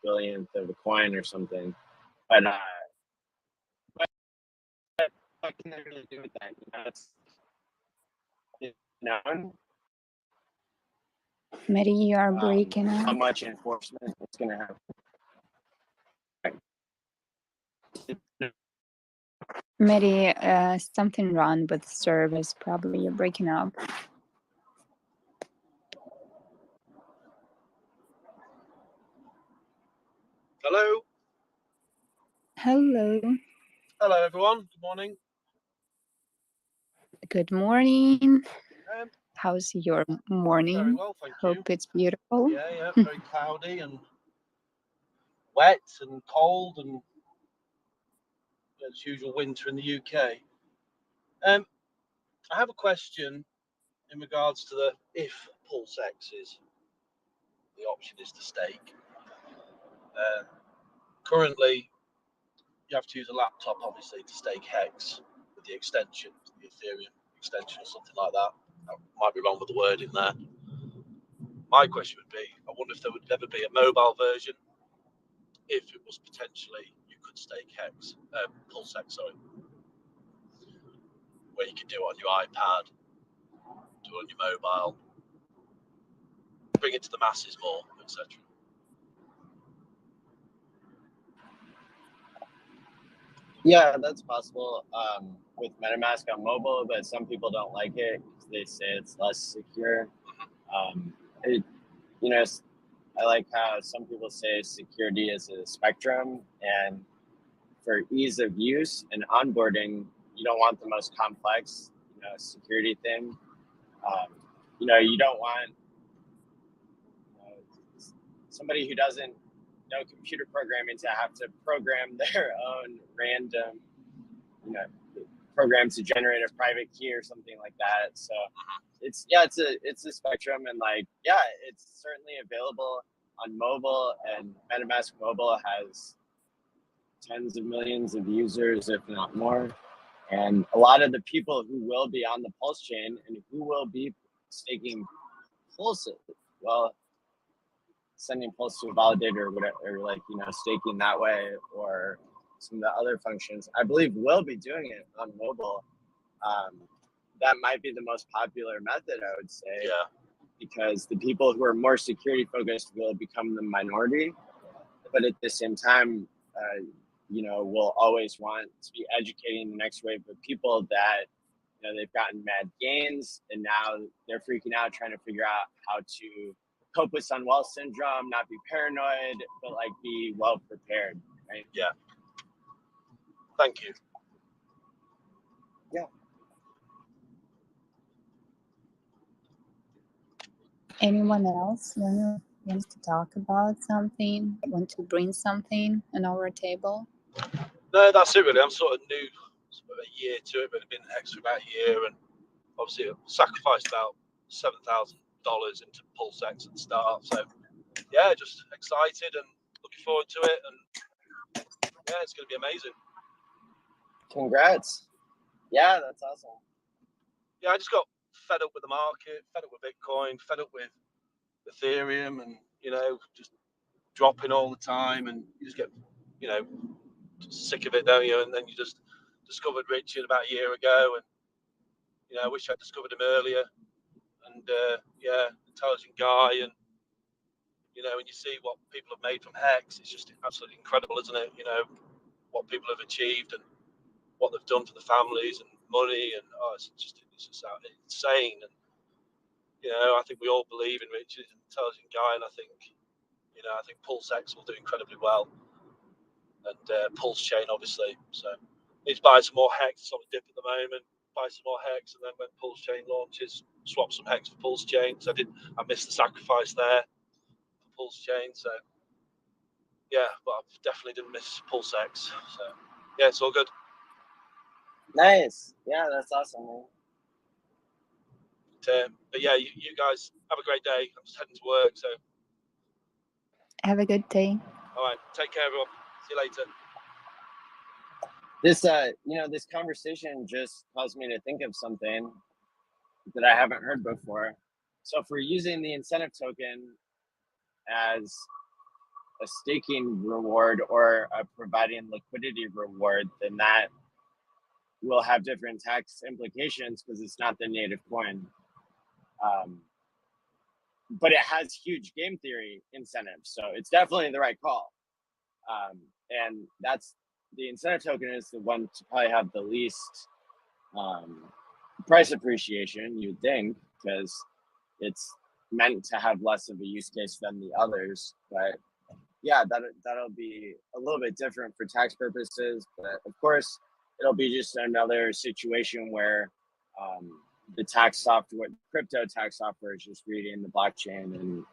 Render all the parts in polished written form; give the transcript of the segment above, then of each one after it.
billionth of a coin or something. But what can they really do with that? You know, it's known. Mary, you are breaking up. How much enforcement it's going to have. Mary, something wrong with the service. Probably you're breaking up. Hello. Hello. Hello, everyone. Good morning. Good morning. How's your morning? Very well, thank you. Hope it's beautiful. Yeah, very cloudy and wet and cold and as usual winter in the UK. I have a question in regards to if PulseX is the option is to stake. Currently, you have to use a laptop, obviously, to stake HEX with the extension, the Ethereum extension or something like that. I might be wrong with the word in there. My question would be, I wonder if there would ever be a mobile version, if it was potentially you could stake HEX, PulseX, sorry, where you could do it on your iPad, do it on your mobile, bring it to the masses more, etc. Yeah, that's possible with MetaMask on mobile, but some people don't like it because they say it's less secure. You know, I like how some people say security is a spectrum, and for ease of use and onboarding, you don't want the most complex, security thing. You don't want somebody who doesn't know computer programming to have to program their own random, program to generate a private key or something like that. So it's a spectrum, and it's certainly available on mobile, and MetaMask Mobile has tens of millions of users, if not more. And a lot of the people who will be on the Pulse chain and who will be staking Pulse, sending Pulse to a validator or whatever, or staking that way, or some of the other functions, I believe will be doing it on mobile. That might be the most popular method, I would say. Yeah. Because the people who are more security focused will become the minority, but at the same time, we'll always want to be educating the next wave of people that they've gotten mad gains, and now they're freaking out trying to figure out how to cope with unwell syndrome, not be paranoid, but be well prepared, right? Yeah. Thank you. Yeah. Anyone else wants to talk about something? Want to bring something on our table? No, that's it really. I'm sort of new, a year to it, but I've been HEX for about a year, and obviously I've sacrificed about $7,000 into PulseX at the start. So yeah, just excited and looking forward to it, and yeah, it's going to be amazing. Congrats. Yeah, that's awesome. Yeah, I just got fed up with the market, fed up with Bitcoin, fed up with Ethereum, and just dropping all the time, and you just get sick of it, don't you? And then you just discovered Richard about a year ago, and I wish I'd discovered him earlier. And intelligent guy, and when you see what people have made from HEX, it's just absolutely incredible, isn't it? What people have achieved and what they've done for the families and money, and it's just insane. And I think we all believe in Richard. He's an intelligent guy, and I think PulseX will do incredibly well, and Pulse Chain obviously. So need to buy some more HEX. It's on a dip at the moment. Buy some more HEX, and then when Pulse Chain launches, swap some HEX for Pulse Chain. So I missed the sacrifice there for Pulse Chain. So yeah, but I definitely didn't miss PulseX. So yeah, it's all good. Nice. Yeah, that's awesome, man. But yeah, you guys have a great day. I'm just heading to work, so have a good day. All right, take care, everyone. See you later. This conversation just caused me to think of something that I haven't heard before. So if we're using the incentive token as a staking reward or a providing liquidity reward, then that will have different tax implications because it's not the native coin. But it has huge game theory incentives, so it's definitely the right call. And that's the incentive token is the one to probably have the least price appreciation, you'd think, because it's meant to have less of a use case than the others. But yeah, that'll be a little bit different for tax purposes. But of course, it'll be just another situation where the tax software, crypto tax software, is just reading the blockchain and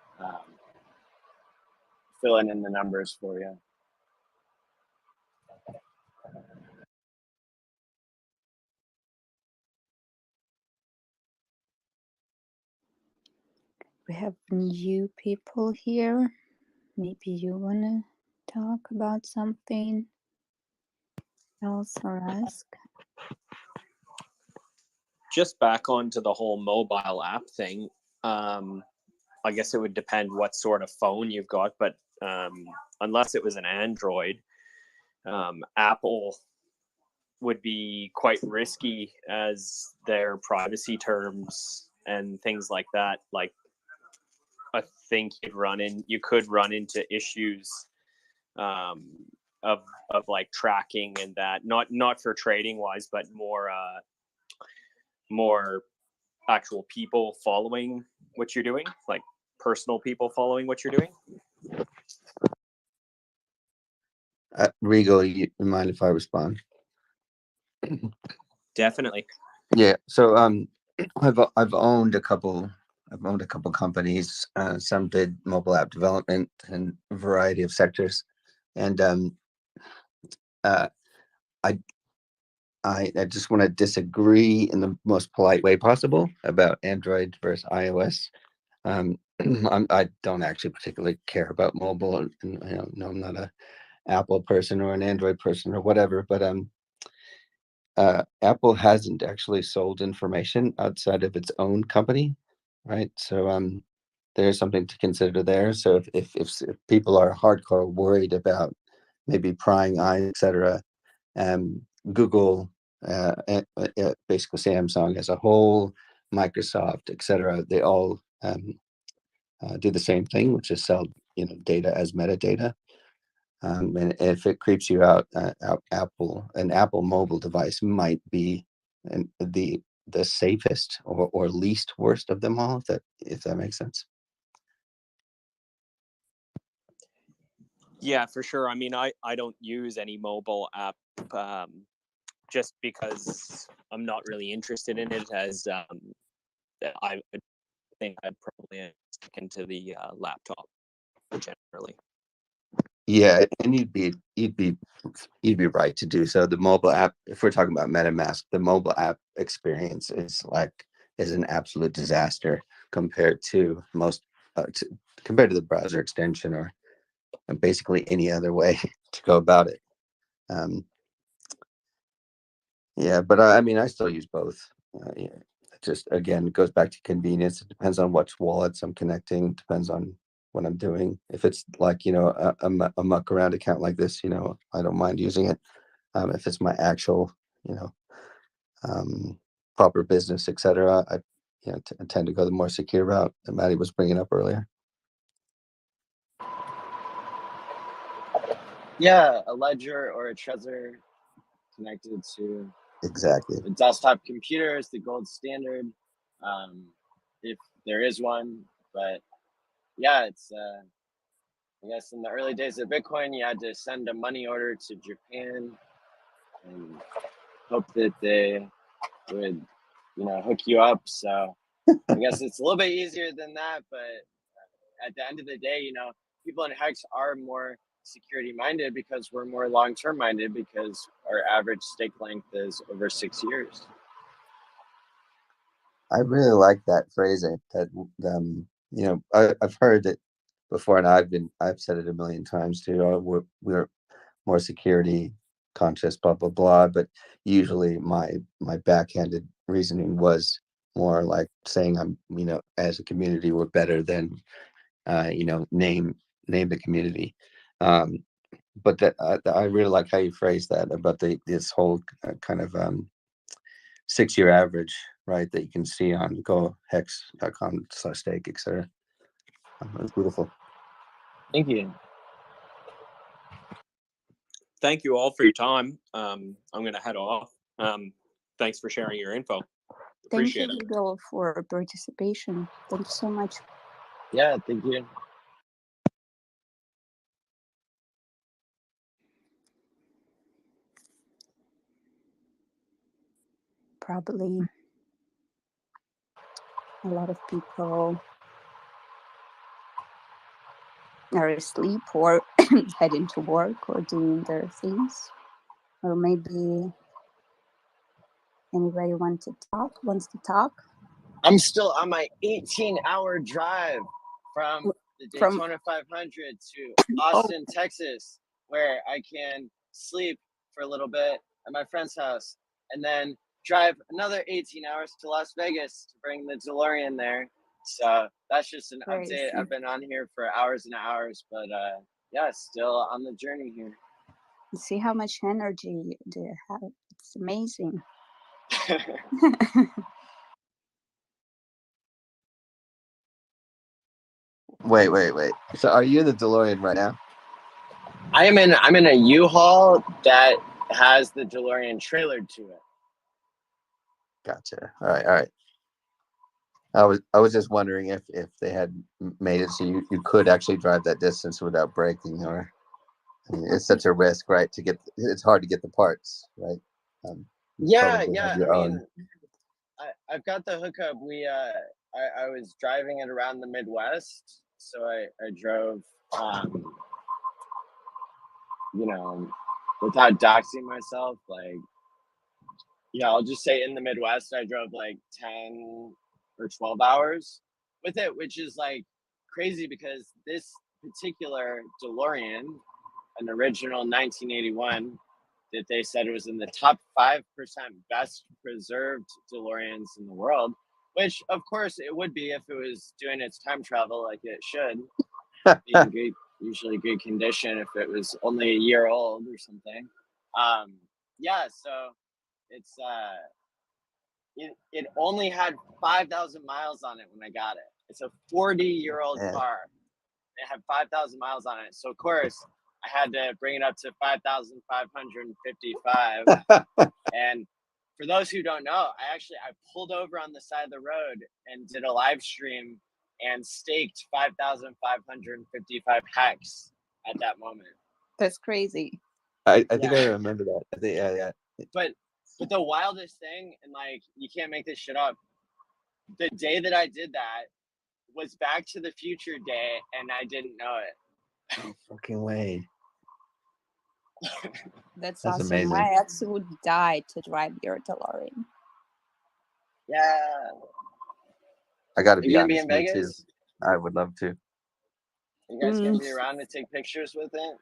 filling in the numbers for you. We have new people here. Maybe you want to talk about something else or ask? Just back onto the whole mobile app thing. I guess it would depend what sort of phone you've got, but unless it was an Android, Apple would be quite risky as their privacy terms and things like that. Like, I think you could run into issues of like tracking and that, not for trading wise, but more actual people following what you're doing, like personal people following what you're doing. Regal, you mind if I respond? Definitely. Yeah. So I've owned a couple companies. Some did mobile app development in a variety of sectors, and I just want to disagree in the most polite way possible about Android versus iOS. I don't actually particularly care about mobile, and no, I'm not a Apple person or an Android person or whatever, but Apple hasn't actually sold information outside of its own company, right? So there's something to consider there. So if people are hardcore worried about maybe prying eyes, etc., Google, basically Samsung as a whole, Microsoft, etc., they all do the same thing, which is sell data as metadata. And if it creeps you out, an Apple mobile device might be the safest or least worst of them all, if that makes sense. Yeah, for sure. I mean, I don't use any mobile app just because I'm not really interested in it, as I think I'd probably stick into the laptop generally. Yeah, and you'd be right to do so. The mobile app, if we're talking about MetaMask, the mobile app experience is an absolute disaster compared to compared to the browser extension or basically any other way to go about it. Yeah, but I mean, I still use both. Yeah, it just again, it goes back to convenience. It depends on which wallets I'm connecting. Depends on what I'm doing. If it's like a muck around account like this, I don't mind using it. If it's my actual proper business, etc., I tend to go the more secure route that Maddie was bringing up earlier. Yeah, a ledger or a Trezor connected to Exactly. the desktop computer is the gold standard, if there is one. But yeah, it's I guess in the early days of Bitcoin, you had to send a money order to Japan and hope that they would, hook you up. So I guess it's a little bit easier than that. But at the end of the day, people in HEX are more security minded because we're more long-term minded, because our average stake length is over 6 years. I really like that phrasing. That I've heard it before, and I've said it a million times too. We're more security conscious, blah blah blah. But usually my backhanded reasoning was more like saying I'm as a community we're better than name the community. But that I really like how you phrased that about this whole kind of 6-year average, right? That you can see on gohex.com/stake, etc. That's beautiful. Thank you. Thank you all for your time. I'm going to head off. Thanks for sharing your info. Appreciate Thank you, it. Hugo, for participation. Thank you so much. Yeah, thank you. Probably a lot of people are asleep or heading to work or doing their things. Or maybe anybody wants to talk. I'm still on my 18-hour drive from the Daytona 500 to Austin, Texas, where I can sleep for a little bit at my friend's house and then drive another 18 hours to Las Vegas to bring the DeLorean there. So that's just an update. I've been on here for hours and hours, but yeah, still on the journey here. See how much energy do you have? It's amazing. Wait. So are you in the DeLorean right now? I'm in a U-Haul that has the DeLorean trailered to it. Gotcha. All right. I was just wondering if they had made it so you could actually drive that distance without braking, or I mean, it's such a risk, right? It's hard to get the parts, right? Yeah. I mean, I've got the hookup. I was driving it around the Midwest, so I drove, without doxing myself, like, yeah, I'll just say in the Midwest, I drove like 10 or 12 hours with it, which is like crazy because this particular DeLorean, an original 1981, that they said it was in the top 5% best preserved DeLoreans in the world, which of course it would be if it was doing its time travel like it should, be in good, usually good condition if it was only a year old or something. Yeah, so it's it only had 5,000 miles on it when I got it. It's a 40-year-old car. It had 5,000 miles on it. So of course I had to bring it up to 5,555. And for those who don't know, I pulled over on the side of the road and did a live stream and staked 5,555 HEX at that moment. That's crazy. I think I remember that. I think, yeah. But the wildest thing, and like, you can't make this shit up, the day that I did that was Back to the Future Day, and I didn't know it. No fucking way. That's awesome. Amazing. I actually would die to drive your DeLorean. Yeah. I gotta be honest, in Vegas? Too. I would love to. You guys gonna be around to take pictures with it?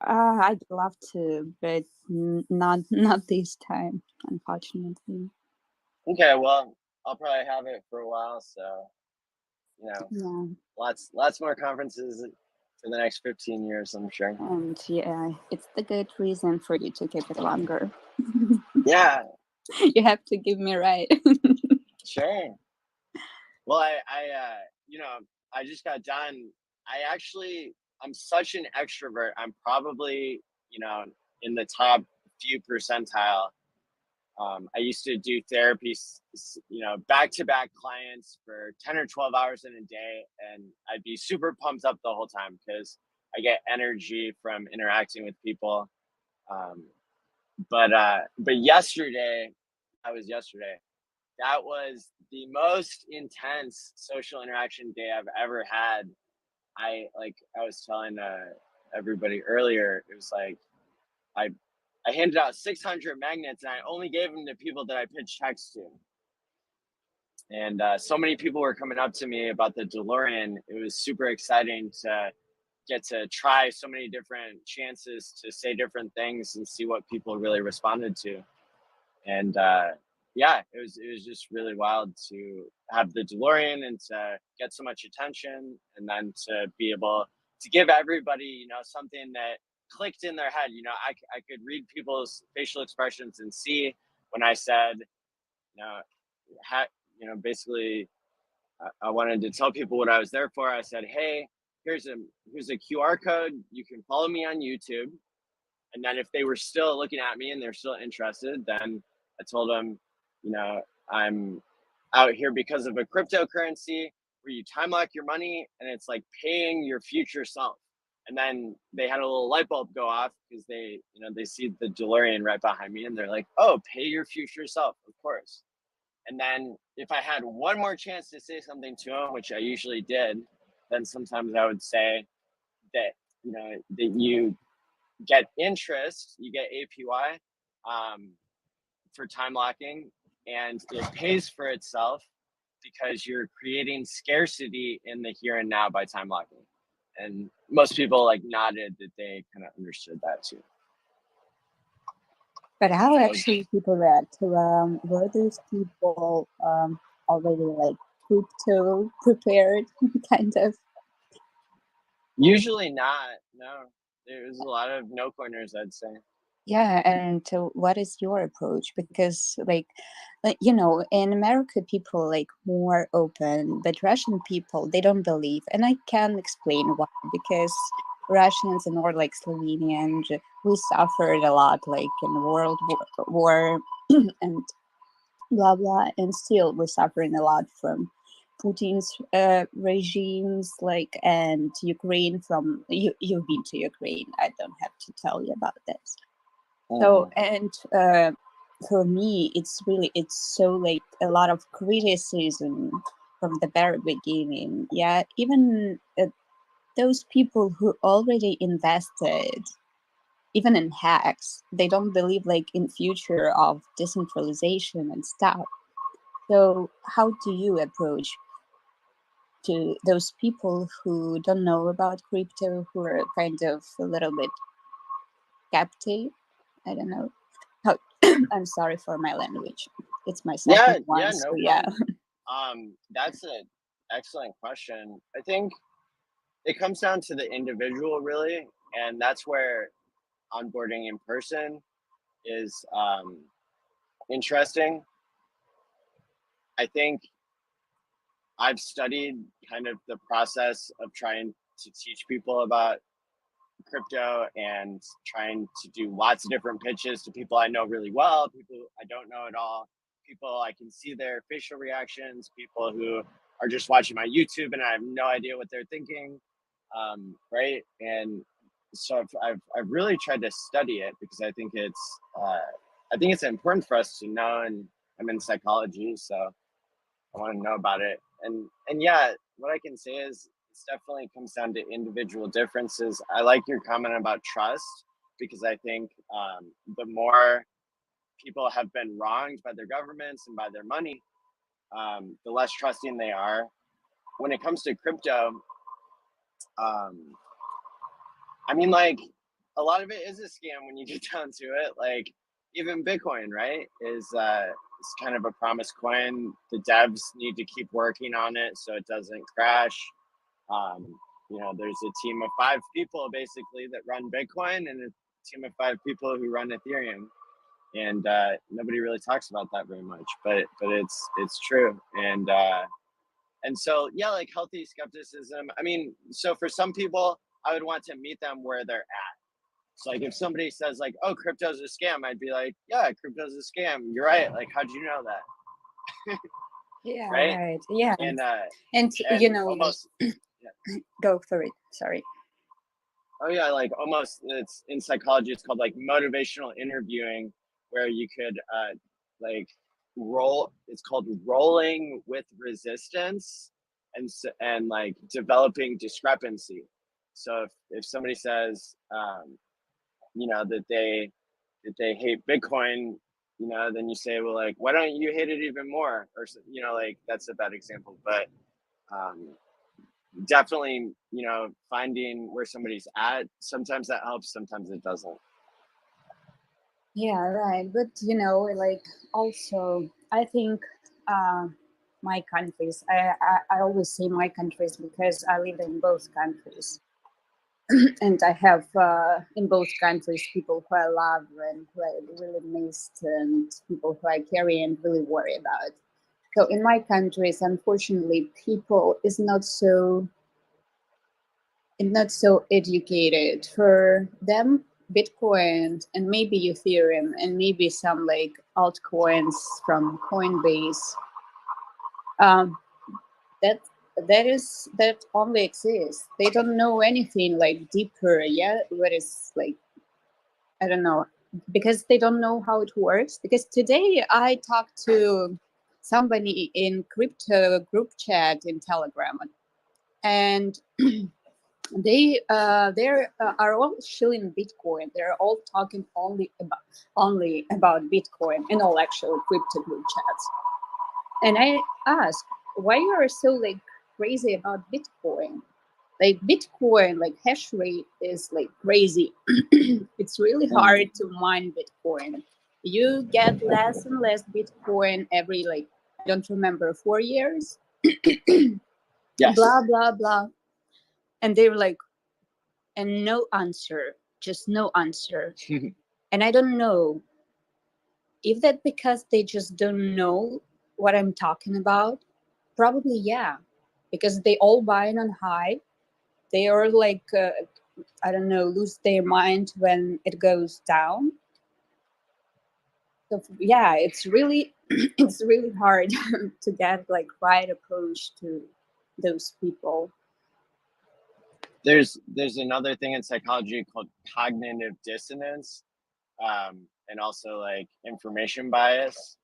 I'd love to, but not this time, unfortunately. Okay, well, I'll probably have it for a while, so lots more conferences for the next 15 years, I'm sure. And yeah, it's the good reason for you to keep it longer. Yeah. You have to give me right. Sure. Well, I just got done. I'm such an extrovert. I'm probably, in the top few percentile. I used to do therapy, back-to-back clients for 10 or 12 hours in a day, and I'd be super pumped up the whole time because I get energy from interacting with people. But yesterday, that was the most intense social interaction day I've ever had. I was telling everybody earlier, it was like I handed out 600 magnets, and I only gave them to people that I pitched HEX to. And so many people were coming up to me about the DeLorean. It was super exciting to get to try so many different chances to say different things and see what people really responded to. And it was just really wild to have the DeLorean and to get so much attention, and then to be able to give everybody, you know, something that clicked in their head. You know, I could read people's facial expressions and see when I said, you know, basically I wanted to tell people what I was there for. I said, hey, here's a QR code. You can follow me on YouTube. And then if they were still looking at me and they're still interested, then I told them, you know, I'm out here because of a cryptocurrency where you time lock your money and it's like paying your future self. And then they had a little light bulb go off because they, you know, they see the DeLorean right behind me and they're like, oh, pay your future self, of course. And then if I had one more chance to say something to them, which I usually did, then sometimes I would say that, you know, that you get interest, you get APY for time locking, and it pays for itself because you're creating scarcity in the here and now by time locking. And most people like nodded that they kind of understood that too. But how actually people react to were those people already like crypto prepared kind of? Usually not, no. There's a lot of no coiners, I'd say. Yeah, and what is your approach? Because like you know, in America people like more open, but Russian people, they don't believe. And I can explain why, because Russians and or like Slovenians, we suffered a lot like in the World War and blah blah, and still we're suffering a lot from Putin's regimes, like, and Ukraine. From you've been to Ukraine, I don't have to tell you about this. So, and for me, it's so like a lot of criticism from the very beginning. Yeah, even those people who already invested, even in HEX, they don't believe like in future of decentralization and stuff. So how do you approach to those people who don't know about crypto, who are kind of a little bit skeptic? I don't know. How, I'm sorry for my language. It's my second one. Yeah, so no yeah. That's an excellent question. I think it comes down to the individual really, and that's where onboarding in person is interesting. I think I've studied kind of the process of trying to teach people about crypto and trying to do lots of different pitches to people I know really well, people I don't know at all, people I can see their facial reactions, people who are just watching my YouTube and I have no idea what they're thinking, right? And so I've really tried to study it because I think it's important for us to know, and I'm in psychology, so I want to know about it. And yeah, what I can say is it definitely comes down to individual differences. I like your comment about trust because I think the more people have been wronged by their governments and by their money, the less trusting they are. When it comes to crypto, I mean, like, a lot of it is a scam when you get down to it. Like, even Bitcoin, right, is it's kind of a promise coin. The devs need to keep working on it so it doesn't crash. You know, there's a team of 5 people basically that run Bitcoin and a team of 5 people who run Ethereum. And nobody really talks about that very much, but it's true. And so, yeah, like healthy skepticism. I mean, so for some people, I would want to meet them where they're at. So like if somebody says like, oh, crypto's a scam, I'd be like, yeah, crypto's a scam. You're right. Like, how'd you know that? Yeah, right? right. Yeah. And you know, almost go for it. Sorry. Oh yeah, like almost, it's in psychology, it's called like motivational interviewing, where you could like it's called rolling with resistance and like developing discrepancy. So if somebody says you know that they hate Bitcoin, you know, then you say, well, like, why don't you hate it even more? Or, you know, like, that's a bad example, but definitely, you know, finding where somebody's at, sometimes that helps, sometimes it doesn't. Yeah, right. But you know, like, also I think my countries, I always say my countries because I live in both countries. and I have in both countries people who I love and who I really missed, and people who I carry and really worry about. So in my countries, unfortunately, people is not so educated. For them, Bitcoin and maybe Ethereum and maybe some like altcoins from Coinbase, that that only exists. They don't know anything like deeper. Yeah, what is like, I don't know, because they don't know how it works. Because today I talked to somebody in crypto group chat in Telegram, and they are all shilling Bitcoin. They're all talking only about Bitcoin in all actual crypto group chats. And I asked, why you are so like crazy about Bitcoin? Like Bitcoin, like hash rate is like crazy. It's really hard to mine Bitcoin. You get less and less Bitcoin every, like, I don't remember, 4 years. Yes. Blah blah blah. And they were like, and no answer, just no answer. And I don't know if that because they just don't know what I'm talking about. Probably, yeah, because they all buying on high. They are like, I don't know, lose their mind when it goes down. So yeah, it's really it's really hard to get like right approach to those people. There's another thing in psychology called cognitive dissonance, and also like information bias.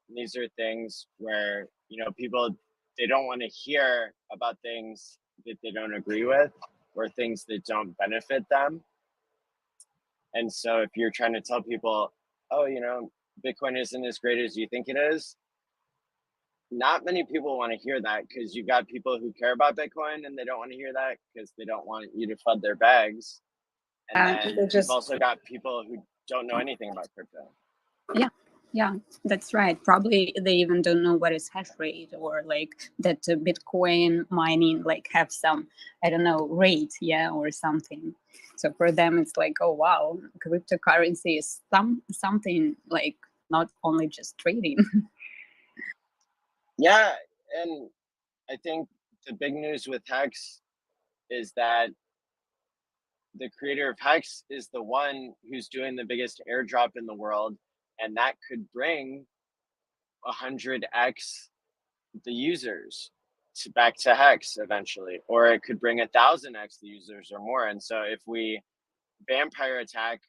And these are things where, you know, people, they don't want to hear about things that they don't agree with or things that don't benefit them. And so if you're trying to tell people, oh, you know, Bitcoin isn't as great as you think it is, not many people want to hear that, because you've got people who care about Bitcoin and they don't want to hear that because they don't want you to flood their bags. And then you've also got people who don't know anything about crypto. Yeah, that's right. Probably they even don't know what is hash rate, or like that Bitcoin mining like have some, I don't know, rate, yeah, or something. So for them, it's like, oh wow, cryptocurrency is something like not only just trading. Yeah, and I think the big news with HEX is that the creator of HEX is the one who's doing the biggest airdrop in the world, and that could bring 100x the users back to HEX eventually, or it could bring 1,000x the users or more. And so if we vampire attack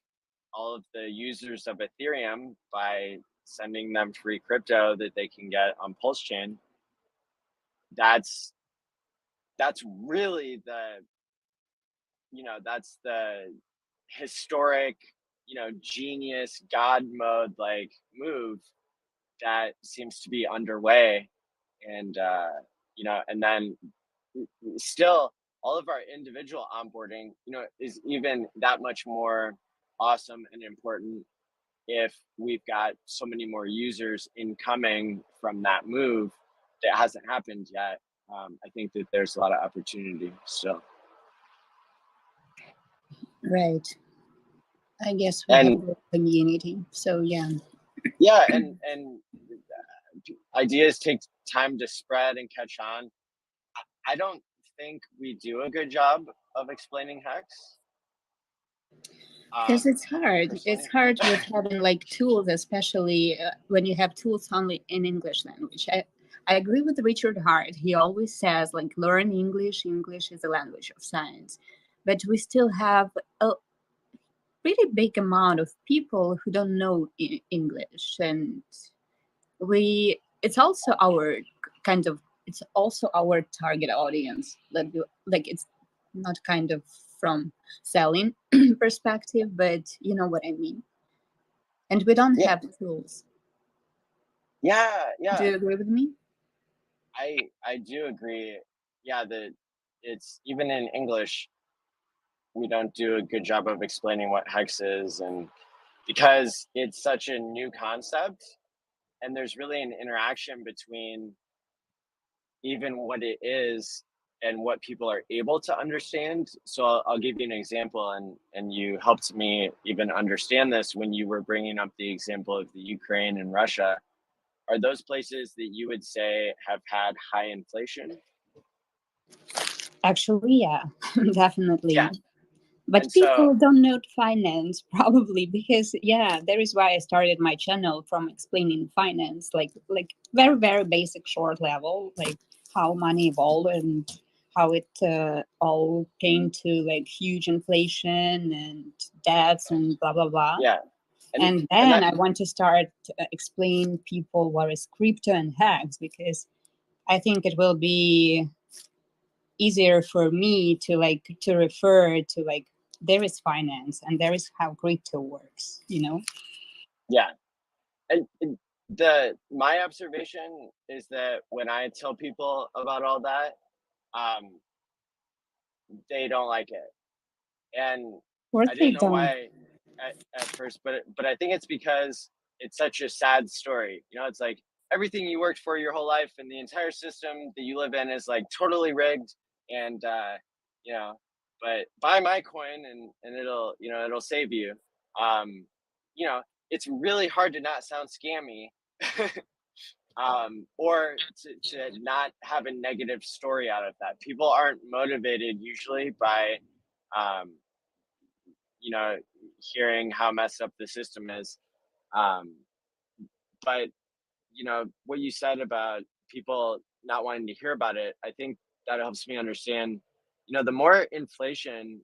all of the users of Ethereum by sending them free crypto that they can get on Pulse Chain, that's really the, you know, that's the historic, you know, genius god mode like move that seems to be underway. And you know, and then still all of our individual onboarding, you know, is even that much more awesome and important if we've got so many more users incoming from that move that hasn't happened yet. I think that there's a lot of opportunity still. Right. I guess we have a community. So yeah. Yeah, and ideas take time to spread and catch on. I don't think we do a good job of explaining HEX. Because it's hard. It's hard with having like tools, especially when you have tools only in English language. I agree with Richard Hart. He always says like learn English. English is a language of science. But we still have a pretty big amount of people who don't know English, and it's also our kind of, it's also our target audience. Like it's not kind of from selling perspective, but you know what I mean. And we don't have tools. Yeah. Do you agree with me? I do agree. Yeah, that it's even in English, we don't do a good job of explaining what HEX is, and because it's such a new concept, and there's really an interaction between even what it is and what people are able to understand. So I'll give you an example, and you helped me even understand this when you were bringing up the example of the Ukraine and Russia. Are those places that you would say have had high inflation? Actually, yeah, definitely. Yeah. But And people so, don't know finance, probably, because yeah, that is why I started my channel from explaining finance, like very, very basic short level, like how money evolved and how it all came to like huge inflation and debts and blah blah blah. yeah. And and then that, I want to start explain people what is crypto and HEX, because I think it will be easier for me to refer to like there is finance and there is how crypto works, you know. yeah. And my observation is that when I tell people about all that, they don't like it. And Or I they didn't know don't. why at first, but I think it's because it's such a sad story. You know, it's like everything you worked for your whole life and the entire system that you live in is like totally rigged. And you know, but buy my coin and it'll, you know, it'll save you. You know, it's really hard to not sound scammy. Or to not have a negative story out of that. People aren't motivated usually by um, you know, hearing how messed up the system is. Um, but you know, what you said about people not wanting to hear about it, I think that helps me understand, you know, the more inflation,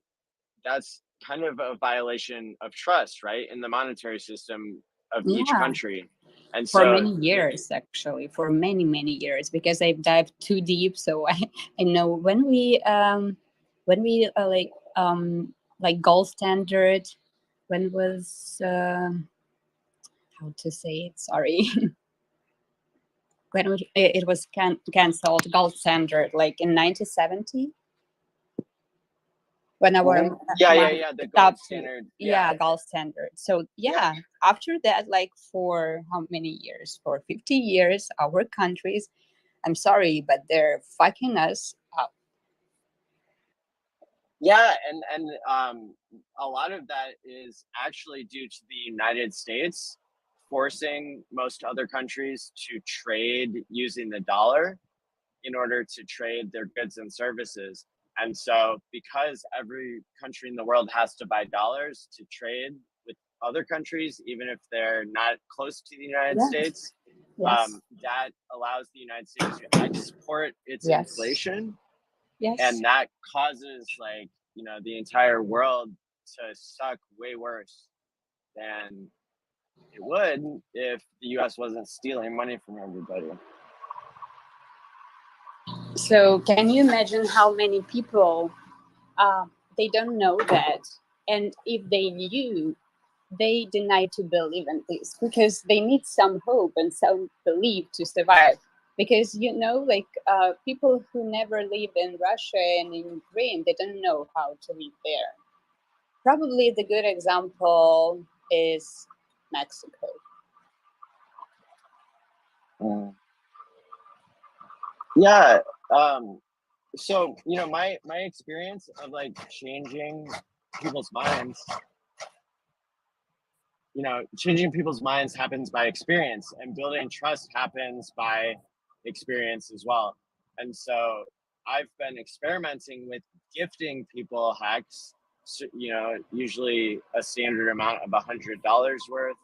that's kind of a violation of trust, right? In the monetary system of each Yeah, country. And for so many years, actually, for many years, because I've dived too deep, so I know when we like gold standard, when was how to say it, sorry, when it was cancelled, gold standard, like in 1970, when our yeah, the gold top standard, yeah, gold standard. So yeah, after that, like for how many years, for 50 years, our countries, I'm sorry, but they're fucking us up. yeah. And a lot of that is actually due to the United States forcing most other countries to trade using the dollar in order to trade their goods and services. And so, because every country in the world has to buy dollars to trade with other countries, even if they're not close to the United Yes, States, yes, that allows the United States to export its yes, inflation. yes. And that causes, like, you know, the entire world to suck way worse than it would if the US wasn't stealing money from everybody. So can you imagine how many people they don't know that, and if they knew, they deny to believe in this because they need some hope and some belief to survive. Because you know, like people who never live in Russia and in Ukraine, they don't know how to live there. Probably the good example is Mexico. Yeah. So, you know, my experience of like changing people's minds, you know, changing people's minds happens by experience, and building trust happens by experience as well. And so I've been experimenting with gifting people hacks, you know, usually a standard amount of $100 worth.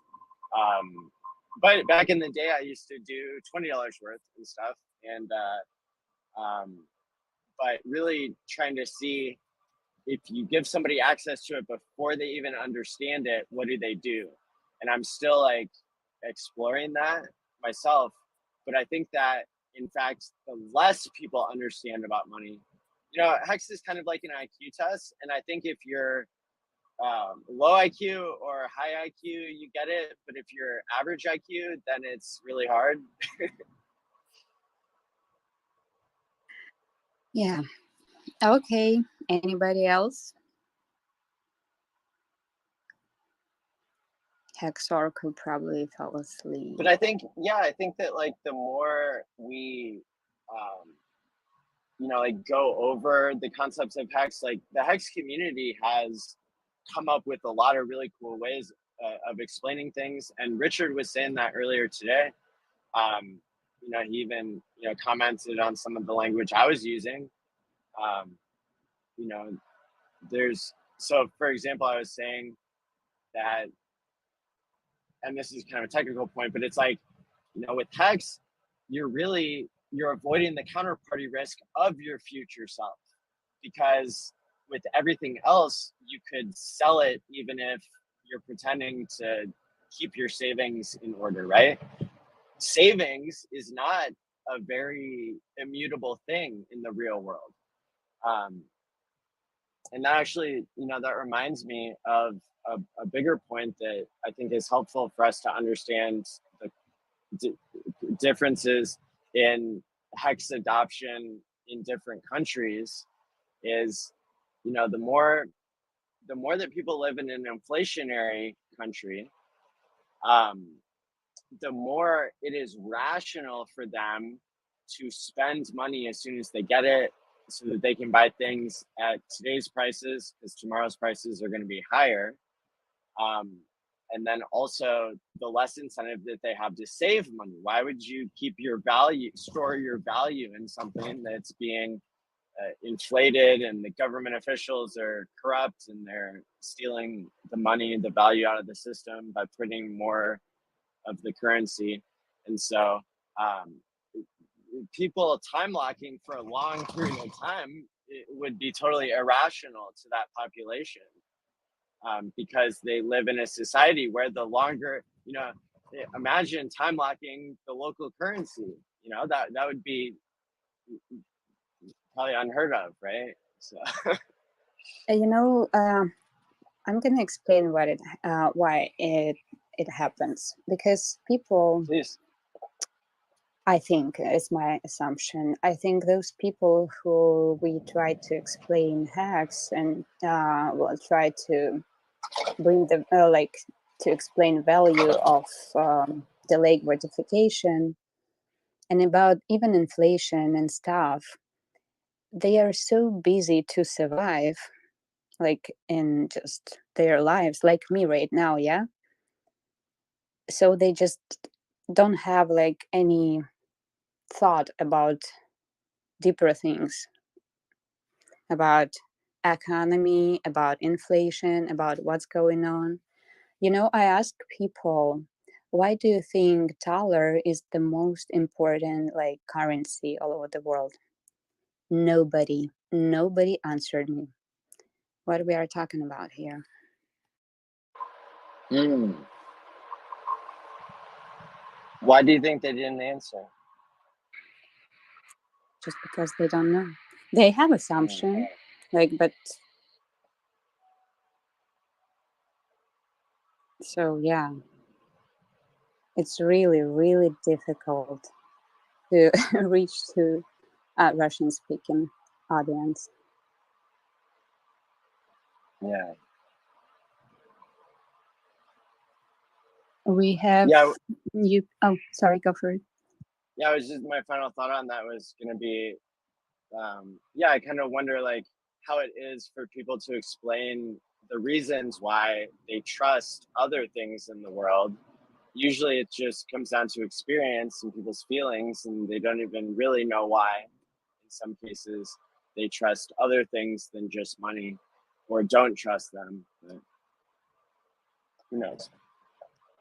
But back in the day, I used to do $20 worth and stuff. And but really trying to see, if you give somebody access to it before they even understand it, what do they do? And I'm still like exploring that myself. But I think that, in fact, the less people understand about money, you know, Hex is kind of like an IQ test. And I think if you're low IQ or high IQ, you get it. But if you're average IQ, then it's really hard. Yeah. Okay. Anybody else? Hex ORCA probably fell asleep. But I think, yeah, I think that like the more we like go over the concepts of hex. Like the hex community has come up with a lot of really cool ways of explaining things, and Richard was saying that earlier today. He even commented on some of the language I was using. There's, so for example, I was saying that, and this is kind of a technical point, but it's like, with hex, you're avoiding the counterparty risk of your future self, because with everything else, you could sell it even if you're pretending to keep your savings in order, right? Savings is not a very immutable thing in the real world. And that actually, that reminds me of a bigger point that I think is helpful for us to understand the differences in hex adoption in different countries is, the more that people live in an inflationary country, the more it is rational for them to spend money as soon as they get it, so that they can buy things at today's prices, because tomorrow's prices are going to be higher. And then also the less incentive that they have to save money. Why would you store your value in something that's being inflated, and the government officials are corrupt and they're stealing the money and the value out of the system by printing more of the currency? And so people time locking for a long period of time, it would be totally irrational to that population, because they live in a society where the longer, imagine time locking the local currency, that would be probably unheard of, right? So I'm going to explain why it happens, because people, please. I think, is my assumption, I think those people who we try to explain hex and will try to bring the to explain value of delayed gratification and about even inflation and stuff, they are so busy to survive, like in just their lives, like me right now, yeah. So they just don't have like any thought about deeper things, about economy, about inflation, about what's going on. I ask people, why do you think dollar is the most important like currency all over the world? Nobody answered me what we are talking about here. Why do you think they didn't answer? Just because they don't know. They have assumption, but so yeah, it's really, really difficult to reach to a Russian-speaking audience. Yeah. We have you. Oh, sorry, go for it. Yeah, it was just my final thought on that was going to be, I kind of wonder like how it is for people to explain the reasons why they trust other things in the world. Usually it just comes down to experience and people's feelings, and they don't even really know why. In some cases, they trust other things than just money, or don't trust them. But who knows?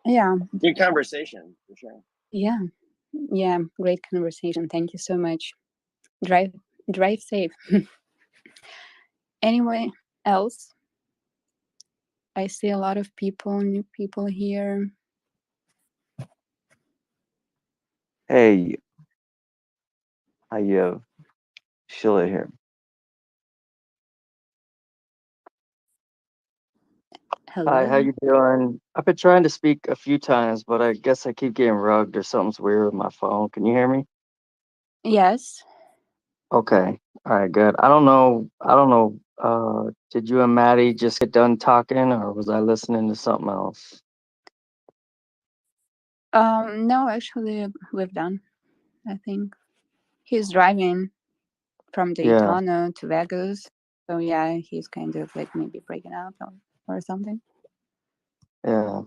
Yeah. Good conversation, for sure. Yeah, great conversation. Thank you so much. Drive safe. Anyway, else? I see a lot of new people here. Hey, I Sheila here. Hello. Hi, how you doing? I've been trying to speak a few times, but I guess I keep getting rugged or something's weird with my phone. Can you hear me? Yes. Okay. All right, good. I don't know. Did you and Maddie just get done talking, or was I listening to something else? No, actually, we've done. I think he's driving. from Yeah, Daytona to Vegas. So yeah, he's kind of like maybe breaking up or something. yeah.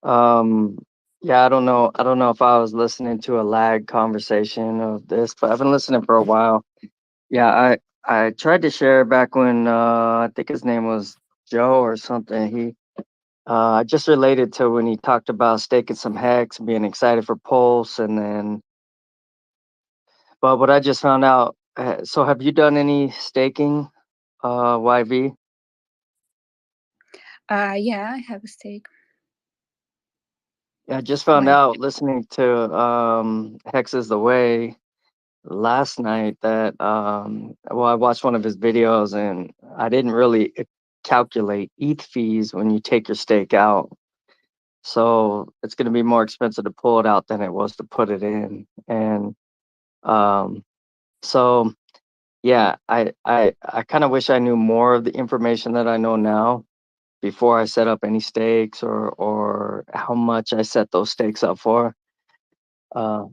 Um, yeah, I don't know. I don't know if I was listening to a lag conversation of this, but I've been listening for a while. Yeah, I tried to share back when I think his name was Joe or something. I just related to when he talked about staking some hex, being excited for Pulse, and then. But what I just found out. So have you done any staking, YV? Yeah, I have a stake. Yeah, I just found Why? out listening to Hex is the Way last night that well, I watched one of his videos and I didn't really calculate ETH fees when you take your stake out. So it's going to be more expensive to pull it out than it was to put it in. And so yeah, I kind of wish I knew more of the information that I know now before I set up any stakes or how much I set those stakes up for.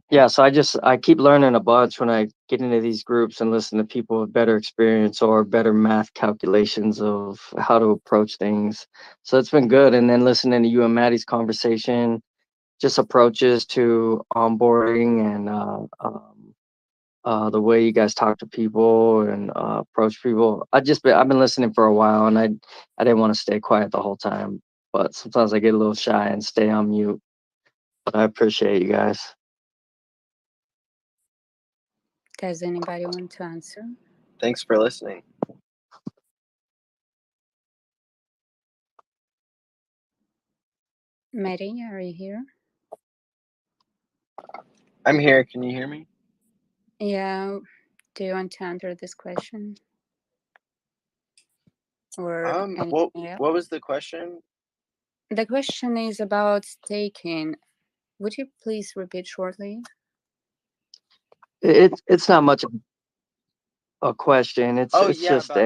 Yeah, so I keep learning a bunch when I get into these groups and listen to people with better experience or better math calculations of how to approach things. So it's been good. And then listening to you and Maddie's conversation, just approaches to onboarding and the way you guys talk to people and approach people. I've been listening for a while, and I didn't want to stay quiet the whole time, but sometimes I get a little shy and stay on mute. But I appreciate you guys. Does anybody want to answer? Thanks for listening. Mary, are you here? I'm here. Can you hear me? Yeah. Do you want to answer this question? Or anything else? What was the question? The question is about staking. Would you please repeat shortly? It's not much of a question. It's Oh it's yeah, just about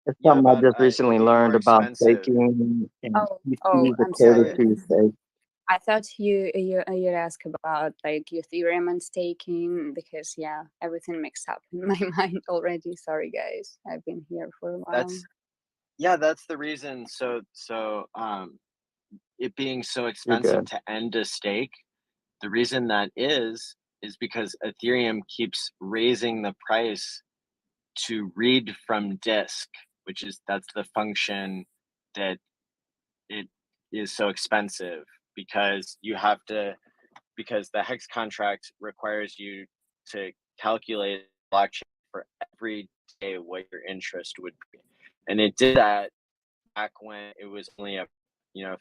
it's something I about just recently it being more learned about expensive. staking and Oh, fees I'm according sorry. to stake. I thought you'd ask about like Ethereum and staking because yeah, everything mixed up in my mind already. Sorry guys, I've been here for a while. That's the reason. So it being so expensive to end a stake, the reason that is because Ethereum keeps raising the price to read from disk, that's the function that it is so expensive because the hex contract requires you to calculate blockchain for every day what your interest would be, and it did that back when it was only a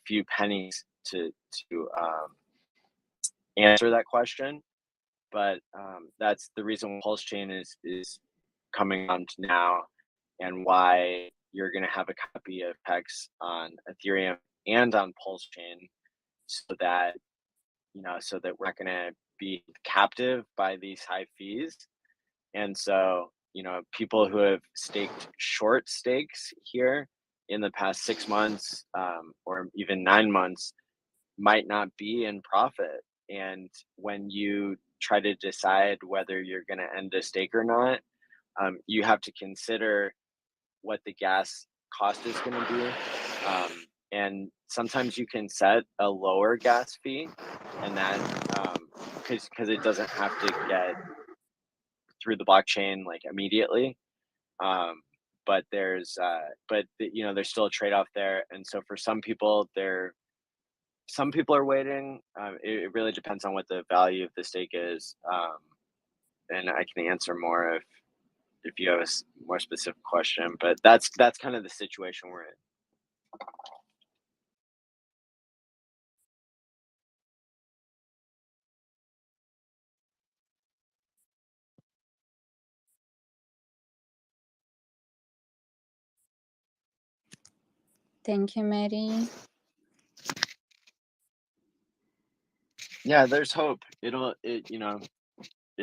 few pennies to answer that question. But that's the reason Pulse Chain is coming on now, and why you're going to have a copy of Hex on Ethereum and on Pulse Chain, so that we're not going to be captive by these high fees. And so people who have staked short stakes here in the past 6 months or even 9 months might not be in profit. And when you try to decide whether you're going to end a stake or not, you have to consider what the gas cost is going to be. And sometimes you can set a lower gas fee, and that because it doesn't have to get through the blockchain like immediately. But there's still a trade-off there. And so for some people are waiting. It really depends on what the value of the stake is. And I can answer more if you have a more specific question, but that's kind of the situation we're in. Thank you, Mary. Yeah, there's hope. It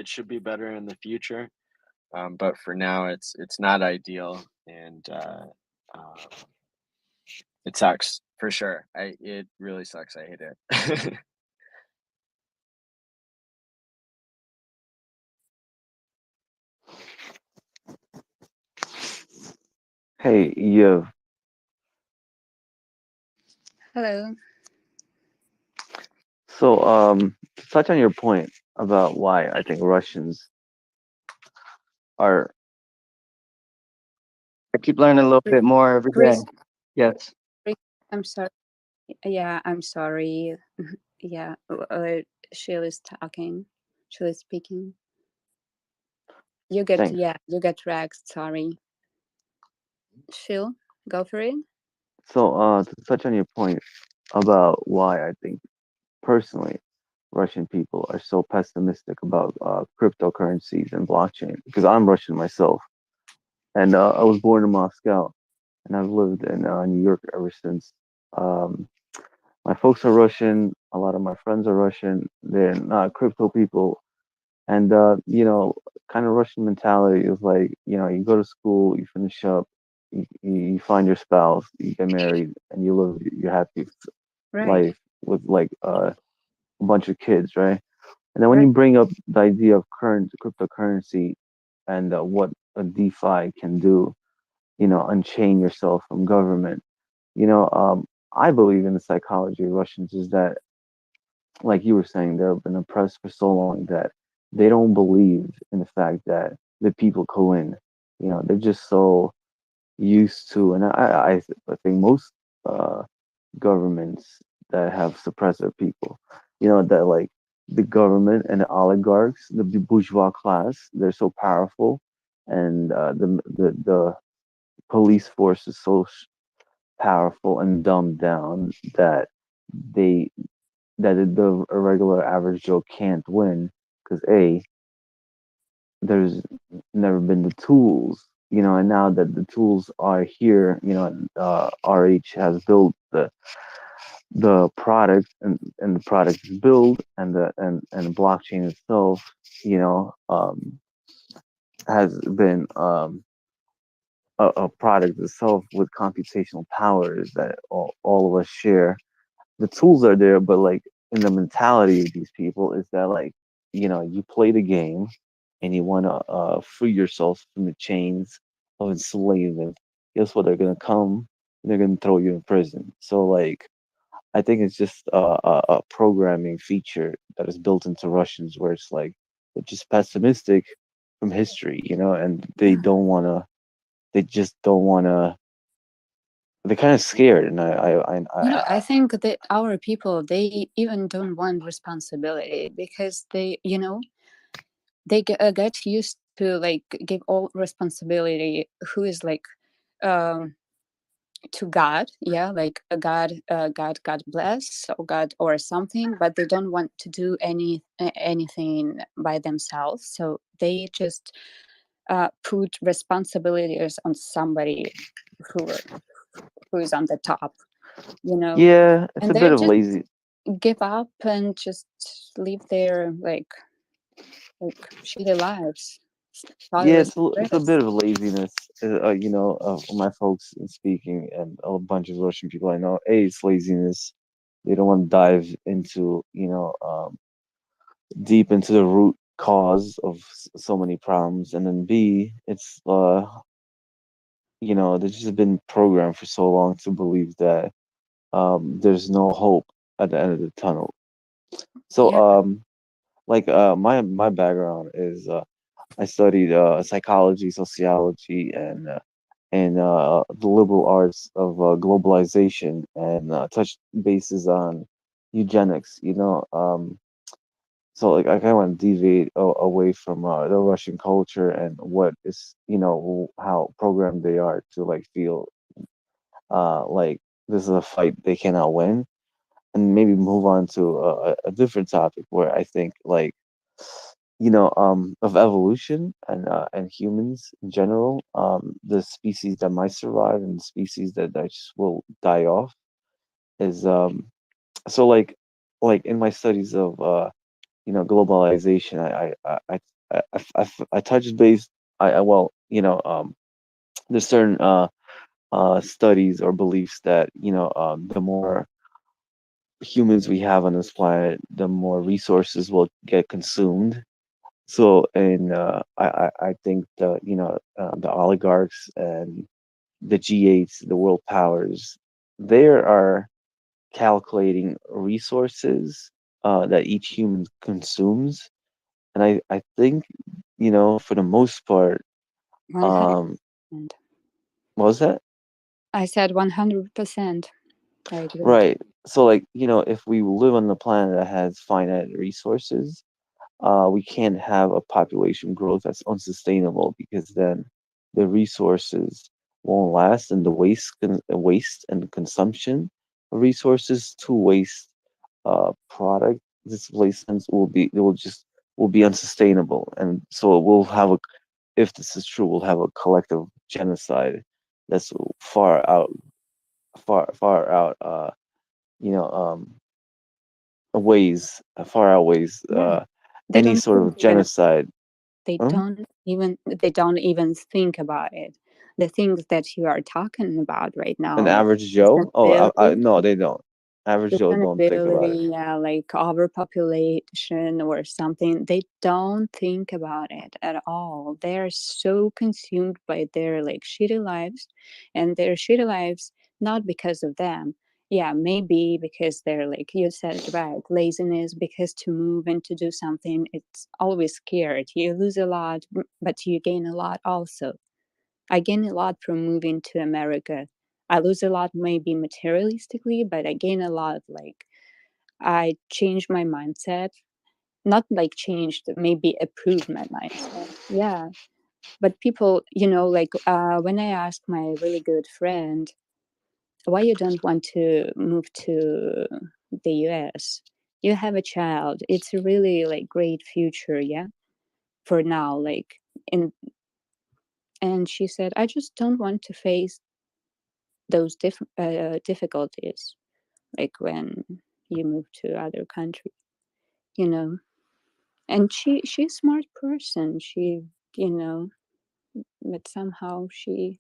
should be better in the future. But for now, it's not ideal, and it sucks for sure. It really sucks. I hate it. Hey, you. Hello. So, to touch on your point about why I think Russians are. I keep learning a little bit more every day. Chris, Yes. I'm sorry. Yeah, I'm sorry. Yeah, Sheila's talking. Sheila's speaking. You get, Thanks. yeah, you get dragged. Sorry. Sheila, go for it. So, to touch on your point about why I think personally Russian people are so pessimistic about cryptocurrencies and blockchain, because I'm Russian myself, and I was born in Moscow, and I've lived in New York ever since. Um, my folks are Russian. A lot of my friends are Russian. They're not crypto people, and kind of Russian mentality is like, you go to school, you finish up, you find your spouse, you get married, and you live your happy Right, life with like a bunch of kids, right? And then when right. you bring up the idea of current cryptocurrency and what a DeFi can do, unchain yourself from government, I believe in the psychology of Russians is that, like you were saying, they've been oppressed for so long that they don't believe in the fact that the people can win. They're just so used to, and I think most uh, governments that have suppressed their people, that like the government and the oligarchs, the bourgeois class, they're so powerful, and the police force is so powerful and dumbed down that they the regular average Joe can't win because there's never been the tools, and now that the tools are here, RH has built the product, and the product is built, and the blockchain itself, has been a product itself with computational powers that all of us share. The tools are there, but like in the mentality of these people is that like, you play the game and you want to free yourself from the chains of enslavement. Guess what? They're gonna come and they're gonna throw you in prison. So like, I think it's just a programming feature that is built into Russians, where it's like they're just pessimistic from history, and they Yeah. don't want to. They just don't want to. They're kind of scared, and I think that our people, they even don't want responsibility because they get used to like give all responsibility who is like um to God, yeah, like a God bless or God or something, but they don't want to do anything by themselves, so they just put responsibilities on somebody who who is on the top, yeah, it's and a bit they of just lazy. give up and just live their shitty lives, Yeah, following it's a stress. bit of laziness. My folks speaking, and a bunch of Russian people I know. It's laziness. They don't want to dive into, deep into the root cause of so many problems, and then B, it's they've just been programmed for so long to believe that there's no hope at the end of the tunnel. So Yeah, my background is I studied psychology, sociology, and the liberal arts of globalization, and touched bases on eugenics. So like I kind of want to deviate away from the Russian culture and what is, how programmed they are to like feel like this is a fight they cannot win, and maybe move on to a different topic where I think like, of evolution and humans in general, the species that might survive and the species that just will die off is so like in my studies of globalization, I touched base. I well, there's certain studies or beliefs that the more humans we have on this planet, the more resources will get consumed. So, and I think the oligarchs and the G8s, the world powers, they are calculating resources that each human consumes, and I think, for the most part, 100%. um, what was that? I said 100%. I agree with you. Right. So, like, if we live on the planet that has finite resources, we can't have a population growth that's unsustainable, because then the resources won't last, and the waste and consumption of resources to waste product displacements will be unsustainable, and so we'll have a if this is true, we'll have a collective genocide that's far out, you know, ways far outweighs Yeah. They any don't sort think of even genocide. they Huh? don't even think about it. The things that you are talking about right An now, like average Joe? Oh, sustainability, no, they don't. Average Joe don't think about it. sustainability, yeah, like overpopulation or something, they don't think about it at all. They're so consumed by their like shitty lives, and their shitty lives not because of them. Yeah, maybe because they're like you said it right, laziness, because to move and to do something, it's always scared. You lose a lot, but you gain a lot also. I gain a lot from moving to America. I lose a lot maybe materialistically, but I gain a lot like I changed my mindset. Not like changed, maybe improved my mindset. Yeah. But people, like when I asked my really good friend, why you don't want to move to the US? You have a child. It's a really like great future, yeah? For now, like in and she said, I just don't want to face those difficulties, like when you move to other country, you know. And she's a smart person. She, you know, but somehow she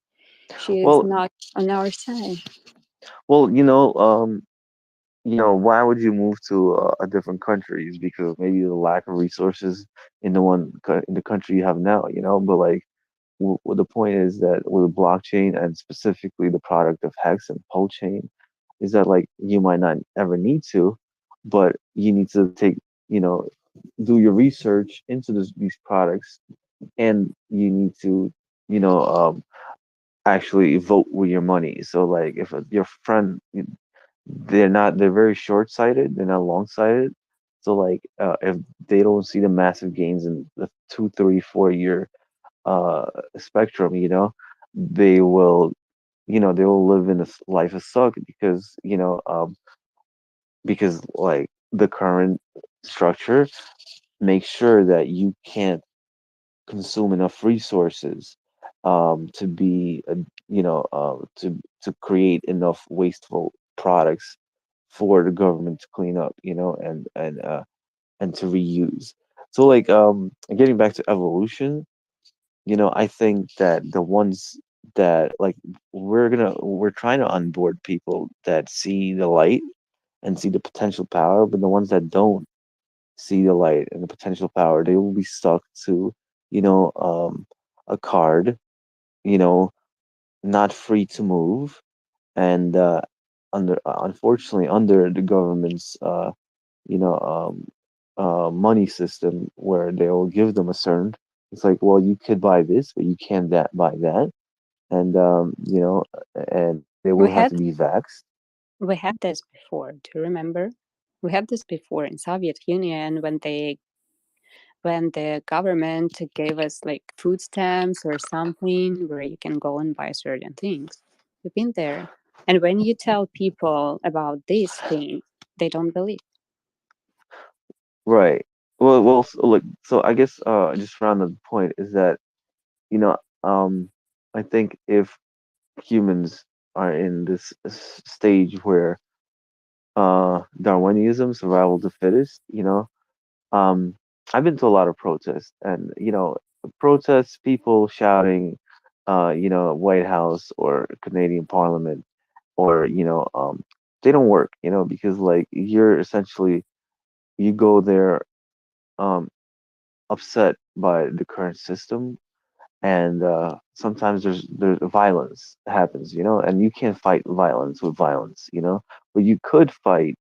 is Well, not on our side. well, why would you move to a different country? Is because maybe the lack of resources in the country you have now, But like, the point is that with blockchain, and specifically the product of Hex and Chain, is that like you might not ever need to, but you need to you know, do your research into these products, and you need to, you know, actually vote with your money. So like, if your friend, they're very short-sighted, they're not long-sighted. So like, if they don't see the massive gains in the 2, 3, 4 year uh spectrum, they will, they will live in a life of suck, because like the current structure makes sure that you can't consume enough resources to be to create enough wasteful products for the government to clean up, and to reuse. So like, getting back to evolution, I think that the ones that like, we're trying to onboard people that see the light and see the potential power, but the ones that don't see the light and the potential power, they will be stuck to, a card, you know, not free to move, and unfortunately under the government's you know money system, where they will give them a certain, it's like, well, you could buy this, but you can't buy that, and and they will We have had to be vaxxed. we had this before. Do you remember? We had this before in Soviet Union when the government gave us like food stamps or something where you can go and buy certain things. We've been there. And when you tell people about these things, they don't believe. Right. Well, so, look, so I guess, just around the point is that, you know I think if humans are in this stage where Darwinism, survival of the fittest, um I've been to a lot of protests, and protests, people shouting, White House or Canadian Parliament, or they don't work, because like, you're essentially, you go there um upset by the current system, and sometimes there's violence happens, and you can't fight violence with violence, but you could fight,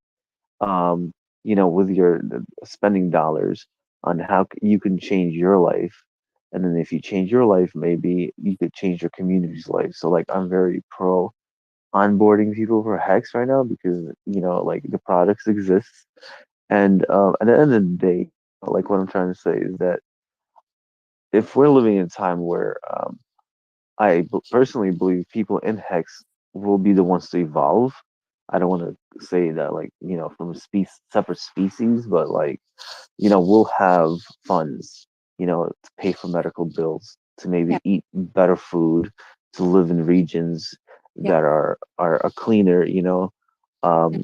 um, with your spending dollars on how you can change your life. And then if you change your life, maybe you could change your community's life. So like I'm very pro onboarding people for Hex right now because like the products exist. And at the end of the day, like what I'm trying to say is that if we're living in a time where personally believe people in Hex will be the ones to evolve. I don't want to say that like from a separate species, but like we'll have funds, to pay for medical bills, to maybe Yeah. eat better food, to live in regions Yeah. that are cleaner,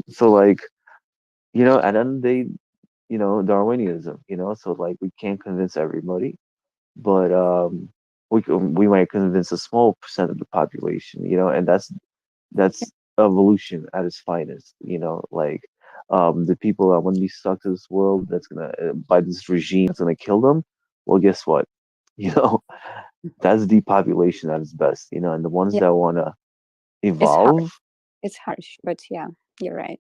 so like at the end of the day, Darwinism, so like we can't convince everybody, but we might convince a small percent of the population, and that's evolution at its finest, like the people that want to be stuck to this world that's gonna by this regime that's gonna kill them. Well, guess what? You know, that's depopulation at its best, and the ones Yeah. that wanna It's hard. evolve, It's harsh, but yeah, you're right.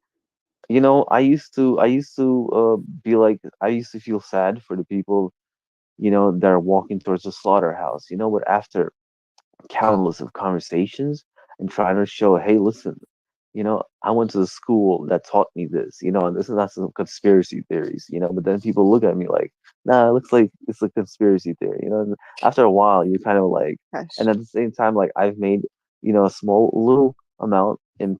I used to be like I used to feel sad for the people, that are walking towards the slaughterhouse, but after countless of conversations and trying to show, hey, listen, I went to the school that taught me this, and this is not some conspiracy theories, but then people look at me like, nah, it looks like it's a conspiracy theory, and after a while, you're kind of like, Gosh. and at the same time, like I've made, a small little amount in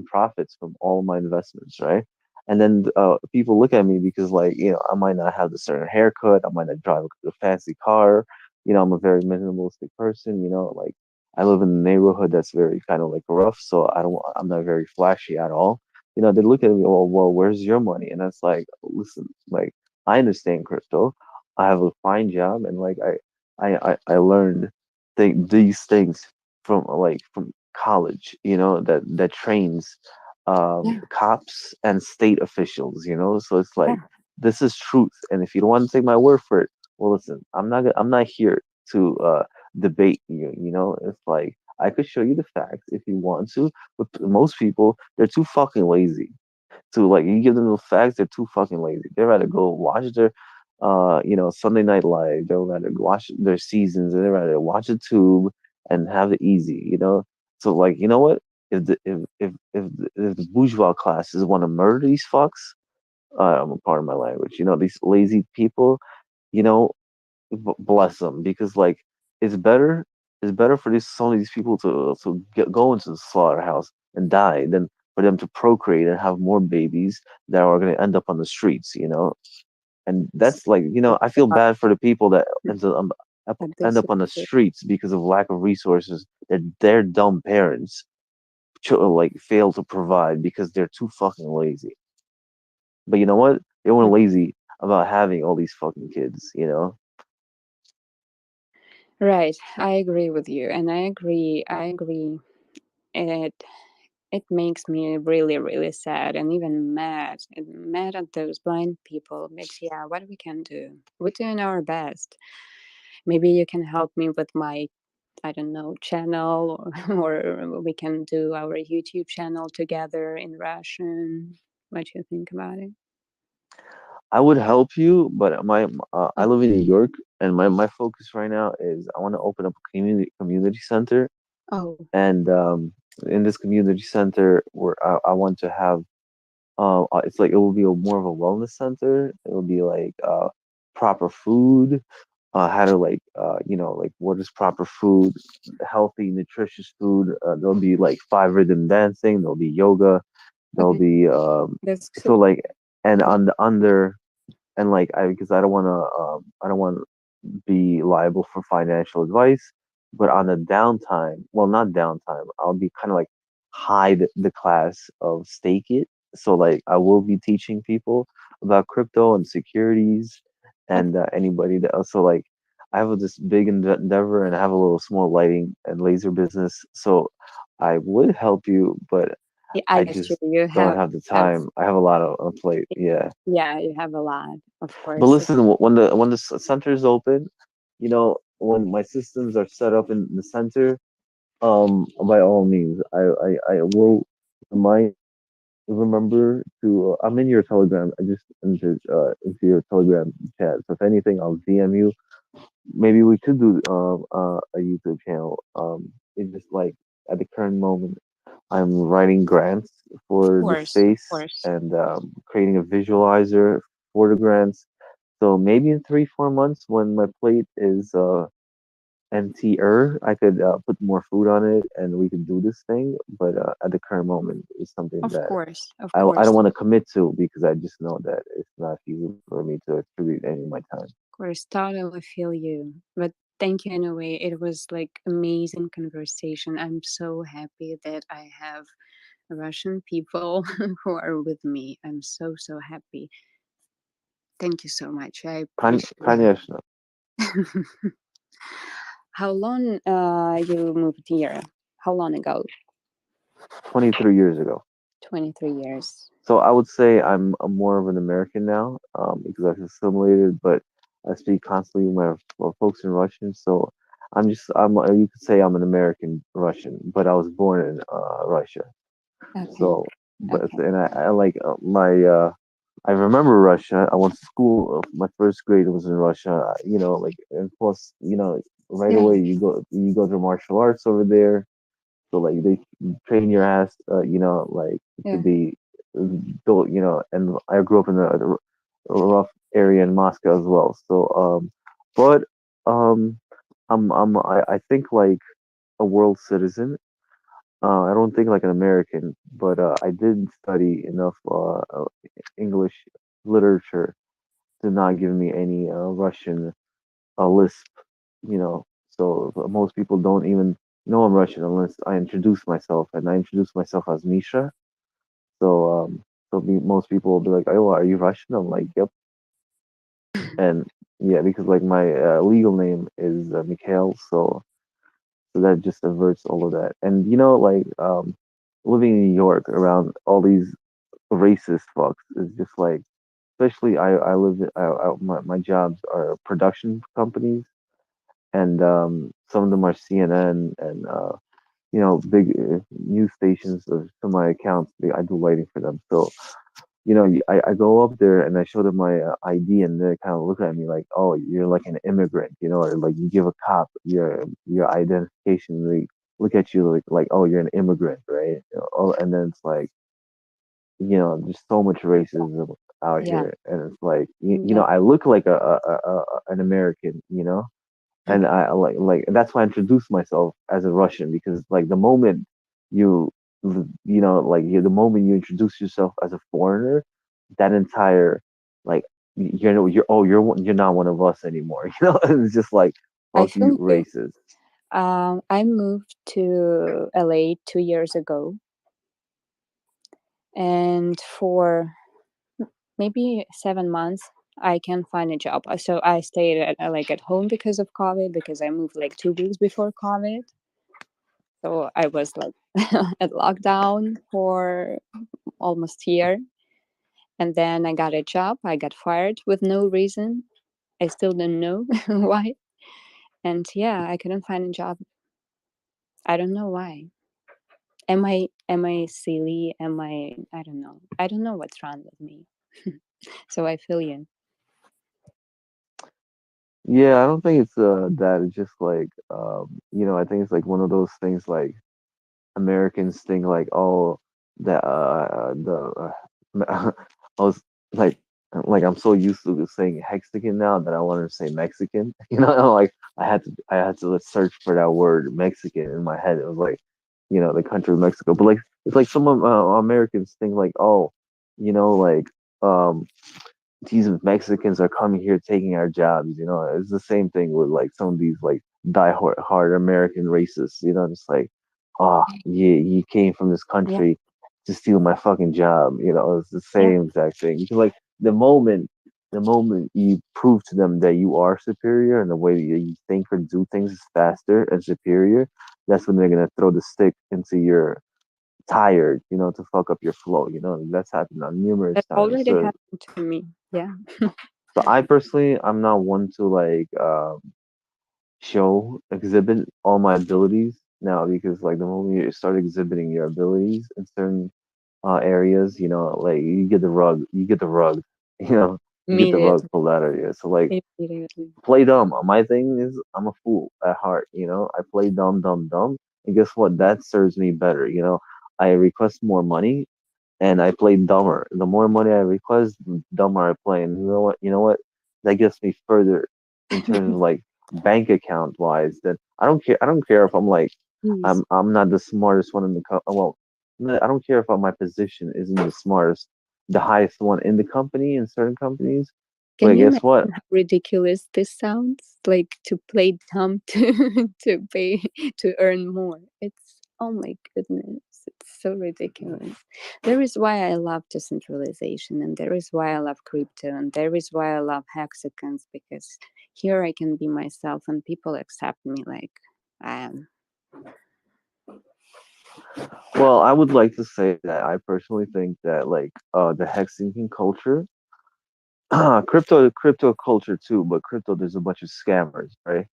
profits from all of my investments, right? And then people look at me because like, I might not have the certain haircut, I might not drive a fancy car, I'm a very minimalistic person, like I live in a neighborhood that's very kind of like rough, so I'm not very flashy at all. They look at me, well, where's your money? And that's like, listen, like I understand crypto. I have a fine job, and like I learned these things from college, that trains Yeah. cops and state officials, so it's like Yeah. this is truth. And if you don't want to take my word for it, well, listen, I'm not here to debate you. It's like I could show you the facts if you want to, but most people they're too fucking lazy to like you give them the facts. They're too fucking lazy. They'd rather go watch their Sunday Night Live. They'd rather watch their seasons. And they'd rather watch a tube and have it easy. So like what? If the bourgeois classes want to murder these fucks, I'm a part of my language. These lazy people. You know, bless them because like it's better for some of these people to go into the slaughterhouse and die than for them to procreate and have more babies that are going to end up on the streets, and that's like I feel bad for the people that But end this up is on the true. streets because of lack of resources that their dumb parents like fail to provide because they're too fucking lazy. But you know what, they weren't lazy about having all these fucking kids. Right. I agree with you, and I agree. I agree. It it makes me really, really sad and even mad. And mad at those blind people. But yeah, what we can do? We're doing our best. Maybe you can help me with my, I don't know, channel, or we can do our YouTube channel together in Russian. What do you think about it? I would help you, but I Oh, live in New York, and my focus right now is I want to open up a community center, oh, and in this community center, where I want to have it's like it will be more of a wellness center. It will be like proper food, how to like like what is proper food, healthy, nutritious food. There'll be like 5 rhythm dancing. There'll be yoga. There'll okay. be That's so so like and cool. on the under and like because I don't want to be liable for financial advice, but on the downtime, well, not downtime, I'll be kind of like hide the class of stake it. So like I will be teaching people about crypto and securities Okay. and anybody that also like I have this big endeavor and I have a little small lighting and laser business. So I would help you, but Yeah, I I guess you just you don't have have the that's time. I have a lot on plate. Yeah. yeah, you have a lot, of But course. listen, when the center is open, when my systems are set up in the center, by all means, I will remind remember to. I'm in your Telegram. I just into your Telegram chat. So if anything, I'll DM you. Maybe we could do a YouTube channel. It's just like at the current moment, I'm writing grants for the Of space course. and creating a visualizer for the grants. So maybe in 3 4 months, when my plate is emptier, I could put more food on it and we could do this thing. But at the current moment, it's something Of that course. Of I course. don't want to commit to because I just know that it's not feasible for me to attribute any of my time. Of course, totally feel you. But thank you anyway. It was like amazing conversation. I'm so happy that I have Russian people who are with me. I'm so happy. Thank you so much. I appreciate Конечно. it. How long you moved here? How long ago? 23 years ago. 23 years. So I would say I'm more of an American now, because I've assimilated, but I speak constantly with my folks in Russian. So you could say I'm an American Russian, but I was born in Russia. Okay. So, but Okay. and I like I remember Russia. I went to school. My first grade was in Russia. Like, and plus, right Yeah. away you go to martial arts over there. So like they train your ass, like to Yeah. be built, And I grew up in a rough area in Moscow as well. So, but I think like a world citizen. I don't think like an American, but I did study enough English literature to not give me any Russian lisp, So most people don't even know I'm Russian unless I introduce myself, and I introduce myself as Misha. So most people will be like, "Oh, are you Russian?" I'm like, "Yep." And yeah, because like my legal name is Mikhail, so that just averts all of that. And like living in New York around all these racist fucks is just like, especially I live my jobs are production companies, and some of them are CNN and big news stations. Some of my accounts, I do lighting for them. So I go up there and I show them my ID, and they kind of look at me like, "Oh, you're like an immigrant," or like you give a cop your identification, and they look at you like, "Oh, you're an immigrant, right?" And then it's like, there's so much racism out Yeah. here, and it's like, Yeah. I look like an American, and Okay. I like that's why I introduced myself as a Russian, because like the moment you the moment you introduce yourself as a foreigner, that entire like you're not one of us anymore. It's just like, I fuck you, feel you. racist. I moved to LA 2 years ago, and for maybe 7 months I can find a job. So I stayed at home because of COVID, because I moved like 2 weeks before COVID. So I was like at lockdown for almost a year, and then I got a job. I got fired with no reason. I still don't know why. And yeah, I couldn't find a job. I don't know why. Am I silly? I don't know. I don't know what's wrong with me. So I feel you. Yeah, I don't think it's that. It's just like I think it's like one of those things like Americans think like, oh, that I was like I'm so used to saying Mexican now that I wanted to say Mexican. Like I had to search for that word Mexican in my head. It was like, the country of Mexico. But like it's like some Americans think like, oh, like um these Mexicans are coming here taking our jobs. It's the same thing with like some of these like die hard American racists. Just like, oh, you came from this Yeah. country to steal my fucking job. It's the Yeah. same exact thing. Because like the moment you prove to them that you are superior and the way that you think or do things is faster and superior, that's when they're gonna throw the stick into your tired, to fuck up your flow. That's happened on numerous That times. already happened to me. Yeah. So I personally, I'm not one to like exhibit all my abilities now, because like the moment you start exhibiting your abilities in certain areas, like you get the rug, you know, you get the rug Immediately. pulled out of you. So like, Immediately. play dumb. My thing is I'm a fool at heart, I play dumb, dumb, dumb. And guess what? That serves me better, I request more money and I play dumber. The more money I request, the dumber I play. And you know what? That gets me further in terms of like bank account wise. That I don't care if I'm like Please. I'm not the smartest one in the well, I don't care if my position isn't the smartest, the highest one in the company in certain companies. Can But you guess what? imagine how ridiculous this sounds? Like to play dumb to pay to earn more. It's, oh my goodness, it's so ridiculous. There is why I love decentralization, and there is why I love crypto, and there is why I love hexagons, because here I can be myself and people accept me like I am. Well, I would like to say that I personally think that like the hexagon culture, crypto culture too, but crypto there's a bunch of scammers, right?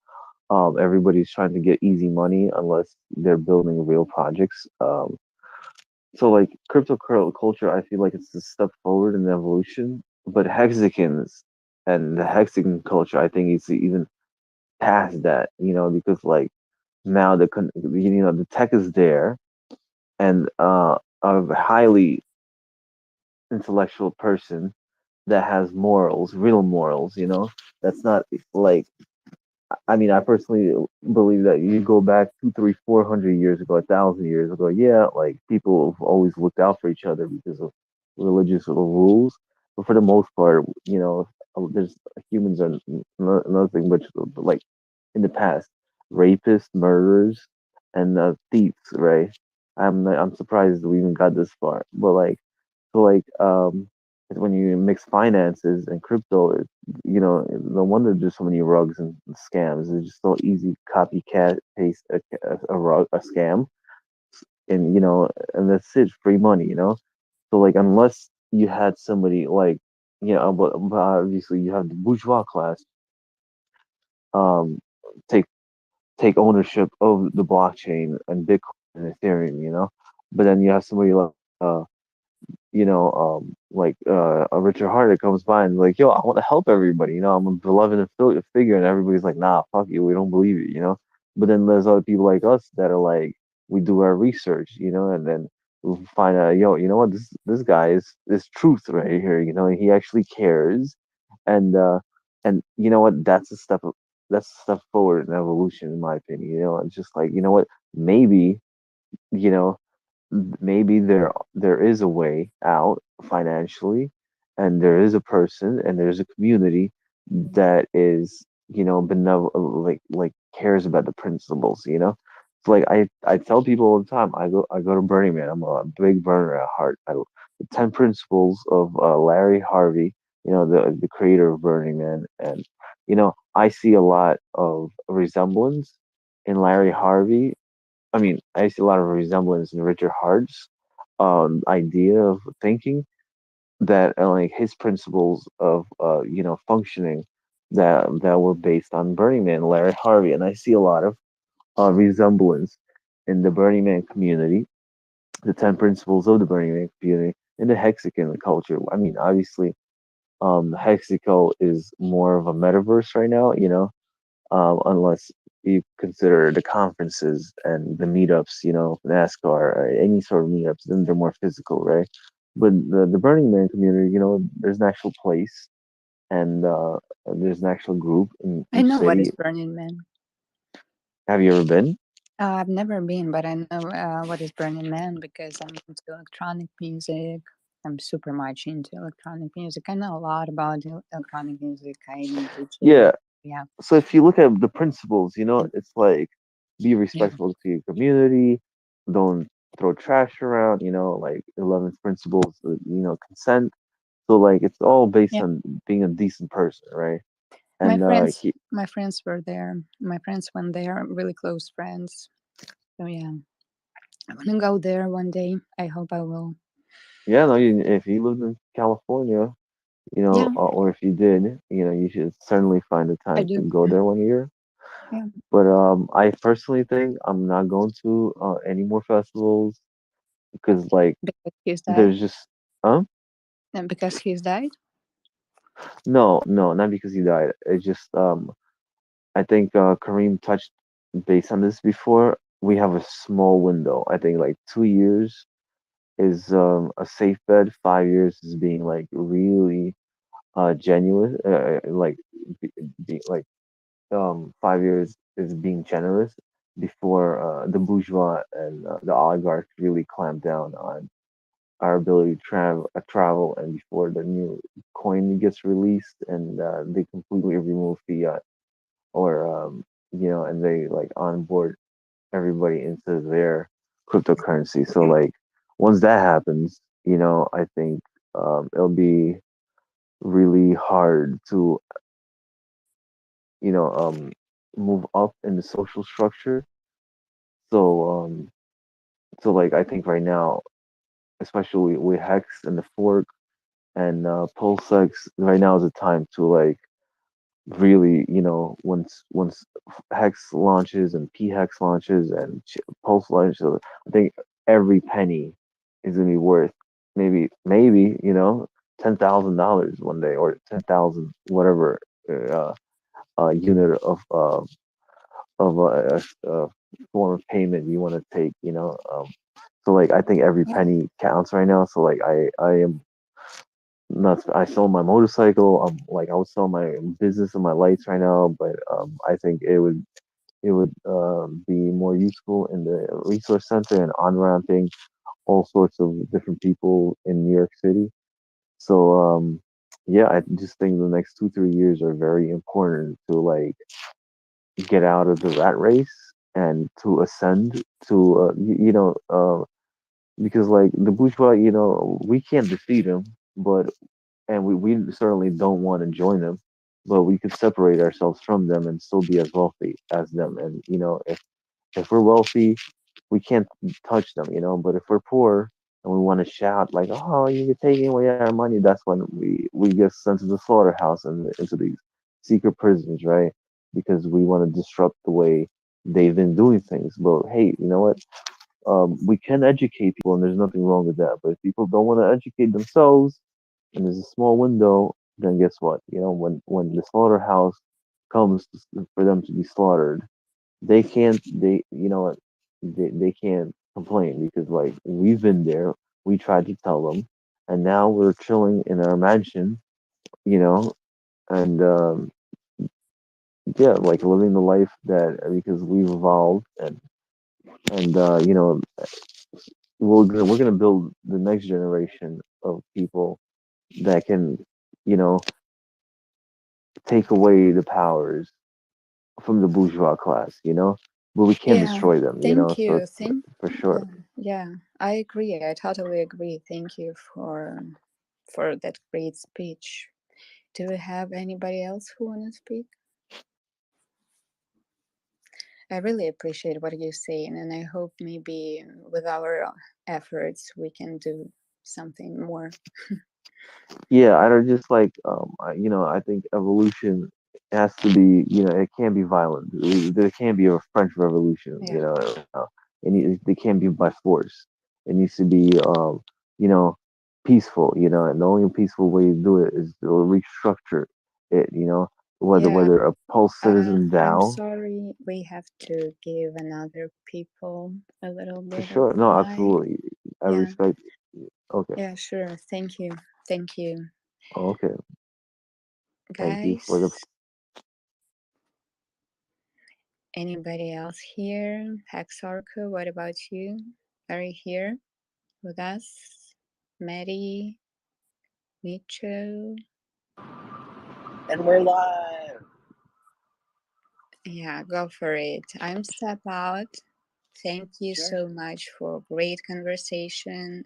Everybody's trying to get easy money unless they're building real projects. So like culture, I feel like it's a step forward in evolution. But hexagons and the hexagon culture, I think it's even past that, because like now the tech is there, and a highly intellectual person that has morals, real morals, that's not like, I mean, I personally believe that you go back 2, 3, 400 years ago, 1,000 years ago. Yeah, like people have always looked out for each other because of religious rules. But for the most part, there's humans are nothing but like in the past, rapists, murderers, and thieves. Right? I'm surprised we even got this far. But like, so like when you mix finances and crypto, no wonder there's so many rugs and scams. It's just so easy to copycat paste a rug, a scam, and and that's it, free money. So like unless you had somebody like, but obviously you have the bourgeois class um take take ownership of the blockchain and Bitcoin and Ethereum. But then you have somebody like a Richard Hart that comes by and like, yo, I want to help everybody. I'm a beloved figure, and everybody's like, nah, fuck you, we don't believe it. But then there's other people like us that are like, we do our research, and then we find out, yo, you know what, this guy is truth right here. He actually cares, and you know what, that's a step forward in evolution, in my opinion. It's just like, you know what, maybe you know maybe there is a way out financially, and there is a person and there's a community that is like cares about the principles. It's like I tell people all the time, I go to Burning Man. I'm a big burner at heart. The 10 principles of Larry Harvey, the creator of Burning Man. And I see a lot of resemblance in Larry Harvey. I mean, I see a lot of resemblance in Richard Hart's idea of thinking, that like his principles of functioning, that were based on Burning Man, Larry Harvey. And I see a lot of resemblance in the Burning Man community, the 10 principles of the Burning Man community, in the Hexagon culture. I mean, obviously, Hexico is more of a metaverse right now, unless you consider the conferences and the meetups, NASCAR or any sort of meetups, then they're more physical, right? But the Burning Man community, there's an actual place, and there's an actual group in I each know what is city. Burning Man. Have you ever been? I've never been, but I know what is Burning Man because I'm into electronic music. I'm super much into electronic music. I know a lot about electronic music. I DJ. Yeah. Yeah. So if you look at the principles, And, it's like, be yeah. respectful to your community, don't throw trash around, like 11th principles, consent. So like it's all based Yeah. on being a decent person, right? My And friends were there. My friends went there, really close friends. So yeah, I want to go there one day. I hope I will. yeah, no, if you lived in California, Yeah, or if you did, you should certainly find the I time to do. go there one year. Yeah. But I personally think I'm not going to any more festivals because like Because he's died? there's just um And because he's died? no, not because he died. It's just I think Kareem touched base on this before. We have a small window. I think like 2 years is a safe bet. 5 years is being like really genuine. Like like 5 years is being generous before the bourgeois and the oligarchs really clamp down on our ability to travel, and before the new coin gets released and they completely remove fiat, or and they like onboard everybody into their cryptocurrency. So like once that happens, I think it'll be really hard to move up in the social structure. So like I think right now, especially with Hex and the fork and PulseX, right now is the time to like really, once Hex launches and PHEX launches and Pulse launches, so I think every penny is gonna be worth maybe $10,000 one day, or 10,000 whatever uh, unit of form of payment you want to take. So like I think every Yeah. penny counts right now. So like I am not. I sold my motorcycle. Like I would sell my business and my lights right now, but I think it would be more useful in the resource center and on ramping all sorts of different people in New York City. So yeah, I just think the next 2 3 years are very important to like get out of the rat race and to ascend to because like the bourgeois, we can't defeat them, but and we certainly don't want to join them, but we could separate ourselves from them and still be as wealthy as them. And if we're wealthy, we can't touch them, but if we're poor and we want to shout like, oh, you're taking away our money, that's when we get sent to the slaughterhouse and into these secret prisons, right? Because we want to disrupt the way they've been doing things. But hey, you know what, we can educate people, and there's nothing wrong with that. But if people don't want to educate themselves, and there's a small window, then guess what? When the slaughterhouse comes for them to be slaughtered, they can't. You know what? They can't complain because like we've been there. We tried to tell them, and now we're chilling in our mansion. You know, and yeah, like living the life that because we've evolved, and we're gonna build the next generation of people that can, you know, take away the powers from the bourgeois class, but we can't Yeah. destroy them, Thank so you. for sure. Yeah, I agree. I totally agree. Thank you for that great speech. Do we have anybody else who want to speak? I really appreciate what you're saying, and I hope maybe with our efforts we can do something more. Yeah, I don't just like I think evolution has to be, it can't be violent. There can't be a French Revolution, Yeah. it can't be by force. It needs to be you know peaceful, and the only peaceful way to do it is to restructure it, Yeah. whether a pulse citizen I'm DAO. sorry, we have to give another people a little For bit of sure, no, time. absolutely, I Yeah. respect. Okay. Yeah, sure. Thank you. Thank you. Okay, thank you for the. Guys, anybody else here? HEX ORCA, what about you? Are you here with us? Maddie, Mitchell? And we're live. Yeah, go for it. I'm Step Out. Thank you Sure. so much for great conversation.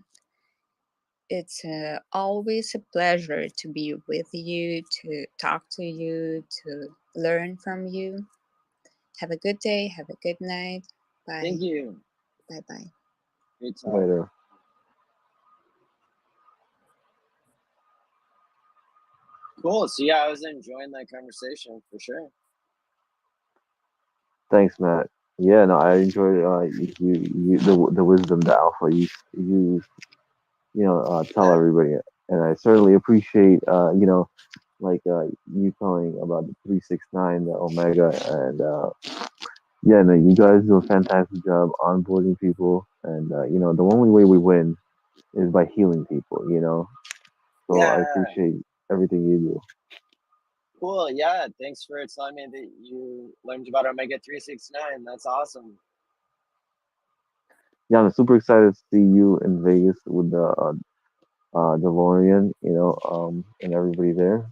It's always a pleasure to be with you, to talk to you, to learn from you. Have a good day. Have a good night. Bye. Thank you. Bye-bye. Great talk. Later. Cool. So yeah, I was enjoying that conversation for sure. Thanks, Matt. Yeah, no, I enjoyed the wisdom, the alpha you tell everybody, and I certainly appreciate like you telling about the 369, the Omega, and yeah, no, you guys do a fantastic job onboarding people, and the only way we win is by healing people. So I Yeah, appreciate everything you do. cool. Yeah, thanks for telling me that you learned about Omega 369. That's awesome. Yeah, I'm super excited to see you in Vegas with the DeLorean, and everybody there.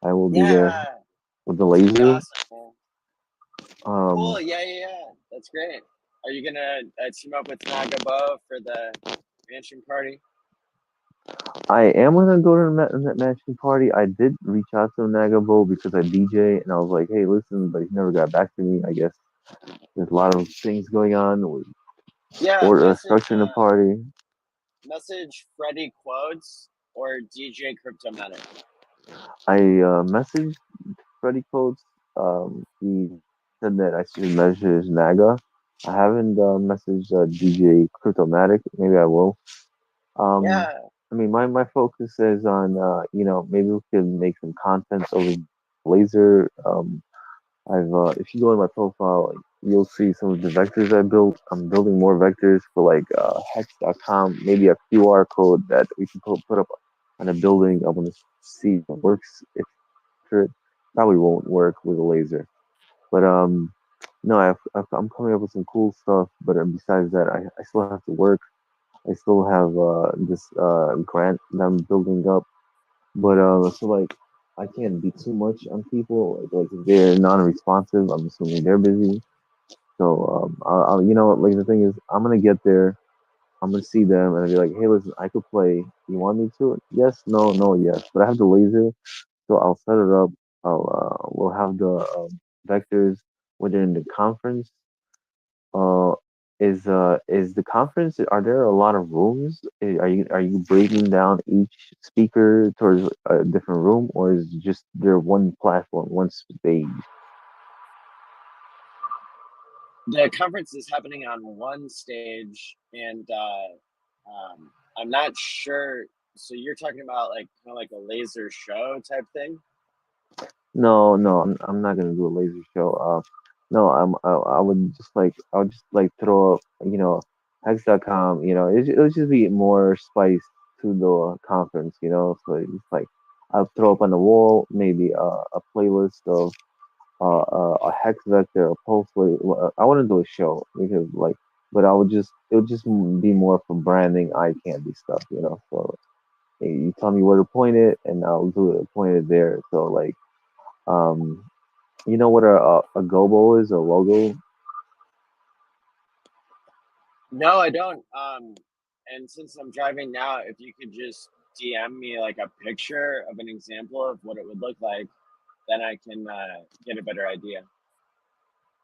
I will be there Yeah, with the it's gonna be laser. awesome, man. Um, Cool. Yeah. That's great. Are you gonna team up with Nagabo for the mansion party? I am gonna go to that mansion party. I did reach out to Nagabo because I DJ, and I was like, "Hey, listen," but he never got back to me. I guess there's a lot of things going on with Yeah, or structuring the party. message Freddie Quotes or DJ Cryptomatic. I messaged Freddie Coates. He said that I should message Naga. I haven't messaged DJ Cryptomatic. Maybe I will. Um, Yeah, I mean, my focus is on maybe we can make some content over Laser. I've if you go in my profile, you'll see some of the vectors I built. I'm building more vectors for like hex.com, maybe a QR code that we can put up on a building. I want to see if it works. If it probably won't work with a laser, but no, I'm coming up with some cool stuff. But besides that, I still have to work. I still have this grant that I'm building up, but so like I can't be too much on people. Like if they're non-responsive, I'm assuming they're busy. So like the thing is, I'm gonna get there. I'm gonna see them and I'll be like, hey, listen, I could play. You want me to? Yes, no, no, yes. But I have the laser, so I'll set it up. We'll have the vectors within the conference. Uh, is the conference? Are there a lot of rooms? Are you breaking down each speaker towards a different room, or is it just there one platform, one stage? the conference is happening on one stage, and I'm not sure. So you're talking about like kind of like a laser show type thing? No, no, I'm not gonna do a laser show. No, I would just like throw up, hex.com. It'll just be more spice to the conference. So it's like I'll throw up on the wall maybe a playlist of a hex vector, a pulse wave. I wouldn't do a show because but it would just be more for branding, eye candy stuff. So hey, you tell me where to point it, and I'll do it, point it there. So like um, you know what a gobo is, a logo? No, I don't. And since I'm driving now, if you could just DM me like a picture of an example of what it would look like, then I can get a better idea.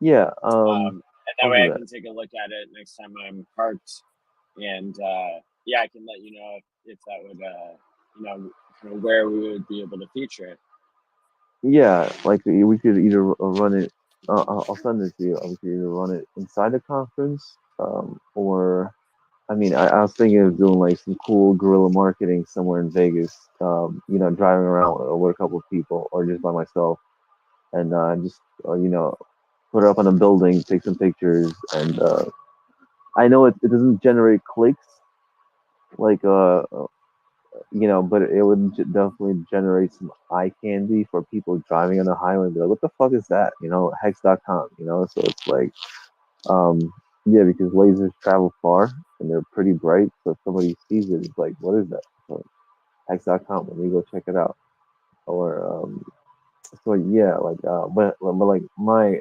Yeah, And that I'll way do I that. can take a look at it next time I'm parked. And yeah, I can let you know if that would, kind of where we would be able to feature it. Yeah, like we could either run it. I'll send it to you. We could either run it inside the conference, or I mean, I was thinking of doing like some cool guerrilla marketing somewhere in Vegas. Driving around with a couple of people or just by myself, and just put it up on a building, take some pictures, and I know it doesn't generate clicks like but it would definitely generate some eye candy for people driving on the highway and be like, what the fuck is that? Hex.com, so it's like, um, yeah, because lasers travel far and they're pretty bright. So if somebody sees it, it's like, what is that? So Hex.com, let me go check it out. Or, so yeah, like, but like my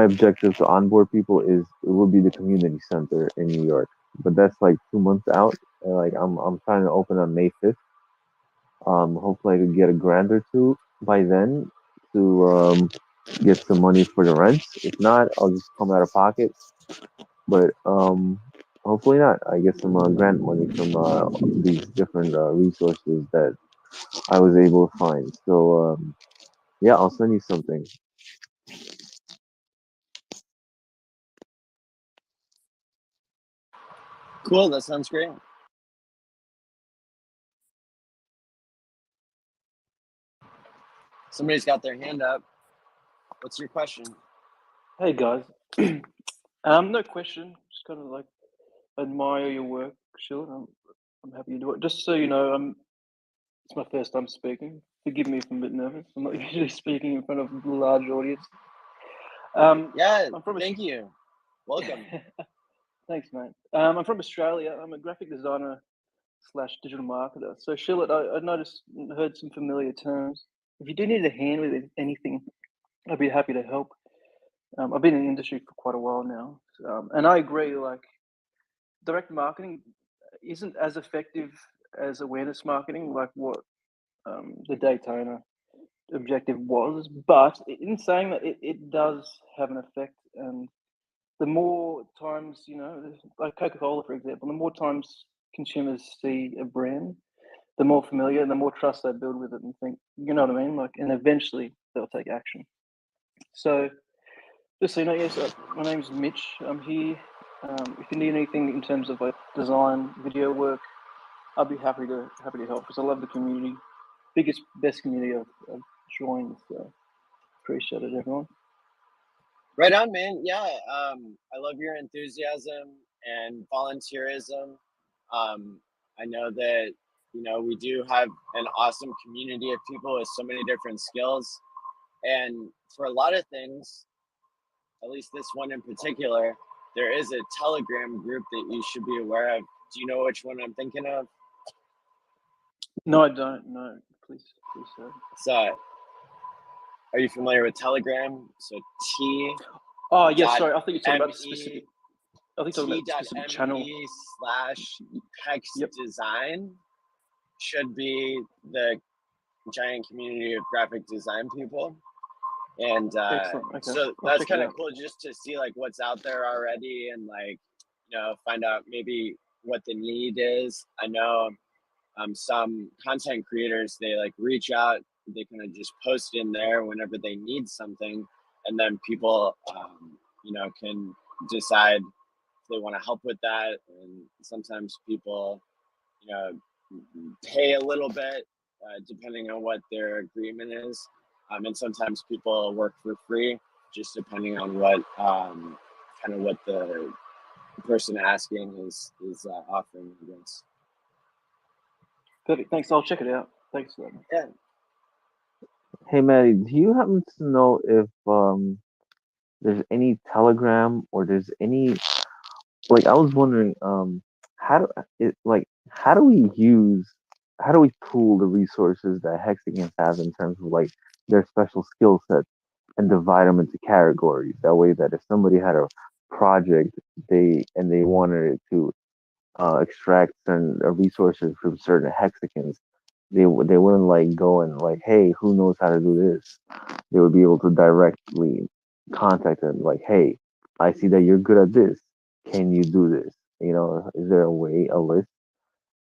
objective to onboard people is it will be the community center in New York, but that's like 2 months out. And like I'm trying to open on May 5th. Hopefully I could get a grand or two by then to get some money for the rent. If not, I'll just come out of pocket. But hopefully not. I get some grant money from these different resources that I was able to find. So yeah, I'll send you something. Cool, that sounds great. Somebody's got their hand up. What's your question? Hey guys, no question. Just kind of like admire your work, Sean. I'm happy you do it. Just so you know, it's my first time speaking. Forgive me if I'm a bit nervous. I'm not usually speaking in front of a large audience. Yeah, thank you. Welcome. Thanks, mate. I'm from Australia. I'm a graphic designer / digital marketer. So, Shillett, I noticed and heard some familiar terms. If you do need a hand with anything, I'd be happy to help. I've been in the industry for quite a while now, and I agree. Like, direct marketing isn't as effective as awareness marketing, like what the Daytona objective was. But in saying that, it does have an effect, and the more times, like Coca-Cola, for example, the more times consumers see a brand, the more familiar and the more trust they build with it and think, you know what I mean? Like, and eventually they'll take action. So just so you know, yes, my name's Mitch. I'm here. If you need anything in terms of like design, video work, I'll be happy to help because I love the community. Best community I've joined. So appreciate it, everyone. Right on, man. Yeah, I love your enthusiasm and volunteerism. I know that, we do have an awesome community of people with so many different skills. And for a lot of things, at least this one in particular, there is a Telegram group that you should be aware of. Do you know which one I'm thinking of? No, I don't. No, please, sir. So, are you familiar with Telegram? So T. Oh yes, sorry. I think you're talking about specific. I think you're talking about specific channel. /HEX design should be the giant community of graphic design people. And okay. So that's kind of cool just to see like what's out there already and like, find out maybe what the need is. I know some content creators, they like reach out, they kind of just post in there whenever they need something. And then people, can decide if they want to help with that. And sometimes people, pay a little bit depending on what their agreement is. And sometimes people work for free, just depending on what what the person asking is offering, I guess. Perfect. Thanks. I'll check it out. Thanks, man. Yeah. Hey, Maddie, do you happen to know if there's any Telegram or there's any I was wondering how do we pool the resources that Hexagons has in terms of like their special skill sets and divide them into categories. That way, that if somebody had a project they wanted it to extract certain resources from certain hexagons, they wouldn't like go and like, hey, who knows how to do this? They would be able to directly contact them, like, hey, I see that you're good at this. Can you do this? Is there a list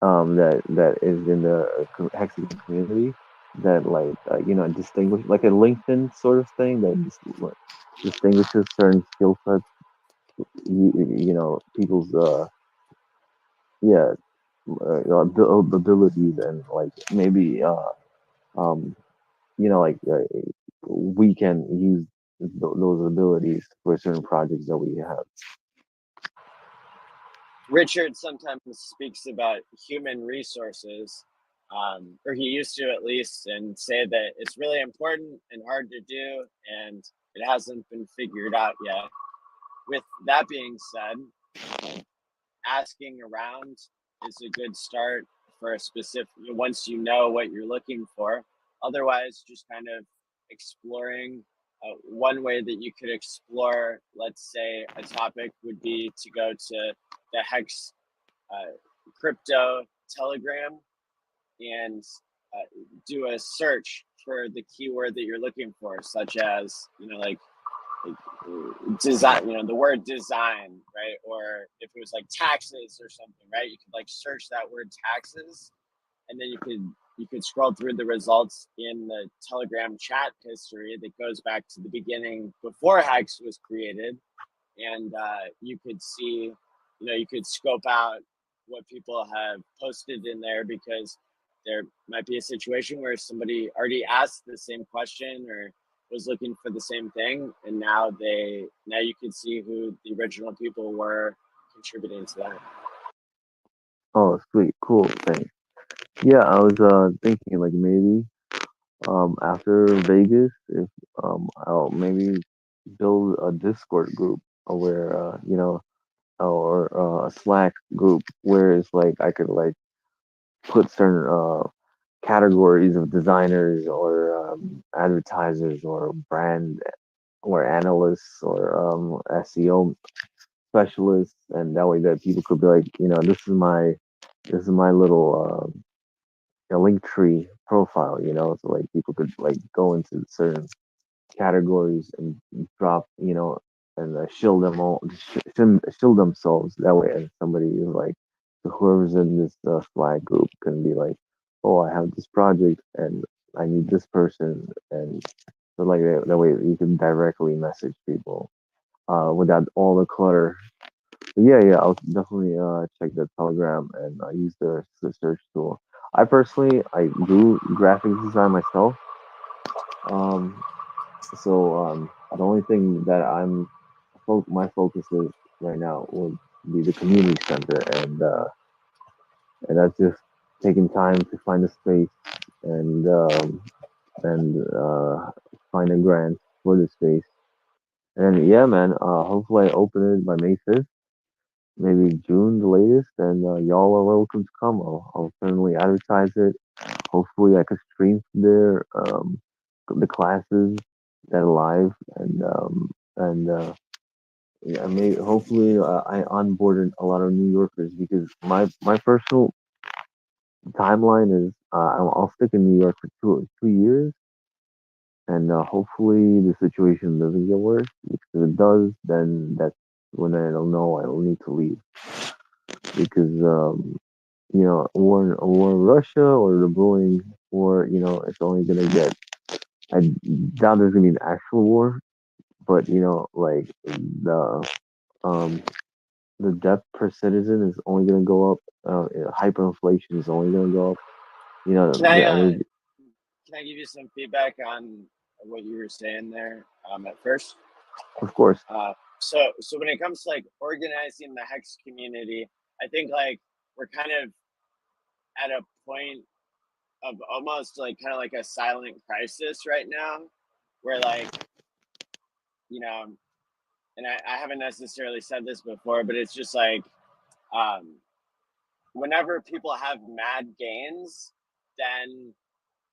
that is in the hexagon community that distinguish, like a LinkedIn sort of thing that distinguishes certain skill sets, people's abilities, and like maybe we can use those abilities for certain projects that we have. Richard sometimes speaks about human resources, or he used to at least, and say that it's really important and hard to do, and it hasn't been figured out yet. With that being said, asking around is a good start for a specific, once you know what you're looking for. Otherwise, just kind of exploring. One way that you could explore, let's say, a topic would be to go to the HEX Crypto Telegram and do a search for the keyword that you're looking for, such as, like design, the word design, right? Or if it was like taxes or something, right? You could like search that word taxes, and then you could scroll through the results in the Telegram chat history that goes back to the beginning before HEX was created. And you could see, you could scope out what people have posted in there, because there might be a situation where somebody already asked the same question or was looking for the same thing, and now you can see who the original people were contributing to that. Oh, sweet, cool, thanks. Yeah, I was thinking like maybe after Vegas, if I'll maybe build a Discord group where or a Slack group where it's like I could like put certain categories of designers or advertisers or brand or analysts or SEO specialists, and that way that people could be like, this is my little link tree profile, so like people could like go into certain categories and drop, and shield them all, shield themselves that way. And somebody is like, so whoever's in this Slack group can be like, oh, I have this project and I need this person, and so like that way you can directly message people without all the clutter. But yeah, I'll definitely check the Telegram and use the search tool. I do graphic design myself. So the only thing that my focus is right now would be the community center, and that's just taking time to find a space and find a grant for the space. And yeah, man, hopefully I open it by May 5th, maybe June the latest, and y'all are welcome to come. I'll certainly advertise it. Hopefully I could stream from there the classes that are live, and yeah, maybe hopefully I onboarded a lot of New Yorkers, because my personal timeline is I'll stick in New York for 2 years, and hopefully the situation doesn't get worse. Because if it does, then that's when I don't know I'll need to leave, because a war in Russia or the brewing war, it's only gonna get. I doubt there's gonna be an actual war, but like um the debt per citizen is only going to go up. Hyperinflation is only going to go up. Can I The energy. can I give you some feedback on what you were saying there at first? Of course. So when it comes to like organizing the Hex community, I think like we're kind of at a point of almost like kind of like a silent crisis right now, where like, and I haven't necessarily said this before, but it's just like whenever people have mad gains, then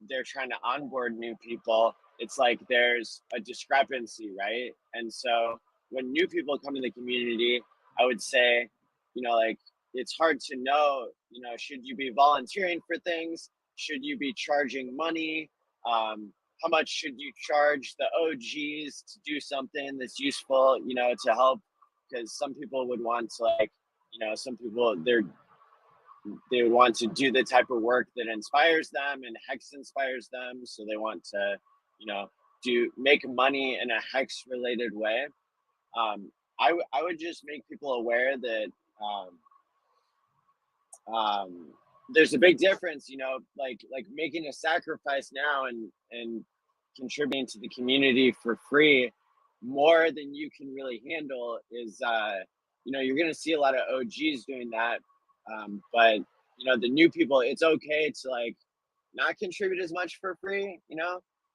they're trying to onboard new people. It's like there's a discrepancy, right? And so when new people come in the community, I would say, like it's hard to know, should you be volunteering for things? Should you be charging money? How much should you charge the OGs to do something that's useful, to help? Because some people would want to like, some people they would want to do the type of work that inspires them, and Hex inspires them, so they want to make money in a Hex related way. I would just make people aware that there's a big difference, like making a sacrifice now and contributing to the community for free more than you can really handle is you're going to see a lot of OGs doing that. But the new people, it's okay to like not contribute as much for free,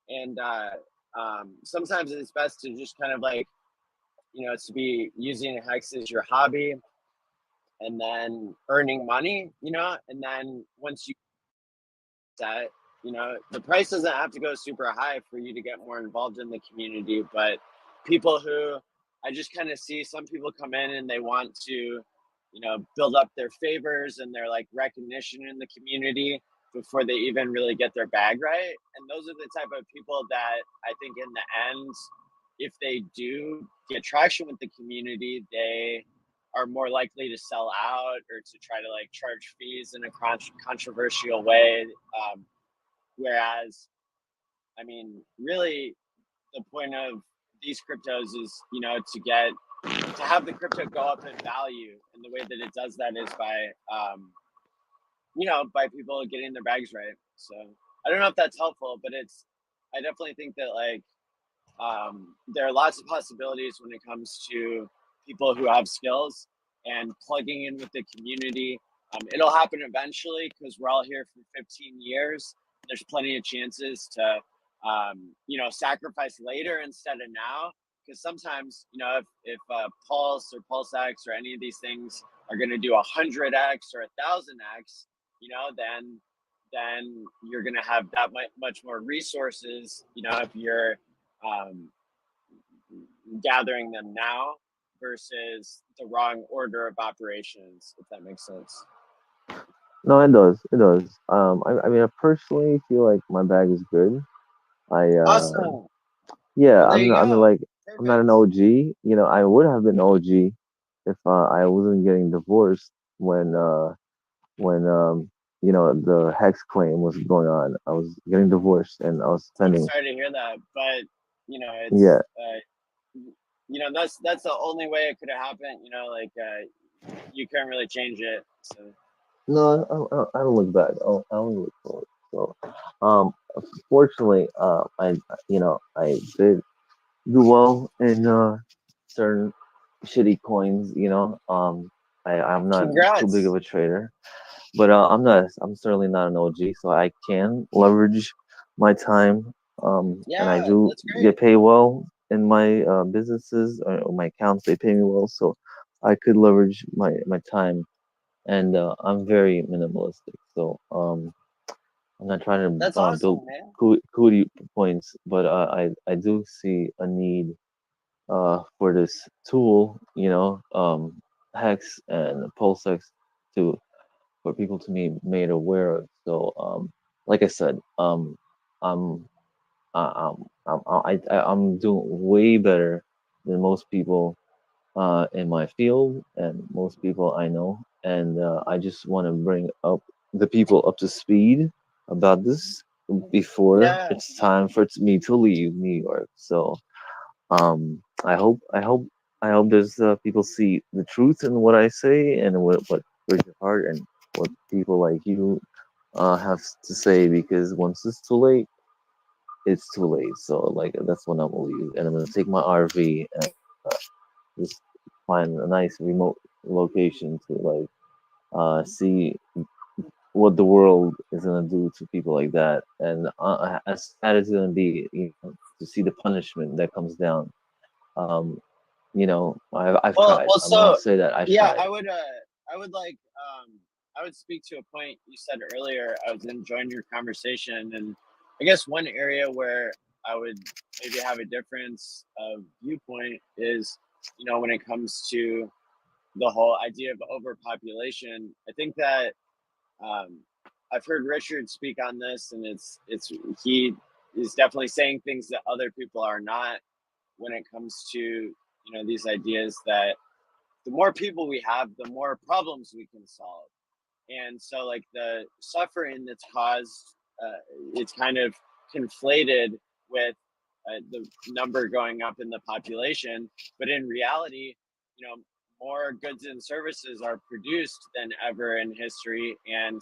and sometimes it's best to just kind of like, to be using Hex as your hobby and then earning money, and then once you that, the price doesn't have to go super high for you to get more involved in the community. But people who I just kind of see, some people come in and they want to, build up their favors and their like recognition in the community before they even really get their bag right. And those are the type of people that I think in the end, if they do get traction with the community, they are more likely to sell out or to try to like charge fees in a controversial way. Whereas, I mean, really the point of these cryptos is, to get to have the crypto go up in value, and the way that it does that is by by people getting their bags right. So I don't know if that's helpful, but I definitely think that like there are lots of possibilities when it comes to people who have skills and plugging in with the community. It'll happen eventually because we're all here for 15 years. There's plenty of chances to, sacrifice later instead of now. Because sometimes, if Pulse or PulseX or any of these things are going to do 100x or 1000x, then you're going to have that much more resources. If you're gathering them now versus the wrong order of operations, if that makes sense. No, it does. It does. I mean, I personally feel like my bag is good. Awesome. Yeah, Well, there you I mean, go. like, Perfect. I'm not an OG. I would have been OG if I wasn't getting divorced when the hex claim was going on. I was getting divorced and I was I'm spending. sorry to hear that, but it's Yeah. that's the only way it could have happened. You can't really change it. So No, I don't look back. I only look forward. So, fortunately, I did do well in certain shitty coins. I'm not too big congrats. of a trader, but I'm certainly not an OG, so I can leverage my time. And I Yeah, do that's great. get paid well in my businesses or my accounts. They pay me well, so I could leverage my time. And I'm very minimalistic, so I'm not trying to That's awesome, build man. cootie points, but I do see a need for this tool, Hex and PulseX to for people to be made aware of. So, like I said, I'm I'm doing way better than most people in my field and most people I know, and I just want to bring up the people up to speed about this before Yeah. it's time for me to leave New York. So, I hope there's people see the truth in what I say and what breaks your heart and what people like you have to say, because once it's too late, it's too late. So like that's when I'm gonna leave, and I'm gonna take my RV and just find a nice remote location to like see what the world is gonna do to people like that, and as sad as it's gonna be, to see the punishment that comes down. Um, I've tried. I'm gonna So say that I've yeah, tried. I would I would speak to a point you said earlier. I was enjoying your conversation, and I guess one area where I would maybe have a difference of viewpoint is, when it comes to the whole idea of overpopulation. I think that um, I've heard Richard speak on this, and he is definitely saying things that other people are not when it comes to these ideas that the more people we have, the more problems we can solve. And so, like the suffering that's caused, it's kind of conflated with the number going up in the population. But in reality, more goods and services are produced than ever in history. And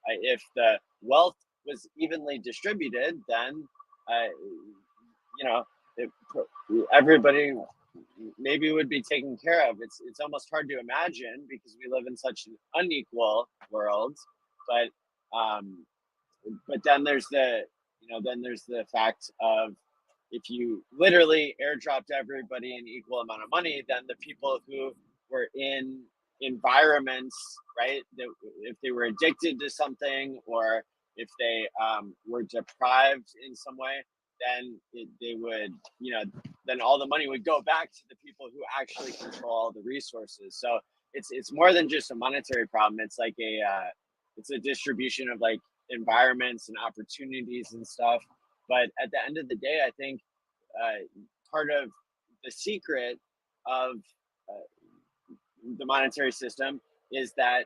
if the wealth was evenly distributed, then you know, it, everybody maybe would be taken care of. It's almost hard to imagine because we live in such an unequal world. But but then there's the fact of, if you literally airdropped everybody an equal amount of money, then the people who were in environments, right, that if they were addicted to something, or if they were deprived in some way, then they would, then all the money would go back to the people who actually control all the resources. So it's more than just a monetary problem. It's like it's a distribution of like environments and opportunities and stuff. But at the end of the day, I think part of the secret of the monetary system is that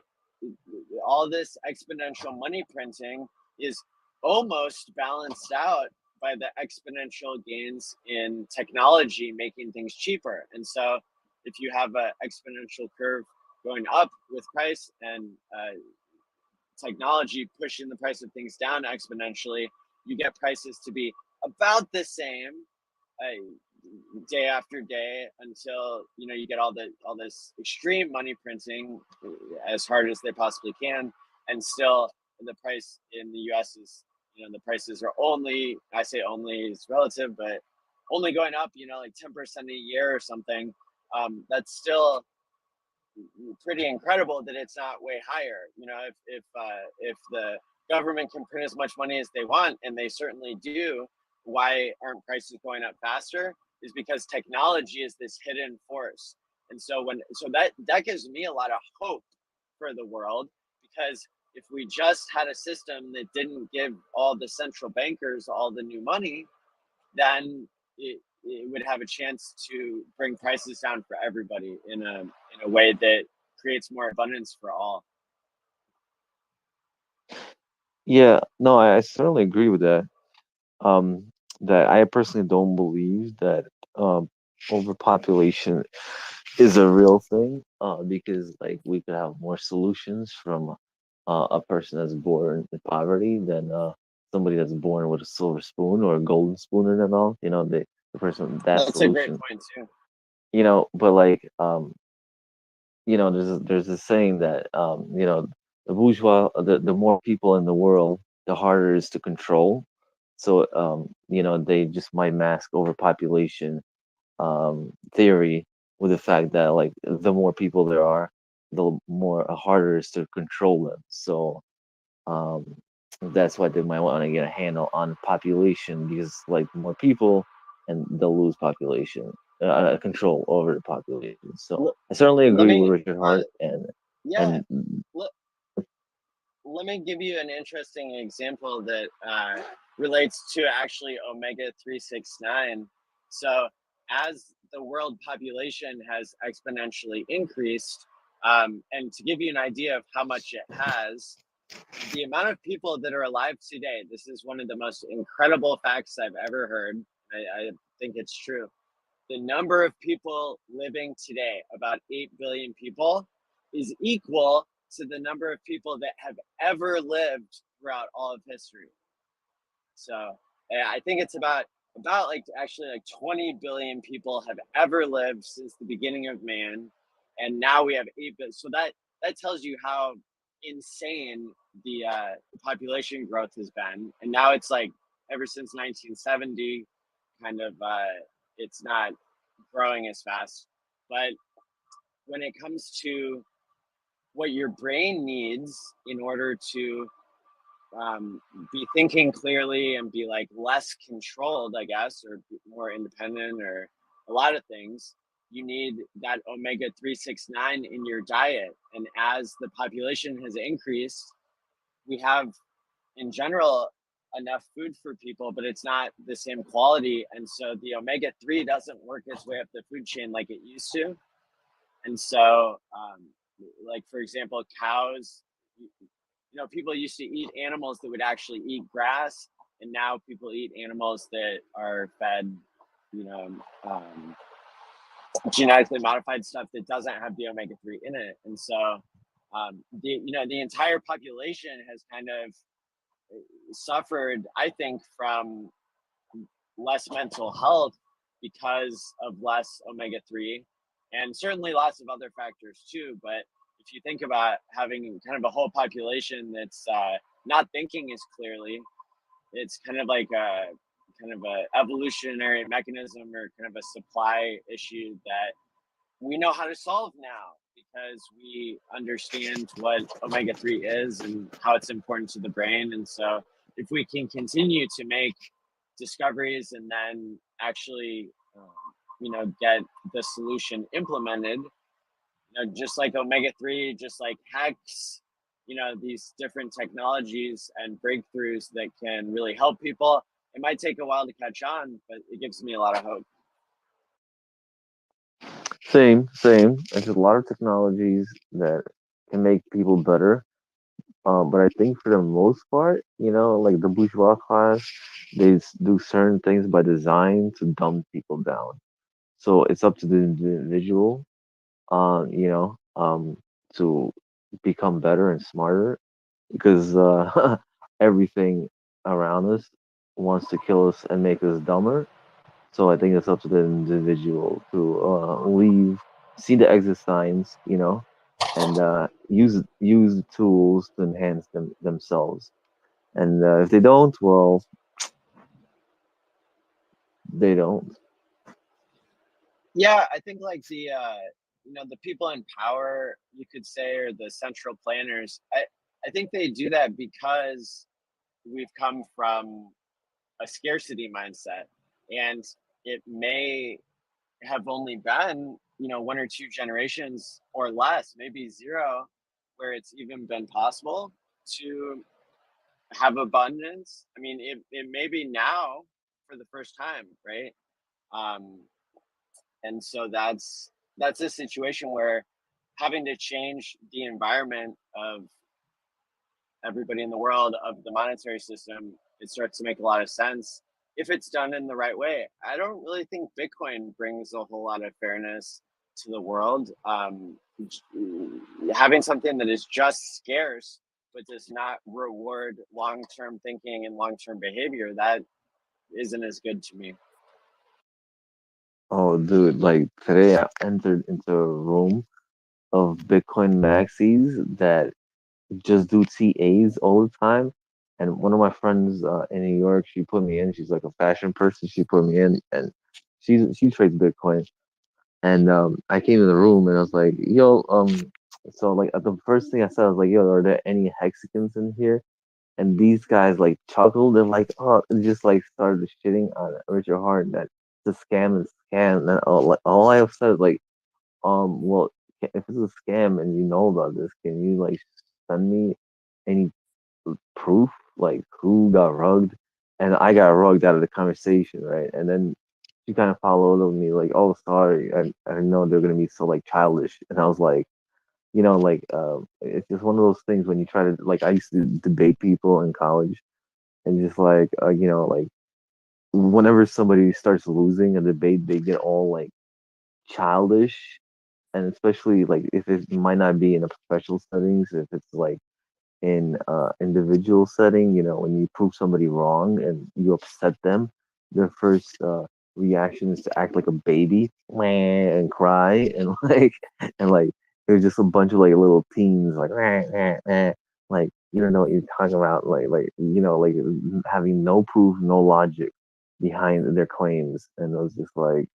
all this exponential money printing is almost balanced out by the exponential gains in technology making things cheaper. And so if you have an exponential curve going up with price and technology pushing the price of things down exponentially, you get prices to be about the same day after day until you get all this extreme money printing as hard as they possibly can, and still the price in the US is the prices are only, I say only is relative, but only going up like 10% a year or something. That's still pretty incredible that it's not way higher. If the government can print as much money as they want, and they certainly do, why aren't prices going up faster? Is because technology is this hidden force. And so that gives me a lot of hope for the world, because if we just had a system that didn't give all the central bankers all the new money, then it would have a chance to bring prices down for everybody in a way that creates more abundance for all. Yeah, no, I certainly agree with that. That I personally don't believe that overpopulation is a real thing. Because like we could have more solutions from a person that's born in poverty than somebody that's born with a silver spoon or a golden spoon and all. The person that That's a great solution. point too. But like there's this saying that the bourgeois, the more people in the world, the harder it is to control. So they just might mask overpopulation theory with the fact that like the more people there are, the more harder it is to control them. So um, that's why they might want to get a handle on population, because like more people and they'll lose population control over the population. So I certainly Let agree me with Richard Hart yeah and let me give you an interesting example that relates to actually omega 369. So as the world population has exponentially increased, and to give you an idea of how much it has, the amount of people that are alive today, this is one of the most incredible facts I've ever heard. I think it's true. The number of people living today, about 8 billion people, is equal to the number of people that have ever lived throughout all of history. So I think it's about like actually like 20 billion people have ever lived since the beginning of man, and now we have 8 billion. So that tells you how insane the population growth has been. And now it's like ever since 1970, kind of it's not growing as fast. But when it comes to what your brain needs in order to be thinking clearly and be like less controlled, I guess, or more independent, or a lot of things, you need that omega 369 in your diet. And as the population has increased, we have in general enough food for people, but it's not the same quality. And so the omega 3 doesn't work its way up the food chain like it used to. And so, like, for example, cows, people used to eat animals that would actually eat grass. And now people eat animals that are fed, genetically modified stuff that doesn't have the omega 3 in it. And so, the entire population has kind of suffered, I think, from less mental health because of less omega 3, and certainly lots of other factors too. But if you think about having kind of a whole population that's not thinking as clearly, it's kind of like a evolutionary mechanism, or kind of a supply issue that we know how to solve now, because we understand what omega 3 is and how it's important to the brain. And so if we can continue to make discoveries and then actually get the solution implemented, just like omega 3, just like HEX, these different technologies and breakthroughs that can really help people. It might take a while to catch on, but it gives me a lot of hope. Same. There's a lot of technologies that can make people better. But I think for the most part, like the bourgeois class, they do certain things by design to dumb people down. So it's up to the individual you know, to become better and smarter, because everything around us wants to kill us and make us dumber. So I think it's up to the individual to see the exit signs, you know, and use the tools to enhance themselves. And if they don't, well, they don't. Yeah, I think like the the people in power, you could say, or the central planners. I think they do that because we've come from a scarcity mindset, and it may have only been one or two generations or less, maybe zero, where it's even been possible to have abundance. I mean, it may be now for the first time, right? um and so that's a situation where having to change the environment of everybody in the world, of the monetary system, it starts to make a lot of sense if it's done in the right way. I don't really think Bitcoin brings a whole lot of fairness to the world. Having something that is just scarce but does not reward long-term thinking and long-term behavior, that isn't as good to me. Oh, dude, like today I entered into a room of Bitcoin maxis that just do TAs all the time. And one of my friends in New York, she put me in. She's like a fashion person. She put me in, and she trades Bitcoin. And I came in the room and I was like, "Yo, so like the first thing I said, I was like, yo, are there any Hexicans in here?" And these guys like chuckled. They're like, "Oh," and just like started shitting on Richard Hart that it's a scam and scam. And all I have said is like, well, if it's a scam and you know about this, can you like send me any proof, like who got rugged? And I got rugged out of the conversation, right? And then she kind of followed up with me like, "Oh, sorry, I know they're gonna be so like childish," and I was like, like it's just one of those things when you try to like I used to debate people in college, and just like like whenever somebody starts losing a debate, they get all like childish, and especially like if it might not be in a professional settings, if it's like in individual setting, when you prove somebody wrong and you upset them, their first reaction is to act like a baby and cry and like there's just a bunch of like little teens like like you don't know what you're talking about, like like having no proof, no logic behind their claims. And it was just like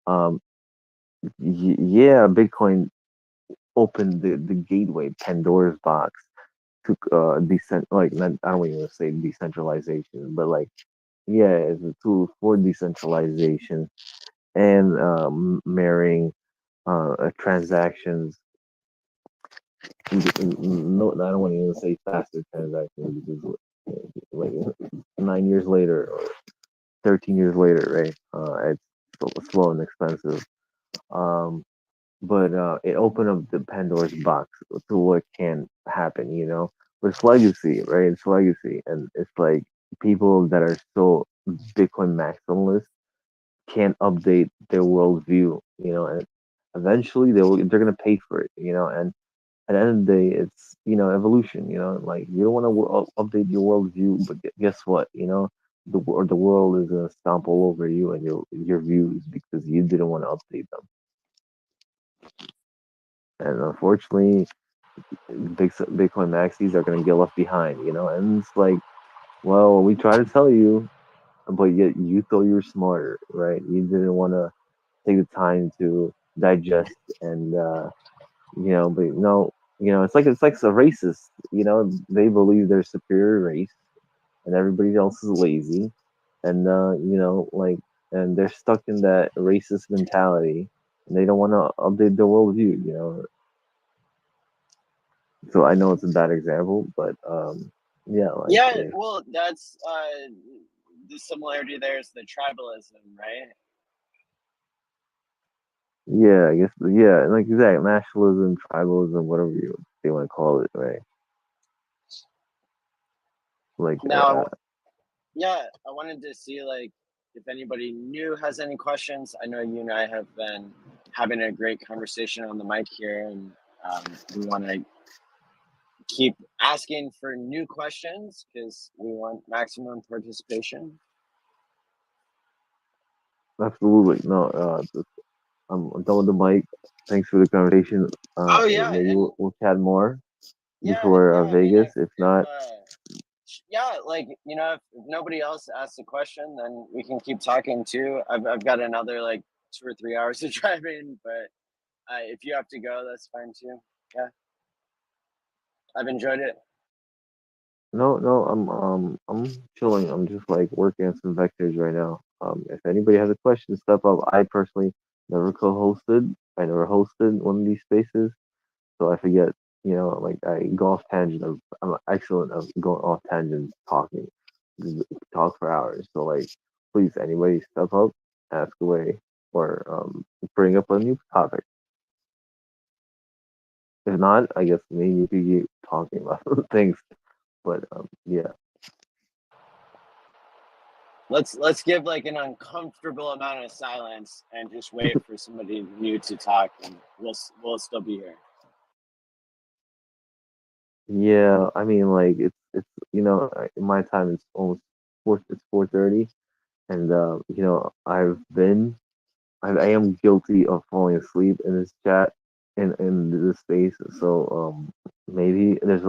um yeah, Bitcoin opened the gateway, Pandora's box, to like not, I don't even want to say decentralization, but like yeah, it's a tool for decentralization and marrying transactions. No, I don't want to even say faster transactions because like 9 years later or 13 years later, right? It's slow and expensive. Um, but it opened up the Pandora's box to what can happen, But it's legacy, right? It's legacy, and it's like people that are so Bitcoin maximalists can't update their worldview, and eventually they're gonna pay for it, And at the end of the day, it's evolution, Like you don't want to update your worldview, but guess what, the world is gonna stomp all over you and your views because you didn't want to update them. And unfortunately, Bitcoin maxis are going to get left behind, And it's like, well, we try to tell you, but yet you thought you were smarter, right? You didn't want to take the time to digest and, but no, it's like a racist, They believe they're superior race, and everybody else is lazy, and and they're stuck in that racist mentality, and they don't want to update their worldview. So I know it's a bad example, but yeah, like Yeah, well, that's the similarity there is the tribalism, right? yeah, I guess yeah, like exactly nationalism, tribalism, whatever they want to call it, right? Like Now, yeah, I wanted to see like if anybody new has any questions. I know you and I have been having a great conversation on the mic here, and we want to keep asking for new questions because we want maximum participation. Absolutely. No, I'm done with the mic. Thanks for the conversation. Oh yeah, Maybe and we'll chat more yeah, before yeah. I mean, Vegas. If not, yeah, like, you know, if nobody else asks a question, then we can keep talking too. I've got another like 2 or 3 hours to drive in, but if you have to go, that's fine too. Yeah, I've enjoyed it. no, I'm chilling. I'm just like working on some vectors right now. If anybody has a question, step up. I personally never co-hosted. I never hosted one of these spaces, so I forget. You know, like I go off tangent. I'm excellent at going off tangent talking. Just talk for hours. So like, please, anybody step up, ask away, or bring up a new topic. If not, I guess maybe you could keep talking about things. But yeah. Let's give like an uncomfortable amount of silence and just wait for somebody new to talk, and we'll still be here. Yeah, I mean, like it's you know, in my time it's almost 4:30, and you know, I am guilty of falling asleep in this chat in this space. So maybe there's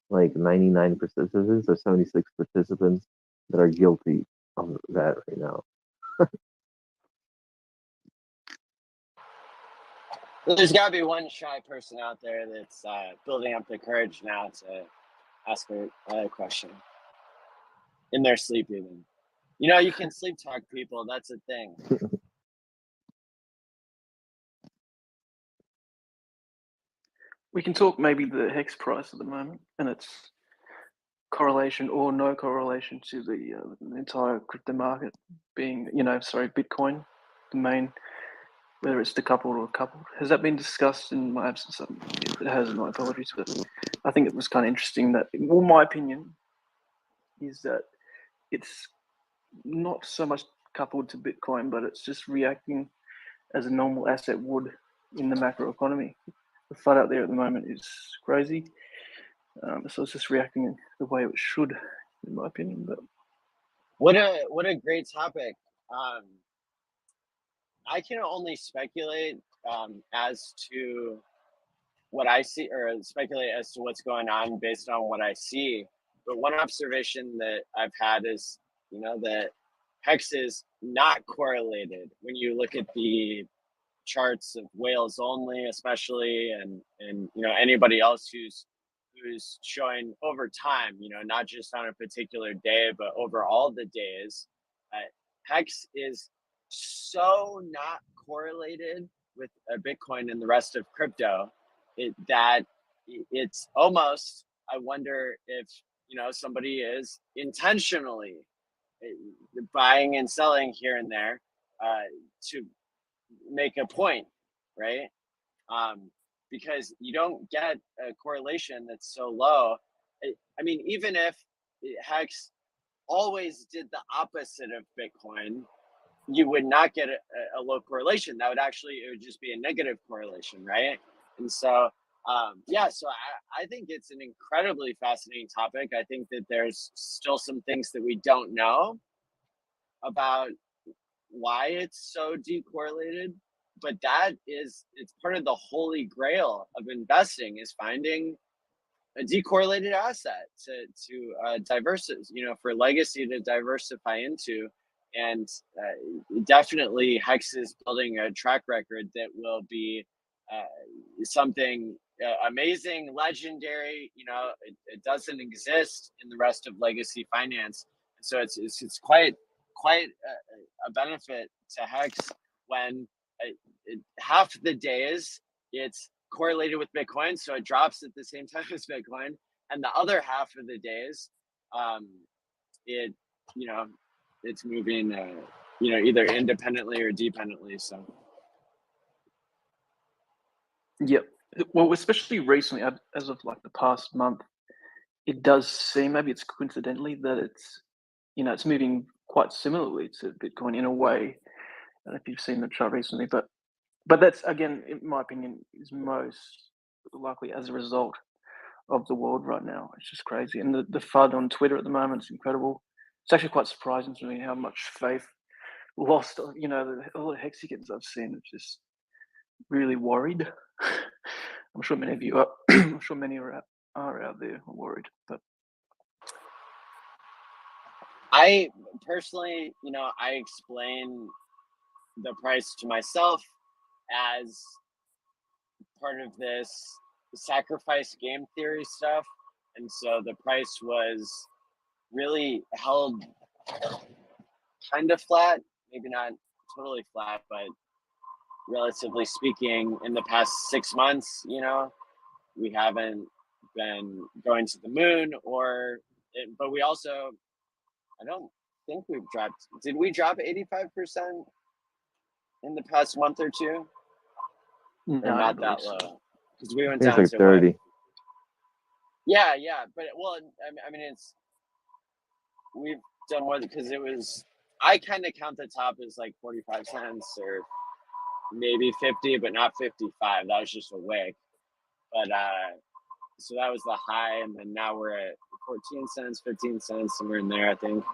like 99 participants or 76 participants that are guilty of that right now. There's got to be one shy person out there that's building up the courage now to ask a question in their sleep, even. You know, you can sleep talk people. That's a thing. We can talk maybe the HEX price at the moment and its correlation or no correlation to the entire crypto market being, Bitcoin, the main, whether it's decoupled or coupled. Has that been discussed in my absence? If it has, my apologies, but I think it was kind of interesting that, well, my opinion is that it's not so much coupled to Bitcoin, but it's just reacting as a normal asset would in the macro economy. The FUD out there at the moment is crazy. So it's just reacting the way it should, in my opinion. But what a great topic. I can only speculate as to what I see, or speculate as to what's going on based on what I see. But one observation that I've had is, you know, that HEX is not correlated when you look at the charts of whales only, especially, and you know, anybody else who's showing over time, you know, not just on a particular day, but over all the days. HEX is so not correlated with Bitcoin and the rest of crypto that it's almost, I wonder if, you know, somebody is intentionally buying and selling here and there to make a point, right? Because you don't get a correlation that's so low. I mean, even if HEX always did the opposite of Bitcoin, you would not get a low correlation. That would actually, it would just be a negative correlation, right? And so, yeah, so I think it's an incredibly fascinating topic. I think that there's still some things that we don't know about why it's so decorrelated, but it's part of the holy grail of investing, is finding a decorrelated asset to you know, for legacy to diversify into. And definitely HEX is building a track record that will be something amazing, legendary. You know, it doesn't exist in the rest of legacy finance. So it's quite a benefit to HEX when half the days it's correlated with Bitcoin, so it drops at the same time as Bitcoin, and the other half of the days, it you know, it's moving you know, either independently or dependently. So yep. Well, especially recently, as of like the past month, it does seem, maybe it's coincidentally, that it's, you know, it's moving quite similarly to Bitcoin in a way. I don't know if you've seen the chart recently, but but that's, again, in my opinion, is most likely as a result of the world right now. It's just crazy. And the FUD on Twitter at the moment is incredible. It's actually quite surprising to me how much faith lost, you know, all the hexagons I've seen. It's just really worried. I'm sure many of you are, I'm sure many are out there worried, but I personally, you know, I explain the price to myself as part of this sacrifice game theory stuff. And so the price was really held kind of flat, maybe not totally flat, but relatively speaking, in the past 6 months, you know, we haven't been going to the moon but we also, I don't think we've dropped, did we drop 85% in the past month or two? no, Or not that so. low? Because we went It's down like to 30. what? Yeah, but well, I mean, we've done more because it was, I kind of count the top as like 45 cents or maybe 50, but not 55. That was just a wick. But so that was the high, and then now we're at 14 cents, 15 cents, somewhere in there, I think.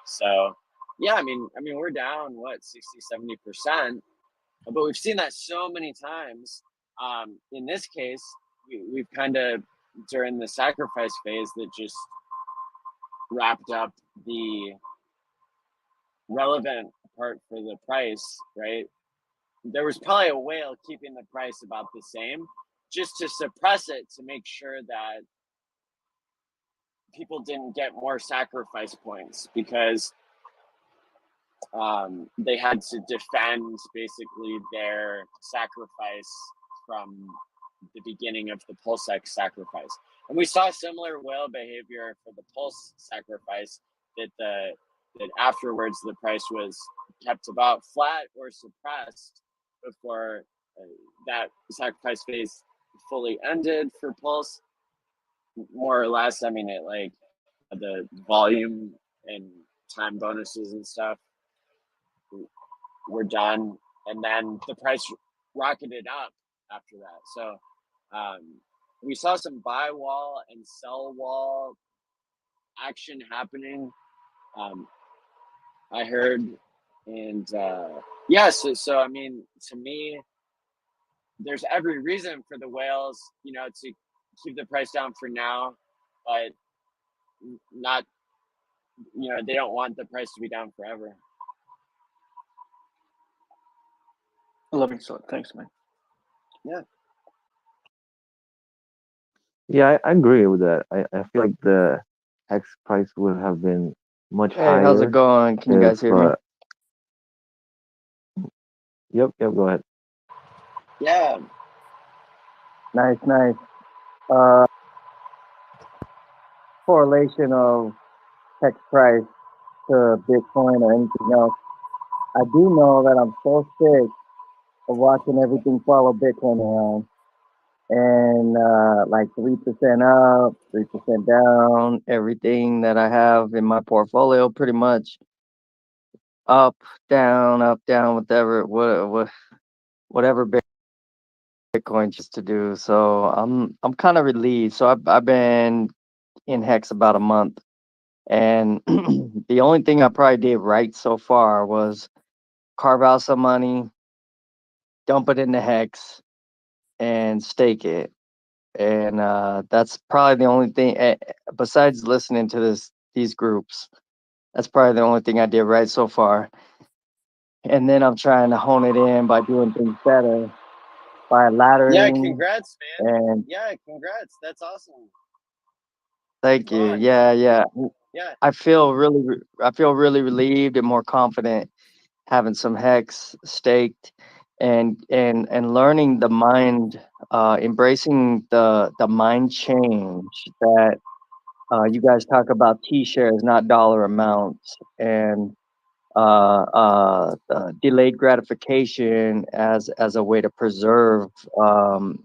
So yeah, I mean, we're down what, 60-70%, but we've seen that so many times. In this case, we've kind of, during the sacrifice phase that just wrapped up the relevant part for the price, right? There was probably a whale keeping the price about the same, just to suppress it, to make sure that people didn't get more sacrifice points, because they had to defend basically their sacrifice from the beginning of the PulseX sacrifice. And we saw similar whale behavior for the Pulse sacrifice, that afterwards the price was kept about flat or suppressed before that sacrifice phase fully ended for Pulse, more or less. I mean, it, like, the volume and time bonuses and stuff were done, and then the price rocketed up after that. So we saw some buy wall and sell wall action happening, I heard. And so I mean, to me, there's every reason for the whales, you know, to keep the price down for now, but not, you know, they don't want the price to be down forever. I love it. So thanks, man. Yeah. Yeah, I agree with that. I feel like the X price would have been much Hey, higher. how's it going? Can you guys hear me? Yep, go ahead. Yeah. Nice. Correlation of hex price to Bitcoin or anything else. I do know that I'm so sick of watching everything follow Bitcoin around. And like 3% up, 3% down, everything that I have in my portfolio pretty much up, down, whatever Bitcoin just to do. So I'm kind of relieved. So I've been in Hex about a month, and the only thing I probably did right so far was carve out some money, dump it into Hex, and stake it. And that's probably the only thing, besides listening to these groups, that's probably the only thing I did right so far. And then I'm trying to hone it in by doing things better, by laddering. Yeah, congrats, man. And yeah, congrats. That's awesome. thank you. Yeah. I feel really relieved and more confident having some Hex staked, and learning the mind, embracing the mind change that you guys talk about, T-shares, not dollar amounts, and delayed gratification as a way to preserve an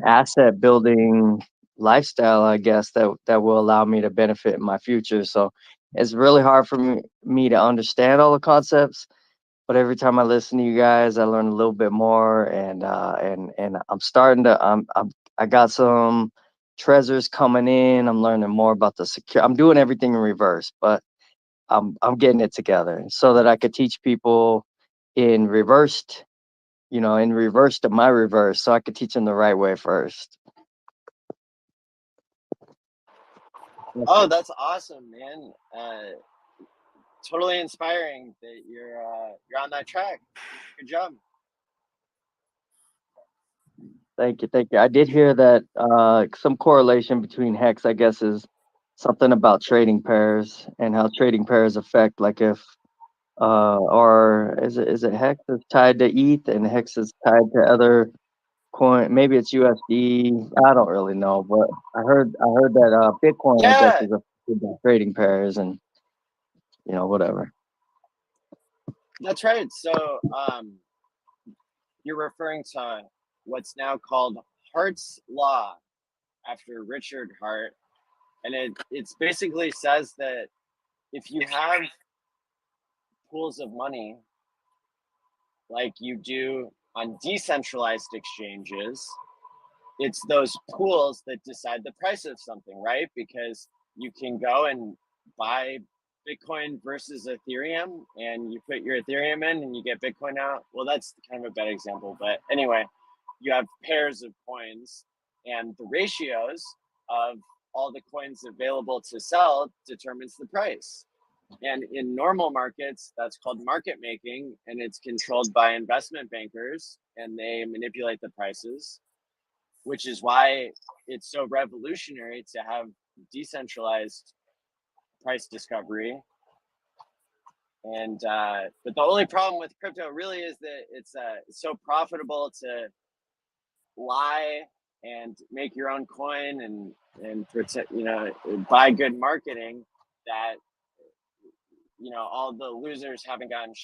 asset building lifestyle, I guess, that will allow me to benefit in my future. So it's really hard for me to understand all the concepts, but every time I listen to you guys, I learn a little bit more, and I'm starting to I got some Trezors coming in. I'm learning more about the secure. I'm doing everything in reverse, but I'm getting it together so that I could teach people in reversed, in reverse to my reverse, so I could teach them the right way first. Oh, that's awesome, man. Totally inspiring that you're on that track. Good job. Thank you. I did hear that some correlation between HEX, I guess, is something about trading pairs and how trading pairs affect, like if or is it HEX is tied to ETH and HEX is tied to other coin. Maybe it's USD. I don't really know, but I heard that Bitcoin, I guess, Yeah, is affected by trading pairs and whatever. that's right. So you're referring to what's now called Hart's Law after Richard Hart. And it's basically says that if you have pools of money like you do on decentralized exchanges, it's those pools that decide the price of something, right? Because you can go and buy Bitcoin versus Ethereum, and you put your Ethereum in and you get Bitcoin out. Well, that's kind of a bad example, but anyway, you have pairs of coins, and the ratios of all the coins available to sell determines the price. And in normal markets, that's called market making, and it's controlled by investment bankers, and they manipulate the prices, which is why it's so revolutionary to have decentralized price discovery. And but the only problem with crypto really is that it's so profitable to lie and make your own coin and protect, buy good marketing, that all the losers haven't gotten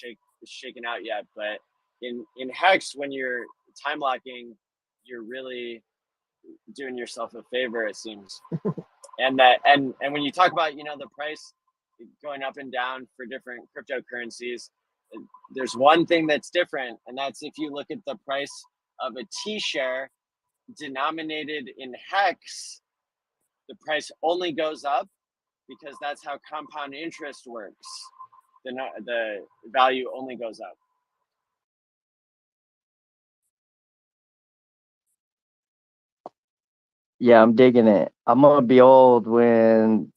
shaken out yet. But in Hex, when you're time locking, you're really doing yourself a favor, it seems. And when you talk about the price going up and down for different cryptocurrencies, there's one thing that's different, and that's if you look at the price of a T share denominated in Hex, the price only goes up because that's how compound interest works. The value only goes up. Yeah, I'm digging it. I'm gonna be old when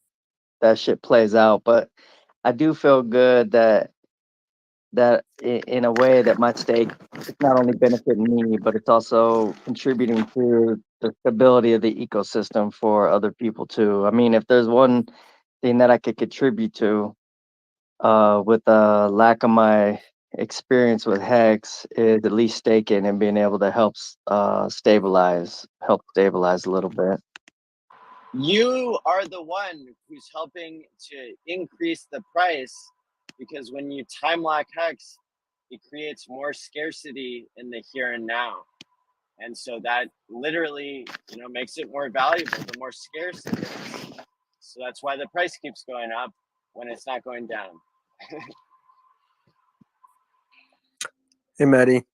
that shit plays out, but I do feel good that in a way that my stake is not only benefiting me, but it's also contributing to the stability of the ecosystem for other people too. I mean, if there's one thing that I could contribute to with the lack of my experience with Hex, is at least staking and being able to help stabilize a little bit. You are the one who's helping to increase the price, because when you time lock Hex, it creates more scarcity in the here and now. And so that literally, makes it more valuable the more scarce it is. So that's why the price keeps going up when it's not going down. Hey, Maddie.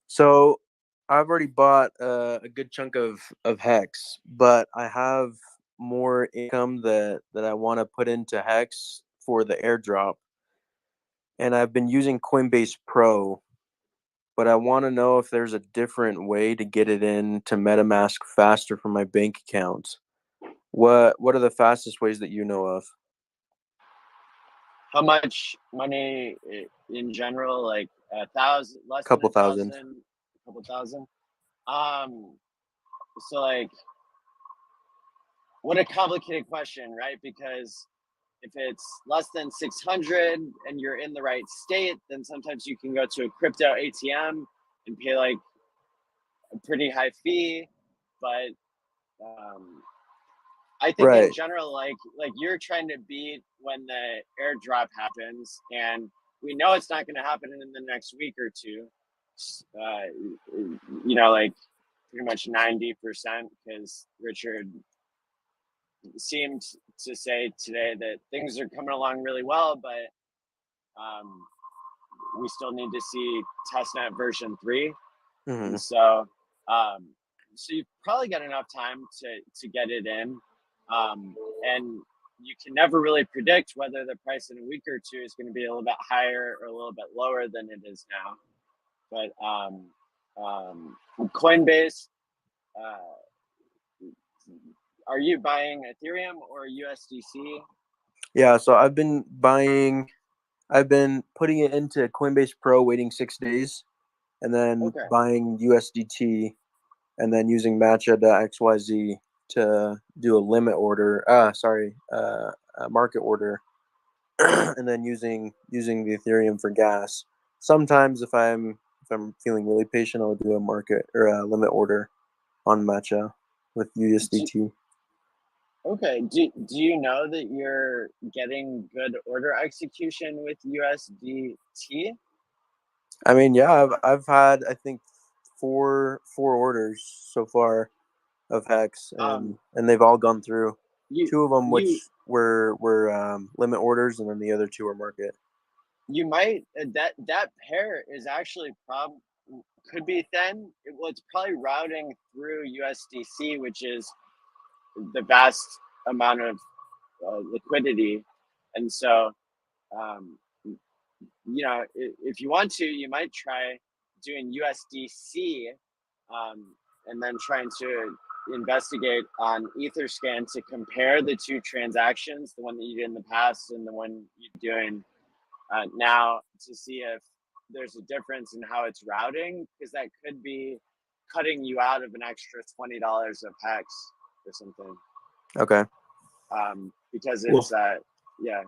So I've already bought a good chunk of Hex, but I have more income that I want to put into Hex for the airdrop. And I've been using Coinbase Pro, but I want to know if there's a different way to get it into MetaMask faster from my bank account. What are the fastest ways that you know of? How much money in general? Like 1,000, less Couple than thousand. 1,000, a couple thousand. So like, what a complicated question, right? Because if it's less than 600 and you're in the right state, then sometimes you can go to a crypto ATM and pay like a pretty high fee. But I think in general, like you're trying to beat when the airdrop happens, and we know it's not going to happen in the next week or two. Like pretty much 90%, because Richard seemed to say today that things are coming along really well, but we still need to see testnet version 3. Mm-hmm. And so so you've probably got enough time to get it in, and you can never really predict whether the price in a week or two is going to be a little bit higher or a little bit lower than it is now. But Coinbase, are you buying Ethereum or USDC? Yeah, so I've been putting it into Coinbase Pro, waiting 6 days, and then buying USDT, and then using matcha.xyz to do a limit order. A market order, and then using the Ethereum for gas. Sometimes if I'm feeling really patient, I'll do a market or a limit order on matcha with USDT. Okay. Do you know that you're getting good order execution with USDT? I mean, yeah, I've had, I think, four orders so far of HEX, and they've all gone through. Two of them which were limit orders, and then the other two were market. You might that pair is actually could be thin. It's probably routing through USDC, which is the vast amount of liquidity, and so if you want to, you might try doing USDC, and then trying to investigate on Etherscan to compare the two transactions, the one that you did in the past and the one you're doing now, to see if there's a difference in how it's routing, because that could be cutting you out of an extra $20 of HEX or something. Okay. Because it's yeah.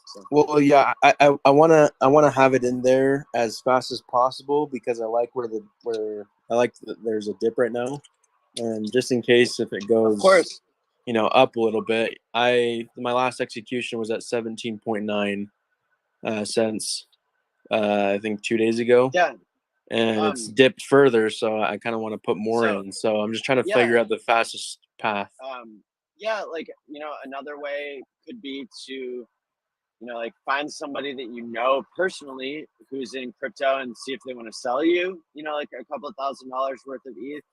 So. Well, yeah, I wanna have it in there as fast as possible, because I like there's a dip right now, and just in case if it goes, of course, up a little bit. My last execution was at 17.9 cents. I think 2 days ago. Yeah. And it's dipped further, so I kind of want to put more in. So I'm just trying to figure out the fastest path. Another way could be to, find somebody that you know personally who's in crypto and see if they want to sell you, like a couple of $1,000s worth of ETH.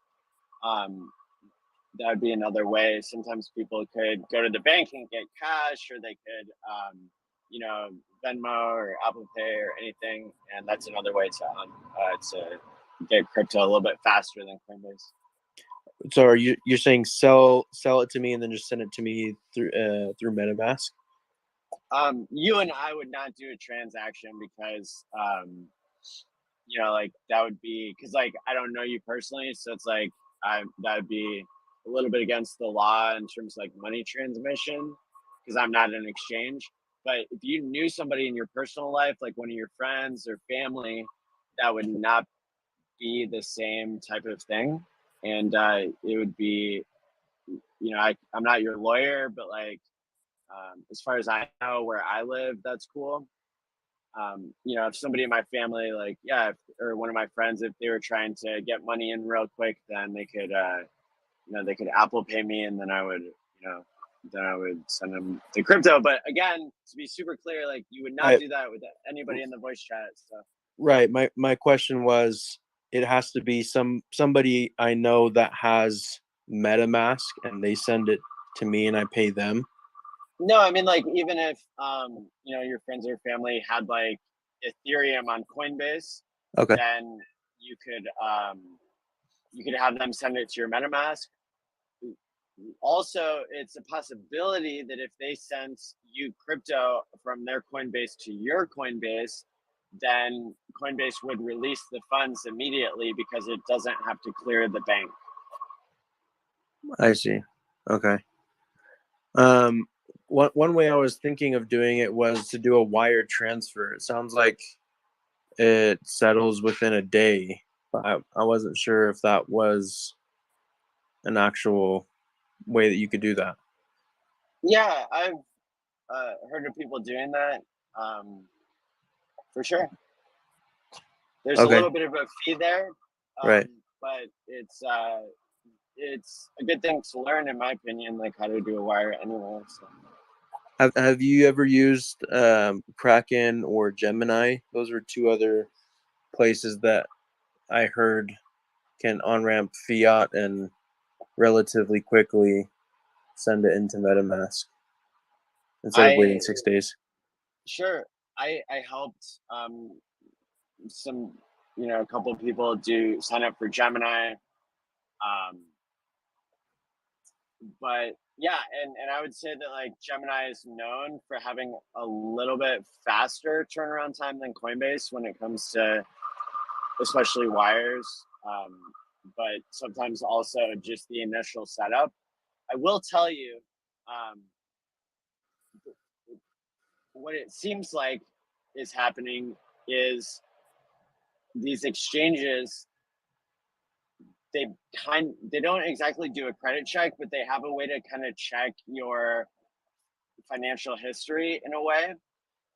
That would be another way. Sometimes people could go to the bank and get cash, or they could, Venmo or Apple Pay or anything, and that's another way to get crypto a little bit faster than Coinbase. So you're saying sell it to me and then just send it to me through MetaMask? You and I would not do a transaction because that would be, because I don't know you personally, so it's that would be a little bit against the law in terms of money transmission, because I'm not an exchange. But if you knew somebody in your personal life, like one of your friends or family, that would not be the same type of thing. And it would be, I'm not your lawyer, but as far as I know, where I live, that's cool. If somebody in my family, or one of my friends, if they were trying to get money in real quick, then they could, they could Apple Pay me, and then I would, send them the crypto. But again, to be super clear, you would not do that with anybody in the voice chat. So. Right. My question was, it has to be somebody I know that has MetaMask, and they send it to me and I pay them. No, I mean, even if your friends or family had Ethereum on Coinbase, okay, then you could have them send it to your MetaMask. Also, it's a possibility that if they sent you crypto from their Coinbase to your Coinbase, then Coinbase would release the funds immediately because it doesn't have to clear the bank. I see. Okay. One way I was thinking of doing it was to do a wire transfer. It sounds like it settles within a day, but I wasn't sure if that was an actual way that you could do that. Yeah, I've heard of people doing that, for sure. There's a little bit of a fee there, right? But it's a good thing to learn, in my opinion, how to do a wire anyway. So. Have you ever used Kraken or Gemini? Those are two other places that I heard can on-ramp fiat and relatively quickly send it into MetaMask instead of waiting 6 days. Sure. I helped some, a couple of people sign up for Gemini. But yeah, and I would say that like Gemini is known for having a little bit faster turnaround time than Coinbase when it comes to especially wires. But sometimes also just the initial setup. I will tell you, what it seems like is happening is these exchanges, they don't exactly do a credit check, but they have a way to kind of check your financial history in a way.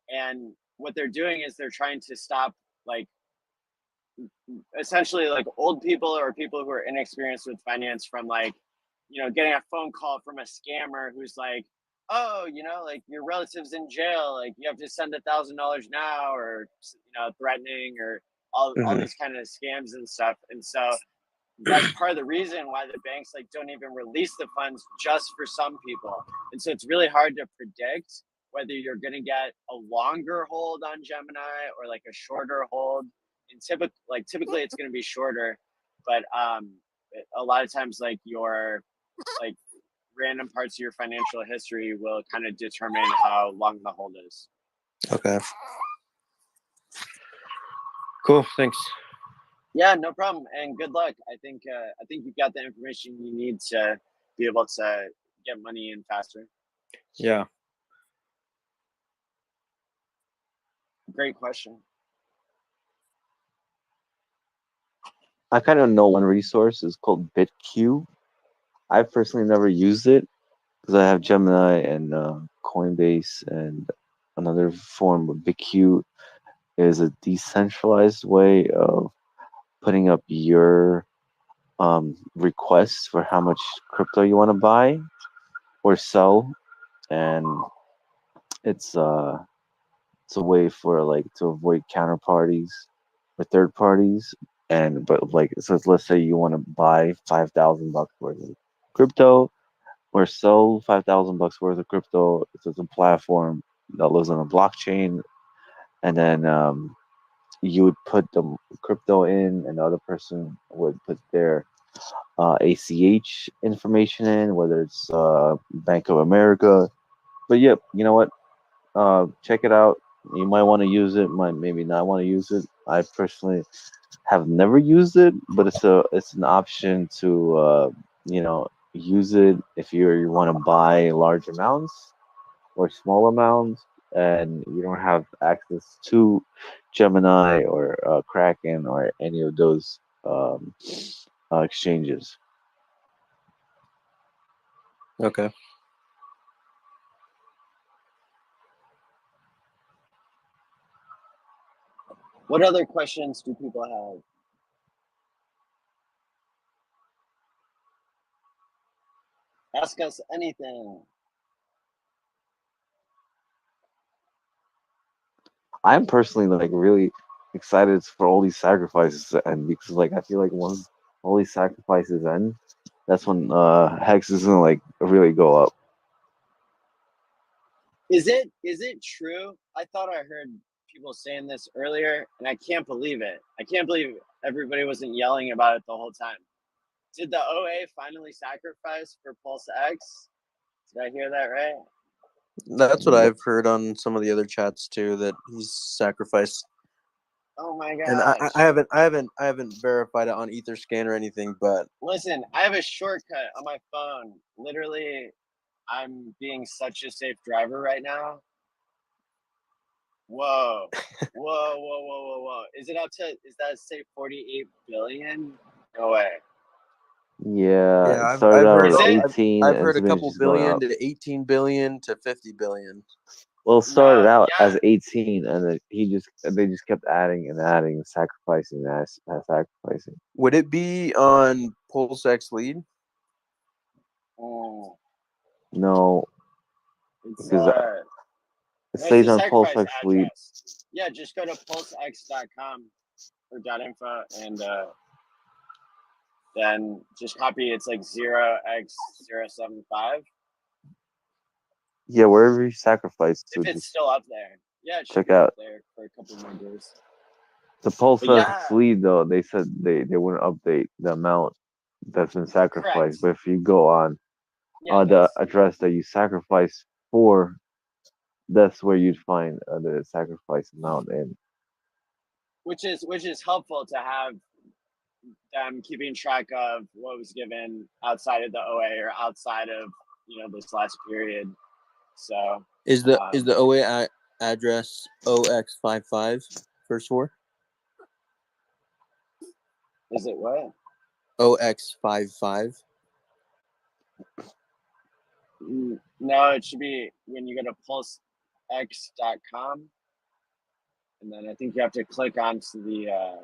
And what they're doing is they're trying to stop like essentially like old people or people who are inexperienced with finance from like, getting a phone call from a scammer who's like, oh, like your relative's in jail, like you have to send $1,000 now, or threatening, or all these kind of scams and stuff. And so that's part of the reason why the banks like don't even release the funds just for some people. And so it's really hard to predict whether you're going to get a longer hold on Gemini or like a shorter hold. And typically it's going to be shorter, but a lot of times like your like random parts of your financial history will kind of determine how long the hold is. Okay. Cool. Thanks. Yeah, no problem, and good luck. I think you've got the information you need to be able to get money in faster. Yeah. Great question. I kind of know one resource. It's called BitQ. I personally never used it because I have Gemini and Coinbase and another form of BitQ is a decentralized way of putting up your requests for how much crypto you want to buy or sell, and it's a way for like to avoid counterparties or third parties. And but like so let's say you want to buy $5,000 worth of crypto or sell $5,000 worth of crypto. It's a platform that lives on a blockchain, and then you would put the crypto in, and the other person would put their ACH information in, whether it's Bank of America. But yep, you know what? Check it out. You might want to use it, might maybe not want to use it. I personally have never used it, but it's an option to use it if you want to buy large amounts or small amounts, and you don't have access to Gemini or Kraken or any of those exchanges. Okay. What other questions do people have? Ask us anything. I'm personally like really excited for all these sacrifices to end, because like I feel like once all these sacrifices end, that's when Hex is gonna like really go up. Is it true? I thought I heard people saying this earlier, and I can't believe it. I can't believe everybody wasn't yelling about it the whole time. Did the OA finally sacrifice for PulseX? Did I hear that right? That's what I've heard on some of the other chats too, that he's sacrificed. Oh my gosh. And I haven't verified it on Etherscan or anything, but listen, I have a shortcut on my phone. Literally, I'm being such a safe driver right now. Whoa. Whoa. Is that say 48 billion? No way. Yeah, I've started out heard at 18. I've heard a and couple just going billion up. to 18 billion to 50 billion. Well, it started No, out yeah. as 18, and then they just kept adding and adding, sacrificing. Would it be on PulseX lead? Oh, No, It's Because it it's stays the on sacrifice PulseX lead. address. Yeah, just go to pulsex.com or .info and then just copy. It's like 0x075. Yeah, wherever you sacrifice to, If it's just still up there. Yeah, it should check be up out. there for a couple more days. The But PulseX yeah, lead, though, they said they wouldn't update the amount that's been sacrificed. correct. But if you go on Yeah, the that's address that you sacrifice for, that's where you'd find the sacrifice amount. And which is helpful to have them keeping track of what was given outside of the OA or outside of this last period. So Is the OA address OX55 for sure? is it what? OX55. No, it should be when you go to pulsex.com, and then I think you have to click onto the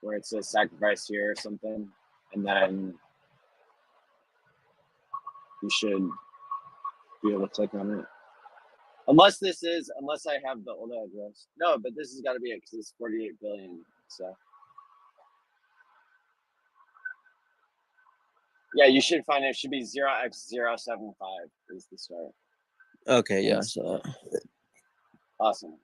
where it says sacrifice here or something, and then you should be able to click on it. Unless I have the old address. No, but this has got to be it because it's 48 billion. So yeah, you should find it. It should be 0x075 is the start. Okay, yeah, so Awesome.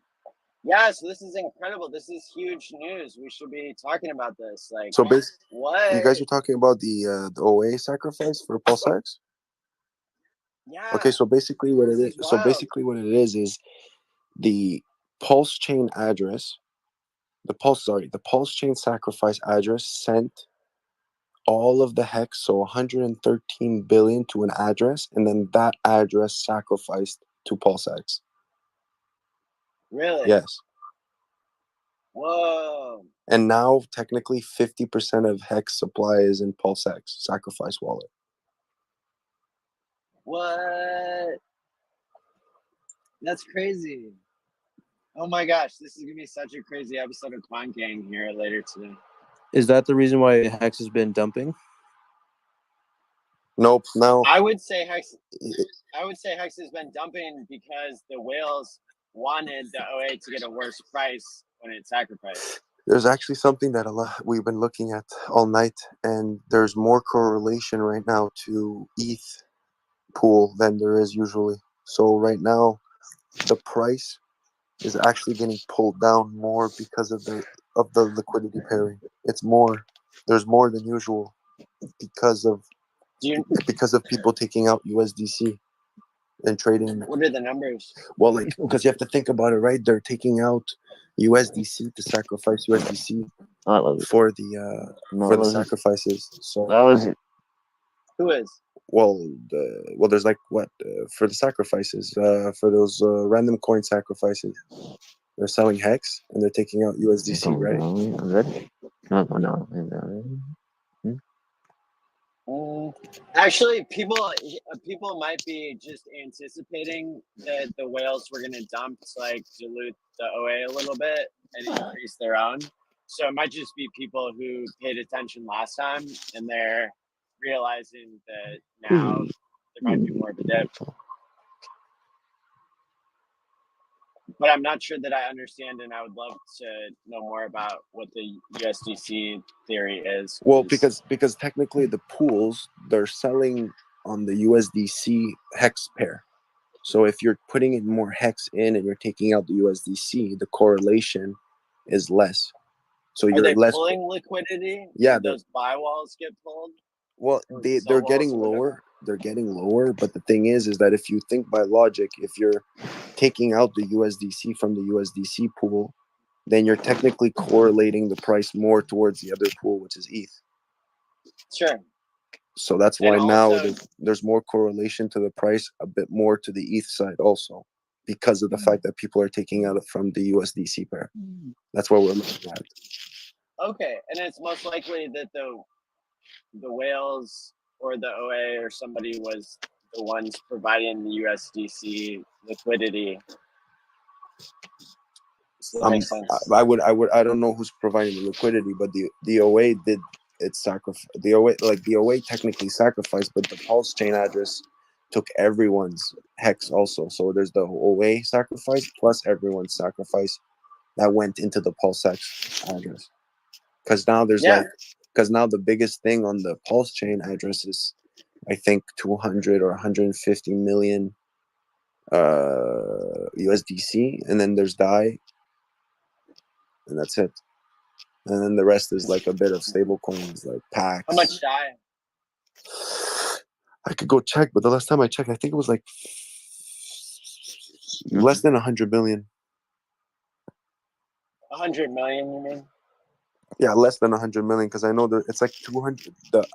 Yeah, so this is incredible. This is huge news. We should be talking about this. Like, So basically, what? you guys are talking about the OA sacrifice for PulseX? Yeah. Okay, so basically what it This is, is so wild. basically what it is the pulse chain address, the pulse chain sacrifice address sent all of the hex, so 113 billion to an address, and then that address sacrificed to PulseX. Really? Yes. Whoa. And now technically 50% of hex supply is in PulseX sacrifice wallet. What? That's crazy. Oh my gosh, this is gonna be such a crazy episode of Quan Gang here later today. is that the reason why Hex has been dumping? Nope. Now I would say Hex has been dumping because the whales wanted the OA to get a worse price when it sacrificed. there's actually something that we've been looking at all night, and there's more correlation right now to ETH pool than there is usually. So right now, the price is actually getting pulled down more because of the liquidity pairing. It's more. There's more than usual because of people taking out USDC and trading. What are the numbers? Well, like, because you have to think about it, right? They're taking out USDC to sacrifice USDC for the sacrifices. So that was it. Who is? well, there's like what for the sacrifices for those random coin sacrifices. They're selling hex and they're taking out USDC, right? Actually, people might be just anticipating that the whales were going to dump to like dilute the OA a little bit and increase their own. So it might just be people who paid attention last time and they're realizing that now there might be more of a dip. But I'm not sure that I understand, and I would love to know more about what the USDC theory is. Well, because technically the pools, they're selling on the USDC hex pair. So if you're putting in more hex in and you're taking out the USDC, the correlation is less. So are you're they less pulling liquidity? Yeah, Did those buy walls get pulled? well, Or they're sell getting walls or whatever? lower. They're getting lower, but the thing is that if you think by logic, if you're taking out the USDC from the USDC pool, then you're technically correlating the price more towards the other pool, which is ETH. Sure. So that's And why now also, there's more correlation to the price, a bit more to the ETH side also, because of the fact that people are taking out from the USDC pair. That's what we're looking at. okay, and it's most likely that the whales or the OA or somebody was the ones providing the USDC liquidity. So that makes sense. I don't know who's providing the liquidity, but the OA did its sacrifice. The OA technically sacrificed, but the pulse chain address took everyone's hex also. So there's the OA sacrifice plus everyone's sacrifice that went into the PulseX address. Because now there's because now the biggest thing on the Pulse chain address is, I think, 200 or 150 million USDC, and then there's DAI, and that's it. And then the rest is like a bit of stable coins like PAX. How much DAI? I could go check, but the last time I checked, I think it was like less than 100 million. 100 million, you mean? Yeah, less than 100 million, because I know that it's like 200. The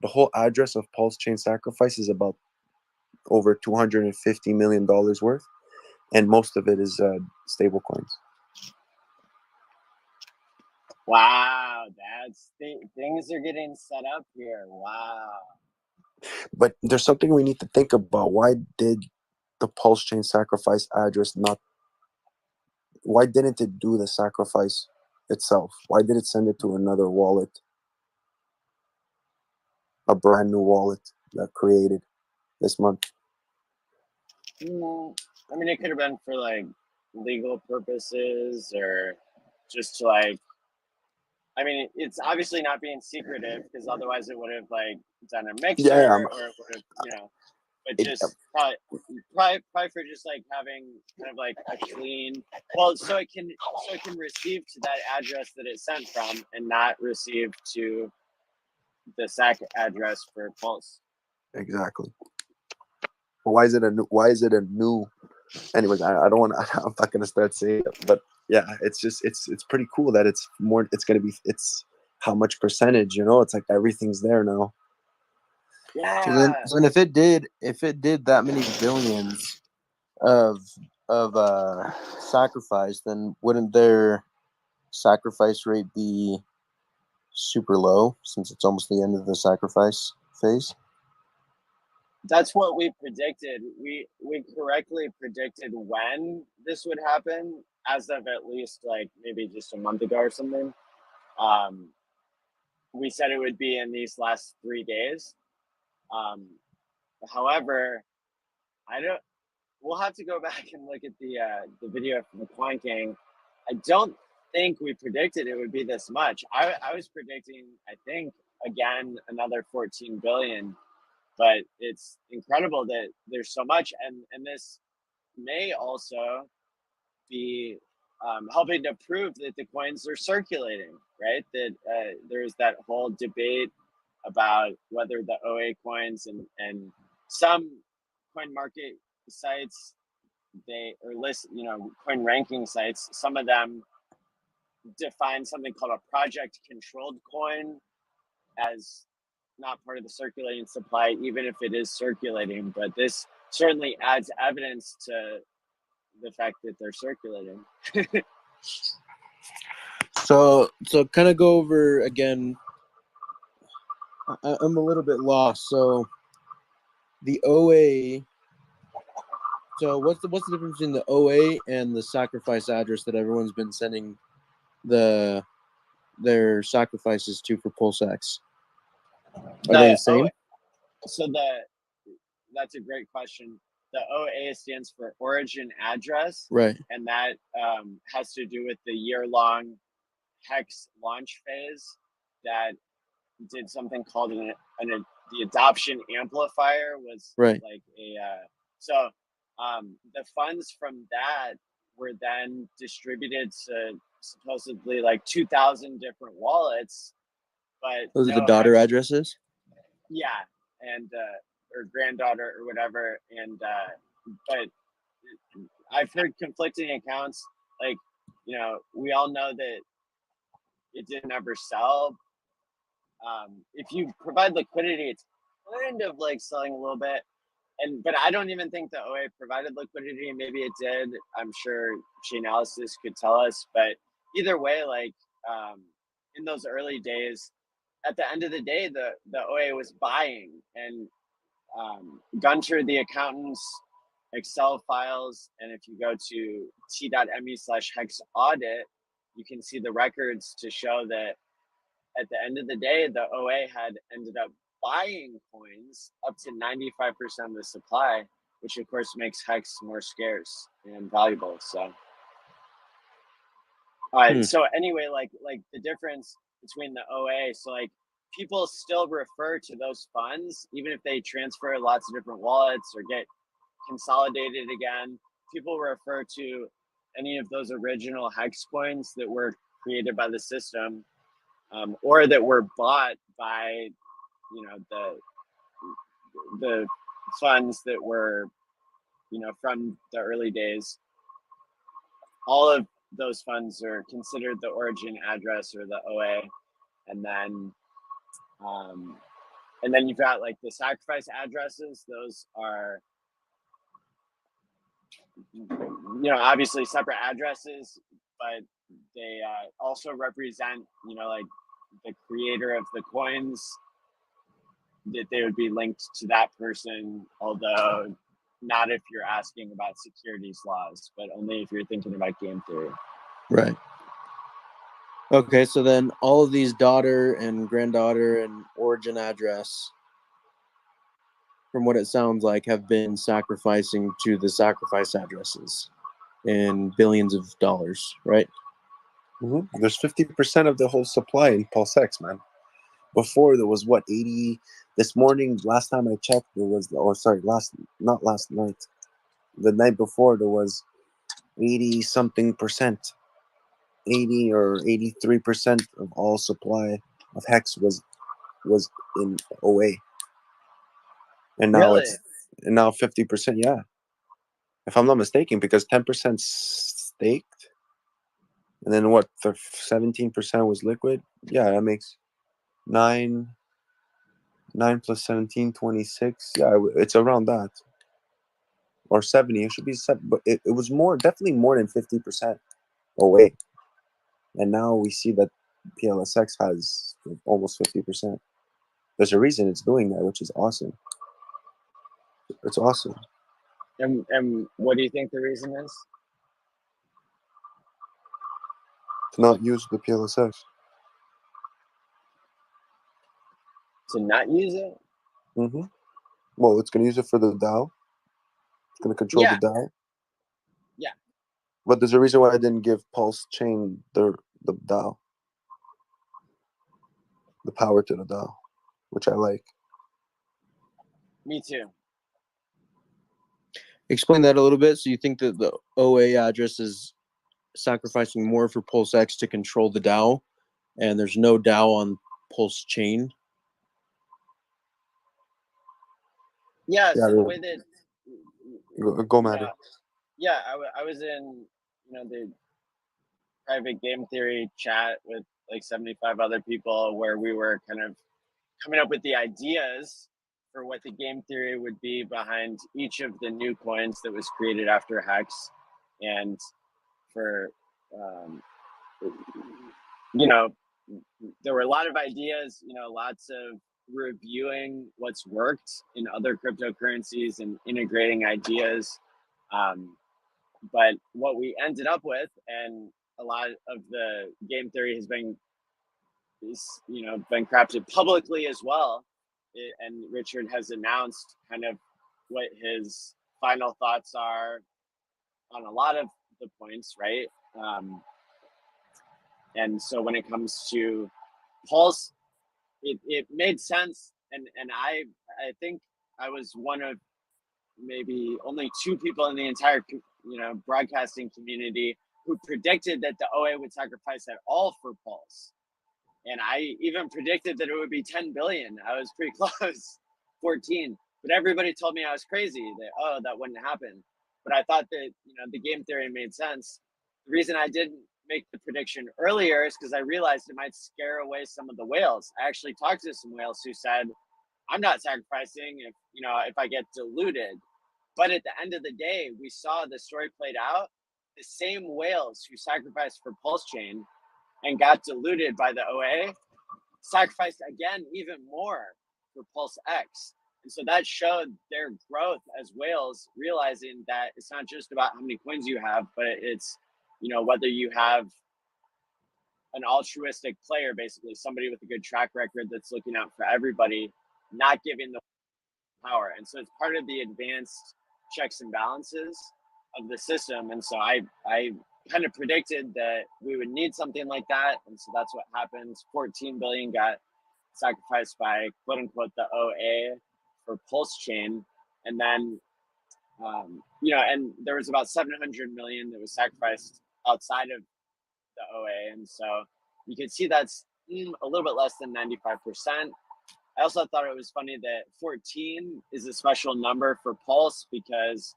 whole address of Pulse Chain Sacrifice is about over $250 million worth, and most of it is stable coins. Wow, things are getting set up here. Wow. But there's something we need to think about. Why did the Pulse Chain Sacrifice address why didn't it do the sacrifice itself? Why did it send it to another wallet? A brand new wallet that created this month. I mean, it could have been for like legal purposes, or just to like, I mean, it's obviously not being secretive, because otherwise it would have like done a mixer, or it would have, but just probably for just like having kind of like a clean, so it can receive to that address that it sent from, and not receive to the SAC address for Pulse. Exactly. Why is it a new? Anyways, I don't want. I'm not gonna start saying it, but yeah, it's pretty cool that it's how much percentage, it's like everything's there now. Yeah. So then if it did that many billions of sacrifice, then wouldn't their sacrifice rate be super low, since it's almost the end of the sacrifice phase? That's what we predicted. We correctly predicted when this would happen, as of at least like maybe just a month ago or something. We said it would be in these last 3 days. However, we'll have to go back and look at the video from the Coin King. I don't think we predicted it would be this much. I was predicting, I think, again, another 14 billion. But it's incredible that there's so much, and this may also be helping to prove that the coins are circulating, right? That there's that whole debate about whether the OA coins and some coin market sites, coin ranking sites, some of them define something called a project controlled coin as not part of the circulating supply, even if it is circulating. But this certainly adds evidence to the fact that they're circulating. So kind of go over again. I'm a little bit lost. So the OA. So what's the difference between the OA and the sacrifice address that everyone's been sending their sacrifices to for PulseX? Are they the same? So that's a great question. The OA stands for origin address, right? And that has to do with the year-long HEX launch phase that did something called the adoption amplifier. Was right. Like the funds from that were then distributed to supposedly like 2,000 different wallets. But those are the daughter addresses. Yeah, and or granddaughter or whatever, and but I've heard conflicting accounts. Like, we all know that it didn't ever sell. If you provide liquidity, it's kind of like selling a little bit. But I don't even think the OA provided liquidity. Maybe it did. I'm sure Chainalysis could tell us. But either way, like in those early days, at the end of the day, the OA was buying, and Gunter, the accountant's Excel files, and if you go to t.me/hex audit, you can see the records to show that at the end of the day, the OA had ended up buying coins up to 95% of the supply, which of course makes HEX more scarce and valuable. So, so anyway, like the difference between the OA, so like people still refer to those funds, even if they transfer lots of different wallets or get consolidated again. People refer to any of those original HEX coins that were created by the system, or that were bought by, you know, the funds that were, you know, from the early days. All of those funds are considered the origin address or the OA, and then you've got like the sacrifice addresses. Those are, you know, obviously separate addresses, but they also represent, you know, like the creator of the coins, that they would be linked to that person, although not if you're asking about securities laws, but only if you're thinking about game theory. Right. Okay, so then all of these daughter and granddaughter and origin address, from what it sounds like, have been sacrificing to the sacrifice addresses in billions of dollars, right? There's 50% of the whole supply in PulseX, man. Before there was what, 80 this morning, last time I checked, there was, or sorry, not last night, the night before, there was 80 something percent, 80 or 83% of all supply of HEX was in OA. And now Really? it's, and now 50%, yeah. If I'm not mistaken, because 10% staked, and then what, the 17% was liquid? Yeah, that makes 9 plus 17, 26. Yeah, it's around that. Or 70. It should be 7, but it was more, definitely more than 50% away. And now we see that PLSX has almost 50%. There's a reason it's doing that, which is awesome. It's awesome. And what do you think the reason is? To not use the PLSX. To not use it? Well, it's going to use it for the DAO. It's going to control the DAO. Yeah. But there's a reason why I didn't give Pulse Chain the DAO. The power to the DAO, which I like. Me too. Explain that a little bit. So you think that the OA address is sacrificing more for PulseX to control the DAO, and there's no DAO on Pulse Chain? Yeah, so the way that go Maddie. Yeah, I was in, you know, the private game theory chat with like 75 other people, where we were kind of coming up with the ideas for what the game theory would be behind each of the new coins that was created after HEX. And for, you know, there were a lot of ideas, you know, lots of reviewing what's worked in other cryptocurrencies and integrating ideas. But what we ended up with, and a lot of the game theory has been, you know, been crafted publicly as well. And Richard has announced kind of what his final thoughts are on a lot of the points, right? And so when it comes to Pulse, it made sense. And I think I was one of maybe only 2 people in the entire, you know, broadcasting community who predicted that the OA would sacrifice at all for Pulse. And I even predicted that it would be 10 billion. I was pretty close, 14. But everybody told me I was crazy, that, that wouldn't happen. But I thought that, you know, the game theory made sense. The reason I didn't make the prediction earlier is because I realized it might scare away some of the whales. I actually talked to some whales who said, I'm not sacrificing if I get diluted. But at the end of the day, we saw the story played out. The same whales who sacrificed for Pulse Chain and got diluted by the OA sacrificed again even more for PulseX. And so that showed their growth as whales, realizing that it's not just about how many coins you have, but it's, you know, whether you have an altruistic player, basically somebody with a good track record that's looking out for everybody, not giving the power. And so it's part of the advanced checks and balances of the system. And so I kind of predicted that we would need something like that. And so that's what happened. 14 billion got sacrificed by quote unquote the OA for Pulse Chain. And then, you know, and there was about 700 million that was sacrificed outside of the OA. And so you can see that's a little bit less than 95%. I also thought it was funny that 14 is a special number for Pulse because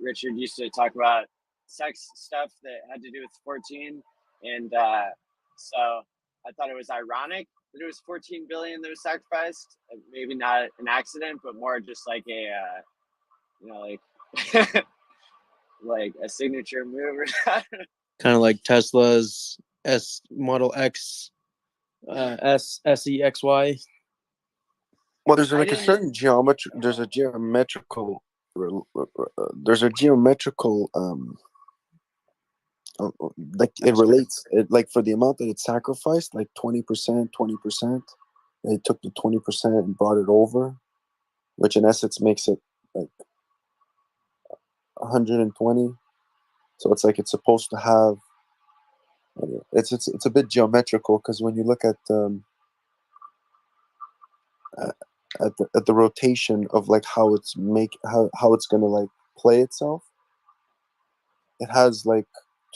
Richard used to talk about sex stuff that had to do with 14. And so I thought it was ironic that it was 14 billion that was sacrificed. Maybe not an accident, but more just like a, you know, like, like a signature move or something. Kind of like Tesla's Model X, SEXY. Well, there's like a certain geometry. There's a geometrical. There's a geometrical. Like it relates. It, like for the amount that it sacrificed, like 20%, 20%. They took the 20% and brought it over, which in essence makes it like 120. So it's like it's supposed to have. It's a bit geometrical because when you look at the rotation of like how it's how it's gonna like play itself, it has like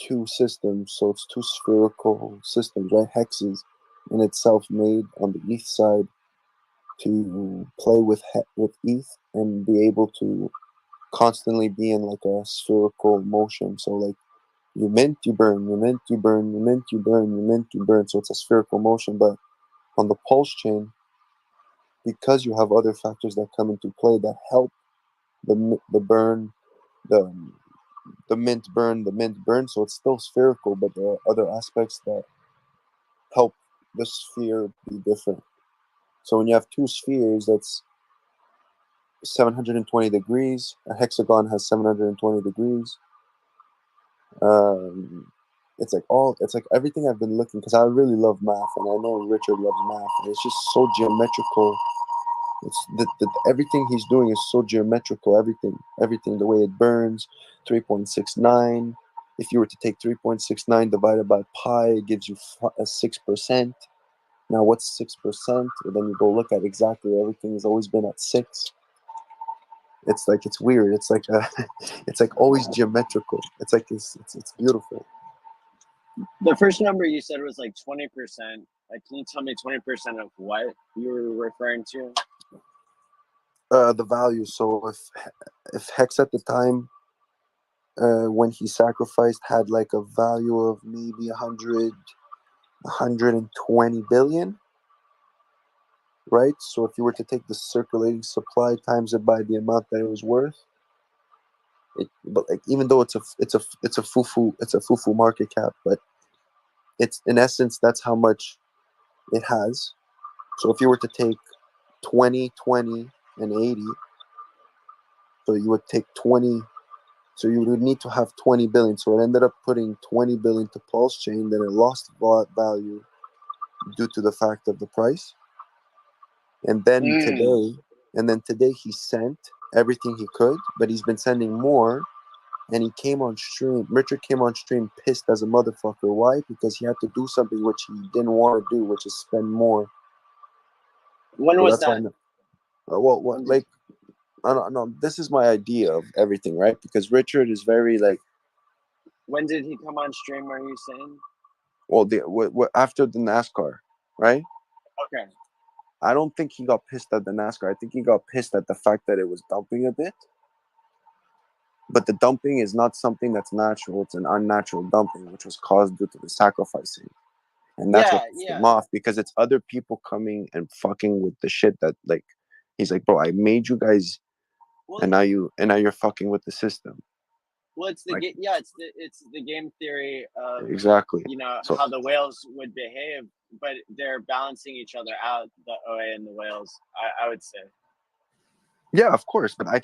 two systems, so it's two spherical systems, right? Hexes in itself made on the ETH side to play with ETH and be able to constantly be in like a spherical motion. So like you mint, you burn, you mint, you burn, you mint, you burn, you mint, you burn. So it's a spherical motion. But on the Pulse chain, because you have other factors that come into play that help the burn, the mint burn, so it's still spherical, but there are other aspects that help the sphere be different. So when you have two spheres, that's 720 degrees. A hexagon has 720 degrees. It's like everything I've been looking, because I really love math, and I know Richard loves math, and it's just so geometrical. It's everything he's doing is so geometrical. Everything, the way it burns, 3.69. If you were to take 3.69 divided by pi, it gives you 6%. Now, what's 6%? And then you go look at exactly everything has always been at 6. It's like it's weird. It's like it's like always geometrical. It's like it's beautiful. The first number you said was like 20%. Like, can you tell me 20% of what you were referring to? The value. So if Hex at the time, when he sacrificed, had like a value of maybe 120 billion, right? So if you were to take the circulating supply times it by the amount that it was worth, but like even though it's a fufu market cap, but it's in essence that's how much it has. So if you were to take 20, 20, and 80, so you would take 20. So you would need to have 20 billion. So it ended up putting 20 billion to Pulse Chain. Then it lost value due to the fact of the price. And then today he sent everything he could, but he's been sending more. And he came on stream. Richard came on stream pissed as a motherfucker. Why? Because he had to do something which he didn't want to do, which is spend more. When was that? Like, I don't know. This is my idea of everything, right? Because Richard is very like. When did he come on stream? Are you saying? Well, after the NASCAR, right? Okay. I don't think he got pissed at the NASCAR. I think he got pissed at the fact that it was dumping a bit. But the dumping is not something that's natural. It's an unnatural dumping, which was caused due to the sacrificing. And that's what pissed him off, because it's other people coming and fucking with the shit that, like, he's like, bro, I made you guys, and now you're fucking with the system. Well, it's the it's the game theory of exactly, you know, so, how the whales would behave, but they're balancing each other out, the OA and the whales, I would say. Yeah, of course, but I'm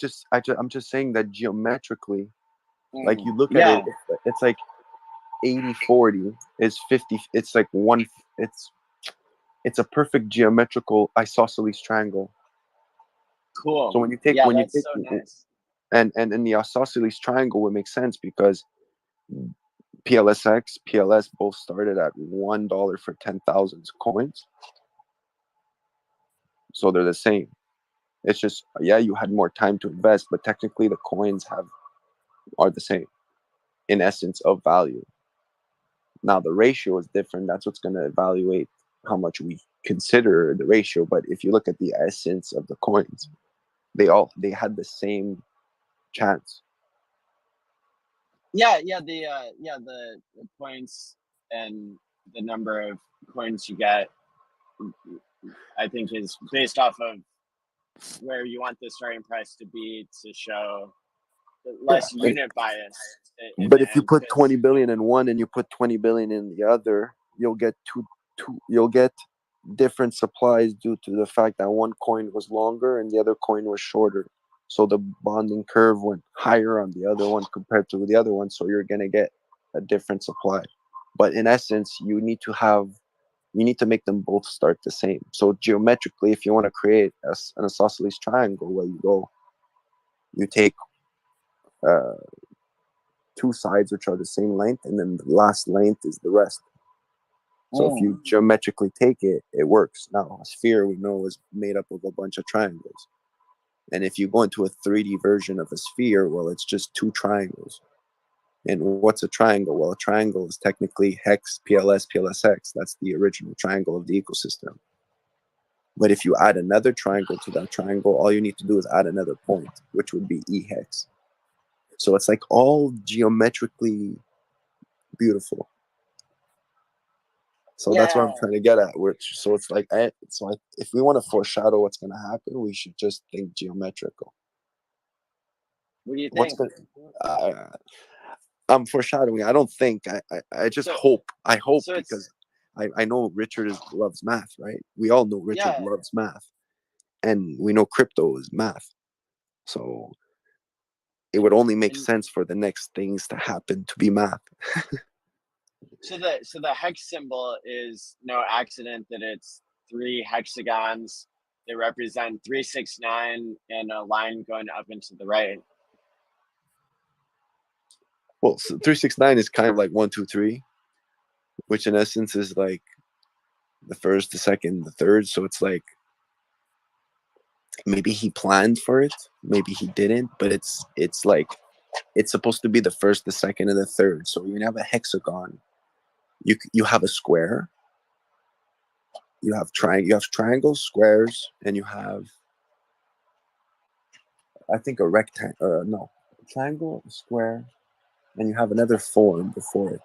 just saying that geometrically, like you look at it, it's like 80-40 is 50. It's like one. It's It's a perfect geometrical isosceles triangle. Cool. So when you take that's so nice. and in the isosceles triangle, it makes sense because PLSX, PLS both started at $1 for 10,000 coins. So they're the same. It's just, yeah, you had more time to invest, but technically the coins are the same in essence of value. Now the ratio is different. That's what's going to evaluate how much we consider the ratio. But if you look at the essence of the coins, they had the same chance. The points and the number of coins you get, I think, is based off of where you want the starting price to be to show less unit bias. But if you put 20 billion in one and you put 20 billion in the other, you'll get you'll get different supplies due to the fact that one coin was longer and the other coin was shorter. So the bonding curve went higher on the other one compared to the other one. So you're going to get a different supply. But in essence, you need to make them both start the same. So geometrically, if you want to create an isosceles triangle where you take two sides which are the same length, and then the last length is the rest. So if you geometrically take it, it works. Now, a sphere we know is made up of a bunch of triangles. And if you go into a 3D version of a sphere, well, it's just two triangles. And what's a triangle? Well, a triangle is technically HEX, PLS, PLSX. That's the original triangle of the ecosystem. But if you add another triangle to that triangle, all you need to do is add another point, which would be EHEX. So it's like all geometrically beautiful. So that's what I'm trying to get at. So it's like, if we want to foreshadow what's going to happen, we should just think geometrical. What do you think? I'm foreshadowing. I don't think. I just hope. I hope because I know Richard loves math, right? We all know Richard loves math, and we know crypto is math. So it would only make sense for the next things to happen to be math. So the hex symbol is no accident that it's 3 hexagons that represent 369 and a line going up and to the right. Well, so 369 is kind of like 1, 2, 3, which in essence is like the first, the second, the third. So it's like maybe he planned for it, maybe he didn't, but it's like it's supposed to be the first, the second, and the third. So you have a hexagon. You have a square. You have triangles, squares, and you have, I think, a rectangle. No, a triangle, a square, and you have another form before it.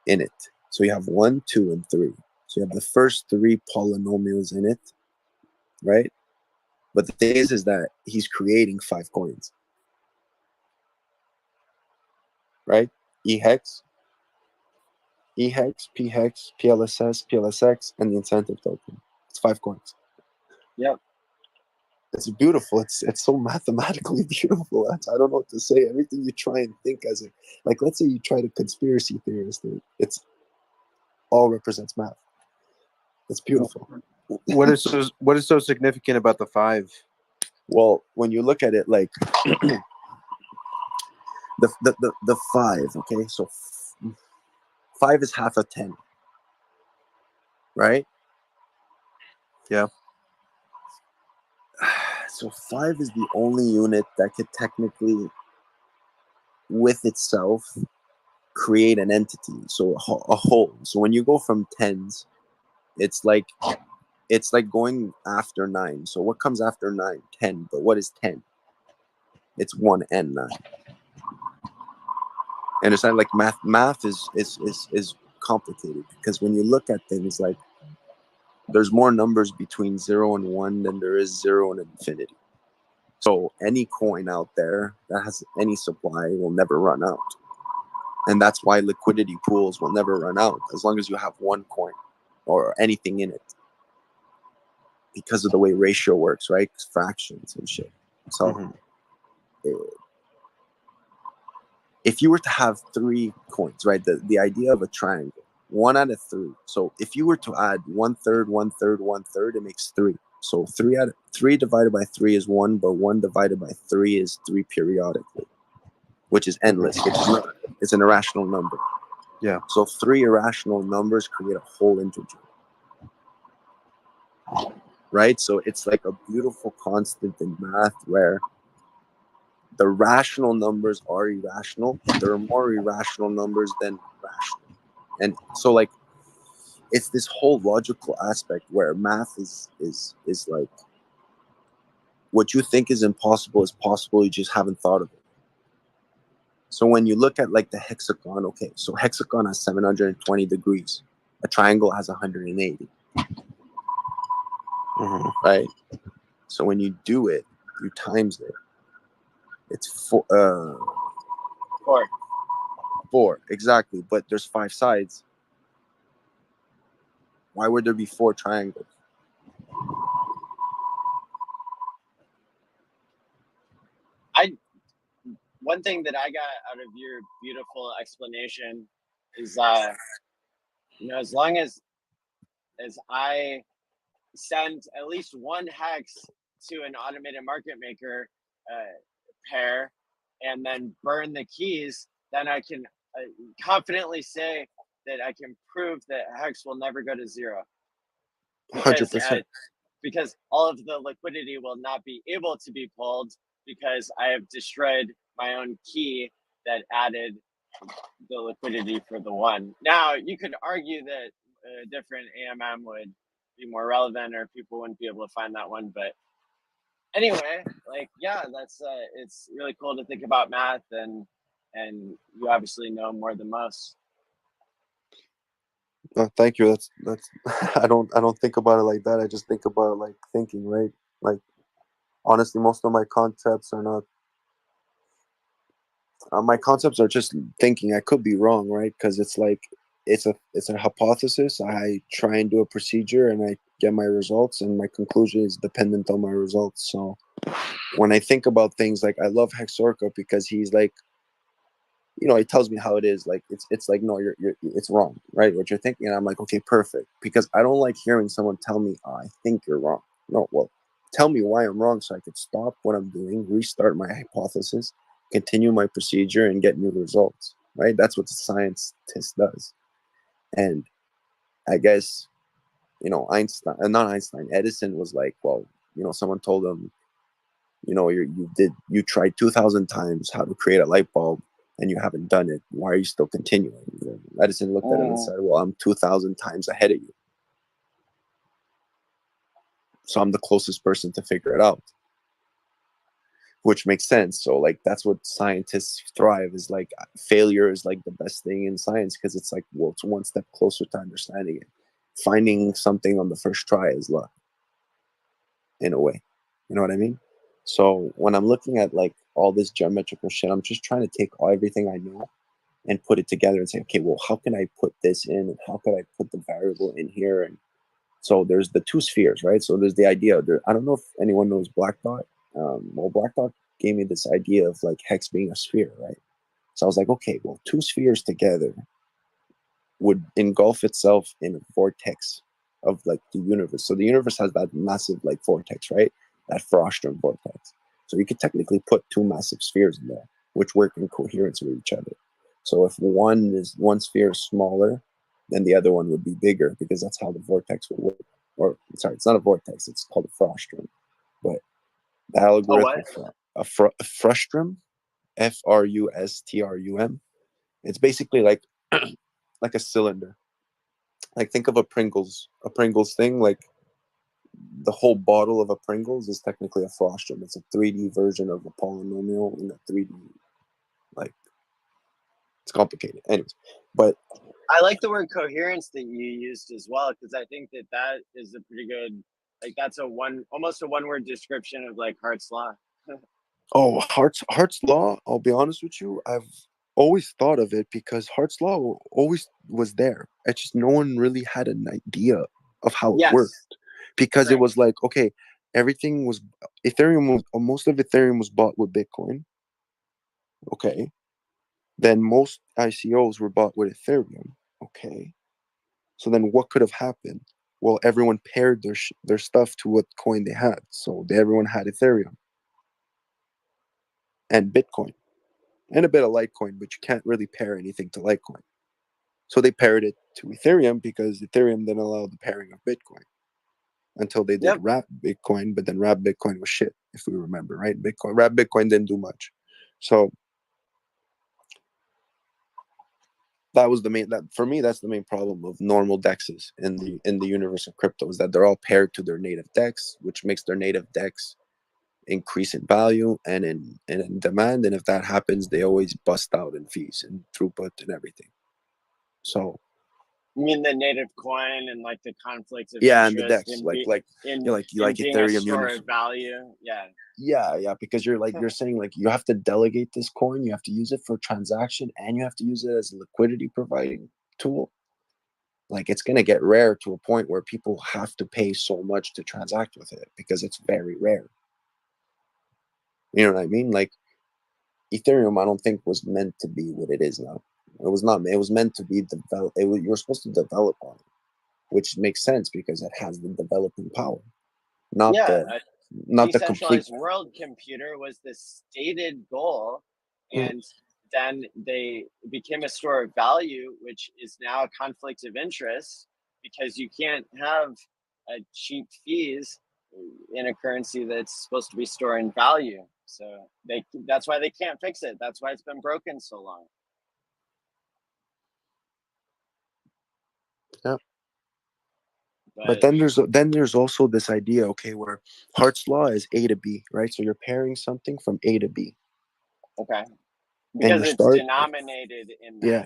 In it, so you have 1, 2, and 3. So you have the first 3 polynomials in it, right? But the thing is that he's creating 5 coins, right? EHEX, PHEX, PLSS, PLSX, and the incentive token. It's 5 coins. Yep. It's beautiful. It's so mathematically beautiful. I don't know what to say. Everything you try and think as like, let's say you try to conspiracy theorist, it's all represents math. It's beautiful. What is so significant about the 5? Well, when you look at it, like the 5, okay, so 5 is half of 10, right? Yeah. So 5 is the only unit that could technically, with itself, create an entity, so a whole. So when you go from tens, it's like going after 9. So what comes after 9? 10. But what is 10? It's 1 and 9. And it's not like math is complicated, because when you look at things, like there's more numbers between 0 and 1 than there is 0 and infinity. So any coin out there that has any supply will never run out. And that's why liquidity pools will never run out as long as you have one coin or anything in it, because of the way ratio works, right? Fractions and shit. So if you were to have 3 coins, right? The idea of a triangle, 1 out of 3. So if you were to add 1/3, 1/3, 1/3, it makes 3. So 3 divided by 3 is 1, but 1 divided by 3 is 3 periodically, which is endless, which is not, it's an irrational number. Yeah. So 3 irrational numbers create a whole integer. Right? So it's like a beautiful constant in math where the rational numbers are irrational. There are more irrational numbers than rational. And so like it's this whole logical aspect where math is like what you think is impossible is possible, you just haven't thought of it. So when you look at like the hexagon, okay, so hexagon has 720 degrees. A triangle has 180. Right? So when you do it, you times it. It's 4, exactly. But there's 5 sides. Why would there be 4 triangles? One thing that I got out of your beautiful explanation is, you know, as long as I send at least 1 hex to an automated market maker pair and then burn the keys, then I can confidently say that I can prove that hex will never go to 0. 100%. Because all of the liquidity will not be able to be pulled because I have destroyed my own key that added the liquidity for the 1. Now, you could argue that a different AMM would be more relevant or people wouldn't be able to find that one. But anyway, like, yeah, that's it's really cool to think about math, and you obviously know more than most. Thank you. That's I don't think about it like that. I just think about it like thinking, right? Like honestly, most of my concepts are not. My concepts are just thinking. I could be wrong, right? Because it's like it's a hypothesis. I try and do a procedure, and I get my results, and my conclusion is dependent on my results. So when I think about things, like I love HEX ORCA because he's like, you know, he tells me how it is. Like it's like, no, you're it's wrong, right? What you're thinking. And I'm like, okay, perfect. Because I don't like hearing someone tell me, oh, I think you're wrong. No, well, tell me why I'm wrong so I could stop what I'm doing, restart my hypothesis, continue my procedure, and get new results, right? That's what the scientist does. And I guess, you know, Edison was like, well, you know, someone told him, you know, you tried 2,000 times how to create a light bulb and you haven't done it. Why are you still continuing? And Edison looked at him and said, well, I'm 2,000 times ahead of you. So I'm the closest person to figure it out, which makes sense. So like, that's what scientists thrive, is like failure is like the best thing in science. Cause it's like, well, it's one step closer to understanding it. Finding something on the first try is luck in a way. You know what I mean? So when I'm looking at like all this geometrical shit, I'm just trying to take everything I know and put it together and say, okay, well, how can I put this in, and how could I put the variable in here? And so there's the 2 spheres, right? So there's the idea of I don't know if anyone knows Black Dot. Well, Black Dot gave me this idea of like hex being a sphere, right? So I was like, okay, well, 2 spheres together would engulf itself in a vortex of like the universe. So the universe has that massive like vortex, right? That frostrum vortex. So you could technically put 2 massive spheres in there, which work in coherence with each other. So if one sphere is smaller, then the other one would be bigger, because that's how the vortex would work. Or sorry, it's not a vortex; it's called a frostrum. But the algorithm, a frustrum, frustrum. It's basically like like a cylinder. Like think of a Pringles thing. Like the whole bottle of a Pringles is technically a frostrum. It's a 3D version of a polynomial in a 3D. Like, it's complicated. Anyways, but I like the word coherence that you used as well, because I think that is a pretty good, like, that's almost a 1-word description of like Hart's law. oh, Hart's law, I'll be honest with you, I've always thought of it because Hart's law always was there. It's just no one really had an idea of how it worked, because it was like, okay, everything was most of Ethereum was bought with Bitcoin. Okay. Then most ICOs were bought with Ethereum. Okay. So then what could have happened? Well, everyone paired their stuff to what coin they had. So everyone had Ethereum and Bitcoin and a bit of Litecoin, but you can't really pair anything to Litecoin. So they paired it to Ethereum because Ethereum didn't allow the pairing of Bitcoin until they did wrap Bitcoin, but then wrap Bitcoin was shit, if we remember, right? Wrap Bitcoin didn't do much. So that was the main, that for me, that's the main problem of normal dexes in the universe of crypto, is that they're all paired to their native dex, which makes their native dex increase in value and in demand. And if that happens, they always bust out in fees and throughput and everything. So you mean the native coin and like the conflicts of and the interest dex, in like in being a Ethereum store of value? Yeah, because you're like, you're saying like you have to delegate this coin, you have to use it for transaction, and you have to use it as a liquidity providing tool. Like it's gonna get rare to a point where people have to pay so much to transact with it because it's very rare. You know what I mean? Like Ethereum, I don't think was meant to be what it is now. It was not. It was meant to be developed. You're supposed to develop on it, which makes sense because it has the developing power, not A the complete. decentralized world computer was the stated goal, Yeah. and then they became a store of value, which is now a conflict of interest because you can't have cheap fees in a currency that's supposed to be storing value. So that's why they can't fix it. That's why it's been broken so long. Yeah. But then there's also this idea, okay, where Hart's law is A to B, right? So you're pairing something from A to B. Okay. Because it's denominated in that. Yeah,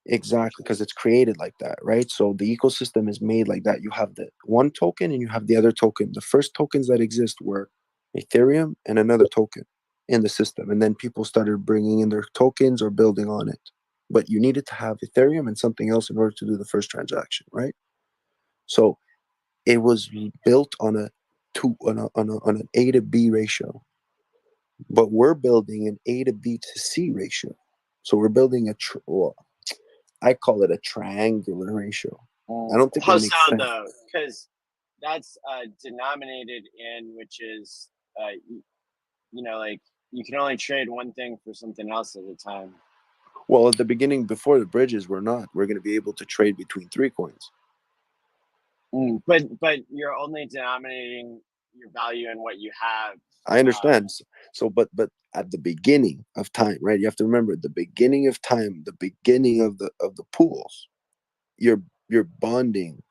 exactly, because it's created like that, right? So the ecosystem is made like that. You have the one token and you have the other token. The first tokens that exist were Ethereum and another token in the system. And then people started bringing in their tokens or building on it. But you needed to have Ethereum and something else in order to do the first transaction, right? So it was built on an A to B ratio. But we're building an A to B to C ratio. So we're building I call it a triangular ratio. I don't think How it makes so sense. though? Because that's denominated in, which is, like you can only trade one thing for something else at a time. Well, at the beginning, before the bridges, we're not. We're going to be able to trade between 3 coins. But you're only denominating your value in what you have. I understand. But at the beginning of time, right? You have to remember the beginning of time, the beginning of the pools. You're bonding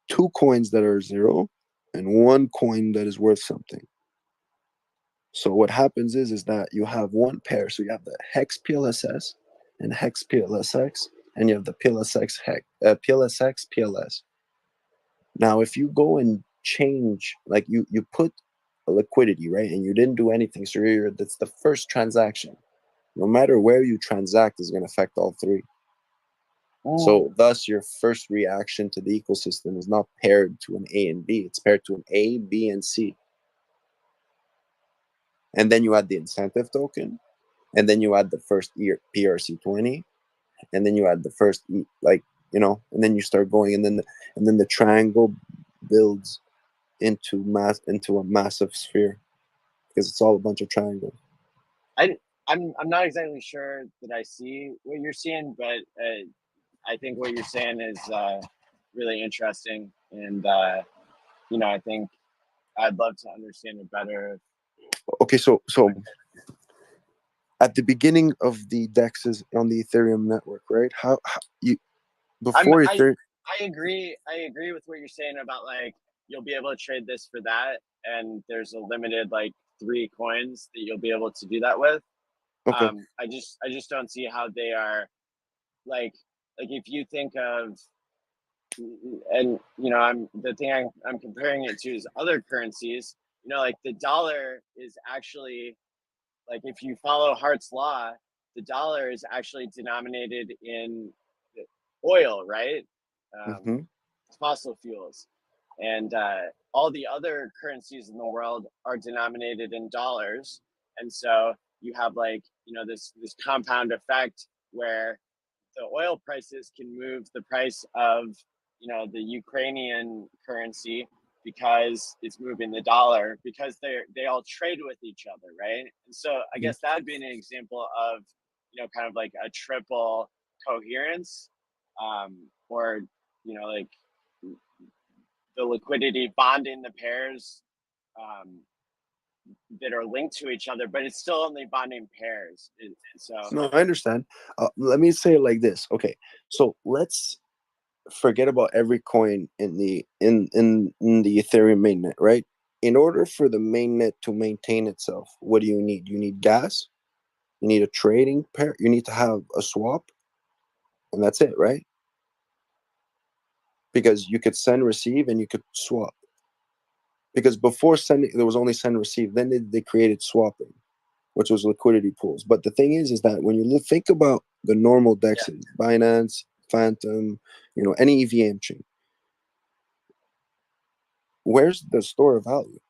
2 coins that are 0 and 1 coin that is worth something. So what happens is that you have one pair. So you have the HEX PLSS and HEX PLSX, and you have the PLSX PLSX PLS. Now, if you go and change, like you put a liquidity, right, and you didn't do anything, so that's the first transaction. No matter where you transact is going to affect all 3. So thus, your first reaction to the ecosystem is not paired to an A and B. It's paired to an A, B, and C. And then you add the incentive token, and then you add the first PRC20, and then you add the first, and then you start going, and then the triangle builds into a massive sphere because it's all a bunch of triangles. I'm not exactly sure that I see what you're seeing, but I think what you're saying is really interesting, and I think I'd love to understand it better. Okay, so at the beginning of the dexes on the Ethereum network, right? How you before Ethereum? I agree with what you're saying about like you'll be able to trade this for that, and there's a limited like 3 coins that you'll be able to do that with. Okay. I just don't see how they are like if you think of, and the thing I'm comparing it to is other currencies. Like the dollar is actually, like if you follow Hart's law, the dollar is actually denominated in oil, right? Fossil fuels, and all the other currencies in the world are denominated in dollars, and so you have this compound effect where the oil prices can move the price of, you know, the Ukrainian currency because it's moving the dollar, because they all trade with each other, right? And so I guess that would be an example of, you know, kind of like a triple coherence, or, you know, like the liquidity bonding the pairs that are linked to each other, but it's still only bonding pairs. So No, I understand. Let me say it like this. Okay, so let's forget about every coin in the Ethereum mainnet, right? In order for the mainnet to maintain itself, what do you need? You need gas, you need a trading pair, you need to have a swap, and that's it, right? Because you could send, receive, and you could swap. Because before sending, there was only send, receive. Then they created swapping, which was liquidity pools. But the thing is that when you think about the normal dexes, Binance, Phantom, you know, any EVM chain, where's the store of value?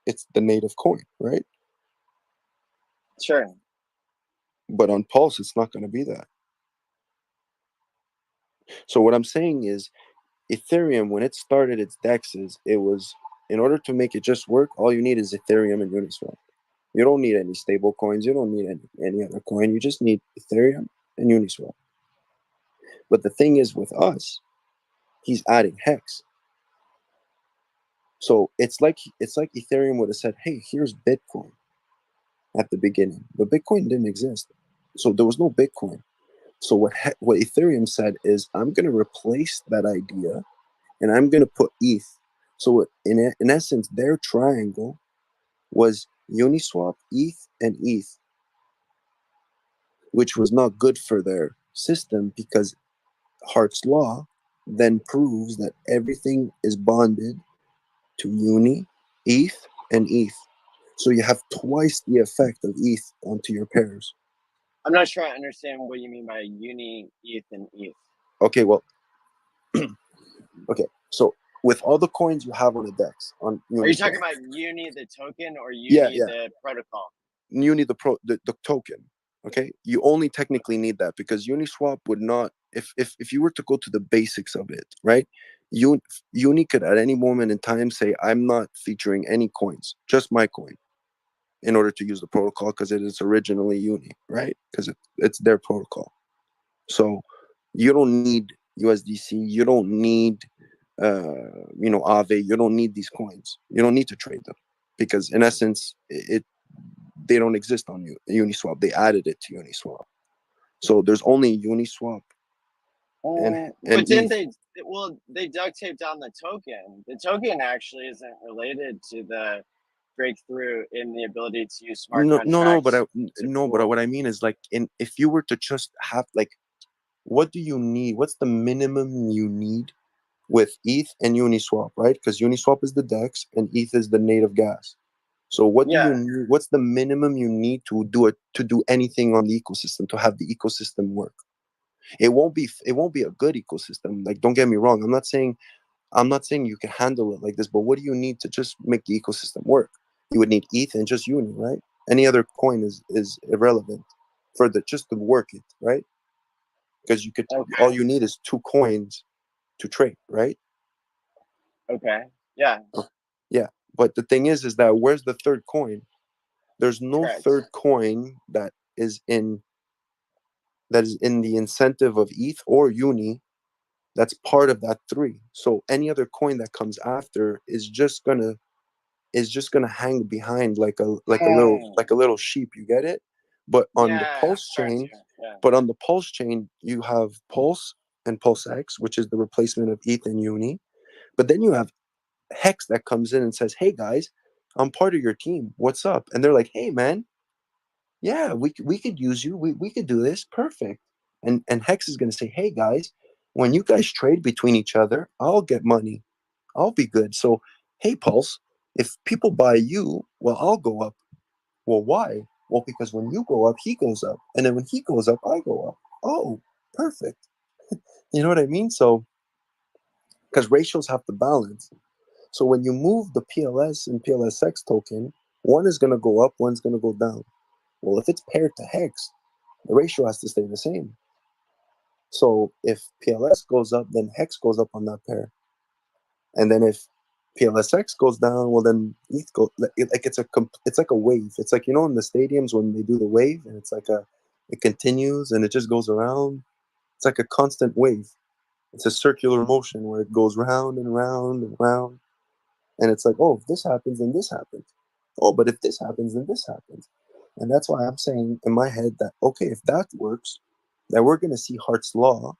It's the native coin, right? sure. But on Pulse, it's not going to be that. So what I'm saying is, Ethereum, when it started its dexes, it was, in order to make it just work, all you need is Ethereum and Uniswap. You don't need any stable coins. You don't need any other coin. You just need Ethereum and Uniswap. But the thing is, with us, he's adding Hex. So it's like Ethereum would have said, "Hey, here's Bitcoin," at the beginning, but Bitcoin didn't exist, so there was no Bitcoin. So what Ethereum said is, I'm going to replace that idea, and I'm going to put ETH. So in essence, their triangle was Uniswap, ETH, and ETH, which was not good for their system, because Hart's law then proves that everything is bonded to Uni, ETH, and ETH. So you have twice the effect of ETH onto your pairs. I'm not sure I understand what you mean by uni, ETH, and ETH. Okay, well, okay. So with all the coins you have on the DEX, on Uniswap, are you talking about Uni the token or Uni the protocol? Uni the token. Okay, you only technically need that, because Uniswap would not. If you were to go to the basics of it, right? Uni could at any moment in time say, I'm not featuring any coins, just my coin, in order to use the protocol, because it is originally Uni, right? Because it's their protocol. So you don't need USDC, you don't need you know, Aave, you don't need these coins. You don't need to trade them, because in essence, they don't exist on Uniswap. They added it to Uniswap. So there's only Uniswap. But didn't they? Well, they duct taped on the token. The token actually isn't related to the breakthrough in the ability to use smart contracts. But what I mean is, like, if you were to just have, like, what do you need? What's the minimum you need with ETH and Uniswap, right? Because Uniswap is the DEX and ETH is the native gas. So what do you need? What's the minimum you need to do anything on the ecosystem, to have the ecosystem work? It won't be a good ecosystem. Like, don't get me wrong. I'm not saying you can handle it like this, but what do you need to just make the ecosystem work? You would need ETH and just Uni, right? Any other coin is irrelevant for just to work it, right? Because all you need is 2 coins to trade, right? Okay. Yeah. Yeah. But the thing is that where's the third coin? There's no third coin that is in the incentive of ETH or Uni that's part of that 3. So any other coin that comes after is just gonna hang behind like a little sheep. You get it? But on the Pulse chain, you have Pulse and PulseX, which is the replacement of ETH and Uni. But then you have Hex that comes in and says, "Hey guys, I'm part of your team. What's up?" And they're like, "Hey man, yeah, we could use you. We could do this. Perfect." And Hex is going to say, "Hey guys, when you guys trade between each other, I'll get money. I'll be good. So, hey Pulse, if people buy you, well, I'll go up. Well, why? Well, because when you go up, he goes up, and then when he goes up, I go up. Oh, perfect. You know what I mean? So, because ratios have to balance. So when you move the PLS and PLSX token, one is going to go up, one's going to go down. Well, if it's paired to Hex, the ratio has to stay the same. So if PLS goes up, then HEX goes up on that pair. And then if PLSX goes down, well then ETH goes. It's like a wave. It's like, you know, in the stadiums when they do the wave, and it's like it continues and it just goes around. It's like a constant wave. It's a circular motion where it goes round and round and round. And it's like, oh, if this happens, then this happens. Oh, but if this happens, then this happens. And that's why I'm saying in my head that, okay, if that works, that we're going to see Hart's Law,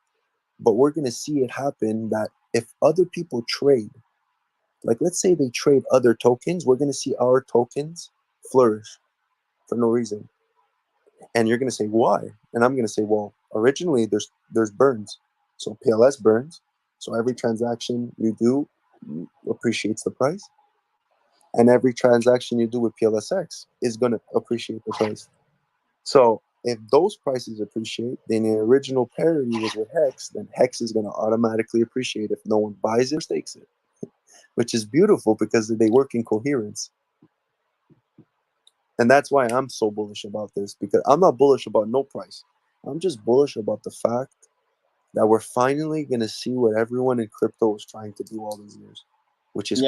but we're going to see it happen that if other people trade, like let's say they trade other tokens, we're going to see our tokens flourish for no reason. And you're going to say, why? And I'm going to say, well, originally there's burns. So PLS burns. So every transaction you do appreciates the price. And every transaction you do with PLSX is going to appreciate the price. So if those prices appreciate, then the original parity was with HEX, then HEX is going to automatically appreciate if no one buys it or stakes it, which is beautiful because they work in coherence. And that's why I'm so bullish about this, because I'm not bullish about no price. I'm just bullish about the fact that we're finally going to see what everyone in crypto was trying to do all these years, which is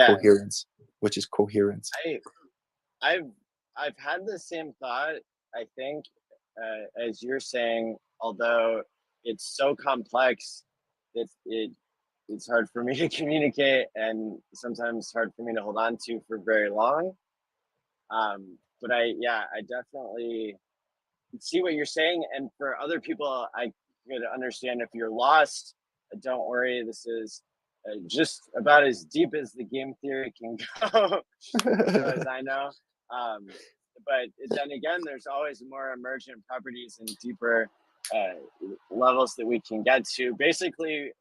coherence, I've had the same thought, I think, as you're saying, although it's so complex, it's hard for me to communicate and sometimes hard for me to hold on to for very long. But I definitely see what you're saying. And for other people, I could understand if you're lost, don't worry. This is just about as deep as the game theory can go, as I know. But then again, there's always more emergent properties and deeper levels that we can get to. Basically,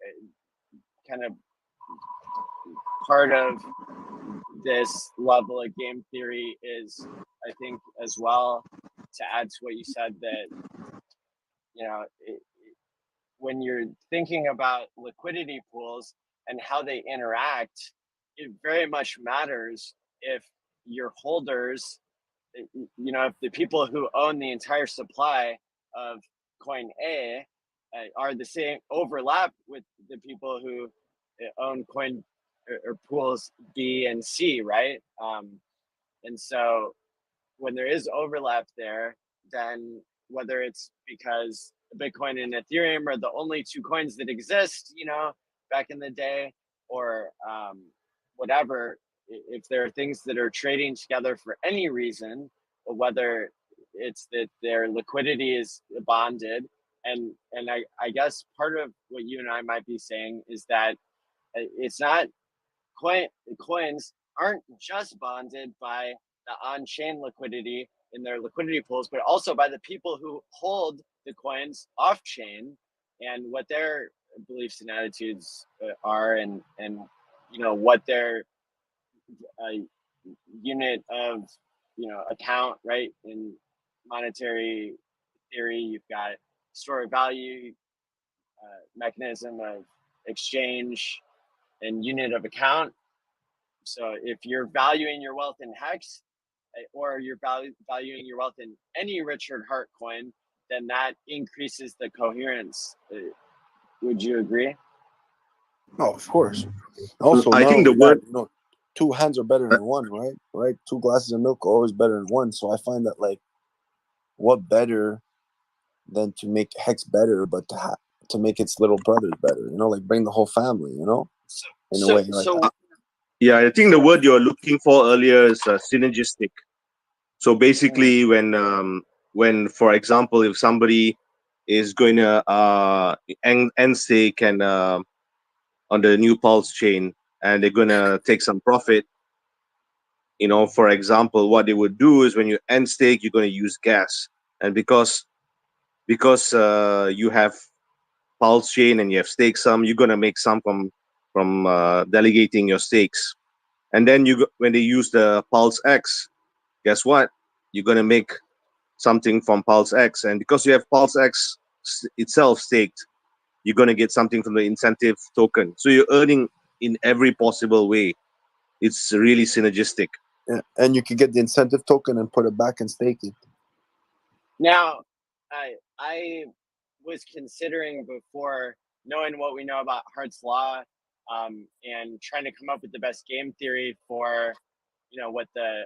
kind of part of this level of game theory is, I think, as well, to add to what you said, that, you know, when you're thinking about liquidity pools and how they interact, it very much matters if your holders, you know, if the people who own the entire supply of coin A are the same, overlap with the people who own coin or pools B and C, right? And so when there is overlap there, then whether it's because Bitcoin and Ethereum are the only two coins that exist, you know, back in the day, or whatever, if there are things that are trading together for any reason, whether it's that their liquidity is bonded, and I guess part of what you and I might be saying is that it's not coins aren't just bonded by the on-chain liquidity in their liquidity pools, but also by the people who hold the coins off-chain and what their beliefs and attitudes are, and you know what their unit of, you know, account, right? In monetary theory, you've got store of value, mechanism of exchange, and unit of account. So if you're valuing your wealth in HEX, or you're valuing your wealth in any Richard Hart coin, then that increases the coherence. Would you agree? Oh, of course. Also, I think the word, you know, two hands are better than one, right? Right? Two glasses of milk are always better than one. So I find that, like, what better than to make HEX better, but to make its little brothers better, you know, like bring the whole family, you know, in a way. Like, yeah, I think the word you're looking for earlier is synergistic. So basically, when, for example, if somebody is going to end stake and on the new Pulse chain, and they're going to take some profit, you know, for example, what they would do is when you end stake, you're going to use gas, and because you have Pulse chain and you have staked some, you're going to make some from delegating your stakes, and then when they use the PulseX, guess what? You're going to make something from PulseX, and because you have PulseX itself staked, you're going to get something from the incentive token. So you're earning in every possible way. It's really synergistic. yeah, and you could get the incentive token and put it back and stake it. Now, I was considering before, knowing what we know about Hart's law, and trying to come up with the best game theory for, what the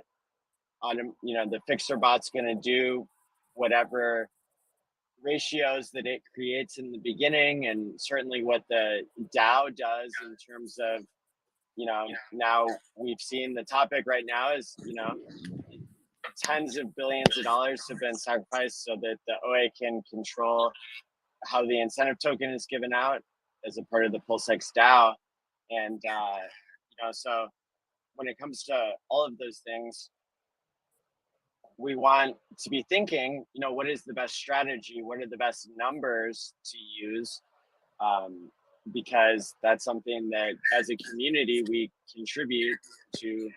the fixer bot's going to do, whatever ratios that it creates in the beginning, and certainly what the DAO does in terms of, now we've seen the topic right now is, tens of billions of dollars have been sacrificed so that the OA can control how the incentive token is given out as a part of the PulseX DAO. And, so when it comes to all of those things, we want to be thinking, what is the best strategy? What are the best numbers to use? Because that's something that as a community, we contribute to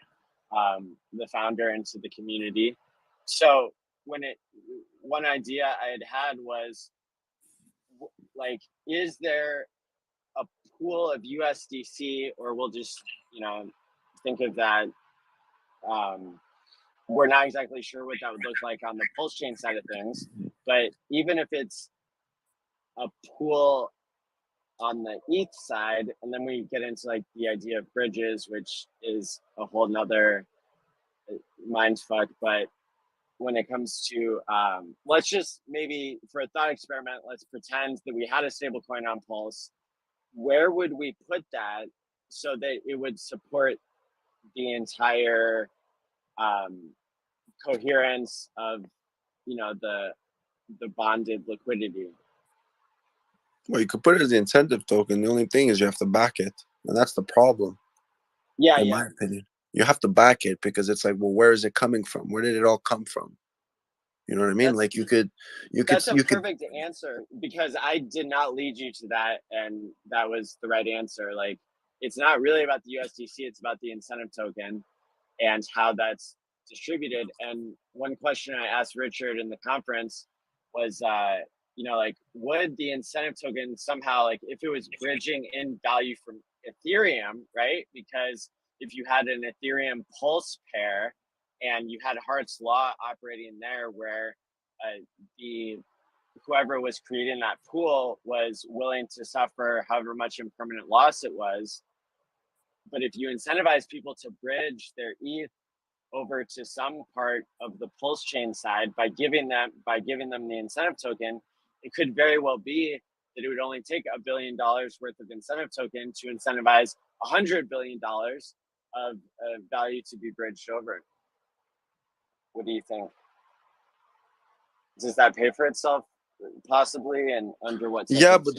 the founder and to the community. So one idea I had was, like, is there a pool of USDC, or we'll just, think of that. We're not exactly sure what that would look like on the Pulse chain side of things, but even if it's a pool on the ETH side, and then we get into like the idea of bridges, which is a whole nother mind fuck. But when it comes to, let's just maybe for a thought experiment, let's pretend that we had a stable coin on Pulse. Where would we put that so that it would support the entire coherence of, the bonded liquidity? Well, you could put it as the incentive token. The only thing is you have to back it, and that's the problem. Yeah, in my opinion, you have to back it, because it's like, well, where is it coming from? Where did it all come from? You know what I mean? Like that's a perfect answer, because I did not lead you to that, and that was the right answer. Like, it's not really about the USDC; it's about the incentive token and how that's distributed. And one question I asked Richard in the conference was, like, would the incentive token somehow, like, if it was bridging in value from Ethereum, right? Because if you had an Ethereum Pulse pair and you had Hart's law operating there, where whoever was creating that pool was willing to suffer however much impermanent loss it was, but if you incentivize people to bridge their ETH over to some part of the Pulse chain side by giving them the incentive token, it could very well be that it would only take $1 billion worth of incentive token to incentivize $100 billion of value to be bridged over. What do you think? Does that pay for itself, possibly, and under what? Yeah, but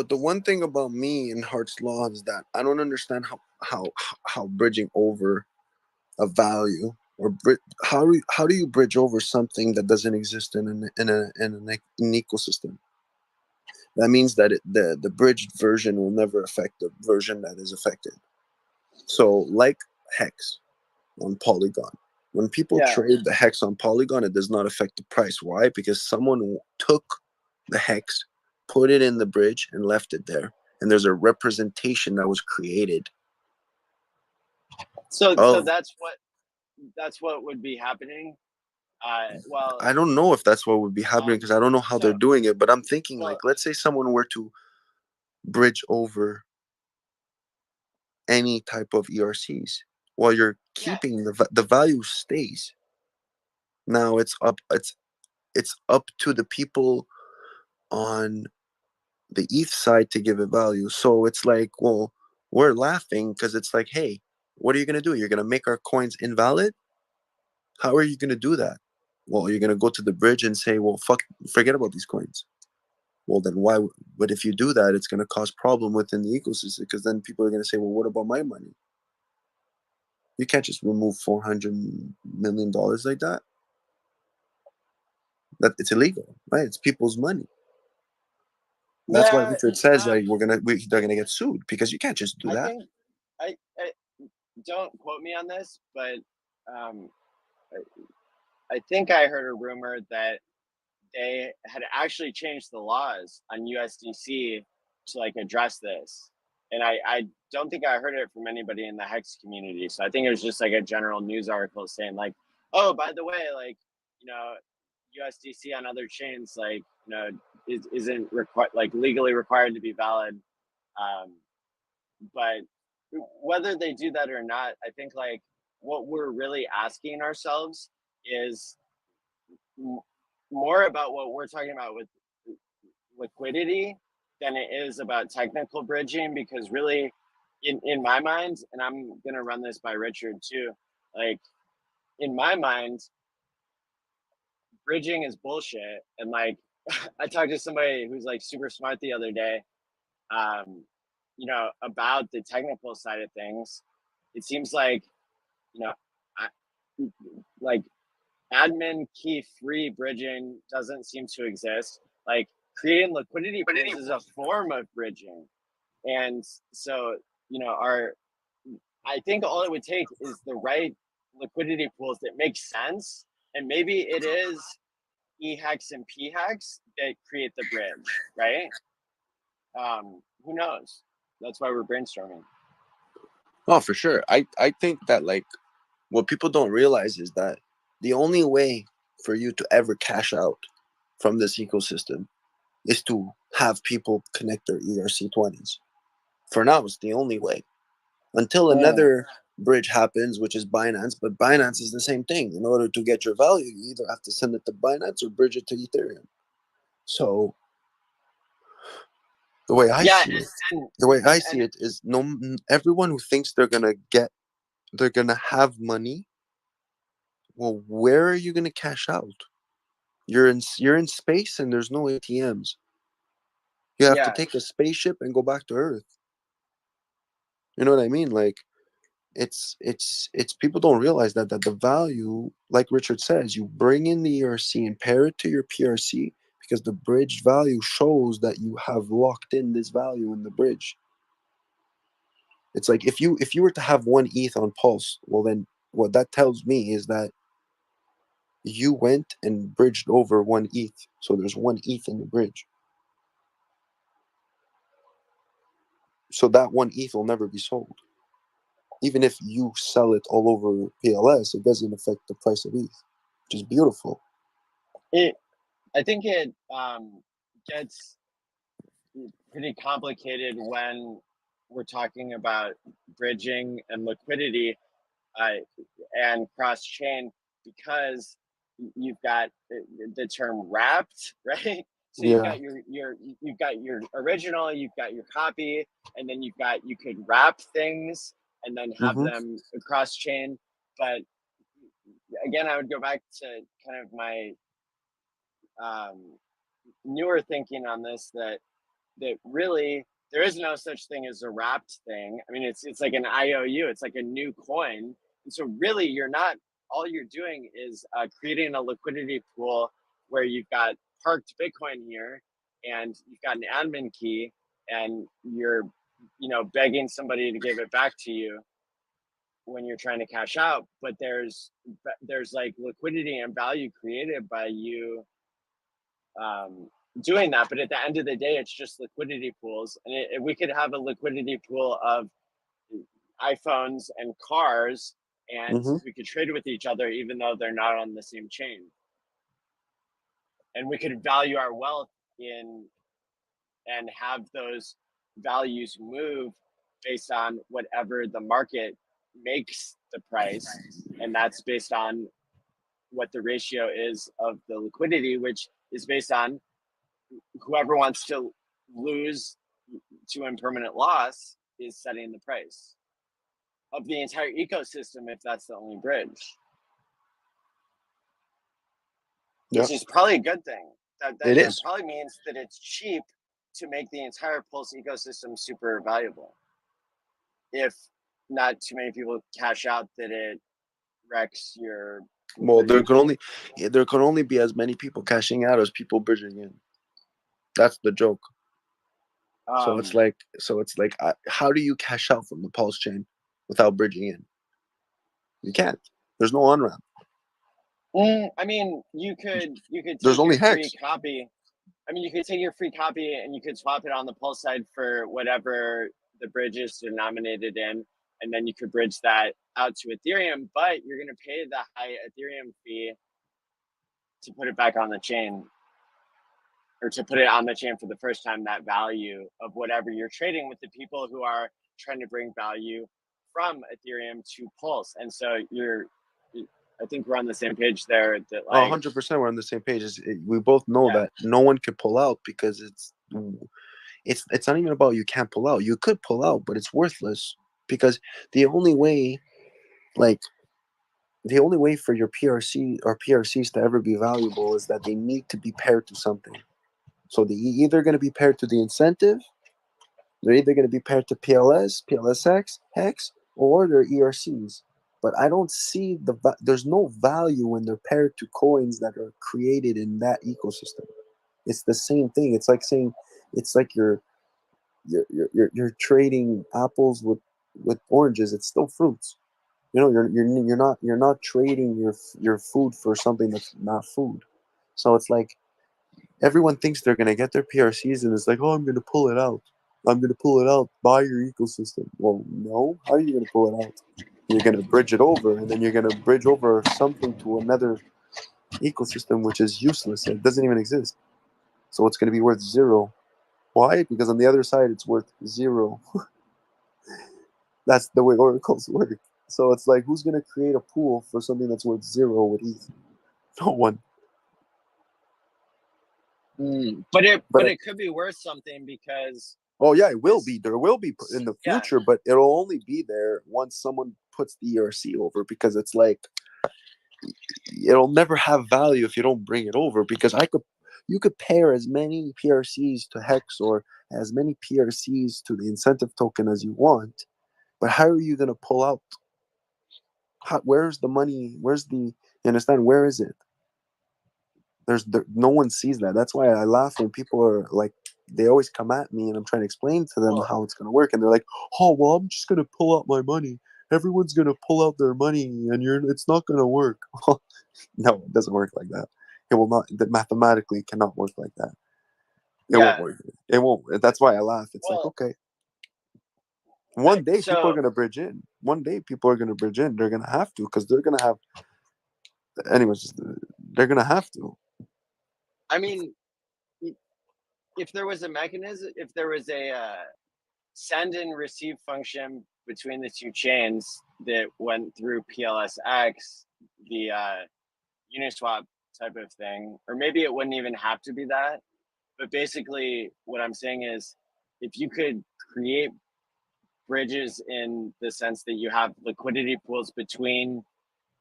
the one thing about me and Hart's law is that I don't understand how bridging over a value, or how do you bridge over something that doesn't exist in an ecosystem? That means that the bridged version will never affect the version that is affected. So, like HEX on Polygon, when people trade the HEX on Polygon, it does not affect the price. Why? Because someone took the HEX, put it in the bridge, and left it there, and there's a representation that was created. So that's what would be happening. Well, I don't know if that's what would be happening, because I don't know how they're doing it. But I'm thinking, like, let's say someone were to bridge over any type of ERCs, while you're keeping the value stays. Now it's up to the people on the ETH side to give it value. So it's like, well, we're laughing because it's like, hey, what are you gonna do? You're gonna make our coins invalid? How are you gonna do that? Well, you're gonna go to the bridge and say, well, forget about these coins. Well, then why? But if you do that, it's gonna cause problem within the ecosystem, because then people are gonna say, well, what about my money? You can't just remove $400 million like that. That it's illegal, right? It's people's money. That's why Richard says like they're gonna get sued, because you can't just do that. I don't quote me on this, but I think I heard a rumor that they had actually changed the laws on USDC to like address this. And I don't think I heard it from anybody in the HEX community. So I think it was just like a general news article saying like, oh, by the way, like, USDC on other chains, like, isn't required, like legally required to be valid. But whether they do that or not, I think like what we're really asking ourselves is more about what we're talking about with liquidity than it is about technical bridging, because really in my mind, and I'm going to run this by Richard too, like in my mind, bridging is bullshit. And like I talked to somebody who's like super smart the other day, you know, about the technical side of things. It seems like, you know, like admin key free bridging doesn't seem to exist. Like creating liquidity pools is a form of bridging. And so, you know, I think all it would take is the right liquidity pools that make sense. And maybe it is HEX and PHEX that create the bridge, right? Who knows? That's why we're brainstorming. Oh, for sure. I think that like what people don't realize is that the only way for you to ever cash out from this ecosystem is to have people connect their ERC20s. For now, it's the only way. Until another bridge happens, which is Binance, but Binance is the same thing. In order to get your value, you either have to send it to Binance or bridge it to Ethereum. So the way I see it is everyone who thinks they're gonna have money. Well, where are you gonna cash out? You're in space and there's no ATMs. You have to take a spaceship and go back to Earth. You know what I mean? Like it's people don't realize that the value, like Richard says, you bring in the ERC and pair it to your PRC, because the bridge value shows that you have locked in this value in the bridge. It's like if you were to have one ETH on Pulse, well then what that tells me is that you went and bridged over one ETH. So there's one ETH in the bridge. So that one ETH will never be sold. Even if you sell it all over PLS, it doesn't affect the price of ETH, which is beautiful. I think it gets pretty complicated when we're talking about bridging and liquidity and cross-chain, because you've got the term wrapped, right? So you've got your original, you've got your copy, and then you could wrap things and then have them across chain. But again, I would go back to kind of my newer thinking on this, that really there is no such thing as a wrapped thing. I mean, it's like an IOU, it's like a new coin. And so really all you're doing is creating a liquidity pool where you've got parked Bitcoin here and you've got an admin key, and you're, you know, begging somebody to give it back to you when you're trying to cash out. But there's like liquidity and value created by you doing that. But at the end of the day, it's just liquidity pools. And we could have a liquidity pool of iPhones and cars, and we could trade with each other even though they're not on the same chain. And we could value our wealth in and have those values move based on whatever the market makes the price. And that's based on what the ratio is of the liquidity, which is based on whoever wants to lose to impermanent loss is setting the price of the entire ecosystem, if that's the only bridge. Which is probably a good thing. That probably means that it's cheap to make the entire Pulse ecosystem super valuable. If not too many people cash out that it wrecks your... Well, there could only be as many people cashing out as people bridging in. That's the joke. So it's like how do you cash out from the Pulse chain without bridging in? You can't. There's no on-ramp. I mean, you could There's only your free HEX copy. I mean, you could take your free copy and you could swap it on the Pulse side for whatever the bridge is denominated in, and then you could bridge that out to Ethereum, but you're going to pay the high Ethereum fee to put it back on the chain. or to put it on the chain for the first time, that value of whatever you're trading with the people who are trying to bring value from Ethereum to Pulse. And so I think we're on the same page there. That like 100% we're on the same page. We both know that no one can pull out because it's not even about you can't pull out. You could pull out, but it's worthless because the only way for your PRC or PRCs to ever be valuable is that they need to be paired to something. So they're either going to be paired to the incentive, they're either going to be paired to PLS, PLSX, HEX, or their ERCs. But I don't see there's no value when they're paired to coins that are created in that ecosystem. It's the same thing. It's like saying it's like you're trading apples with oranges. It's still fruits. You know, you're not trading your food for something that's not food. So it's like everyone thinks they're gonna get their PRCs and it's like, oh, I'm gonna pull it out. I'm gonna pull it out. Buy your ecosystem. Well, no. How are you gonna pull it out? You're gonna bridge it over, and then you're gonna bridge over something to another ecosystem which is useless. It doesn't even exist. So it's gonna be worth 0. Why? Because on the other side it's worth 0. That's the way oracles work. So it's like, who's gonna create a pool for something that's worth 0 with ETH? No one. But it could be worth something because. Oh yeah, it will be. There will be in the future, but it'll only be there once someone puts the ERC over, because it's like it'll never have value if you don't bring it over. Because you could pair as many PRCs to HEX or as many PRCs to the incentive token as you want, but how are you gonna pull out? Where's the money? You understand? Where is it? No one sees that. That's why I laugh when people are like, they always come at me and I'm trying to explain to them how it's going to work, and they're like, oh well, I'm just going to pull out my money. Everyone's going to pull out their money and it's not going to work. No, it doesn't work like that. It will not. That mathematically cannot work like that. It won't work. It won't. That's why I laugh. It's like, okay, one day people are going to bridge in. One day people are going to bridge in. They're going to have to, because they're going to have, anyways, they're going to have to. I mean, if there was a mechanism, if there was a send and receive function between the two chains that went through PLSX, the Uniswap type of thing, or maybe it wouldn't even have to be that. But basically, what I'm saying is, if you could create bridges in the sense that you have liquidity pools between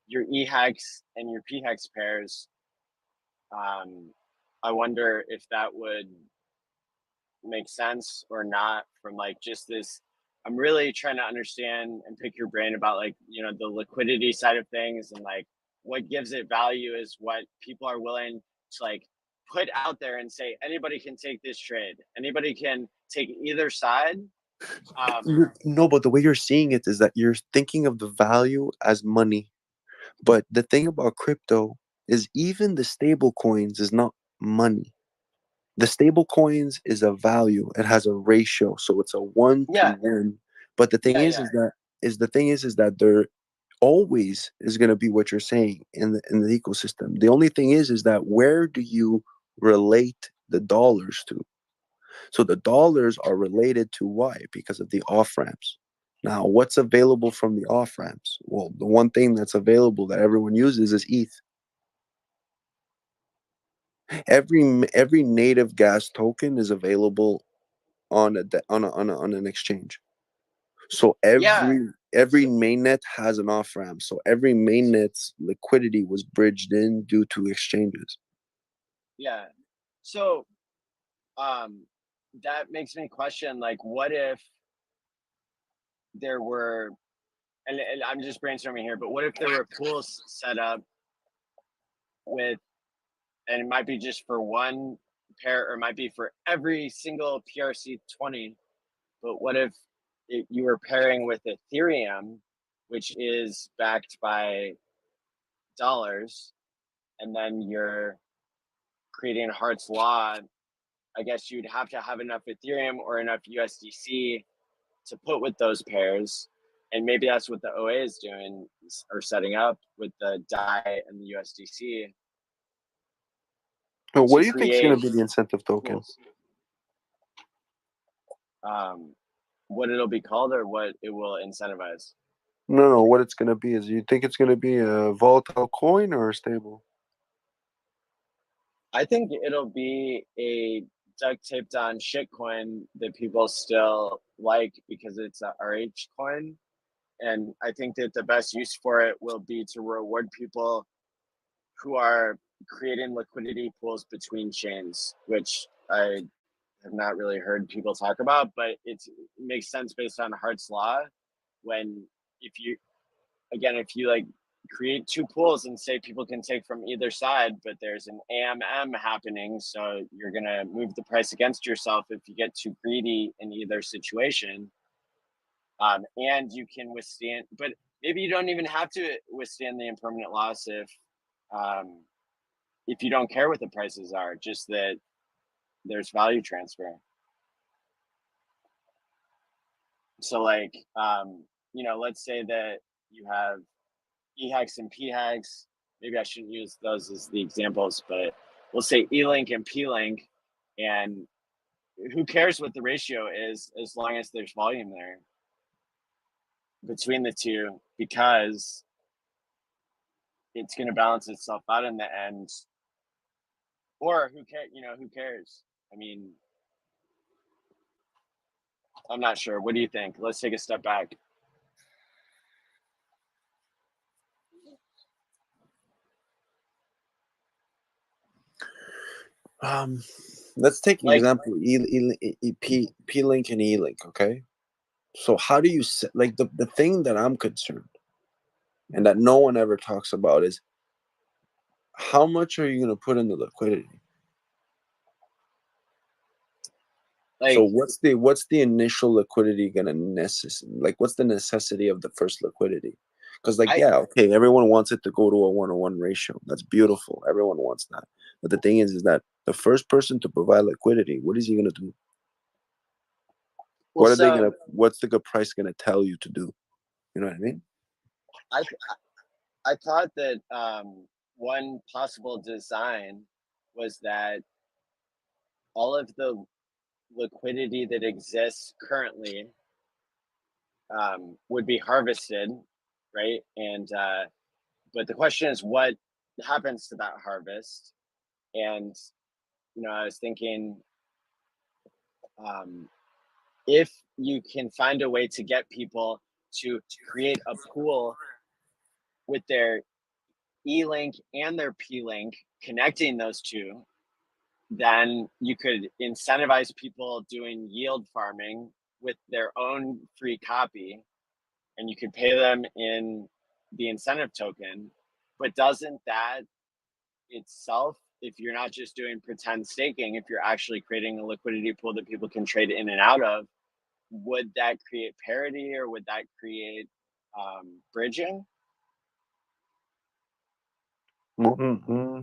your EHEX and your PHEX pairs, I wonder if that would make sense or not, from like just this. I'm really trying to understand and pick your brain about, like, you know, the liquidity side of things, and like what gives it value is what people are willing to like put out there and say, anybody can take this trade, anybody can take either side. No, but the way you're seeing it is that you're thinking of the value as money. But the thing about crypto is even the stable coins is not money. The stable coins is a value. It has a ratio, so it's a 1-to-1. But the thing is that there always is going to be what you're saying in the ecosystem. The only thing is that where do you relate the dollars to? So the dollars are related to why? Because of the off ramps. Now, what's available from the off ramps? Well, the one thing that's available that everyone uses is ETH. Every native gas token is available on an exchange. So every mainnet has an off ramp. So every mainnet's liquidity was bridged in due to exchanges. Yeah. So that makes me question, like, what if there were, and I'm just brainstorming here, but what if there were pools set up with, and it might be just for one pair, or it might be for every single PRC20, but what if you were pairing with Ethereum, which is backed by dollars, and then you're creating Hart's Law? I guess you'd have to have enough Ethereum or enough USDC to put with those pairs. And maybe that's what the OA is doing, or setting up with the DAI and the USDC. What to do you think is going to create be the incentive token? what it'll be called or what it will incentivize. No, what it's going to be is, you think it's going to be a volatile coin or a stable? I think it'll be a duct taped on shitcoin that people still like because it's a RH coin. And I think that the best use for it will be to reward people who are creating liquidity pools between chains, which I have not really heard people talk about, but it makes sense based on Hart's law. When if you like create two pools and say people can take from either side, but there's an AMM happening, so you're gonna move the price against yourself if you get too greedy in either situation. And you can withstand, but maybe you don't even have to withstand the impermanent loss if you don't care what the prices are, just that there's value transfer. So like, let's say that you have EHEX and PHEX. Maybe I shouldn't use those as the examples, but we'll say E-Link and P-Link, and who cares what the ratio is as long as there's volume there between the two, because it's going to balance itself out in the end. Or who cares? I mean, I'm not sure. What do you think? Let's take a step back. Let's take an Like, example, P-Link and E-Link, okay? So how do you, like, the thing that I'm concerned and that no one ever talks about is, how much are you going to put in the liquidity? So what's the initial liquidity going to necessary? Like, what's the necessity of the first liquidity? Because okay, everyone wants it to go to a 1-to-1 ratio. That's beautiful. Everyone wants that. But the thing is that the first person to provide liquidity, what is he going to do? What's the good price going to tell you to do? You know what I mean? I thought that one possible design was that all of the liquidity that exists currently would be harvested, right? And but the question is, what happens to that harvest? And I was thinking, if you can find a way to get people to create a pool with their E-Link and their P-Link, connecting those two, then you could incentivize people doing yield farming with their own free copy, and you could pay them in the incentive token. But doesn't that itself, if you're not just doing pretend staking, if you're actually creating a liquidity pool that people can trade in and out of, would that create parity, or would that create bridging? Mm-hmm.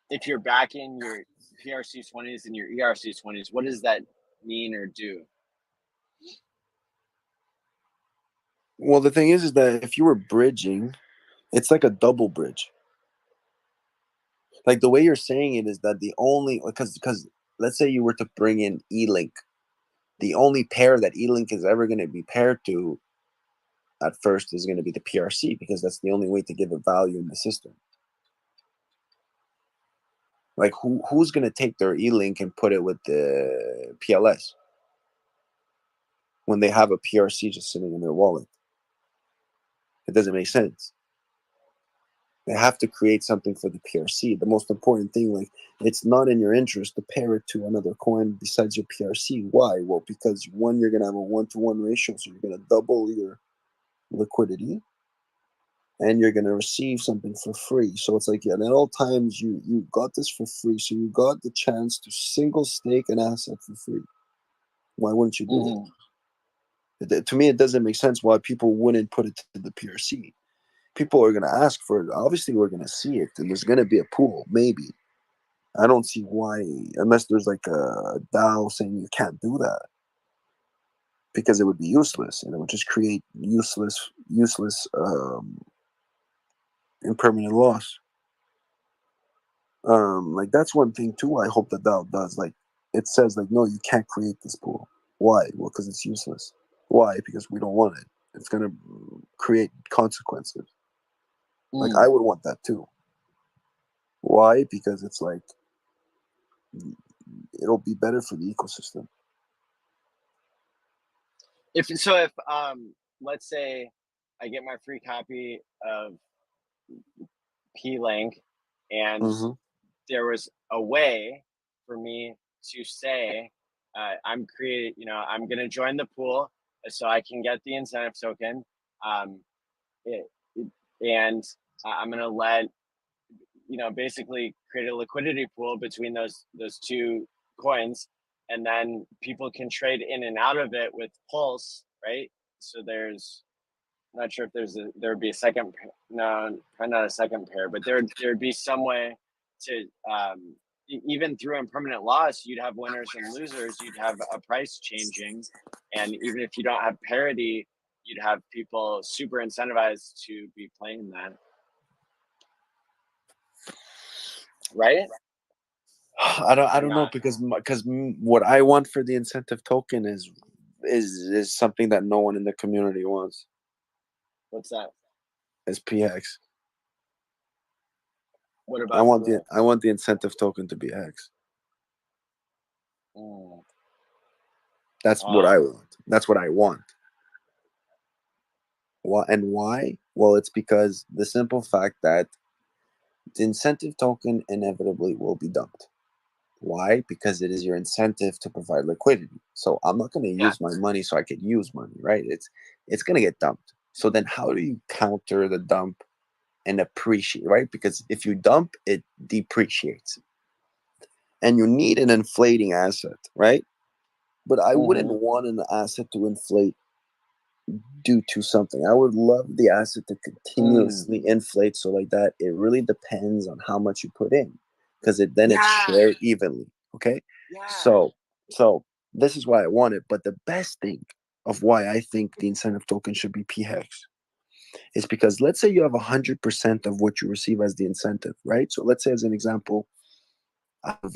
If you're backing your PRC20s and your ERC20s, what does that mean or do? Well, the thing is that if you were bridging, it's like a double bridge. Like, the way you're saying it is that because let's say you were to bring in E-Link, the only pair that E-Link is ever going to be paired to at first is going to be the PRC, because that's the only way to give it value in the system. Like, who's going to take their E-Link and put it with the PLS when they have a PRC just sitting in their wallet? It doesn't make sense. They have to create something for the PRC. The most important thing, like, it's not in your interest to pair it to another coin besides your PRC. Why? Well, because one, you're going to have a 1-to-1 ratio, so you're going to double your liquidity, and you're going to receive something for free. So it's like, at all times, you got this for free, so you got the chance to single stake an asset for free. Why wouldn't you do it? To me, it doesn't make sense why people wouldn't put it to the PRC. People are going to ask for it. Obviously, we're going to see it, and there's going to be a pool, maybe. I don't see why, unless there's like a DAO saying you can't do that, because it would be useless, and it would just create useless impermanent loss. Like that's one thing too. I hope that DAO does. Like it says, like no, you can't create this pool. Why? Well, because it's useless. Why? Because we don't want it. It's gonna create consequences. Like I would want that too. Why? Because it's like it'll be better for the ecosystem. If let's say I get my free copy of P-Link and Mm-hmm. there was a way for me to say I'm going to join the pool so I can get the incentive token, and I'm going to let basically create a liquidity pool between those two coins, and then people can trade in and out of it with Pulse, right? So there's, I'm not sure if there would be a second, no, probably not a second pair, but there'd be some way to even through impermanent loss, you'd have winners and losers. You'd have a price changing, and even if you don't have parity, you'd have people super incentivized to be playing that, right? I don't know because what I want for the incentive token is something that no one in the community wants. What's that? Is PX. What about I want the incentive token to be Hex. That's what I want. That's what I want. And why? Well, it's because the simple fact that the incentive token inevitably will be dumped. Why? Because it is your incentive to provide liquidity. So I'm not going to use my money so I could use money, right? It's going to get dumped. So then how do you counter the dump and appreciate, right? Because if you dump, it depreciates. And you need an inflating asset, right? But I wouldn't want an asset to inflate due to something. I would love the asset to continuously inflate. So like that, it really depends on how much you put in, because it's shared evenly. Okay. So this is why I want it. But the best thing of why I think the incentive token should be PHEX is because let's say you have 100% of what you receive as the incentive, right? So let's say as an example, I have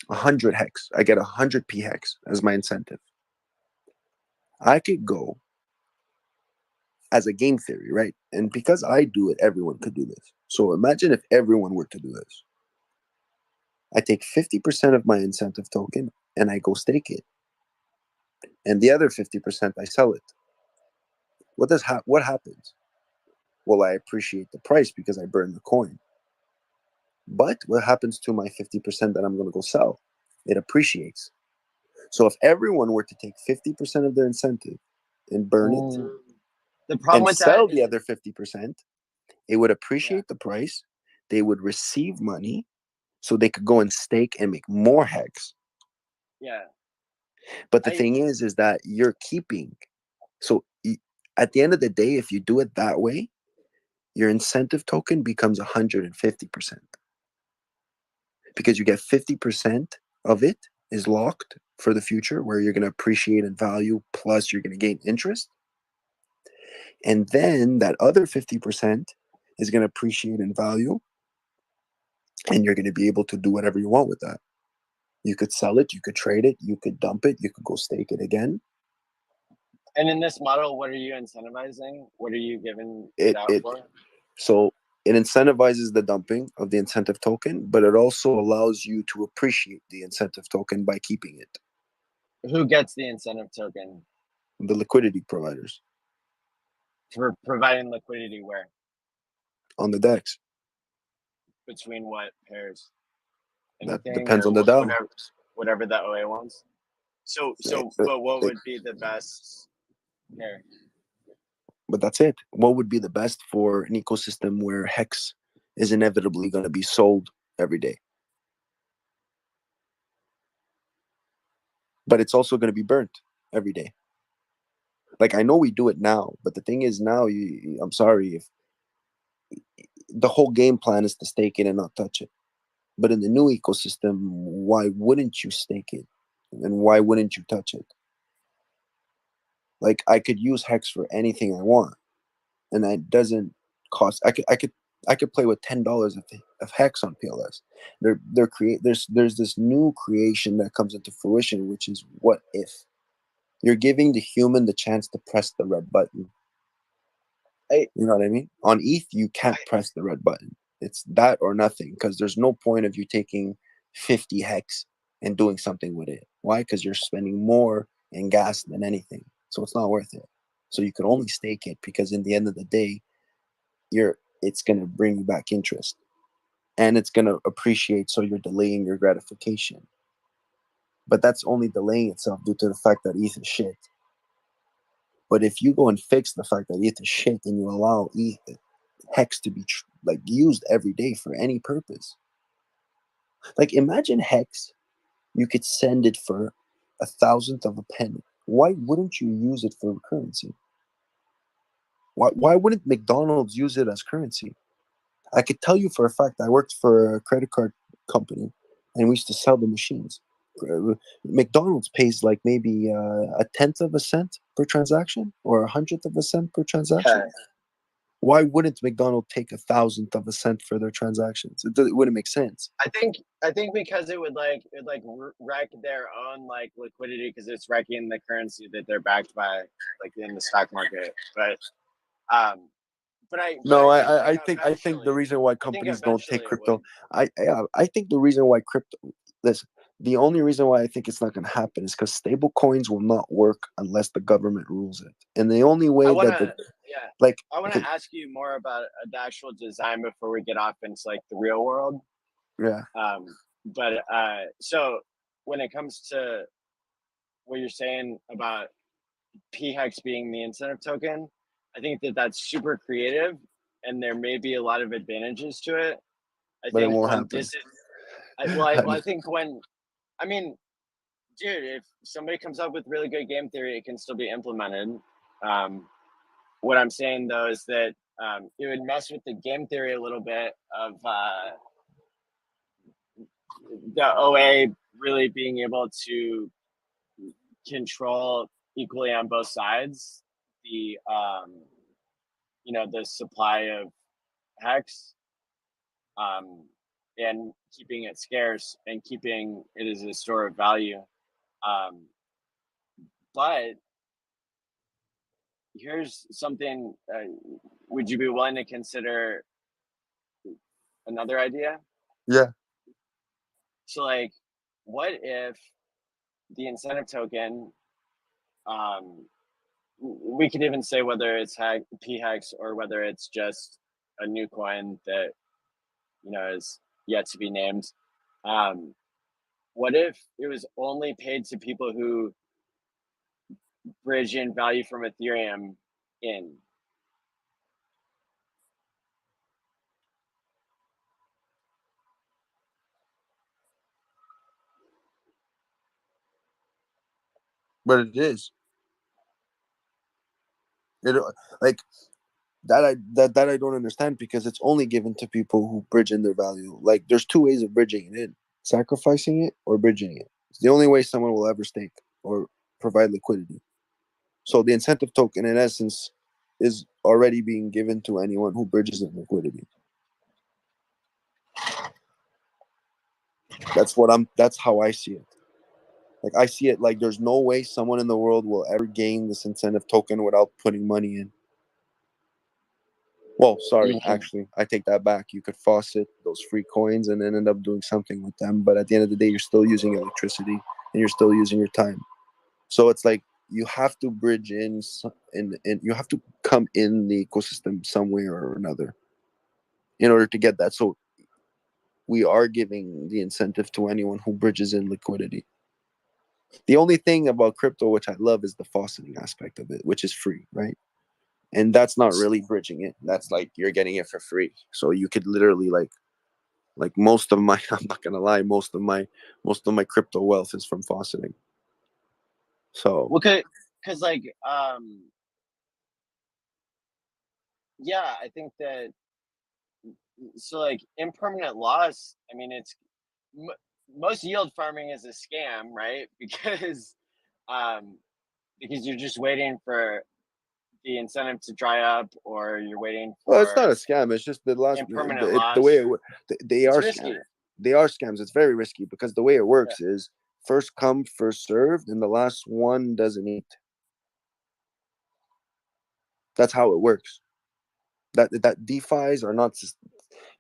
100 hex. I get 100 PHEX as my incentive. I could go as a game theory, right? And because I do it, everyone could do this. So imagine if everyone were to do this. I take 50% of my incentive token and I go stake it. And the other 50%, I sell it. What happens? Well, I appreciate the price because I burn the coin. But what happens to my 50% that I'm going to go sell? It appreciates. So if everyone were to take 50% of their incentive and burn it, the problem with sell that the other 50%, it would appreciate the price. They would receive money so they could go and stake and make more hex. Yeah. But the thing is that you're keeping. So at the end of the day, if you do it that way, your incentive token becomes 150%. Because you get 50% of it is locked for the future, where you're going to appreciate in value, plus you're going to gain interest. And then that other 50% is going to appreciate in value, and you're going to be able to do whatever you want with that. You could sell it, you could trade it, you could dump it, you could go stake it again. And in this model, what are you incentivizing? What are you giving it out for? So it incentivizes the dumping of the incentive token, but it also allows you to appreciate the incentive token by keeping it. Who gets the incentive token? The liquidity providers. For providing liquidity where? On the DEX. Between what pairs? That depends on the DAO. Whatever the OA wants. So, but what would be the best pair? But that's it. What would be the best for an ecosystem where HEX is inevitably going to be sold every day? But it's also going to be burnt every day. Like, I know we do it now, but the thing is now, I'm sorry, if the whole game plan is to stake it and not touch it. But in the new ecosystem, why wouldn't you stake it? And why wouldn't you touch it? Like, I could use HEX for anything I want, and that doesn't cost. I could play with $10 of HEX on PLS. There's this new creation that comes into fruition, which is what if you're giving the human the chance to press the red button. You know what I mean? On ETH, you can't press the red button. It's that or nothing, because there's no point of you taking 50 HEX and doing something with it. Why? Because you're spending more in gas than anything, so it's not worth it. So you can only stake it, because in the end of the day, it's going to bring you back interest, and it's going to appreciate, so you're delaying your gratification. But that's only delaying itself due to the fact that ETH is shit. But if you go and fix the fact that ETH is shit, and you allow HEX to be like used every day for any purpose, like imagine HEX, you could send it for 1,000th of a penny. Why wouldn't you use it for currency? Why wouldn't McDonald's use it as currency? I could tell you for a fact, I worked for a credit card company, and we used to sell the machines. McDonald's pays like maybe 1/10 of a cent per transaction, or 100th of a cent per transaction. Yeah. Why wouldn't McDonald's take 1,000th of a cent for their transactions? It wouldn't make sense. I think because it would wreck their own like liquidity, because it's wrecking the currency that they're backed by, like in the stock market. But I think the reason why companies don't take crypto, I think the reason why the only reason why I think it's not going to happen is because stable coins will not work unless the government rules it. And the only way I want to ask you more about the actual design before we get off into like the real world. Yeah. So when it comes to what you're saying about PHEX being the incentive token, I think that's super creative, and there may be a lot of advantages to it. But it won't happen. I think dude, if somebody comes up with really good game theory, it can still be implemented. What I'm saying though is that it would mess with the game theory a little bit of the OA really being able to control equally on both sides the the supply of HEX, and keeping it scarce and keeping it as a store of value. But here's something, would you be willing to consider another idea? Yeah. So like, what if the incentive token, we could even say whether it's PHEX or whether it's just a new coin that is yet to be named. What if it was only paid to people who bridge in value from Ethereum in? But it is. It like that I don't understand, because it's only given to people who bridge in their value. Like there's two ways of bridging it in: sacrificing it or bridging it. It's the only way someone will ever stake or provide liquidity. So the incentive token, in essence, is already being given to anyone who bridges in liquidity. That's how I see it. Like I see it like there's no way someone in the world will ever gain this incentive token without putting money in. Well, sorry, actually, I take that back. You could faucet those free coins and then end up doing something with them. But at the end of the day, you're still using electricity and you're still using your time. So it's like you have to bridge in, and you have to come in the ecosystem some way or another in order to get that. So we are giving the incentive to anyone who bridges in liquidity. The only thing about crypto, which I love, is the fauceting aspect of it, which is free, right? And that's not really bridging it. That's like you're getting it for free. So you could literally like most of my I'm not gonna lie, most of my crypto wealth is from fauceting. So because like yeah, I think that, so like impermanent loss, I mean, it's most yield farming is a scam, right? Because you're just waiting for the incentive to dry up, or you're waiting Well, it's not a for scam. It's just the last impermanent the loss. way they It's are risky. scams. They are scams. It's very risky because the way it works is first come, first served, and the last one doesn't eat. That's how it works. That DeFi's are not.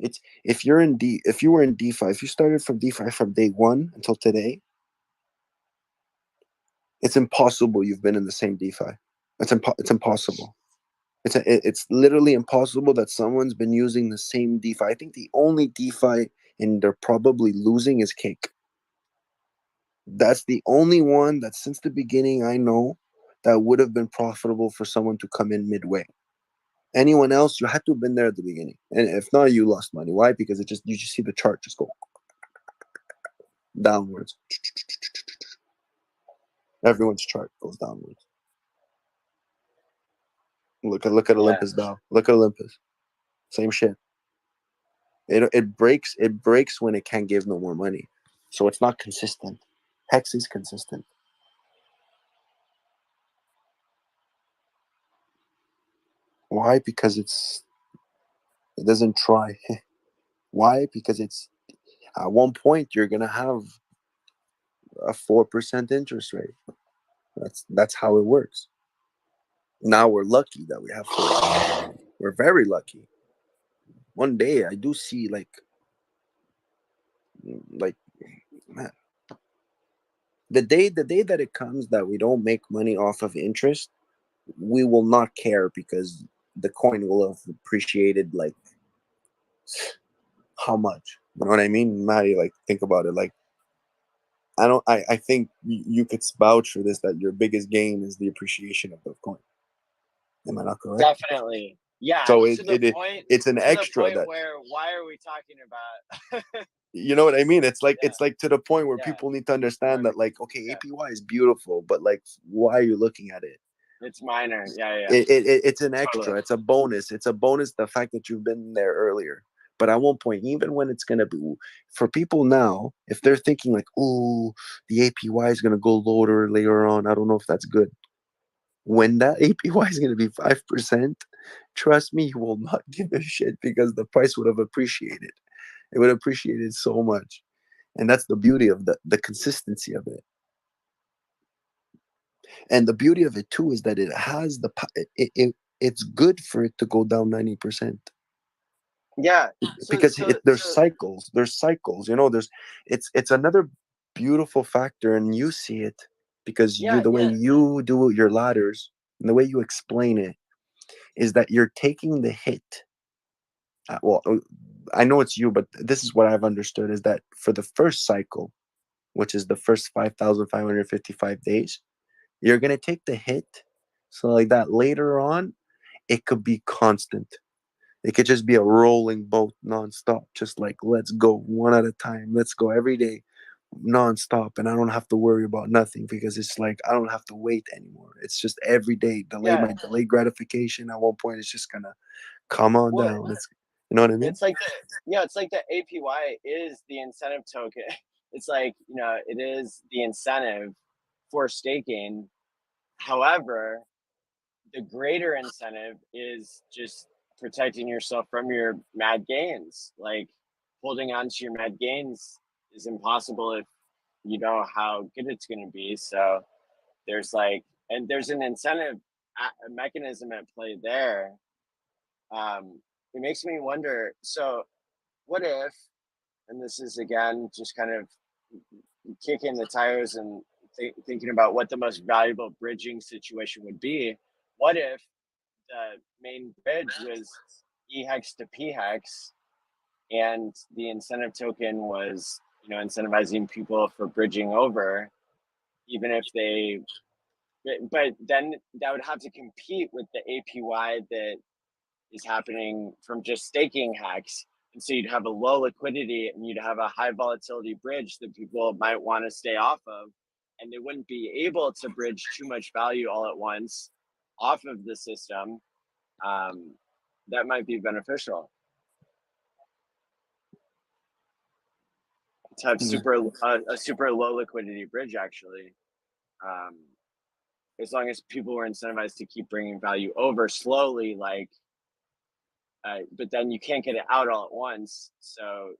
It's if you were in DeFi, if you started from DeFi from day one until today, it's impossible you've been in the same DeFi. It's impossible. It's literally impossible that someone's been using the same DeFi. I think the only DeFi and they're probably losing is Cake. That's the only one that since the beginning I know that would have been profitable for someone to come in midway. Anyone else, you had to have been there at the beginning, and if not, you lost money. Why? Because you just see the chart just go downwards. Everyone's chart goes downwards. Look at Olympus now. Look at Olympus. Same shit. It breaks when it can't give no more money. So it's not consistent. Hex is consistent. Why? Because it doesn't try. Why? Because it's at one point you're gonna have a 4% interest rate. That's how it works. Now we're lucky that we have 4%. We're very lucky. One day I do see like man, the day that it comes that we don't make money off of interest, we will not care because the coin will have appreciated like how much. You know what I mean? Maddie, like think about it. Like I think you could vouch for this that your biggest gain is the appreciation of the coin. Am I not correct? Definitely. Yeah. So it's an extra that where why are we talking about you know what I mean? It's like to the point where people need to understand that like, okay, APY is beautiful, but like why are you looking at it? It's minor. Yeah. It's an extra, totally. It's a bonus. It's a bonus, the fact that you've been there earlier. But at one point, even when it's gonna be for people now, if they're thinking like, oh, the APY is gonna go lower later on, I don't know if that's good. When that APY is gonna be 5%, trust me, you will not give a shit because the price would have appreciated. It would appreciate it so much. And that's the beauty of the consistency of it. And the beauty of it too is that it has it's good for it to go down 90%. Yeah. Because there's cycles. There's cycles. You know, it's another beautiful factor, and you see it because the way you do your ladders and the way you explain it is that you're taking the hit. Well, I know it's you, but this is what I've understood is that for the first cycle, which is the first 5,555 days, you're going to take the hit. So like that later on, it could be constant. It could just be a rolling boat nonstop. Just like, let's go one at a time. Let's go every day nonstop. And I don't have to worry about nothing because it's like, I don't have to wait anymore. It's just every day. My delayed gratification at one point is just going to come on down. You know what I mean? It's like the APY is the incentive token. It's like, it is the incentive for staking. However, the greater incentive is just protecting yourself from your mad gains. Like holding on to your mad gains is impossible if you know how good it's going to be. So there's an incentive a mechanism at play there. It makes me wonder, so what if, and this is again just kind of kicking the tires and thinking about what the most valuable bridging situation would be, what if the main bridge was EHEX to PHEX and the incentive token was incentivizing people for bridging over, even if but then that would have to compete with the APY that is happening from just staking HEX. And so you'd have a low liquidity and you'd have a high volatility bridge that people might want to stay off of. And they wouldn't be able to bridge too much value all at once off of the system. That might be beneficial. To have a super low liquidity bridge, actually. as long as people were incentivized to keep bringing value over slowly, like, but then you can't get it out all at once. So,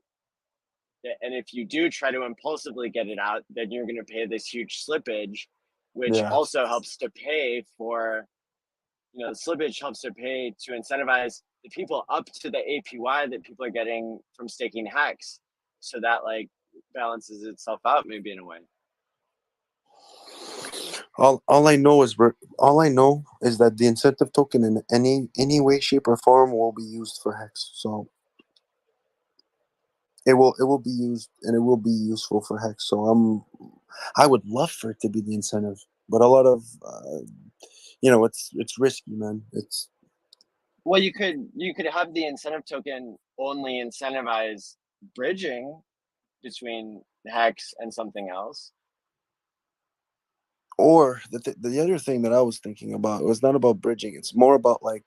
and if you do try to impulsively get it out, then you're going to pay this huge slippage, which Yeah. also helps to pay for, you know, the slippage helps to pay to incentivize the people up to the APY that people are getting from staking HEX. So that like balances itself out maybe in a way. All I know is that the incentive token in any way, shape, or form will be used for HEX. So it will be used, and it will be useful for HEX. So I would love for it to be the incentive, but a lot of you know, it's risky, man. It's Well, you could have the incentive token only incentivize bridging between HEX and something else. or the other thing that I was thinking about was not about bridging. It's more about like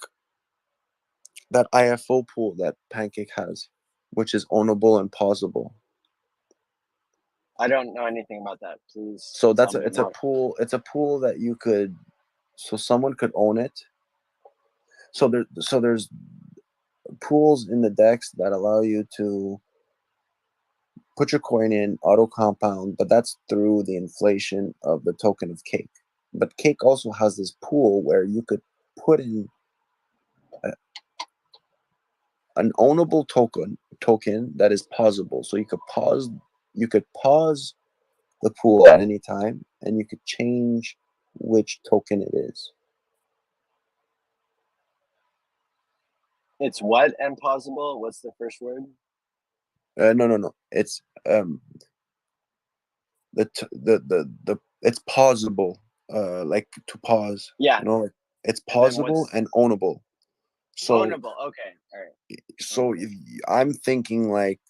that IFO pool that Pancake has, which is ownable and pausable. I don't know anything about that. Please. So tell me it's more. a pool. It's a pool that you could, so someone could own it. So there's pools in the DEX that allow you to put your coin in, auto compound, but that's through the inflation of the token of Cake. But Cake also has this pool where you could put in an ownable token that is pausable. So you could pause the pool at any time, and you could change which token it is. It's what and possible? What's the first word? No. It's it's pausable. Like to pause. Yeah. You know, it's And then pausable and ownable. So ownable. Okay. All right. so I'm thinking like,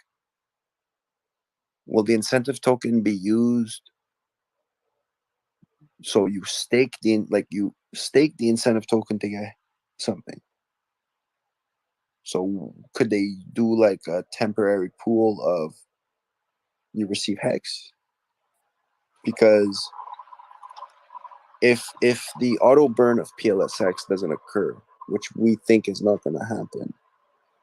will the incentive token be used? So you stake the incentive token to get something. So could they do like a temporary pool of you receive HEX? Because if the auto burn of PLSX doesn't occur, which we think is not going to happen,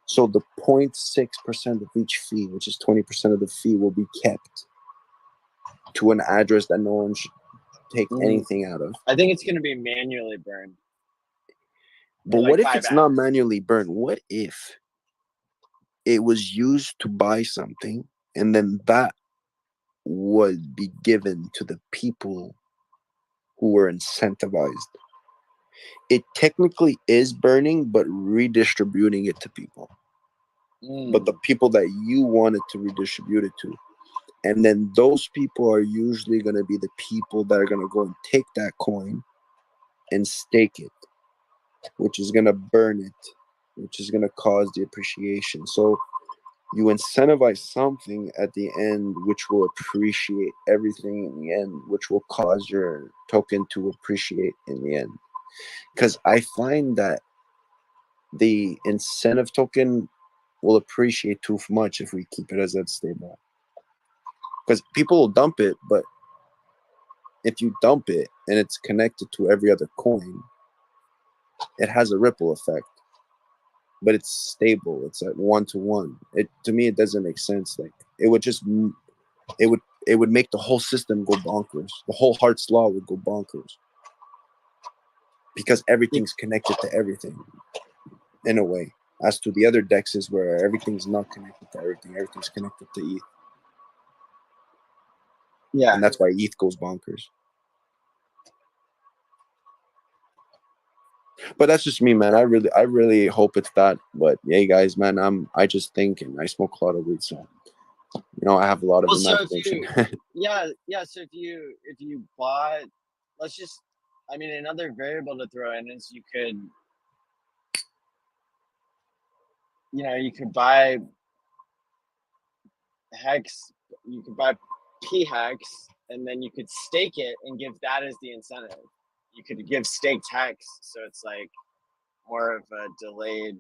so the 0.6% of each fee, which is 20% of the fee, will be kept to an address that no one should take anything out of. I think it's going to be manually burned. But like what if 5 it's not apps. manually burned? What if it was used to buy something, and then that would be given to the people who were incentivized? It technically is burning, but redistributing it to people. But the people that you wanted to redistribute it to. And then those people are usually going to be the people that are going to go and take that coin and stake it, which is going to burn it, which is going to cause the appreciation. So you incentivize something at the end which will appreciate everything in the end, which will cause your token to appreciate in the end. Because I find that the incentive token will appreciate too much if we keep it as that stable. Because people will dump it, but if you dump it and it's connected to every other coin, it has a ripple effect. But it's stable. It's at 1-to-1. To me, it doesn't make sense. Like it would make the whole system go bonkers. The whole Hart's law would go bonkers because everything's connected to everything in a way. As to the other dexes where everything's not connected to everything, everything's connected to ETH. Yeah, and that's why ETH goes bonkers. But that's just me, man. I really hope it's that. But yeah, guys, man, I just think, and I smoke a lot of weed, so I have a lot of imagination. So if you bought, another variable to throw in is you could buy HEX, you could buy PHEX, and then you could stake it and give that as the incentive. You could give staked HEX, so it's like more of a delayed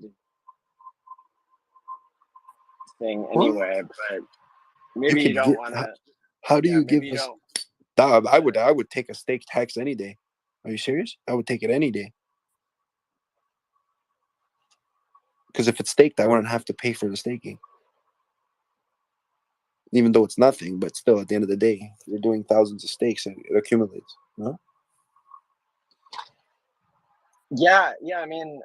thing anyway. But maybe you don't want to. How do you give us? I would take a staked HEX any day. Are you serious? I would take it any day. Because if it's staked, I wouldn't have to pay for the staking. Even though it's nothing, but still, at the end of the day, you're doing thousands of stakes and it accumulates. No? Yeah. I mean,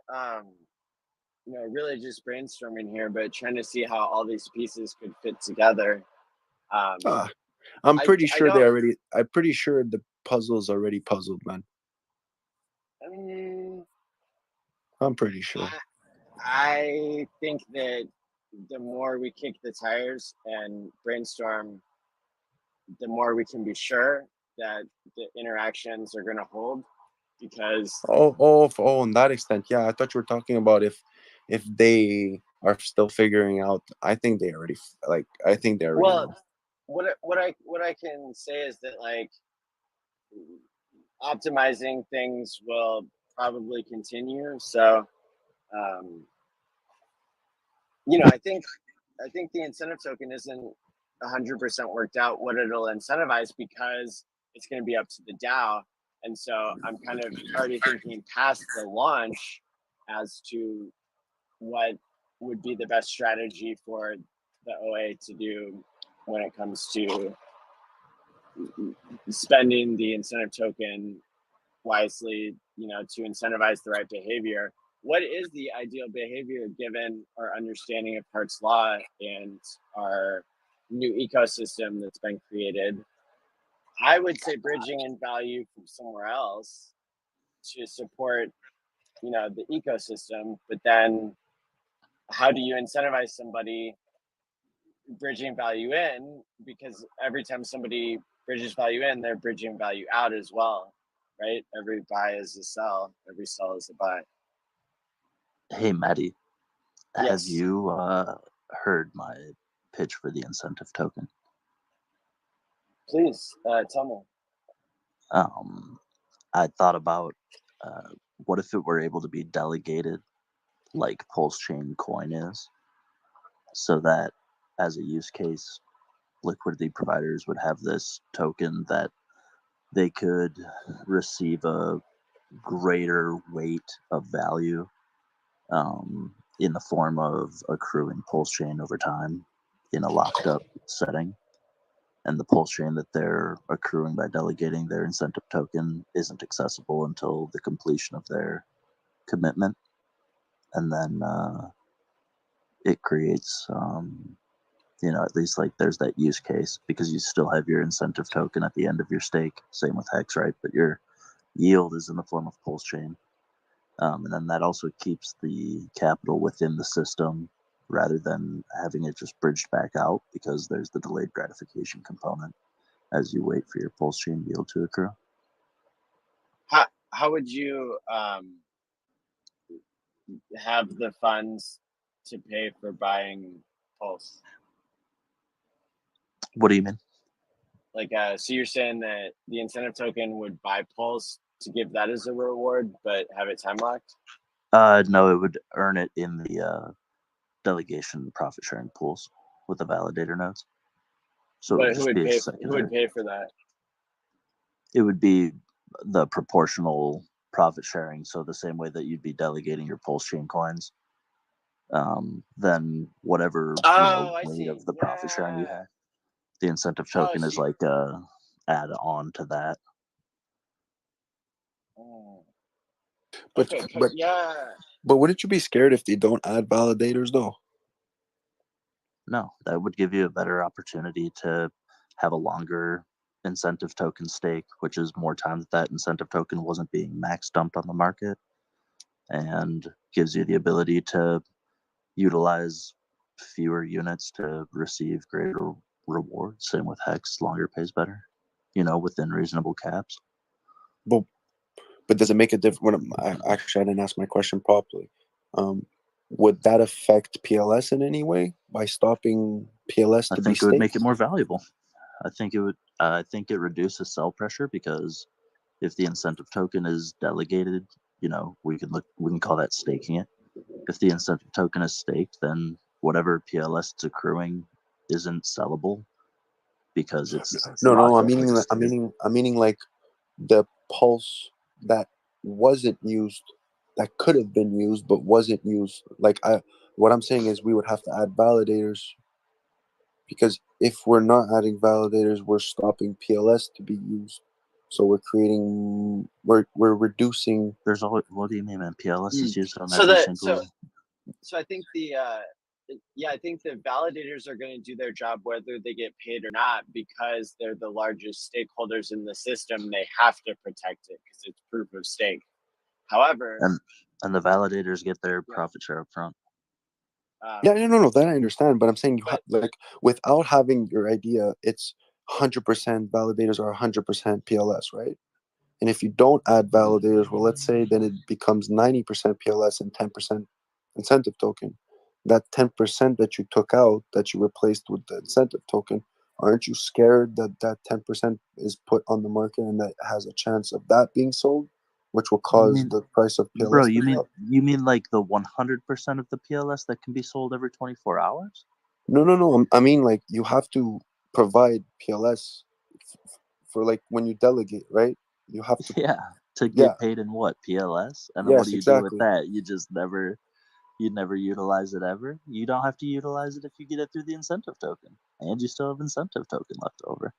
really just brainstorming here, but trying to see how all these pieces could fit together. I'm pretty sure don't. I'm pretty sure the puzzle's already puzzled, man. I'm pretty sure. I think that the more we kick the tires and brainstorm, the more we can be sure that the interactions are going to hold. Because on that extent, yeah. I thought you were talking about if they are still figuring out. I think they already know. What I can say is that, like, optimizing things will probably continue. So, I think the incentive token isn't 100% worked out what it'll incentivize, because it's going to be up to the DAO. And so I'm kind of already thinking past the launch as to what would be the best strategy for the OA to do when it comes to spending the incentive token wisely, to incentivize the right behavior. What is the ideal behavior given our understanding of Hart's Law and our new ecosystem that's been created? I would say bridging in value from somewhere else to support, the ecosystem. But then how do you incentivize somebody bridging value in? Because every time somebody bridges value in, they're bridging value out as well, right? Every buy is a sell. Every sell is a buy. Hey, Maddie, have Yes. you heard my pitch for the incentive token? Please tell me. I thought about what if it were able to be delegated like Pulse Chain Coin is, so that as a use case, liquidity providers would have this token that they could receive a greater weight of value in the form of accruing Pulse Chain over time in a locked up setting. And the Pulse Chain that they're accruing by delegating their incentive token isn't accessible until the completion of their commitment. And then it creates, at least like there's that use case, because you still have your incentive token at the end of your stake. Same with HEX, right? But your yield is in the form of Pulse Chain. And then that also keeps the capital within the system rather than having it just bridged back out, because there's the delayed gratification component as you wait for your Pulse Chain yield to accrue. How would you have the funds to pay for buying Pulse? What do you mean? Like, so you're saying that the incentive token would buy Pulse to give that as a reward, but have it time locked? No, it would earn it in the delegation profit sharing pools with the validator nodes. So But who would pay for that? It would be the proportional profit sharing. So the same way that you'd be delegating your Pulse Chain coins, then whatever weight of the profit sharing you have, the incentive token is like add on to that. But wouldn't you be scared if they don't add validators though? No, that would give you a better opportunity to have a longer incentive token stake, which is more time that incentive token wasn't being max dumped on the market, and gives you the ability to utilize fewer units to receive greater rewards. Same with HEX, longer pays better, within reasonable caps. But does it make a difference? Actually, I didn't ask my question properly. Would that affect PLS in any way by stopping PLS to be staked? I think it would make it more valuable. I think it would. I think it reduces sell pressure, because if the incentive token is delegated, we can call that staking it. If the incentive token is staked, then whatever PLS it's accruing isn't sellable, because it's no. I'm meaning like the Pulse that wasn't used, that could have been used but wasn't used. Like what I'm saying is we would have to add validators, because if we're not adding validators, we're stopping PLS to be used. So we're reducing. There's always, what do you mean, man? PLS is used on So every that single. so I think I think the validators are going to do their job whether they get paid or not, because they're the largest stakeholders in the system. They have to protect it because it's proof of stake. However, and the validators get their profit share up front. No, that I understand, but I'm saying like without having your idea, it's 100% validators are 100% PLS, right? And if you don't add validators, well, let's say then it becomes 90% PLS and 10% incentive token. That 10% that you took out, that you replaced with the incentive token, aren't you scared that that 10% is put on the market and that has a chance of that being sold, which will cause the price of PLS Bro, to go up? you mean like the 100% of the PLS that can be sold every 24 hours? No. I mean, like, you have to provide PLS for like when you delegate, right? You have to. Yeah, to get paid in what, PLS? And then what do you do with that? You just never utilize it ever. You don't have to utilize it if you get it through the incentive token, and you still have incentive token left over.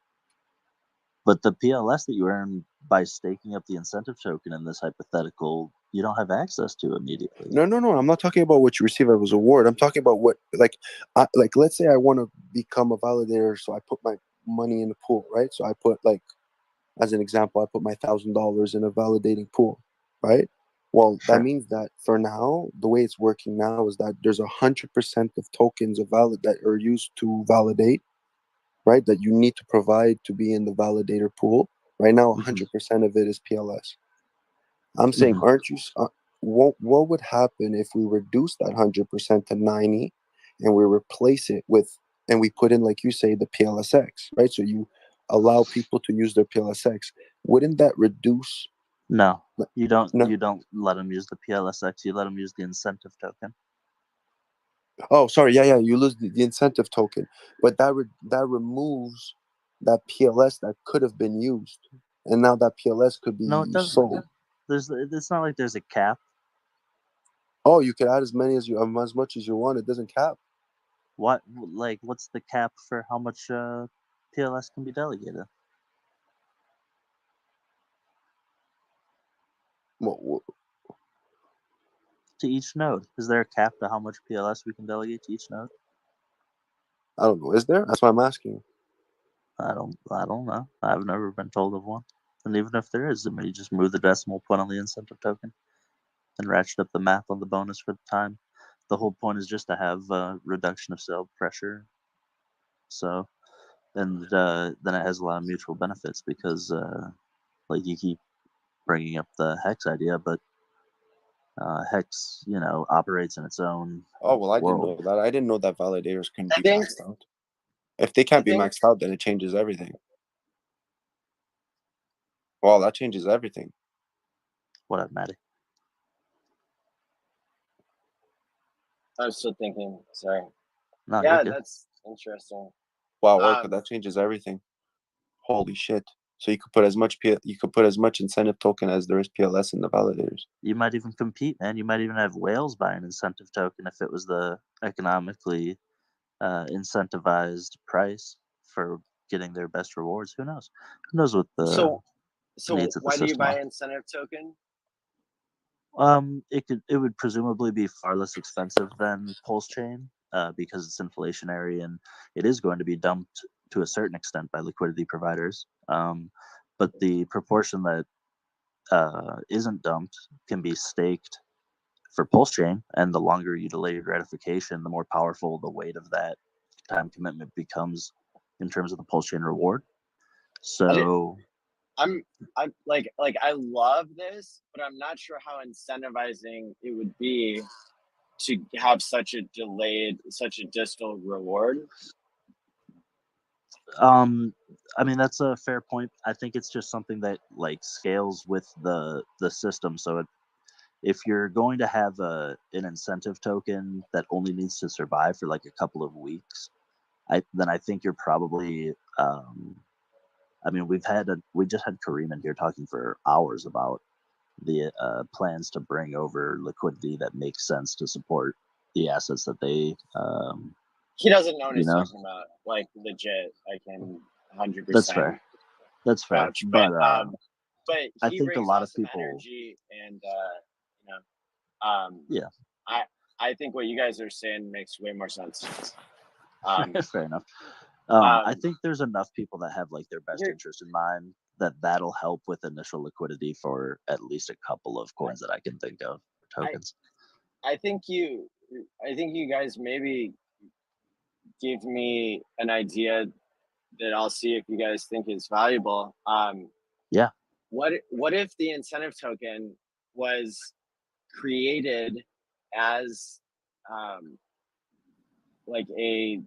But the PLS that you earn by staking up the incentive token in this hypothetical, you don't have access to immediately. No. I'm not talking about what you receive as a reward. I'm talking about what, like let's say I want to become a validator, so I put my money in the pool, right? So I put, like, as an example, I put my $1,000 in a validating pool, right? Well, that means that for now, the way it's working now is that there's 100% of tokens that are used to validate, right? That you need to provide to be in the validator pool. Right now, 100% of it is PLS. I'm saying, aren't you? What would happen if we reduce that 100% to 90, and we replace it with, and we put in, like you say, the PLSX, right? So you allow people to use their PLSX. Wouldn't that reduce? No, you don't. No. You don't let them use the PLSX. You let them use the incentive token. Oh, sorry. Yeah. You lose the incentive token, but that removes that PLS that could have been used, and now that PLS could be sold. It's not like there's a cap. Oh, you can add as much as you want. It doesn't cap. What, like, what's the cap for how much PLS can be delegated? To each node. Is there a cap to how much PLS we can delegate to each node? I don't know. Is there? That's why I'm asking. I don't know. I've never been told of one. And even if there is, you just move the decimal point on the incentive token and ratchet up the math on the bonus for the time. The whole point is just to have reduction of sale pressure. So, and then it has a lot of mutual benefits, because like, you keep bringing up the HEX idea, but HEX, operates in its own well, I world. didn't know that. I didn't know that validators couldn't be maxed out. If they can't be maxed out, then it changes everything. Well, that changes everything. What up, Maddie? I was still thinking. Sorry. No, yeah, that's interesting. Wow, Orca, that changes everything. Holy shit! So you could put as much incentive token as there is PLS in the validators. You might even compete, man. You might even have whales buy an incentive token if it was the economically incentivized price for getting their best rewards. Who knows? Who knows what the needs of the why do you system buy are? incentive token? It would presumably be far less expensive than Pulse Chain, because it's inflationary, and it is going to be dumped to a certain extent by liquidity providers. But the proportion that isn't dumped can be staked for Pulse Chain, and the longer you delay your gratification, the more powerful the weight of that time commitment becomes in terms of the Pulse Chain reward. So I'm like I love this, but I'm not sure how incentivizing it would be to have such a distal reward. I mean, that's a fair point. I think it's just something that, like, scales with the system. So if you're going to have an incentive token that only needs to survive for like a couple of weeks, then I think you're probably I mean, we just had Kareem in here talking for hours about the plans to bring over liquidity that makes sense to support the assets that they He doesn't know what you he's know. talking about. Like legit, I can 100% That's fair. That's fair. vouch. But But I he think a brings lot of awesome people, energy, and you know, yeah, I think what you guys are saying makes way more sense. fair enough. I Um, think there's enough people that have like their best here, interest in mind that'll help with initial liquidity for at least a couple of coins that I can think of, tokens. I think you guys maybe give me an idea that I'll see if you guys think is valuable. Yeah. What if the incentive token was created as like a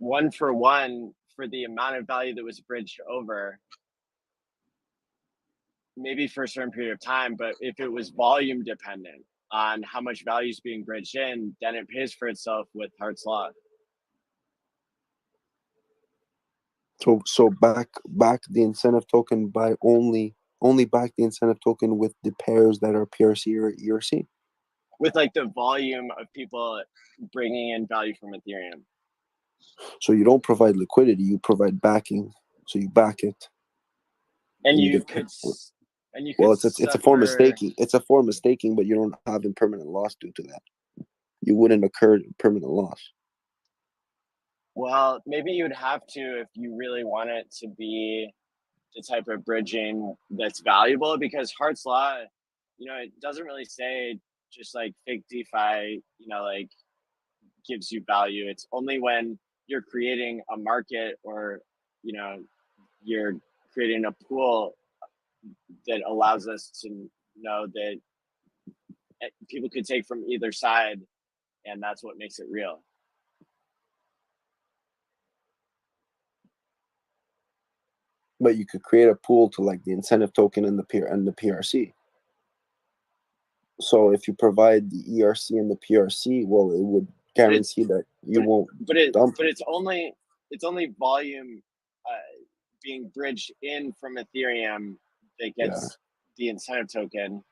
1-for-1 for the amount of value that was bridged over, maybe for a certain period of time, but if it was volume dependent on how much value is being bridged in, then it pays for itself with Hart's law. So back the incentive token by only back the incentive token with the pairs that are PRC or ERC. With like the volume of people bringing in value from Ethereum. So you don't provide liquidity, you provide backing. So you back it. And you get could well, it's a form of suffer- staking. It's a form of staking, but you don't have impermanent loss due to that. You wouldn't incur permanent loss. Well, maybe you'd have to if you really want it to be the type of bridging that's valuable, because Hart's law, you know, it doesn't really say just like fake DeFi, you know, like gives you value. It's only when you're creating a market or, you know, you're creating a pool that allows us to know that people could take from either side, and that's what makes it real. But you could create a pool to like the incentive token and the PRC. So if you provide the ERC and the PRC, well, it would guarantee that you won't dump. But it's only volume being bridged in from Ethereum that gets the incentive token,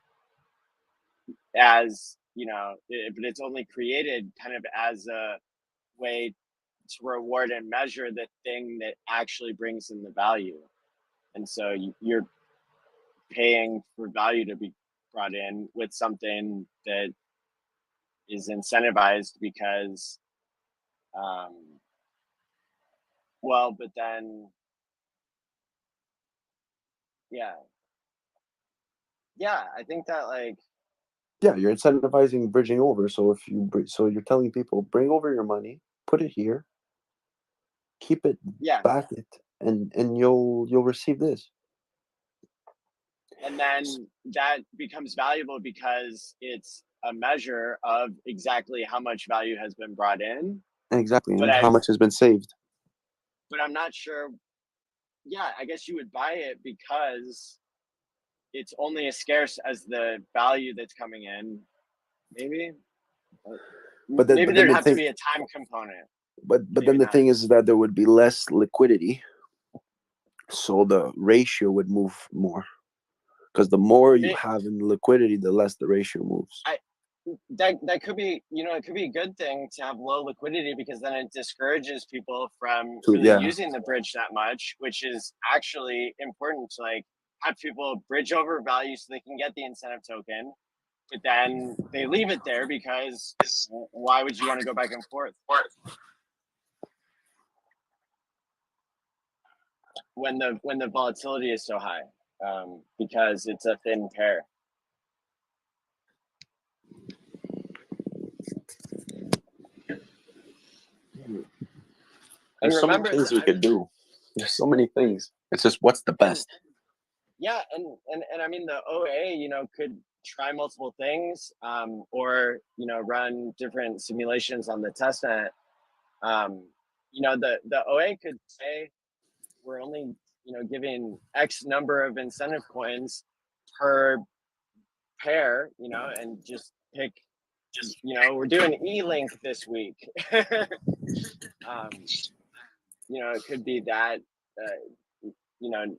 as you know, but it's only created kind of as a way to reward and measure the thing that actually brings in the value. And so you're paying for value to be brought in with something that is incentivized because, well, but then, yeah, I think that like, yeah, you're incentivizing bridging over. So if you you're telling people bring over your money, put it here, keep it, back it, and you'll receive this. And then that becomes valuable because it's a measure of exactly how much value has been brought in. Exactly, and how much has been saved. But I'm not sure. Yeah, I guess you would buy it because it's only as scarce as the value that's coming in. Maybe. But then, maybe there'd have to be a time component. But then the thing is that there would be less liquidity, so the ratio would move more. Because the more you have in liquidity, the less the ratio moves. That could be, you know, it could be a good thing to have low liquidity, because then it discourages people from really using the bridge that much, which is actually important to like have people bridge over value so they can get the incentive token, but then they leave it there because why would you want to go back and forth when the volatility is so high, because it's a thin pair. There's so many things we could do. There's so many things. It's just what's the best. Yeah, and I mean the OA, you know, could try multiple things, or you know, run different simulations on the testnet. You know, the OA could say we're only, you know, giving X number of incentive coins per pair, you know, and just pick. You know, we're doing E-Link this week. You know, it could be that, you know,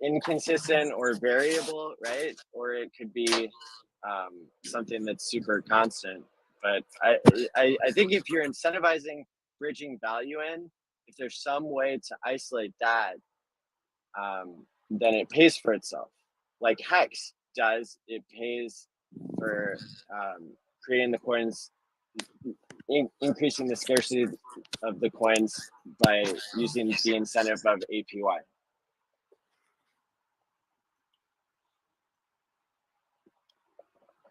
inconsistent or variable, right? Or it could be something that's super constant. But I think if you're incentivizing bridging value in, if there's some way to isolate that, then it pays for itself. Like Hex does, it pays for creating the coins, increasing the scarcity of the coins by using the incentive of APY.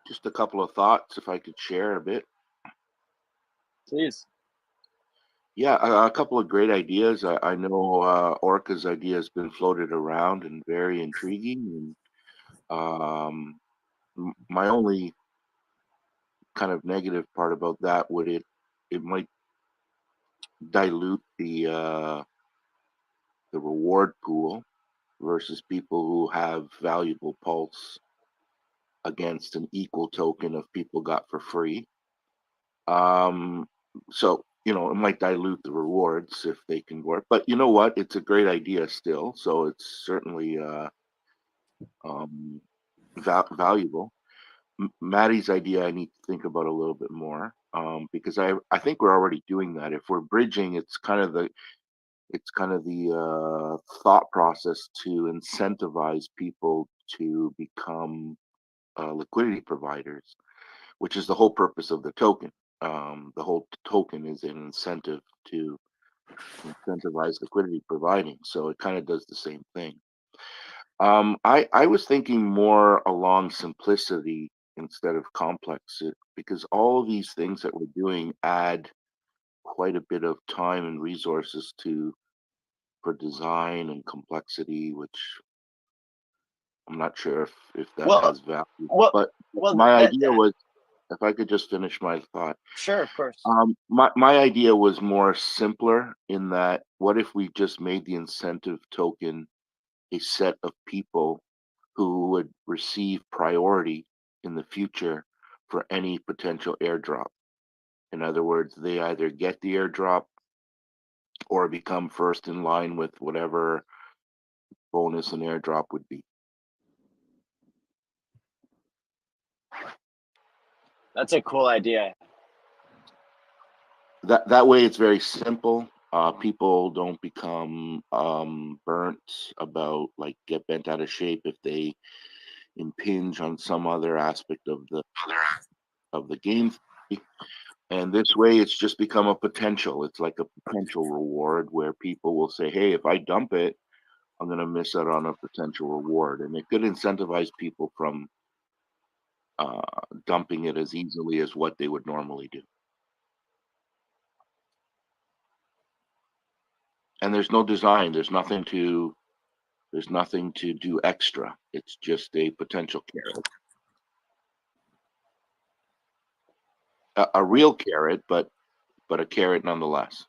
Just a couple of thoughts, if I could share a bit. Please. Yeah, a couple of great ideas. I know Orca's idea has been floated around and very intriguing. And my only kind of negative part about that would it might dilute the reward pool versus people who have valuable pulse against an equal token of people got for free. So, you know, it might dilute the rewards if they can work, but you know what? It's a great idea still. So it's certainly valuable. Maddie's idea, I need to think about a little bit more because I think we're already doing that. If we're bridging, it's kind of the thought process to incentivize people to become liquidity providers, which is the whole purpose of the token. The whole token is an incentive to incentivize liquidity providing. So it kind of does the same thing. I was thinking more along simplicity instead of complex because all of these things that we're doing add quite a bit of time and resources for design and complexity, which I'm not sure if that has value. But my idea was, if I could just finish my thought. Sure, of course. My idea was more simpler in that what if we just made the incentive token a set of people who would receive priority in the future for any potential airdrop. In other words, they either get the airdrop or become first in line with whatever bonus an airdrop would be. That's a cool idea. That way it's very simple. People don't become burnt about, like, get bent out of shape if they impinge on some other aspect of the game. And this way it's just become a potential. It's like a potential reward where people will say, hey, if I dump it, I'm going to miss out on a potential reward. And it could incentivize people from dumping it as easily as what they would normally do. And there's no design. There's nothing to do extra. It's just a potential carrot. A real carrot, but a carrot nonetheless.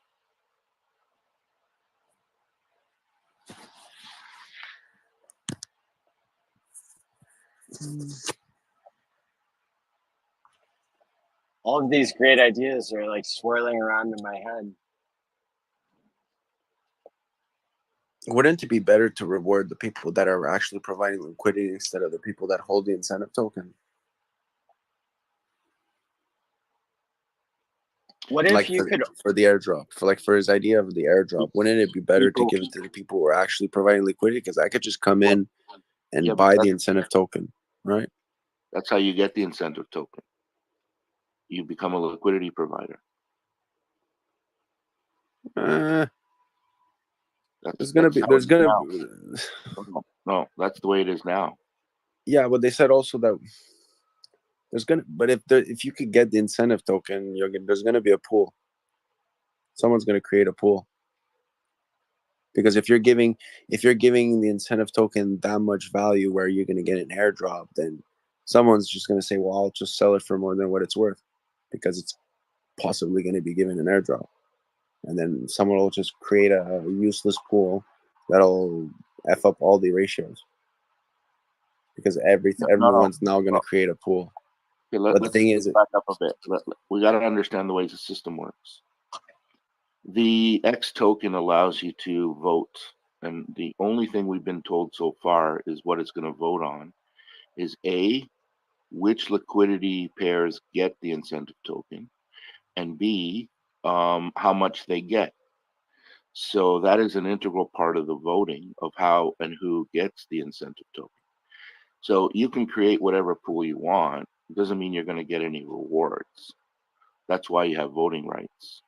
All of these great ideas are like swirling around in my head. Wouldn't it be better to reward the people that are actually providing liquidity instead of the people that hold the incentive token? What if like you could for the airdrop, for his idea of the airdrop, wouldn't it be better to give it to the people who are actually providing liquidity? Because I could just come in and buy the incentive token, right? That's how you get the incentive token. You become a liquidity provider. There's gonna be no, that's the way it is now. Yeah, but they said also that there's gonna, but if you could get the incentive token, there's gonna be a pool. Someone's gonna create a pool. Because if you're giving the incentive token that much value where you're gonna get an airdrop, then someone's just gonna say, well, I'll just sell it for more than what it's worth, because it's possibly gonna be given an airdrop. And then someone will just create a useless pool that'll F up all the ratios. Because everyone's now going to create a pool. Okay, but the thing is, back up a bit. We got to understand the way the system works. The X token allows you to vote and the only thing we've been told so far is what it's going to vote on is A, which liquidity pairs get the incentive token, and B, how much they get. So that is an integral part of the voting of how and who gets the incentive token. So you can create whatever pool you want. It doesn't mean you're going to get any rewards. That's why you have voting rights.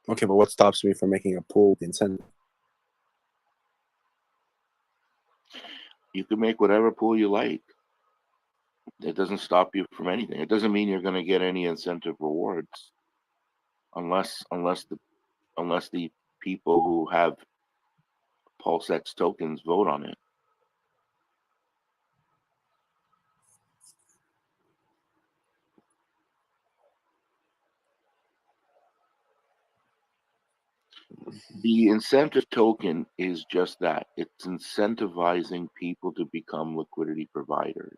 Okay, but what stops me from making a pool with the incentive? You can make whatever pool you like. It doesn't stop you from anything. It doesn't mean you're going to get any incentive rewards, unless the people who have PulseX tokens vote on it. The incentive token is just that. It's incentivizing people to become liquidity providers.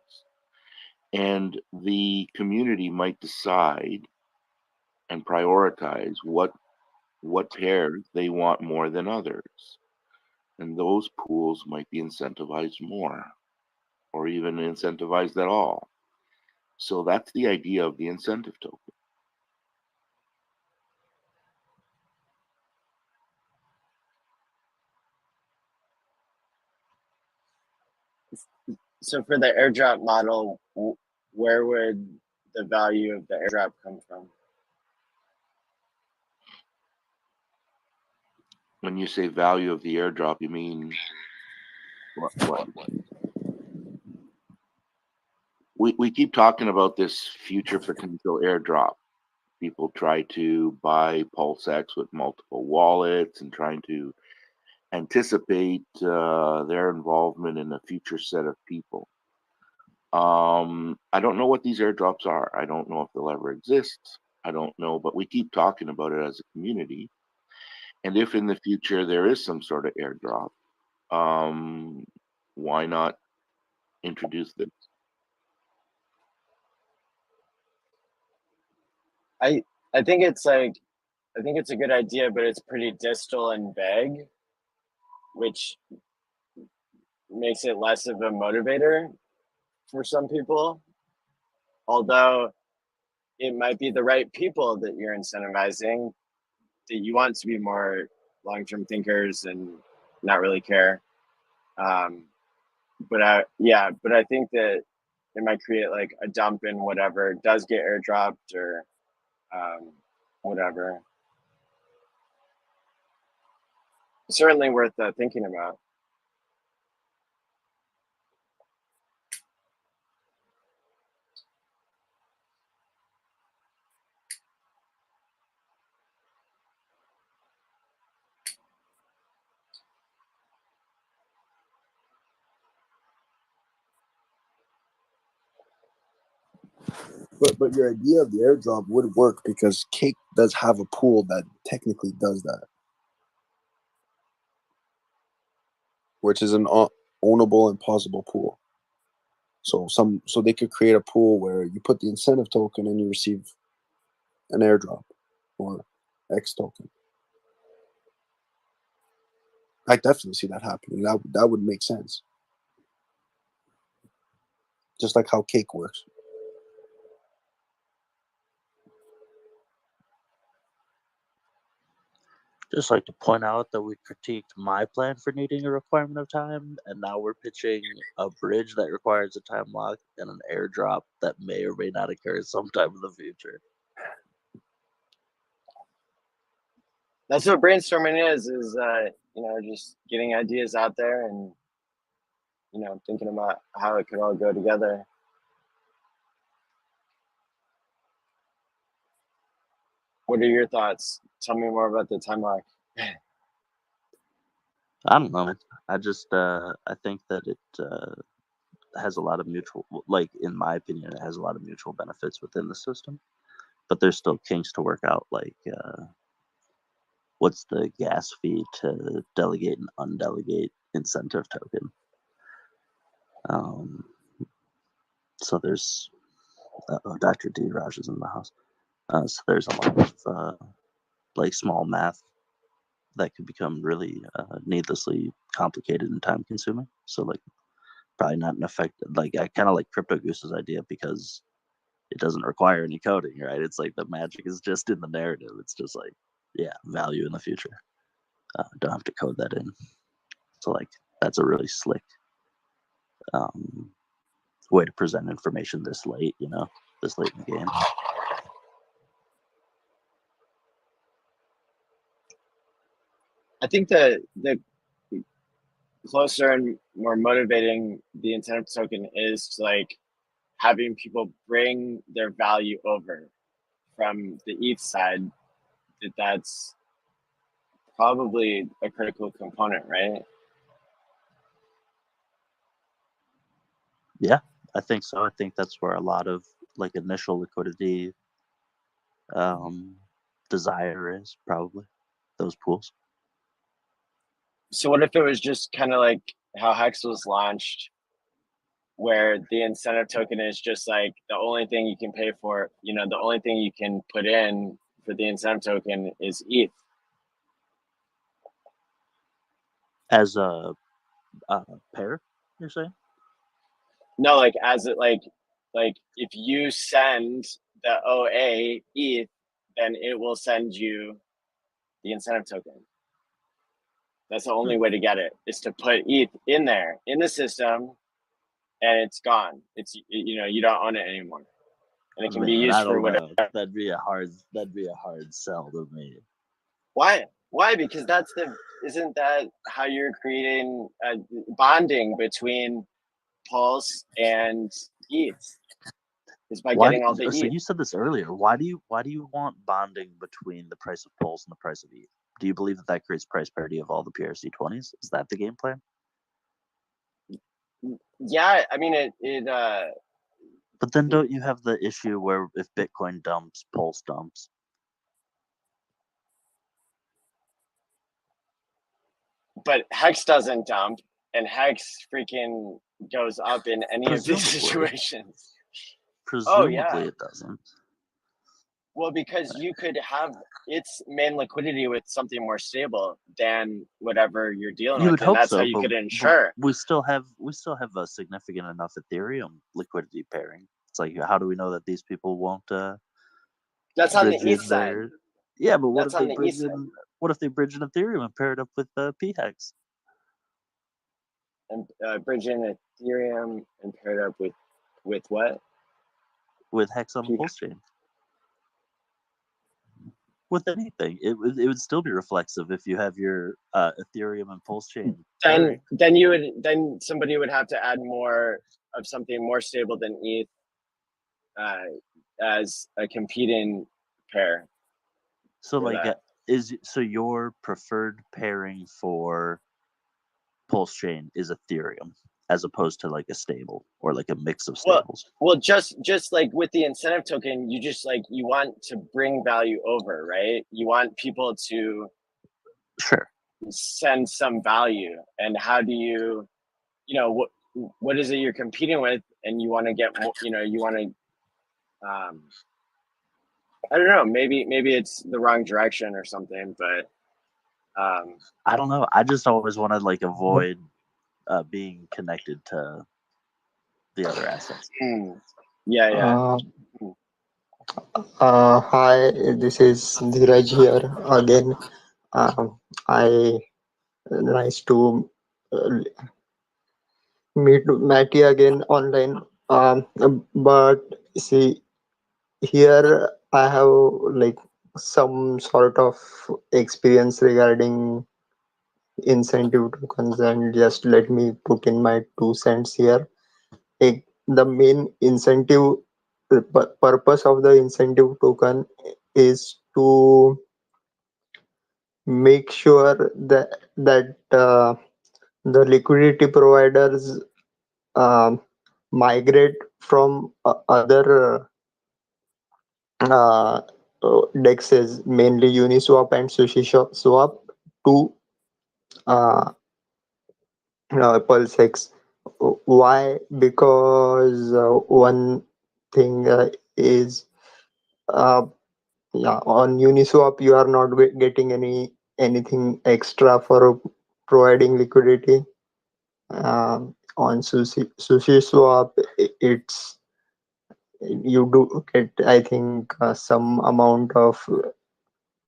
And the community might decide and prioritize what pairs they want more than others. And those pools might be incentivized more, or even incentivized at all. So that's the idea of the incentive token. So for the airdrop model, where would the value of the airdrop come from? When you say value of the airdrop, you mean what? We keep talking about this future potential airdrop. People try to buy PulseX with multiple wallets and trying to anticipate their involvement in a future set of people. I don't know what these airdrops are. I don't know if they'll ever exist. I don't know, but we keep talking about it as a community. And if in the future there is some sort of airdrop, why not introduce this? I think it's a good idea, but it's pretty distal and vague, which makes it less of a motivator for some people. Although it might be the right people that you're incentivizing, that you want to be more long-term thinkers and not really care. But I think that it might create like a dump in whatever does get airdropped or whatever. Certainly worth thinking about. But your idea of the airdrop would work because Cake does have a pool that technically does that, which is an ownable and pausable pool. So they could create a pool where you put the incentive token and you receive an airdrop or X token. I definitely see that happening. That would make sense. Just like how Cake works. Just like to point out that we critiqued my plan for needing a requirement of time, and now we're pitching a bridge that requires a time lock and an airdrop that may or may not occur sometime in the future. That's what brainstorming is just getting ideas out there and thinking about how it could all go together. What are your thoughts? Tell me more about the time lock. I don't know. I just I think that it has a lot of mutual, like in my opinion, it has a lot of mutual benefits within the system. But there's still kinks to work out, like what's the gas fee to delegate and undelegate incentive token? So there's Dr. D. Raj is in the house. So there's a lot of like small math that could become really needlessly complicated and time consuming. So like probably not an effect. Like I kind of like Crypto Goose's idea because it doesn't require any coding, right? It's like the magic is just in the narrative. It's just like, yeah, value in the future. Don't have to code that in. So like that's a really slick way to present information this late, this late in the game. I think the closer and more motivating the incentive token is to like having people bring their value over from the ETH side. That's probably a critical component, right? Yeah, I think so. I think that's where a lot of like initial liquidity desire is, probably those pools. So what if it was just kind of like how HEX was launched, where the incentive token is just like the only thing you can pay for, the only thing you can put in for the incentive token is ETH? As a pair, you're saying? No, like as it like if you send the OA ETH, then it will send you the incentive token. That's the only way to get it, is to put ETH in there in the system, and it's gone. It's you don't own it anymore, and it can be used for whatever. That'd be a hard sell to me. Why? Because isn't that how you're creating bonding between Pulse and ETH? Is by getting all the ETH. So you said this earlier. Why do you want bonding between the price of Pulse and the price of ETH? Do you believe that creates price parity of all the PRC20s? Is that the game plan? Yeah, I mean it. But then don't you have the issue where if Bitcoin dumps, Pulse dumps? But HEX doesn't dump, and HEX freaking goes up in any of these situations. Presumably it doesn't. Well, because you could have its main liquidity with something more stable than whatever you're dealing with, and that's how you could ensure. We still have a significant enough Ethereum liquidity pairing. It's like, how do we know that these people won't? That's on the ETH side. Yeah, but what if they bridge in? What if they bridge in Ethereum and pair it up with PHEX? And bridge in Ethereum and pair it up with what? With HEX on the Pulse chain. With anything, it would still be reflexive if you have your Ethereum and Pulse chain. Then somebody would have to add more of something more stable than ETH as a competing pair. So like so your preferred pairing for Pulse chain is Ethereum as opposed to like a stable or like a mix of stables? Well, just like with the incentive token, you just like you want to bring value over, right? You want people to send some value, and how do you what is it you're competing with, and you want to get you want to I don't know, maybe it's the wrong direction or something, but I don't know. I just always want to like avoid being connected to the other assets. Yeah. Hi, this is Dheeraj here again. Nice to meet Matty again online. But see, here I have like some sort of experience regarding incentive tokens, and just let me put in my 2 cents here. The main incentive purpose of the incentive token is to make sure that the liquidity providers migrate from other dexes, mainly Uniswap and SushiSwap, to PulseX. why? Because one thing is, uh, yeah, on Uniswap you are not getting anything extra for providing liquidity. On Sushi Swap, it's you do get, I think, some amount of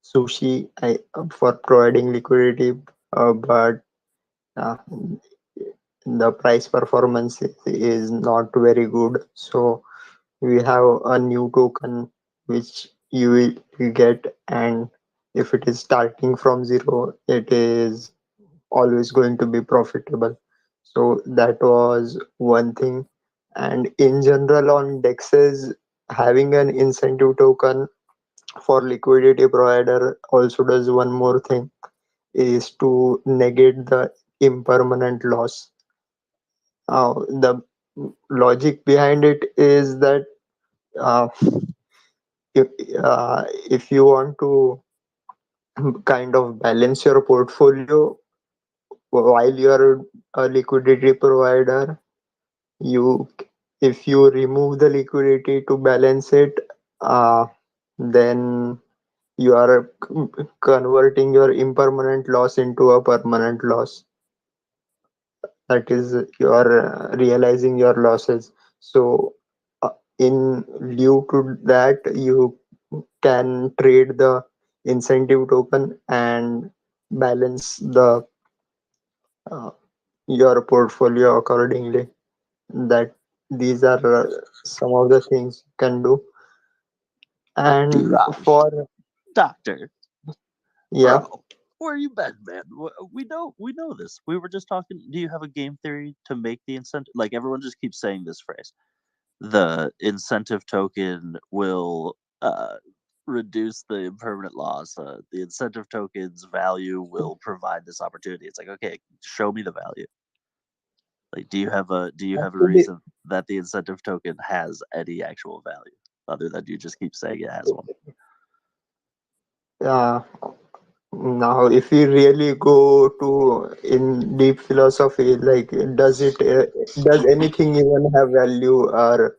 sushi for providing liquidity, but uh, the price performance is not very good. So we have a new token which you will get, and if it is starting from zero, it is always going to be profitable. So that was one thing. And in general, on dexes, having an incentive token for liquidity provider also does one more thing, is to negate the impermanent loss. The logic behind it is that uh, if, if you want to kind of balance your portfolio while you are a liquidity provider, you if you remove the liquidity to balance it, then you are converting your impermanent loss into a permanent loss. That is, you are realizing your losses. So in lieu to that, you can trade the incentive token and balance the uh, your portfolio accordingly. That These are some of the things you can do. And Raj, for doctor, yeah, bro, where you been, man? We know this. We were just talking. Do you have a game theory to make the incentive? Like everyone just keeps saying this phrase. The incentive token will reduce the impermanent loss. The incentive token's value will provide this opportunity. It's like, okay, show me the value. Like, do you have a actually, reason that the incentive token has any actual value other than you just keep saying it has one? uh, now if we really go to in deep philosophy, like does anything even have value, or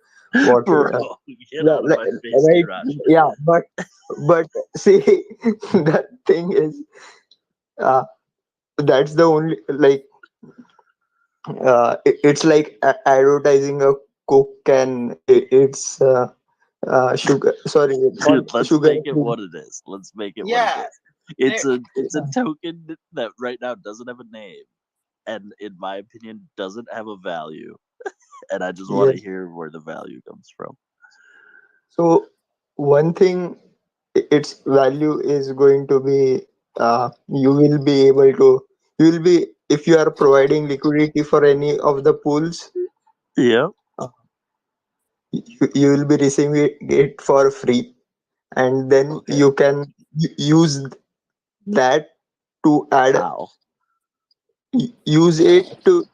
what? Bro, get out of Like, my face, right? Raj. Yeah, but see, the thing is, uh, that's the only, like, it's like advertising a Coke can. It's sugar. Sorry, not Dude, let's sugar make it free. what it is. Let's make it what it Yeah, is. It's there. a token that right now doesn't have a name, and in my opinion doesn't have a value. And I just want to Yes. hear where the value comes from. So one thing, its value is going to be, you will be able to, you will be, if you are providing liquidity for any of the pools, Yeah. uh, you will be receiving it for free, and then Okay. you can use that to add, How? use it to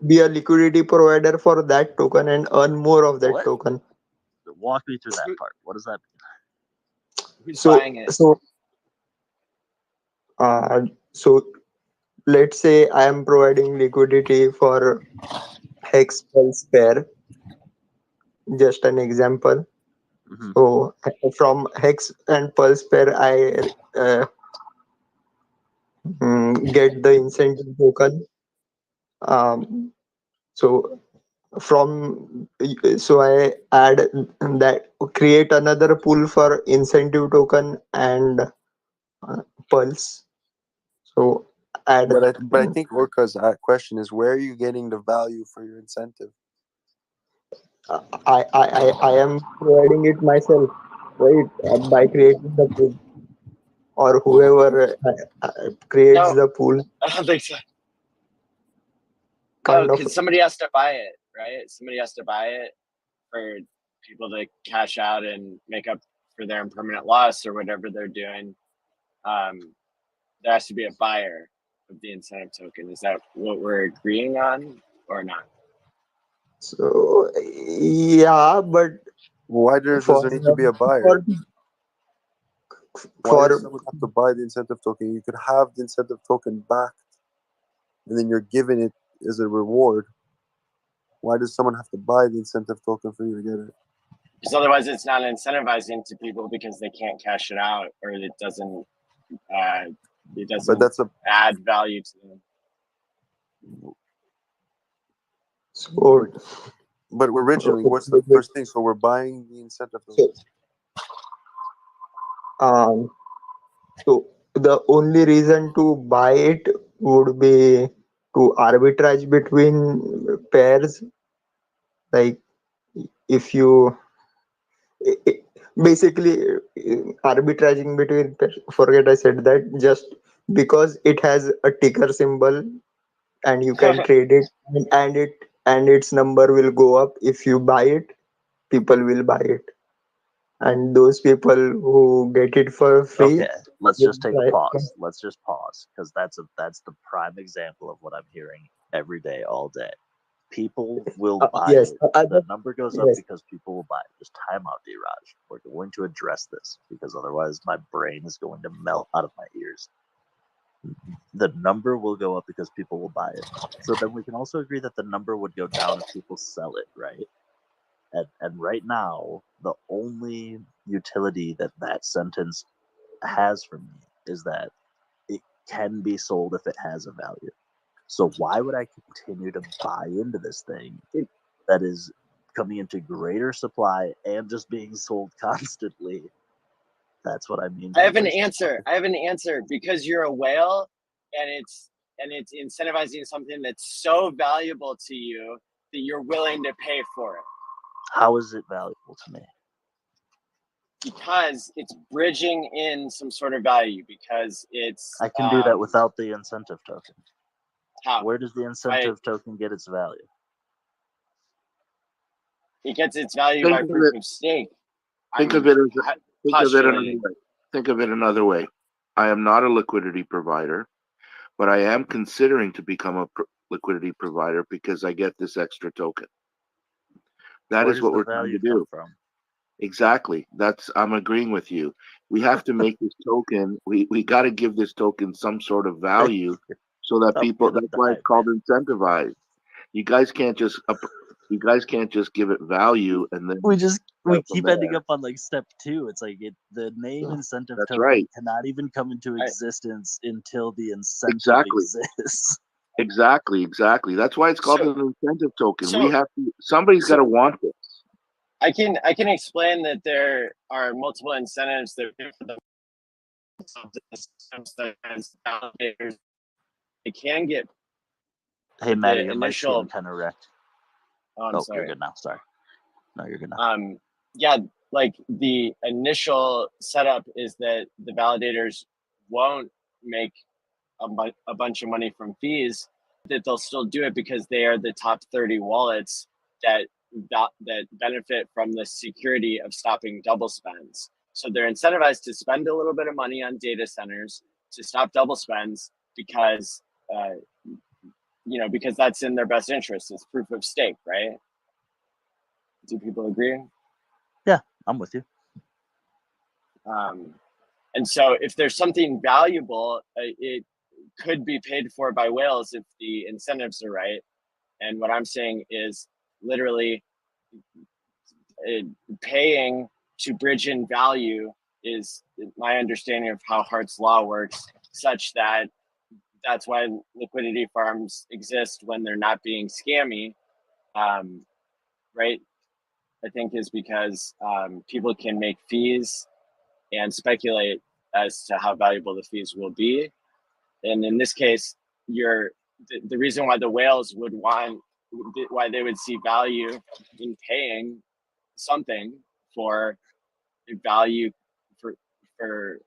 be a liquidity provider for that token and earn more of that What? token. Walk me through that Who- part. What does that Who's So buying it? so so let's say I am providing liquidity for HEX Pulse pair, just an example. mean? Mm-hmm. So from HEX and Pulse pair, I get the incentive token. Um, so so I add that, create another pool for incentive token and Pulse. So add. But I think Orca's question is, where are you getting the value for your incentive? I am providing it myself, right? By creating the pool, or whoever creates No, the pool, I don't think so. No, kind of. because somebody has to buy it, right? Somebody has to buy it for people to cash out and make up for their impermanent loss or whatever they're doing. There has to be a buyer of the incentive token. Is that what we're agreeing on or not? So yeah, but Why does for there need to be a buyer? for Why does for someone have to buy the incentive token? You could have the incentive token backed, and then you're giving it as a reward. Why does someone have to buy the incentive token for you to get it? Because otherwise it's not incentivizing to people because they can't cash it out, or it doesn't But that's a add value to them. So, but originally, what's the first thing? So we're buying the incentive token. So the only reason to buy it would be to arbitrage between pairs. Like if you basically arbitraging between pairs. Forget I said that. Just because it has a ticker symbol and you can trade it, and its number will go up if you buy it. People will buy it, and those people who get it for free. Okay, let's just take a will buy pause. Let's just pause, because that's the prime example of what I'm hearing every day, all day. People will buy yes, it. The number goes up yes. because people will buy it. Just time out, D-Raj. We're going to address this, because otherwise my brain is going to melt out of my ears. The number will go up because people will buy it. So then we can also agree that the number would go down if people sell it, right? And right now, the only utility that sentence has for me is that it can be sold if it has a value. So why would I continue to buy into this thing that is coming into greater supply and just being sold constantly? That's what I mean. I have an answer. Because you're a whale, and it's incentivizing something that's so valuable to you that you're willing to pay for it. How is it valuable to me? Because it's bridging in some sort of value. Because it's I can do that without the incentive token. How? Where does the incentive token get its value? It gets its value by proof of stake. Think of it another way. I am not a liquidity provider, but I am considering to become a liquidity provider because I get this extra token. That is what we're trying to do. From? Exactly. I'm agreeing with you. We have to make this token. We got to give this token some sort of value so that people. That's why it's called incentivized. You guys can't just give it value and then we keep ending up on like step 2. It's like the name incentive token cannot even come into existence until the incentive exists. Exactly. That's why it's called an incentive token. Somebody's got to want this. I can explain that there are multiple incentives that it can get. Hey Maddie, your mic's getting kind of wrecked. I'm sorry. You're good now. Sorry. No, you're good now. Yeah, like the initial setup is that the validators won't make a bunch of money from fees, that they'll still do it because they are the top 30 wallets that benefit from the security of stopping double spends. So they're incentivized to spend a little bit of money on data centers to stop double spends because because that's in their best interest. It's proof of stake, right? Do people agree? Yeah, I'm with you. And so if there's something valuable, it could be paid for by whales if the incentives are right. And what I'm saying is literally paying to bridge in value is my understanding of how Hart's law works, such that that's why liquidity farms exist when they're not being scammy, right? I think is because people can make fees and speculate as to how valuable the fees will be. And in this case, the reason why the whales why they would see value in paying something for value for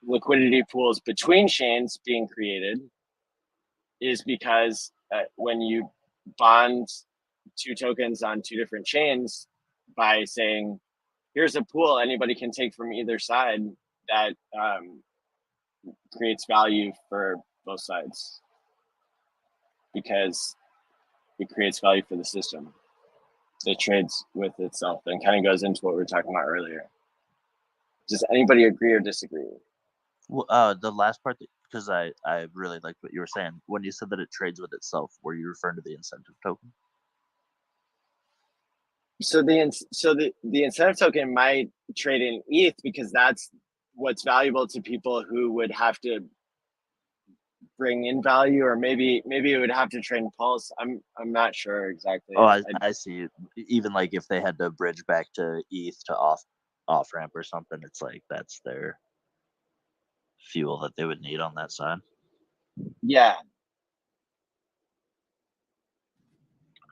liquidity pools between chains being created is because when you bond 2 tokens on 2 different chains by saying, here's a pool anybody can take from either side, that creates value for both sides because it creates value for the system that trades with itself and kind of goes into what we were talking about earlier. Does anybody agree or disagree? Well, the last part, because I really liked what you were saying when you said that it trades with itself. Were you referring to the incentive token? So the incentive token might trade in ETH because that's what's valuable to people who would have to bring in value, or maybe it would have to trade in Pulse. I'm not sure exactly. Oh, I see. Even like if they had to bridge back to ETH to off ramp or something, it's like that's their fuel that they would need on that side. Yeah,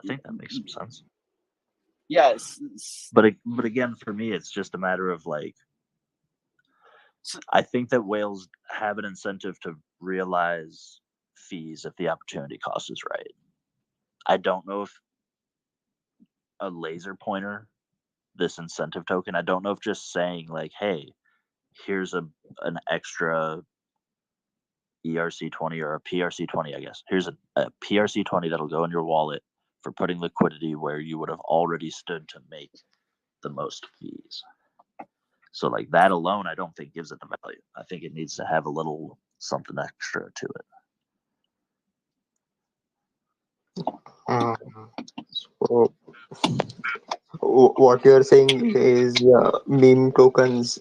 I think that makes some sense. Yes. But again, for me, it's just a matter of like, I think that whales have an incentive to realize fees if the opportunity cost is right. I don't know if a laser pointer, this incentive token, I don't know if just saying like, hey, here's an extra ERC20 or a PRC20, I guess. Here's a PRC20 that'll go in your wallet for putting liquidity where you would have already stood to make the most fees. So like that alone, I don't think gives it the value. I think it needs to have a little something extra to it. So what you're saying is meme tokens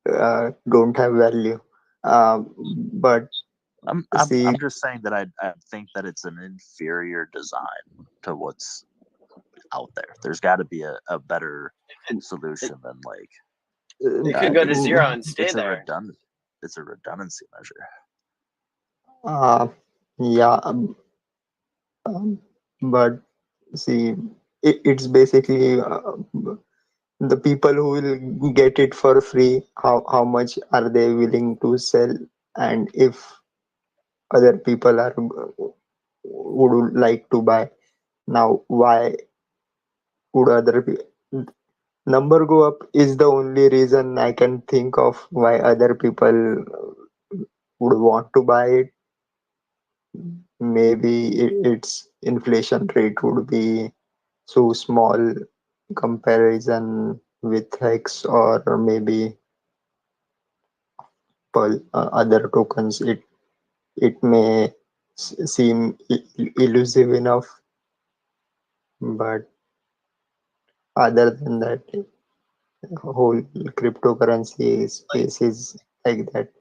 don't have value, but I'm just saying that I think that it's an inferior design to what's out there. There's got to be a better solution than like. It could go to zero and stay there. It's a redundancy measure. Yeah, but see, it's basically the people who will get it for free. How much are they willing to sell? And if other people would like to buy, now why would other number go up is the only reason I can think of why other people would want to buy it. Maybe its inflation rate would be so small comparison with HEX or maybe other tokens. It may seem elusive enough, but other than that, whole cryptocurrency space is like that.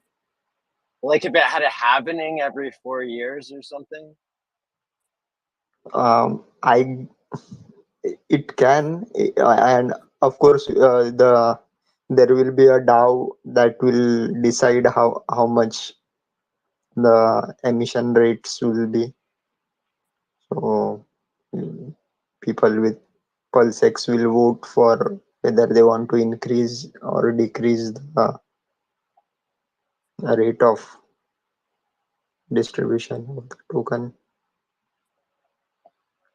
Like if it had a happening every 4 years or something. It can, and of course there will be a DAO that will decide how much the emission rates will be. So people with PulseX will vote for whether they want to increase or decrease the rate of distribution of the token.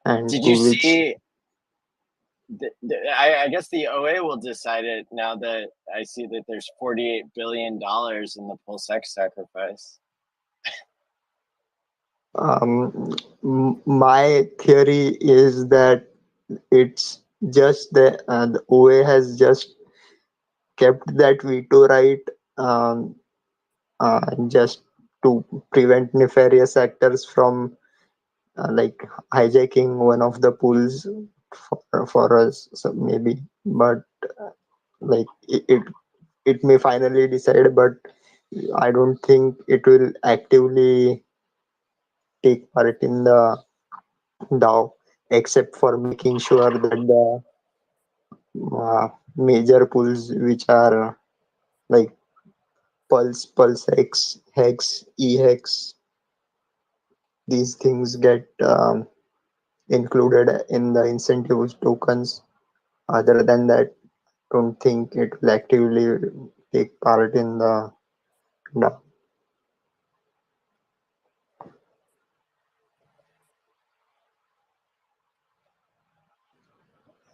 And did you see? I guess the OA will decide it now that I see that there's $48 billion in the PulseX sacrifice. My theory is that it's just the OA has just kept that veto right just to prevent nefarious actors from like hijacking one of the pools for us, so maybe. But like it may finally decide, but I don't think it will actively take part in the DAO, except for making sure that the major pools, which are like PulseX, HEX, EHEX, these things get included in the incentive tokens. Other than that, don't think it will actively take part in the DAO.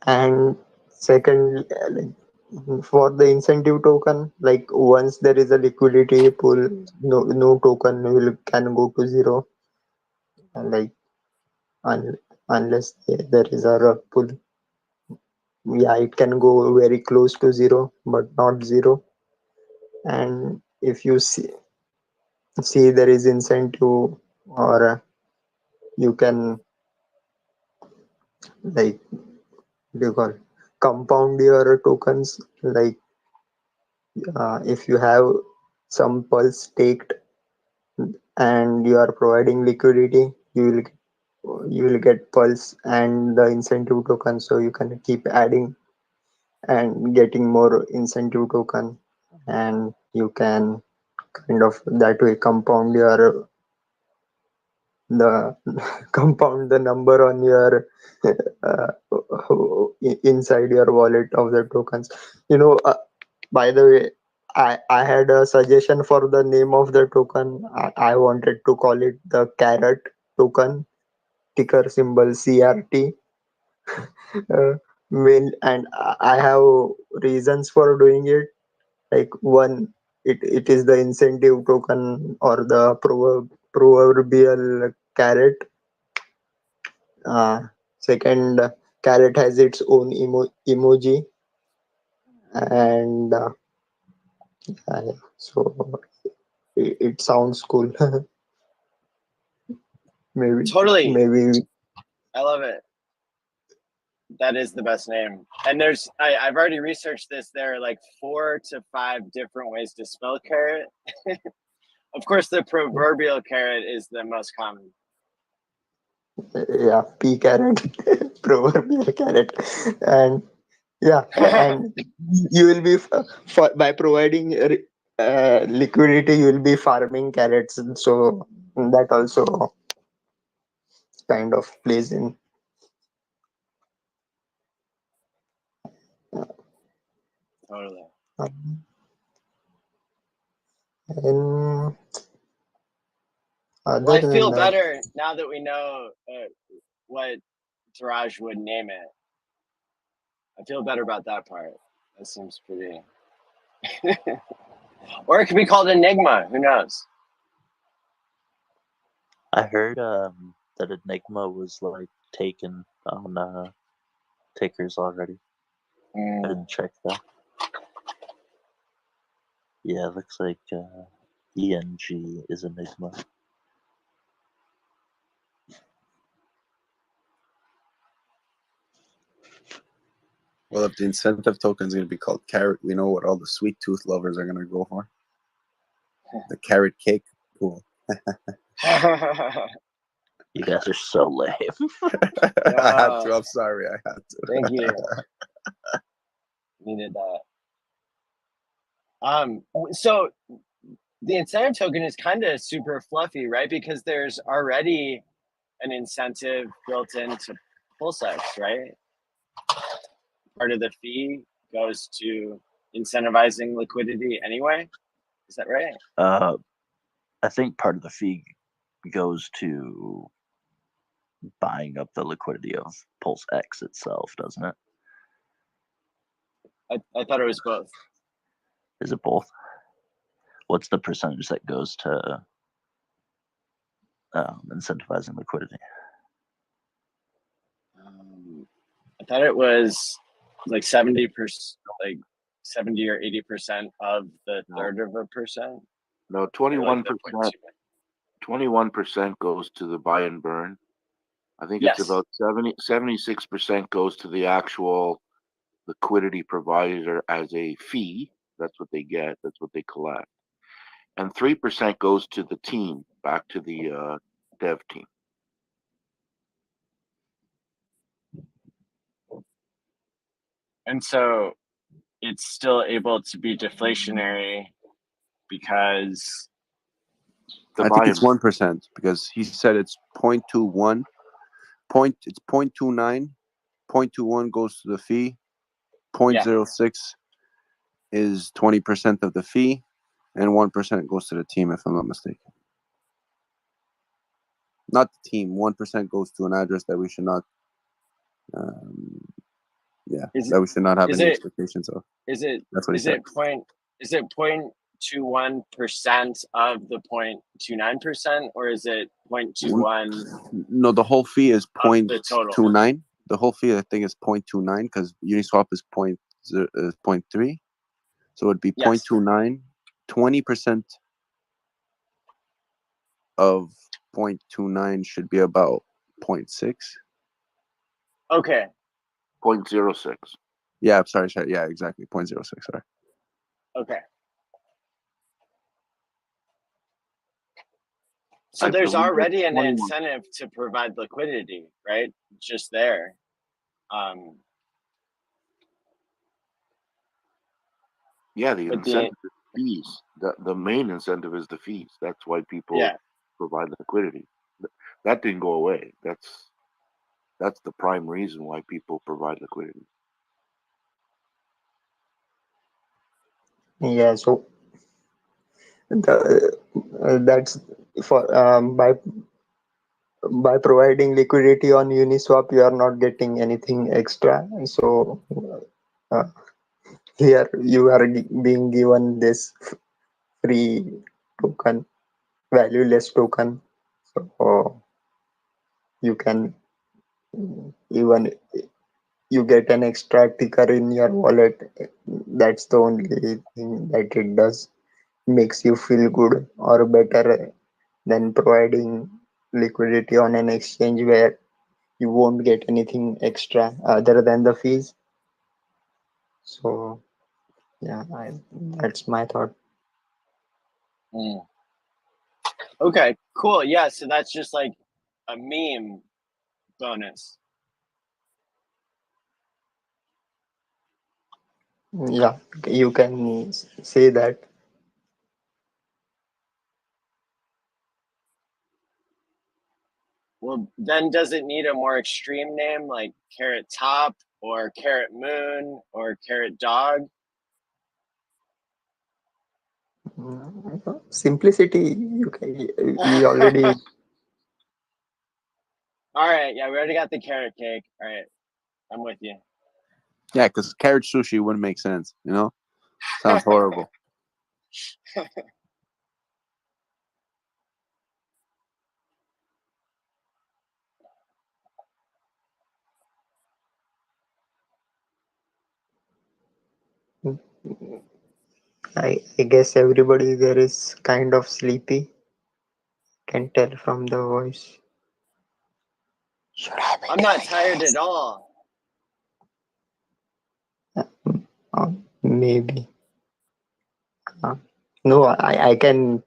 And second, for the incentive token, like once there is a liquidity pool, no token can go to zero, like unless there is a rug pull. Yeah, it can go very close to zero, but not zero. And if you see see there is incentive, or you can like what do you call compound your tokens. Like if you have some pulse staked and you are providing liquidity, you will get pulse and the incentive token, so you can keep adding and getting more incentive token, and you can kind of that way compound your the compound the number on your uh, inside your wallet of the tokens. By the way, I had a suggestion for the name of the token. I wanted to call it the carrot token, ticker symbol CRT. And I have reasons for doing it. Like one, it is the incentive token or the proverbial carrot. Second, carrot has its own emoji, and so it sounds cool. maybe Totally. maybe I love it. That is the best name. And I've already researched this. There are like 4 to 5 different ways to spell carrot. Of course, the proverbial carrot is the most common. Yeah, p carrot, proverbial carrot, and yeah, and you will be by providing liquidity, you will be farming carrots. So that also kind of plays in. Totally. And Well, other I than feel that, better now that we know what Taraj would name it. I feel better about that part. That seems pretty. Or it could be called Enigma. Who knows? I heard that Enigma was like taken on tickers already. I didn't check that. Yeah, it looks like ENG is Enigma. Well, if the incentive token is going to be called carrot, we know what all the sweet tooth lovers are going to go for. The carrot cake. Cool. You guys are so lame. I had to. I'm sorry. I had to. Thank you. Needed that. So the incentive token is kind of super fluffy, right? Because there's already an incentive built into PulseX, right? Part of the fee goes to incentivizing liquidity anyway. Is that right? I think part of the fee goes to buying up the liquidity of PulseX itself, doesn't it? I thought it was both. Is it both? What's the percentage that goes to incentivizing liquidity? I thought it was like 70%, like 70 or 80% of the third of a percent. No, 21%. 21% goes to the buy and burn. I think it's about 76% goes to the actual liquidity provider as a fee. That's what they get. That's what they collect. And 3% goes to the team, back to the dev team. And so it's still able to be deflationary because I think it's 1% because he said it's 0.21. It's 0.29. 0.21 goes to the fee. 0.06 is 20% of the fee, and 1% goes to the team, if I'm not mistaken. Not the team. 1% goes to an address that we should not. That we should not have any expectations of. Is it? That's what he said. Is it 0.21% of the 0.29%, or is it 0.21? No, the whole fee is the total. 0.29. The whole fee, I think, is 0.29 because Uniswap is 0.3. So it'd be 0.29, 20%. of 0.29 should be about 0.6. Okay. 0.06. Yeah, I'm sorry. Yeah, exactly. 0.06. Sorry. Okay. So I there's believe already an 21. incentive to provide liquidity, right? Just there. Yeah, the But incentive is fees. The main incentive is the fees. That's why people yeah. provide liquidity. That didn't go away. That's the prime reason why people provide liquidity. Yeah, so that's for by providing liquidity on Uniswap, you are not getting anything extra. So uh, here you are being given this free token, valueless token. So you can even you get an extra ticker in your wallet. That's the only thing that it does. Makes you feel good or better than providing liquidity on an exchange where you won't get anything extra other than the fees. So yeah, that's my thought. Okay, cool. Yeah, so that's just like a meme bonus. Yeah, you can say that. Well, then does it need a more extreme name like Carrot Top or Carrot Moon or Carrot Dog? Simplicity, we already. All right, yeah, we already got the carrot cake. All right, I'm with you. Yeah, because carrot sushi wouldn't make sense. You know, sounds horrible. I guess everybody there is kind of sleepy. Can tell from the voice. Should I be I'm not doing tired this? at all. Maybe. No, I can.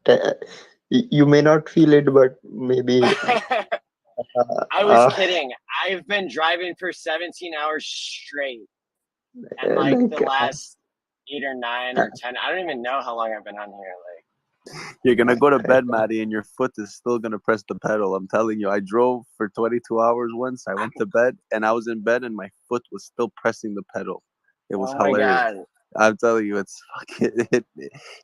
You may not feel it, but maybe. I was kidding. I've been driving for 17 hours straight. And like the last 8 or 9 or 10, I don't even know how long I've been on here. Like, You're gonna go to bed, Maddie, and your foot is still gonna press the pedal. I'm telling you. I drove for 22 hours once. I went to bed, and I was in bed, and my foot was still pressing the pedal. It was oh my hilarious. God. I'm telling you, it's fucking.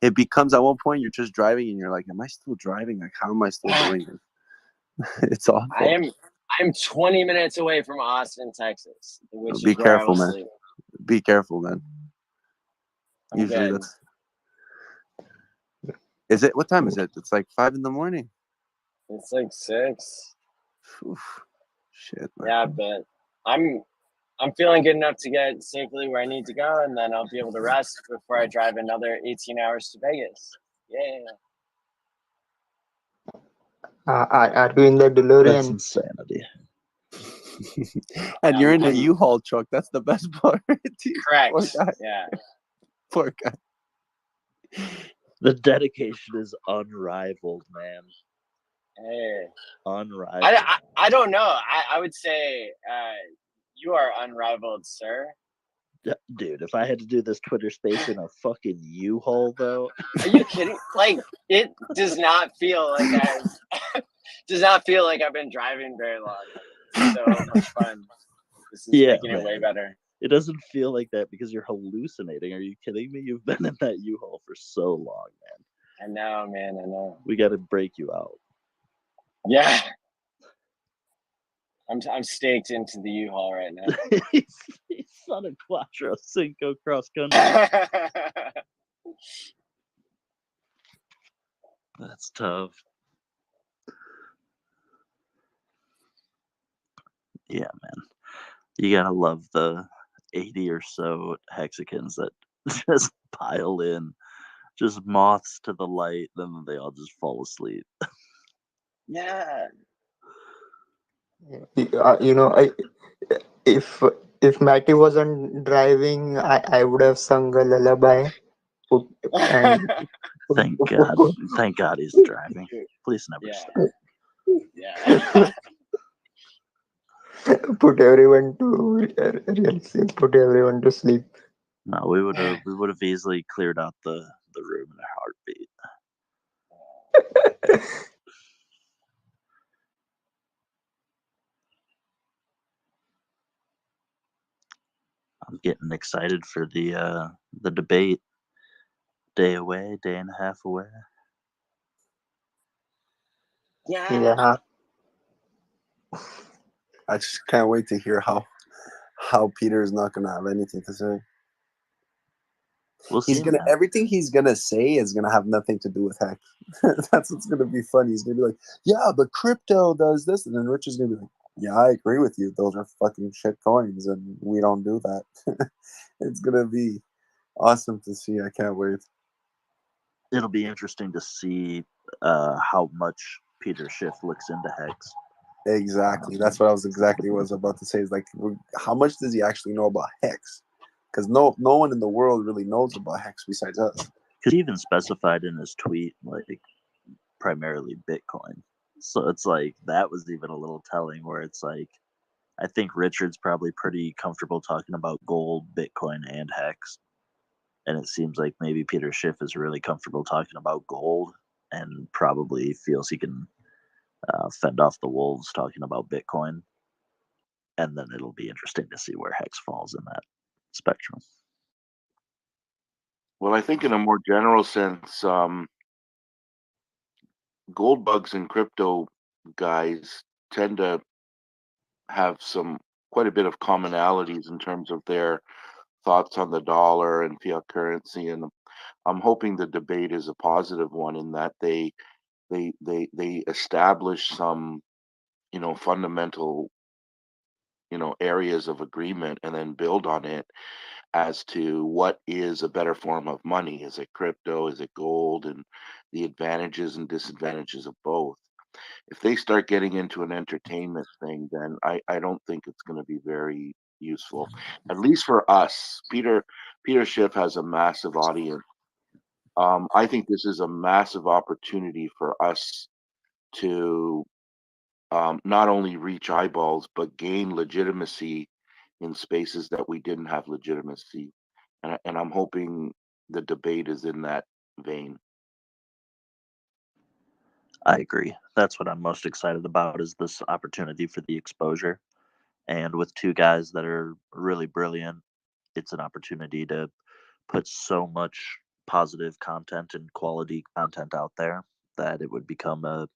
It becomes at one point you're just driving, and you're like, "Am I still driving? Like, how am I still doing this?" It's awful. I'm 20 minutes away from Austin, Texas, which Be is where I careful, will man. sleep. Be careful, man. I'm Usually good. that's. Is it? What time is it? It's like 5 in the morning. It's like 6. Oof. Shit, man. Yeah, but I'm feeling good enough to get safely where I need to go, and then I'll be able to rest before I drive another 18 hours to Vegas. Yeah. Are you in the That's DeLorean? insanity. And you're in a U-Haul truck. That's the best part. Correct. Poor guy. Yeah. Poor guy. The dedication is unrivaled, man. Hey. Unrivaled. I don't know. I would say you are unrivaled, sir. Dude, if I had to do this Twitter space in a fucking U-Haul, though. Are you kidding? Like, it does not feel like I've been driving very long. It's so much fun. This is making it way better. It doesn't feel like that because you're hallucinating. Are you kidding me? You've been in that U-Haul for so long, man. I know, man. I know. We got to break you out. Yeah. I'm staked into the U-Haul right now. He's on a Quattro Cinco cross country. That's tough. Yeah, man. You gotta love the 80 or so hexagons that just pile in, just moths to the light, then they all just fall asleep. Yeah. You know, if if Matty wasn't driving, I would have sung a lullaby. Put, and Thank God. Thank God he's driving. Please never Yeah. stop. Yeah. put everyone to put everyone to sleep. No, we would have easily cleared out the room in a heartbeat. I'm getting excited for the debate. Day away, day and a half away. Yeah. I just can't wait to hear how Peter is not gonna have anything to say. We'll He's see, gonna man. everything he's gonna say is gonna have nothing to do with hex. That's what's gonna be funny. He's gonna be like, yeah, but crypto does this, and then Rich is gonna be like, yeah, I agree with you. Those are fucking shit coins, and we don't do that. It's gonna be awesome to see. I can't wait. It'll be interesting to see how much Peter Schiff looks into hex. Exactly. That's what I was about to say. Is like, how much does he actually know about hex? Because no one in the world really knows about hex besides us. Because he even specified in his tweet, like, primarily Bitcoin. So it's like, that was even a little telling, where it's like, I think Richard's probably pretty comfortable talking about gold, Bitcoin, and hex. And it seems like maybe Peter Schiff is really comfortable talking about gold and probably feels he can fend off the wolves talking about Bitcoin. And then it'll be interesting to see where hex falls in that spectrum. Well, I think in a more general sense, gold bugs and crypto guys tend to have quite a bit of commonalities in terms of their thoughts on the dollar and fiat currency, and I'm hoping the debate is a positive one in that they establish some fundamental areas of agreement and then build on it as to what is a better form of money. Is it crypto? Is it gold? And the advantages and disadvantages of both. If they start getting into an entertainment thing, then I don't think it's going to be very useful, at least for us. Peter Schiff has a massive audience. I think this is a massive opportunity for us to not only reach eyeballs, but gain legitimacy in spaces that we didn't have legitimacy. And I'm hoping the debate is in that vein. I agree. That's what I'm most excited about, is this opportunity for the exposure. And with two guys that are really brilliant, it's an opportunity to put so much positive content and quality content out there that it would become a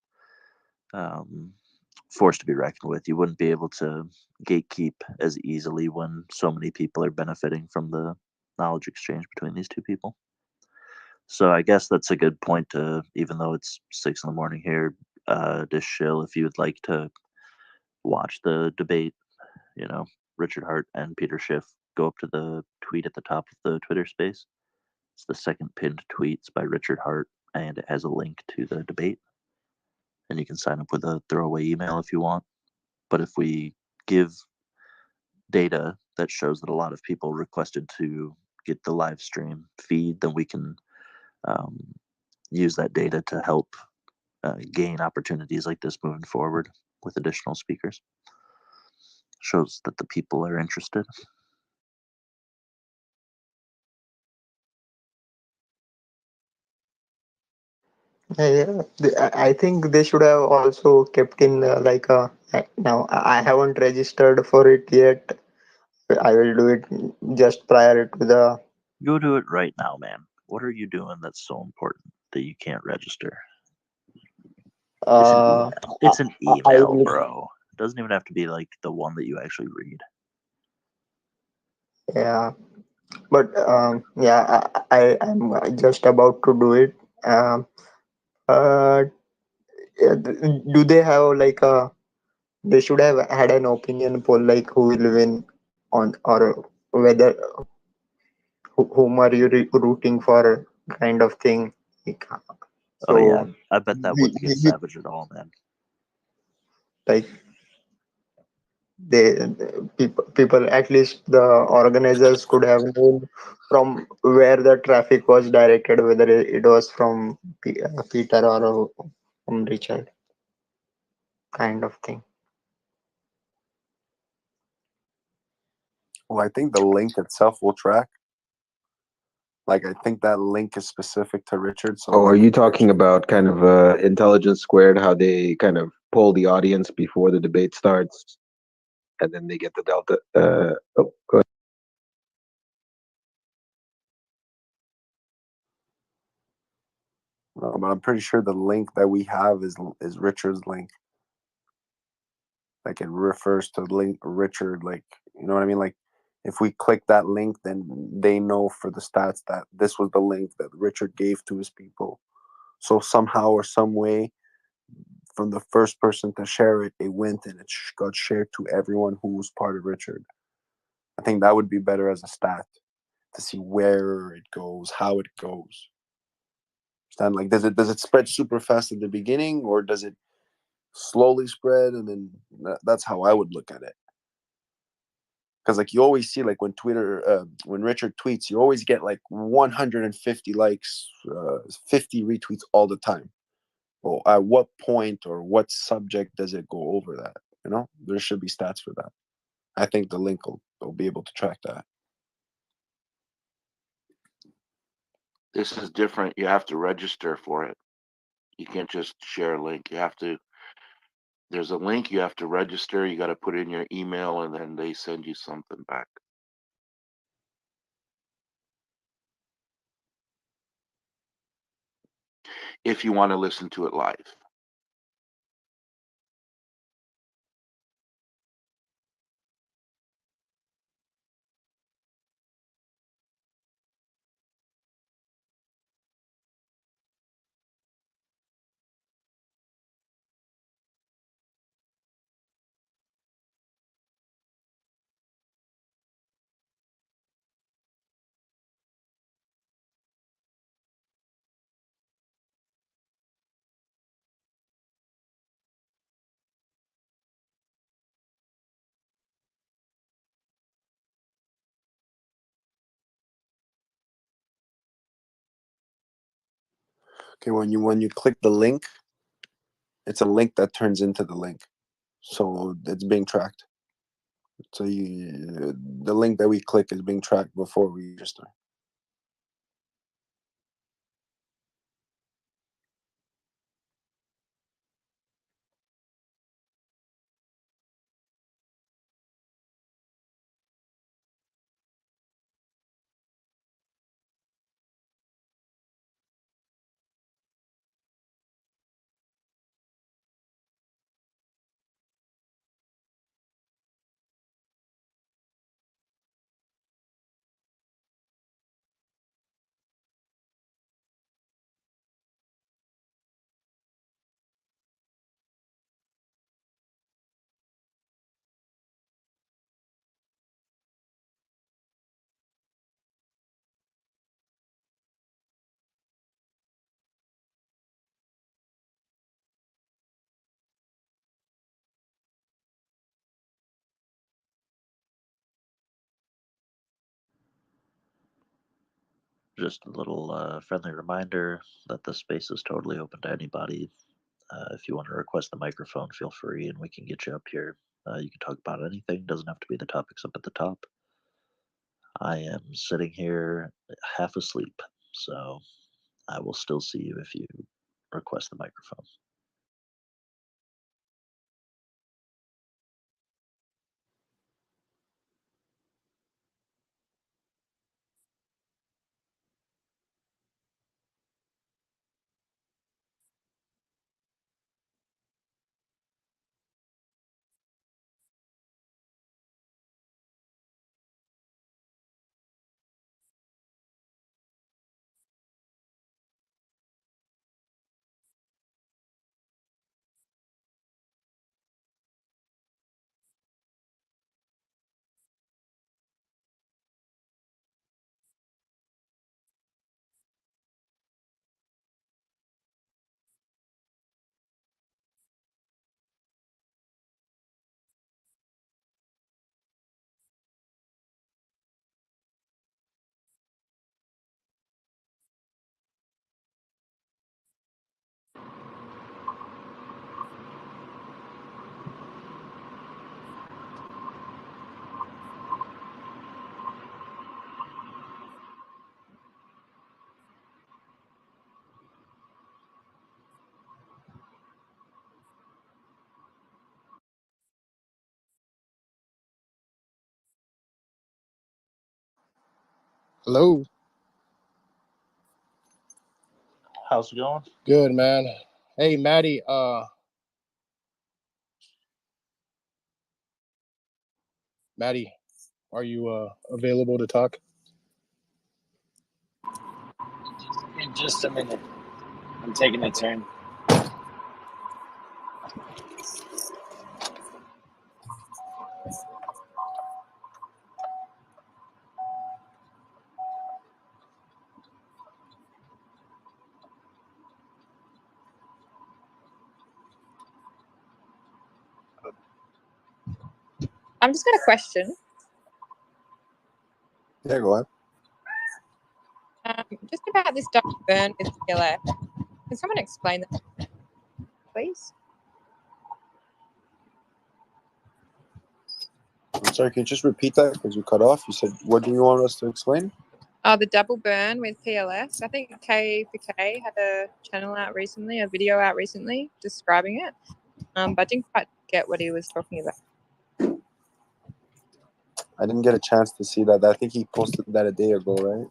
force to be reckoned with. You wouldn't be able to gatekeep as easily when so many people are benefiting from the knowledge exchange between these two people. So I guess that's a good point to, even though it's 6 a.m. here, to Shill, if you would like to watch the debate, Richard Hart and Peter Schiff, go up to the tweet at the top of the Twitter space. It's the second pinned tweet. It's by Richard Hart, and it has a link to the debate. And you can sign up with a throwaway email if you want. But if we give data that shows that a lot of people requested to get the live stream feed, then we can use that data to help gain opportunities like this moving forward with additional speakers. Shows that the people are interested. Yeah, I think they should have also kept in now I haven't registered for it yet. I will do it just prior to the. Go do it right now, man. What are you doing that's so important that you can't register? It's an email, bro. It doesn't even have to be like the one that you actually read. Yeah, but I'm just about to do it. Do they have like a? They should have had an opinion poll, like who will win on, or whether whom are you rooting for, kind of thing. Like, Oh yeah, so I bet that wouldn't get savage at all, man. Like they people at least the organizers could have known from where the traffic was directed, whether it was from Peter or from Richard, kind of thing. Well, I think the link itself will track. Like, I think that link is specific to Richard. So, Oh, are like, you talking about kind of Intelligence Squared, how they kind of poll the audience before the debate starts, and then they get the delta? Oh, go ahead. no, but I'm pretty sure the link that we have is Richard's link. Like, it refers to link Richard. Like, you know what I mean? Like, if we click that link, then they know for the stats that this was the link that Richard gave to his people. So somehow or some way, from the first person to share it, it went and it got shared to everyone who was part of Richard. I think that would be better as a stat to see where it goes, how it goes. Understand? Like, does it spread super fast at the beginning, or does it slowly spread? And then that's how I would look at it. Because, like, you always see, like, when when Richard tweets, you always get like 150 likes, 50 retweets all the time. Well, at what point or what subject does it go over that? You know, there should be stats for that. I think the link will be able to track that. This is different. You have to register for it. You can't just share a link. There's a link, you have to register, you got to put in your email, and then they send you something back. If you want to listen to it live. Okay, when you click the link, it's a link that turns into the link, so it's being tracked. So the link that we click is being tracked before we register. Just a little friendly reminder that the space is totally open to anybody. If you want to request the microphone, feel free and we can get you up here. You can talk about anything, doesn't have to be the topics up at the top. I am sitting here half asleep, so I will still see you if you request the microphone. Hello. How's it going? Good, man. Hey, Maddie. Maddie, are you available to talk? In just a minute. I'm taking a turn. I'm just got a question. Yeah, go ahead. Just about this double burn with PLF. Can someone explain that, please? I'm sorry, can you just repeat that because you cut off? You said, what do you want us to explain? Oh, the double burn with PLS. I think K4K had a channel out recently, a video out recently describing it. But I didn't quite get what he was talking about. I didn't get a chance to see that. I think he posted that a day ago, right?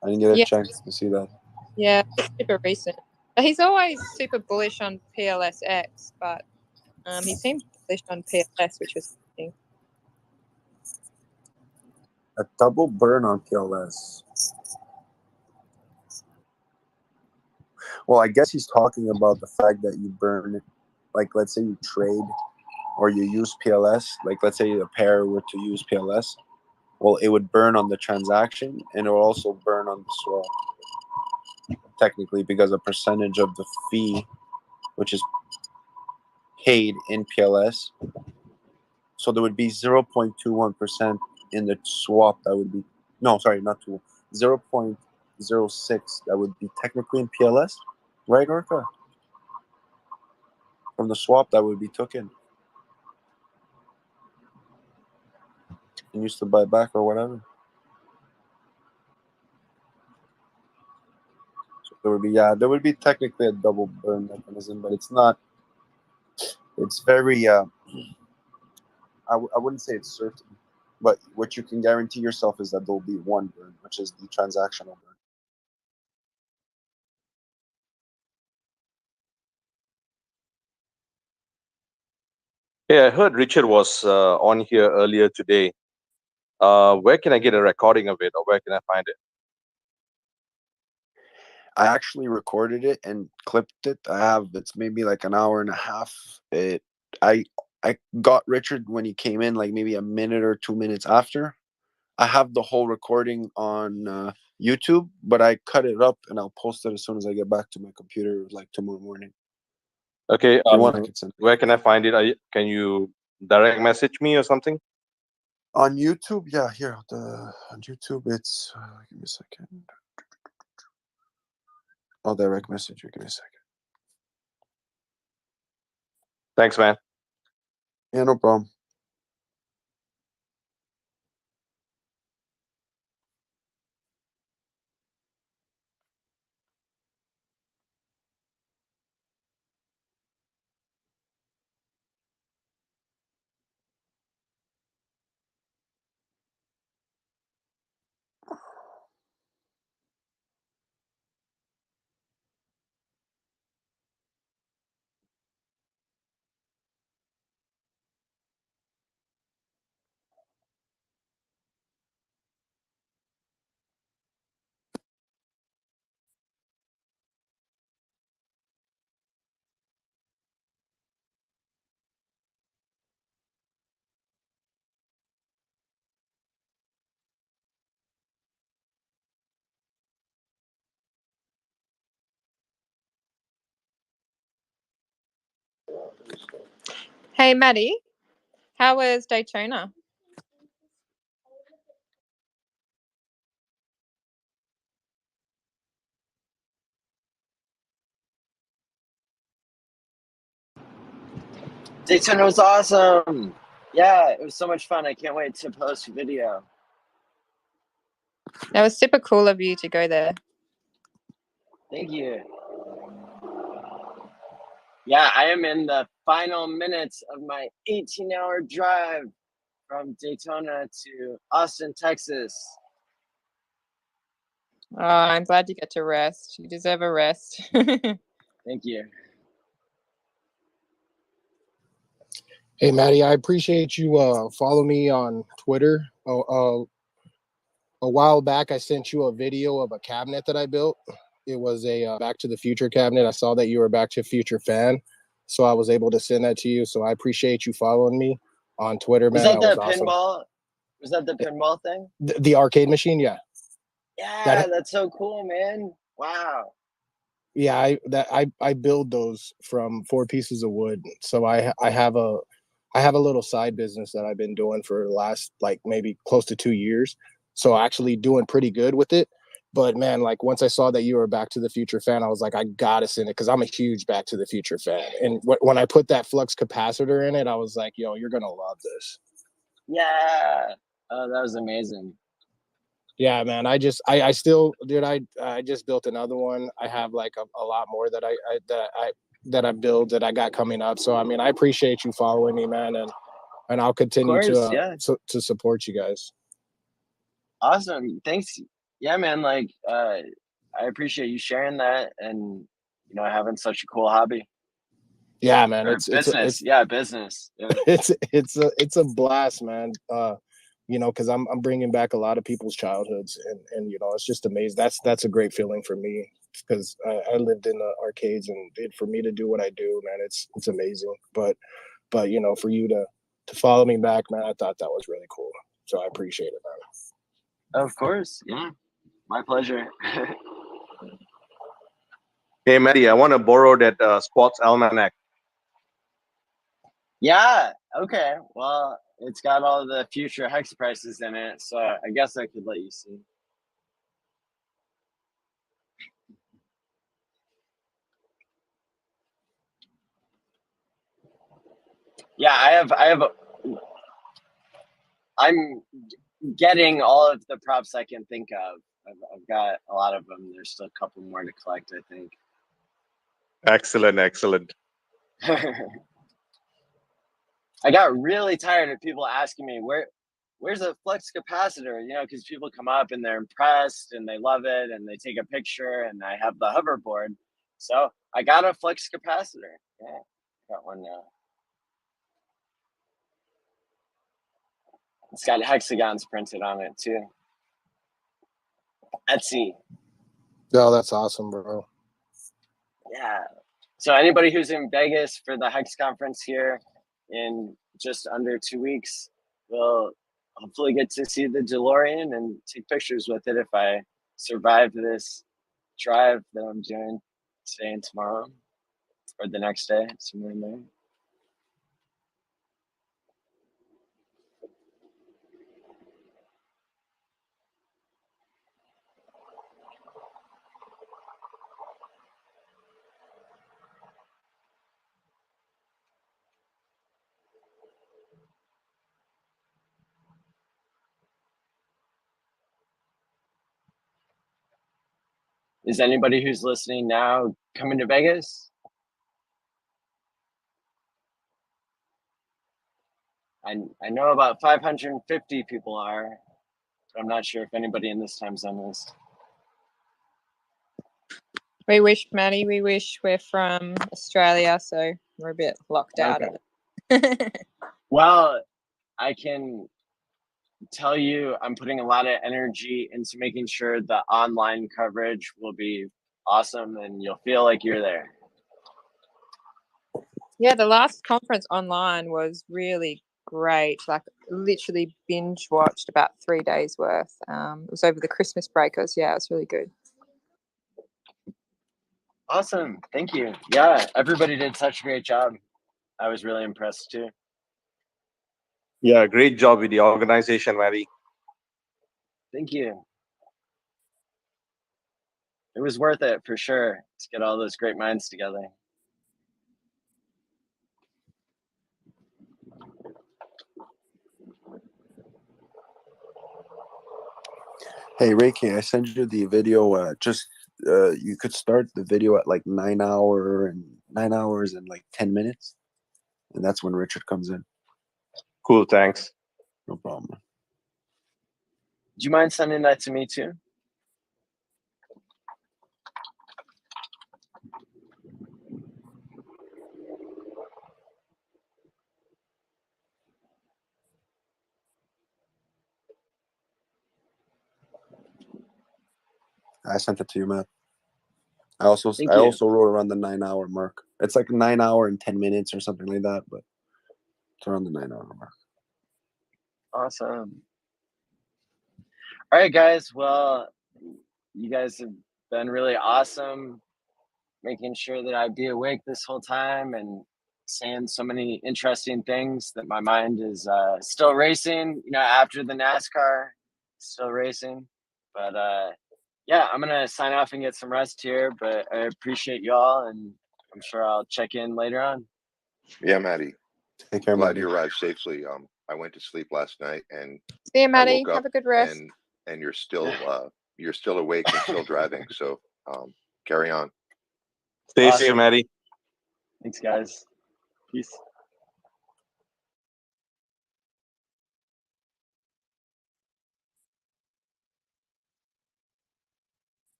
I didn't get a chance to see that. Yeah, it's super recent. But he's always super bullish on PLSX, but he seemed bullish on PLS, which was interesting. A double burn on PLS. Well, I guess he's talking about the fact that you burn, like, let's say you trade or you use PLS, like, let's say a pair were to use PLS, well, it would burn on the transaction and it will also burn on the swap, technically, because a percentage of the fee, which is paid in PLS, so there would be 0.21% in the swap that would be, no, sorry, not 2, 0.06 that would be technically in PLS, right, Orca? From the swap that would be taken and used to buy back or whatever. So there would be, yeah, there would be technically a double burn mechanism, but it's not, it's very, I wouldn't say it's certain, but what you can guarantee yourself is that there'll be one burn, which is the transactional burn. Yeah, I heard Richard was on here earlier today. Where can I get a recording of it, or where can I find it? I actually recorded it and clipped it. It's maybe like an hour and a half. I got Richard when he came in, like maybe a minute or 2 minutes after. I have the whole recording on YouTube, but I cut it up and I'll post it as soon as I get back to my computer, like tomorrow morning. Okay. If you want, I could send it. Where can I find it? Can you direct message me or something? On YouTube, yeah, here on YouTube, it's give me a second. I'll direct message you. Give me a second. Thanks, man. Yeah, no problem. Hey, Maddie, how was Daytona? Daytona was awesome. Yeah, it was so much fun. I can't wait to post a video. That was super cool of you to go there. Thank you. Yeah, I am in the final minutes of my 18-hour drive from Daytona to Austin, Texas. Oh, I'm glad you get to rest. You deserve a rest. Thank you. Hey, Maddie, I appreciate you follow me on Twitter. A while back, I sent you a video of a cabinet that I built. It was a Back to the Future cabinet. I saw that you were a Back to the Future fan, so I was able to send that to you. So I appreciate you following me on Twitter, man. Was that the awesome. pinball? Was that the pinball thing? The arcade machine, yeah. Yeah, that's so cool, man. Wow. Yeah, I build those from 4 pieces of wood. So I have a little side business that I've been doing for the last like maybe close to 2 years. So actually doing pretty good with it. But man, like once I saw that you were a Back to the Future fan, I was like, I gotta send it because I'm a huge Back to the Future fan. And when I put that flux capacitor in it, I was like, yo, you're gonna love this. Yeah. Oh, that was amazing. Yeah, man. I just built another one. I have like a lot more that I build that I got coming up. So I mean, I appreciate you following me, man, and I'll continue to support you guys. Awesome. Thanks. Yeah, man. Like, I appreciate you sharing that and, you know, having such a cool hobby. Yeah, man. Or business. Business. Yeah. It's a blast, man. You know, because I'm bringing back a lot of people's childhoods, and you know, it's just amazing. That's a great feeling for me because I lived in the arcades, and for me to do what I do, man, it's amazing. But you know, for you to follow me back, man, I thought that was really cool. So I appreciate it, man. Of course, yeah, my pleasure. Hey, Maddie, I want to borrow that sports almanac. Yeah. Okay. Well, it's got all the future hex prices in it, so I guess I could let you see. Yeah, I'm getting all of the props I can think of. I've got a lot of them. There's still a couple more to collect, I think. Excellent. I got really tired of people asking me where's a flux capacitor, you know, because people come up and they're impressed and they love it and they take a picture and I have the hoverboard. So I got a flux capacitor. Yeah, got one now. It's got hexagons printed on it too. Etsy. Oh, that's awesome, bro. Yeah. So anybody who's in Vegas for the Hex conference here in just under 2 weeks will hopefully get to see the DeLorean and take pictures with it if I survive this drive that I'm doing today and tomorrow or the next day, somewhere in there. Is anybody who's listening now coming to Vegas? I know about 550 people are, but I'm not sure if anybody in this time zone is. We wish, Maddie, we're from Australia, so we're a bit locked out of it. Well, I can tell you I'm putting a lot of energy into making sure the online coverage will be awesome and you'll feel like you're there. Yeah, the last conference online was really great. Like literally binge watched about 3 days worth. It was over the Christmas break. It was really good. Awesome. Thank you. Yeah, everybody did such a great job. I was really impressed too. Yeah, great job with the organization, Maddie. Thank you. It was worth it for sure to get all those great minds together. Hey, Reiki, I sent you the video. You could start the video at like 9 hours and like 10 minutes. And that's when Richard comes in. Cool, thanks. No problem. Do you mind sending that to me too? I sent it to you, Matt. I Thank you. also wrote around the 9 hour mark. It's like 9 hour and 10 minutes or something like that, but it's around the 9 hour mark. Awesome. All right, guys. Well, you guys have been really awesome, making sure that I'd be awake this whole time and saying so many interesting things that my mind is still racing, you know, after the NASCAR, still racing. But yeah, I'm going to sign off and get some rest here, but I appreciate y'all, and I'm sure I'll check in later on. Yeah, Maddie. Take care, Glad Maddie. you arrived safely. I went to sleep last night and See you, I Maddie. woke Have up a good rest. and you're still awake and still driving. So carry on. Stay Awesome. safe, Maddie. Thanks, guys. Peace.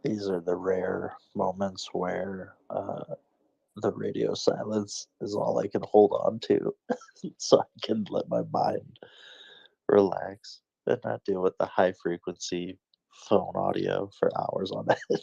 These are the rare moments where the radio silence is all I can hold on to so I can let my mind relax and not deal with the high frequency phone audio for hours on end.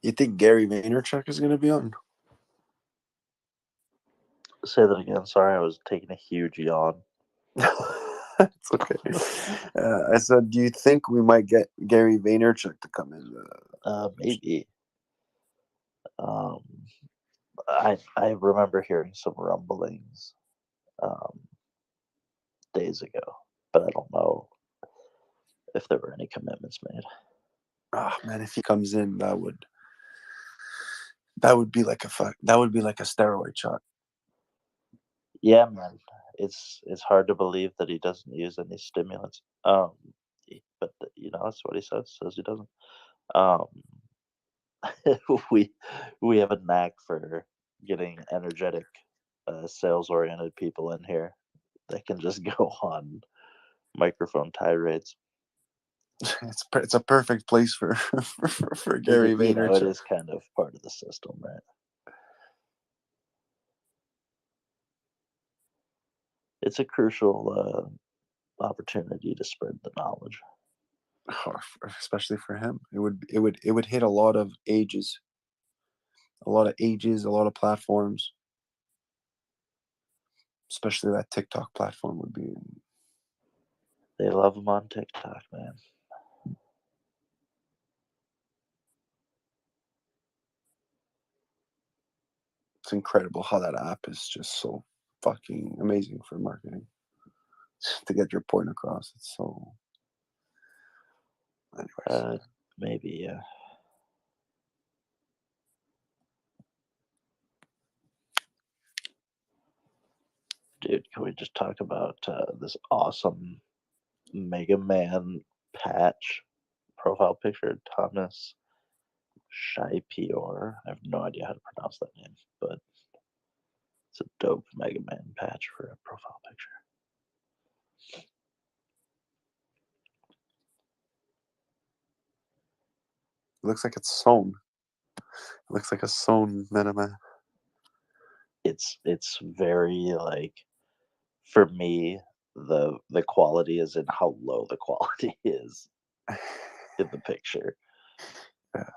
You think Gary Vaynerchuk is going to be on? Say that again. Sorry, I was taking a huge yawn. It's okay. I said, do you think we might get Gary Vaynerchuk to come in? Maybe. I remember hearing some rumblings days ago, but I don't know if there were any commitments made. Oh man, if he comes in, that would be like a steroid shot. Yeah, man, it's hard to believe that he doesn't use any stimulants. But you know, that's what he says he doesn't. We have a knack for getting energetic, sales-oriented people in here that can just go on microphone tirades. It's a perfect place for Gary You know, Vaynerchuk. it is kind of part of the system, right? It's a crucial opportunity to spread the knowledge. Especially for him, it would hit a lot of ages, a lot of platforms. Especially that TikTok platform would be. They love him on TikTok, man. It's incredible how that app is just so fucking amazing for marketing. To get your point across, it's so. Anyways, maybe, yeah. Dude, can we just talk about this awesome Mega Man patch profile picture? Thomas Shaipior. I have no idea how to pronounce that name, but it's a dope Mega Man patch for a profile picture. it looks like it's sewn. It looks like a sewn MetaMan. It's very like, for me, the quality is in how low the quality is in the picture. Yeah.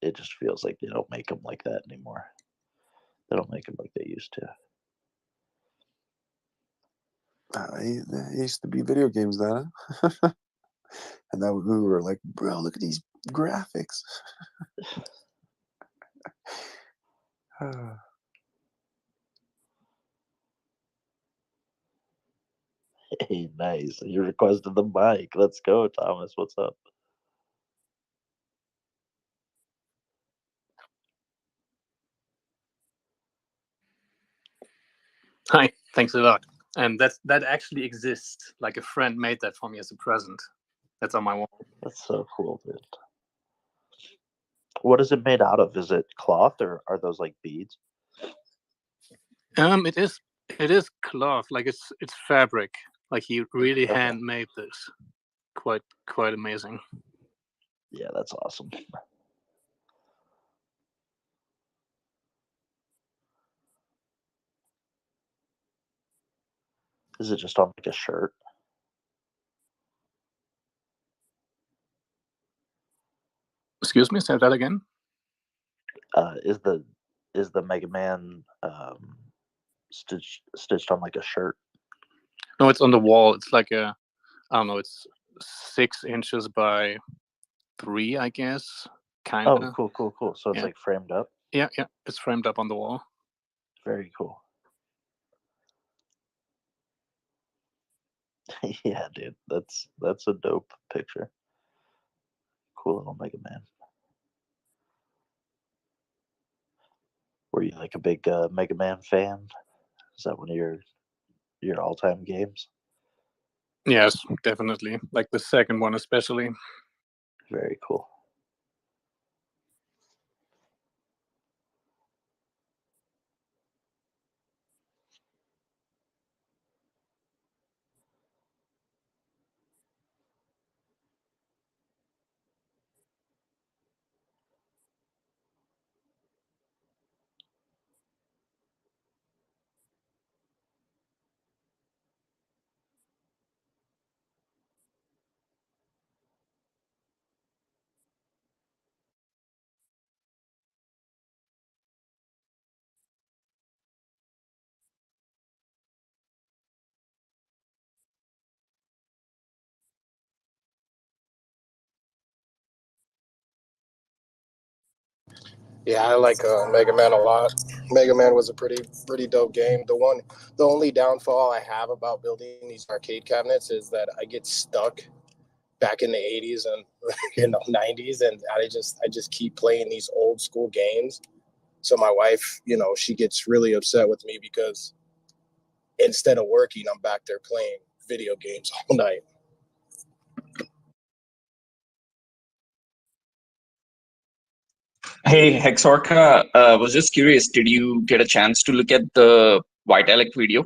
It just feels like they don't make them like that anymore. They don't make them like they used to. It used to be video games, that, and that we were like, bro, look at these graphics. Hey, nice. You requested the mic. Let's go, Thomas. What's up? Hi, thanks a lot. And that actually exists. Like a friend made that for me as a present. That's on my wall. That's so cool, dude. What is it made out of? Is it cloth or are those like beads? It is cloth. Like it's fabric. Like he really Okay. handmade this. Quite amazing. Yeah, that's awesome. Is it just on like a shirt? Excuse me, say that again. Is the Mega Man stitched on like a shirt? No, it's on the wall. It's like I don't know. It's 6 inches by 3, I guess. Kind of. Oh, cool. So it's like framed up. Yeah. It's framed up on the wall. Very cool. Yeah, dude, that's a dope picture. Cool little Mega Man. Were you like a big Mega Man fan? Is that one of your all-time games? Yes, definitely. Like the second one, especially. Very cool. Yeah, I like Mega Man a lot. Mega Man was a pretty dope game. The only downfall I have about building these arcade cabinets is that I get stuck back in the 80s and 90s, and I just keep playing these old school games. So my wife, she gets really upset with me because instead of working, I'm back there playing video games all night. Hey, Hex Orca, was just curious, did you get a chance to look at the Vitalik video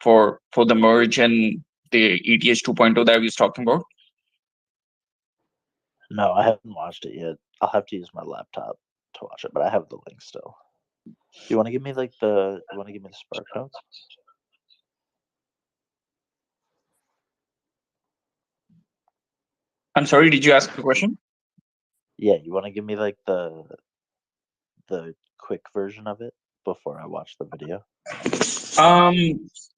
for the merge and the ETH 2.0 that we was talking about? No, I haven't watched it yet. I'll have to use my laptop to watch it, but I have the link still. You want to give me the Spark notes? I'm sorry, did you ask a question? Yeah, you want to give me like the quick version of it before I watch the video?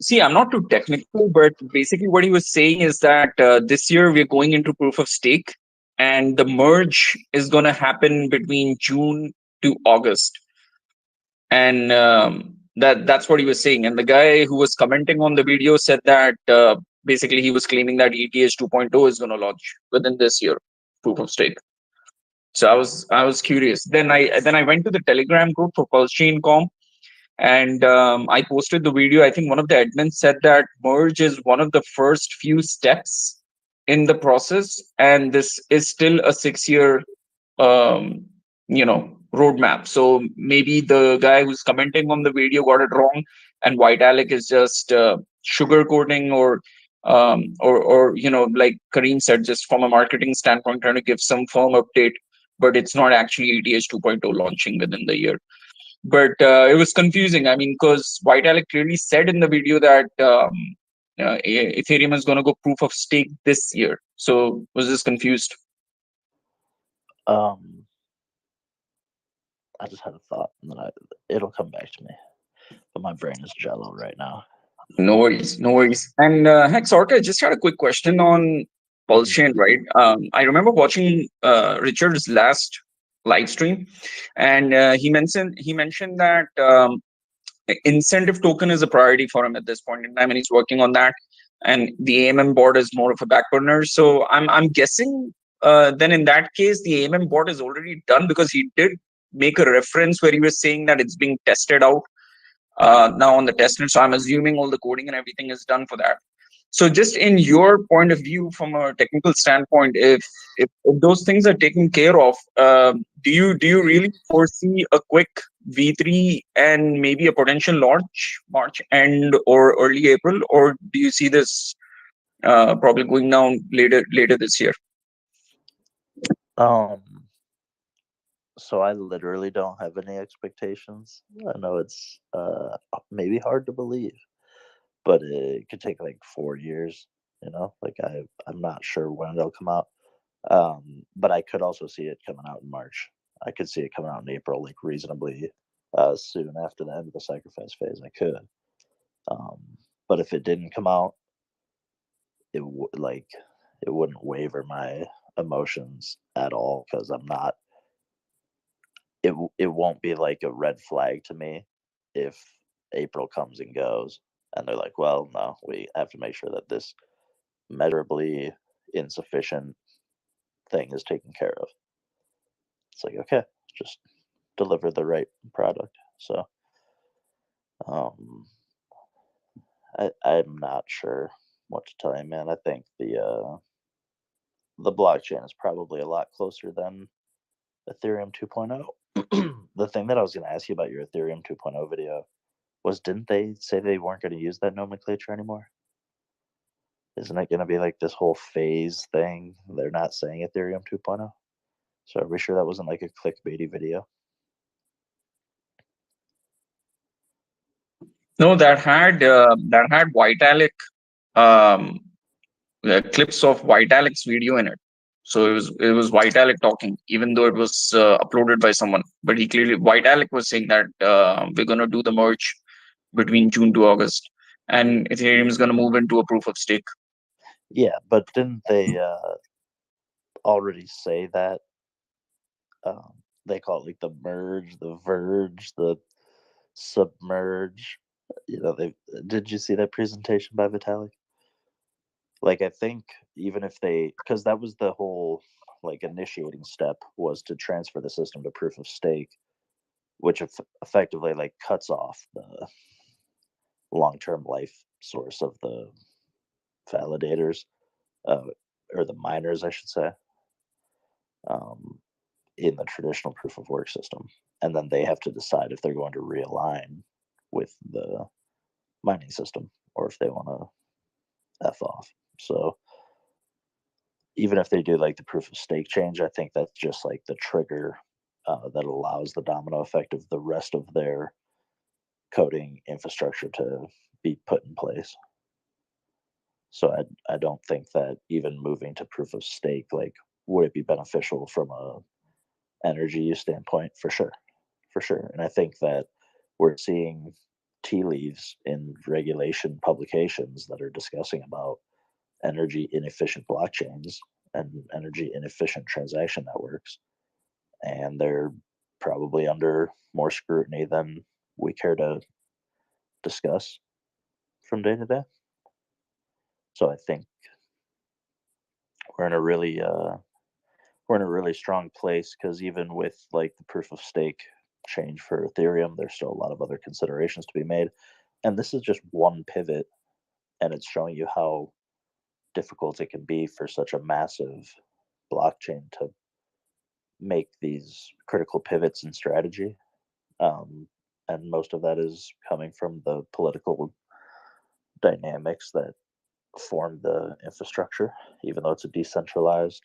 See, I'm not too technical, but basically what he was saying is that this year we're going into proof of stake, and the merge is going to happen between June to August. And that's what he was saying. And the guy who was commenting on the video said that basically he was claiming that ETH 2.0 is going to launch within this year, proof of stake. So I was curious. Then I went to the Telegram group for PulseChain.com, and I posted the video. I think one of the admins said that merge is one of the first few steps in the process, and this is still a 6-year roadmap. So maybe the guy who's commenting on the video got it wrong, and Vitalik is just sugarcoating or like Kareem said, just from a marketing standpoint, trying to give some firm update, but it's not actually ETH 2.0 launching within the year. but it was confusing. I mean, because Vitalik clearly said in the video that Ethereum is going to go proof of stake this year. So was this confused? I just had a thought, and then it'll come back to me. But my brain is jello right now. No worries, no worries. And Hex Orca, I just had a quick question on Pulse Chain, right? I remember watching Richard's last live stream, and he mentioned that incentive token is a priority for him at this point in time, and he's working on that. And the AMM board is more of a back burner. So I'm guessing then in that case the AMM board is already done, because he did make a reference where he was saying that it's being tested out now on the testnet. So I'm assuming all the coding and everything is done for that. So just in your point of view, from a technical standpoint, if those things are taken care of, do you really foresee a quick V3 and maybe a potential launch March end or early April, or do you see this probably going down later this year? So I literally don't have any expectations. I know it's maybe hard to believe, but it could take like 4 years, like I'm not sure when it'll come out. But I could also see it coming out in March. I could see it coming out in April, like reasonably soon after the end of the sacrifice phase. I could. But if it didn't come out, it wouldn't waver my emotions at all, because I'm not. It won't be like a red flag to me if April comes and goes and they're like, well, no, we have to make sure that this measurably insufficient thing is taken care of. It's like, okay, just deliver the right product. So I'm not sure what to tell you, man. I think the blockchain is probably a lot closer than Ethereum 2.0. The thing that I was going to ask you about your Ethereum 2.0 video was, didn't they say they weren't going to use that nomenclature anymore? Isn't it going to be like this whole phase thing? They're not saying Ethereum 2.0. So are we sure that wasn't like a clickbaity video? No, that had Vitalik clips of Vitalik's video in it. So it was Vitalik talking, even though it was uploaded by someone. But Vitalik was saying that we're gonna do the merge between June to August, and Ethereum is gonna move into a proof of stake. Yeah, but didn't they already say that? They call it like the merge, the verge, the submerge. Did you see that presentation by Vitalik? Like, I think even if because that was the whole like initiating step, was to transfer the system to proof of stake, which effectively like cuts off the long-term life source of the validators, or the miners, I should say, in the traditional proof of work system. And then they have to decide if they're going to realign with the mining system or if they want to F off. So even if they do like the proof of stake change, I think that's just like the trigger that allows the domino effect of the rest of their coding infrastructure to be put in place. So I don't think that even moving to proof of stake, like, would it be beneficial from a energy use standpoint? For sure. And I think that we're seeing tea leaves in regulation publications that are discussing about energy inefficient blockchains and energy inefficient transaction networks, and they're probably under more scrutiny than we care to discuss from day to day. So I think we're in a really strong place, because even with like the proof of stake change for Ethereum, there's still a lot of other considerations to be made, and this is just one pivot, and it's showing you how difficult it can be for such a massive blockchain to make these critical pivots in strategy. And most of that is coming from the political dynamics that form the infrastructure. Even though it's a decentralized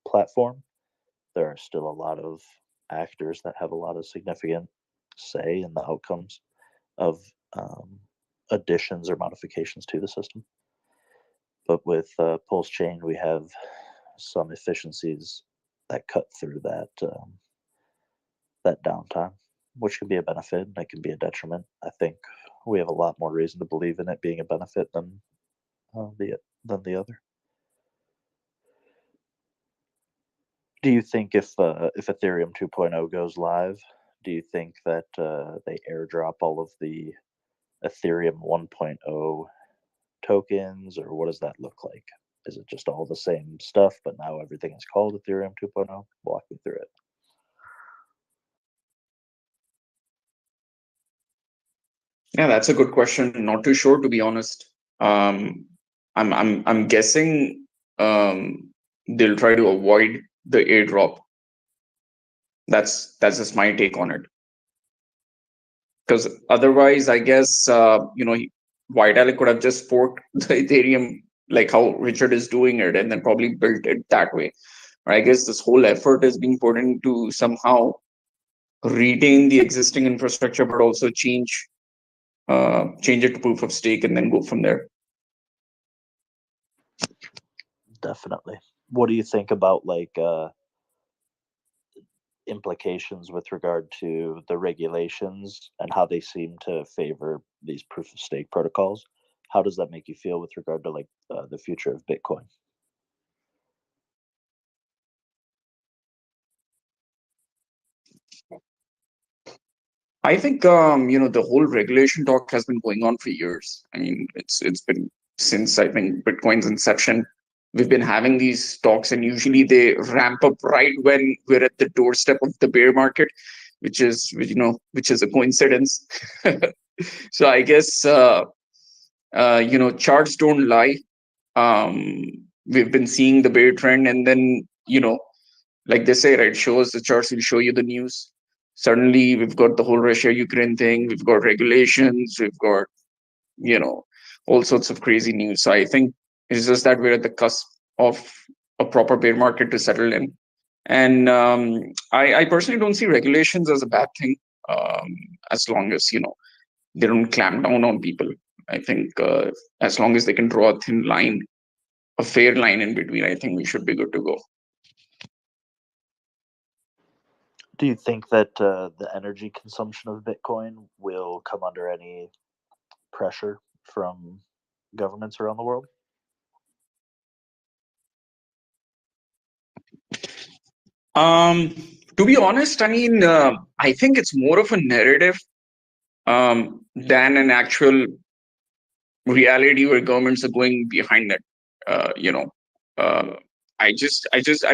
platform, there are still a lot of actors that have a lot of significant say in the outcomes of additions or modifications to the system. But with Pulse Chain, we have some efficiencies that cut through that that downtime, which can be a benefit and it can be a detriment. I think we have a lot more reason to believe in it being a benefit than the other. Do you think if Ethereum 2.0 goes live, do you think that they airdrop all of the Ethereum 1.0 tokens, or what does that look like? Is it just all the same stuff, but now everything is called Ethereum 2.0? Walk me through it. Yeah, that's a good question. Not too sure, to be honest. I'm guessing they'll try to avoid the airdrop. That's just my take on it. Because otherwise, I guess Vitalik could have just forked the Ethereum like how Richard is doing it, and then probably built it that way. Or I guess this whole effort is being put into somehow retain the existing infrastructure, but also change it to proof of stake and then go from there. Definitely. What do you think about like implications with regard to the regulations and how they seem to favor these proof of stake protocols? How does that make you feel with regard to like the future of Bitcoin? I think the whole regulation talk has been going on for years. I mean, it's been since I think Bitcoin's inception. We've been having these talks, and usually they ramp up right when we're at the doorstep of the bear market, which is a coincidence. So I guess charts don't lie. We've been seeing the bear trend, and then like they say, right, show us the charts, will show you the news. Suddenly we've got the whole Russia-Ukraine thing, we've got regulations, we've got all sorts of crazy news. So I think it's just that we're at the cusp of a proper bear market to settle in. And I personally don't see regulations as a bad thing, as long as they don't clamp down on people. I think as long as they can draw a thin line, a fair line in between, I think we should be good to go. Do you think that the energy consumption of Bitcoin will come under any pressure from governments around the world? To be honest, I mean, I think it's more of a narrative than an actual reality where governments are going behind it. I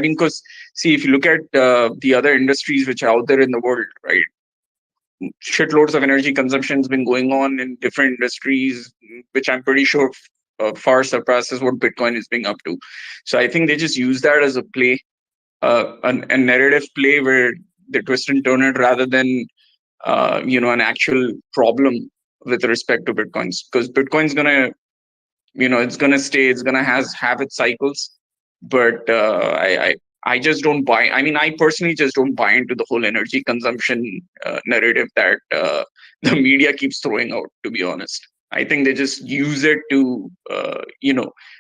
mean, because see, if you look at the other industries which are out there in the world, right? Shitloads of energy consumption has been going on in different industries, which I'm pretty sure far surpasses what Bitcoin is being up to. So I think they just use that as a play, a narrative play where they twist and turn it rather than an actual problem with respect to Bitcoins, because Bitcoin's gonna it's gonna have its cycles, but I just don't buy. I mean, I personally just don't buy into the whole energy consumption narrative that the media keeps throwing out, to be honest. I think they just use it to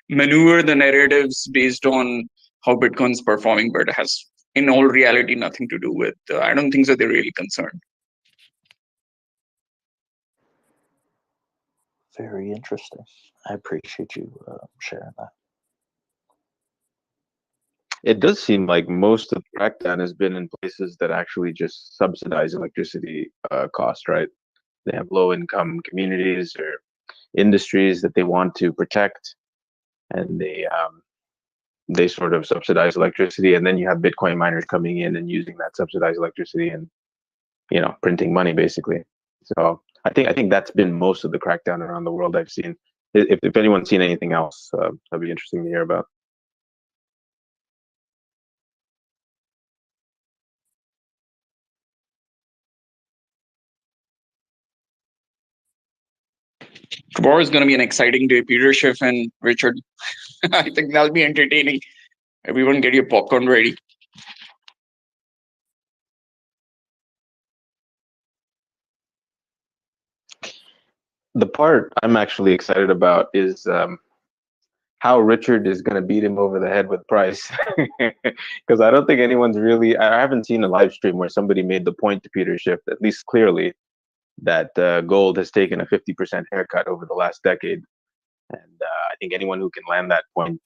maneuver the narratives based on how Bitcoin's performing, but it has in all reality nothing to do with I don't think so they're really concerned. Very interesting. I appreciate you sharing that. It does seem like most of the crackdown has been in places that actually just subsidize electricity cost, right? They have low-income communities or industries that they want to protect, and they sort of subsidize electricity, and then you have Bitcoin miners coming in and using that subsidized electricity and printing money basically. So I think that's been most of the crackdown around the world I've seen. If anyone's seen anything else, that'd be interesting to hear about. Tomorrow is going to be an exciting day. Peter Schiff and Richard. I think that'll be entertaining. Everyone get your popcorn ready. the part I'm actually excited about is how Richard is going to beat him over the head with price. Because I don't think anyone's really, I haven't seen a live stream where somebody made the point to Peter Schiff, at least clearly, that gold has taken a 50% haircut over the last decade. And I think anyone who can land that point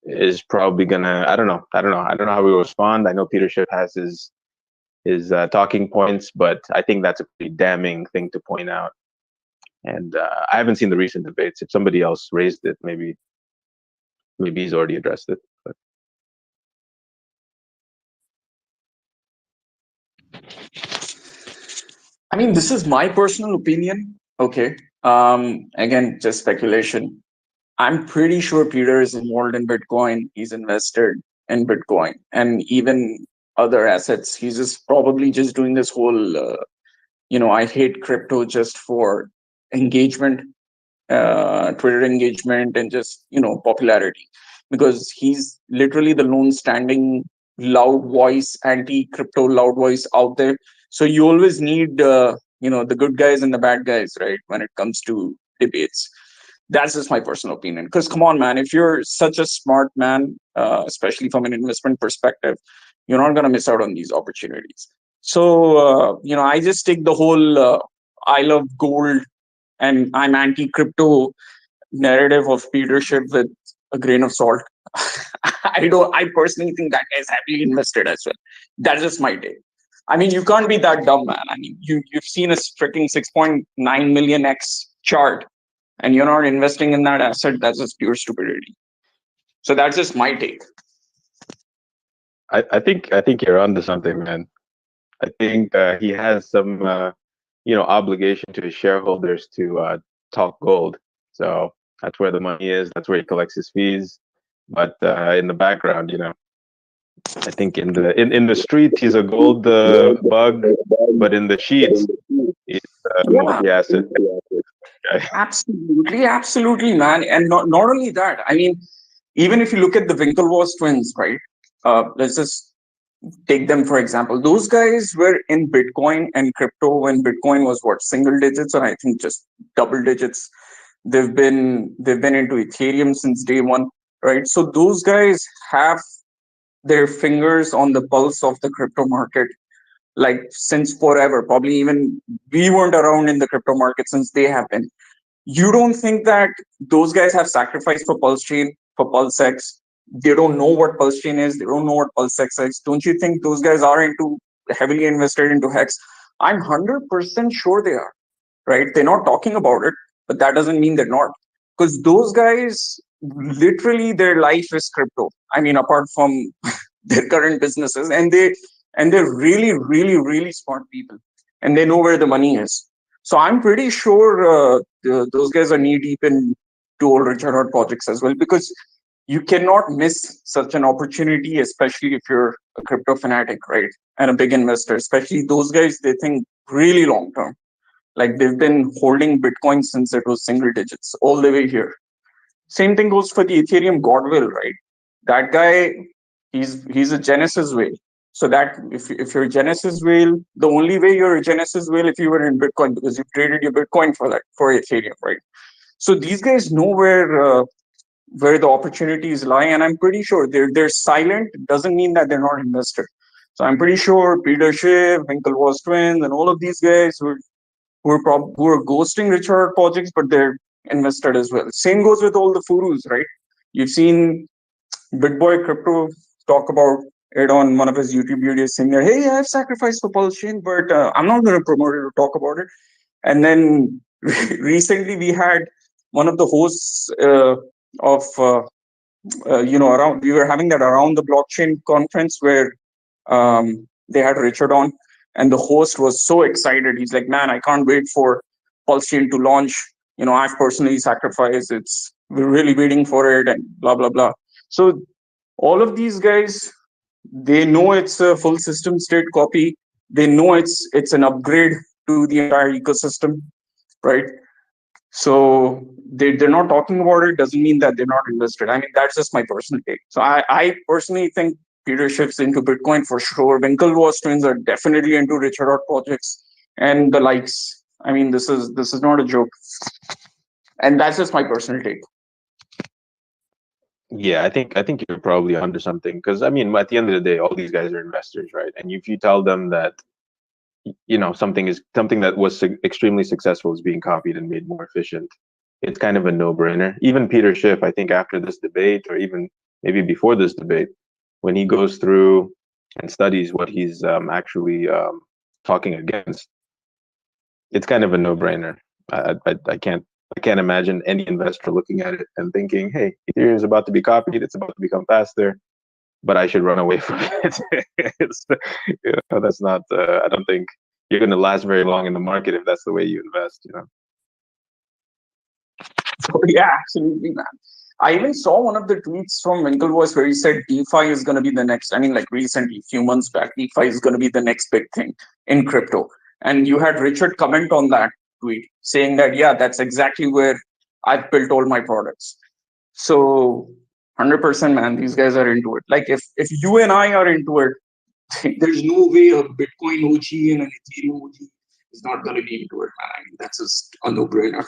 is probably gonna. I don't know how we will respond. I know Peter Schiff has his talking points, but I think that's a pretty damning thing to point out. And I haven't seen the recent debates. If somebody else raised it, maybe he's already addressed it. But I mean, this is my personal opinion. Okay. Again, just speculation. I'm pretty sure Peter is involved in Bitcoin. He's invested in Bitcoin and even other assets. He's just probably just doing this whole, I hate crypto just for engagement, Twitter engagement, and just, popularity. Because he's literally the lone standing loud voice, anti-crypto loud voice out there. So you always need, the good guys and the bad guys, right? When it comes to debates. That's just my personal opinion. Because come on, man, if you're such a smart man, especially from an investment perspective, you're not going to miss out on these opportunities. So, I just take the whole I love gold and I'm anti-crypto narrative of Peter Schiff with a grain of salt. I personally think that guy's happily invested as well. That's just my take. I mean, you can't be that dumb, man. I mean, you've seen a freaking 6.9 million X chart and you're not investing in that asset. That's just pure stupidity. So that's just my take. I think you're onto something, man. I think he has some obligation to his shareholders to talk gold. So that's where the money is. That's where he collects his fees. But in the background, I think in the street he's a gold bug, but in the sheets he's a multi-asset guy. Absolutely, man. And not only that, I mean, even if you look at the Winklevoss twins, right? Let's just take them for example. Those guys were in Bitcoin and crypto when Bitcoin was single digits, or I think just double digits. They've been into Ethereum since day one, right? So those guys have their fingers on the pulse of the crypto market, like since forever. Probably even we weren't around in the crypto market since they have been. You don't think that those guys have sacrificed for Pulse Chain, for PulseX? They don't know what Pulse Chain is. They don't know what PulseX is. Don't you think those guys are heavily invested into Hex? I'm 100% sure they are, right? They're not talking about it, but that doesn't mean they're not. Because those guys, literally their life is crypto. I mean, apart from their current businesses, and they're really, really, really smart people, and they know where the money is. So I'm pretty sure those guys are knee deep in old Richard Hart projects as well, because you cannot miss such an opportunity, especially if you're a crypto fanatic, right? And a big investor, especially those guys, they think really long term. Like they've been holding Bitcoin since it was single digits all the way here. Same thing goes for the Ethereum Godwill, right? That guy, he's a Genesis whale. So that if you're a Genesis whale, the only way you're a Genesis whale if you were in Bitcoin, because you traded your Bitcoin for Ethereum, right? So these guys know where the opportunities lie, and I'm pretty sure they're silent. Doesn't mean that they're not invested. So I'm pretty sure Peter Schiff, Winklevoss twins, and all of these guys who are ghosting Richard projects, but they're invested as well. Same goes with all the Furus, right? You've seen BitBoy Crypto talk about it on one of his YouTube videos, saying that, hey, I've sacrificed for Pulse Chain, but I'm not going to promote it or talk about it. And then recently we had one of the hosts we were having that around the blockchain conference where they had Richard on, and the host was so excited. He's like, man, I can't wait for Pulse Chain to launch. I've personally sacrificed. We're really waiting for it, and blah, blah, blah. So all of these guys, they know it's a full system state copy. They know it's an upgrade to the entire ecosystem, right? So they're not talking about it doesn't mean that they're not invested. I mean, that's just my personal take. So I personally think Peter Schiff's into Bitcoin for sure. Winklevoss twins are definitely into Richard Hart projects and the likes. I mean, this is not a joke, and that's just my personal take. Yeah, I think you're probably onto something, because I mean, at the end of the day, all these guys are investors, right? And if you tell them that, you know, something that was extremely successful is being copied and made more efficient, it's kind of a no-brainer. Even Peter Schiff, I think after this debate, or even maybe before this debate, when he goes through and studies what he's actually talking against, it's kind of a no-brainer. I can't imagine any investor looking at it and thinking, hey, Ethereum is about to be copied, it's about to become faster, but I should run away from it. You know, that's not, I don't think you're going to last very long in the market if that's the way you invest, you know? So, yeah, absolutely, man. I even saw one of the tweets from Winklevoss where he said DeFi is going to be the next, I mean, like recently, a few months back, DeFi is going to be the next big thing in crypto. And you had Richard comment on that tweet saying that, yeah, that's exactly where I've built all my products. So 100%, man, these guys are into it. Like if you and I are into it, there's no way a Bitcoin OG and an Ethereum OG is not going to be into it, man. I mean, that's just a no-brainer.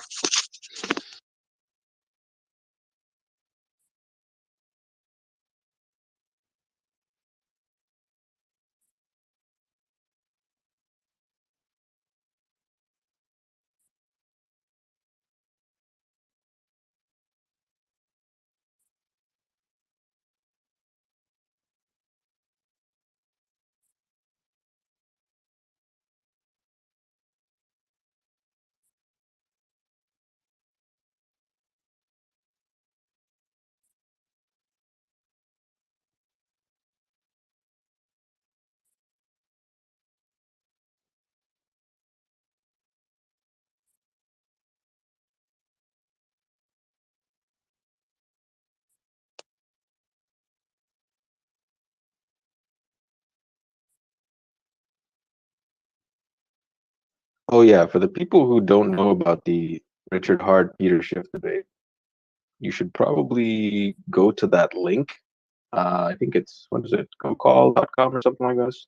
Oh yeah, for the people who don't know about the Richard Hart Peter Schiff debate, you should probably go to that link. I think it's, what is it, gocall.com or something like this?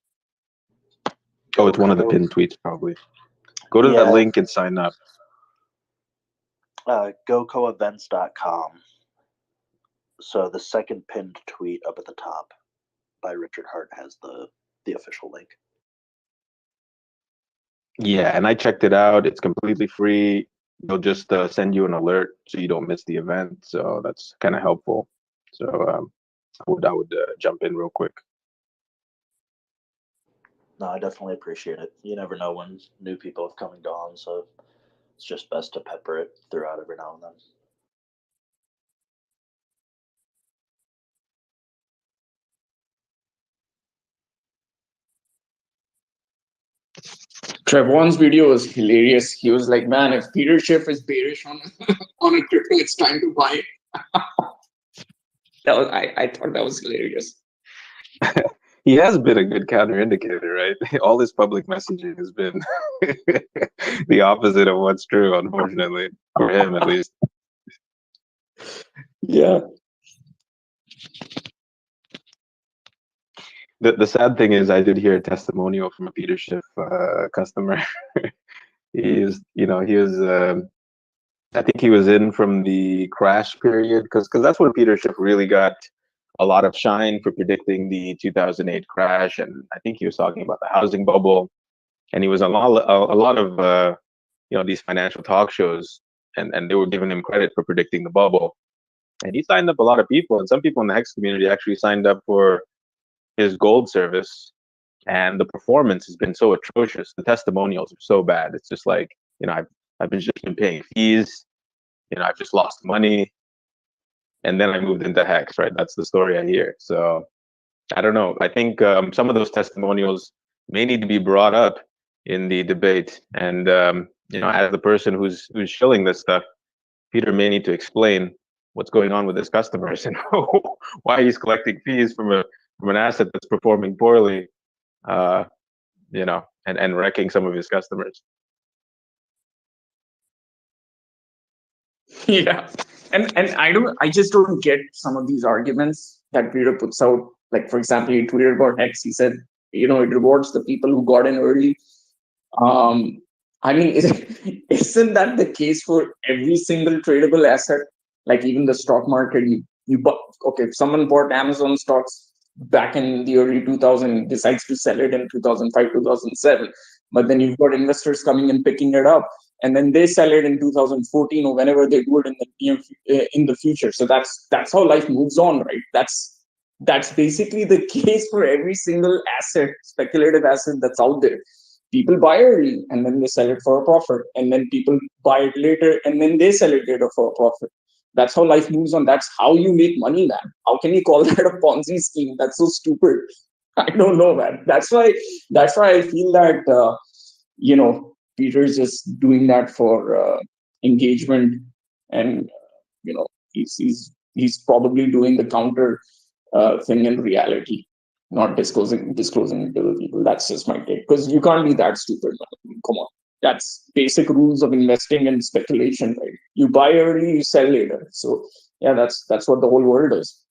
Oh, it's one of the pinned tweets, probably. Go to that link and sign up. GoCoEvents.com. So the second pinned tweet up at the top by Richard Hart has the official link. Yeah, and I checked it out. It's completely free. They'll just send you an alert so you don't miss the event. So that's kind of helpful. So I would jump in real quick. No, I definitely appreciate it. You never know when new people have coming on, so it's just best to pepper it throughout every now and then. Trevon's video was hilarious. He was like, man, if Peter Schiff is bearish on on a crypto, it's time to buy it. I thought that was hilarious. He has been a good counter indicator, right? All his public messaging has been the opposite of what's true, unfortunately, for him at least. Yeah. The sad thing is, I did hear a testimonial from a Peter Schiff customer. He was, I think he was in from the crash period, because that's when Peter Schiff really got a lot of shine for predicting the 2008 crash, and I think he was talking about the housing bubble, and he was on a lot of these financial talk shows, and they were giving him credit for predicting the bubble, and he signed up a lot of people, and some people in the HEX community actually signed up for his gold service, and the performance has been so atrocious. The testimonials are so bad. It's just like, I've just been paying fees, I've just lost money, and then I moved into HEX, right? That's the story I hear. So I don't know. I think some of those testimonials may need to be brought up in the debate, and as the person who's shilling this stuff, Peter may need to explain what's going on with his customers and why he's collecting fees from an asset that's performing poorly, and wrecking some of his customers. Yeah. And I just don't get some of these arguments that Peter puts out. Like, for example, he tweeted about HEX. He said, it rewards the people who got in early. I mean, isn't that the case for every single tradable asset? Like even the stock market, you bought, okay, if someone bought Amazon stocks back in the early 2000s, decides to sell it in 2005, 2007, but then you've got investors coming and picking it up, and then they sell it in 2014 or whenever they do it in the future. So that's how life moves on, right? That's basically the case for every single asset, speculative asset that's out there. People buy early and then they sell it for a profit, and then people buy it later and then they sell it later for a profit. That's how life moves on. That's how you make money, man. How can you call that a Ponzi scheme? That's so stupid. I don't know, man. That's why I feel that Peter's just doing that for engagement, and he's probably doing the counter thing in reality, not disclosing it to the people. That's just my take, because you can't be that stupid, man. I mean, come on. That's basic rules of investing and speculation, right? You buy early, you sell later. So yeah, that's what the whole world is.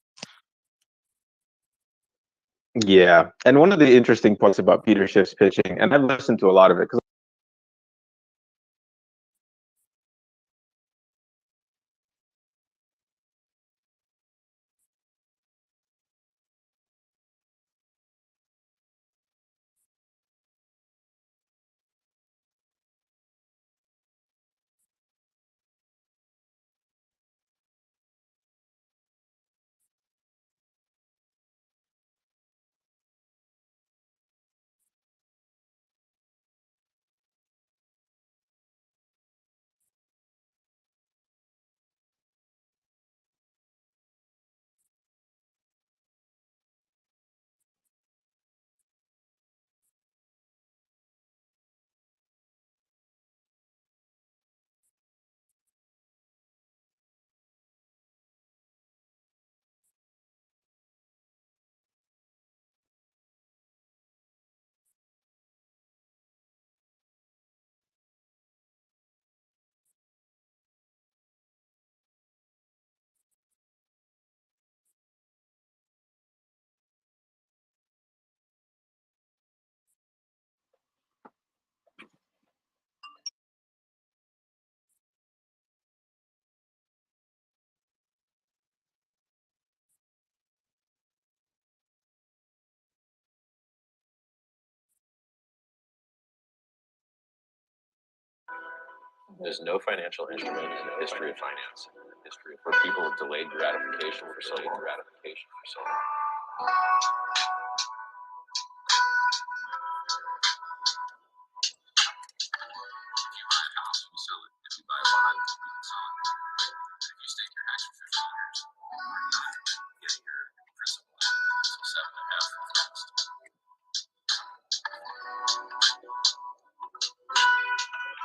Yeah, and one of the interesting points about Peter Schiff's pitching, and I've listened to a lot of it because there's no financial instrument in the history of finance, where people have delayed gratification for so long.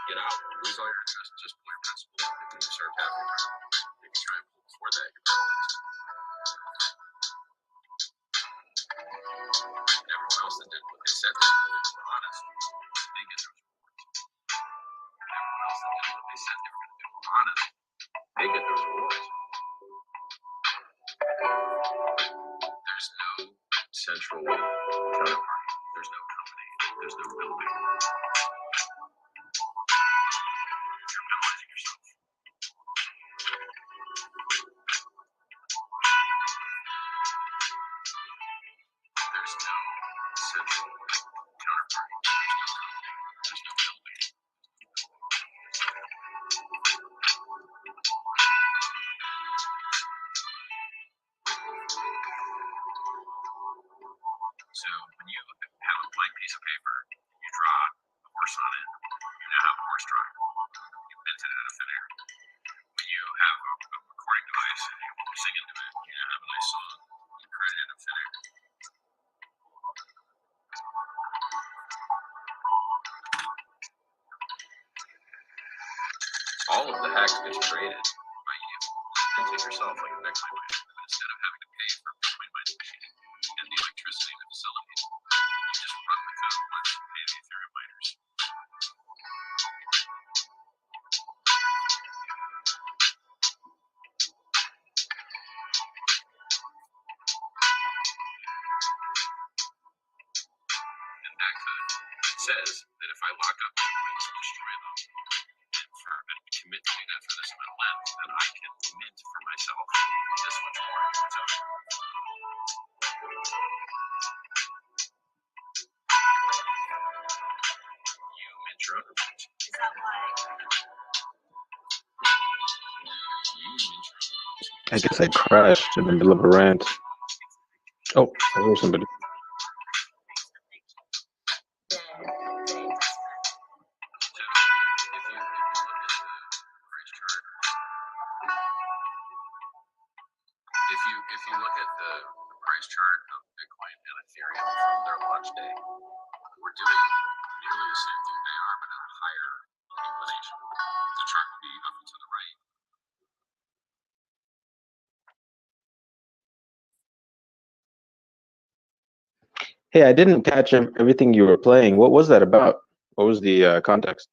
Get out, lose all your interest, just pull your principal. If you serve half your time, if you try and pull before that, you're penalized. And everyone else that did what they said they were honest, they get those rewards. And everyone else that did what they said they were going to do were honest, they get those rewards. There's no central counterparty. There's no company. There's no building. You're penalizing yourself. There's no central counterparty. There's no building. So when you have a blank piece of paper, you draw a horse on it, you now have a horse drawing. You minted it out of thin air. When you have a recording device and you sing into it, you now have a nice song. You create it out of thin air. All of the hacks get created by you. You take yourself like a Bitcoin miner, but instead of having to pay for a Bitcoin mining machine and the electricity to facilitate it, you just run the code once you pay the Ethereum miners. And that code says that if I lock up Bitcoins, destroy doing that for this amount of length, then I can mint for myself this much more in my token. You mint your own revenge. Is that why? I guess I crashed in the middle of a rant. Oh, hello, somebody. If you look at the price chart of Bitcoin and Ethereum from their launch day, we're doing nearly the same thing they are, but at a higher inclination. The chart would be up and to the right. Hey, I didn't catch everything you were playing. What was that about? What was the context?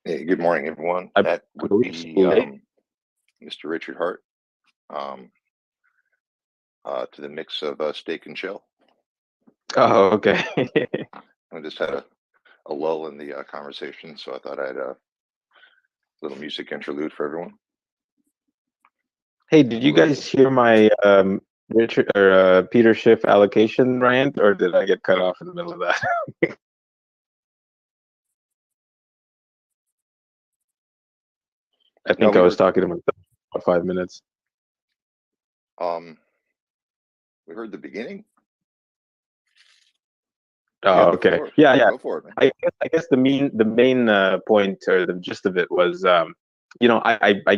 Hey, good morning, everyone. That would be Mr. Richard Hart to the mix of Steak and Chill. Oh, okay. I just had a lull in the conversation, so I thought I'd a little music interlude for everyone. Hey, did you guys hear my Richard or Peter Schiff allocation rant, or did I get cut off in the middle of that? I think I was talking to myself for 5 minutes. We heard the beginning. Oh, okay. Yeah. Go for it, man. I guess the main point or the gist of it was, I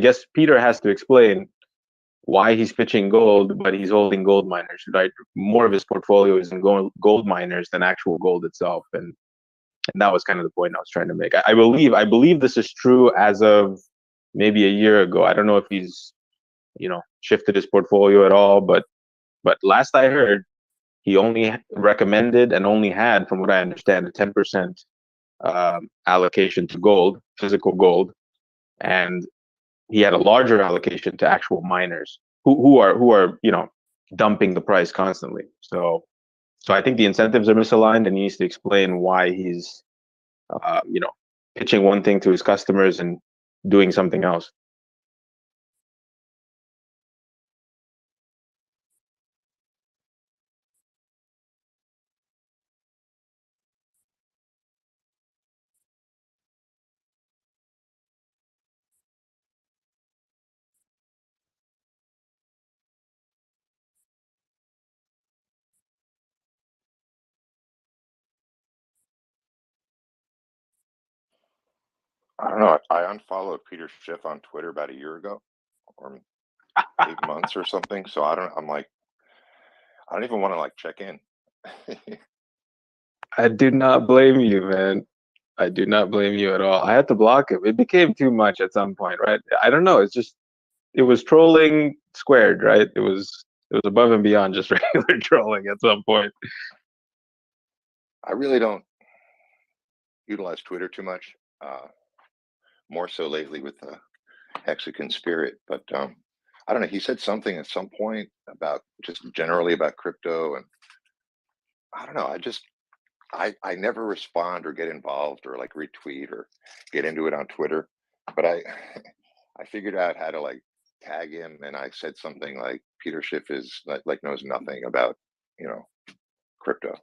guess Peter has to explain why he's pitching gold, but he's holding gold miners, right? More of his portfolio is in gold miners than actual gold itself, and that was kind of the point I was trying to make. I believe this is true as of maybe a year ago. I don't know if he's, shifted his portfolio at all, but last I heard, he only recommended and only had, from what I understand, a 10% allocation to gold, physical gold, and he had a larger allocation to actual miners who are dumping the price constantly. So I think the incentives are misaligned, and he needs to explain why he's pitching one thing to his customers and doing something else. I don't know. I unfollowed Peter Schiff on Twitter about a year ago, or 8 months or something. So I don't even want to check in. I do not blame you, man. I do not blame you at all. I had to block him. It became too much at some point, right? I don't know. It was trolling squared, right? It was above and beyond just regular trolling at some point. I really don't utilize Twitter too much. More so lately with the Hexagon spirit, but I don't know. He said something at some point about just generally about crypto, and I don't know. I never respond or get involved or retweet or get into it on Twitter, but I figured out how to tag him, and I said something like Peter Schiff is knows nothing about crypto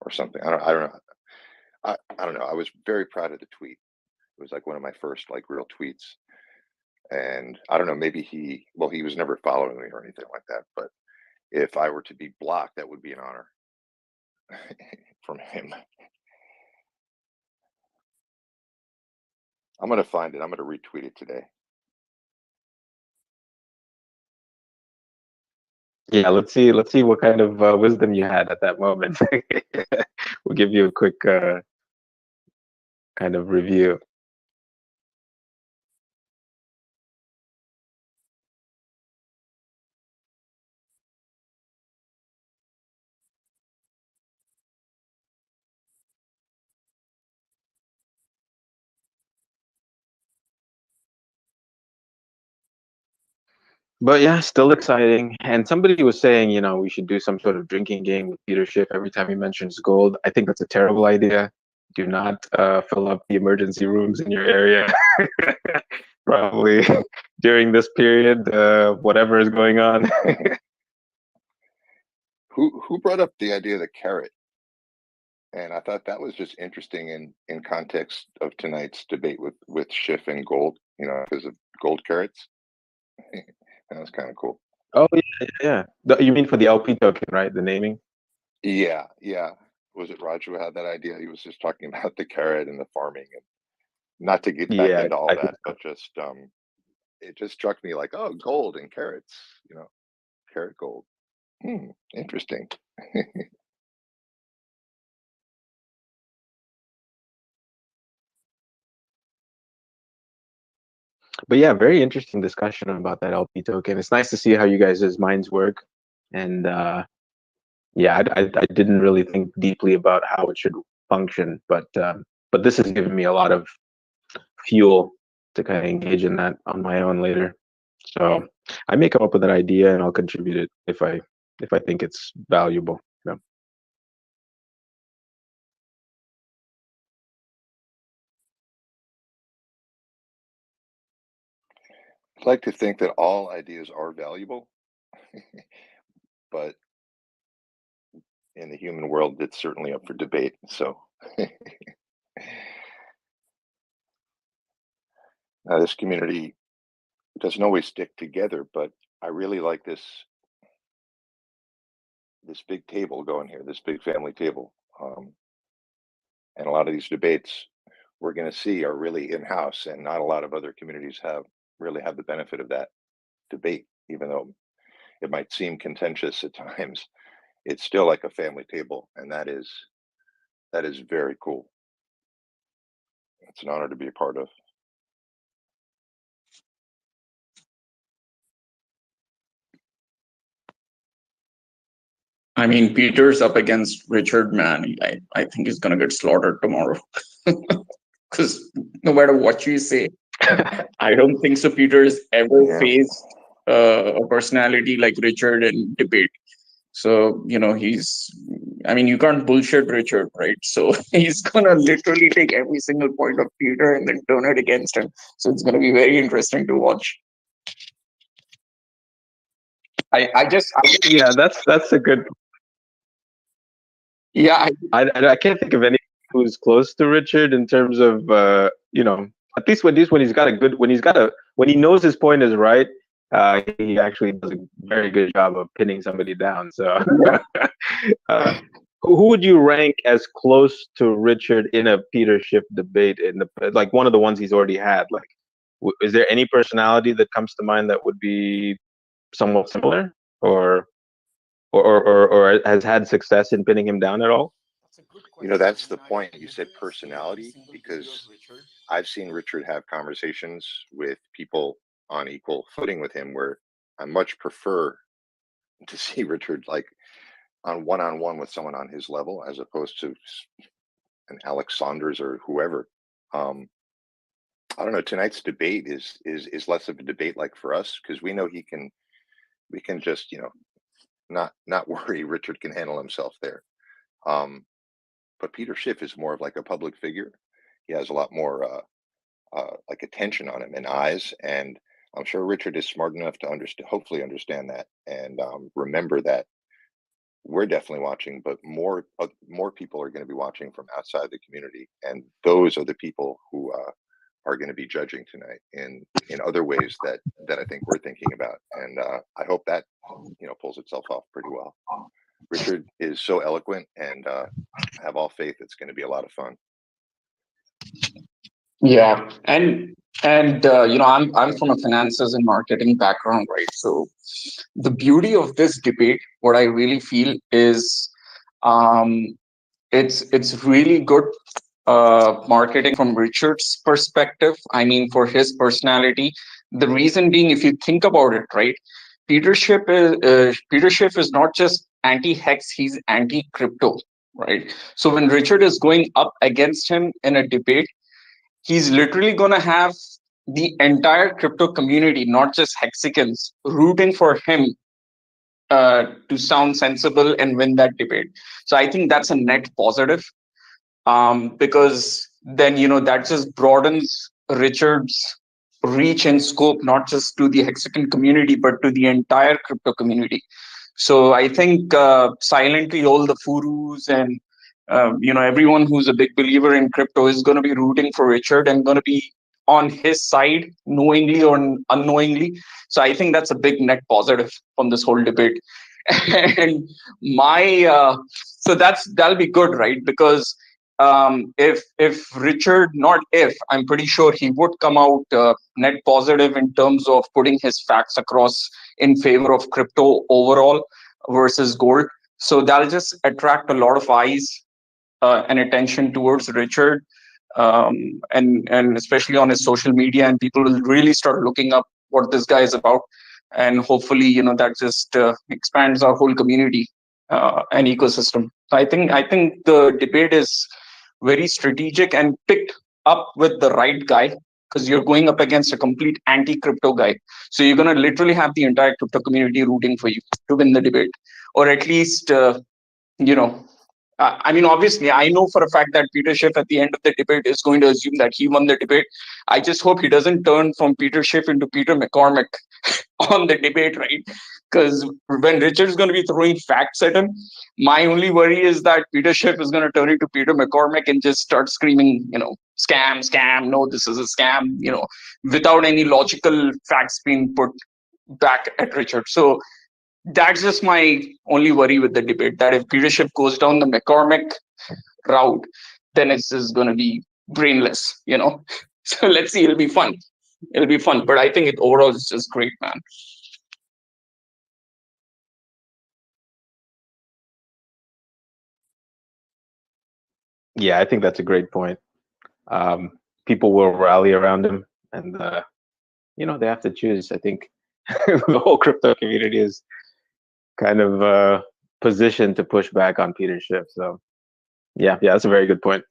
or something. I don't know. I don't know. I was very proud of the tweet. It was one of my first real tweets, and I don't know. Maybe he was never following me or anything like that. But if I were to be blocked, that would be an honor from him. I'm gonna find it. I'm gonna retweet it today. Yeah, let's see what kind of wisdom you had at that moment. We'll give you a quick kind of review. But yeah, still exciting. And somebody was saying, we should do some sort of drinking game with Peter Schiff every time he mentions gold. I think that's a terrible idea. do not fill up the emergency rooms in your area. Probably during this period, whatever is going on. Who brought up the idea of the carrot? And I thought that was just interesting in context of tonight's debate with Schiff and gold, you know, because of gold carrots. That was kind of cool. Oh yeah. You mean for the LP token, right? The naming. Yeah. Was it Roger who had that idea? He was just talking about the carrot and the farming, and not to get back into all that, but just it just struck me like, oh, gold and carrots, you know, carrot gold. Interesting. But yeah, very interesting discussion about that LP token. It's nice to see how you guys' minds work. And yeah, I didn't really think deeply about how it should function, but this has given me a lot of fuel to kind of engage in that on my own later. So I may come up with an idea and I'll contribute it if I think it's valuable. You know? I'd like to think that all ideas are valuable, but in the human world, it's certainly up for debate. So now this community doesn't always stick together, but I really like this big table going here, this big family table. And a lot of these debates we're going to see are really in-house, and not a lot of other communities really have the benefit of that debate, even though it might seem contentious at times. It's still like a family table, and that is very cool. It's an honor to be a part of. I mean, Peter's up against Richard, man. I think he's gonna get slaughtered tomorrow. Because no matter what you say, I don't think so Peter's ever faced a personality like Richard in debate. So, you know, you can't bullshit Richard, right? So he's gonna literally take every single point of Peter and then turn it against him. So it's gonna be very interesting to watch. Yeah, that's a good. Yeah, I can't think of any who's close to Richard in terms of you know, at least when he knows his point is right, he actually does a very good job of pinning somebody down. So who would you rank as close to Richard in a Peter Schiff debate, like one of the ones he's already had? Like, is there any personality that comes to mind that would be somewhat similar, or has had success in pinning him down at all? You know, that's the point. You said personality, because I've seen Richard have conversations with people on equal footing with him, where I much prefer to see Richard like on one-on-one with someone on his level, as opposed to an Alex Saunders or whoever. I don't know. Tonight's debate is less of a debate like for us, because we know we can just, you know, not worry. Richard can handle himself there. But Peter Schiff is more of like a public figure. He has a lot more like attention on him and eyes, and I'm sure Richard is smart enough to hopefully understand that, and remember that we're definitely watching, but more people are going to be watching from outside the community, and those are the people who are going to be judging tonight in other ways that I think we're thinking about, and I hope that, you know, pulls itself off pretty well. Richard is so eloquent, and I have all faith it's going to be a lot of fun. Yeah, and you know, I'm from a finances and marketing background, right? So the beauty of this debate, what I really feel is, it's really good marketing from Richard's perspective. I mean, for his personality. The reason being, if you think about it, right, Peter Schiff is not just anti-hex; he's anti-crypto, right? So when Richard is going up against him in a debate, he's literally going to have the entire crypto community, not just hexicans, rooting for him to sound sensible and win that debate. So I think that's a net positive. because then that just broadens Richard's reach and scope, not just to the Hexagon community but to the entire crypto community. So I think silently all the furus and everyone who's a big believer in crypto is going to be rooting for Richard and going to be on his side, knowingly or unknowingly. So I think that's a big net positive from this whole debate. And that'll be good, right? Because if Richard, not if, I'm pretty sure he would come out net positive in terms of putting his facts across in favor of crypto overall versus gold. So that'll just attract a lot of eyes and attention towards Richard, and especially on his social media, and people will really start looking up what this guy is about, and hopefully that just expands our whole community and ecosystem. I think the debate is very strategic and picked up with the right guy, because you're going up against a complete anti-crypto guy. So you're going to literally have the entire crypto community rooting for you to win the debate, or at least I mean, obviously, I know for a fact that Peter Schiff at the end of the debate is going to assume that he won the debate. I just hope he doesn't turn from Peter Schiff into Peter McCormick on the debate, right? Because when Richard's going to be throwing facts at him, my only worry is that Peter Schiff is going to turn into Peter McCormick and just start screaming, scam, scam, no, this is a scam, without any logical facts being put back at Richard. So that's just my only worry with the debate, that if Peter Schiff goes down the McCormick route, then it's just going to be brainless, So let's see, it'll be fun. But I think it overall is just great, man. Yeah, I think that's a great point. People will rally around him, and they have to choose. I think the whole crypto community is kind of positioned to push back on Peter Schiff. So yeah, that's a very good point.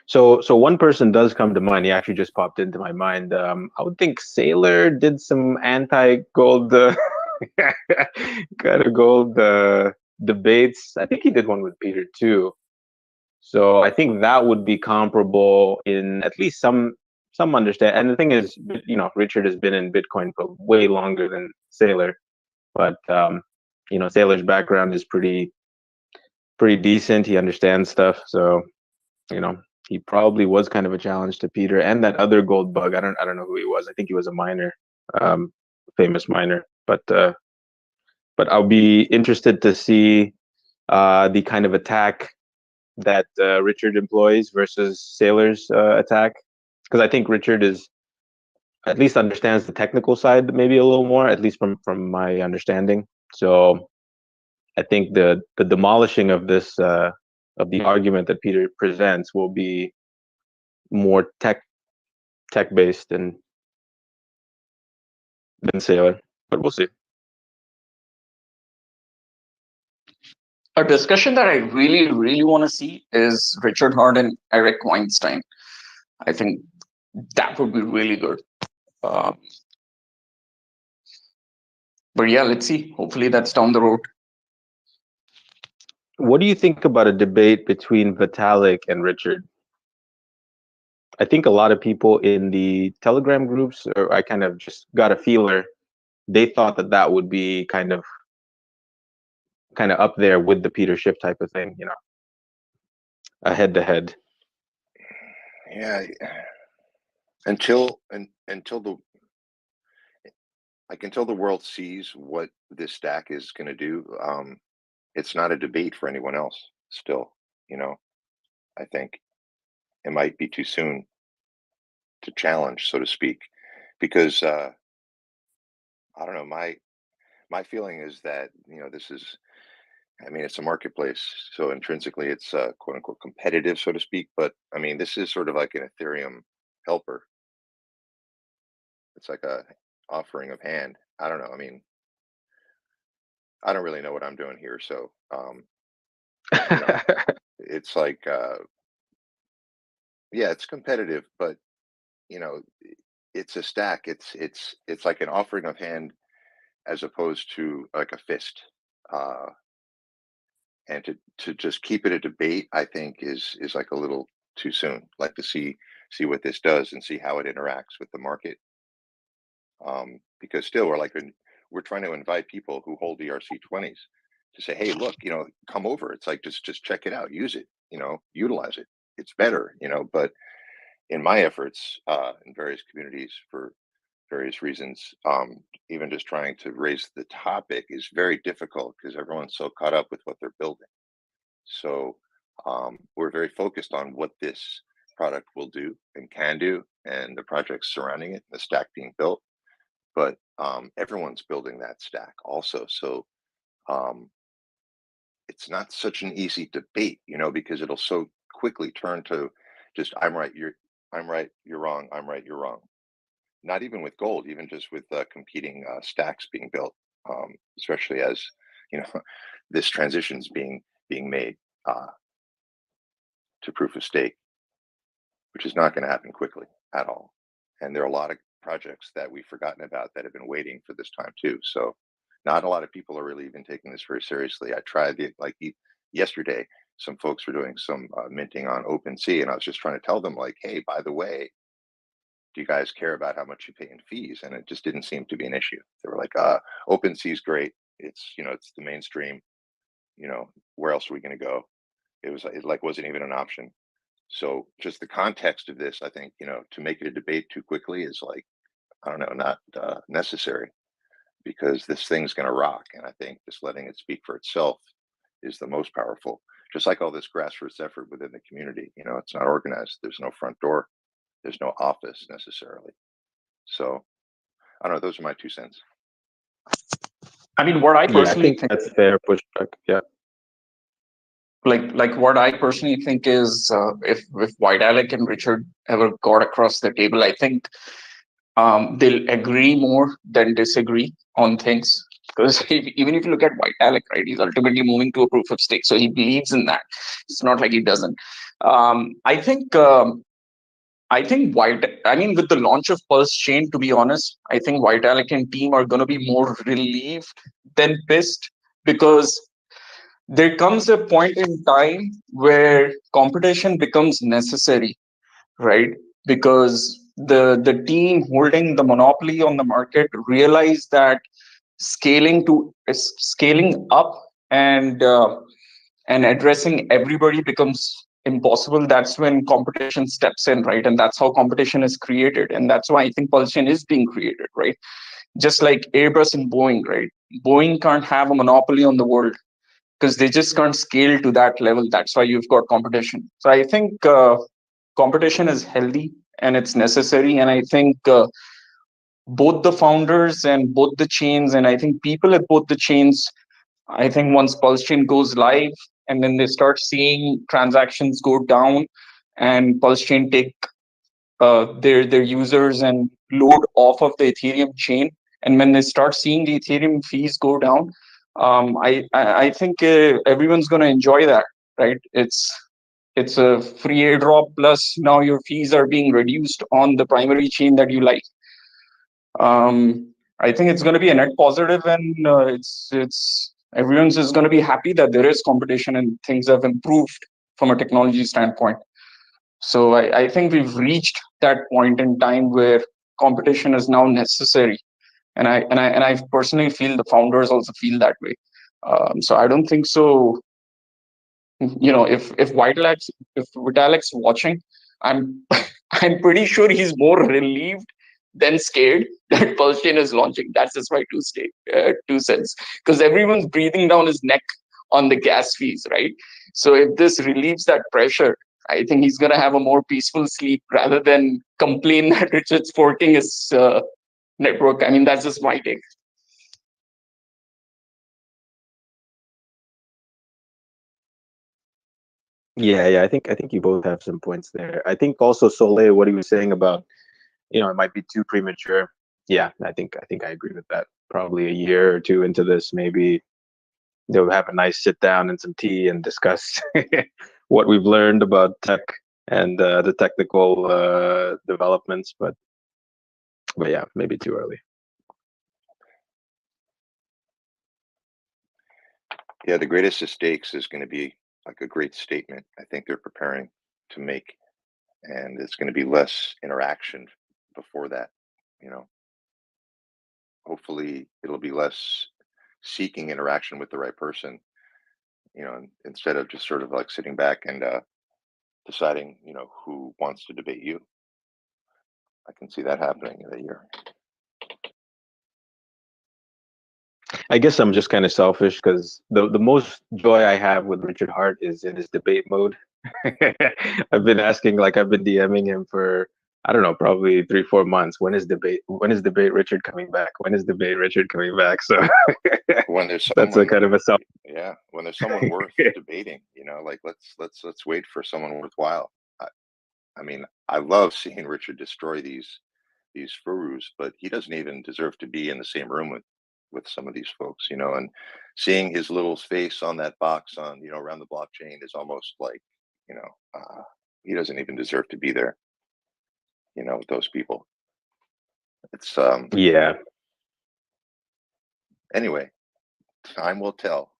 So one person does come to mind. He actually just popped into my mind. I would think Sailor did some anti-gold kind of gold debates. I think he did one with Peter too. So I think that would be comparable in at least some understand. And the thing is, Richard has been in Bitcoin for way longer than Sailor, but Sailor's background is pretty decent. He understands stuff, so he probably was kind of a challenge to Peter and that other gold bug. I don't know who he was. I think he was a miner, famous miner. But I'll be interested to see the kind of attack that Richard employs versus Sailor's attack, because I think Richard is at least understands the technical side maybe a little more, at least from my understanding. So I think the demolishing of this of the argument that Peter presents will be more tech based than Sailor, but we'll see. A discussion that I really, really want to see is Richard Hart and Eric Weinstein. I think that would be really good. But yeah, let's see. Hopefully that's down the road. What do you think about a debate between Vitalik and Richard? I think a lot of people in the Telegram groups, or I kind of just got a feeler, they thought that would be kind of up there with the Peter Schiff type of thing, a head-to-head. Yeah, until the world sees what this stack is going to do, it's not a debate for anyone else still. I think it might be too soon to challenge, so to speak, because I don't know, my feeling is that this is, I mean, it's a marketplace, so intrinsically it's quote unquote competitive, so to speak, but I mean, this is sort of like an Ethereum helper. It's like a offering of hand. I don't know, I mean, I don't really know what I'm doing here, so you know, it's like yeah, it's competitive, but you know, it's a stack. It's like an offering of hand as opposed to like a fist. And to just keep it a debate, I think is like a little too soon. Like to see what this does and see how it interacts with the market. Because still we're trying to invite people who hold ERC20s to say, hey, look, you know, come over. It's like just check it out, use it, you know, utilize it. It's better, you know. But in my efforts in various communities for various reasons, even just trying to raise the topic is very difficult because everyone's so caught up with what they're building. So we're very focused on what this product will do and can do, and the projects surrounding it, the stack being built. But everyone's building that stack also. So it's not such an easy debate, you know, because it'll so quickly turn to just I'm right, you're wrong, I'm right, you're wrong. Not even with gold, even just with competing stacks being built, especially as you know this transition's being made to proof of stake, which is not going to happen quickly at all. And there are a lot of projects that we've forgotten about that have been waiting for this time too. So not a lot of people are really even taking this very seriously. I tried yesterday, some folks were doing some minting on OpenSea, and I was just trying to tell them like, hey, by the way, do you guys care about how much you pay in fees? And it just didn't seem to be an issue. They were like, OpenSea is great. It's, you know, it's the mainstream, you know, where else are we going to go? It like wasn't even an option. So just the context of this, I think, you know, to make it a debate too quickly is like, I don't know, not necessary, because this thing's going to rock. And I think just letting it speak for itself is the most powerful. Just like all this grassroots effort within the community, you know, it's not organized. There's no front door. There's no office necessarily. So I don't know. Those are my 2 cents. I mean, what I Yeah, I personally think that's fair pushback. Yeah. like what I personally think is if Vitalik and Richard ever got across the table, I think they'll agree more than disagree on things. Because even if you look at Vitalik, right, he's ultimately moving to a proof of stake, so he believes in that. It's not like he doesn't. I think with the launch of Pulse Chain, to be honest, I think Vitalik and team are going to be more relieved than pissed, because there comes a point in time where competition becomes necessary, right? Because the team holding the monopoly on the market realize that scaling up and addressing everybody becomes impossible. That's when competition steps in, right? And that's how competition is created, and that's why I think Pulse Chain is being created, right? Just like Airbus and Boeing, right? Boeing can't have a monopoly on the world because they just can't scale to that level. That's why you've got competition. So I think competition is healthy and it's necessary. And I think both the founders and both the chains, and I think people at both the chains, I think once Pulse Chain goes live and then they start seeing transactions go down and Pulse Chain take their users and load off of the Ethereum chain, and when they start seeing the Ethereum fees go down, I think everyone's going to enjoy that, right? It's a free airdrop, plus now your fees are being reduced on the primary chain that you like. I think it's going to be a net positive, and it's everyone's is going to be happy that there is competition and things have improved from a technology standpoint. So I think we've reached that point in time where competition is now necessary, and I personally feel the founders also feel that way. So I don't think so. You know, if Vitalik's watching, I'm I'm pretty sure he's more relieved than scared that Pulse Chain is launching. That's just my 2 cents, because everyone's breathing down his neck on the gas fees, right? So if this relieves that pressure, I think he's gonna have a more peaceful sleep rather than complain that Richard's forking his network. I mean, that's just my take. Yeah, I think you both have some points there. I think also Soleil, what he was saying about, you know, it might be too premature. Yeah, I think I agree with that. Probably a year or two into this, maybe have a nice sit down and some tea and discuss what we've learned about tech and the technical developments. But yeah, maybe too early. Yeah, the greatest of stakes is going to be like a great statement I think they're preparing to make, and it's going to be less interaction before that, you know. Hopefully it'll be less seeking interaction with the right person, you know, instead of just sort of like sitting back and deciding, you know, who wants to debate you. I can see that happening in a year. I guess I'm just kind of selfish because the most joy I have with Richard Hart is in his debate mode. I've been asking, like I've been DMing him for, I don't know, probably 3-4 months. When is debate Richard coming back? When is debate Richard coming back? So when there's that's a kind of a self. Yeah, when there's someone worth debating, you know, like let's wait for someone worthwhile. I mean, I love seeing Richard destroy these furus, but he doesn't even deserve to be in the same room with some of these folks, you know. And seeing his little face on that box on, you know, around the blockchain is almost like, you know, he doesn't even deserve to be there, you know, with those people. It's yeah. Anyway, time will tell.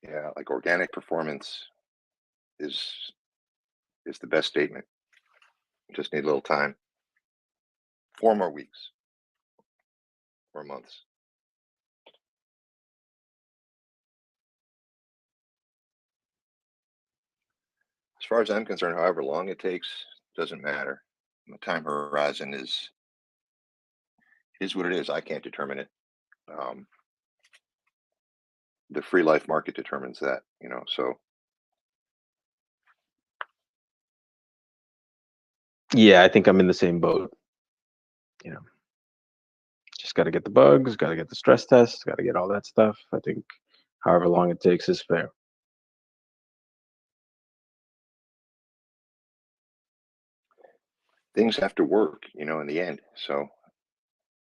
Yeah, like organic performance is the best statement. Just need a little time. 4 more weeks, 4 months. As far as I'm concerned, however long it takes, doesn't matter. The time horizon is what it is. I can't determine it. The free life market determines that, you know, so. Yeah, I think I'm in the same boat. You know, just got to get the bugs, got to get the stress tests, got to get all that stuff. I think however long it takes is fair. Things have to work, you know, in the end. So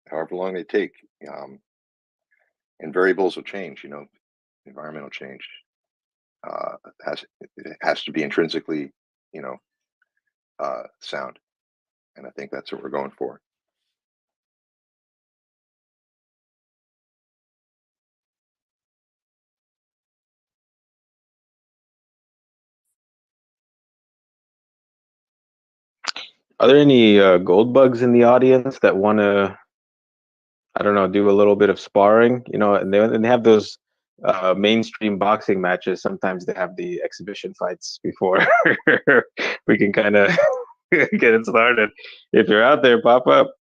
however long they take, and variables will change, you know, environmental change it has to be intrinsically, you know, sound. And I think that's what we're going for. Are there any gold bugs in the audience that want to, I don't know, do a little bit of sparring? You know, and they have those mainstream boxing matches. Sometimes they have the exhibition fights before we can kind of get it started. If you're out there, pop up.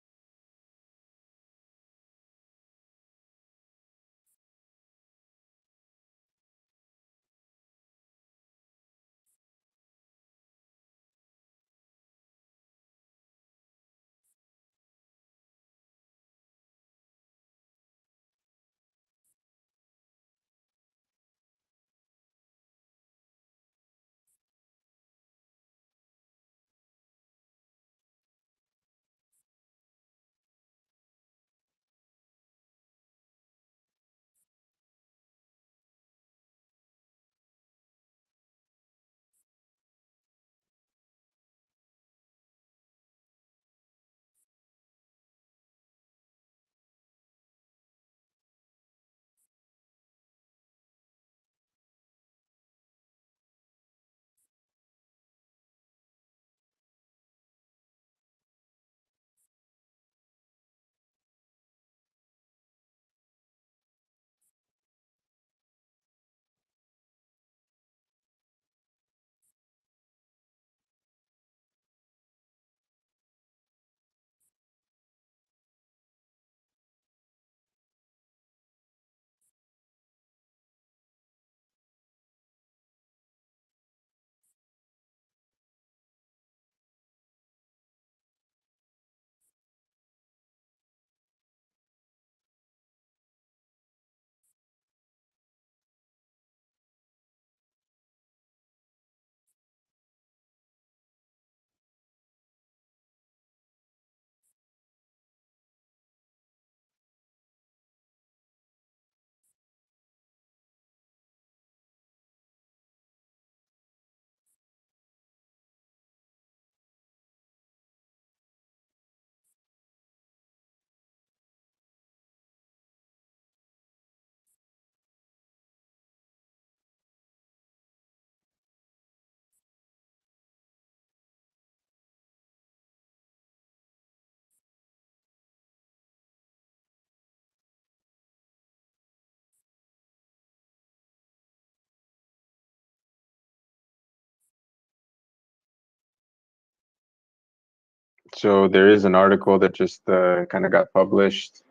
So there is an article that just kind of got published.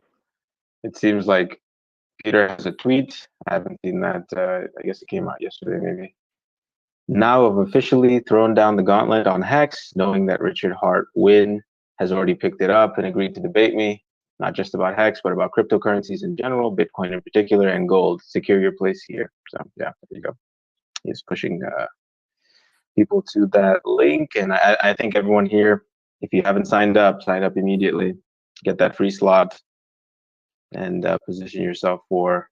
It seems like Peter has a tweet. I haven't seen that. I guess it came out yesterday, maybe. Now I've officially thrown down the gauntlet on HEX, knowing that Richard Hart Wynn has already picked it up and agreed to debate me, not just about HEX, but about cryptocurrencies in general, Bitcoin in particular, and gold. Secure your place here. So yeah, there you go. He's pushing people to that link, and I think everyone here, if you haven't signed up, sign up immediately. Get that free slot and position yourself for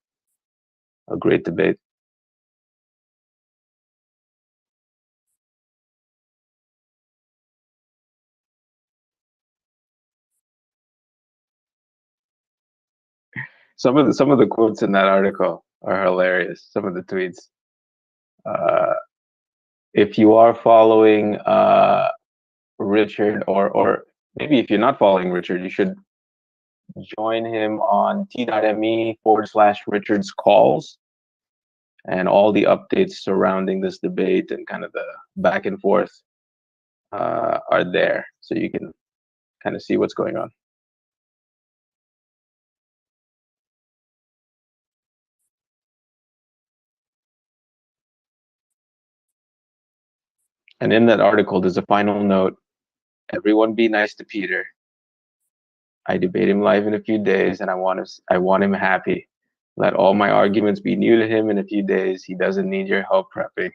a great debate. Some of the quotes in that article are hilarious. Some of the tweets. If you are following Richard, or maybe if you're not following Richard, you should join him on t.me/Richard's calls, and all the updates surrounding this debate and kind of the back and forth are there, so you can kind of see what's going on. And in that article, there's a final note. Everyone be nice to Peter. I debate him live in a few days, and I want him happy. Let all my arguments be new to him in a few days. He doesn't need your help prepping.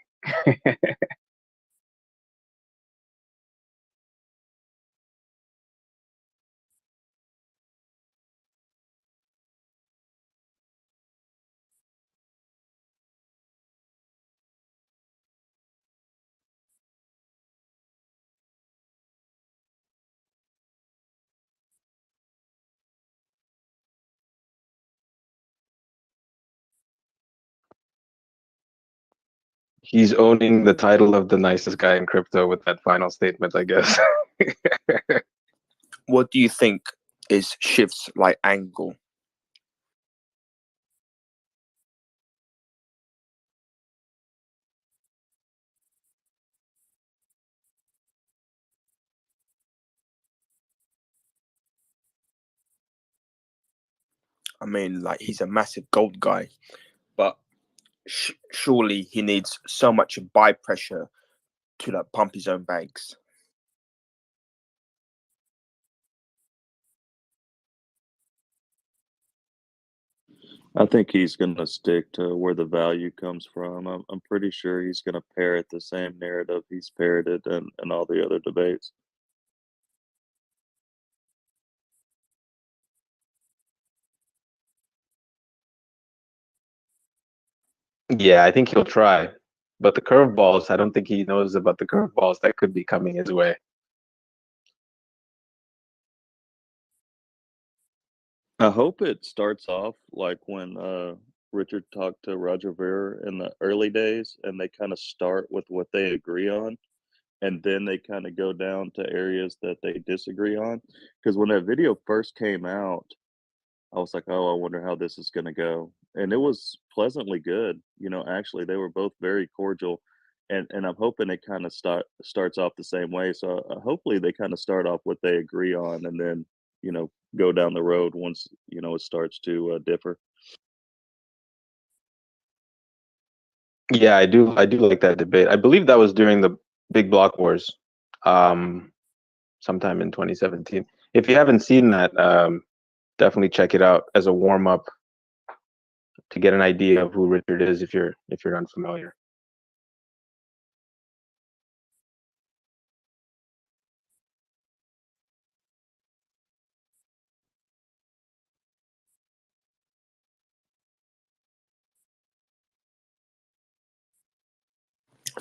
He's owning the title of the nicest guy in crypto with that final statement, I guess. What do you think is Schiff's angle? I mean, he's a massive gold guy, but surely he needs so much buy pressure to pump his own bags. I think he's going to stick to where the value comes from. I'm pretty sure he's going to parrot the same narrative he's parroted in all the other debates. Yeah, I think he'll try. But the curveballs, I don't think he knows about the curveballs that could be coming his way. I hope it starts off like when Richard talked to Roger Ver in the early days, and they kind of start with what they agree on, and then they kind of go down to areas that they disagree on. Because when that video first came out, I was like, oh, I wonder how this is going to go. And it was pleasantly good. Actually, they were both very cordial. And I'm hoping it kind of starts off the same way. So hopefully they kind of start off what they agree on, and then, go down the road once, it starts to differ. Yeah, I do like that debate. I believe that was during the big block wars, sometime in 2017. If you haven't seen that, definitely check it out as a warm-up to get an idea of who Richard is if you're unfamiliar.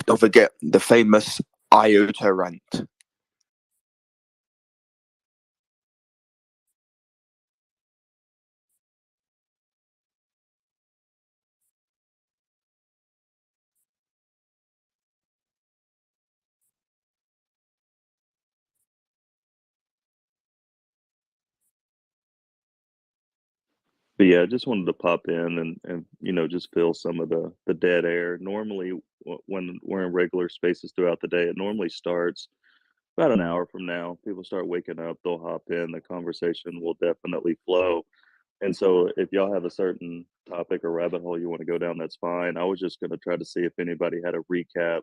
Don't forget the famous IOTA rant. But yeah, I just wanted to pop in and just fill some of the dead air. Normally, when we're in regular spaces throughout the day, it normally starts about an hour from now, people start waking up, they'll hop in, the conversation will definitely flow. And so if y'all have a certain topic or rabbit hole you want to go down, that's fine. I was just going to try to see if anybody had a recap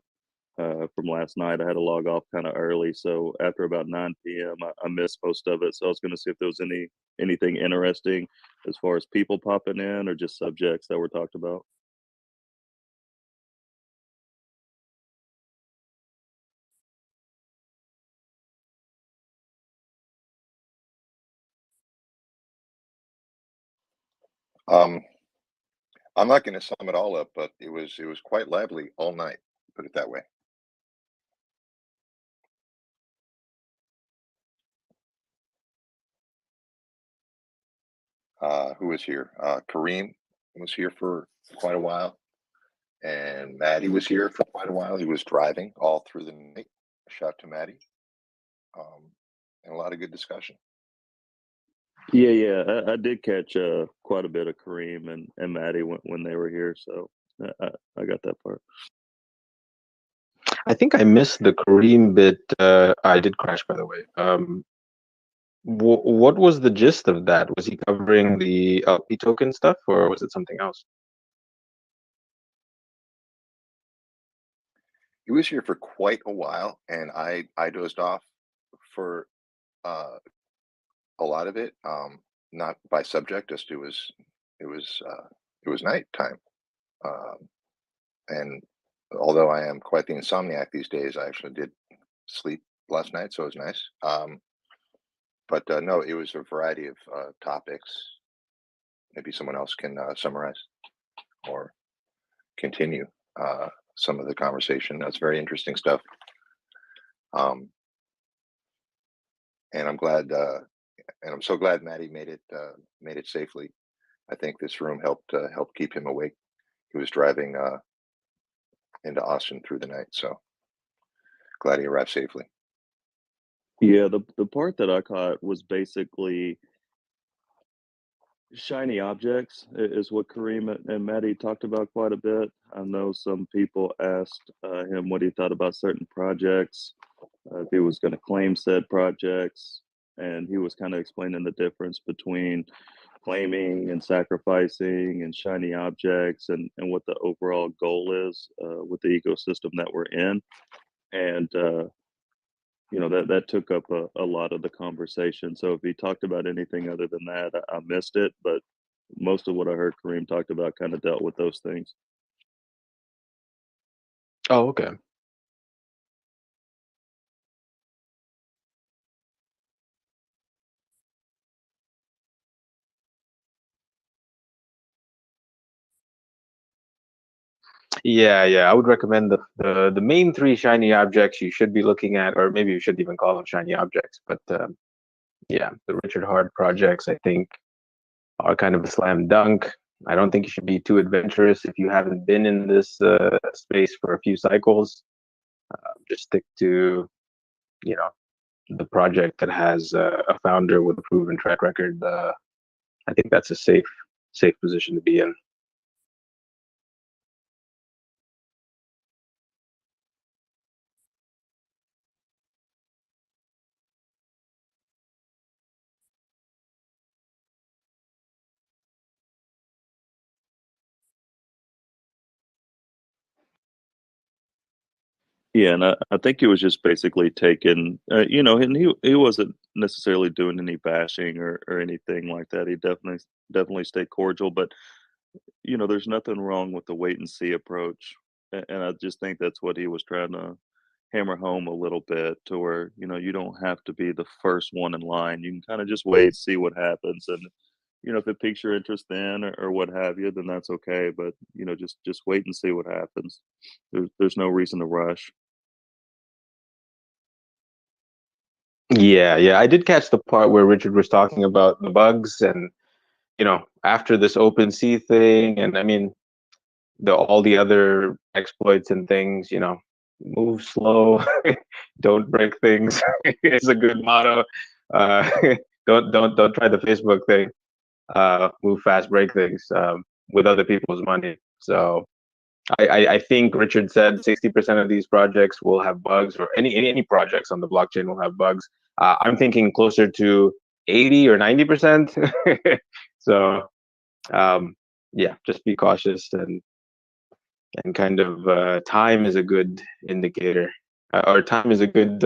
from last night. I had to log off kind of early, so after about 9 p.m., I missed most of it. So I was going to see if there was anything interesting as far as people popping in or just subjects that were talked about. I'm not going to sum it all up, but it was quite lively all night. Put it that way. Who was here? Kareem was here for quite a while, and Maddie was here for quite a while. He was driving all through the night. Shout out to Maddie, and a lot of good discussion. Yeah, I did catch quite a bit of Kareem and Maddie when they were here, so I got that part. I think I missed the Kareem bit. I did crash, by the way. What was the gist of that? Was he covering the LP token stuff, or was it something else? He was here for quite a while, and I dozed off for a lot of it. Not by subject, just it was nighttime. And although I am quite the insomniac these days, I actually did sleep last night, so it was nice. But no, it was a variety of topics. Maybe someone else can summarize or continue some of the conversation. That's very interesting stuff. And I'm glad, and I'm so glad Maddie made it safely. I think this room helped keep him awake. He was driving into Austin through the night, so glad he arrived safely. Yeah, the part that I caught was basically shiny objects is what Kareem and Maddie talked about quite a bit. I know some people asked him what he thought about certain projects, if he was going to claim said projects, and he was kind of explaining the difference between claiming and sacrificing and shiny objects and what the overall goal is with the ecosystem that we're in. And that took up a lot of the conversation. So if he talked about anything other than that, I missed it. But most of what I heard Kareem talked about kind of dealt with those things. Oh, okay. Yeah, I would recommend the main three shiny objects you should be looking at, or maybe you shouldn't even call them shiny objects. But yeah, the Richard Hart projects, I think, are kind of a slam dunk. I don't think you should be too adventurous if you haven't been in this space for a few cycles. Just stick to, the project that has a founder with a proven track record. I think that's a safe position to be in. Yeah, and I think he was just basically taking, and he wasn't necessarily doing any bashing or anything like that. He definitely stayed cordial, but there's nothing wrong with the wait and see approach, and I just think that's what he was trying to hammer home a little bit, to where you don't have to be the first one in line. You can kind of just wait, see what happens, and if it piques your interest then or what have you, then that's okay. But just wait and see what happens. There's no reason to rush. Yeah, I did catch the part where Richard was talking about the bugs and, after this OpenSea thing, and I mean, all the other exploits and things, move slow, don't break things. It's a good motto. Uh, don't try the Facebook thing. Move fast, break things with other people's money. So I think Richard said 60% of these projects will have bugs, or any projects on the blockchain will have bugs. I'm thinking closer to 80 or 90%. So yeah, just be cautious, and kind of time is a good indicator, or time is a good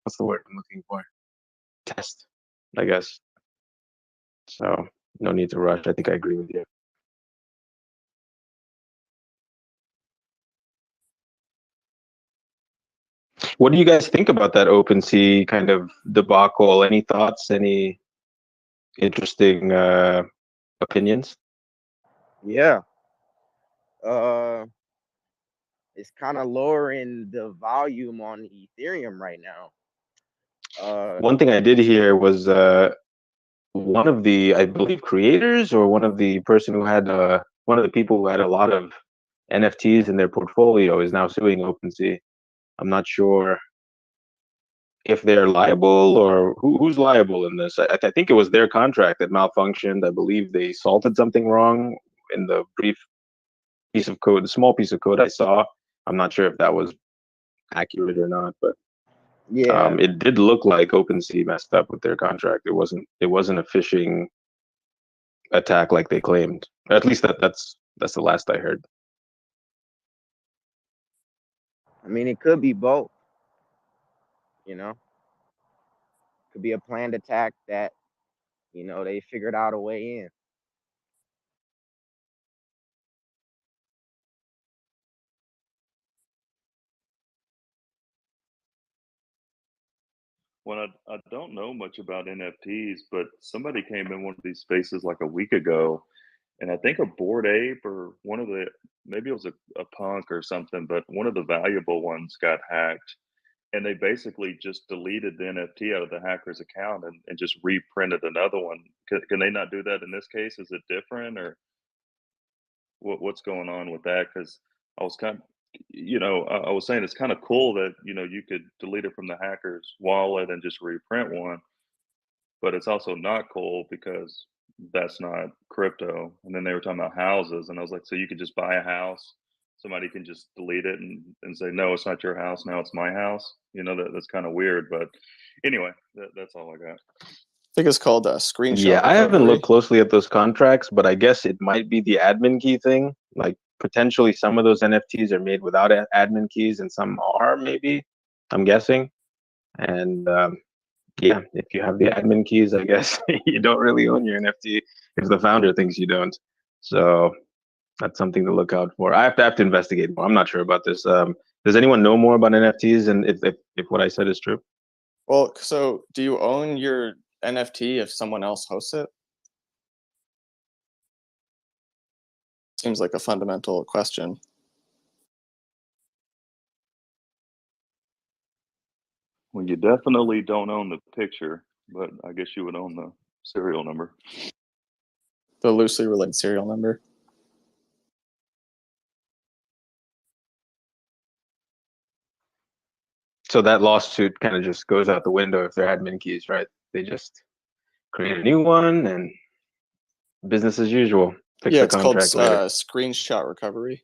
what's the word I'm looking for? Test, I guess. So no need to rush. I think I agree with you. What do you guys think about that OpenSea kind of debacle? Any thoughts? Any interesting opinions? Yeah. It's kind of lowering the volume on Ethereum right now. One thing I did hear was one of the, I believe, creators, or one of the person who had one of the people who had a lot of NFTs in their portfolio is now suing OpenSea. I'm not sure if they're liable, or who's liable in this. I think it was their contract that malfunctioned. I believe they salted something wrong in the brief piece of code, the small piece of code I saw. I'm not sure if that was accurate or not, but Yeah. it did look like OpenSea messed up with their contract. It wasn't a phishing attack like they claimed. At least that's the last I heard. I mean, it could be both. You know, could be a planned attack that, you know, they figured out a way in. Well, I don't know much about NFTs, but somebody came in one of these spaces like a week ago, and I think a Bored Ape, or one of the, maybe it was a punk or something, but one of the valuable ones got hacked, and they basically just deleted the NFT out of the hacker's account, and just reprinted another one. Can they not do that in this case? Is it different, or what's going on with that? Because I was kind of, I was saying it's kind of cool that you could delete it from the hacker's wallet and just reprint one, but it's also not cool because that's not crypto. And then they were talking about houses, and I was like, so you could just buy a house, somebody can just delete it and say, no, it's not your house, now it's my house. That's kind of weird, but anyway, that's all I got. I think it's called a screenshot Yeah, I haven't recovery. looked closely at those contracts, but I guess it might be the admin key thing. Like, potentially some of those NFTs are made without admin keys, and some are, maybe, I'm guessing. And yeah, if you have the admin keys, I guess you don't really own your NFT if the founder thinks you don't. So that's something to look out for. I have to investigate more. I'm not sure about this. Does anyone know more about NFTs, and if what I said is true? Well, so do you own your NFT if someone else hosts it? Seems like a fundamental question. Well, you definitely don't own the picture, but I guess you would own the serial number. The loosely related serial number. So that lawsuit kind of just goes out the window if they're admin keys, right? They just create a new one and business as usual. Fix Yeah, the it's called contract later. screenshot recovery.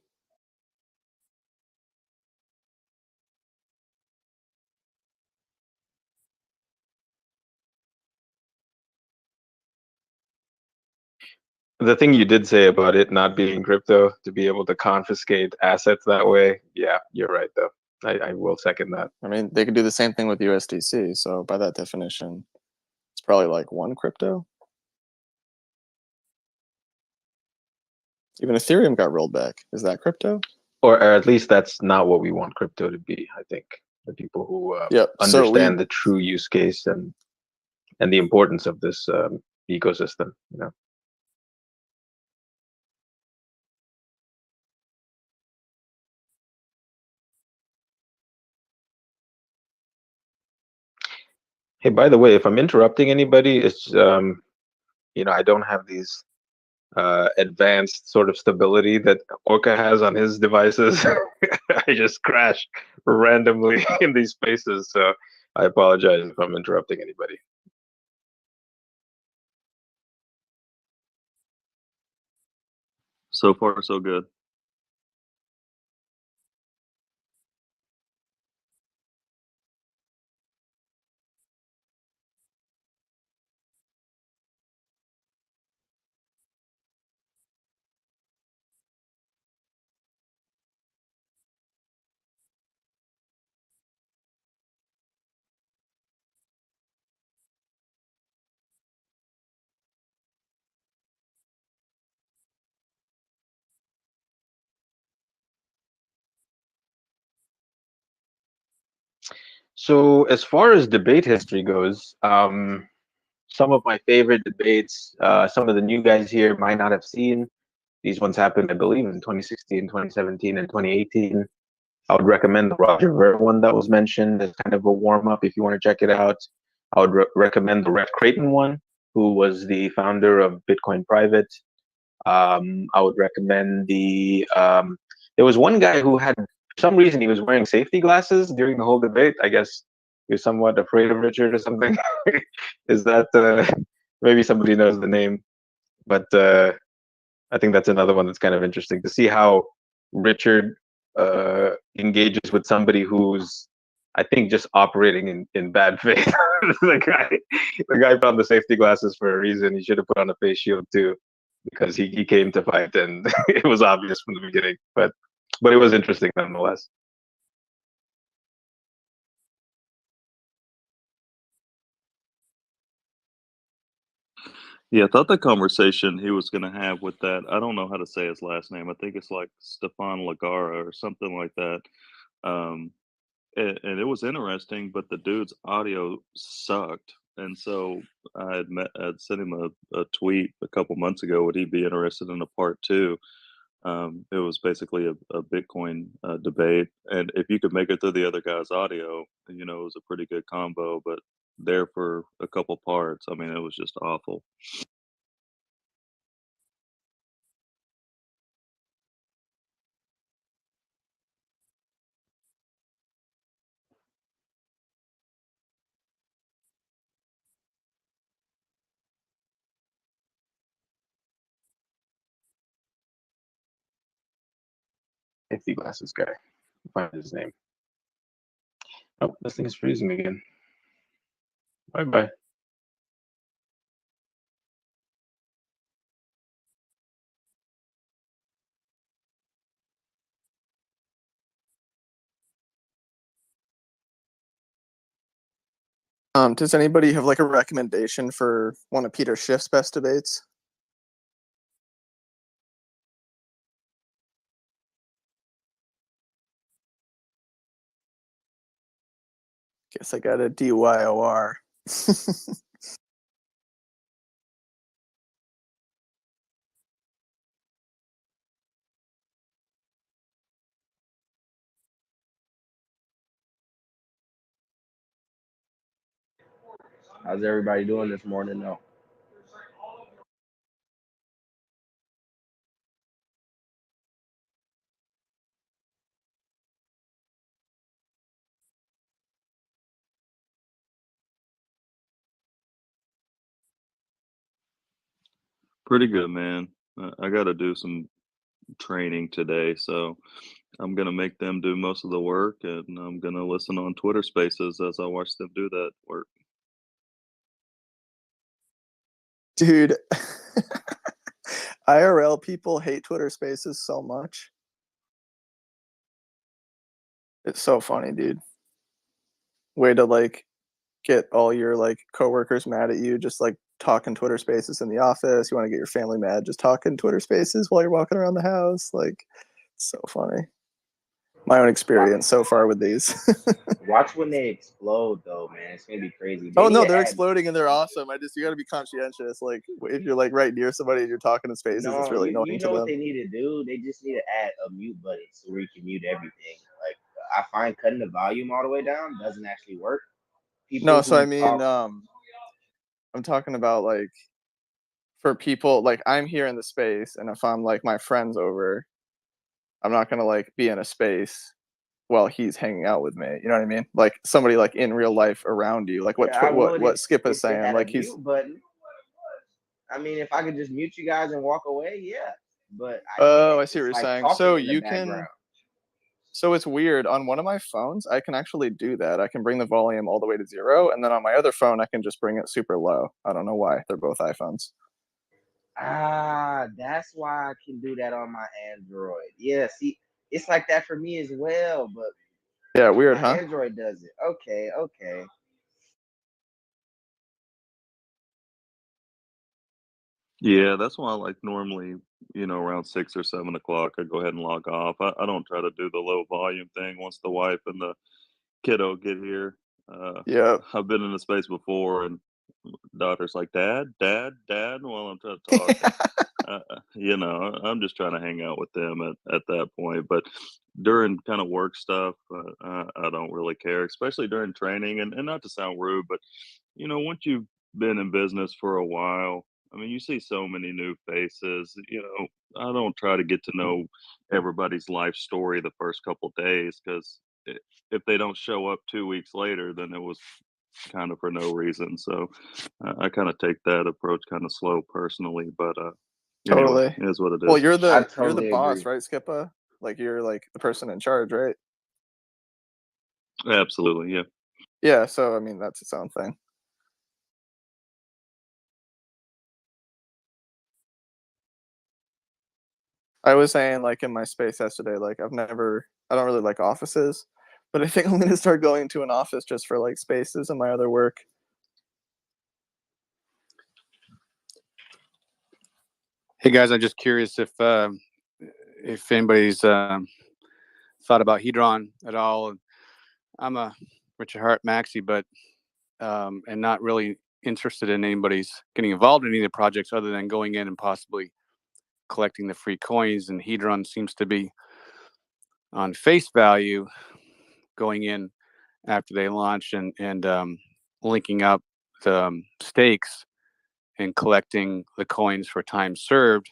The thing you did say about it not being crypto, to be able to confiscate assets that way, yeah, you're right, though. I will second that. I mean, they could do the same thing with USDC. So by that definition, it's probably like one crypto. Even Ethereum got rolled back. Is that crypto? Or at least that's not what we want crypto to be, I think. The people who Yep. understand the true use case and the importance of this ecosystem, Hey, by the way, if I'm interrupting anybody, it's I don't have these advanced sort of stability that Orca has on his devices. I just crash randomly in these spaces, so I apologize if I'm interrupting anybody. So far, so good. So as far as debate history goes, some of my favorite debates, some of the new guys here might not have seen. These ones happened, I believe, in 2016, 2017, and 2018. I would recommend the Roger Ver one that was mentioned as kind of a warm up if you want to check it out. I would recommend the Rhett Creighton one, who was the founder of Bitcoin Private. I would recommend there was one guy who had, for some reason, he was wearing safety glasses during the whole debate. I guess he was somewhat afraid of Richard or something. Is that, maybe somebody knows the name, but I think that's another one that's kind of interesting to see how Richard engages with somebody who's, I think, just operating in bad faith. The guy found the safety glasses for a reason. He should have put on a face shield too, because he came to fight, and it was obvious from the beginning. But it was interesting nonetheless. Yeah, I thought the conversation he was going to have with that, I don't know how to say his last name. I think it's like Stefan Lagara or something like that. And it was interesting, but the dude's audio sucked. And so I'd sent him a tweet a couple months ago. Would he be interested in a part two? It was basically a Bitcoin debate. And if you could make it through the other guy's audio, it was a pretty good combo. But there for a couple parts, I mean, it was just awful. Safety glasses guy. Find his name. Oh, this thing is freezing again. Bye bye. Does anybody have like a recommendation for one of Peter Schiff's best debates? Guess I got a DYOR. How's everybody doing this morning though? Pretty good, man. I got to do some training today, so I'm gonna make them do most of the work, and I'm gonna listen on Twitter Spaces as I watch them do that work. Dude, IRL people hate Twitter Spaces so much. It's so funny, dude. Way to like get all your like coworkers mad at you, just like talking Twitter Spaces in the office. You want to get your family mad, just talking Twitter Spaces while you're walking around the house. Like, it's so funny. My own experience so far with these. Watch when they explode, though, man. It's gonna be crazy. Oh no, they're exploding and they're awesome. You got to be conscientious. Like, if you're like right near somebody and you're talking in Spaces, No, it's really you annoying to know what them. they need to do? They just need to add a mute button so where you can mute everything. Like I find cutting the volume all the way down doesn't actually work. No, so I mean, I'm talking about like for people like I'm here in the space, and if I'm like my friend's over, I'm not gonna like be in a space while he's hanging out with me. You know what I mean? Like somebody like in real life around you. Like what what Skip is saying. Like he's. Button. I mean, if I could just mute you guys and walk away, yeah. But I see what you're saying. So you can. So it's weird. On one of my phones, I can actually do that. I can bring the volume all the way to 0, and then on my other phone, I can just bring it super low. I don't know why. They're both iPhones. That's why I can do that on my Android. Yeah, see, it's like that for me as well, but yeah, weird, huh? Android does it. Okay. Yeah, that's why I like normally, around 6 or 7 o'clock, I go ahead and log off. I don't try to do the low volume thing once the wife and the kiddo get here. Yeah. I've been in the space before, and daughter's like, "Dad, Dad, Dad." While I'm trying to talk, I'm just trying to hang out with them at that point. But during kind of work stuff, I don't really care, especially during training. And not to sound rude, but once you've been in business for a while, I mean, you see so many new faces. I don't try to get to know everybody's life story the first couple days, because if they don't show up 2 weeks later, then it was kind of for no reason. So I kind of take that approach kind of slow personally, but anyway, Totally. it is what it Well, is. you're I the totally boss, agree. right, Skippa? Like you're like the person in charge, right? Absolutely, yeah. Yeah. So I mean, that's its own thing. I was saying, like, in my space yesterday, like, I don't really like offices, but I think I'm going to start going to an office just for, like, spaces and my other work. Hey guys, I'm just curious if anybody's thought about Hedron at all. I'm a Richard Hart Maxi, but and not really interested in anybody's getting involved in any of the projects other than going in and possibly collecting the free coins. And Hedron seems to be on face value going in after they launch and linking up the stakes and collecting the coins for time served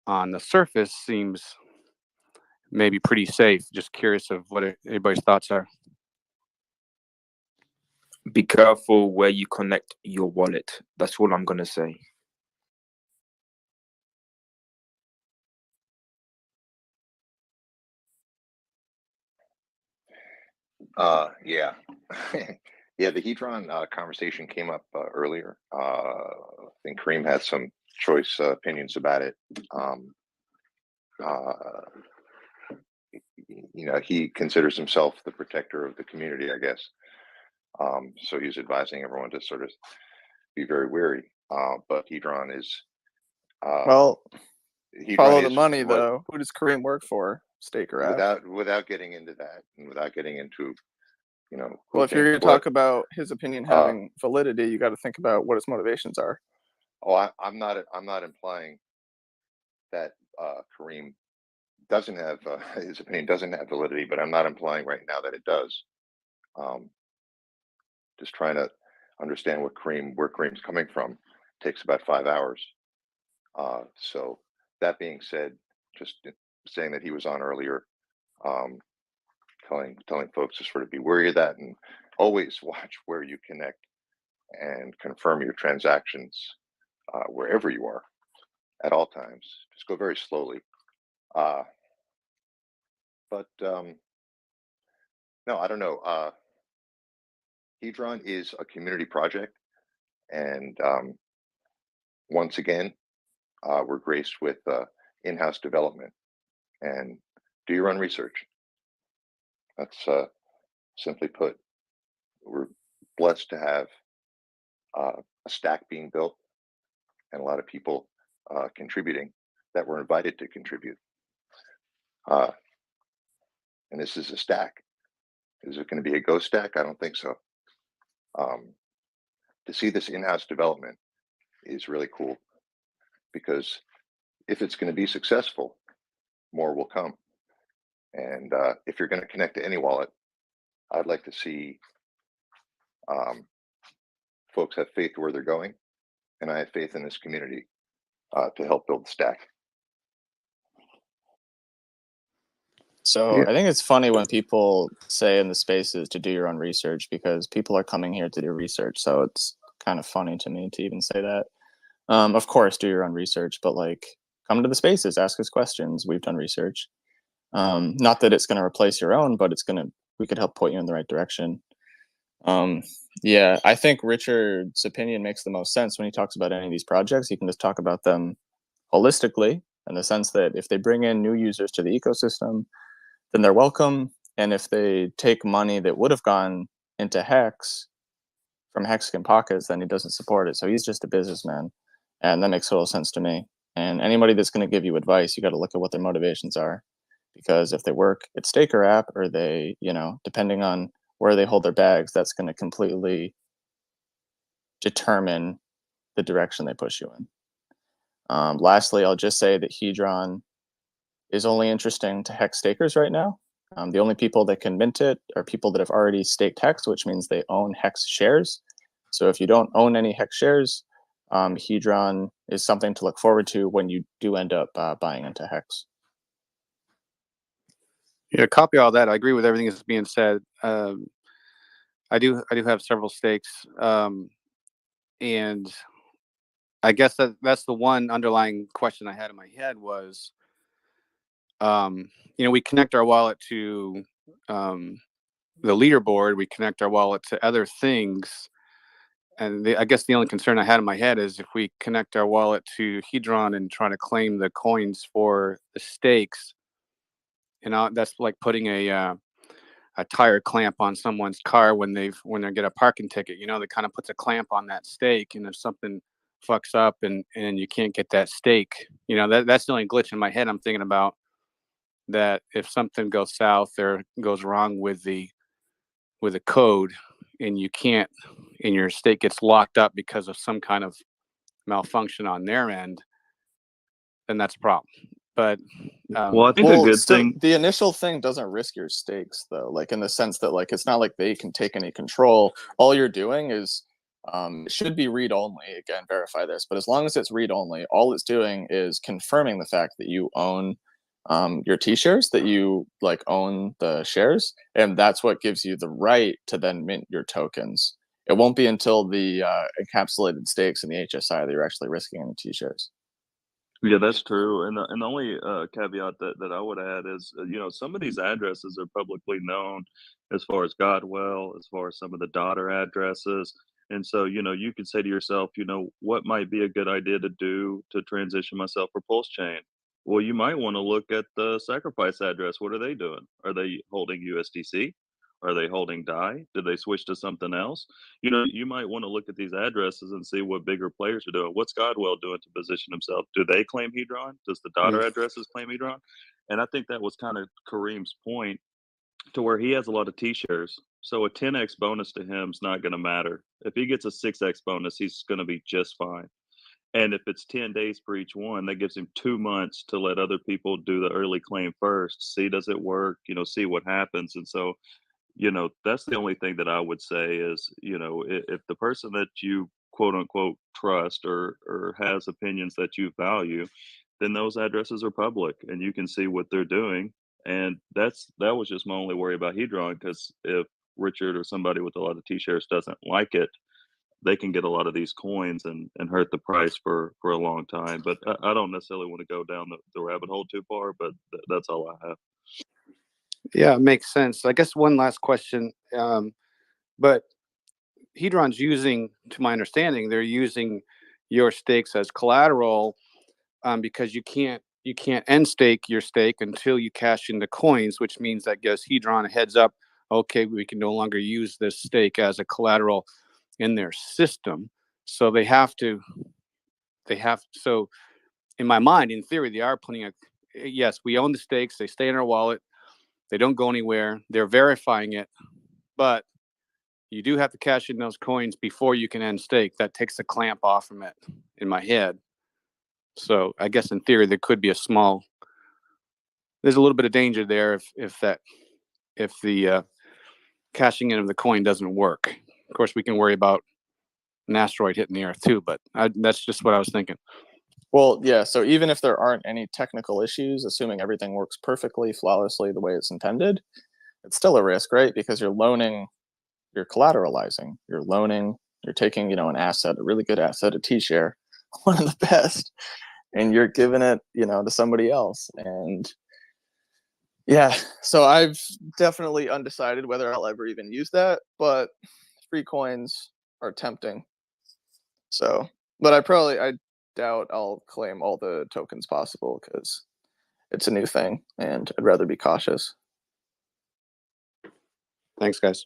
on the surface seems maybe pretty safe. Just curious of what everybody's thoughts are. Be careful where you connect your wallet. That's all I'm gonna say. Yeah. Yeah, the Hedron conversation came up earlier. I think Kareem had some choice opinions about it. He considers himself the protector of the community, I guess. So he's advising everyone to sort of be very wary. But Hedron is Well, follow the is money, what, though. Who does Kareem work for? Staker app. without getting into that, and without getting into Well, who if you're thinks going to what. talk about his opinion having validity, you got to think about what his motivations are. I'm not implying that Kareem doesn't have his opinion doesn't have validity, but I'm not implying right now that it does. Just trying to understand where Kareem's coming from. Takes about 5 hours. So that being said, just saying that he was on earlier, telling folks to sort of be wary of that and always watch where you connect and confirm your transactions wherever you are at all times. Just go very slowly. But no, I don't know. Hedron is a community project, and once again, we're graced with in-house development. And do your own research. That's simply put. We're blessed to have a stack being built and a lot of people contributing that were invited to contribute. And this is a stack. Is it going to be a ghost stack? I don't think so. To see this in-house development is really cool, because if it's going to be successful, more will come. And if you're going to connect to any wallet, I'd like to see folks have faith where they're going, and I have faith in this community to help build the stack. So Yeah. I think it's funny when people say in the spaces to do your own research, because people are coming here to do research. So it's kind of funny to me to even say that. Of course, do your own research, but like, come to the spaces, ask us questions. We've done research. Not that it's going to replace your own, but we could help point you in the right direction. Yeah, I think Richard's opinion makes the most sense when he talks about any of these projects. He can just talk about them holistically, in the sense that if they bring in new users to the ecosystem, then they're welcome. And if they take money that would have gone into Hex from Hex and pockets, then he doesn't support it. So he's just a businessman. And that makes total sense to me. And anybody that's going to give you advice, you got to look at what their motivations are. Because if they work at Staker app, or they, depending on where they hold their bags, that's going to completely determine the direction they push you in. Lastly, I'll just say that Hedron is only interesting to HEX stakers right now. The only people that can mint it are people that have already staked HEX, which means they own HEX shares. So if you don't own any HEX shares, Hedron is something to look forward to when you do end up buying into HEX. Yeah, copy all that. I agree with everything that's being said. I do have several stakes, and I guess that's the one underlying question I had in my head was, we connect our wallet to the leaderboard, we connect our wallet to other things, and I guess the only concern I had in my head is if we connect our wallet to Hedron and try to claim the coins for the stakes, that's like putting a tire clamp on someone's car when they get a parking ticket. That kind of puts a clamp on that stake, and if something fucks up and you can't get that stake, that's the only glitch in my head. I'm thinking about that if something goes south or goes wrong with the code, and you can't, and your stake gets locked up because of some kind of malfunction on their end, then that's a problem. But well, I think a good thing. The initial thing doesn't risk your stakes, though. Like in the sense that, like, it's not like they can take any control. All you're doing is, it should be read only. Again, verify this. But as long as it's read only, all it's doing is confirming the fact that you own your T-shares, that you own the shares, and that's what gives you the right to then mint your tokens. It won't be until the encapsulated stakes in the HSI that you're actually risking any T-shares. Yeah, that's true. And the only caveat that I would add is, some of these addresses are publicly known as far as Godwell, as far as some of the daughter addresses. And so, you could say to yourself, what might be a good idea to do to transition myself for Pulse Chain? Well, you might want to look at the sacrifice address. What are they doing? Are they holding USDC? Are they holding DAI? Did they switch to something else? You might want to look at these addresses and see what bigger players are doing. What's Godwell doing to position himself? Do they claim Hedron? Does the daughter addresses claim Hedron? And I think that was kind of Kareem's point, to where he has a lot of T-shares. So a 10x bonus to him is not going to matter. If he gets a 6x bonus, he's going to be just fine. And if it's 10 days for each one, that gives him 2 months to let other people do the early claim first. See, does it work? See what happens. And so, that's the only thing that I would say is, if the person that you quote unquote trust or has opinions that you value, then those addresses are public and you can see what they're doing. And that was just my only worry about Hedron, because if Richard or somebody with a lot of T-shares doesn't like it, they can get a lot of these coins and hurt the price for a long time. But I don't necessarily want to go down the rabbit hole too far, but that's all I have. Yeah, it makes sense. I guess one last question. But Hedron's using, to my understanding, they're using your stakes as collateral, because you can't end stake your stake until you cash in the coins, which means that gives Hedron a heads up. Okay, we can no longer use this stake as a collateral in their system. So so in my mind, in theory, they are putting yes, we own the stakes. They stay in our wallet. They don't go anywhere. They're verifying it, but you do have to cash in those coins before you can end stake. That takes the clamp off from it in my head. So I guess in theory, there could be there's a little bit of danger there if the cashing in of the coin doesn't work. Of course, we can worry about an asteroid hitting the Earth too, but that's just what I was thinking. Well, yeah, so even if there aren't any technical issues, assuming everything works perfectly, flawlessly the way it's intended, it's still a risk, right? Because you're collateralizing, you're taking, an asset, a really good asset, a T-share, one of the best, and you're giving it, to somebody else. And yeah, so I've definitely undecided whether I'll ever even use that, but free coins are tempting. So, but I doubt I'll claim all the tokens possible because it's a new thing and I'd rather be cautious. Thanks, guys.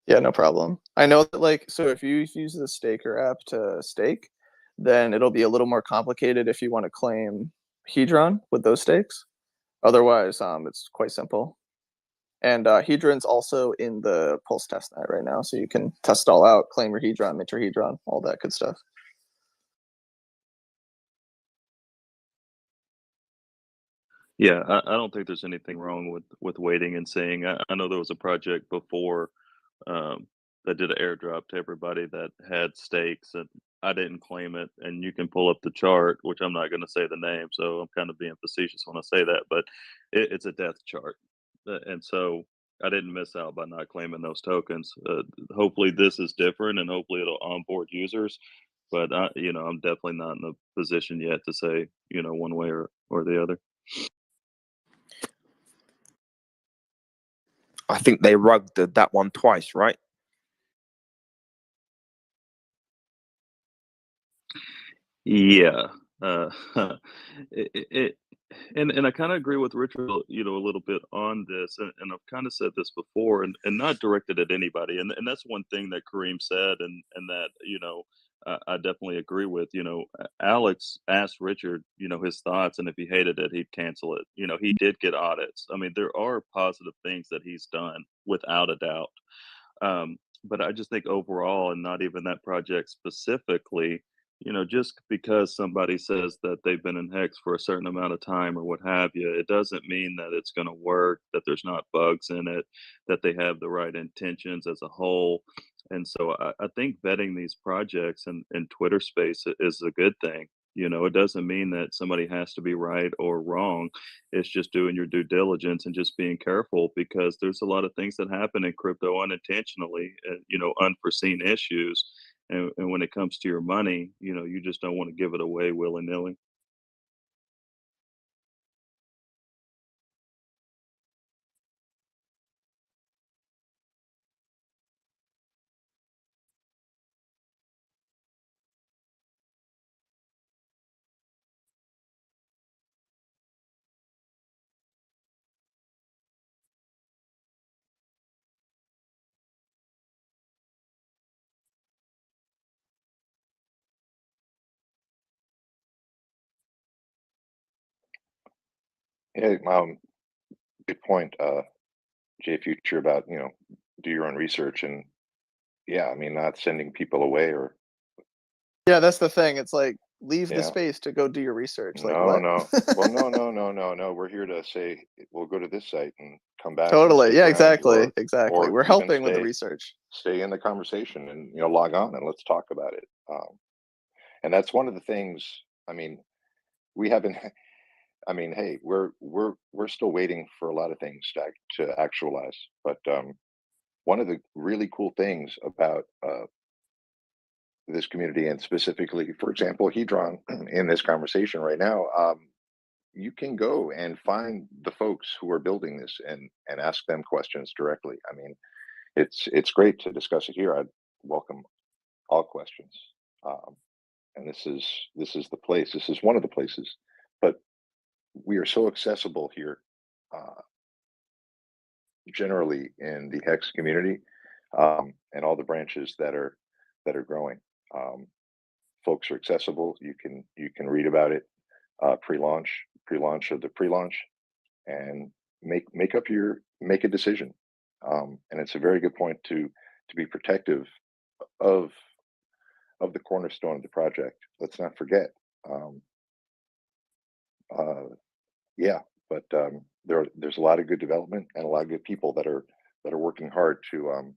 Yeah, no problem. I know that, so if you use the Staker app to stake, then it'll be a little more complicated if you want to claim Hedron with those stakes. Otherwise, it's quite simple. And Hedron's also in the Pulse testnet right now, so you can test it all out, claim your Hedron, mint your Hedron, all that good stuff. Yeah, I don't think there's anything wrong with waiting and seeing. I know there was a project before that did an airdrop to everybody that had stakes, and I didn't claim it. And you can pull up the chart, which I'm not going to say the name, so I'm kind of being facetious when I say that, but it's a death chart, and so I didn't miss out by not claiming those tokens. Hopefully, this is different, and hopefully, it'll onboard users. But I'm definitely not in a position yet to say one way or the other. I think they rugged that one twice, right? Yeah. It and I kind of agree with Richard, a little bit on this, and I've kind of said this before, and not directed at anybody, and that's one thing that Kareem said, and that I definitely agree with. Alex asked Richard, his thoughts, and if he hated it, he'd cancel it. He did get audits. I mean, there are positive things that he's done without a doubt. But I just think overall, and not even that project specifically, just because somebody says that they've been in Hex for a certain amount of time or what have you, it doesn't mean that it's going to work, that there's not bugs in it, that they have the right intentions as a whole. And so I think vetting these projects in Twitter space is a good thing. It doesn't mean that somebody has to be right or wrong. It's just doing your due diligence and just being careful, because there's a lot of things that happen in crypto unintentionally, unforeseen issues. And when it comes to your money, you just don't want to give it away willy-nilly. Yeah, good point, J Future, about do your own research, and yeah, I mean, not sending people away or Yeah, that's the thing. It's like, leave the yeah. space to go do your research. Like, No, what? no. Well, no. We're here to say we'll go to this site and come back and Totally. stick Yeah, around, exactly. Exactly. or We're even helping with the research. stay in the conversation and log on and let's talk about it. And that's one of the things. I mean, we haven't. I mean, hey, we're still waiting for a lot of things to actualize. But one of the really cool things about this community, and specifically, for example, Hedron, in this conversation right now, you can go and find the folks who are building this and ask them questions directly. I mean, it's great to discuss it here. I'd welcome all questions, and this is the place. This is one of the places, but we are so accessible here, generally in the Hex community, and all the branches that are growing. Folks are accessible. You can read about it, pre-launch of the pre-launch, and make a decision. And it's a very good point to be protective of the cornerstone of the project. Let's not forget. Yeah, but there's a lot of good development and a lot of good people that are working hard to,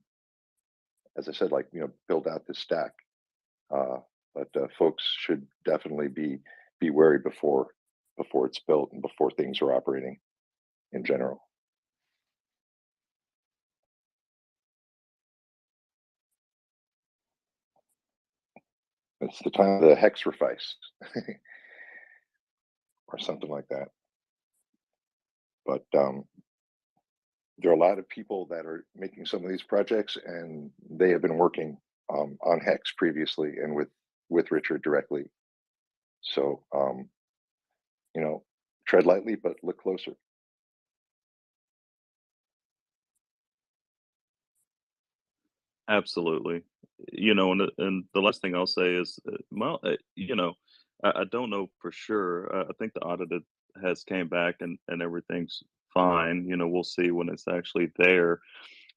as I said, like build out this stack. But folks should definitely be wary before it's built and before things are operating in general. It's the time of the hexrifice or something like that. But there are a lot of people that are making some of these projects, and they have been working on Hex previously and with Richard directly. So tread lightly, but look closer. Absolutely. And the last thing I'll say is, I don't know for sure. I think the audit has came back and everything's fine. You know, we'll see when it's actually there.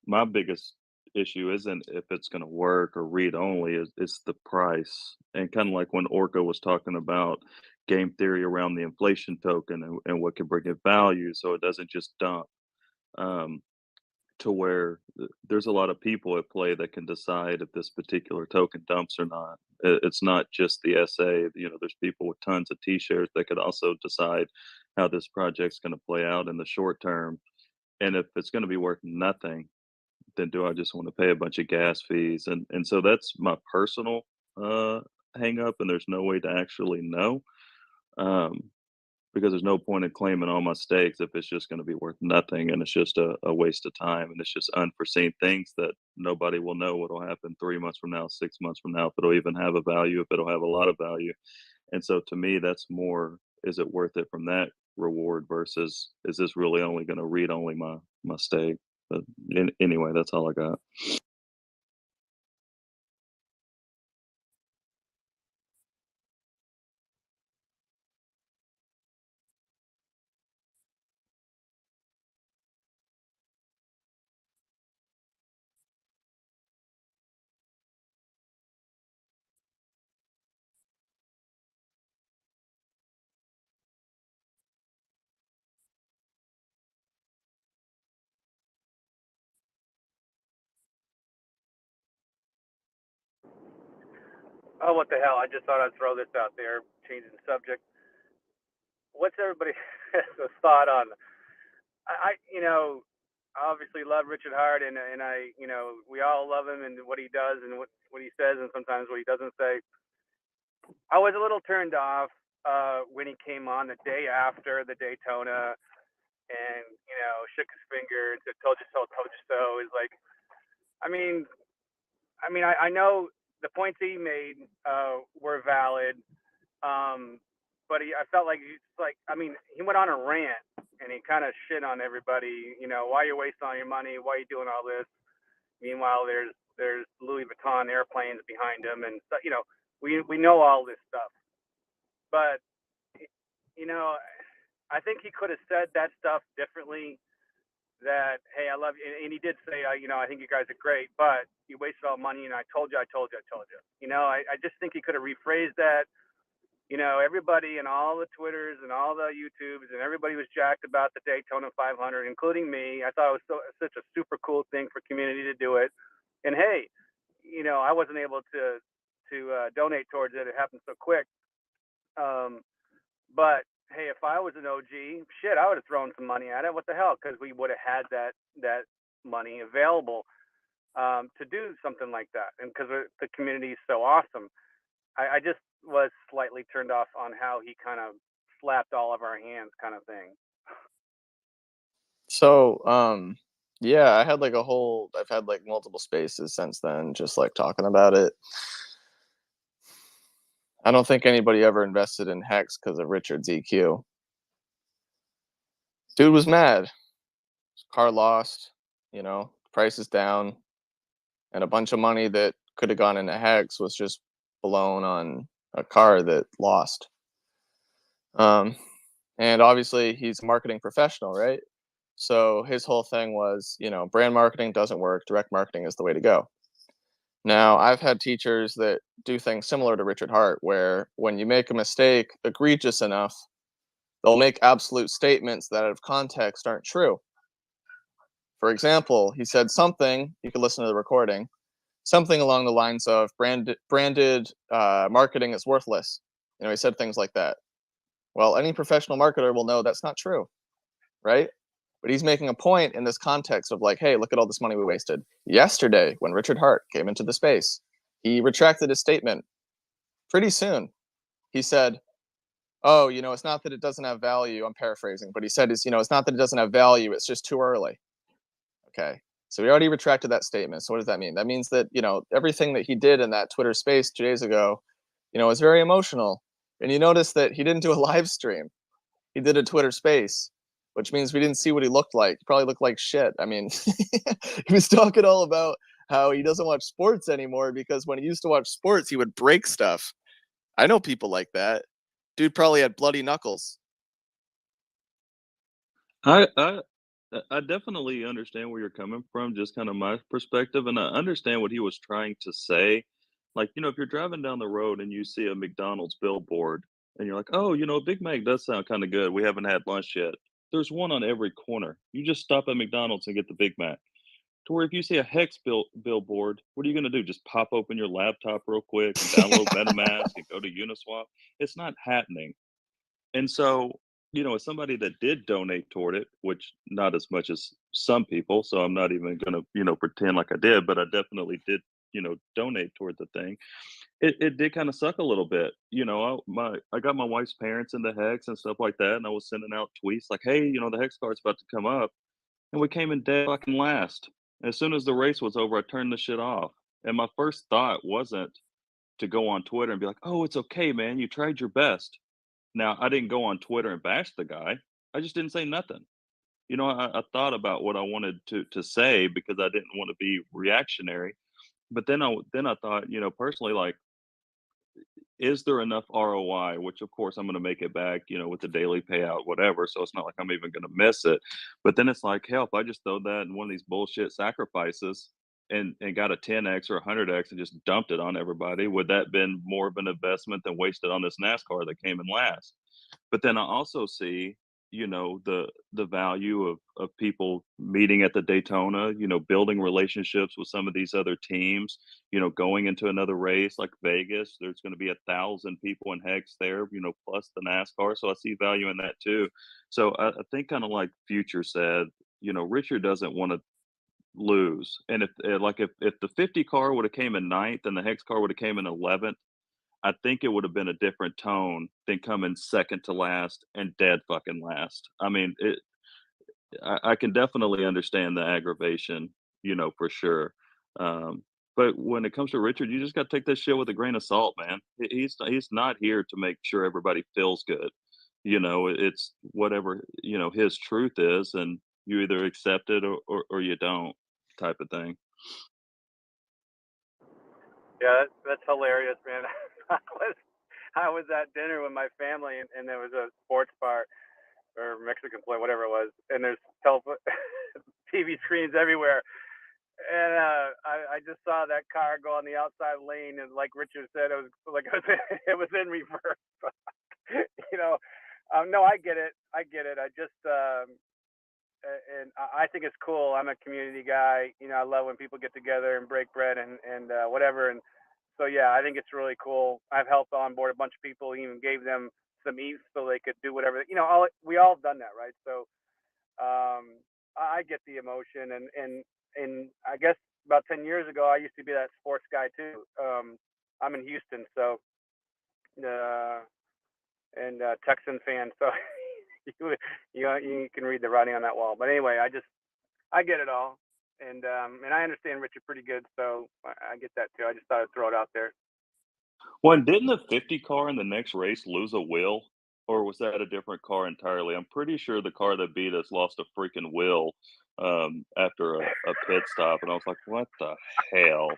My biggest issue isn't if it's going to work or read only, it's the price. And kind of like when Orca was talking about game theory around the inflation token and what can bring it value so it doesn't just dump. To where there's a lot of people at play that can decide if this particular token dumps or not. It's not just the SA. You know, there's people with tons of T-shares that could also decide how this project's going to play out in the short term. And if it's going to be worth nothing, then do I just want to pay a bunch of gas fees? And so that's my personal hang up, and there's no way to actually know. Because there's no point in claiming all my stakes if it's just going to be worth nothing and it's just a waste of time and it's just unforeseen things that nobody will know what will happen 3 months from now, 6 months from now, if it'll even have a value, if it'll have a lot of value. And so to me, that's more, is it worth it from that reward versus is this really only going to read only my stake? But anyway, that's all I got. Oh, what the hell? I just thought I'd throw this out there, changing the subject. What's everybody's thought on? I obviously love Richard Hart, and I, we all love him and what he does and what he says, and sometimes what he doesn't say. I was a little turned off when he came on the day after the Daytona, and shook his finger and said, "Told you so, told you so." Is like, I know the points he made were valid, but I felt like he went on a rant and he kind of shit on everybody. Why are you wasting all your money? Why are you doing all this? Meanwhile, there's Louis Vuitton airplanes behind him, and we know all this stuff. But I think he could have said that stuff differently. That, hey, I love you, and he did say, I think you guys are great, but you wasted all money, and I told you. I just think he could have rephrased that. Everybody and all the Twitters and all the YouTubes and everybody was jacked about the Daytona 500, including me. I thought it was such a super cool thing for community to do it. And hey, I wasn't able to donate towards it. It happened so quick. But hey, if I was an OG, shit, I would have thrown some money at it. What the hell? Because we would have had that money available to do something like that. And because the community is so awesome, I just was slightly turned off on how he kind of slapped all of our hands, kind of thing. So, yeah, I've had like multiple spaces since then, just like talking about it. I don't think anybody ever invested in Hex because of Richard's EQ. Dude was mad. Car lost, price is down, and a bunch of money that could have gone into Hex was just blown on a car that lost. And obviously he's a marketing professional, right? So his whole thing was, brand marketing doesn't work. Direct marketing is the way to go. Now, I've had teachers that do things similar to Richard Hart, where when you make a mistake egregious enough, they'll make absolute statements that out of context aren't true. For example, he said something, you can listen to the recording, something along the lines of branded marketing is worthless. He said things like that. Well, any professional marketer will know that's not true, right? But he's making a point in this context of like, hey, look at all this money we wasted. Yesterday, when Richard Hart came into the space, he retracted his statement pretty soon. He said, oh, it's not that it doesn't have value. I'm paraphrasing, but he said, it's not that it doesn't have value. It's just too early. Okay. So he already retracted that statement. So what does that mean? That means that, everything that he did in that Twitter space 2 days ago, was very emotional. And you notice that he didn't do a live stream. He did a Twitter space, which means we didn't see what he looked like. He probably looked like shit. I mean, he was talking all about how he doesn't watch sports anymore because when he used to watch sports, he would break stuff. I know people like that. Dude probably had bloody knuckles. I definitely understand where you're coming from, just kind of my perspective, and I understand what he was trying to say. Like, you know, if you're driving down the road and you see a McDonald's billboard and you're like, oh, you know, Big Mac does sound kind of good. We haven't had lunch yet. There's one on every corner. You just stop at McDonald's and get the Big Mac. To where if you see a Hex billboard, what are you going to do? Just pop open your laptop real quick and download MetaMask and go to Uniswap? It's not happening. And so, you know, as somebody that did donate toward it, which not as much as some people, so I'm not even going to, you know, pretend like I did, but I definitely did, you know, donate toward the thing. It did kind of suck a little bit. You know, I got my wife's parents in the Hex and stuff like that, and I was sending out tweets like, hey, you know, the Hex card's about to come up. And we came in dead fucking last. As soon as the race was over, I turned the shit off. And my first thought wasn't to go on Twitter and be like, oh, it's okay, man. You tried your best. Now, I didn't go on Twitter and bash the guy. I just didn't say nothing. You know, I thought about what I wanted to say because I didn't want to be reactionary. But then I thought, you know, personally, like, is there enough ROI? Which of course I'm going to make it back, you know, with the daily payout, whatever. So it's not like I'm even going to miss it. But then it's like, hell, if I just throw that in one of these bullshit sacrifices and got a 10x or 100x and just dumped it on everybody, would that been more of an investment than wasted on this NASCAR that came in last? But then I also see, you know, the value of people meeting at the Daytona, you know, building relationships with some of these other teams, you know, going into another race like Vegas. There's going to be 1,000 people in Hex there, you know, plus the NASCAR. So I see value in that too. So I think kind of like Future said, you know, Richard doesn't want to lose. And if the 50 car would have came in 9th and the Hex car would have came in 11th, I think it would have been a different tone than coming second to last and dead fucking last. I mean, I can definitely understand the aggravation, you know, for sure. But when it comes to Richard, you just got to take this shit with a grain of salt, man. He's not here to make sure everybody feels good. You know, it's whatever, you know, his truth is, and you either accept it or you don't, type of thing. Yeah, that's hilarious, man. I was at dinner with my family, and there was a sports bar or Mexican place, whatever it was, and there's TV screens everywhere. And I just saw that car go on the outside lane, and like Richard said, it was like it was in reverse. You know, no, I get it. I just and I think it's cool. I'm a community guy. You know, I love when people get together and break bread and whatever. And so yeah, I think it's really cool. I've helped onboard a bunch of people, even gave them some ETH so they could do whatever. You know, we all have done that, right? So I get the emotion, and I guess about 10 years ago, I used to be that sports guy too. I'm in Houston, so and Texan fan, so you can read the writing on that wall. But anyway, I get it all, and I understand Richard pretty good, so I get that too. I just thought I'd throw it out there. Well, didn't the 50 car in the next race lose a wheel? Or was that a different car entirely? I'm pretty sure the car that beat us lost a freaking wheel after a pit stop. And I was like, what the hell?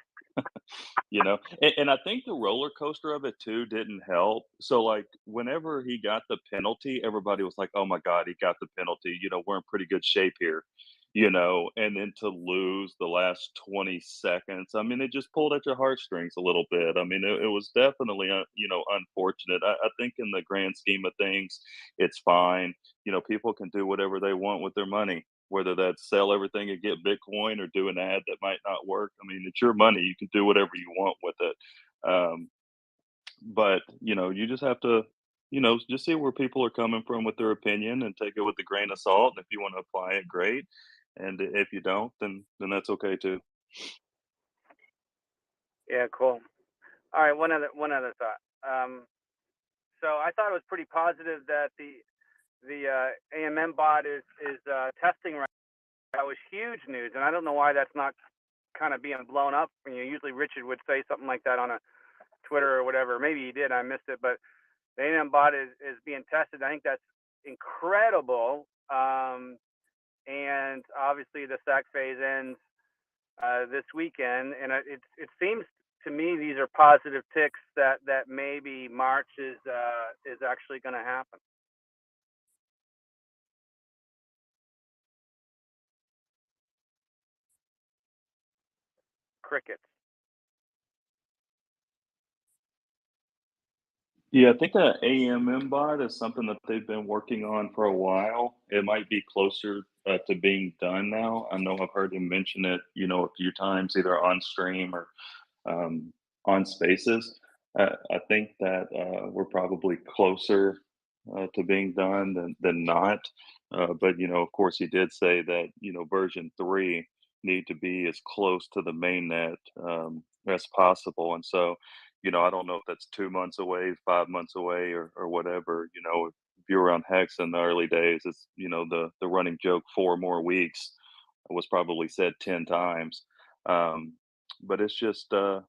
You know? And I think the roller coaster of it too didn't help. So, like, whenever he got the penalty, everybody was like, oh my God, he got the penalty. You know, we're in pretty good shape here. You know, and then to lose the last 20 seconds, I mean, it just pulled at your heartstrings a little bit. I mean, it was definitely, you know, unfortunate. I think in the grand scheme of things, it's fine. You know, people can do whatever they want with their money, whether that's sell everything and get Bitcoin or do an ad that might not work. I mean, it's your money. You can do whatever you want with it. But, you know, you just have to, you know, just see where people are coming from with their opinion and take it with a grain of salt. And if you want to apply it, great. And if you don't, then that's okay too. Yeah, cool. All right, one other thought. So I thought it was pretty positive that the AMM bot is testing right now. That was huge news, and I don't know why that's not kind of being blown up. You know, usually Richard would say something like that on a Twitter or whatever. Maybe he did. I missed it, but the AMM bot is being tested. I think that's incredible. And obviously the SAC phase ends this weekend, and it seems to me, these are positive ticks that maybe March is actually going to happen. Crickets. Yeah, I think that AMM bot is something that they've been working on for a while. It might be closer to being done now. I know I've heard him mention it, a few times, either on stream or on Spaces. I think that we're probably closer to being done than not. But of course, he did say that version 3 need to be as close to the mainnet as possible, and so I don't know if that's 2 months away, 5 months away, or whatever. If you were on Hex in the early days, it's the running joke 4 more weeks was probably said 10 times. But it's just one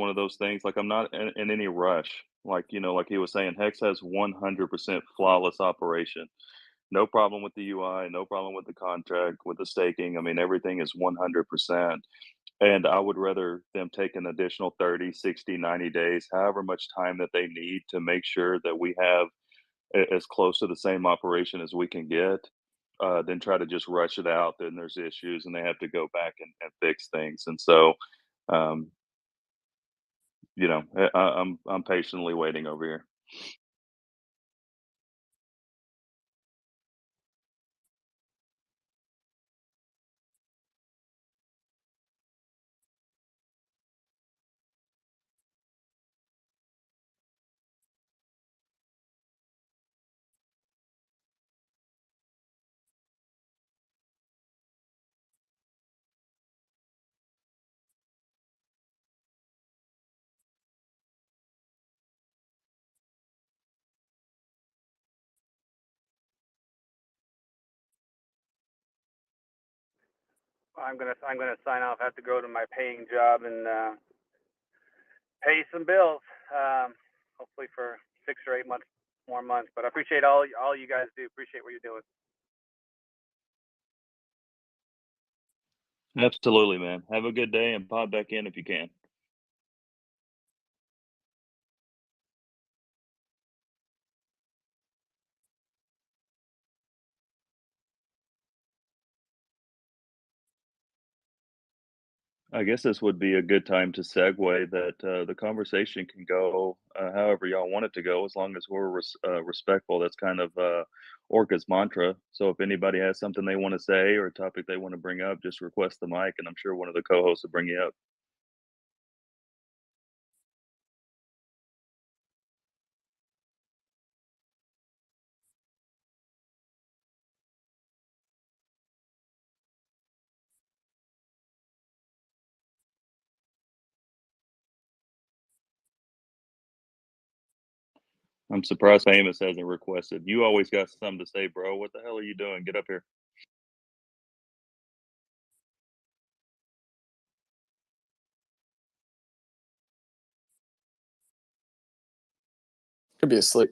of those things. Like I'm not in any rush. Like he was saying, Hex has 100% flawless operation. No problem with the UI, no problem with the contract, with the staking. I mean, everything is 100%. And I would rather them take an additional 30, 60, 90 days, however much time that they need to make sure that we have as close to the same operation as we can get, than try to just rush it out. Then there's issues and they have to go back and fix things. And so, um, I'm patiently waiting over here. I'm gonna sign off. I have to go to my paying job and pay some bills. Hopefully for 6 or 8 more months. But I appreciate all you guys do. Appreciate what you're doing. Absolutely, man. Have a good day and pop back in if you can. I guess this would be a good time to segue that the conversation can go however y'all want it to go, as long as we're respectful. That's kind of Orca's mantra. So if anybody has something they want to say or a topic they want to bring up, just request the mic, and I'm sure one of the co-hosts will bring you up. I'm surprised Amos hasn't requested. You always got something to say, bro. What the hell are you doing? Get up here. Could be asleep.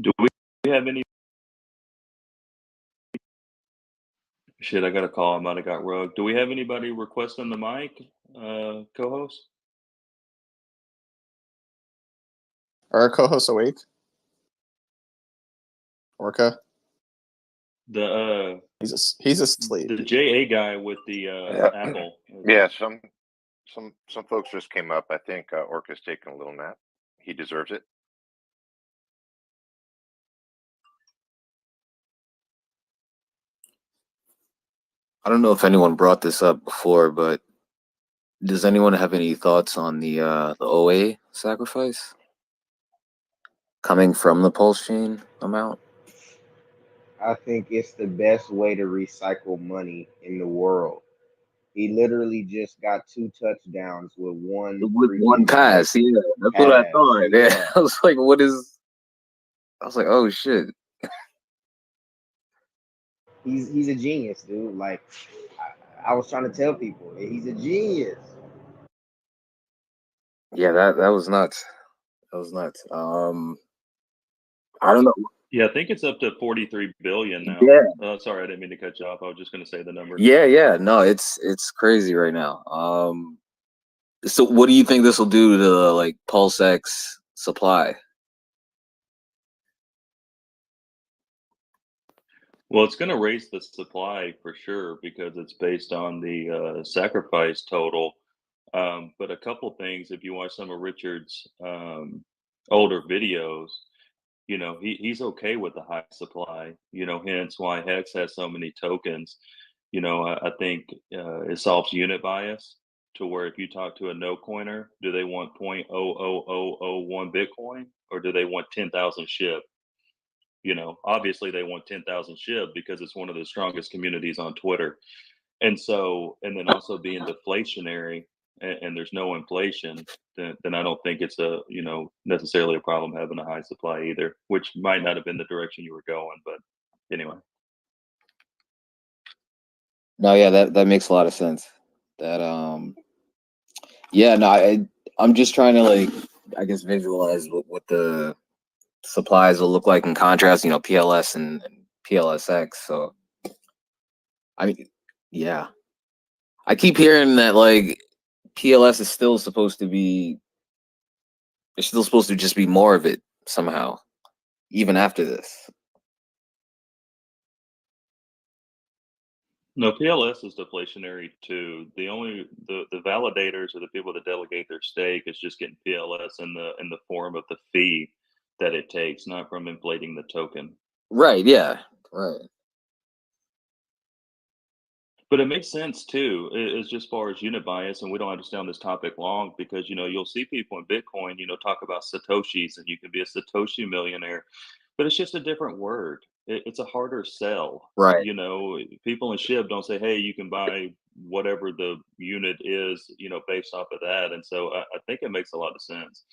Do we have any? Shit, I got a call. I might have got rugged. Do we have anybody requesting the mic, co-host? Are our co-hosts awake? Orca? The he's asleep. the JA guy with the Apple. Yeah, some folks just came up. I think Orca's taking a little nap. He deserves it. I don't know if anyone brought this up before, but does anyone have any thoughts on the OA sacrifice coming from the pulse chain amount? I think it's the best way to recycle money in the world. He literally just got 2 touchdowns with one Pass, yeah, that's what I thought. Yeah, I was like, what is? I was like, oh shit. He's a genius, dude. Like I was trying to tell people, he's a genius. Yeah, that was nuts. That was nuts. I don't know. Yeah, I think it's up to 43 billion now. Yeah. Sorry, I didn't mean to cut you off. I was just going to say the number. Yeah. No, it's crazy right now. So what do you think this will do to like PulseX supply? Well, it's going to raise the supply for sure because it's based on the sacrifice total. But a couple things, if you watch some of Richard's older videos, you know, he's okay with the high supply, you know, hence why Hex has so many tokens. You know, I think it solves unit bias to where if you talk to a no coiner, do they want 0.00001 Bitcoin or do they want 10,000 SHIB? You know, obviously they want 10,000 SHIB because it's one of the strongest communities on Twitter. And so, and then also being deflationary and there's no inflation, then I don't think it's a, you know, necessarily a problem having a high supply either, which might not have been the direction you were going, but anyway. No, yeah, that makes a lot of sense. That yeah, no, I'm just trying to like, I guess, visualize what the supplies will look like in contrast, you know, PLS and PLSX. So, I mean, yeah, I keep hearing that like PLS is still supposed to be, it's still supposed to just be more of it somehow, even after this. No, PLS is deflationary too. The only the validators or the people that delegate their stake is just getting PLS in the form of the fee that it takes, not from inflating the token. Right. Yeah. Right. But it makes sense too. It's just far as unit bias, and we don't understand this topic long because you know you'll see people in Bitcoin, you know, talk about satoshis, and you can be a satoshi millionaire, but it's just a different word. It's a harder sell. Right. You know, people in SHIB don't say, "Hey, you can buy whatever the unit is," you know, based off of that. And so I think it makes a lot of sense.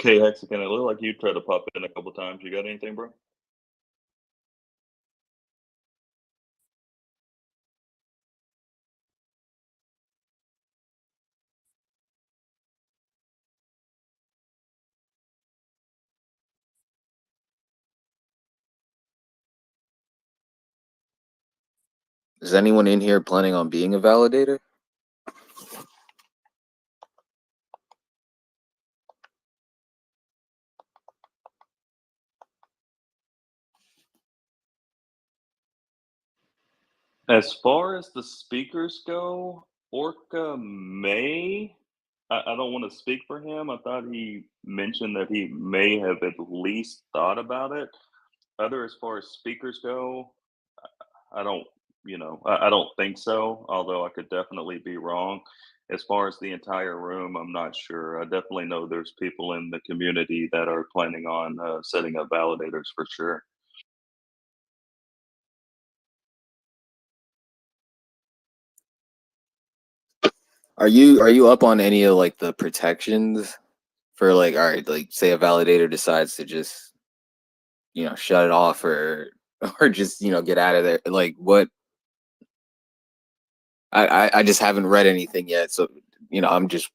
Okay, Hexagon, it looked like you tried to pop in a couple times. You got anything, bro? Is anyone in here planning on being a validator? As far as the speakers go, Orca may. I don't want to speak for him. I thought he mentioned that he may have at least thought about it. Other as far as speakers go, I don't, you know, I don't think so, although I could definitely be wrong. As far as the entire room, I'm not sure. I definitely know there's people in the community that are planning on setting up validators for sure. Are you up on any of like the protections for like, all right, like say a validator decides to just, you know, shut it off or or just, you know, get out of there. Like what I just haven't read anything yet. So, you know, I'm just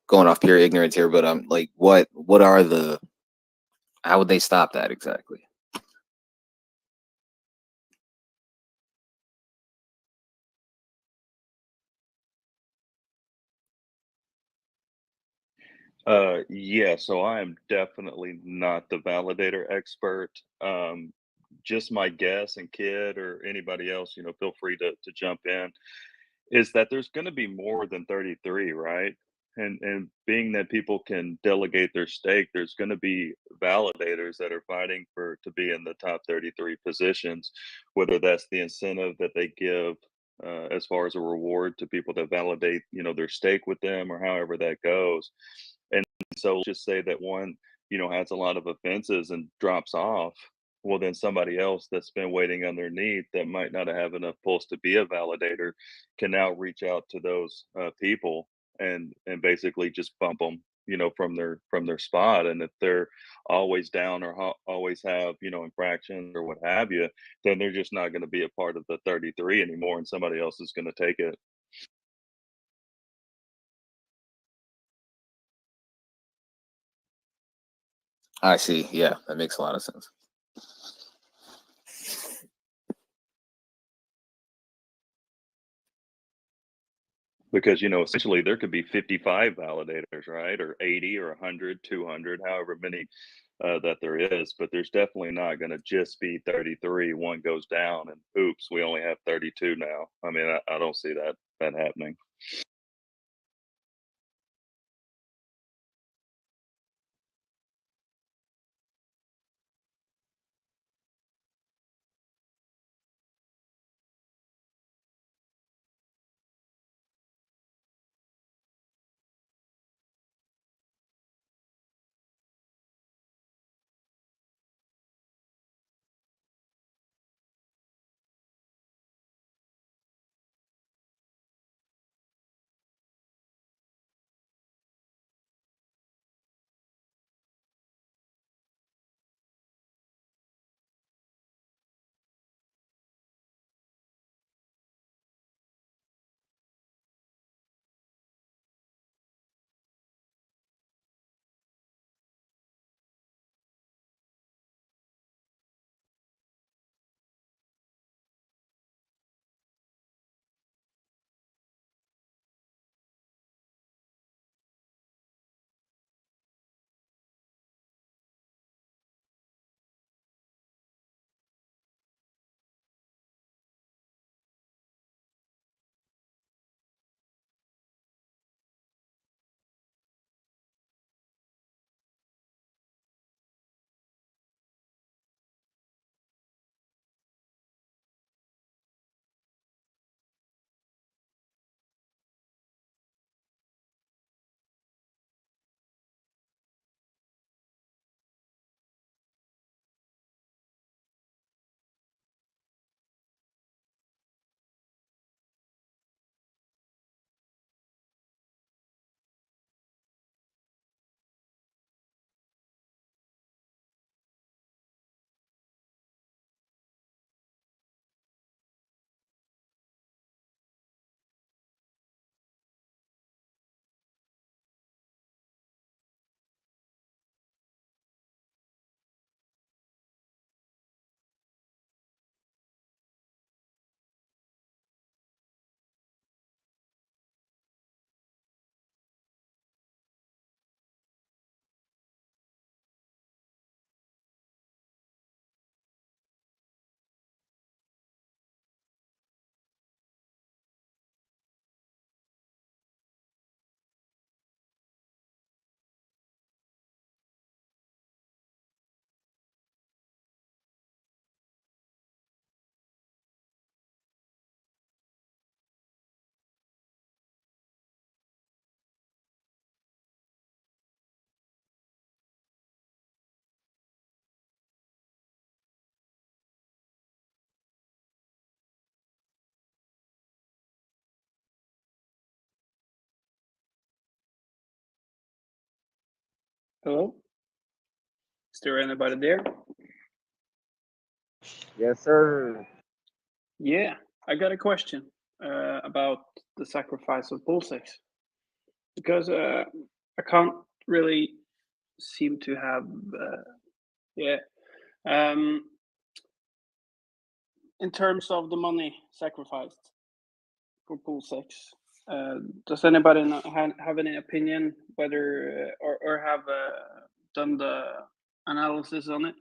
going off pure ignorance here, but I'm like, what are the, how would they stop that exactly? Yeah, so I am definitely not the validator expert. Just my guess, and Kid or anybody else, you know, feel free to jump in, is that there's going to be more than 33, right? And being that people can delegate their stake, there's going to be validators that are fighting for to be in the top 33 positions, whether that's the incentive that they give as far as a reward to people that validate, you know, their stake with them, or however that goes. And so just say that one, you know, has a lot of offenses and drops off. Well, then somebody else that's been waiting underneath that might not have enough pulse to be a validator can now reach out to those people and basically just bump them, you know, from their spot. And if they're always down or always have, you know, infractions or what have you, then they're just not going to be a part of the 33 anymore, and somebody else is going to take it. I see. Yeah, that makes a lot of sense. Because, you know, essentially there could be 55 validators, right? Or 80 or 100, 200, however many that there is. But there's definitely not going to just be 33. One goes down and oops, we only have 32 now. I mean, I don't see that happening. Hello? Is there anybody there? Yes, sir. Yeah, I got a question about the sacrifice of PulseX because I can't really seem to have yeah. Um, in terms of the money sacrificed for PulseX, does anybody have any opinion whether or have done the analysis on it?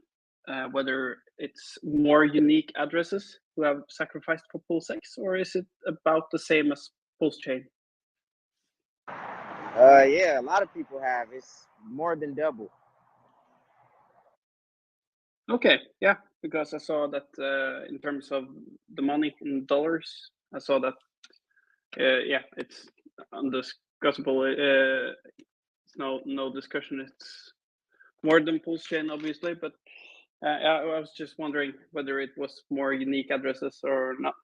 Whether it's more unique addresses who have sacrificed for PulseX, or is it about the same as PulseChain? Yeah, a lot of people have. It's more than double. Okay, yeah, because I saw that in terms of the money in dollars, I saw that yeah, it's undiscussable. It's no discussion. It's more than PulseChain, obviously, but I was just wondering whether it was more unique addresses or not.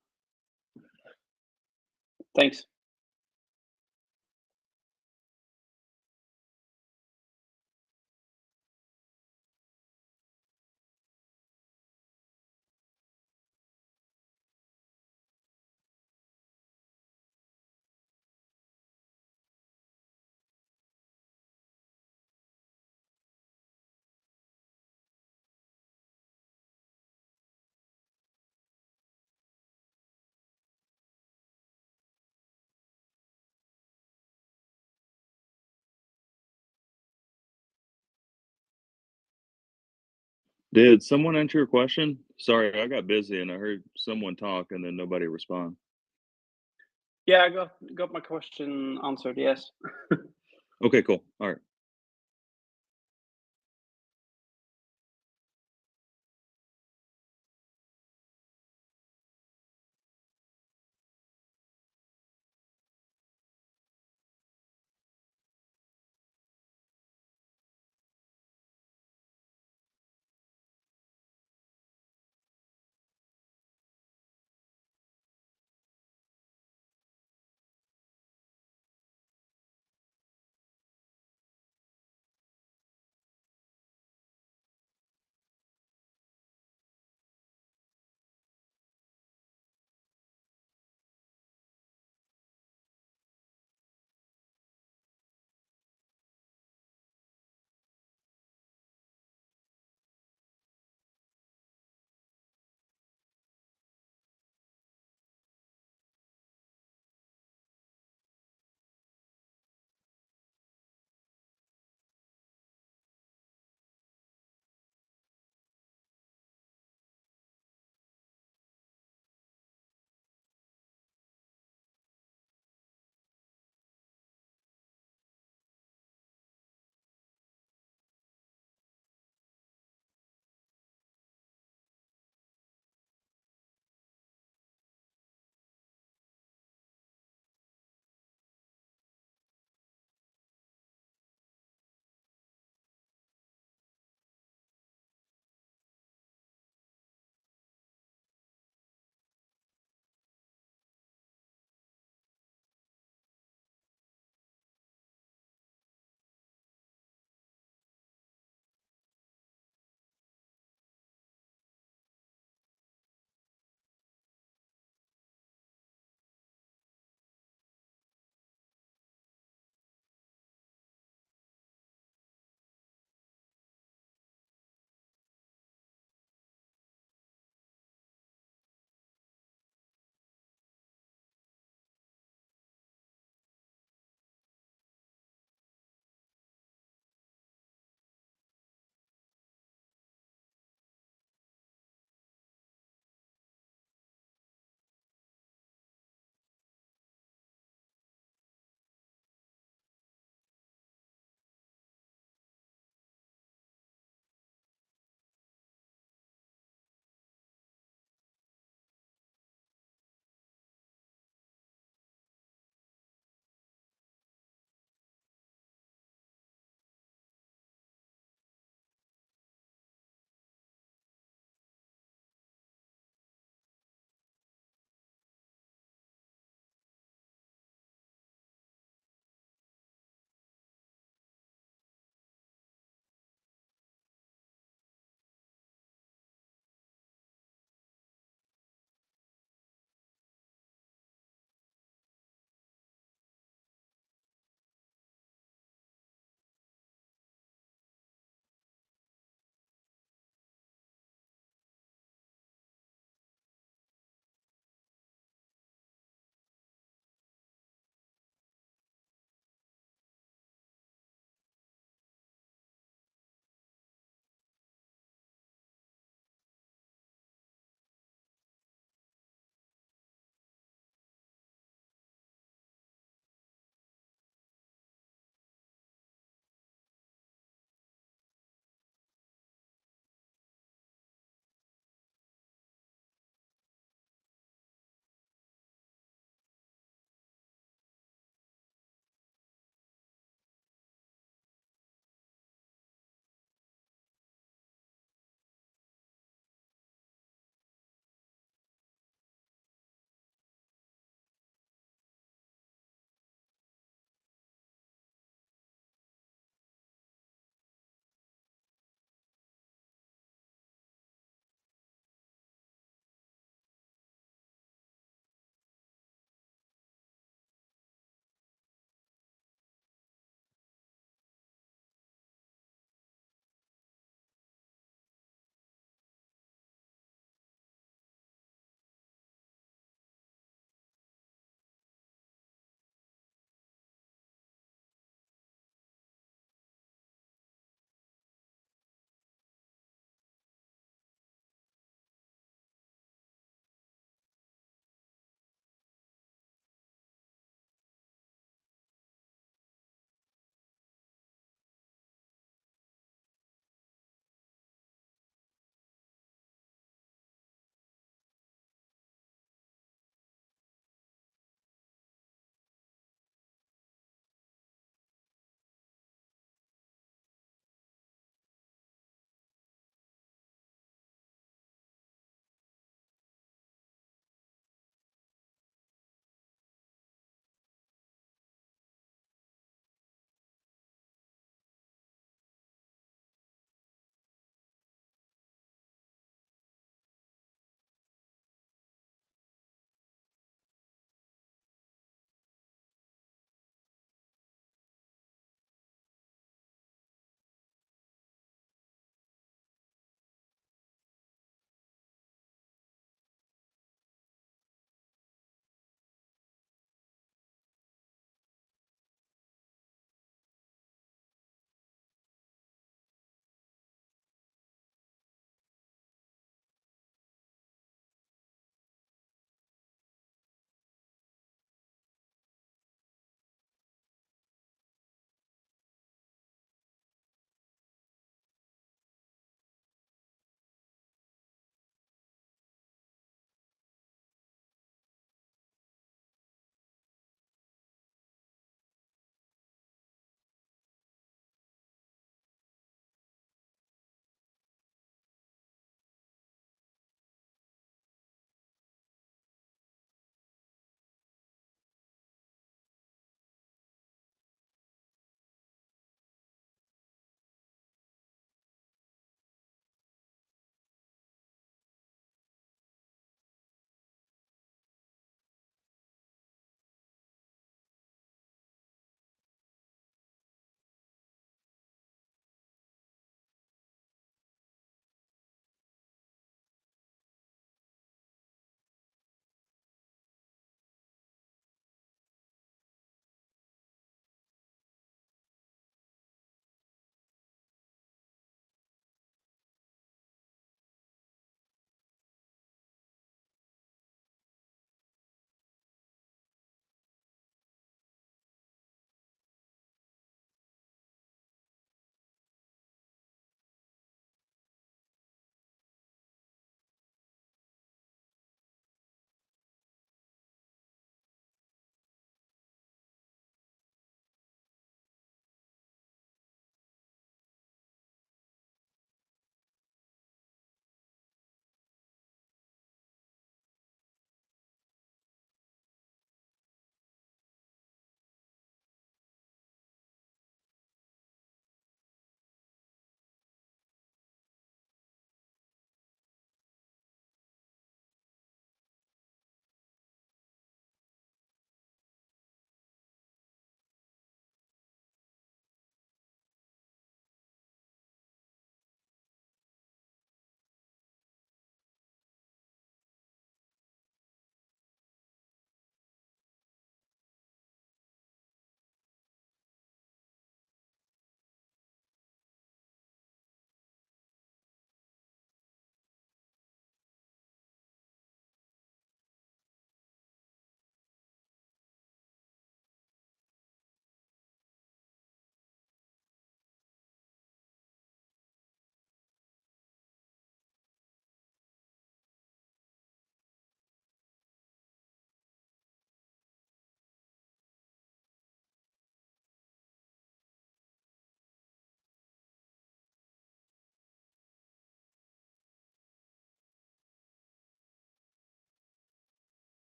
Thanks. Did someone answer your question? Sorry, I got busy and I heard someone talk and then nobody respond. Yeah, I got my question answered. Yes. Okay, cool. All right.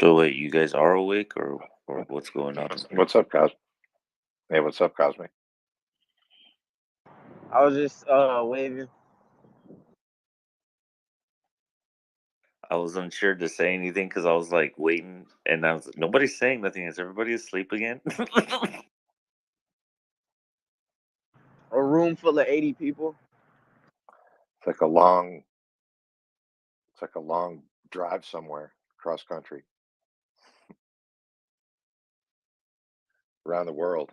So wait, you guys are awake or what's going on? What's up, Cos? Hey, what's up, Cosmic? I was just waving. I was unsure to say anything because I was like waiting, and I was like, nobody's saying nothing. Is everybody asleep again? A room full of 80 people. It's like a long drive somewhere cross country around the world.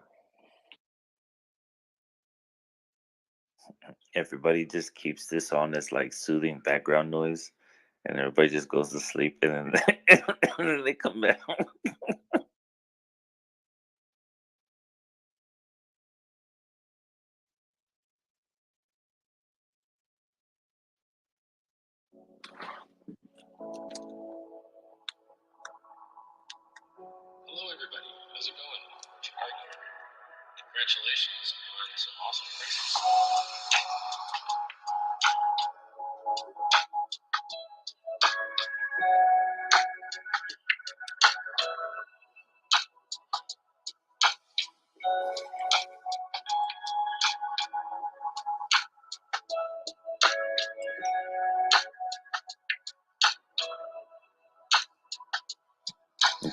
Everybody just keeps this on as like soothing background noise, and everybody just goes to sleep, and then, and then they come back. Hello, everybody. How's it going? How are you? Congratulations on some awesome prices.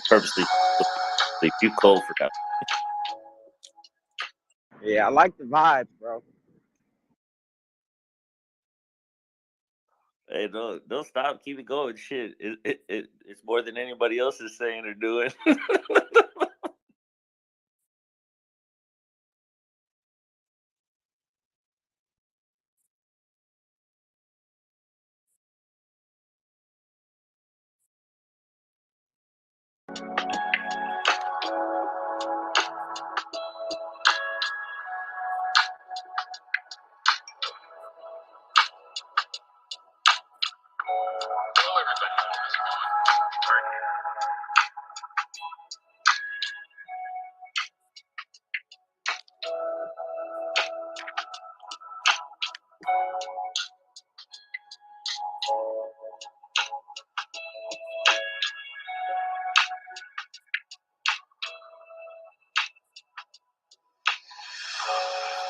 Purposely sleep too cold for that. Yeah, I like the vibes, bro. Hey, don't stop. Keep it going. Shit, it's more than anybody else is saying or doing. Hello, everybody. How's it going? How are you?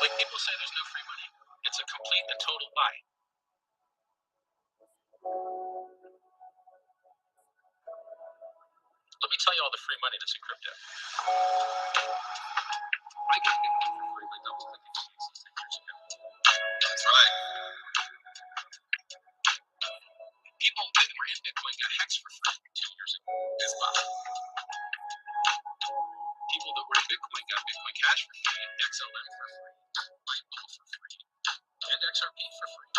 Like people say, there's no free money. It's a complete and total lie. Let me tell you all the free money that's in crypto. I get Bitcoin for free by double clicking CXC 10 years ago. That's right. People that were in Bitcoin got HEX for free 2 years ago. It's possible. People that were in Bitcoin got Bitcoin Cash for free, XLM for free, Lightbulb for free, and XRP for free.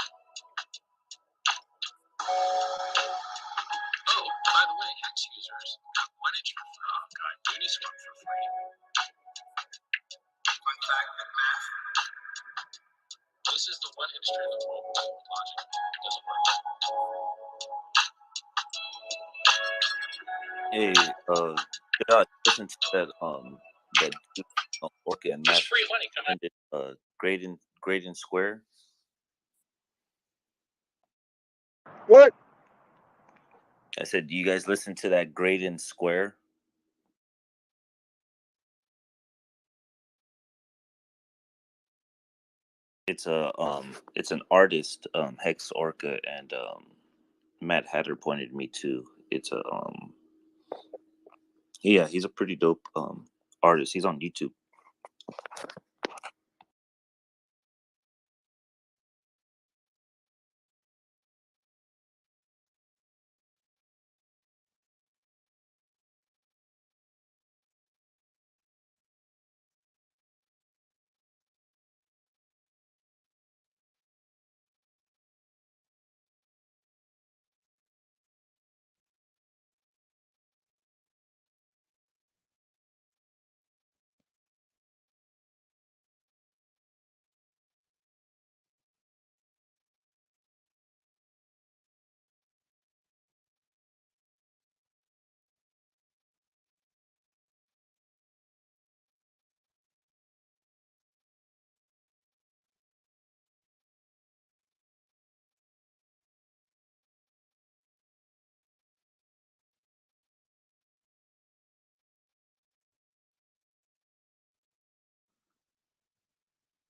Oh, by the way, HEX users got 1inch for free. Oh, God, Uniswap for free. Fun fact, with math. This is the one industry in the world where logic doesn't work. Hey, God, listen to that Orca and There's Matt free money coming. ended Great and Square. What? I said, do you guys listen to that Great and Square? It's an artist, Hex Orca, and Matt Hatter pointed me to. It's a yeah, he's a pretty dope artist. He's on YouTube.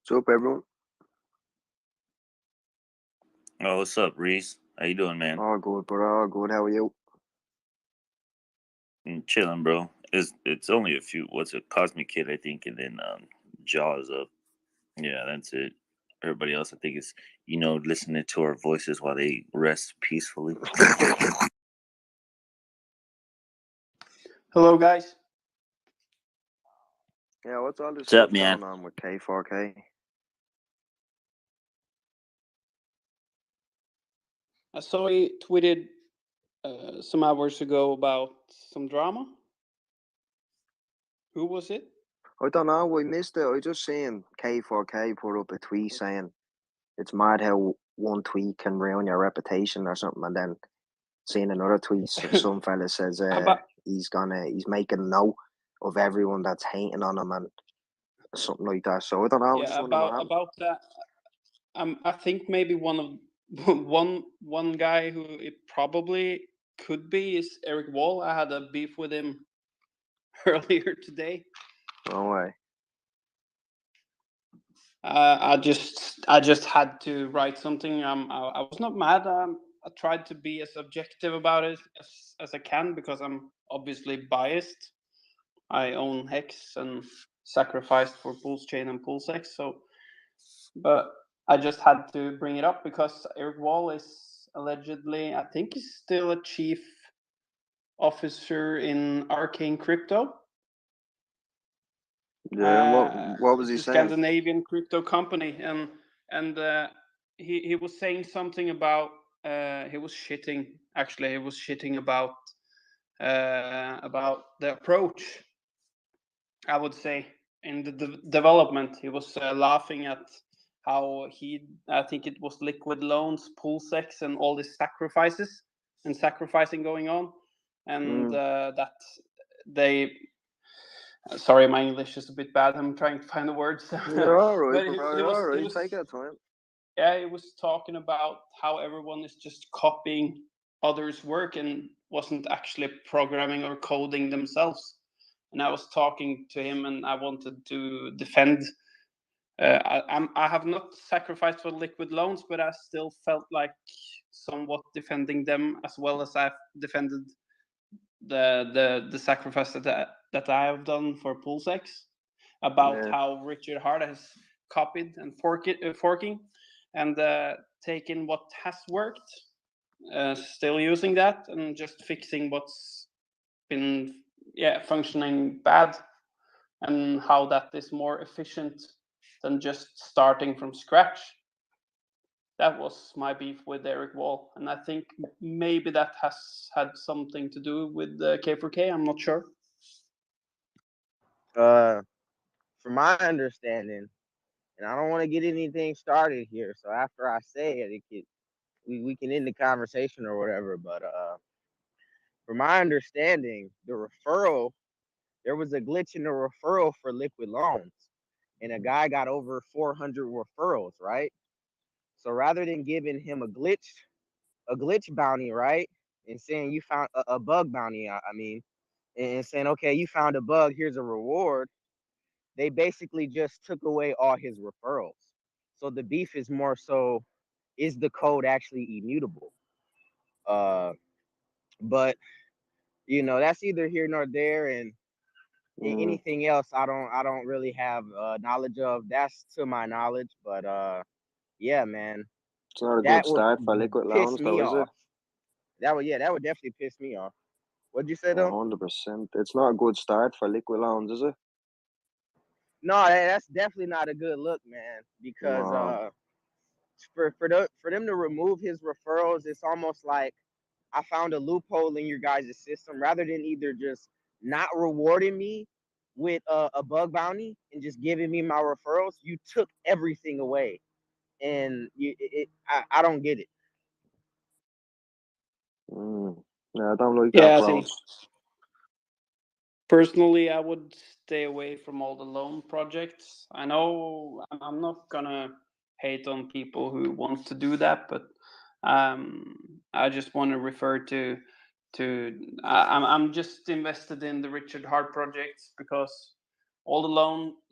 What's up, everyone? Oh, what's up, Reese? How you doing, man? All good, bro. All good. How are you? Chilling, bro. It's only a few. What's a Cosmic Kid, I think, and then Jaws up. Yeah, that's it. Everybody else, I think, is listening to our voices while they rest peacefully. Hello, guys. Yeah, what's all this What's up, stuff man? going on with K4K? I saw he tweeted some hours ago about some drama. Who was it? I don't know. We missed it. I just seen K4K put up a tweet saying it's mad how one tweet can ruin your reputation or something, and then seeing another tweet, some fella says About he's making a note of everyone that's hating on him and something like that. So I don't know. I yeah, just wondering what happened. about that. I think maybe one of one guy who it probably could be is Eric Wall. I had a beef with him earlier today. No way. I just had to write something. I was not mad. I tried to be as objective about it as I can because I'm obviously biased. I own Hex and sacrificed for Pulse Chain and PulseX. So, but I just had to bring it up because Eric Wall is allegedly, I think he's still a chief officer in Arcane Crypto. Yeah, what was he It's a saying? Scandinavian crypto company, and he was saying something about he was shitting. Actually, he was shitting about the approach. I would say in the development, he was laughing at how I think it was liquid loans, PulseX, and all these sacrificing going on, and that they. Sorry, my English is a bit bad. I'm trying to find the words. You're all right, But bro. it You're all was right. Take your time. yeah, it was talking about how everyone is just copying others' work and wasn't actually programming or coding themselves. And I was talking to him, and I wanted to defend. I have not sacrificed for liquid loans, but I still felt like somewhat defending them as well as I've defended the sacrifice that I have done for PulseX about Yeah. how Richard Hart has copied and forking and taken what has worked, still using that and just fixing what's been functioning bad, and how that is more efficient than just starting from scratch. That was my beef with Eric Wall, and I think maybe that has had something to do with K4K. I'm not sure. From my understanding, and I don't want to get anything started here, so after I say it, we can end the conversation or whatever. But from my understanding, there was a glitch in the referral for liquid loans, and a guy got over 400 referrals, right? So rather than giving him a glitch bounty, right, and saying you found a bug bounty, I mean, and saying, okay, you found a bug, here's a reward, they basically just took away all his referrals. So the beef is more so, is the code actually immutable? But that's either here nor there, and anything else I don't really have knowledge of. That's to my knowledge, but yeah, man, It's not a that good would start for liquid piss loans, me though, is it? off. That would definitely piss me off. What'd you say though? 100%. It's not a good start for liquid loans, is it? No, that's definitely not a good look, man. Because No. for them to remove his referrals, it's almost like I found a loophole in your guys' system. Rather than either just not rewarding me with a bug bounty and just giving me my referrals, you took everything away, and I don't get it. Yeah, I don't like that Yeah, I see. approach. Personally, I would stay away from all the loan projects. I know I'm not gonna hate on people who want to do that, but I just want to refer to I'm just invested in the Richard Hart projects because all the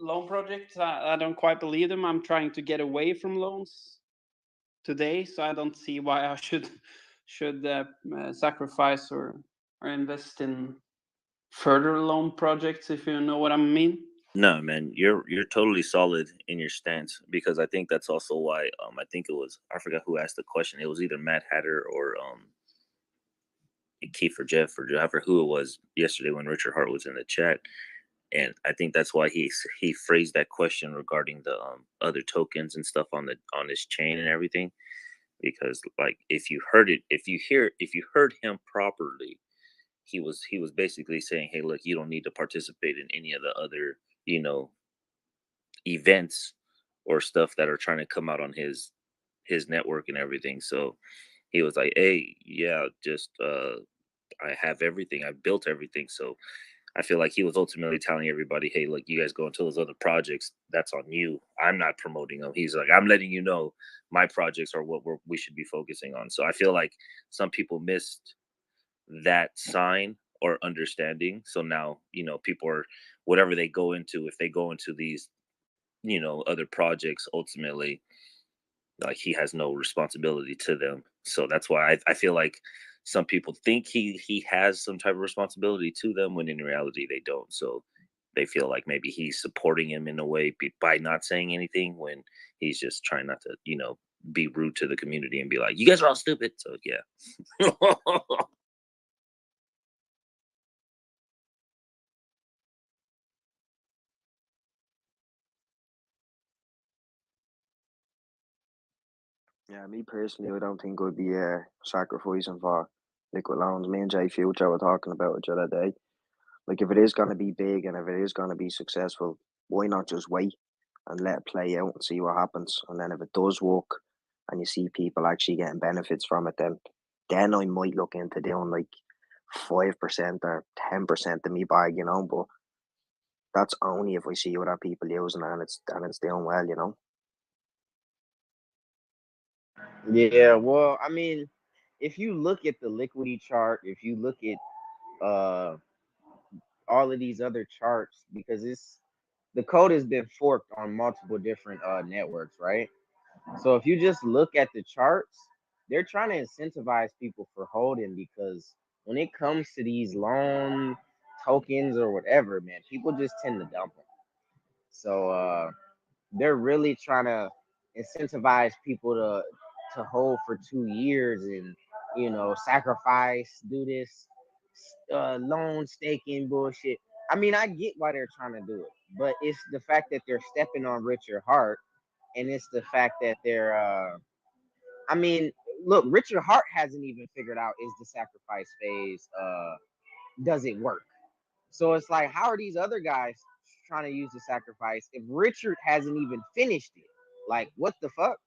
loan projects. I don't quite believe them. I'm trying to get away from loans today, so I don't see why I should sacrifice or invest in further loan projects, if you know what I mean. No, man, you're totally solid in your stance, because I think that's also why I think it was, I forgot who asked the question. It was either Matt Hatter or Keith or Jeff or Jaffer, who it was yesterday when Richard Hart was in the chat. And I think that's why he phrased that question regarding the other tokens and stuff on his chain and everything, because like if you heard him properly, he was basically saying, hey, look, you don't need to participate in any of the other events or stuff that are trying to come out on his network and everything. So he was like, hey, yeah, just I have everything, I built everything. So I feel like he was ultimately telling everybody, hey, look, you guys go into those other projects, that's on you. I'm not promoting them. He's like, I'm letting you know my projects are what we should be focusing on. So I feel like some people missed that sign or understanding. So now, people are, whatever they go into, if they go into these, other projects, ultimately, like, he has no responsibility to them. So that's why I feel like some people think he has some type of responsibility to them, when in reality they don't. So they feel like maybe he's supporting him in a way by not saying anything, when he's just trying not to, be rude to the community and be like, you guys are all stupid. So yeah. Yeah, me personally, I don't think I'd be sacrificing for liquid loans. Me and Jay Future were talking about it the other day. Like, if it is going to be big and if it is going to be successful, why not just wait and let it play out and see what happens? And then if it does work and you see people actually getting benefits from it, then I might look into doing like 5% or 10% of me bag, but that's only if I see other people using it and it's doing well. Yeah, well, I mean, if you look at the liquidity chart, if you look at all of these other charts, because the code has been forked on multiple different networks, right? So if you just look at the charts, they're trying to incentivize people for holding, because when it comes to these loan tokens or whatever, man, people just tend to dump them. So they're really trying to incentivize people to hold for 2 years and sacrifice, do this loan staking bullshit. I mean, I get why they're trying to do it, but it's the fact that they're stepping on Richard Hart, and it's the fact that they're I mean, look, Richard Hart hasn't even figured out, is the sacrifice phase does it work? So it's like, how are these other guys trying to use the sacrifice if Richard hasn't even finished it? Like, what the fuck?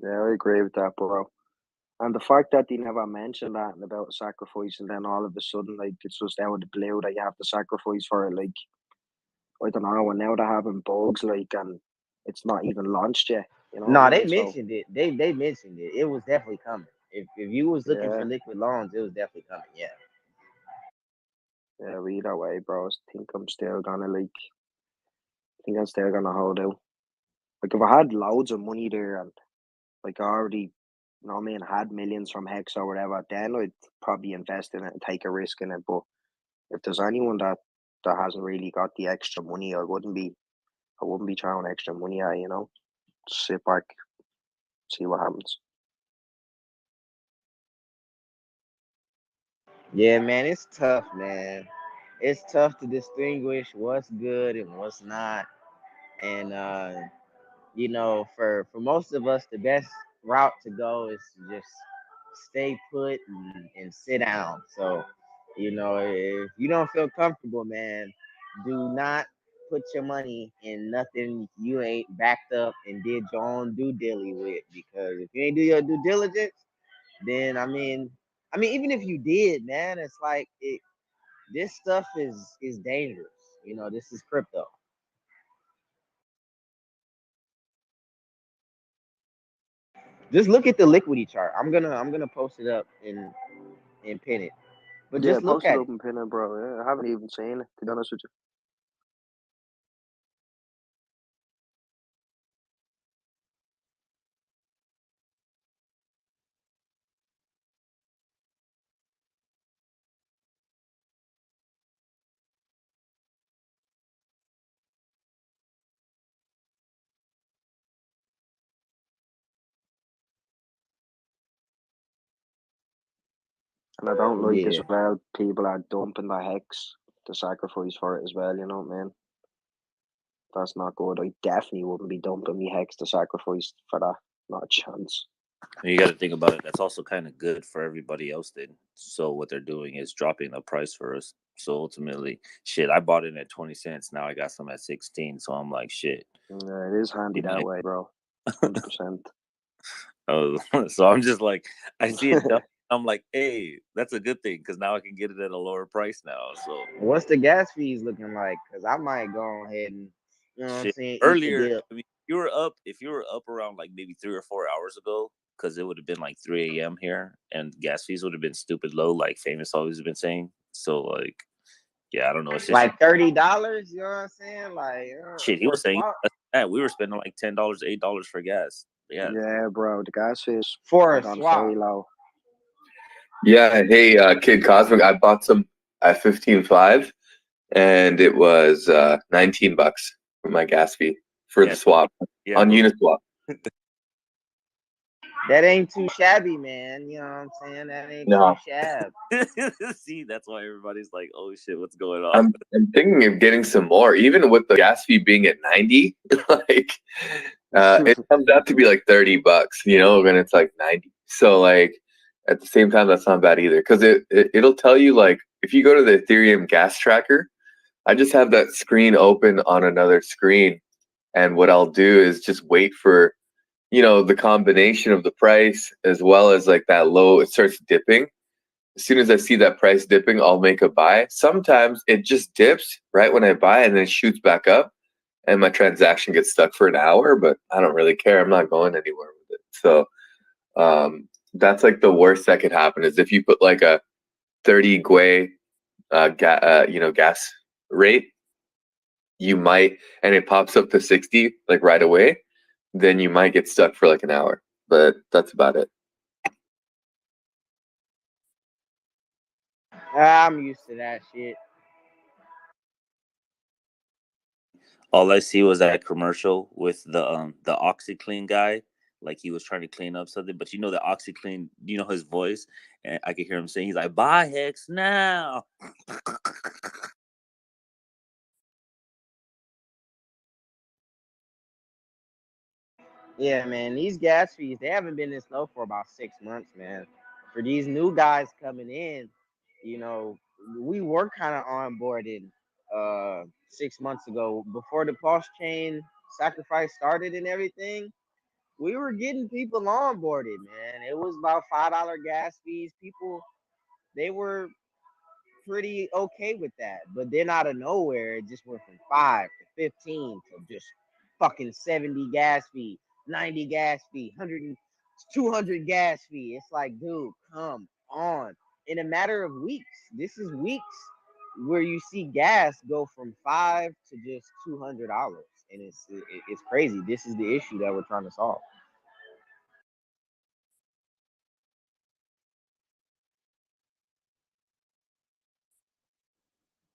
Yeah, I agree with that, bro. And the fact that they never mentioned that about sacrifice, and then all of a sudden, like, it's just out of the blue that you have to sacrifice for it. Like, I don't know, and now they're having bugs, like, and it's not even launched yet. You know what No, I they mean? So, mentioned it. They mentioned it. It was definitely coming. If you was looking yeah, for liquid loans, it was definitely coming. Yeah. yeah, either way, bro, I think I'm still gonna, like, I think I'm still gonna hold out. Like, if I had loads of money there and, like, I already, you know what I mean, had millions from Hex or whatever, then I'd probably invest in it and take a risk in it. But if there's anyone that hasn't really got the extra money, I wouldn't be throwing extra money at, Just sit back, see what happens. Yeah, man, it's tough, man. It's tough to distinguish what's good and what's not. And for most of us, the best route to go is to just stay put and sit down. So, if you don't feel comfortable, man, do not put your money in nothing you ain't backed up and did your own due diligence with. Because if you ain't do your due diligence, then even if you did, man, it's like this stuff is dangerous. This is crypto. Just look at the liquidity chart. I'm gonna post it up and pin it. But Yeah, just look post it at up it. and pin it, bro. Yeah, I haven't even seen it, to be honest with you. And I don't like as Yeah. well people are dumping the hex to sacrifice for it as well, you know what I mean? That's not good. I definitely wouldn't be dumping me hex to sacrifice for that. Not a chance. You got to think about it. That's also kind of good for everybody else. Then, so what they're doing is dropping the price for us. So ultimately, shit, I bought it at 20 cents. Now I got some at 16. So I'm like, shit. Yeah, it is handy that way, bro. 100%. Oh, so I'm just like, I see it done. I'm like, hey, that's a good thing because now I can get it at a lower price now. So What's the gas fees looking like? Because I might go ahead and, you know what I'm shit. saying, eat the Earlier, dip. I mean, if you were up around like maybe 3 or 4 hours ago, because it would have been like 3 a.m. here, and gas fees would have been stupid low, like Famous always been saying. So like, yeah, I don't know. It's just Like $30, you know what I'm saying? Like shit. He for a was saying swap. that we were spending like $10, $8 for gas. Yeah, Yeah, bro. The gas is For a gone swap. very low. Yeah, hey, Kid Cosmic, I bought some at 15.5 and it was $19 for my gas fee for Yeah. the swap Yeah, on bro. Uniswap. That ain't too shabby, man. You know what I'm saying? That ain't No, too shabby. See, that's why everybody's like, "Oh shit, what's going on?" I'm thinking of getting some more, even with the gas fee being at 90. Like, it comes out to be like $30, you know, when it's like 90. So like at the same time, that's not bad either, because it'll tell you like if you go to the Ethereum gas tracker. I just have that screen open on another screen, and what I'll do is just wait for, you know, the combination of the price as well as like that low. It starts dipping. As soon as I see that price dipping, I'll make a buy. Sometimes it just dips right when I buy and then it shoots back up and my transaction gets stuck for an hour, but I don't really care. I'm not going anywhere with it. So that's like the worst that could happen is if you put like a 30 Gwei gas rate, you might, and it pops up to 60 like right away, then you might get stuck for like an hour. But that's about it. I'm used to that shit. All I see was that commercial with the OxyClean guy, like he was trying to clean up something. But you know the OxyClean, you know his voice, and I could hear him saying, "He's like, buy Hex now." Yeah, man. These gas fees, they haven't been this low for about 6 months, man. For these new guys coming in, you know, we were kind of onboarded 6 months ago before the pulse chain sacrifice started and everything. We were getting people onboarded, man. It was about $5 gas fees. People, they were pretty okay with that. But then out of nowhere, it just went from 5 to 15 to just fucking 70 gas fee, 90 gas fee, 100 and 200 gas fee. It's like, dude, come on. In a matter of weeks, this is weeks where you see gas go from 5 to just $200, and it's crazy. This is the issue that we're trying to solve.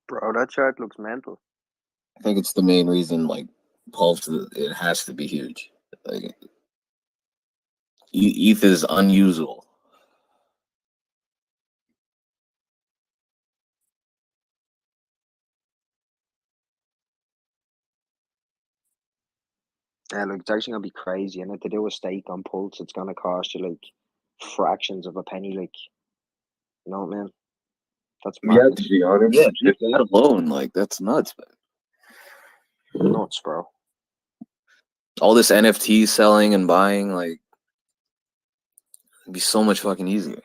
Bro, that chart looks mental. I think it's the main reason, like, Pulse, it has to be huge. Like, ETH is unusable. Yeah, look, it's actually gonna be crazy, and to do a stake on Pulse, it's gonna cost you like fractions of a penny, like, you know what I mean? That's Yeah, to madness. be honest, Yeah, just that alone, like, that's nuts, man. Nuts, bro. All this NFT selling and buying, like, it'd be so much fucking easier.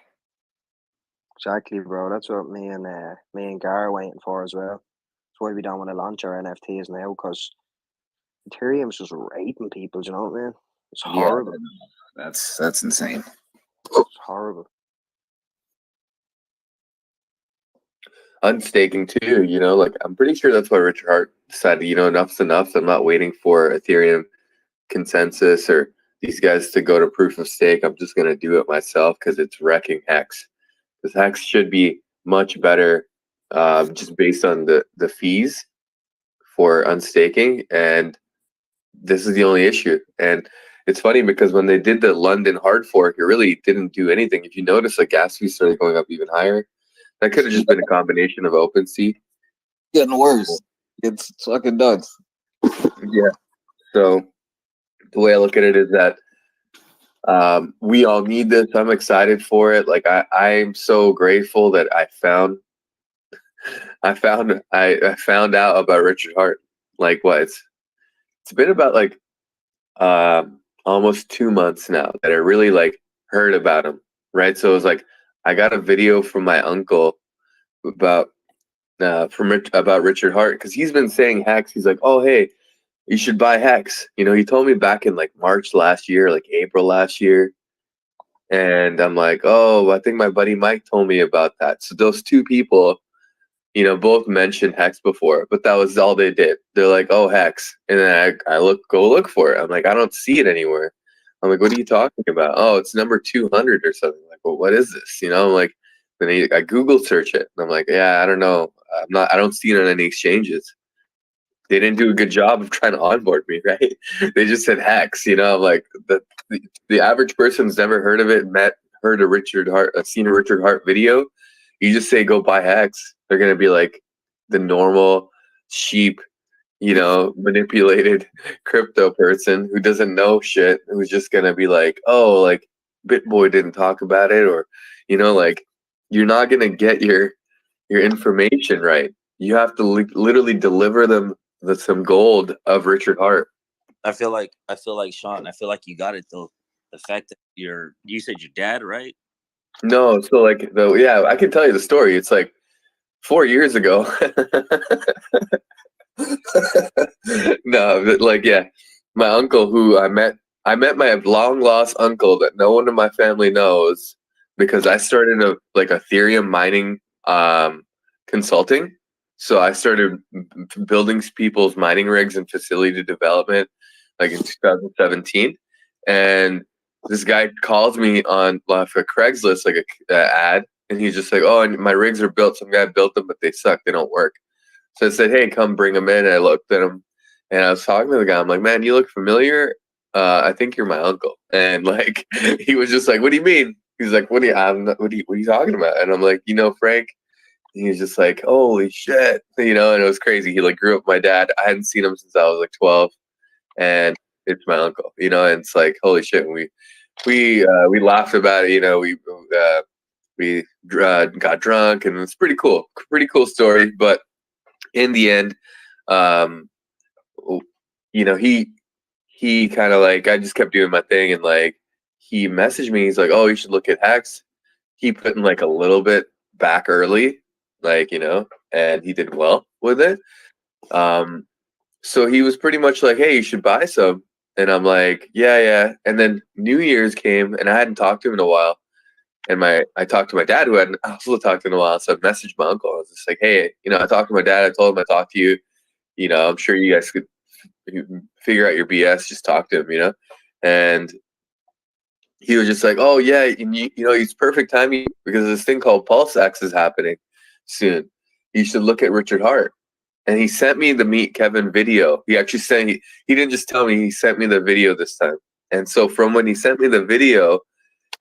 Exactly, bro. That's what me and Gar are waiting for as well. That's why we don't want to launch our NFTs now, because Ethereum's just raping people. Do you know what I mean? It's Yeah, horrible. that's insane. It's horrible. unstaking too, you know, like I'm pretty sure that's why Richard Hart decided, you know, enough's enough. I'm not waiting for Ethereum consensus or these guys to go to proof of stake. I'm just going to do it myself because it's wrecking Hex. Because Hex should be much better just based on the fees for unstaking. And this is the only issue. And it's funny because when they did the London hard fork, it really didn't do anything. If you notice, like gas fees started going up even higher. That could have just been a combination of OpenSea. Getting worse. It's fucking nuts. Yeah. So the way I look at it is that we all need this. I'm excited for it. Like I'm so grateful that I found out about Richard Hart. Like what? It's been about like almost 2 months now that I really like heard about him. Right. So it was like I got a video from my uncle about about Richard Hart because he's been saying HEX. He's like, oh hey, you should buy HEX. You know, he told me back in like March last year, like April last year. And I'm like, oh, I think my buddy Mike told me about that. So those two people, you know, both mentioned HEX before, but that was all they did. They're like, oh, HEX. And then I go look for it. I'm like, I don't see it anywhere. I'm like, what are you talking about? Oh, it's number 200 or something. Like, well, what is this? You know, I'm like, then I Google search it. And I'm like, yeah, I don't know. I don't see it on any exchanges. They didn't do a good job of trying to onboard me, right? They just said HEX, you know. I'm like, the average person's never heard of it, heard a Richard Hart, seen a Richard Hart video. You just say go buy HEX, they're gonna be like the normal sheep, you know, manipulated crypto person who doesn't know shit, who's just gonna be like, oh, like BitBoy didn't talk about it, or you know, like you're not gonna get your information right. You have to literally deliver them some gold of Richard Hart. I feel like Sean. I feel like you got it though. The fact that you said your dad, right? No, so like yeah, I can tell you the story. It's like 4 years ago. No, but like yeah, my uncle who I met my long lost uncle that no one in my family knows because I started a Ethereum mining consulting. So I started building people's mining rigs and facility development like in 2017, and this guy calls me on for Craigslist like a ad, and he's just like, "Oh, and my rigs are built. Some guy built them, but they suck. They don't work." So I said, "Hey, come bring them in." And I looked at him, and I was talking to the guy. I'm like, "Man, you look familiar. I think you're my uncle." And like, he was just like, "What do you mean?" He's like, "What are you talking about?" And I'm like, "You know, Frank." He was just like, holy shit, you know, and it was crazy. He like grew up with my dad. I hadn't seen him since I was like 12, and it's my uncle, you know, and it's like, holy shit. And we laughed about it, you know, we got drunk, and it's pretty cool story. But in the end, you know, he kind of like, I just kept doing my thing, and like he messaged me. He's like, oh, you should look at HEX. He put in like a little bit back early, like, you know, and he did well with it. So he was pretty much like, hey, you should buy some. And I'm like, yeah. And then New Year's came, and I hadn't talked to him in a while. And I talked to my dad, who hadn't also talked to him in a while. So I messaged my uncle. I was just like, hey, you know, I talked to my dad. I told him I talked to you. You know, I'm sure you guys could figure out your BS. Just talk to him, you know. And he was just like, oh yeah, you know, it's perfect timing because this thing called PulseX is happening soon. You should look at Richard Hart. And he sent me the Meet Kevin video. He actually sent, he didn't just tell me, he sent me the video this time. And so from when he sent me the video,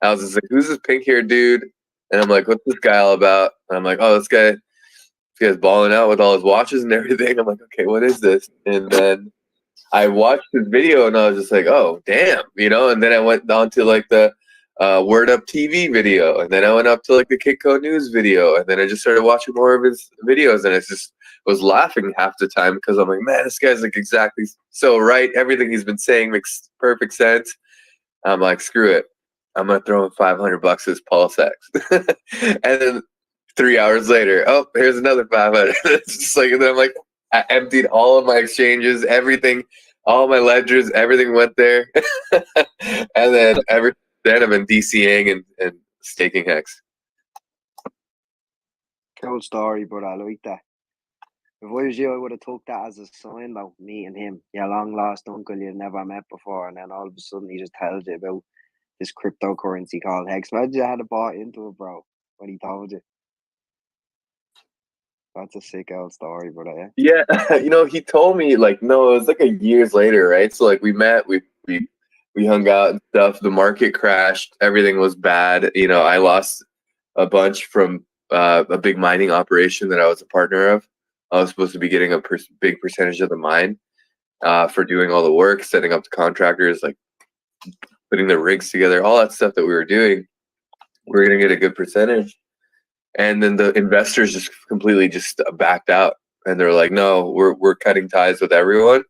I was just like, who's this pink haired dude? And I'm like, what's this guy all about? And I'm like, oh, this guy's balling out with all his watches and everything. I'm like, okay, what is this? And then I watched his video, and I was just like, oh, damn, you know. And then I went on to like the Word Up TV video, and then I went up to like the Kitco News video, and then I just started watching more of his videos, and I just was laughing half the time because I'm like, man, this guy's like exactly so right. Everything he's been saying makes perfect sense. I'm like, screw it, I'm gonna throw in $500 as PulseX. And then 3 hours later, oh, here's another 500. It's just like, and then I'm like, I emptied all of my exchanges, everything, all my ledgers, everything went there. And then ever then I've been DCing and staking HEX. Cool story, but I like that. If I was you, I would have took that as a sign, though, meeting him, your long lost uncle you'd never met before, and then all of a sudden he just tells you about this cryptocurrency called HEX. Imagine you had bought into it, bro, when he told you. That's a sick old story, brother. Yeah, you know, he told me like, no, it was like a years later, right? So like we met, we We hung out and stuff. The market crashed. Everything was bad. You know, I lost a bunch from a big mining operation that I was a partner of. I was supposed to be getting a big percentage of the mine for doing all the work, setting up the contractors, like putting the rigs together, all that stuff that we were doing. We were going to get a good percentage. And then the investors just completely just backed out. And they're like, no, we're cutting ties with everyone.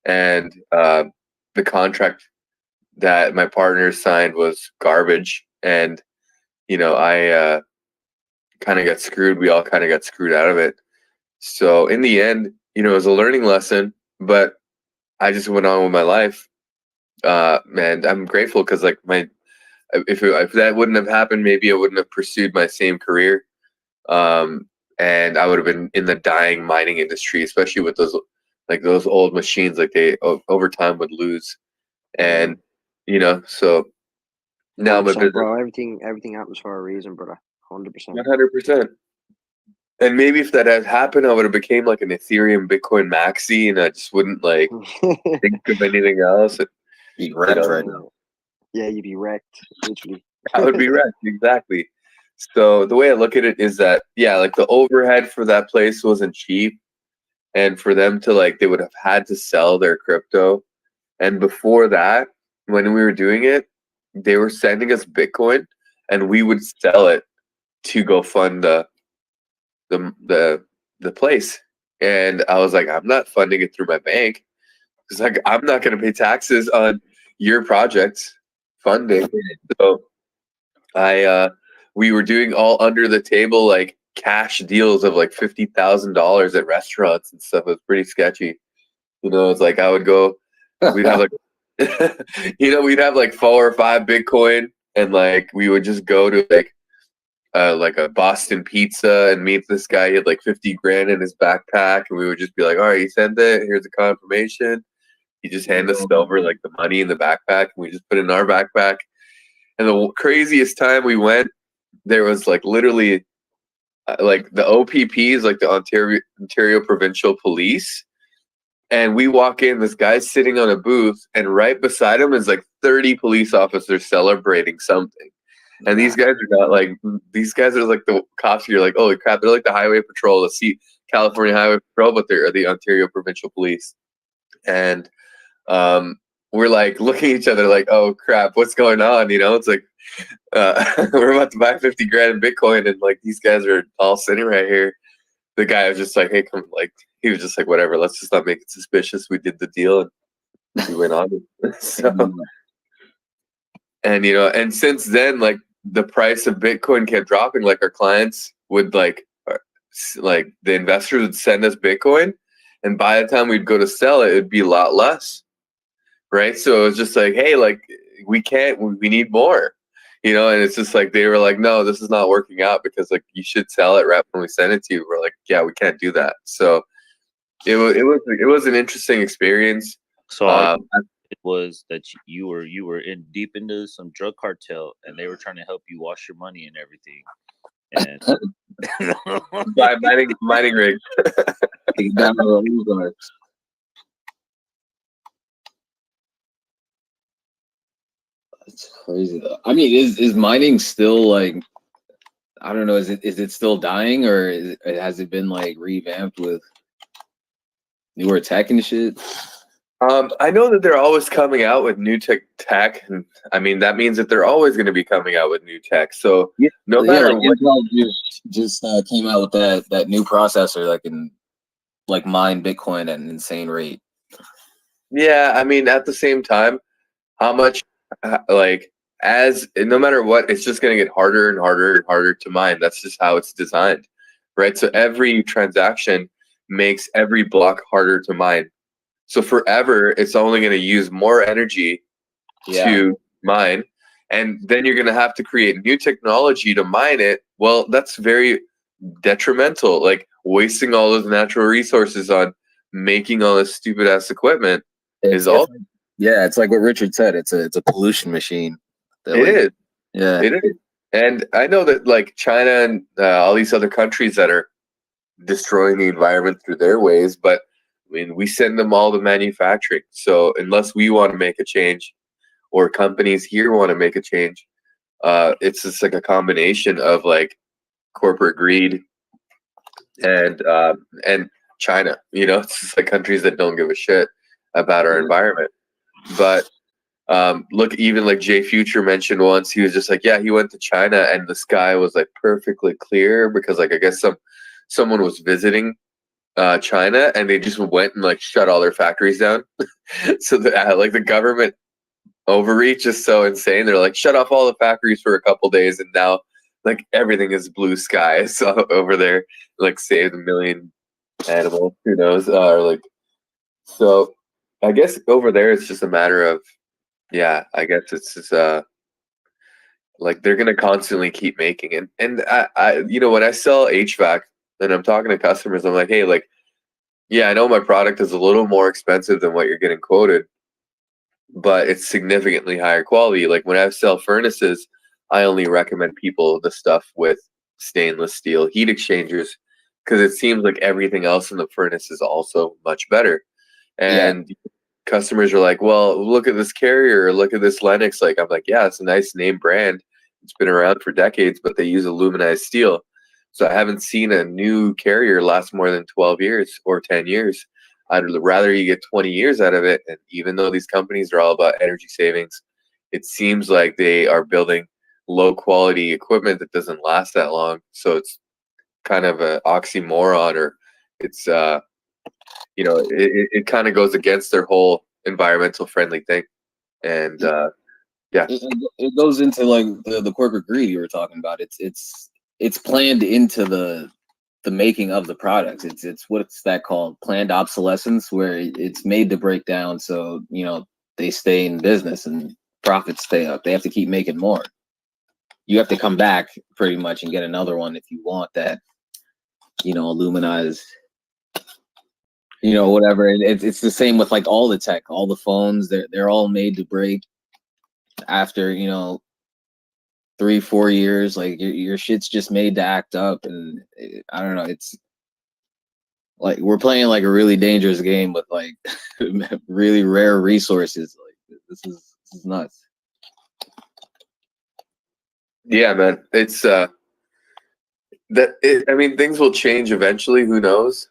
And the contract that my partner signed was garbage. And, you know, I kind of got screwed. We all kind of got screwed out of it. So in the end, you know, it was a learning lesson, but I just went on with my life. Man, I'm grateful because like if that wouldn't have happened, maybe I wouldn't have pursued my same career. And I would have been in the dying mining industry, especially with those old machines, like they over time would lose. And, you know, so now my 100%, business, bro. Everything happens for a reason, brother. 100%. 100%. And maybe if that had happened, I would have became like an Ethereum Bitcoin maxi, and I just wouldn't like think of anything else. Be wrecked right now. Yeah, you'd be wrecked, literally. I would be wrecked, exactly. So the way I look at it is that, yeah, like the overhead for that place wasn't cheap. And for them to like, they would have had to sell their crypto. And before that, when we were doing it, they were sending us Bitcoin and we would sell it to go fund the place. And I was like, I'm not funding it through my bank. It's like, I'm not going to pay taxes on your project's funding. So we were doing all under the table, like cash deals of like $50,000 at restaurants and stuff. It was pretty sketchy. You know, it's like I would go, we'd have like, we'd have like 4 or 5 Bitcoin, and like we would just go to like a Boston Pizza and meet this guy. He had like 50 grand in his backpack, and we would just be like, all right, you sent it. Here's a confirmation. He just handed us over like the money in the backpack, and we just put it in our backpack. And the craziest time we went, there was like literally like the OPPs, like the Ontario Provincial Police. And we walk in, this guy's sitting on a booth, and right beside him is like 30 police officers celebrating something. And these guys are not like, these guys are like the cops. You're like, holy crap, they're like the Highway Patrol, the California Highway Patrol, but they're the Ontario Provincial Police. And we're like looking at each other like, oh crap, what's going on? You know, it's like we're about to buy 50 grand in Bitcoin, and like these guys are all sitting right here. The guy was just like, hey, come, like he was just like, whatever, let's just not make it suspicious. We did the deal and we went on. So, and you know, and since then, like the price of Bitcoin kept dropping. Like our clients would like the investors would send us Bitcoin, and by the time we'd go to sell it, it'd be a lot less. Right. So it was just like, hey, like we need more, you know, and it's just like they were like, no, this is not working out because like you should sell it right when we send it to you. We're like, yeah, we can't do that. So it was an interesting experience. So it was that you were in deep into some drug cartel, and they were trying to help you wash your money and everything. And by mining rigs. That's crazy though. I mean, is mining still like, I don't know, is it still dying, or has it been like revamped with newer tech and shit? I know that they're always coming out with new tech, and I mean that means that they're always going to be coming out with new tech. So no matter like what, Intel just came out with that new processor that can like mine Bitcoin at an insane rate. yeah, I mean at the same time, how much like no matter what, it's just going to get harder and harder and harder to mine. That's just how it's designed, right? So every transaction makes every block harder to mine. So forever, it's only going to use more energy to mine. And then you're going to have to create new technology to mine it. Well, that's very detrimental, like wasting all those natural resources on making all this stupid ass equipment is all. Yeah, it's like what Richard said. It's a pollution machine. It is. Yeah. It is. And I know that like China and all these other countries that are destroying the environment through their ways, but I mean, we send them all the manufacturing. So unless we want to make a change, or companies here want to make a change, it's just like a combination of like corporate greed and China. You know, it's just like countries that don't give a shit about our environment. But look, even like Jay Future mentioned once, he was just like, yeah, he went to China and the sky was like perfectly clear because like I guess someone was visiting China and they just went and like shut all their factories down. So that like the government overreach is so insane. They're like, shut off all the factories for a couple days, and now like everything is blue sky. So over there, like saved a million animals. Who knows? Or like, so I guess over there it's just a matter of, yeah, I guess it's just like they're gonna constantly keep making it. And I you know, when I sell HVAC and I'm talking to customers, I'm like, hey, like, yeah, I know my product is a little more expensive than what you're getting quoted, but it's significantly higher quality. Like when I sell furnaces, I only recommend people the stuff with stainless steel heat exchangers because it seems like everything else in the furnace is also much better. And customers are like, well, look at this Carrier, look at this Lennox. Like, I'm like, yeah, it's a nice name brand. It's been around for decades, but they use aluminized steel. So I haven't seen a new Carrier last more than 12 years or 10 years. I'd rather you get 20 years out of it. And even though these companies are all about energy savings, it seems like they are building low quality equipment that doesn't last that long. So it's kind of an oxymoron, or it's, you know, it kind of goes against their whole environmental friendly thing. And yeah, it goes into like the corporate greed you were talking about. It's planned into the making of the products. It's what's that called? Planned obsolescence, where it's made to break down so, you know, they stay in business and profits stay up. They have to keep making more. You have to come back pretty much and get another one if you want that, you know, aluminized, you know, whatever. It's the same with like all the tech, all the phones. They're all made to break after, you know, 3-4 years. Like your shit's just made to act up, and I don't know. It's like we're playing like a really dangerous game with like really rare resources. Like this is nuts. Yeah, man, it's I mean, things will change eventually. Who knows?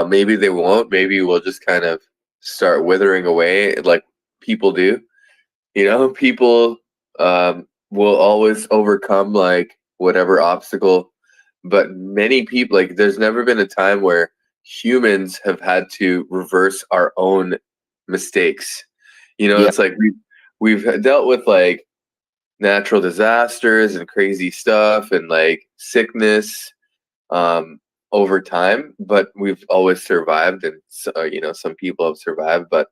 Maybe they won't. Maybe we'll just kind of start withering away like people do. You know, people will always overcome like whatever obstacle, but many people, like, there's never been a time where humans have had to reverse our own mistakes. You know, it's like we've dealt with like natural disasters and crazy stuff and like sickness over time, but we've always survived, and you know, some people have survived. But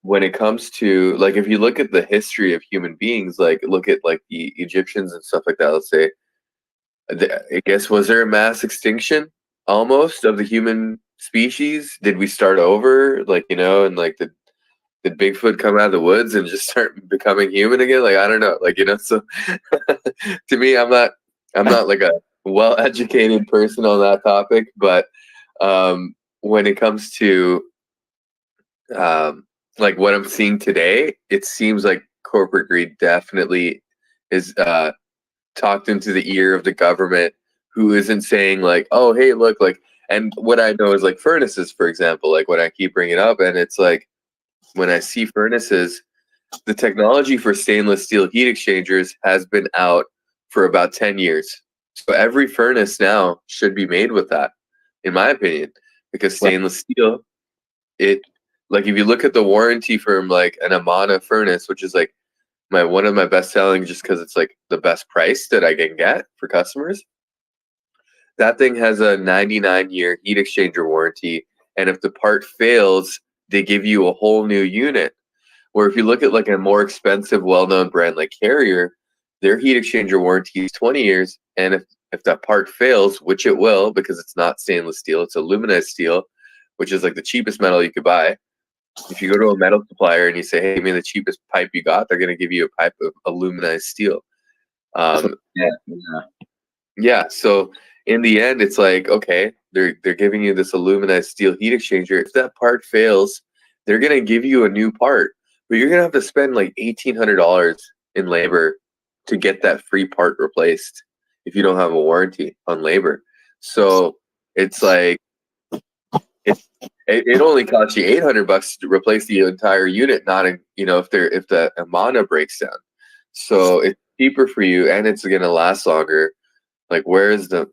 when it comes to like, if you look at the history of human beings, like look at like the Egyptians and stuff like that, let's say, I guess, was there a mass extinction almost of the human species? Did we start over, like, you know, and like did Bigfoot come out of the woods and just start becoming human again? Like, I don't know, like, you know. So to me, I'm not like a well-educated person on that topic, but when it comes to like what I'm seeing today, it seems like corporate greed definitely is talked into the ear of the government, who isn't saying like, oh, hey, look, like, and what I know is like furnaces, for example, like when I keep bringing up, and it's like, when I see furnaces, the technology for stainless steel heat exchangers has been out for about 10 years. So every furnace now should be made with that, in my opinion, because stainless steel, it, like, if you look at the warranty firm, like an Amana furnace, which is like one of my best selling, just because it's like the best price that I can get for customers. That thing has a 99-year heat exchanger warranty, and if the part fails, they give you a whole new unit. Where if you look at like a more expensive, well-known brand like Carrier, their heat exchanger warranty is 20 years, and if that part fails, which it will, because it's not stainless steel, it's aluminized steel, which is like the cheapest metal you could buy. If you go to a metal supplier and you say, hey, give me the cheapest pipe you got, they're going to give you a pipe of aluminized steel. Yeah. So in the end, it's like, okay, they're giving you this aluminized steel heat exchanger. If that part fails, they're going to give you a new part, but you're gonna have to spend like $1,800 in labor to get that free part replaced if you don't have a warranty on labor. So it's like it only costs you $800 to replace the entire unit, not if the Amana breaks down. So it's cheaper for you and it's gonna last longer. Like where's the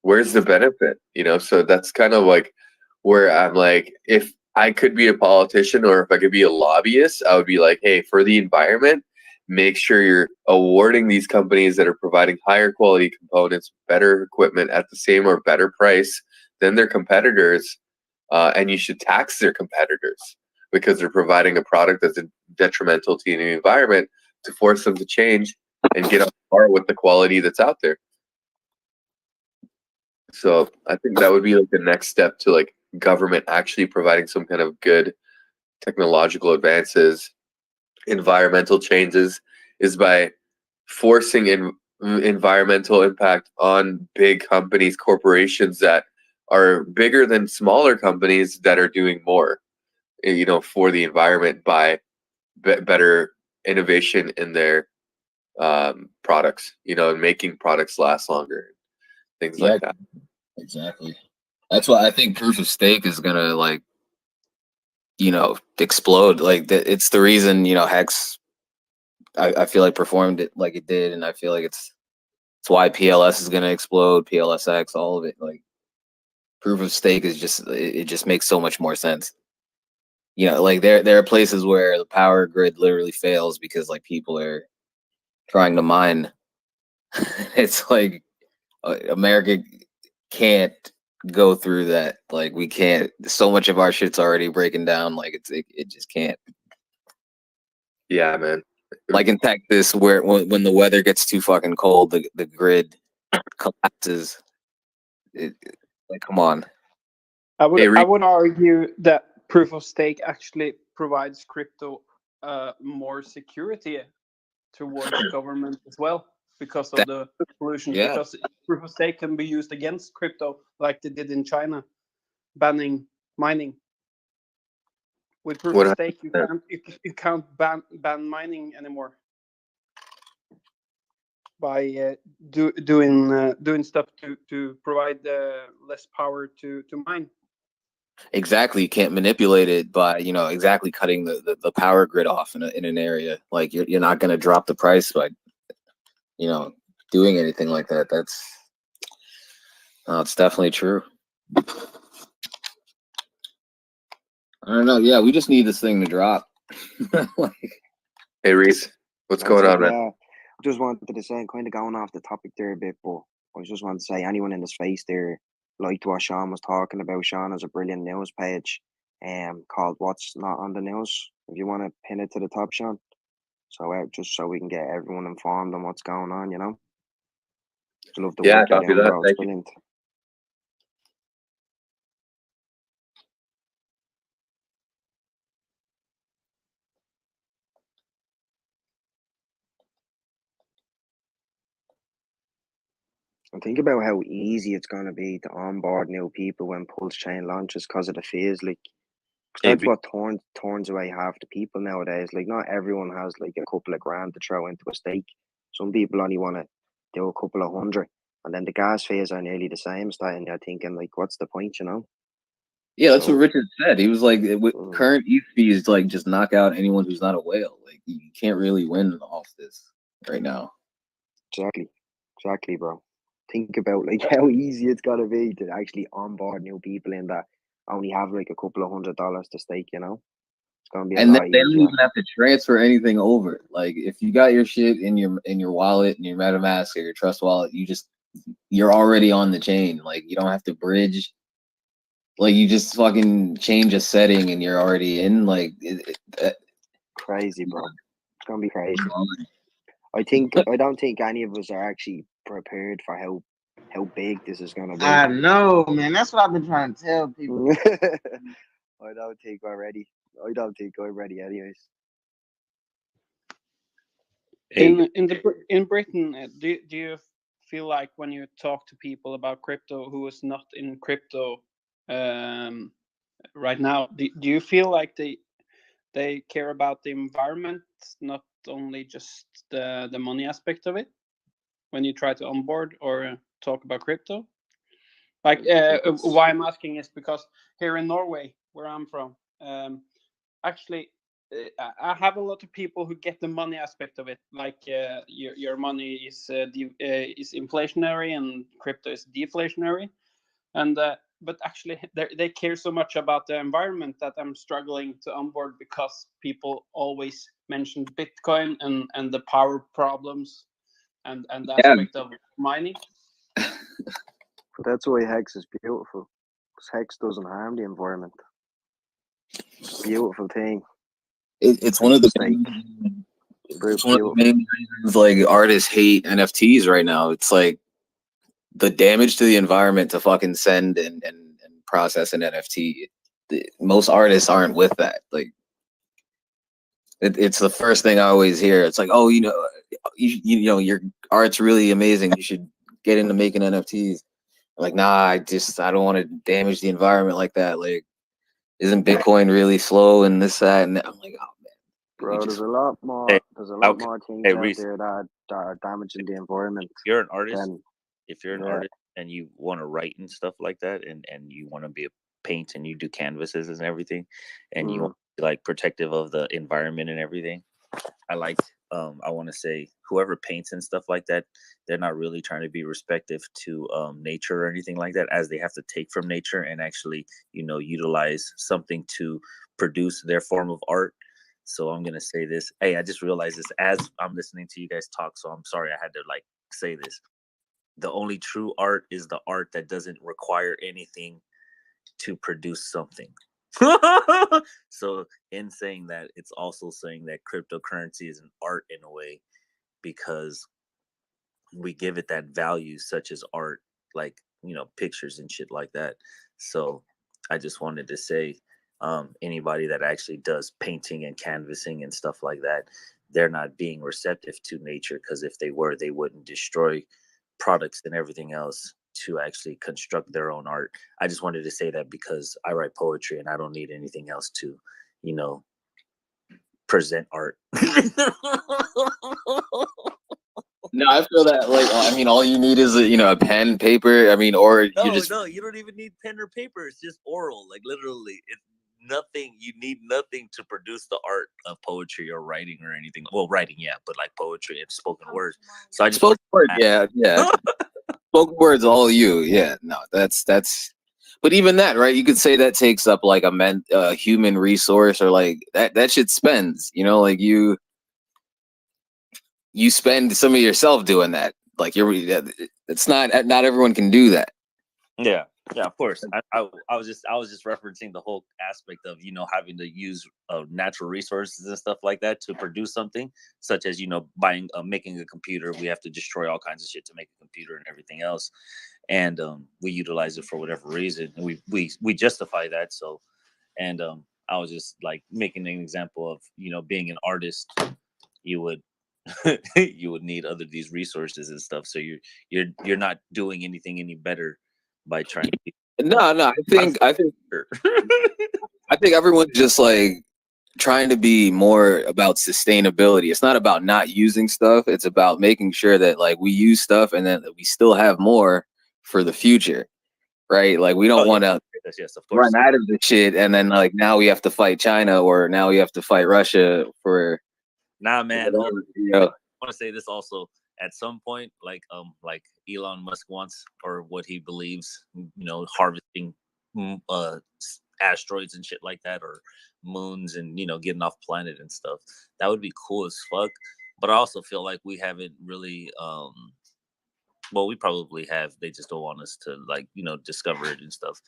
benefit? So that's kind of like where I'm like, if I could be a politician or if I could be a lobbyist, I would be like, hey, for the environment, make sure you're awarding these companies that are providing higher quality components, better equipment at the same or better price than their competitors. And you should tax their competitors because they're providing a product that's detrimental to the environment, to force them to change and get on par with the quality that's out there. So I think that would be like the next step to like government actually providing some kind of good technological advances, environmental changes, is by forcing environmental impact on big companies, corporations that are bigger than smaller companies that are doing more, for the environment by better innovation in their products, and making products last longer, things like that. Exactly. That's why I think proof of stake is gonna explode. Like it's the reason Hex. I feel like performed it like it did, and I feel like it's why PLS is gonna explode. PLSX, all of it. Like proof of stake is it just makes so much more sense. Like there are places where the power grid literally fails because like people are trying to mine. It's like America can't go through that. Like we can't. So much of our shit's already breaking down. Like it just can't. Yeah, man. Like in Texas, where when the weather gets too fucking cold, the grid collapses. Like, come on. I would argue that proof of stake actually provides crypto more security towards the government as well, because of the pollution. Yeah. Because proof of stake can be used against crypto, like they did in China, banning mining. With proof of stake, you can't ban mining anymore by doing stuff to provide less power to mine. Exactly. You can't manipulate it by exactly cutting the power grid off in an area. Like you're not going to drop the price by doing anything like that. It's definitely true. I don't know. Yeah, we just need this thing to drop. Hey Reese, what's going on, man? I just wanted to say, kind of going off the topic there a bit, but I just want to say, anyone in the space there liked what Sean was talking about. Sean has a brilliant news page called What's Not on the News. If you want to pin it to the top, Sean. So just so we can get everyone informed on what's going on, Just love the work you're doing, bro. It's brilliant. And think about how easy it's going to be to onboard new people when Pulse Chain launches because of the fees. Like, that's what turns away half the people nowadays. Like, not everyone has like a couple of grand to throw into a stake. Some people only want to do a couple of hundred, and then the gas fees are nearly the same. Starting there thinking, like, what's the point, Yeah, that's what Richard said. He was like, with current ETH fees, like just knock out anyone who's not a whale. Like you can't really win off this right now. Exactly, bro. Think about like how easy it's gotta be to actually onboard new people in that only have like a couple of $100 to stake. It's gonna be a And lot then they don't easier. even have to transfer anything over. Like if you got your shit in your wallet, in your MetaMask or your Trust wallet, you're already on the chain. Like you don't have to bridge. Like you just fucking change a setting and you're already in. Like crazy, bro. It's gonna be crazy. I don't think any of us are actually prepared for how big this is gonna be. I know, man. That's what I've been trying to tell people. I don't think we're ready. I don't think I'm ready, anyways. In Britain, do you feel like when you talk to people about crypto who is not in crypto right now, do you feel like they care about the environment, not only just the money aspect of it when you try to onboard or talk about crypto? Like, why I'm asking is because here in Norway, where I'm from, actually, I have a lot of people who get the money aspect of it. Like, your money is inflationary and crypto is deflationary, and but actually they care so much about the environment that I'm struggling to onboard because people always mention Bitcoin and the power problems and the Yeah. aspect of mining. But that's why Hex is beautiful, because Hex doesn't harm the environment. It's a beautiful thing. It's one of the It's one of the main reasons like artists hate NFTs right now. It's like the damage to the environment to fucking send and process an NFT. Most artists aren't with that. Like, it's the first thing I always hear. It's like, oh, you know, your art's really amazing. You should get into making NFTs. I'm like, nah, I don't want to damage the environment like that. Like, isn't Bitcoin really slow and this, that, and that? I'm like, oh man, Bro, there's a lot more. There's a lot more things out there that are damaging the environment. If you're an artist, than- if you're an yeah. artist and you want to write and stuff like that, and you want to be a paint and you do canvases and everything, and you want to be like protective of the environment and everything, I want to say whoever paints and stuff like that, they're not really trying to be respective to nature or anything like that, as they have to take from nature and actually, you know, utilize something to produce their form of art. So I'm gonna say this. Hey, I just realized this as I'm listening to you guys talk, so I'm sorry I had to like say this. The only true art is the art that doesn't require anything to produce something. So in saying that, it's also saying that cryptocurrency is an art in a way, because we give it that value, such as art, like, you know, pictures and shit like that. So I just wanted to say, anybody that actually does painting and canvassing and stuff like that, they're not being receptive to nature, because if they were, they wouldn't destroy products and everything else to actually construct their own art. I just wanted to say that because I write poetry and I don't need anything else to, you know, present art. No, I feel that, like, I mean, all you need is a pen, paper. I mean, or you No, just no, you don't even need pen or paper. It's just oral. Like, literally, it's nothing. You need nothing to produce the art of poetry or writing or anything. Well, writing, yeah, but like poetry and spoken word. So I just spoken word, yeah. Spoken word's all you, yeah. No, that's. But even that, right? You could say that takes up like a human resource, or like that shit spends. You know, like you spend some of yourself doing that. Like it's not everyone can do that. Yeah, of course. I was just referencing the whole aspect of, you know, having to use natural resources and stuff like that to produce something, such as, you know, making a computer. We have to destroy all kinds of shit to make a computer and everything else, and we utilize it for whatever reason, and we justify that. So, and I was just like making an example of, you know, being an artist, you would you would need these resources and stuff. So you're not doing anything any better by trying to be No, I think everyone's just like trying to be more about sustainability. It's not about not using stuff. It's about making sure that like we use stuff and then we still have more for the future, right? Like we don't want to run out of the shit and then like now we have to fight China, or now we have to fight Russia for. Nah, man. You know. I want to say this also. At some point, like Elon Musk wants, or what he believes, you know, harvesting asteroids and shit like that, or moons, and, you know, getting off planet and stuff. That would be cool as fuck. But I also feel like we haven't really well, we probably have. They just don't want us to, like, you know, discover it and stuff.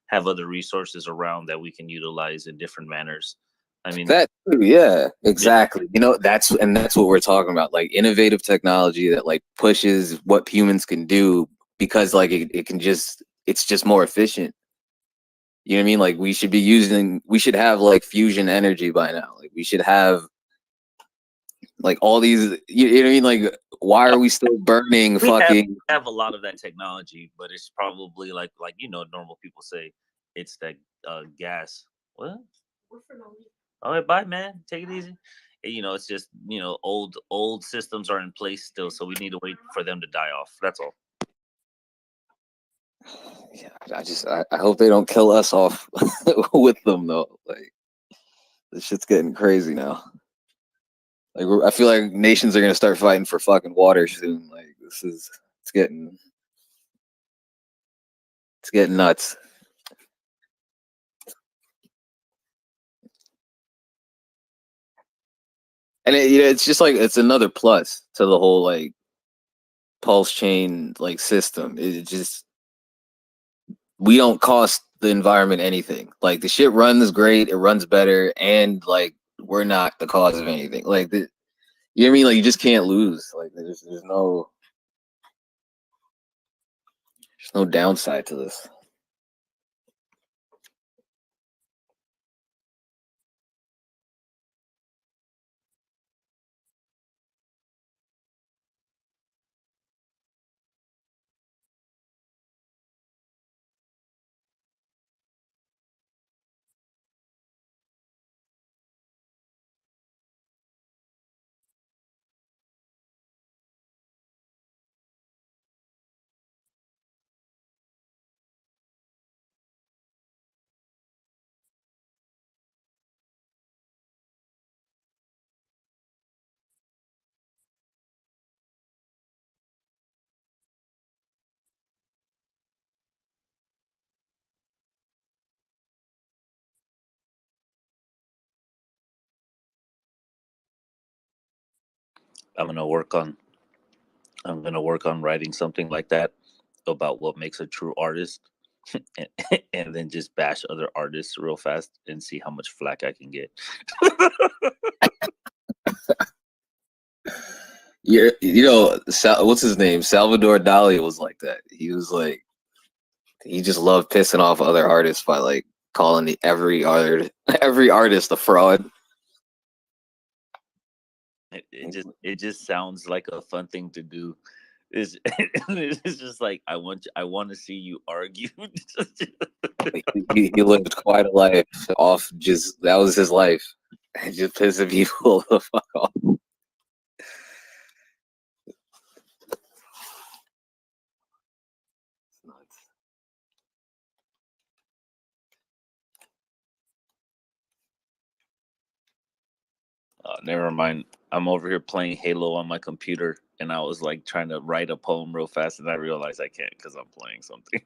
Have other resources around that we can utilize in different manners. I mean, that too, yeah, exactly. You know, that's what we're talking about, like innovative technology that like pushes what humans can do, because like it's just more efficient. You know what I mean? Like we should have like fusion energy by now. Like we should have like all these, you know what I mean? Like, why are we still burning fucking? Have a lot of that technology, but it's probably like you know, normal people say it's that gas. What? All right, bye, man. Take it easy. You know, it's just, you know, old systems are in place still, so we need to wait for them to die off. That's all. Yeah, I hope they don't kill us off with them though. Like this shit's getting crazy now. Like I feel like nations are gonna start fighting for fucking water soon. Like it's getting nuts. And it's just like it's another plus to the whole like pulse chain like system. It just we don't cost the environment anything. Like the shit runs great, it runs better, and like we're not the cause of anything. Like you know what I mean? Like you just can't lose. Like there's no downside to this. I'm gonna work on writing something like that about what makes a true artist, and then just bash other artists real fast and see how much flack I can get. Yeah, you know, what's his name? Salvador Dali was like that. He was like, he just loved pissing off other artists by like calling every artist a fraud. It just sounds like a fun thing to do. It's just like I want to see you argue. he lived quite a life off just that was his life. Just pissing people the fuck off. Never mind. I'm over here playing Halo on my computer, and I was like trying to write a poem real fast, and I realized I can't because I'm playing something.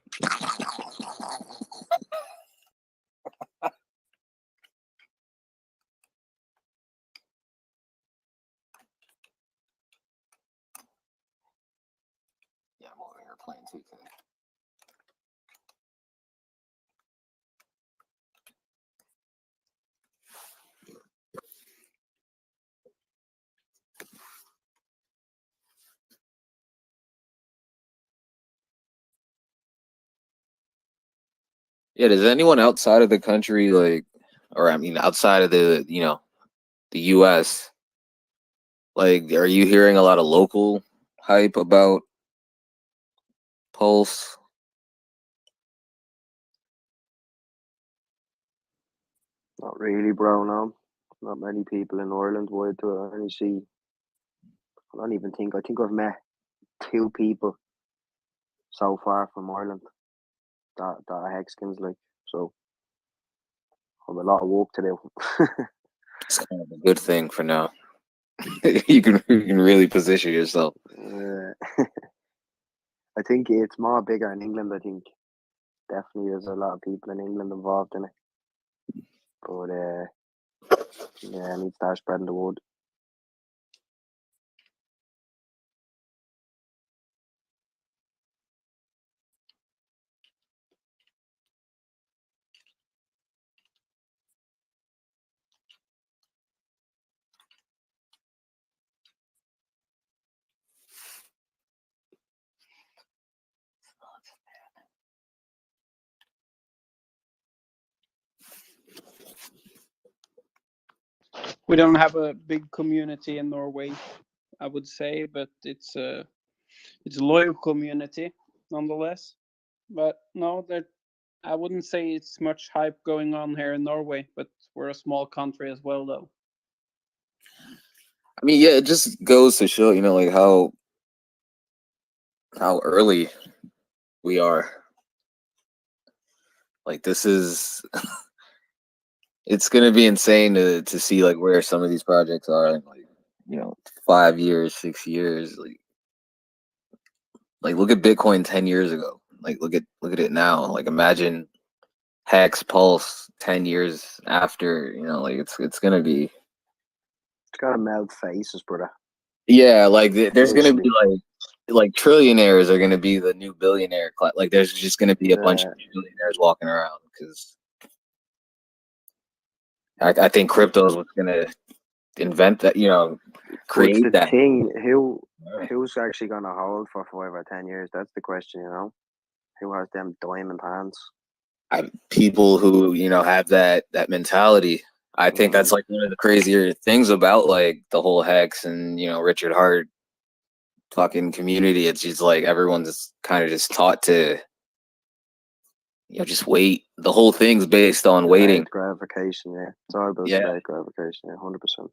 Yeah, I'm over here playing 2K. Yeah, does anyone outside of the country like, or I mean, outside of the the U.S. like, are you hearing a lot of local hype about Pulse? Not really, bro. No, not many people in Ireland would only see. I don't even think. I think I've met 2 people so far from Ireland that are Hexkins, like, so. I have a lot of work to do. It's kind of a good thing for now. you can really position yourself. I think it's more bigger in England. I think definitely there's a lot of people in England involved in it. But yeah, I need to start spreading the word. We don't have a big community in Norway, I would say, but it's a loyal community nonetheless. But no, I wouldn't say it's much hype going on here in Norway, but we're a small country as well, though. I mean, yeah, it just goes to show, you know, like how early we are. Like this is it's gonna be insane to see like where some of these projects are in like, you know, 5 years, 6 years. Like look at Bitcoin 10 years ago. Like look at it now. Like imagine Hex Pulse 10 years after, you know, like it's gonna be It's got to melt faces, brother. yeah, like there's gonna Literally. be like trillionaires are gonna be the new billionaire class. Like there's just gonna be a bunch of billionaires walking around because I think crypto is what's gonna invent that, you know, What's create the that. thing? Who's actually gonna hold for 5 or 10 years? That's the question, you know. Who has them diamond hands? People who, you know, have that mentality. I think that's like one of the crazier things about like the whole Hex and, you know, Richard Hart fucking community. It's just like everyone's kind of just taught to, you know, just wait. The whole thing's based on waiting. Delayed gratification, yeah. It's all about Yeah. delayed gratification, yeah, 100%.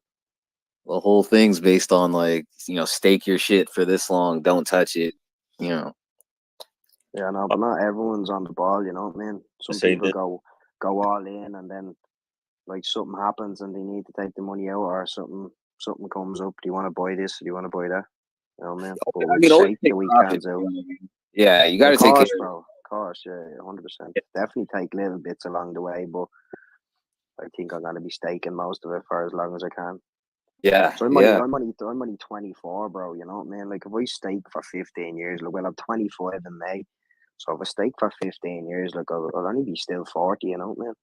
The whole thing's based on like, you know, stake your shit for this long, don't touch it, you know. Yeah, no, but not everyone's on the ball, you know what I mean? Some Say people that go all in, and then like something happens and they need to take the money out, or something comes up. Do you want to buy this? Or do you want to buy that? You know what I mean? But I with mean, always stake take the profit. weekends out. Yeah, you got to Of take course, care. bro. Of course, yeah, 100%. Definitely take little bits along the way, but I think I'm gonna be staking most of it for as long as I can. Yeah, So I'm yeah. only 24, bro. You know what I mean? Like if I stake for 15 years, like, well, I'm 25 in May. So if I stake for 15 years, like I'll only be still 40. You know what I mean?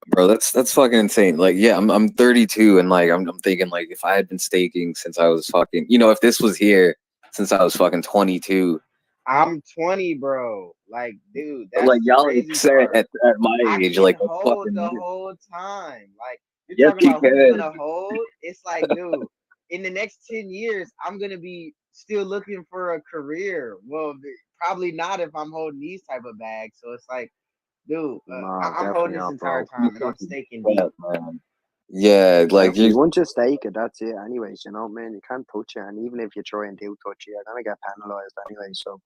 Bro, that's fucking insane. Like, yeah, I'm 32, and like I'm thinking like if I had been staking since I was fucking, you know, if this was here since I was fucking 22. I'm 20, bro. Like, dude, that's Like the y'all crazy said part. at my I age, can like a hold fucking the whole time. Like, you're yeah, talking about who's good. gonna hold. It's like, dude, in the next 10 years, I'm gonna be still looking for a career. Well, probably not if I'm holding these type of bags. So it's like, dude, No, I'm definitely holding this not, entire bro. time and I'm staking deep. Yeah, like Definitely. Once you stake it, that's it. Anyways, you know, man, you can't touch it, and even if you try and do touch it, you're gonna get penalized anyway. So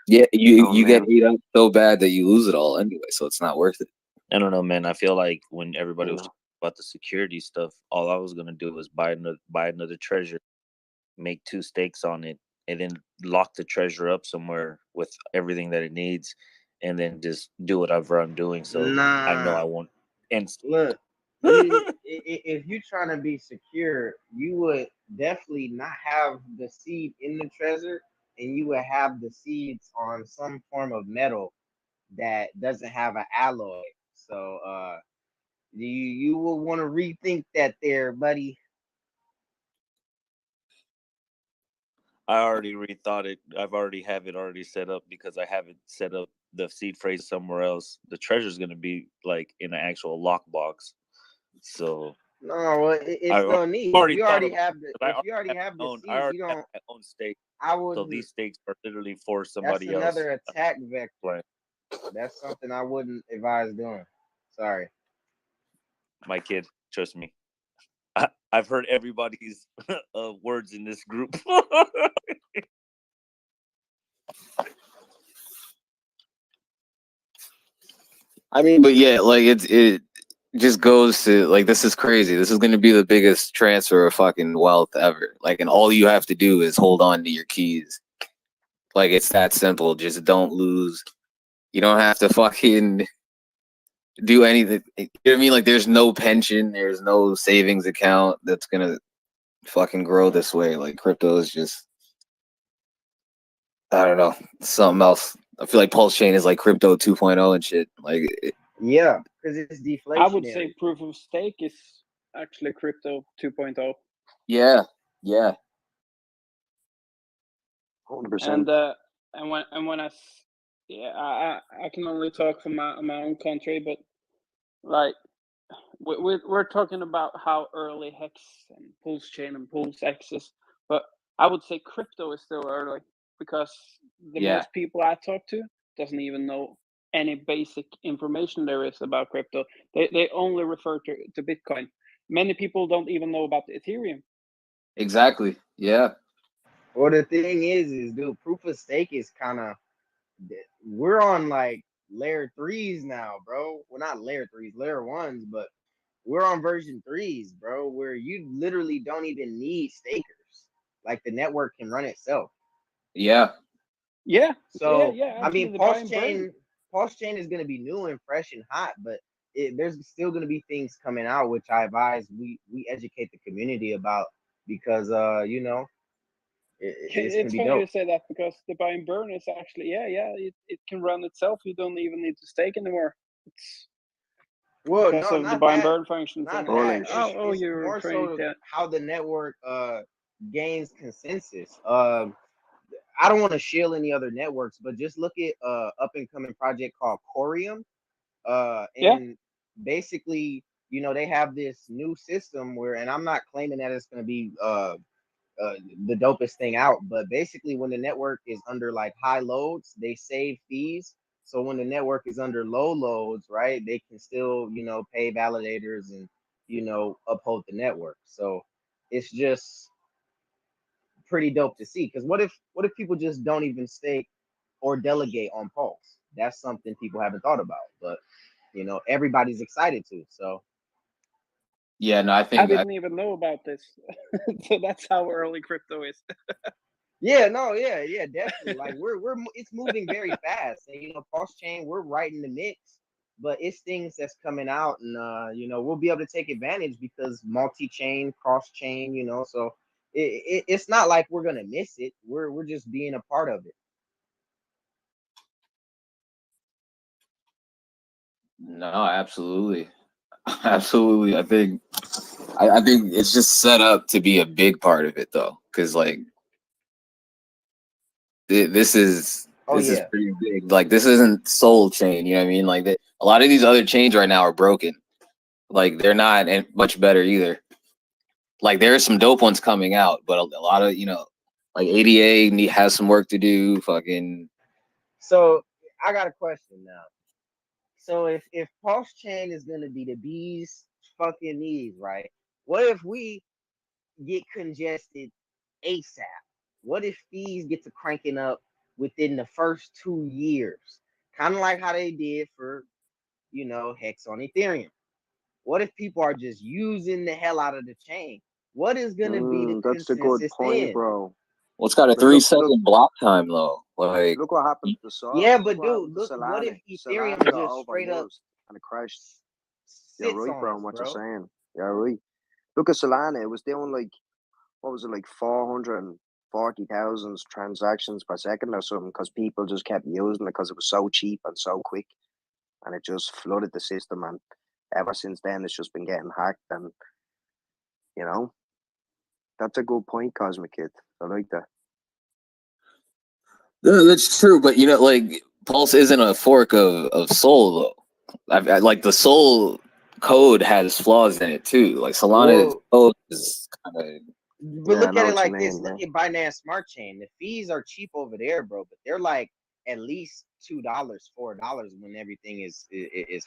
yeah, you oh, you get man. ate up so bad that you lose it all anyway, so it's not worth it. I don't know, man. I feel like when everybody was talking about the security stuff, all I was gonna do was buy another treasure, make 2 stakes on it, and then lock the treasure up somewhere with everything that it needs, and then just do whatever I'm doing. So I know I won't. And Look, if you're trying to be secure, you would definitely not have the seed in the Trezor, and you would have the seeds on some form of metal that doesn't have an alloy. So you will want to rethink that there, buddy. I already rethought it. I've already have it already set up because I haven't set up the seed phrase somewhere else. The treasure's gonna be like in an actual lockbox. So No, well, it's I no need. already If you thought already about have the, it, 'cause if you already have the I seeds, already you have don't. my own stake. I So wouldn't. these stakes are literally for That's somebody else. another attack vector. Plan. That's something I wouldn't advise doing. Sorry. My kid, trust me. I've heard everybody's words in this group. I mean, but yeah, like it just goes to like this is crazy. This is going to be the biggest transfer of fucking wealth ever. Like, and all you have to do is hold on to your keys. Like it's that simple. Just don't lose. You don't have to fucking do anything. You know what I mean? Like there's no pension, there's no savings account that's gonna fucking grow this way. Like crypto is just I don't know, something else. I feel like Pulse Chain is like crypto 2.0 and shit. Like yeah, because it's deflationary. I would say proof of stake is actually crypto 2.0. Yeah, yeah. 100%. And when I can only talk for my own country, but like we're talking about how early Hex and Pulse Chain and PulseX is, but I would say crypto is still early because the most people I talk to doesn't even know any basic information there is about crypto. They only refer to Bitcoin. Many people don't even know about Ethereum. Exactly. Yeah. Well, the thing is, dude, proof of stake is kind of, we're on like layer 3s now, bro. Well, not layer 3s, layer 1s, but we're on version 3s, bro, where you literally don't even need stakers. Like the network can run itself. Yeah. Yeah. So I Actually, mean, the buy and burn. Pulse chain is going to be new and fresh and hot, but there's still going to be things coming out which I advise we educate the community about, because you know, it's going to It's be funny dope. you say that, because the buy and burn is actually it can run itself. You don't even need to stake anymore. It's Well, because no, of the not buy and that. burn functions Not and all. that. Oh, It's you're more referring so to how the network gains consensus. I don't want to shill any other networks, but just look at up and coming project called Corium. And basically, you know, they have this new system where, and I'm not claiming that it's going to be the dopest thing out, but basically when the network is under like high loads, they save fees. So when the network is under low loads, right, they can still, you know, pay validators and, you know, uphold the network. So it's just pretty dope to see. Because what if people just don't even stake or delegate on Pulse? That's something people haven't thought about, but you know, everybody's excited to. So Yeah, no, I I think didn't even know about this. So that's how early crypto is. yeah, definitely. Like it's moving very fast, and you know, Pulse Chain, we're right in the mix. But it's things that's coming out, and you know, we'll be able to take advantage because multi-chain, cross-chain, you know. So it's not like we're gonna miss it. We're just being a part of it. no, absolutely. Absolutely. I think it's just set up to be a big part of it though. Cause like this is pretty big. Like this isn't Soul Chain, you know what I mean? Like a lot of these other chains right now are broken. Like they're not much better either. Like there are some dope ones coming out, but a lot of, you know, like ADA has some work to do. Fucking. So I got a question now. So if Pulse Chain is gonna be the bees fucking knees, right? What if we get congested ASAP? What if fees get to cranking up within the first 2 years? Kind of like how they did for, you know, Hex on Ethereum. What if people are just using the hell out of the chain? What is gonna be the That's a good consensus point, then? bro. Well, it's got a 3-second block time though. Like Look what happened to Sol. Yeah, look but what happened dude, to look, what if Solana. Ethereum Solana got just straight up overused and it crashed. You're sits right, on bro, us, what bro? you're saying. You're right. Look at Solana. It was doing like, what was it, like 440,000 transactions per second or something, because people just kept using it because it was so cheap and so quick, and it just flooded the system. And ever since then, it's just been getting hacked. And you know, that's a good point, Cosmic Kid. I like that. no, that's true, but you know, like Pulse isn't a fork of Soul though. I like the Soul code has flaws in it too. Like Solana's code is kind of. But look at it like this. Look at Binance Smart Chain. The fees are cheap over there, bro, but they're like at least $2, $4 when everything is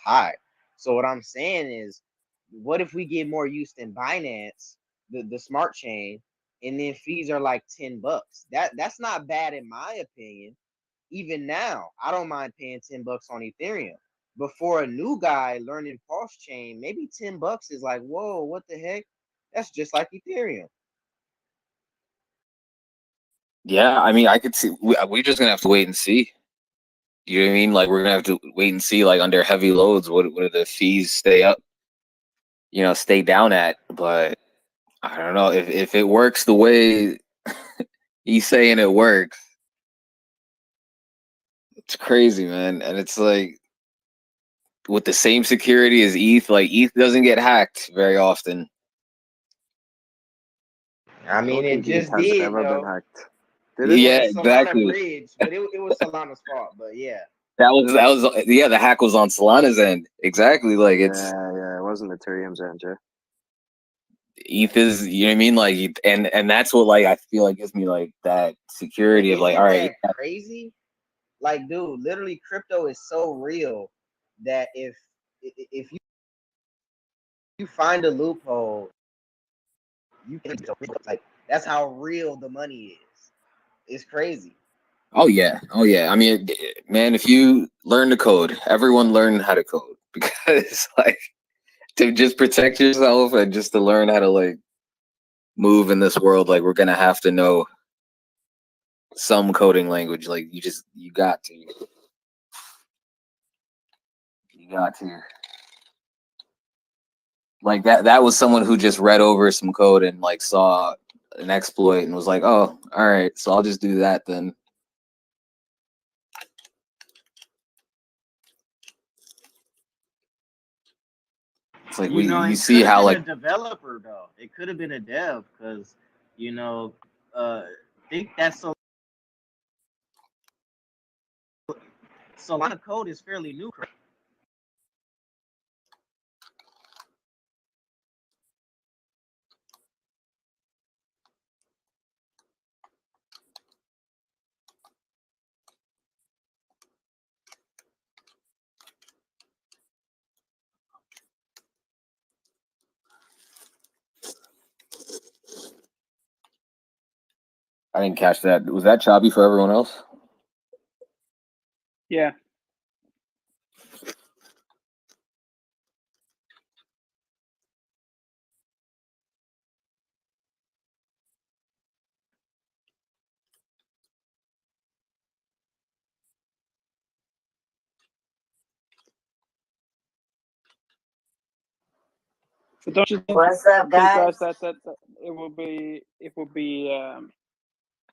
high. So what I'm saying is, what if we get more use than Binance, the smart chain, and then fees are like $10? That's not bad in my opinion. Even now, I don't mind paying $10 on Ethereum. But for a new guy learning Pulse Chain, maybe $10 is like, whoa, what the heck? That's just like Ethereum. Yeah, I mean, I could see. We're just gonna have to wait and see. You know what I mean? Like we're gonna have to wait and see. Like under heavy loads, what do the fees stay up? You know, stay down at. But I don't know if it works the way he's saying it works. It's crazy, man, and it's like with the same security as ETH. Like ETH doesn't get hacked very often. I mean, it just did, though. Yeah, Solana exactly. bridge, but it was Solana's fault. But yeah, That was the hack was on Solana's end. Exactly, like it's it wasn't Ethereum's end, yeah. ETH is, you know what I mean, like, and that's what like I feel like gives me like that security of like, all right, crazy. like, dude, literally, crypto is so real that if you find a loophole, you can like that's how real the money is. It's crazy. Oh yeah, oh yeah. I mean, man, if you learn to code, everyone learn how to code because like to just protect yourself and just to learn how to like move in this world, like we're gonna have to know some coding language. Like you got to. You got to. Like that was someone who just read over some code and like saw an exploit and was like, oh, all right, so I'll just do that then. It's like you It see could have how been like a developer though. It could have been a dev because think that Solana code is fairly new. I didn't catch that. Was that choppy for everyone else? Yeah. But don't you think, What's up, guys? that it will be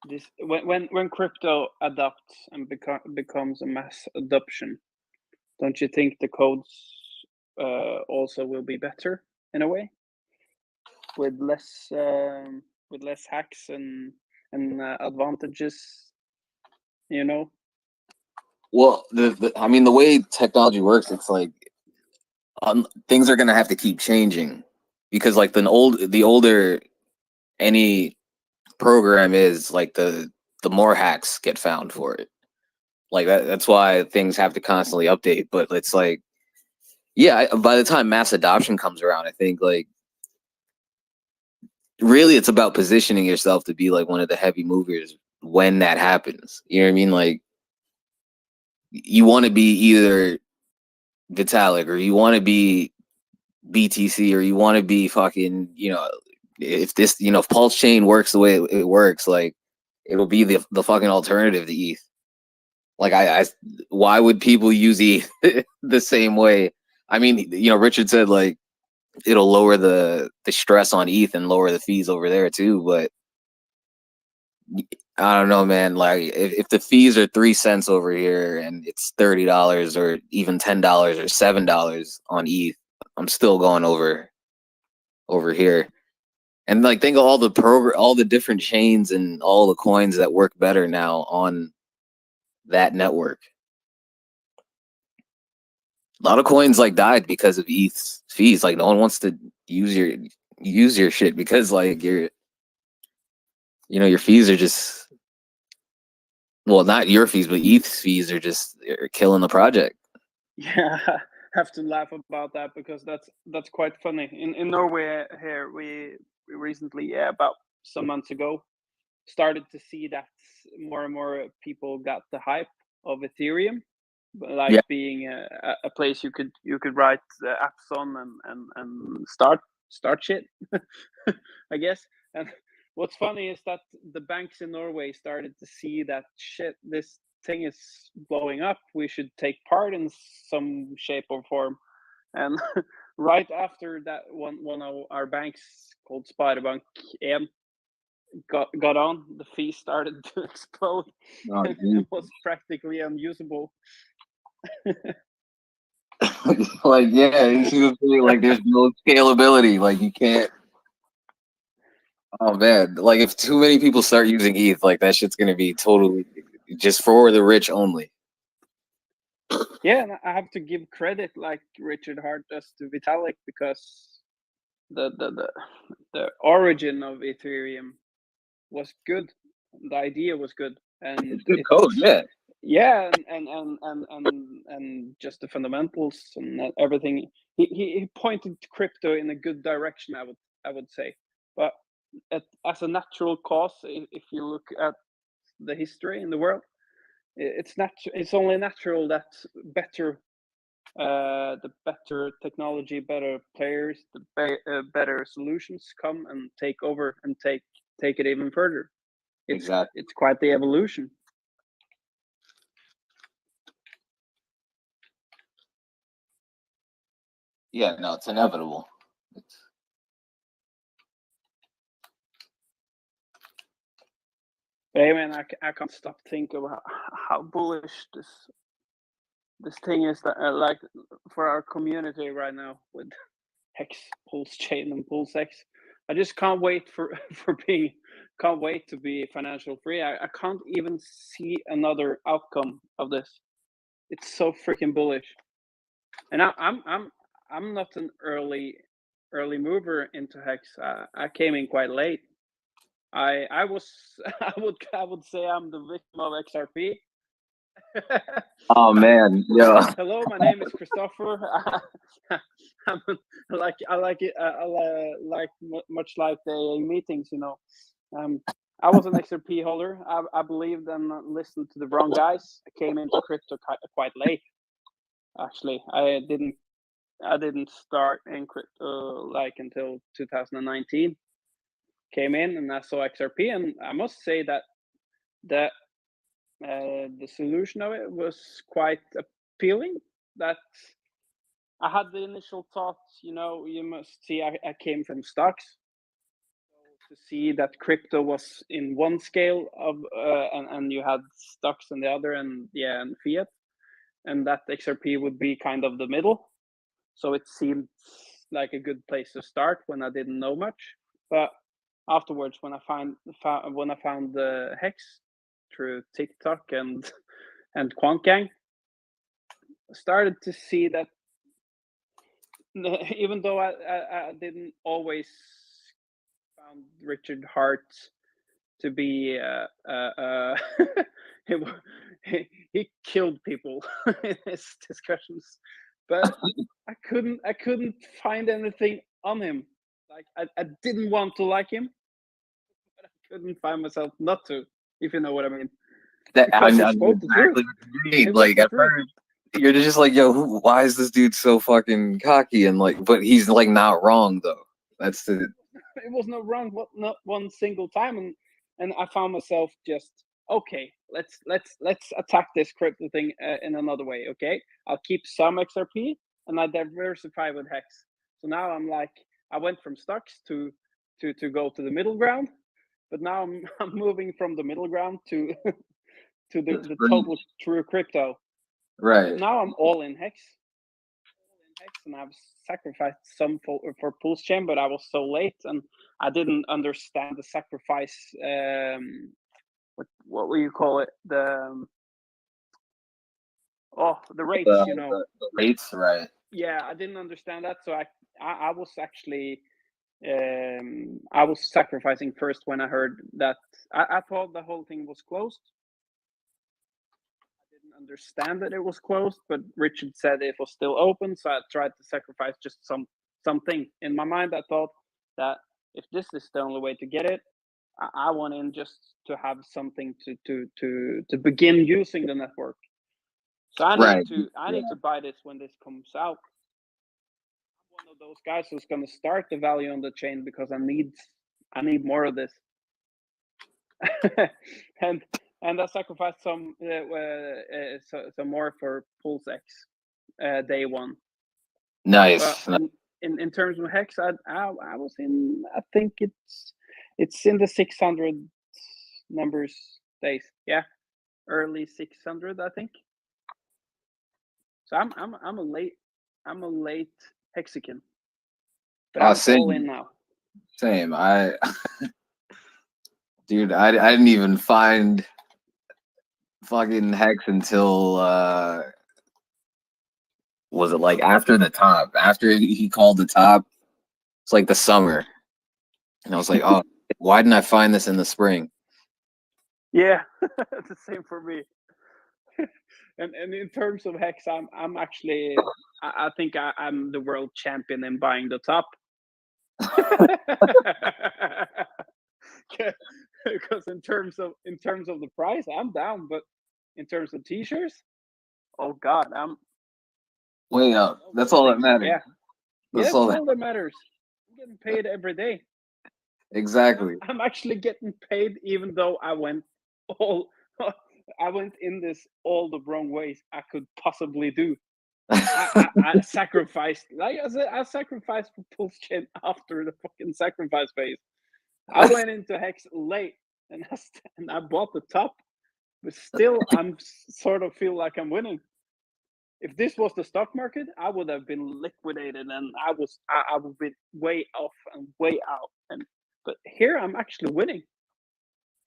this when crypto adopts and becomes a mass adoption? Don't you think the codes also will be better in a way with less hacks and advantages? You know. Well, I mean, the way technology works, it's like things are gonna have to keep changing because like the older any program is, like the more hacks get found for it. Like that's why things have to constantly update. But it's like, yeah, by the time mass adoption comes around, I think like really it's about positioning yourself to be like one of the heavy movers when that happens. You know what I mean? Like you want to be either Vitalik or you want to be BTC or you want to be fucking, if this, if Pulse Chain works the way it works, like it'll be the fucking alternative to ETH. Like why would people use ETH the same way? I mean, Richard said like it'll lower the stress on ETH and lower the fees over there too, but I don't know, man. Like if the fees are 3 cents over here and it's $30 or even $10 or $7 on ETH, I'm still going over here. And like think of all the different chains and all the coins that work better now on that network. A lot of coins like died because of ETH's fees. Like no one wants to use your shit because like your fees are just, well, not your fees, but ETH's fees are killing the project. Yeah, I have to laugh about that because that's quite funny. In Norway here, we recently, about some months ago, started to see that more and more people got the hype of Ethereum, like being a place you could write apps on and start shit, I guess. And what's funny is that the banks in Norway started to see that shit, this thing is blowing up. We should take part in some shape or form. And right after that, one of our banks called Sparebank 1 got on, the fee started to explode and it was practically unusable. Like, yeah, like there's no scalability. Like you can't. Oh man, like if too many people start using ETH, like that shit's gonna be totally just for the rich only. Yeah, and I have to give credit, like Richard Hart does to Vitalik, because the origin of Ethereum was good. The idea was good, and it's good code, yeah. Yeah, and just the fundamentals and everything. He pointed to crypto in a good direction, I would say. But as a natural cause, if you look at the history in the world, it's only natural that the better technology, better players, the better solutions come and take over and take it even further. It's quite the evolution. Yeah, no, it's inevitable. Hey man, I can't stop thinking about how bullish this thing is, that like for our community right now with Hex, Pulse Chain, and PulseX. I just can't wait can't wait to be financial free. I can't even see another outcome of this. It's so freaking bullish, and I'm not an early mover into Hex. I came in quite late. I was I would say I'm the victim of XRP. Oh man, yeah. Hello, my name is Christopher. I like it. Much like the meetings, you know. I was an XRP holder. I believed and listened to the wrong guys. I came into crypto quite late. Actually, I didn't start in crypto like until 2019. Came in and I saw XRP, and I must say that the solution of it was quite appealing. That I had the initial thoughts, you know, you must see I came from stocks. So to see that crypto was in one scale of and you had stocks in the other, and fiat, and that XRP would be kind of the middle. So it seemed like a good place to start when I didn't know much. But afterwards, when I found the Hex through TikTok and QuantGang, I started to see that even though I didn't always found Richard Hart to be he killed people in his discussions, but I couldn't find anything on him. Like I didn't want to like him, but I couldn't find myself not to, if you know what I mean. I Because he know spoke the exactly truth. what you mean. It was Like the at truth. first, you're just like, yo, why is this dude so fucking cocky? And like, but he's like not wrong though. That's the. It was not wrong, not one single time, and I found myself just okay. Let's attack this crypto thing in another way. Okay, I'll keep some XRP and I diversify with Hex. So now I'm like, I went from stocks to go to the middle ground, but now I'm moving from the middle ground to to the total true crypto. Right. Now I'm all in Hex. And I've sacrificed some for Pulse Chain, but I was so late and I didn't understand the sacrifice. What will you call it? The rates, you know. The rates, right? Yeah, I didn't understand that, so I was actually I was sacrificing first when I heard that. I thought the whole thing was closed. Understand that it was closed, but Richard said it was still open, so I tried to sacrifice just something. In my mind, I thought that if this is the only way to get it, I want in just to have something to begin using the network. So I need to buy this when this comes out. I'm one of those guys who's going to start the value on the chain because I need more of this. And I sacrificed some more for PulseX day one. Nice. But in terms of Hex, I was in. I think it's in the 600 numbers days. Yeah, early 600, I think. So I'm a late Hexican. But I'm all in now. Same. Dude, I didn't even find fucking Hex until was it like after the top? After he called the top, it's like the summer, and I was like, oh, why didn't I find this in the spring? Yeah, the same for me. and in terms of Hex, I'm actually I think I'm the world champion in buying the top. Because in terms of the price, I'm down, but in terms of t-shirts, oh god, I'm Way up. That's all that matters. yeah, That's that's all that. all that matters. I'm getting paid every day. Exactly. I'm actually getting paid, even though I went in this all the wrong ways I could possibly do. I sacrificed, like I said, I sacrificed for PulseChain after the fucking sacrifice phase. I went into Hex late, and I bought the top, but still, I'm sort of feel like I'm winning. If this was the stock market, I would have been liquidated, and I would be way off and way out. But here, I'm actually winning.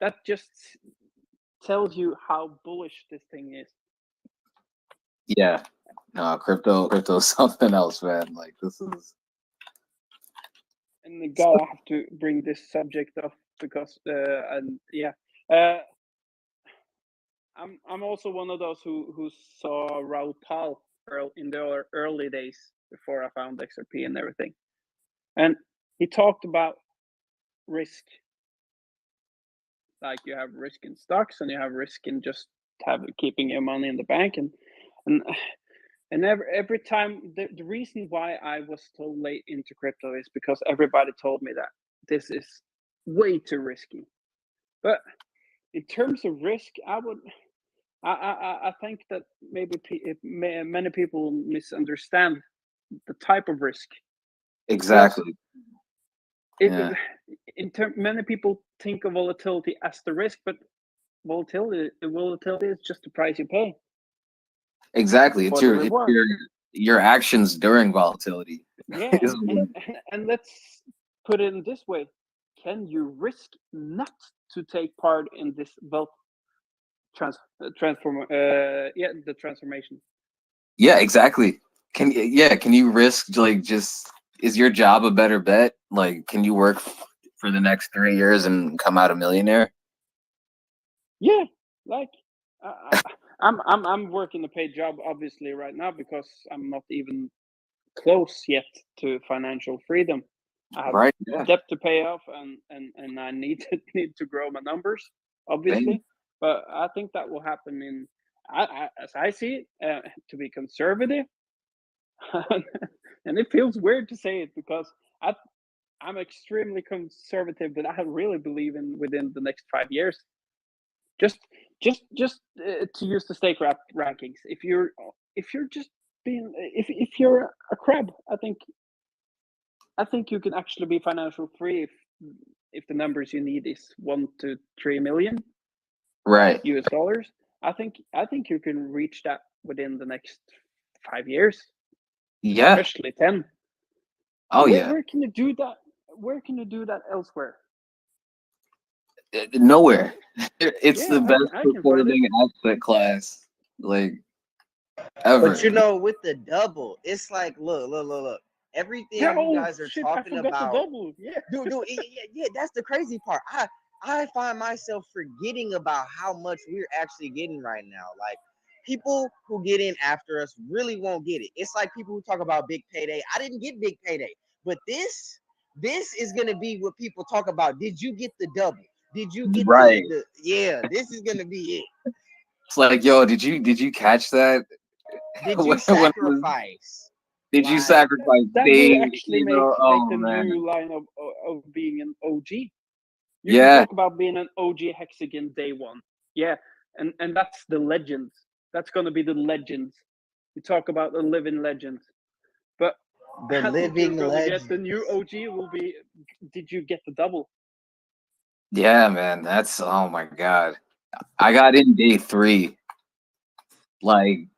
That just tells you how bullish this thing is. Yeah. No, crypto is something else, man. Like this is. And God, I have to bring this subject up because, and yeah, I'm also one of those who saw Raoul Pal in the early days before I found XRP and everything, and he talked about risk. Like you have risk in stocks and you have risk in just keeping your money in the bank, and every time the reason why I was so late into crypto is because everybody told me that this is way too risky. But in terms of risk, I think that maybe many people misunderstand the type of risk. Exactly. Yeah. Many people think of volatility as the risk, but volatility is just the price you pay. Exactly. It's for the reward. your actions during volatility. Yeah, and let's put it in this way: can you risk not to take part in this wealth the transformation? Yeah, exactly. Can you risk like just is your job a better bet? Like, can you work for the next 3 years and come out a millionaire? Yeah, like I'm working a paid job obviously right now because I'm not even close yet to financial freedom. I have debt to pay off and I need to grow my numbers obviously. But I think that will happen in as I see it, to be conservative. And it feels weird to say it because I'm extremely conservative, but I really believe in within the next 5 years. Just to use the stake rankings. If you're just being if you're a crab, I think you can actually be financial free if the numbers you need is 1 to 3 million, right? US dollars. I think you can reach that within the next 5 years. Yeah. Especially 10. Oh yeah. Where can you do that? Where can you do that elsewhere? Nowhere. It's the best I can find performing asset class like ever. But you know, with the double, it's like look. Everything you guys are talking about. Double. Yeah. Dude, yeah, that's the crazy part. I find myself forgetting about how much we're actually getting right now. Like people who get in after us really won't get it. It's like people who talk about big payday. I didn't get big payday, but this is gonna be what people talk about. Did you get the double? Did you get the yeah? This is gonna be it. It's like, yo, did you catch that? Did you sacrifice? Did you sacrifice? That will actually make the new line of being an OG. You can talk about being an OG hexagon day one. Yeah, and that's the legends. That's gonna be the legends. You talk about the living legends. But the living legends. The new OG will be. Did you get the double? Yeah, man. That's oh my god. I got in day 3. Like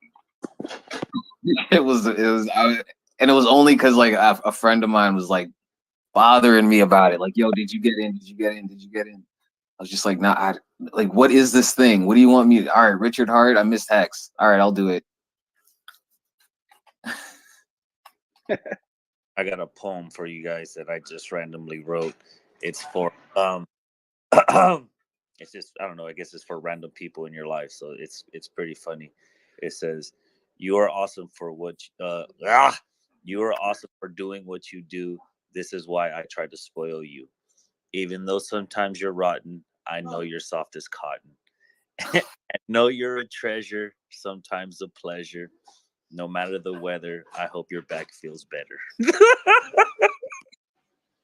it was and it was only because like a friend of mine was like bothering me about it. Like, yo, did you get in? Did you get in? Did you get in? I was just like, nah. Like, what is this thing? What do you want me to? All right, Richard Hart. I missed Hex. All right, I'll do it. I got a poem for you guys that I just randomly wrote. It's for it's just I don't know. I guess it's for random people in your life. So it's pretty funny. It says, "You are awesome for what you are awesome for doing what you do. This is why I try to spoil you. Even though sometimes you're rotten, I know you're soft as cotton. I know you're a treasure, sometimes a pleasure. No matter the weather, I hope your back feels better."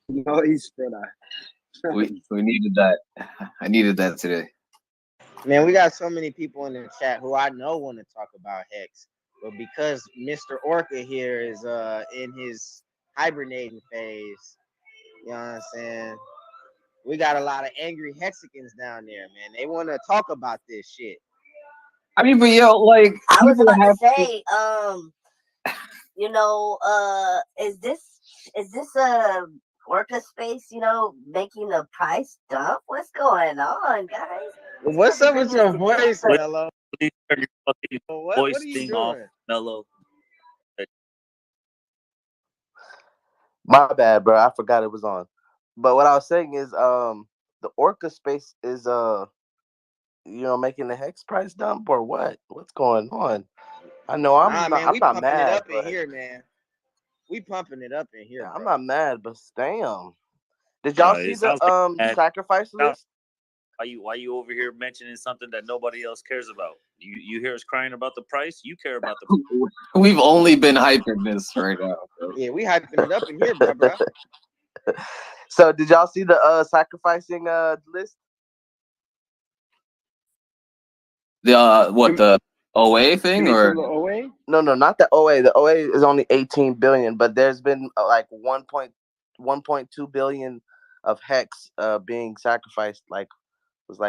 Nice, brother. We needed that. I needed that today. Man, we got so many people in the chat who I know want to talk about Hex, but because Mr. Orca here is in his hibernating phase, you know what I'm saying? We got a lot of angry Hexicans down there, man. They want to talk about this shit. I mean, but yo, like I was people about to have say, you know, is this Orca space, you know, making the price dump? What's going on, guys? What's up with your voice, Please, Mello? please turn your fucking What voice are you thing doing? off, Mello. My bad, bro. I forgot it was on. But what I was saying is, the Orca space is making the Hex price dump or what? What's going on? I know Nah, man, we not pumping it mad, up in but here, man. We pumping it up in here, I'm bro. not mad, but damn. Did y'all see It sounds like the sacrifice list? Why you over here mentioning something that nobody else cares about? You hear us crying about the price? You care about the price. We've only been hyping this right now, bro. Yeah, we hyping it up in here, bro. So did y'all see the sacrificing list? The what, the OA thing, or the OA? No, not the OA. The OA is only 18 billion, but there's been like 1.2 billion of Hex being sacrificed.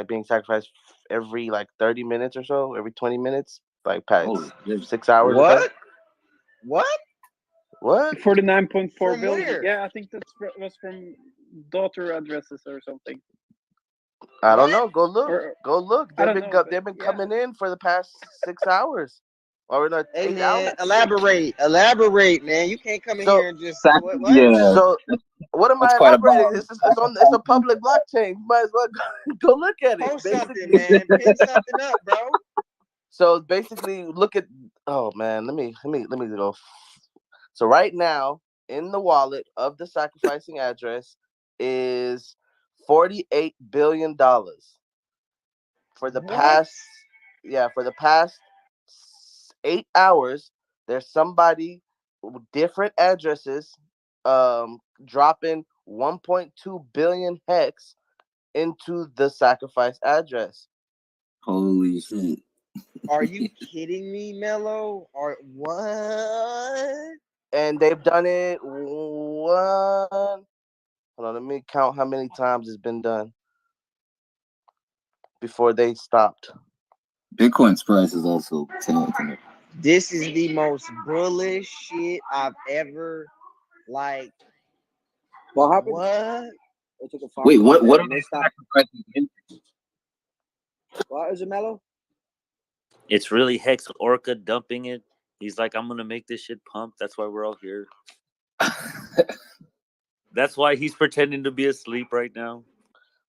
Being sacrificed every 30 minutes or so, every 20 minutes, past 6 hours ago. What? 49.4 billion. where? Yeah, I think that was from daughter addresses or something. I don't know. Go look. Go look. I They've don't been know, they've been coming in for the past 6 hours. Or no, Hey 8 man, hours. elaborate, man. You can't come in here and just what? Yeah. So what am That's I quite a elaborating? bar. It's a public blockchain. You might as well go look at it. Post something, man. Pin something up, bro. So basically, look at. Oh man, let me go. So right now, in the wallet of the sacrificing address is $48 billion. For the past 8 hours, there's somebody with different addresses dropping 1.2 billion Hex into the sacrifice address. Holy shit. Are you kidding me, Mello? Or what? And they've done it Hold on, let me count how many times it's been done before they stopped. Bitcoin's price is also taking. This is the most bullish shit I've ever What happened? What? Wait, what are they sacrificing into? What is it, Mello? It's really Hex Orca dumping it. He's like, I'm gonna make this shit pump. That's why we're all here. That's why he's pretending to be asleep right now.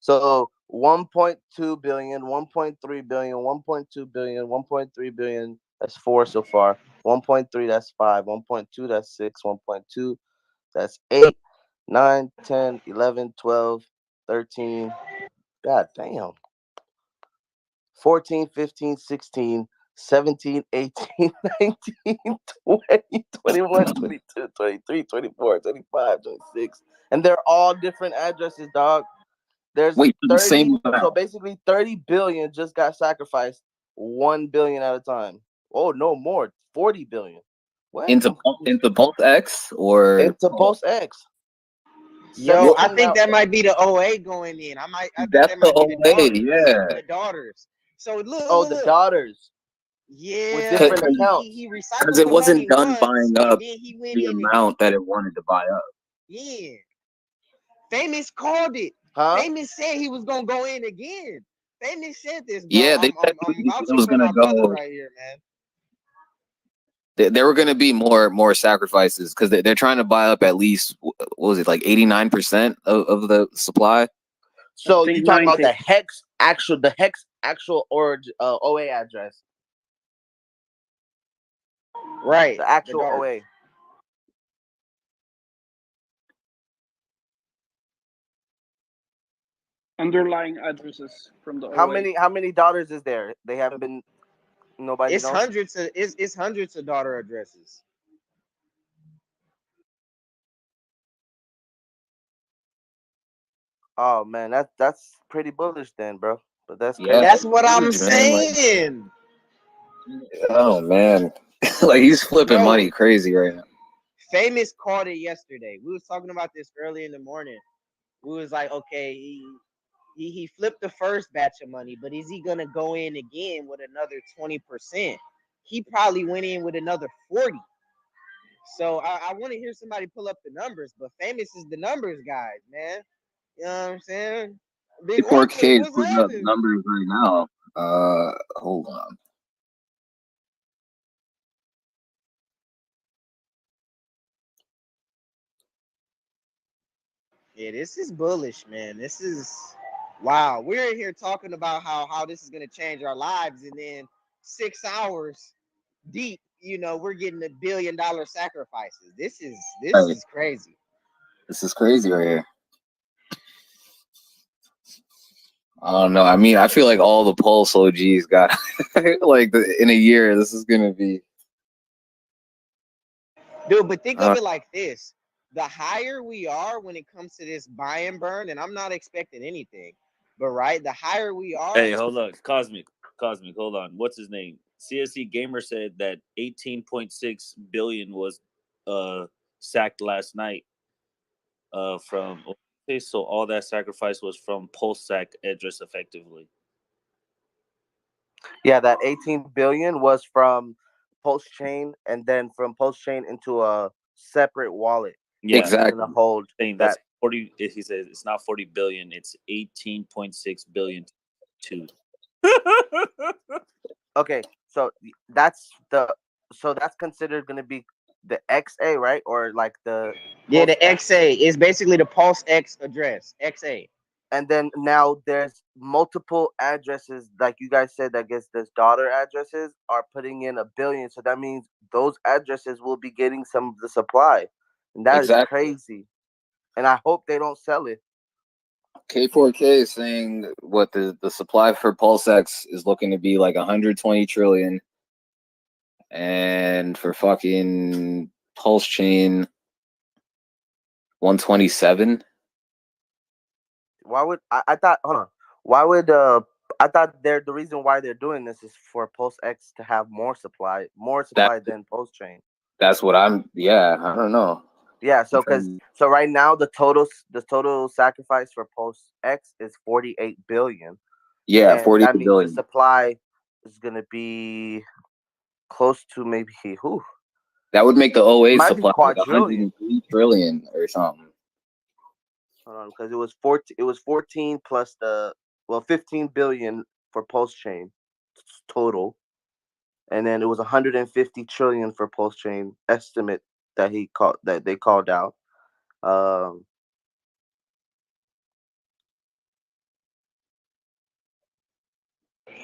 So 1.2 billion, 1.3 billion, 1.2 billion, 1.3 billion. That's 4 so far. 1.3, that's 5. 1.2, that's 6. 1.2, that's 8. 9, 10, 11, 12, 13. God damn. 14, 15, 16, 17, 18, 19, 20, 21, 22, 23, 24, 25, 26. And they're all different addresses, dog. There's 30. So basically 30 billion just got sacrificed 1 billion at a time. Oh, no more. 40 billion. What? Into PulseX or into PulseX. Yo, I think that might be the OA going in. I think that might be the daughters. Yeah. The daughters. So look. Oh, the daughters. Yeah. With different accounts. He Because it wasn't done buying up he went the amount that it wanted to buy up. Yeah. Famous called it. Huh? Famous said he was gonna go in again. Famous said this, bro. Yeah, they said I'm it was gonna go right here, man. There were going to be more sacrifices because they're trying to buy up at least, what was it, like 89% of the supply? So you're talking about the Hex actual OA address. Right. The actual dark. OA. Underlying addresses from the How OA. many daughters is there? They have been. Nobody It's knows. it's hundreds of daughter addresses. Oh man, that's pretty bullish then, bro. But that's Yeah, crazy. That's what I'm huge, man. Like, saying, oh man, like he's flipping bro. money crazy right now. Famous called it yesterday. We was talking about this early in the morning. We was like, okay, he flipped the first batch of money, but is he gonna go in again with another 20%? He probably went in with another 40. So I want to hear somebody pull up the numbers, but Famous is the numbers guys, man. You know what I'm saying? Big Orca, 4K is what's putting up happening? numbers right now. Hold on. Yeah, this is bullish, man. This is wow. We're in here talking about how this is gonna change our lives, and then 6 hours deep, we're getting $1 billion sacrifices. This Right. is crazy. This is crazy right here. I don't know. I mean, I feel like all the Pulse OGs got like in a year. This is gonna be, Dude, but think of it like this. The higher we are when it comes to this buy and burn, and I'm not expecting anything, but right, the higher we are. Hey, hold on. Cosmic, hold on. What's his name? CSC Gamer said that 18.6 billion was sacked last night from okay, so all that sacrifice was from PulseX address effectively. Yeah, that 18 billion was from Pulse Chain, and then from Pulse Chain into a separate wallet. Yeah, exactly. Gonna hold saying that. that's 40. He says it's not 40 billion, it's 18.6 billion to Okay, so that's considered gonna be the XA, right? Or like the Yeah, the Pulse X. XA is basically the PulseX address. XA. And then now there's multiple addresses, like you guys said, I guess this daughter addresses are putting in $1 billion. So that means those addresses will be getting some of the supply. And that is Exactly. crazy. And I hope they don't sell it. K4K is saying what the supply for PulseX is looking to be like 120 trillion, and for fucking Pulse Chain 127. Why would I thought hold on. Why would I thought the reason why they're doing this is for PulseX to have more supply than Pulse Chain. That's what yeah, I don't know. Yeah, so so right now the total sacrifice for PulseX is 48 billion. Yeah, and 48 that means billion. the supply is gonna be close to maybe That would make the 08 might supply be like quadrillion. 103 trillion or something. Hold on, because it was 14 plus 15 billion for Pulse Chain total, and then it was 150 trillion for Pulse Chain estimate that they called out.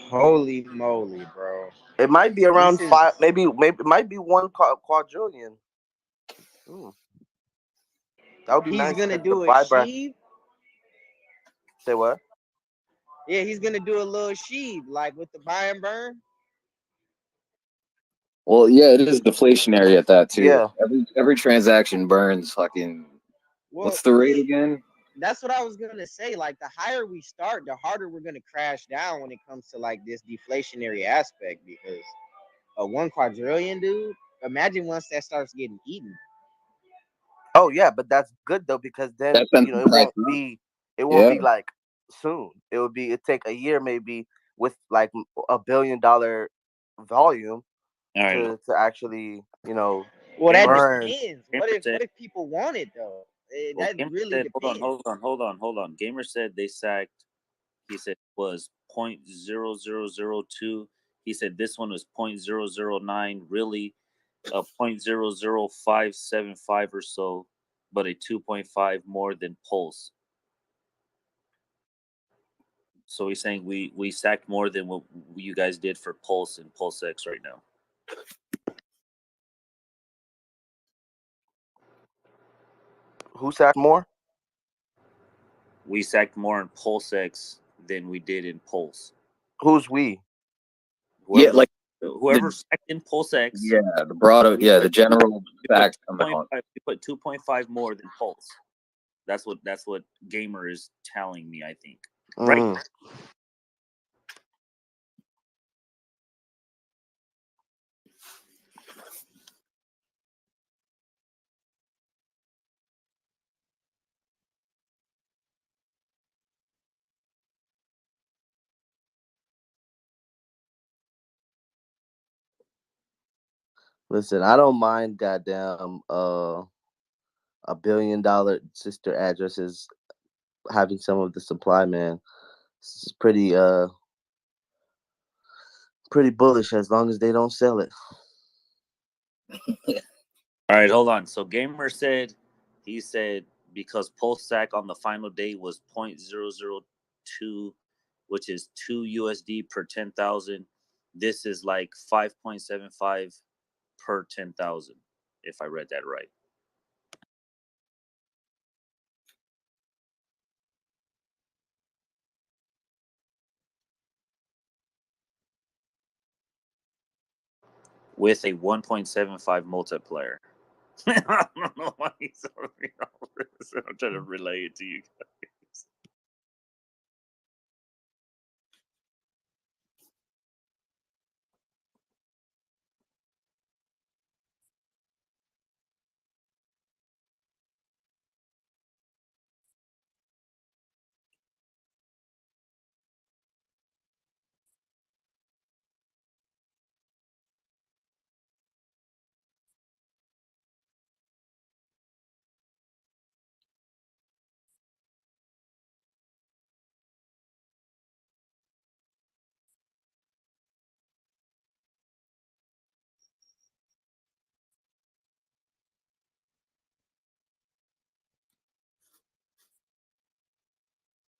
Holy moly, bro! It might be around five, maybe it might be one quadrillion. That would be nice. He's gonna The do a buyback. sheave. Say what? Yeah, he's gonna do a little sheave like with the buy and burn. Well, yeah, it is deflationary at that too. Yeah. Every transaction burns fucking. What's the rate again? That's what I was gonna say. Like the higher we start, the harder we're gonna crash down when it comes to like this deflationary aspect. Because a 1 quadrillion, dude. Imagine once that starts getting eaten. Oh yeah, but that's good though, because then it won't be like soon. It take a year maybe with like $1 billion volume to actually Well, that burn. depends. What if people want it though? That really said, depends. Hold on. Gamer said they sacked. He said was 0.0002. He said this one was 0.009. Really, 0.00575 or so, but a 2.5 more than Pulse. So he's saying we sacked more than what you guys did for Pulse and PulseX right now. Who sacked more? We sacked more in PulseX than we did in Pulse. Who's we? Yeah, like Whoever sacked in PulseX. Yeah, the broader, the general fact amount. We put 2.5 more than Pulse. That's what Gamer is telling me, I think. Right? Listen, I don't mind goddamn $1 billion sister addresses having some of the supply, man. It's pretty bullish as long as they don't sell it. All right, hold on. So Gamer said, because PulseX on the final day was 0.002, which is 2 USD per 10,000. This is like 5.75 per 10,000, if I read that right. With a 1.75 multiplier. I don't know why he's over here. I'm trying to relay it to you guys.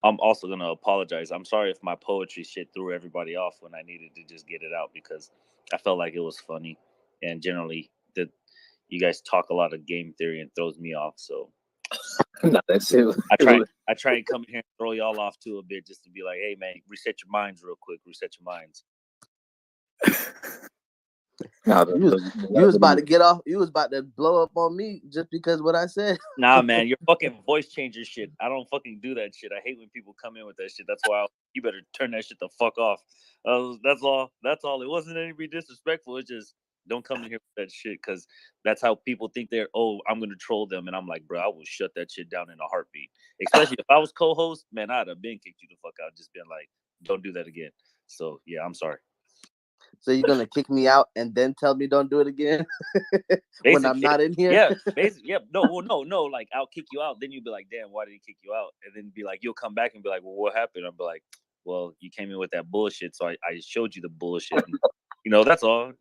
I'm also going to apologize. I'm sorry if my poetry shit threw everybody off when I needed to just get it out, because I felt like it was funny. And generally, you guys talk a lot of game theory and throws me off. So No, that's it. I try and come in here and throw y'all off too a bit, just to be like, hey, man, reset your minds real quick. Reset your minds. No, you was about to get off. You was about to blow up on me just because what I said. Nah, man, your fucking voice changer shit. I don't fucking do that shit. I hate when people come in with that shit. That's why you better turn that shit the fuck off. That's all. That's all. It wasn't any disrespectful. It's just don't come in here with that shit, because that's how people think I'm gonna troll them, and I'm like, bro, I will shut that shit down in a heartbeat. Especially if I was co-host, man, I'd have been kicked you the fuck out. Just been like, don't do that again. So yeah, I'm sorry. So you're gonna kick me out and then tell me don't do it again when I'm not in here? Yeah, basically, yeah. No. Like, I'll kick you out. Then you'll be like, damn, why did he kick you out? And then be like, you'll come back and be like, well, what happened? I'll be like, well, you came in with that bullshit, so I showed you the bullshit. And, that's all.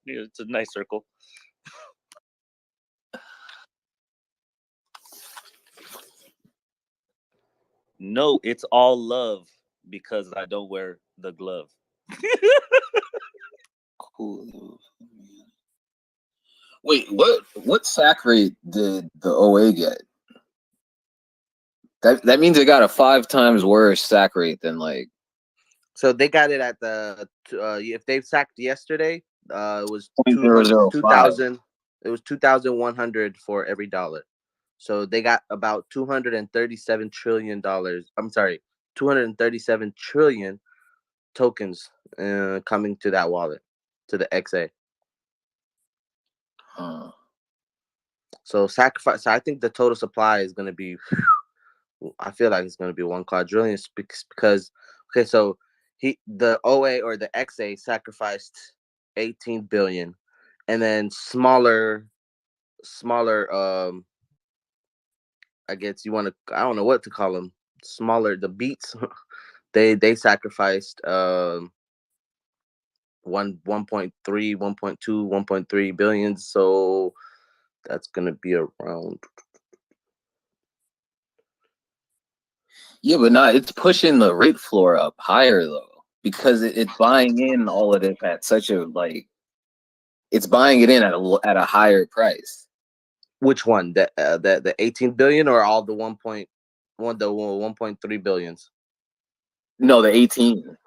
It's a nice circle. No, it's all love because I don't wear the glove. Cool. Wait, what sack rate did the OA get? That means it got a 5 times worse sack rate than like. So they got it at the if they sacked yesterday, it was 2,005. It was 2,100 for every dollar. So they got about $237 trillion. I'm sorry, 237 trillion tokens coming to that wallet, to the XA. So sacrifice. So I think the total supply is going to be. I feel like it's going to be 1 quadrillion because okay, so the OA or the XA sacrificed 18 billion, and then smaller I guess you want to, I don't know what to call them, smaller, the beats they sacrificed 1.3 1.2 1.3 billion, so that's going to be around. Yeah, but it's pushing the rate floor up higher though, because it's buying in all of it at such a it's buying it in at a higher price. Which one? The 18 billion or all the 1.3 billions? No, the 18.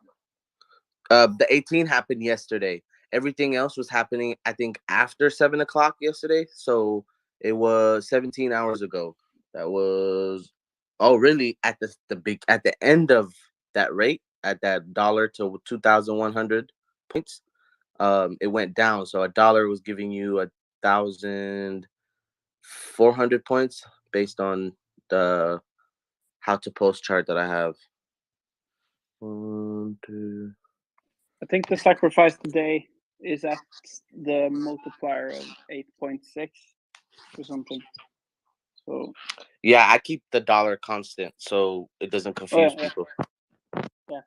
The 18 happened yesterday. Everything else was happening, I think, after 7 o'clock yesterday. So it was 17 hours ago. That was really at the end of that rate at that dollar to 2,100 points. It went down. So a dollar was giving you 1,400 points based on the how to post chart that I have. 1, 2. I think the sacrifice today is at the multiplier of 8.6 or something. So Yeah, I keep the dollar constant so it doesn't confuse people. Yeah.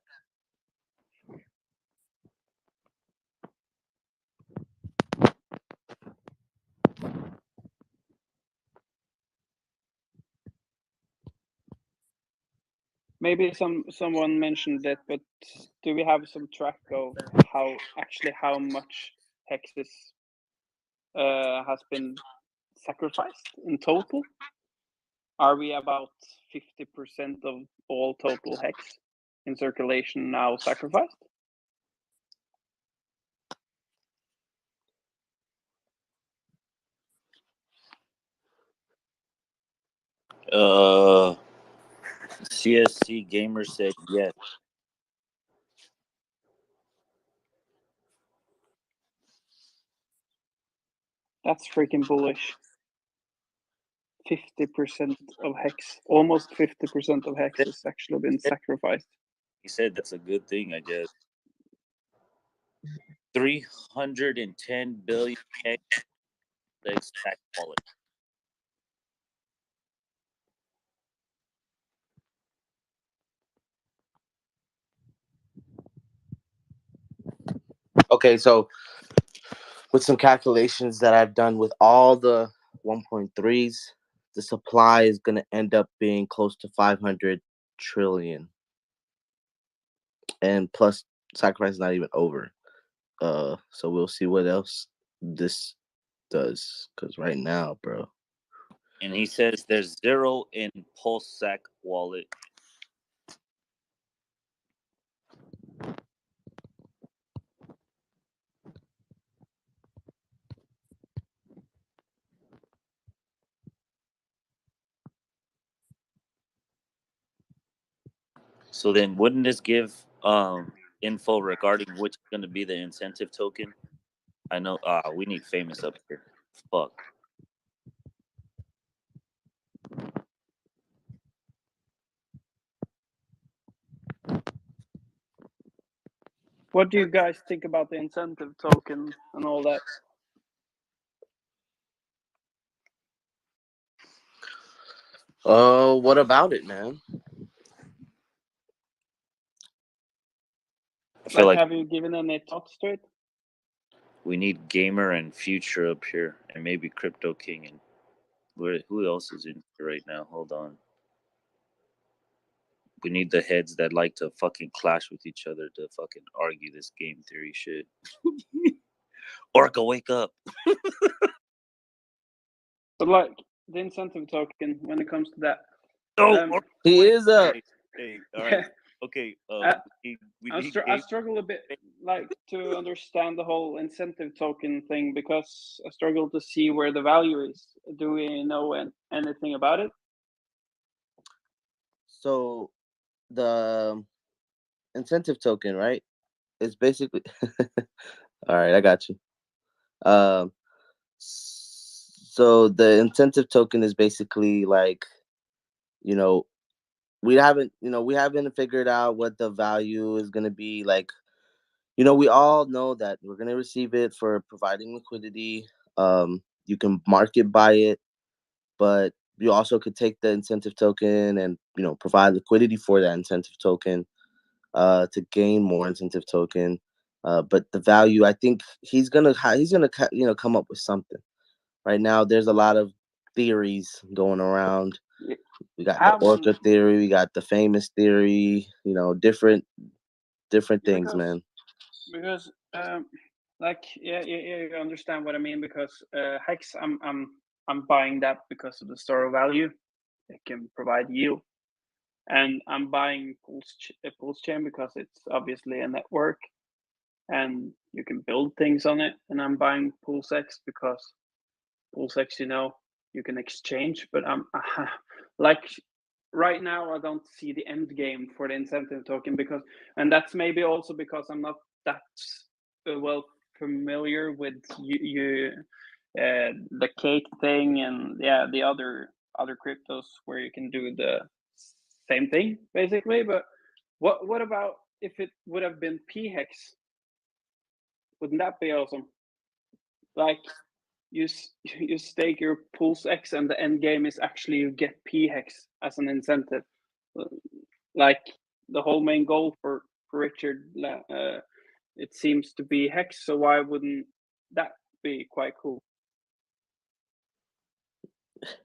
Maybe someone mentioned it, but do we have some track of how much hexes has been sacrificed in total? Are we about 50% of all total hex in circulation now sacrificed? CSC Gamer said yes. That's freaking bullish. 50% of hex, almost 50% of hex has actually been sacrificed. He said that's a good thing, I guess. 310 billion hex stack wallet. Okay, so with some calculations that I've done with all the 1.3s, the supply is going to end up being close to 500 trillion. And plus, sacrifice is not even over. So we'll see what else this does. Because right now, bro. And he says there's 0 in PulseX wallet. So then wouldn't this give info regarding which is going to be the incentive token? I know we need famous up here. Fuck. What do you guys think about the incentive token and all that? What about it, man? I feel like Have you given any thoughts to it? we need Gamer and Future up here, and maybe Crypto King. And who else is in here right now? Hold on. We need the heads that like to fucking clash with each other to fucking argue this game theory shit. Orca, wake up. But like the incentive token, when it comes to that, he is up. Hey, all right. Okay. I struggle a bit like to understand the whole incentive token thing because I struggle to see where the value is. Do we know anything about it? So the incentive token, right? It's basically all right. I got you. So the incentive token is basically like, we haven't figured out what the value is going to be. Like, we all know that we're going to receive it for providing liquidity. You can market buy it, but you also could take the incentive token and, provide liquidity for that incentive token to gain more incentive token. But the value, I think he's gonna come up with something. Right now, there's a lot of theories going around. We got the Orca theory, we got the famous theory. Different things, man. Because you understand what I mean. Because Hex, I'm I'm buying that because of the store value. It can provide yield. And I'm buying Pulse Chain because it's obviously a network and you can build things on it. And I'm buying PulseX because PulseX, you can exchange. But I'm like right now, I don't see the end game for the incentive token and that's maybe also because I'm not that well familiar with the cake thing and the other cryptos where you can do the same thing basically. But what about if it would have been PHEX? Wouldn't that be awesome? Like you stake your PulseX and the end game is actually you get PHEX as an incentive. Like the whole main goal for Richard, it seems to be HEX. So why wouldn't that be quite cool?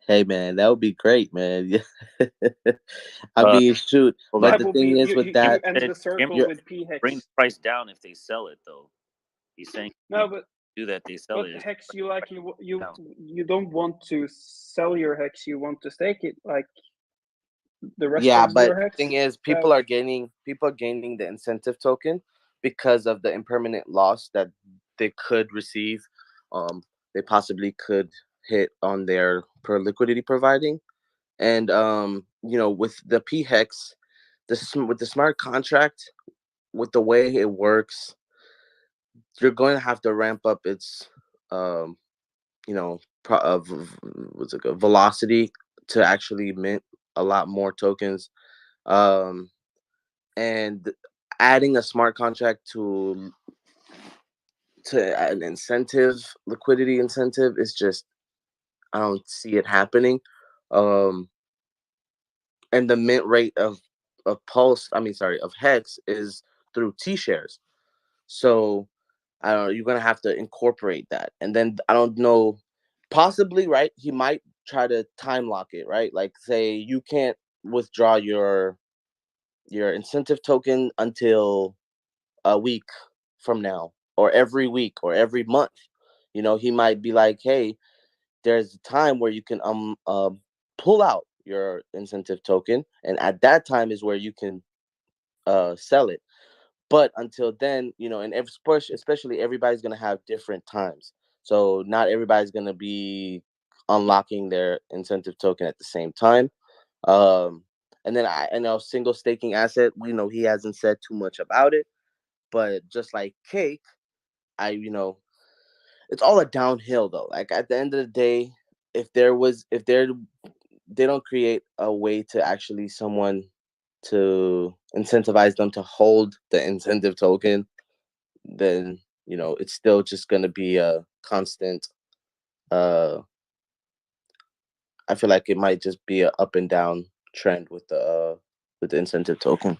Hey man, that would be great, man. I mean, shoot. Hold But on. the thing is with that, end the circle you're, with PHEX. Bring the price down if they sell it, though. He's saying No, but do that. They sell but it. HEX, you don't want to sell your HEX. You want to stake it like the rest yeah, of but your the HEX. thing is, people are gaining the incentive token because of the impermanent loss that they could receive. They possibly could hit on their per liquidity providing, and with the PHEX, with the smart contract, with the way it works, you're going to have to ramp up its what's it called, velocity to actually mint a lot more tokens, and adding a smart contract to an liquidity incentive is just, I don't see it happening. And the mint rate of HEX is through T shares. So I don't know, you're gonna have to incorporate that. And then I don't know, possibly, right? He might try to time lock it, right? Like say you can't withdraw your incentive token until a week from now, or every week, or every month. He might be like, hey, there's a time where you can pull out your incentive token, and at that time is where you can sell it. But until then, and especially everybody's gonna have different times, so not everybody's gonna be unlocking their incentive token at the same time. And then I know single staking asset, he hasn't said too much about it, but just like cake, it's all a downhill though. Like at the end of the day, if they don't create a way to actually someone to incentivize them to hold the incentive token, then it's still just going to be a constant. I feel like it might just be an up and down trend with the incentive token.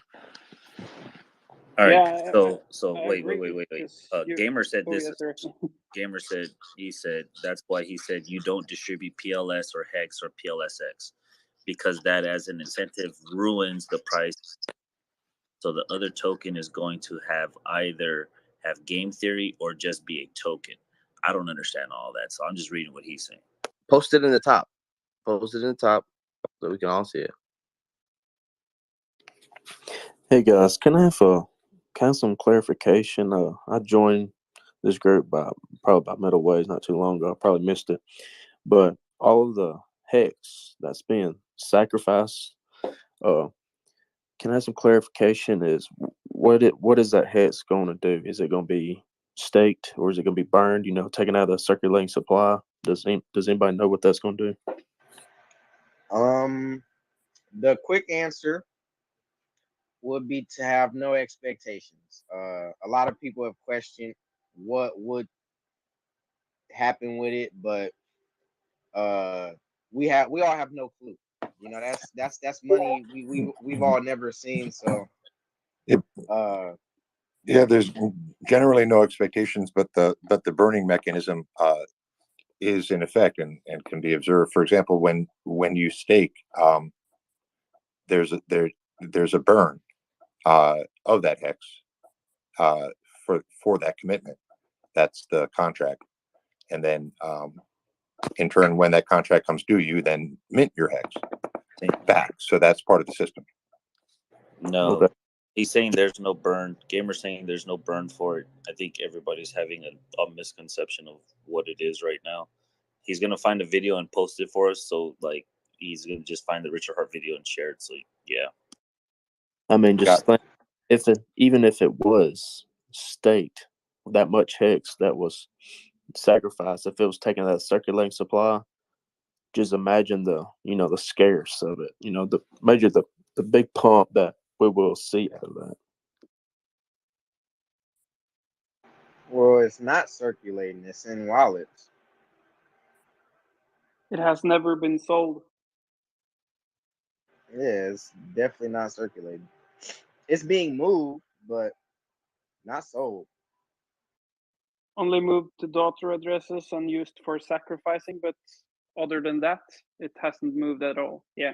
All right. Yeah, So I wait. agree, 'cause Gamer said oh, this. yes, sir. Gamer said that's why he said you don't distribute PLS or HEX or PLSX because that as an incentive ruins the price. So the other token is going to either have game theory or just be a token. I don't understand all that, so I'm just reading what he's saying. Post it in the top. Post it in the top so we can all see it. Hey guys, can I have some clarification? I joined this group probably by middle ways not too long ago. I probably missed it, but all of the HEX that's being sacrificed, can I have some clarification? Is what is that HEX going to do? Is it going to be staked or is it going to be burned? Taken out of the circulating supply. Does anybody know what that's going to do? The quick answer would be to have no expectations. A lot of people have questioned what would happen with it, but we all have no clue. That's money we've all never seen. So there's generally no expectations, but the burning mechanism is in effect and can be observed. For example, when you stake, there's a burn of that hex for that commitment. That's the contract, and then in turn, when that contract comes due, you then mint your HEX back. So that's part of the system. No, Okay. he's saying there's no burn. Gamer's saying there's no burn for it. I think everybody's having a misconception of what it is right now. He's gonna find a video and post it for us. So like he's gonna just find the Richard Hart video and share it. So yeah. I mean, just think, even if it was staked, that much HEX that was sacrificed, if it was taken out of circulating supply, just imagine the scarce of it. The big pump that we will see out of that. Well, it's not circulating. It's in wallets. It has never been sold. Yeah, it's definitely not circulating. It's being moved, but not sold. Only moved to daughter addresses and used for sacrificing, but other than that, it hasn't moved at all. Yeah.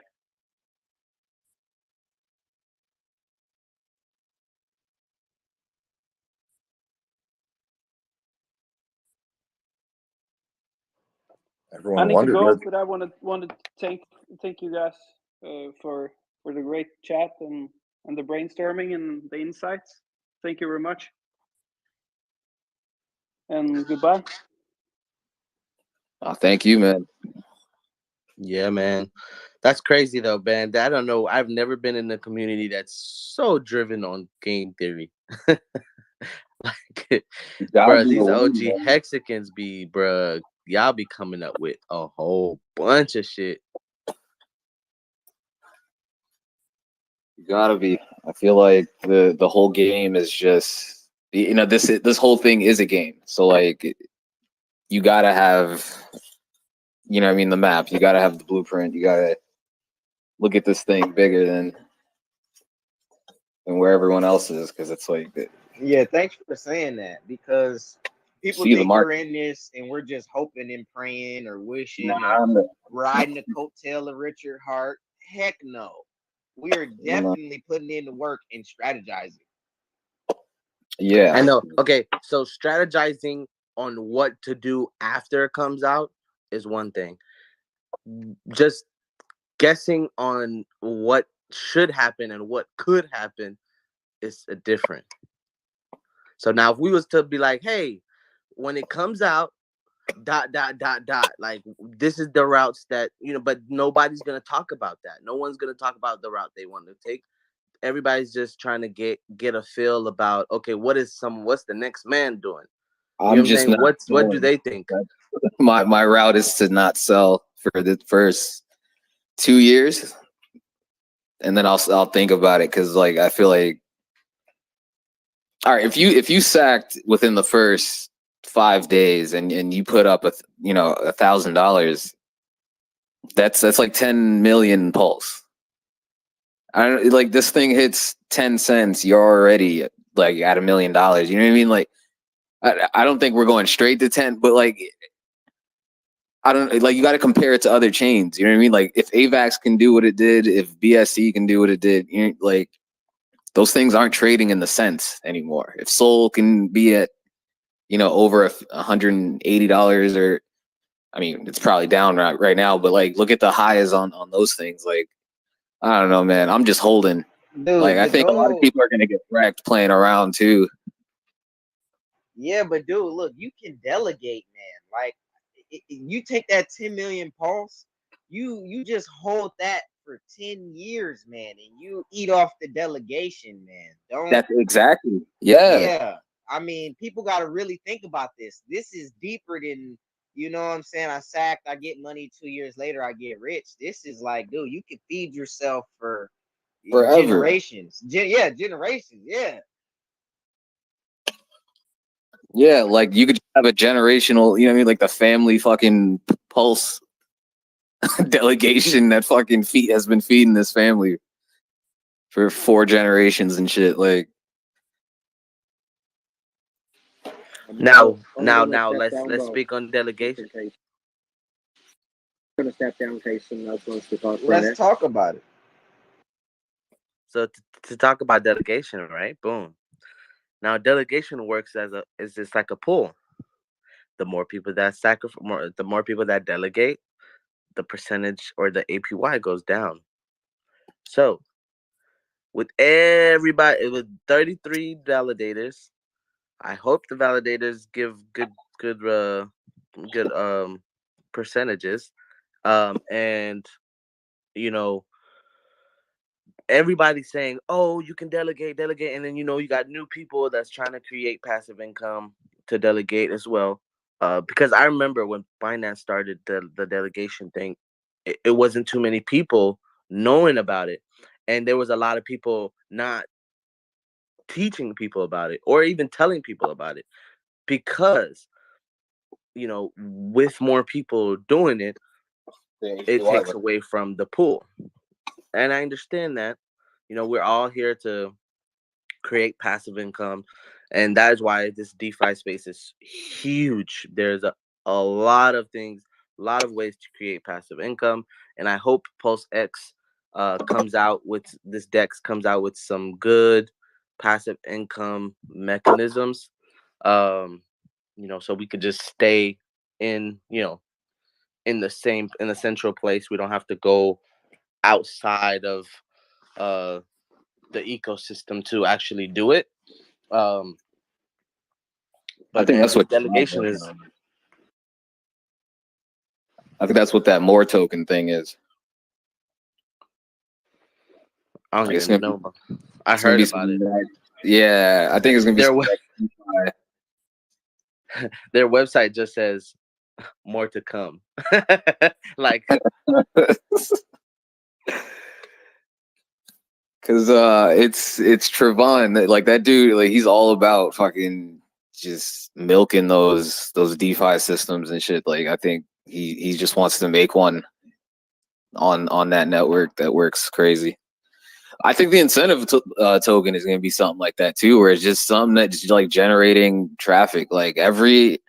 Everyone I need wondered. to go, but I wanted to thank you guys for the great chat and the brainstorming and the insights. Thank you very much, and goodbye. Thank you, man. Yeah, man. That's crazy though, man. I don't know. I've never been in a community that's so driven on game theory. Like, bro, these OG Hexicans be, bro, y'all be coming up with a whole bunch of shit. You gotta be. I feel like the whole game is just, this whole thing is a game. So like, you gotta have, the map. You gotta have the blueprint. You gotta look at this thing bigger than where everyone else is, because it's like. Yeah, thanks for saying that, because people think we're in this and we're just hoping and praying or wishing or riding the coattail of Richard Hart. Heck no. We are definitely putting in the work and strategizing. Yeah. I know. Okay, so strategizing on what to do after it comes out is one thing. Just guessing on what should happen and what could happen is a different. So now if we was to be like, hey, when it comes out, ... like this is the routes that, but nobody's gonna talk about that. No one's gonna talk about the route they want to take. Everybody's just trying to get a feel about, okay, what's the next man doing? I'm just not what do they think? My route is to not sell for the first 2 years, and then I'll think about it, because like I feel like, all right, if you sacked within the first 5 days and you put up $1,000, that's like 10 million pulse. I don't, like, this thing hits 10 cents, you're already like at $1 million. You know what I mean? Like, I don't think we're going straight to 10, but like, I don't, like, you got to compare it to other chains. You know what I mean? Like, if AVAX can do what it did, if BSC can do what it did, like, those things aren't trading in the cents anymore. If Sol can be at, over $180, or, I mean, it's probably down right now, but like, look at the highs on those things. Like, I don't know, man. I'm just holding. Dude, like, I think a lot of people are going to get wrecked playing around too. Yeah, but dude, look, you can delegate, man. Like, you take that 10 million pulse, you just hold that for 10 years, man, and you eat off the delegation, man. That's exactly. Yeah. I mean, people got to really think about this. This is deeper than, you know what I'm saying? I sacked, I get money, 2 years later, I get rich. This is like, dude, you can feed yourself for forever. Generations. Generations. Yeah. Yeah, like, you could have a generational, what I mean, like the family fucking pulse delegation that fucking has been feeding this family for 4 generations and shit. Like, now let's speak on delegation. Gonna step down in case someone else wants to talk. Let's talk about it. So to talk about delegation, right? Boom. Now delegation works it's like a pool. the more people that sacrifice, the more people that delegate, the percentage or the APY goes down. So with everybody, with 33 validators, I hope the validators give good percentages, and you know everybody's saying, "Oh, you can delegate," and then you got new people that's trying to create passive income to delegate as well. Because I remember when Binance started the delegation thing, it wasn't too many people knowing about it, and there was a lot of people not teaching people about it or even telling people about it because with more people doing it, it takes away from the pool. And I understand that. We're all here to create passive income, and that is why this DeFi space is huge. There's a lot of things, a lot of ways to create passive income, and I hope PulseX comes out with this DEX comes out with some good passive income mechanisms, so we could just stay in in the central place. We don't have to go outside of the ecosystem to actually do it. I But think man, that's what delegation is. I think that's what that more token thing is. I don't Like, even know. I heard about it. Yeah, I think it's gonna be their website just says more to come. Like, because it's Trevon, like that dude, like he's all about fucking just milking those DeFi systems and shit. Like I think he just wants to make one on that network that works crazy. I think the incentive token is going to be something like that too, where it's just something that's like generating traffic. Like we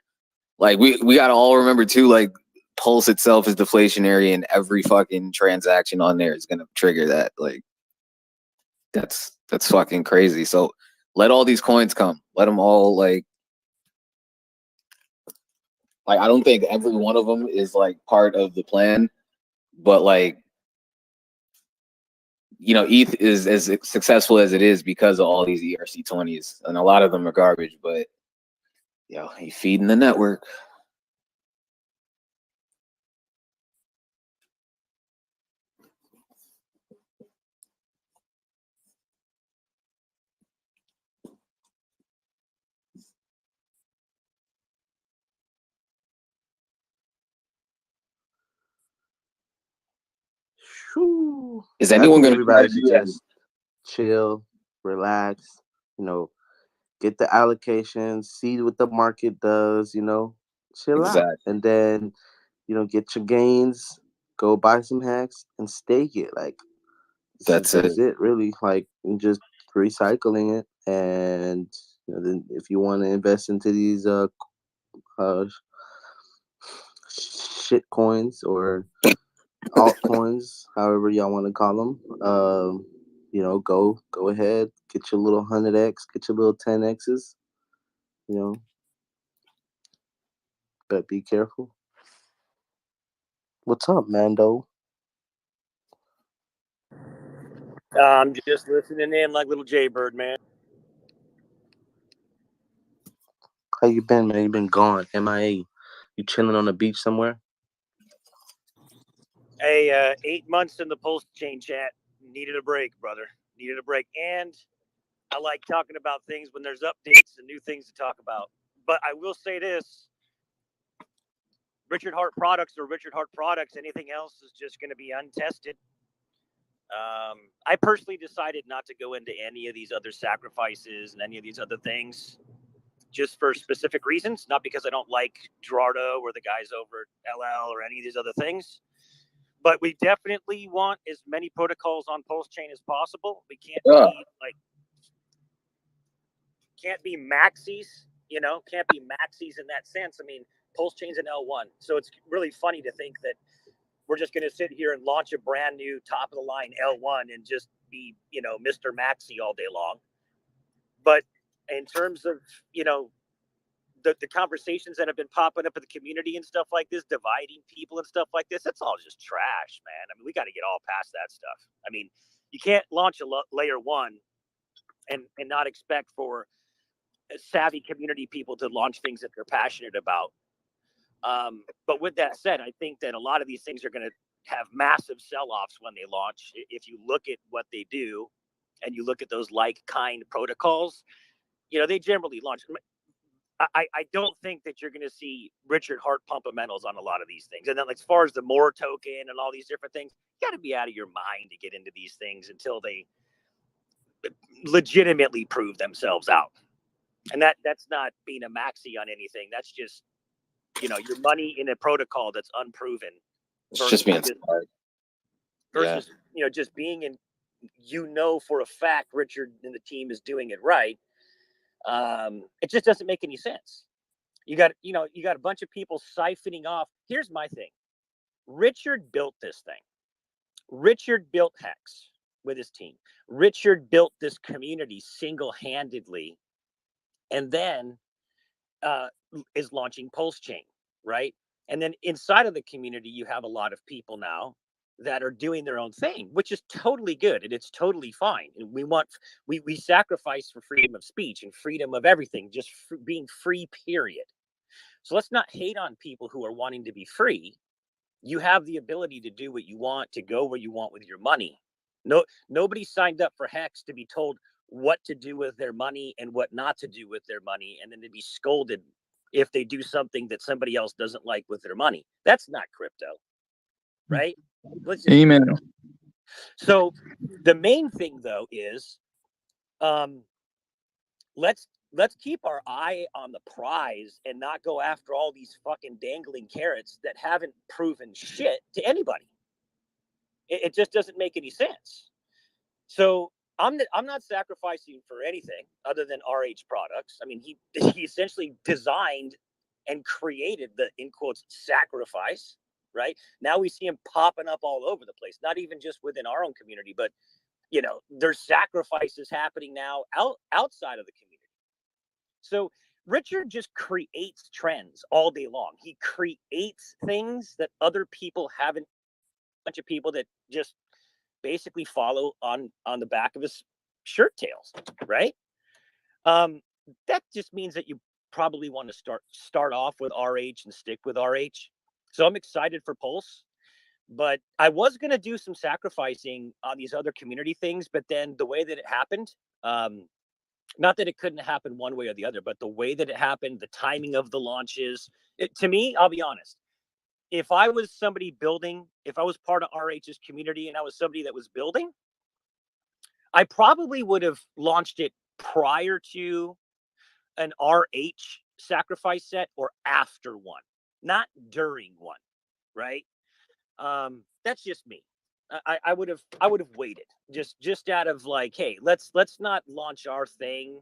got to all remember too, like Pulse itself is deflationary, and every fucking transaction on there is going to trigger that. Like that's fucking crazy. So let all these coins come. Let them all like I don't think every one of them is like part of the plan, but like. ETH is as successful as it is because of all these ERC20s, and a lot of them are garbage, but you're feeding the network. Is anyone going to everybody should just chill, relax, get the allocations, see what the market does, chill out, and then get your gains, go buy some HEX and stake it. Like that's it really. Like just recycling it, and then if you want to invest into these shit coins or altcoins, however y'all want to call them, go ahead, get your little 100x, get your little 10x's, but be careful. What's up, Mando? I'm just listening in like little Jaybird, man. How you been, man? You been gone, MIA. You chilling on the beach somewhere? Hey, 8 months in the Pulse chain chat. Needed a break, brother. Needed a break. And I like talking about things when there's updates and new things to talk about. But I will say this. Richard Hart products or Richard Hart products, anything else is just going to be untested. I personally decided not to go into any of these other sacrifices and any of these other things just for specific reasons, not because I don't like Gerardo or the guys over at LL or any of these other things. But we definitely want as many protocols on Pulse Chain as possible. We can't be maxis, can't be maxis in that sense. I mean, Pulse Chain's an L1. So it's really funny to think that we're just going to sit here and launch a brand new top of the line L1 and just be, Mr. Maxi all day long. But in terms of, the conversations that have been popping up in the community and stuff like this, dividing people and stuff like this, it's all just trash, man. I mean, we got to get all past that stuff. I mean, you can't launch a layer one and not expect for savvy community people to launch things that they're passionate about. But with that said, I think that a lot of these things are going to have massive sell-offs when they launch. If you look at what they do and you look at those like-kind protocols, you know, they generally launch. I don't think that you're going to see Richard Hart pumpamentals on a lot of these things. And then as far as the Moore token and all these different things, you got to be out of your mind to get into these things until they legitimately prove themselves out. And that's not being a maxi on anything. That's just, you know, your money in a protocol that's unproven. It's just being smart. Versus, you know, just being in, you know, for a fact, Richard and the team is doing it right. It just doesn't make any sense. You got a bunch of people siphoning off. Here's my thing. Richard built this thing. Richard built HEX with his team. Richard built this community single-handedly, and then is launching Pulse Chain, right? And then inside of the community, you have a lot of people now that are doing their own thing, which is totally good and it's totally fine. And we sacrifice for freedom of speech and freedom of everything, just being free, period. So let's not hate on people who are wanting to be free. You have the ability to do what you want, to go where you want with your money. Nobody signed up for HEX to be told what to do with their money and what not to do with their money, and then to be scolded if they do something that somebody else doesn't like with their money. That's not crypto, right? Amen. So the main thing, though, is let's keep our eye on the prize and not go after all these fucking dangling carrots that haven't proven shit to anybody. It just doesn't make any sense. So I'm not sacrificing for anything other than RH products. I mean, he essentially designed and created the, in quotes, sacrifice, right? Now we see him popping up all over the place, not even just within our own community, but, you know, there's sacrifices happening now outside of the community. So Richard just creates trends all day long. He creates things that other people haven't, a bunch of people that just basically follow on the back of his shirt tails, right? That just means that you probably want to start off with RH and stick with RH. So I'm excited for Pulse, but I was going to do some sacrificing on these other community things, but then the way that it happened, not that it couldn't happen one way or the other, but the way that it happened, the timing of the launches, to me, I'll be honest, if I was somebody building, if I was part of RH's community and I was somebody that was building, I probably would have launched it prior to an RH sacrifice set or after one, not during one, right? That's just me. I would have waited just out of like, hey, let's not launch our thing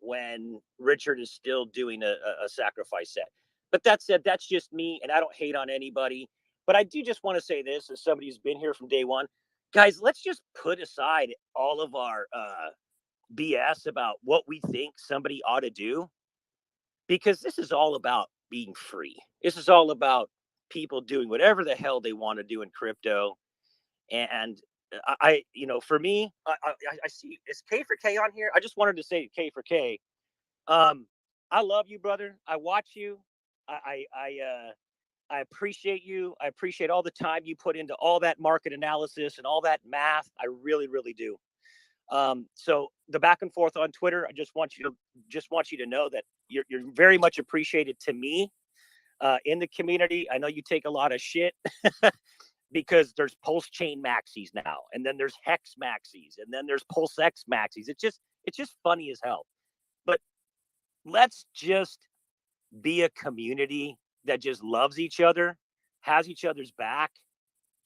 when Richard is still doing a sacrifice set. But that said, that's just me, and I don't hate on anybody. But I do just want to say this as somebody who's been here from day one. Guys, let's just put aside all of our BS about what we think somebody ought to do, because this is all about being free. This is all about people doing whatever the hell they want to do in crypto. And I you know, for me, I see, is K for K on here? I just wanted to say K for K. I love you, brother. I watch you. I appreciate you. I appreciate all the time you put into all that market analysis and all that math. I really, really do. So the back and forth on Twitter, I just want you to know that you're very much appreciated to me in the community. I know you take a lot of shit because there's Pulse Chain maxis now, and then there's HEX maxis, and then there's PulseX maxis. It's just funny as hell. But let's just be a community that just loves each other, has each other's back,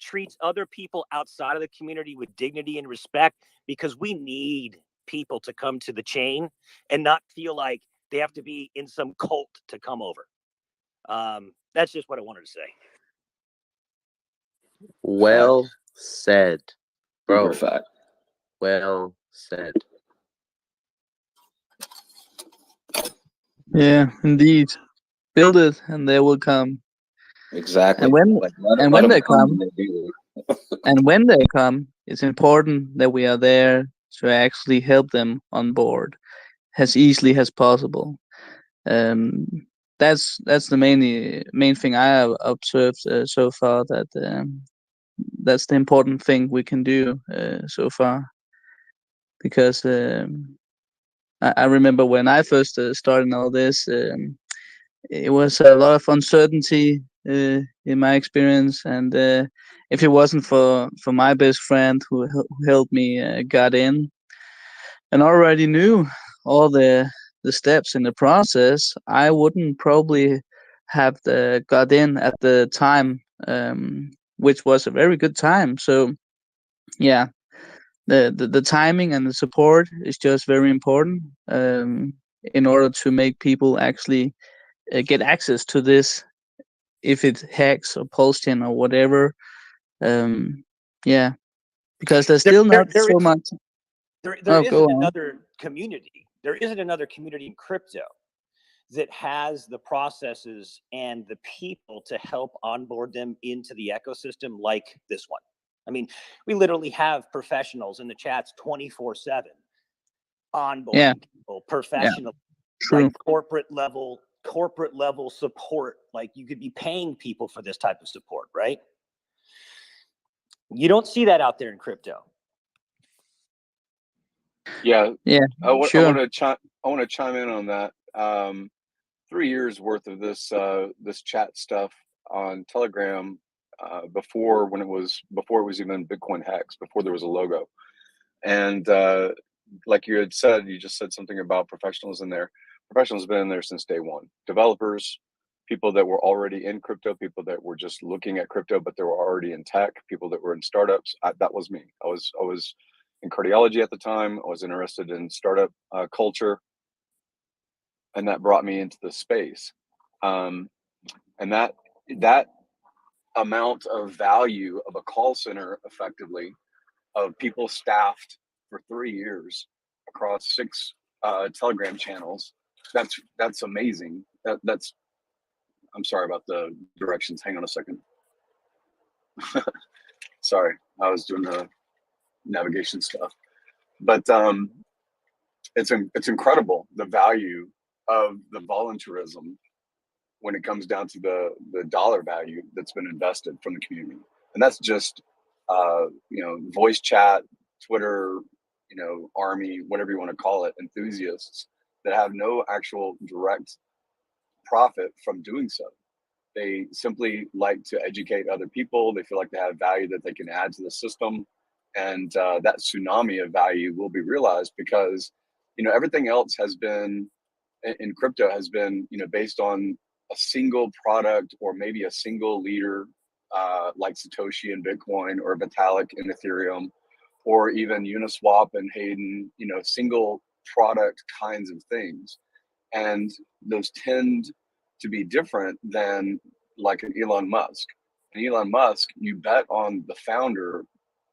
treats other people outside of the community with dignity and respect, because we need people to come to the chain and not feel like they have to be in some cult to come over. That's just what I wanted to say. Well said, bro. Super fact. Well said. Yeah, indeed. Build it, and they will come. Exactly. And when Like let, and let when them they come come, when they do. and when they come, it's important that we are there to actually help them on board as easily as possible. Um, that's the main thing I have observed so far. That's the important thing we can do so far. Because I remember when I first started all this, it was a lot of uncertainty in my experience, and if it wasn't for my best friend who helped me got in and already knew all the steps in the process, I wouldn't probably have got in at the time, which was a very good time. So yeah, the timing and the support is just very important in order to make people actually get access to this, if it's Hex or Pulsechain or whatever. Um, yeah, because there's still not There so is much. there Oh, go isn't on. another community. There isn't another community in crypto that has the processes and the people to help onboard them into the ecosystem like this one. I mean, we literally have professionals in the chats 24/7 onboarding Yeah, people, yeah, professional, true. like corporate level support. Like you could be paying people for this type of support, right? You don't see that out there in crypto. Yeah, Yeah, I want sure. to chime in on that. 3 years worth of this chat stuff on Telegram before it was even Bitcoin Hex, before there was a logo. And like you had said, you just said something about professionals in there. Professionals have been in there since day one. Developers, people that were already in crypto, people that were just looking at crypto, but they were already in tech, people that were in startups. That was me. I was in cardiology at the time. I was interested in startup culture, and that brought me into the space. And that amount of value of a call center, effectively, of people staffed for 3 years across 6 Telegram channels. That's amazing. That's I'm sorry about the directions. Hang on a second. Sorry, I was doing the navigation stuff. But it's incredible the value of the voluntarism when it comes down to the dollar value that's been invested from the community, and that's just voice chat, Twitter, army, whatever you want to call it, enthusiasts that have no actual direct profit from doing so. They simply like to educate other people. They feel like they have value that they can add to the system, and that tsunami of value will be realized because everything else has been in crypto has been based on a single product or maybe a single leader like Satoshi in Bitcoin or Vitalik in Ethereum or even Uniswap and Hayden, single product kinds of things. And those tend to be different than like an Elon Musk. And Elon Musk, you bet on the founder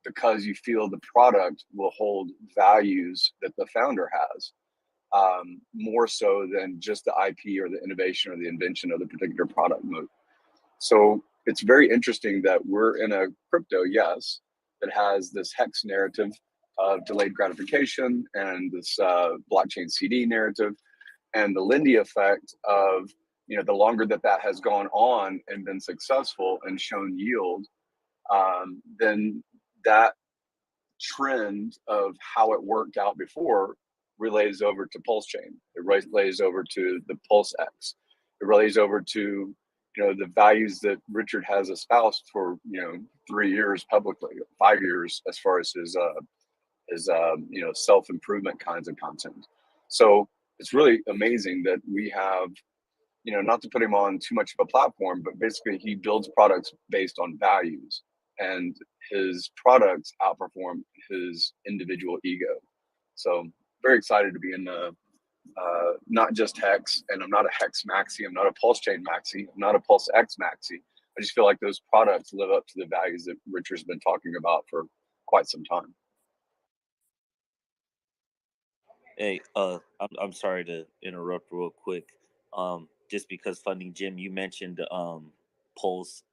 because you feel the product will hold values that the founder has, more so than just the IP or the innovation or the invention of the particular product mode. So it's very interesting that we're in a crypto, yes, that has this hex narrative of delayed gratification and this blockchain CD narrative and the Lindy effect of, the longer that has gone on and been successful and shown yield, then that trend of how it worked out before relays over to Pulsechain. It relays over to the PulseX. It relays over to the values that Richard has espoused for 3 years publicly, 5 years as far as his self-improvement kinds of content. So it's really amazing that we have, not to put him on too much of a platform, but basically he builds products based on values, and his products outperform his individual ego. So very excited to be in the not just Hex, and I'm not a Hex maxi, I'm not a Pulsechain maxi, I'm not a PulseX maxi. I just feel like those products live up to the values that Richard's been talking about for quite some time. Hey, I'm sorry to interrupt real quick. Just because funding Jim, you mentioned Pulse,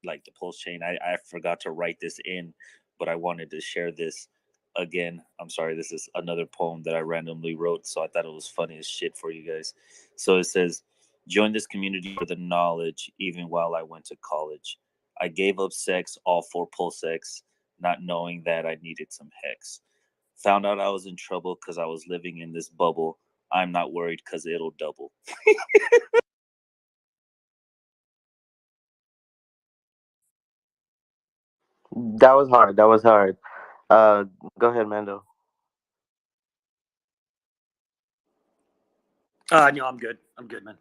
like the Pulse chain. I forgot to write this in, but I wanted to share this again. I'm sorry, this is another poem that I randomly wrote, so I thought it was funny as shit for you guys. So it says, join this community for the knowledge, even while I went to college. I gave up sex all for PulseX, not knowing that I needed some hex. Found out I was in trouble because I was living in this bubble. I'm not worried because it'll double. That was hard. That was hard. Uh, Go ahead, Mando. No, I'm good. I'm good, man.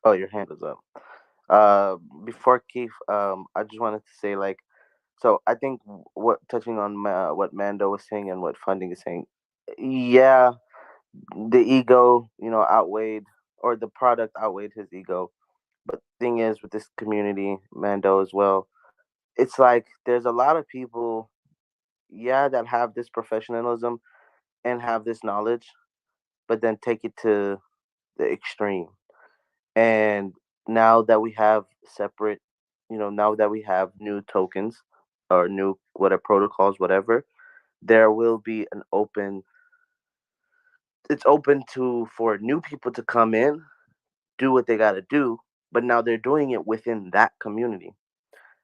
Oh, your hand is up. Before Keith, I just wanted to say, like, so I think what touching on what Mando was saying and what funding is saying, yeah, the ego, outweighed, or the product outweighed his ego. But the thing is, with this community, Mando as well, it's like there's a lot of people, yeah, that have this professionalism and have this knowledge, but then take it to the extreme. And now that we have separate, now that we have new tokens or new whatever protocols, whatever, there will be an open. It's open to for new people to come in, do what they got to do, but now they're doing it within that community.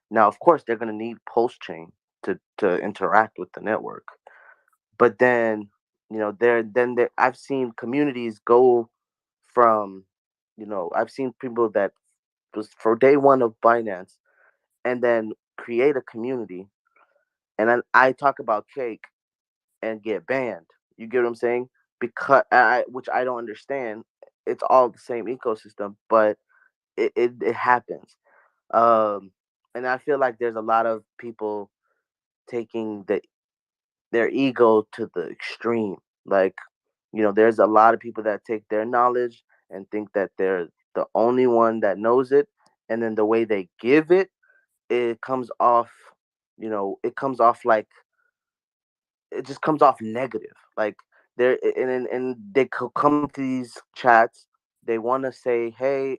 Now, of course, they're going to need Pulse Chain to interact with the network. But then, I've seen communities go from, I've seen people that was for day one of Binance and then create a community, and then I talk about cake and get banned. You get what I'm saying? Because which I don't understand. It's all the same ecosystem, but it happens. Um, and I feel like there's a lot of people taking their ego to the extreme. Like, there's a lot of people that take their knowledge and think that they're the only one that knows it, and then the way they give it, it comes off, it comes off like it just comes off negative. Like they're and they come to these chats, they want to say, hey,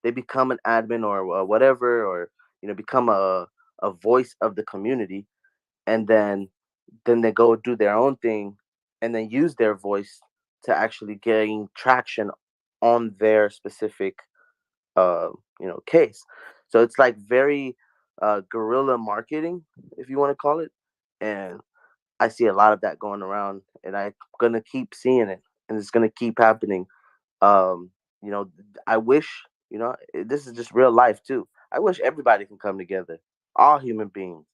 they become an admin or whatever, or become a voice of the community, and then they go do their own thing and then use their voice to actually gain traction on their specific case. So it's like very guerrilla marketing, if you want to call it. And I see a lot of that going around, and I'm gonna keep seeing it, and it's gonna keep happening. um I wish, this is just real life too. I wish everybody can come together, all human beings,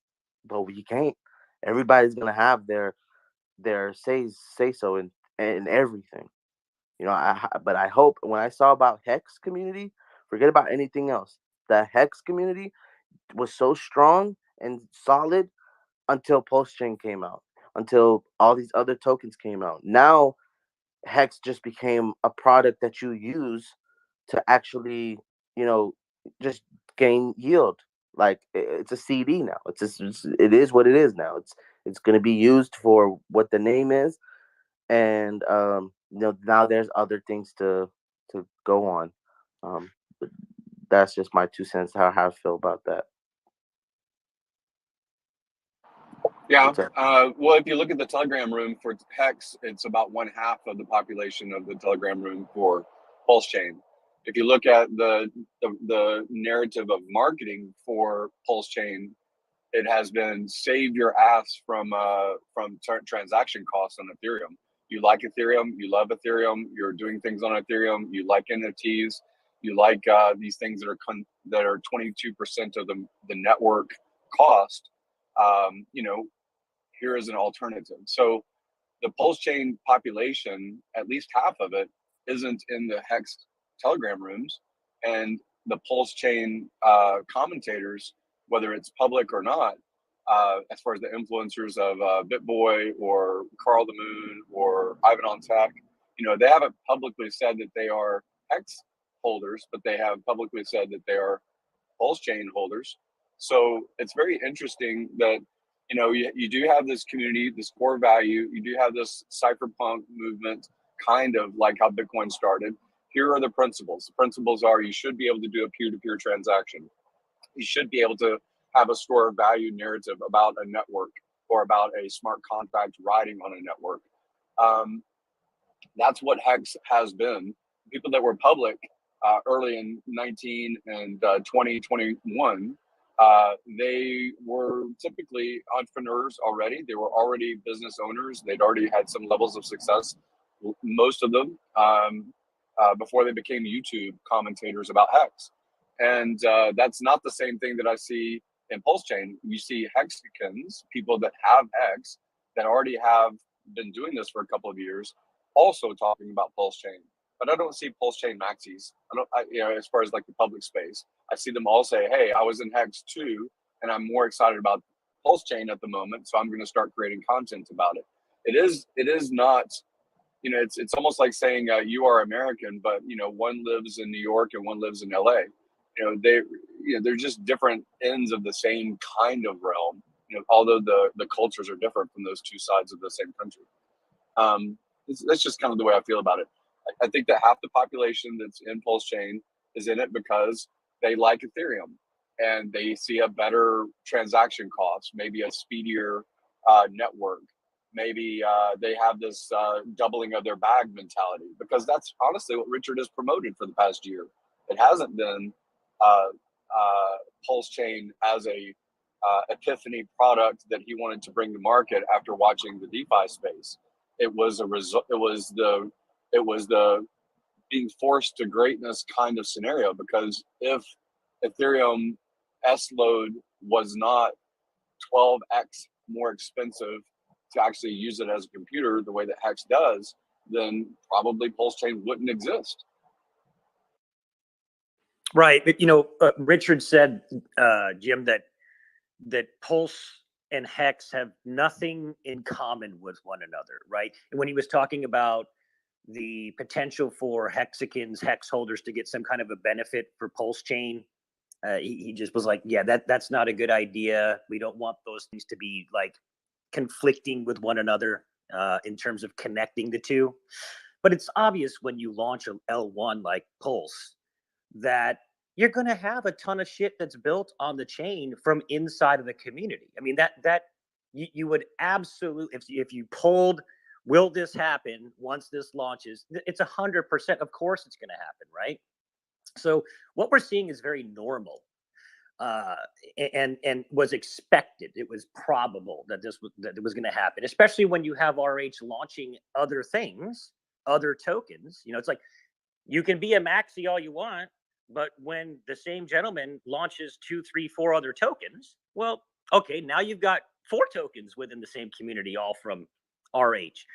but we can't. Everybody's gonna have their say so in everything. But I hope when I saw about Hex community, forget about anything else. The Hex community was so strong and solid until Chain came out, until all these other tokens came out. Now Hex just became a product that you use to actually, you know, just gain yield. Like it's a CD now. It is what it is now. It's going to be used for what the name is, and now there's other things to go on. But that's just my 2 cents. How I feel about that. Yeah. Well, if you look at the Telegram room for Hex, it's about 1/2 of the population of the Telegram room for Pulse Chain. If you look at the narrative of marketing for Pulse Chain, it has been save your ass from transaction costs on Ethereum. You like Ethereum, you love Ethereum, you're doing things on Ethereum, you like NFTs, you like these things that are 22% of the network cost. Here is an alternative. So the Pulse Chain population, at least half of it, isn't in the Hex Telegram rooms, and the Pulse Chain commentators, whether it's public or not, as far as the influencers of BitBoy or Carl the Moon or Ivan on Tech, they haven't publicly said that they are Hex holders, but they have publicly said that they are Pulse Chain holders. So it's very interesting that you do have this community, this core value. You do have this cypherpunk movement kind of like how Bitcoin started. Here are the principles. The principles are you should be able to do a peer-to-peer transaction. You should be able to have a store of value narrative about a network or about a smart contract riding on a network. That's what HEX has been. People that were public early in 19 and 2021, they were typically entrepreneurs already. They were already business owners. They'd already had some levels of success, most of them, before they became YouTube commentators about HEX. And that's not the same thing that I see in Pulse Chain. You see Hexicans, people that have HEX, that already have been doing this for a couple of years, also talking about Pulse Chain. But I don't see Pulse Chain maxis. As far as like the public space, I see them all say, "Hey, I was in Hex too, and I'm more excited about Pulse Chain at the moment, so I'm going to start creating content about it." It is not, it's almost like saying you are American, but one lives in New York and one lives in LA. They're just different ends of the same kind of realm. Although the cultures are different from those two sides of the same country. That's just kind of the way I feel about it. I think that half the population that's in Pulse Chain is in it because they like Ethereum and they see a better transaction cost, maybe a speedier network. Maybe they have this doubling of their bag mentality, because that's honestly what Richard has promoted for the past year. It hasn't been Pulse Chain as a epiphany product that he wanted to bring to market after watching the DeFi space. It was a result. It was the being forced to greatness kind of scenario, because if Ethereum S load was not 12x more expensive to actually use it as a computer the way that Hex does, then probably Pulse Chain wouldn't exist. Right, but Richard said, Jim, that Pulse and Hex have nothing in common with one another, right? And when he was talking about the potential for Hexicans, Hex holders to get some kind of a benefit for Pulse Chain, he just was like, yeah, that's not a good idea. We don't want those things to be like conflicting with one another in terms of connecting the two. But it's obvious when you launch an L1 like Pulse that you're going to have a ton of shit that's built on the chain from inside of the community. I mean, that you would absolutely, if you polled, will this happen once this launches? It's 100%. Of course it's going to happen, right? So what we're seeing is very normal, and was expected. It was probable that it was going to happen, especially when you have RH launching other things, other tokens. It's like, you can be a maxi all you want, but when the same gentleman launches 2, 3, 4 other tokens, well, okay, now you've got 4 tokens within the same community, all from RH.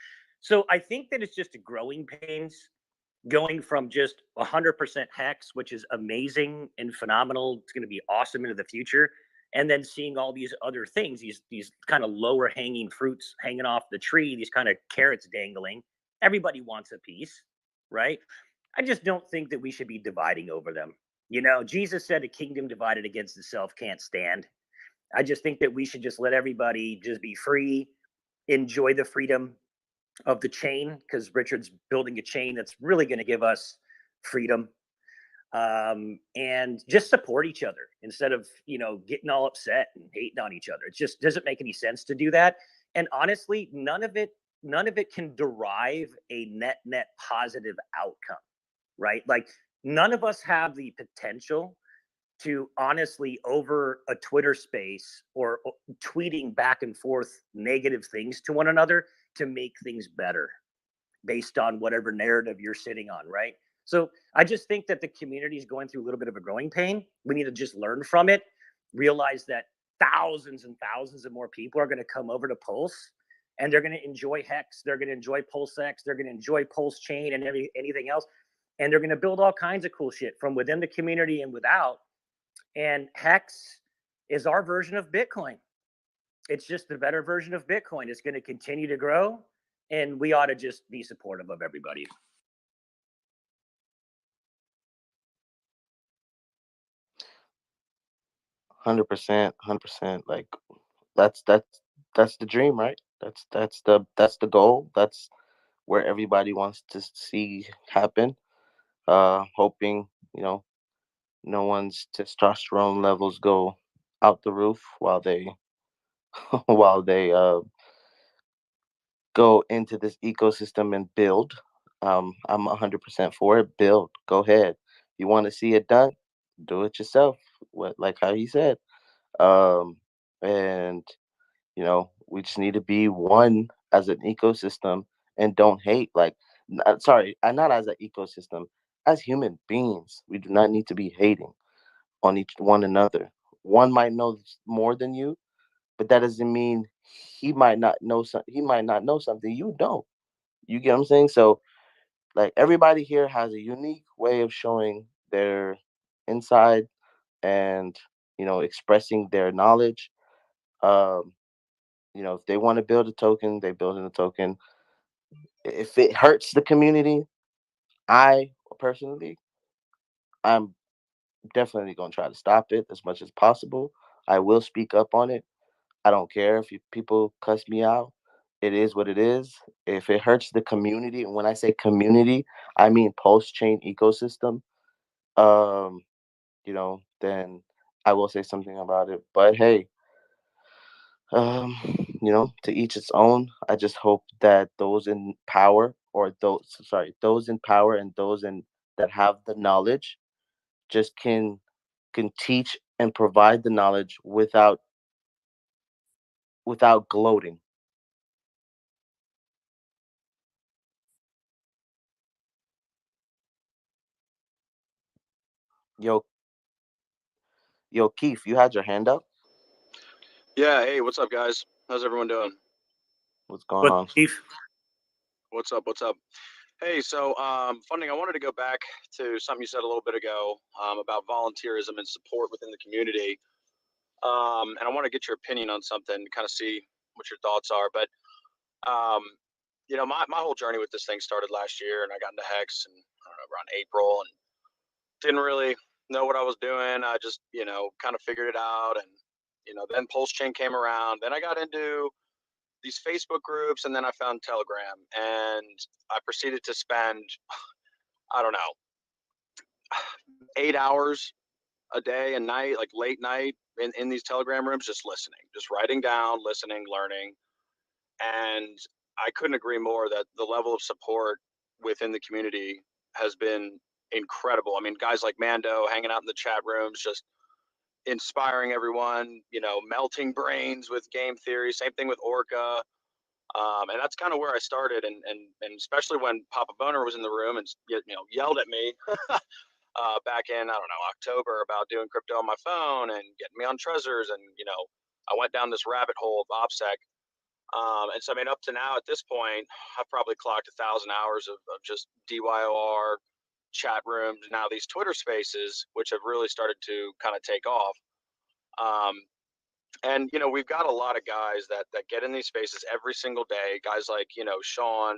So I think that it's just a growing pains, going from just 100% Hex, which is amazing and phenomenal. It's going to be awesome into the future. And then seeing all these other things, these kind of lower hanging fruits hanging off the tree, these kind of carrots dangling. Everybody wants a piece, right? I just don't think that we should be dividing over them. Jesus said a kingdom divided against itself can't stand. I just think that we should just let everybody just be free, enjoy the freedom of the chain, because Richard's building a chain that's really going to give us freedom, and just support each other instead of, getting all upset and hating on each other. It just doesn't make any sense to do that. And honestly, none of it can derive a net positive outcome. Right? Like, none of us have the potential to honestly, over a Twitter space or tweeting back and forth negative things to one another, to make things better based on whatever narrative you're sitting on, right? So I just think that the community is going through a little bit of a growing pain. We need to just learn from it, realize that thousands and thousands of more people are going to come over to Pulse, and they're going to enjoy Hex, they're going to enjoy PulseX, they're going to enjoy Pulse Chain and anything else. And they're going to build all kinds of cool shit from within the community and without. And Hex is our version of Bitcoin. It's just the better version of Bitcoin. It's going to continue to grow, and we ought to just be supportive of everybody. $100%, 100%. Like, that's the dream, right? That's the goal. That's where everybody wants to see happen. Hoping, no one's testosterone levels go out the roof while they while they go into this ecosystem and build. I'm 100% for it. Build. Go ahead. You want to see it done? Do it yourself. What, like how he said. Um, and we just need to be one as an ecosystem and don't hate. Like, sorry, not as an ecosystem. As human beings, we do not need to be hating on each one another. One might know more than you, but that doesn't mean he might not know he might not know something you don't. You get what I'm saying? So like everybody here has a unique way of showing their inside and expressing their knowledge. Um, if they want to build a token, they build in a token. If it hurts the community, I personally, I'm definitely gonna try to stop it as much as possible. I will speak up on it. I don't care if people cuss me out. It is what it is. If it hurts the community, and when I say community, I mean post chain ecosystem. Um, then I will say something about it. But hey, um, to each its own. I just hope that those in power, or those in power and those in that have the knowledge, just can teach and provide the knowledge without gloating. Yo, yo, Keith, you had your hand up. Yeah, hey, what's up, guys? How's everyone doing? What's going on? Keith? What's up? What's up? Hey, so funding. I wanted to go back to something you said a little bit ago about volunteerism and support within the community, and I want to get your opinion on something, kind of see what your thoughts are. But my whole journey with this thing started last year, and I got into Hex, and I don't know, around April, and didn't really know what I was doing. I just kind of figured it out, and then Pulse Chain came around. Then I got into these Facebook groups, and then I found Telegram, and I proceeded to spend, I don't know, 8 hours a day and night, like late night in these Telegram rooms, just listening, just writing down, listening, learning. And I couldn't agree more that the level of support within the community has been incredible. I mean, guys like Mando hanging out in the chat rooms, just inspiring everyone, melting brains with game theory. Same thing with Orca. And that's kind of where I started, and especially when Papah Boehner was in the room and yelled at me back in, I don't know, October, about doing crypto on my phone and getting me on Trezors, and I went down this rabbit hole of OPSEC. And so I mean, up to now at this point, I've probably clocked 1,000 hours of just DYOR chat rooms, now these Twitter spaces, which have really started to kind of take off. And we've got a lot of guys that get in these spaces every single day. Guys like Sean,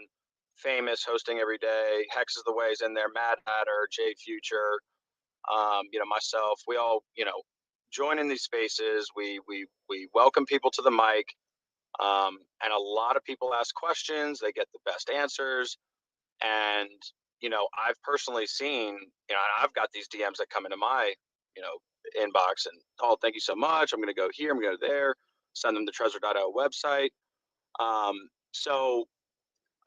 famous, hosting every day. Hex is the Ways in there. Mad Hatter, Jay Future, myself. We all join in these spaces. We welcome people to the mic, and a lot of people ask questions. They get the best answers, and I've personally seen, I've got these DMs that come into my inbox, and thank you so much, I'm going to go here, I'm going to go there, send them the Trezor.io website. So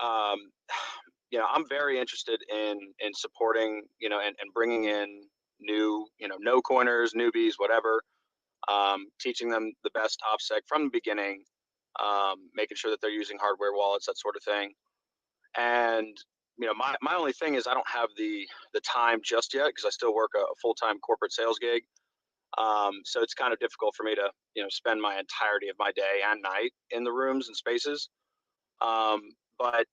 I'm very interested in supporting and bringing in new no coiners, newbies, whatever, teaching them the best OPSEC from the beginning, making sure that they're using hardware wallets, that sort of thing. And my only thing is I don't have the time just yet, because I still work a full-time corporate sales gig. So it's kind of difficult for me to spend my entirety of my day and night in the rooms and spaces. But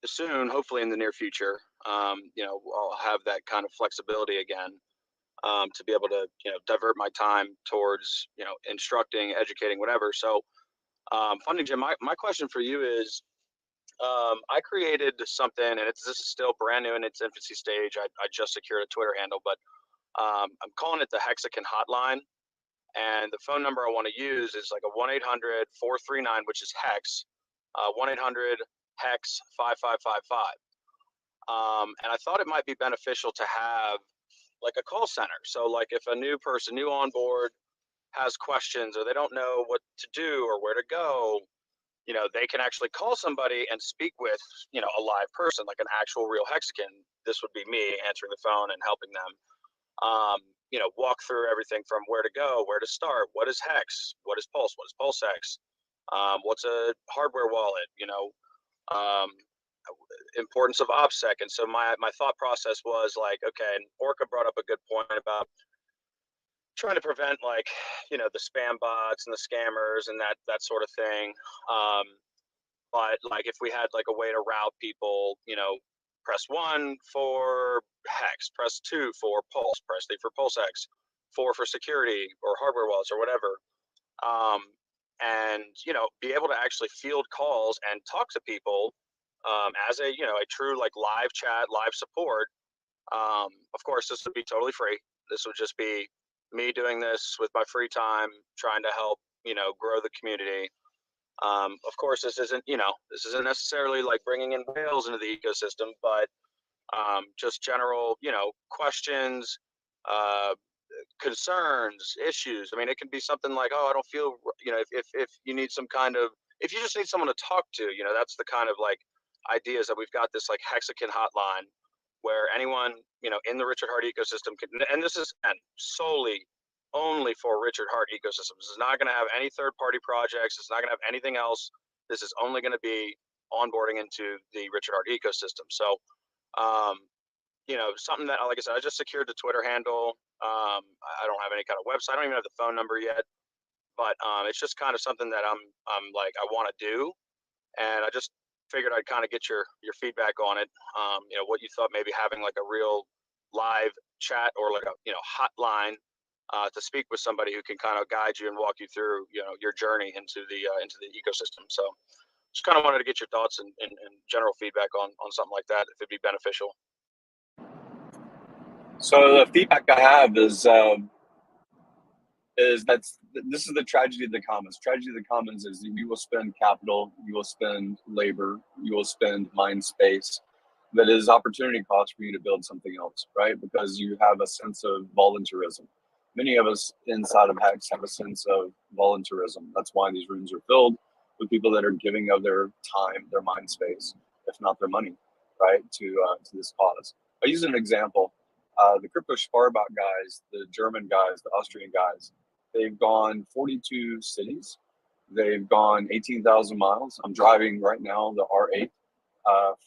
soon, hopefully in the near future, I'll have that kind of flexibility again, to be able to divert my time towards instructing, educating, whatever. So Funding Jim, my question for you is, I created something, and this is still brand new in its infancy stage. I just secured a Twitter handle, but I'm calling it the Hexagon Hotline. And the phone number I want to use is like a 1-800-439, which is Hex, HEX 5555. And I thought it might be beneficial to have like a call center. So like if a new person, new on board, has questions or they don't know what to do or where to go, you know, they can actually call somebody and speak with, you know, a live person, like an actual real Hexagon. This would be me answering the phone and helping them, you know, walk through everything from where to go, where to start, what is Hex, what is Pulse, what is PulseX, what's a hardware wallet, you know, importance of OPSEC. And so my thought process was like, okay, and Orca brought up a good point about trying to prevent, like, you know, the spam bots and the scammers and that sort of thing. But like if we had like a way to route people, you know, press 1 for Hex, press 2 for Pulse, press 3 for PulseX, 4 for security or hardware wallets or whatever. And, you know, be able to actually field calls and talk to people as a, you know, a true like live chat, live support. Of course, this would be totally free. This would just be me doing this with my free time, trying to help, you know, grow the community. Of course, this isn't necessarily like bringing in whales into the ecosystem, but just general, you know, questions, concerns, issues. I mean, it can be something like, oh, I don't feel, you know, if you need some kind of, if you just need someone to talk to, you know, that's the kind of like ideas that we've got this like Hexagon hotline where anyone, you know, in the Richard Heart ecosystem can, and this is solely only for Richard Heart ecosystems. This is not going to have any third-party projects. It's not going to have anything else. This is only going to be onboarding into the Richard Heart ecosystem. So, you know, something that, like I said, I just secured the Twitter handle. I don't have any kind of website. I don't even have the phone number yet, but it's just kind of something that I'm like, I want to do. And I just figured I'd kind of get your feedback on it. You know, what you thought maybe having like a real live chat or like a, you know, hotline to speak with somebody who can kind of guide you and walk you through, you know, your journey into the ecosystem. So just kind of wanted to get your thoughts and general feedback on something like that, if it'd be beneficial. So the feedback I have is this is the tragedy of the commons. Tragedy of the commons is that you will spend capital, you will spend labor, you will spend mind space that is opportunity cost for you to build something else, right? Because you have a sense of voluntarism. Many of us inside of HEX have a sense of voluntarism. That's why these rooms are filled with people that are giving of their time, their mind space, if not their money, right, to this cause. I'll use an example. The crypto Sparbot guys, the German guys, the Austrian guys, they've gone 42 cities. They've gone 18,000 miles. I'm driving right now the R8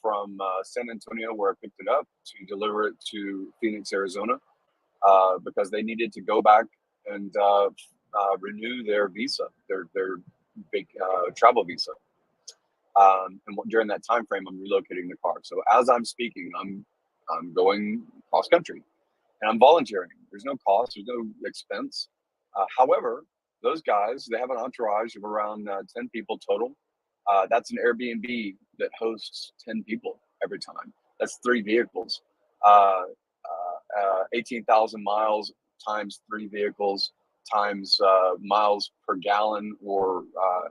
from San Antonio, where I picked it up, to deliver it to Phoenix, Arizona, because they needed to go back and renew their visa, their big travel visa. And during that time frame, I'm relocating the car. So as I'm speaking, I'm going cross country, and I'm volunteering. There's no cost, there's no expense. However, those guys, they have an entourage of around 10 people total. That's an Airbnb that hosts 10 people every time. That's 3 vehicles. 18,000 miles times 3 vehicles times miles per gallon or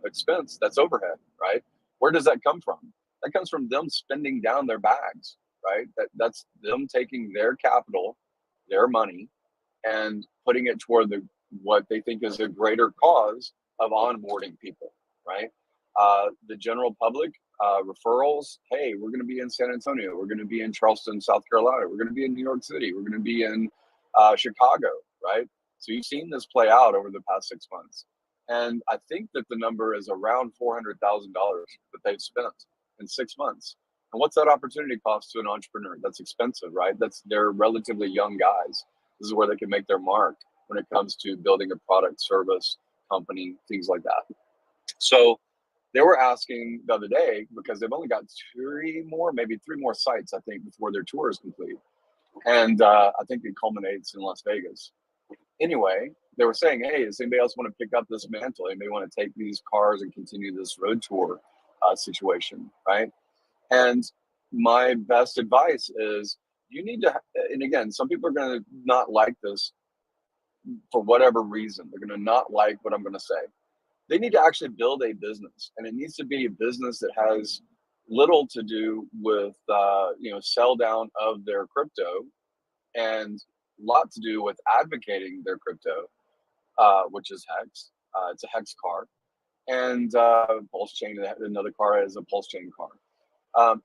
expense. That's overhead, right? Where does that come from? That comes from them spending down their bags, right? That's them taking their capital, their money, and putting it toward what they think is a greater cause of onboarding people, right? The general public, referrals. Hey, we're going to be in San Antonio. We're going to be in Charleston, South Carolina. We're going to be in New York City. We're going to be in Chicago, right? So you've seen this play out over the past 6 months. And I think that the number is around $400,000 that they've spent in 6 months. And what's that opportunity cost to an entrepreneur? That's expensive, right? They're relatively young guys. This is where they can make their mark when it comes to building a product, service, company, things like that. So they were asking the other day, because they've only got 3 more sites, I think, before their tour is complete. And I think it culminates in Las Vegas. Anyway, they were saying, hey, does anybody else want to pick up this mantle? Anybody want to take these cars and continue this road tour situation, right? And my best advice is you need to, and again, some people are going to not like this for whatever reason. They're going to not like what I'm going to say. They need to actually build a business, and it needs to be a business that has little to do with sell down of their crypto, and a lot to do with advocating their crypto, which is Hex. It's a Hex car, and Pulse Chain, another car is a Pulse Chain car.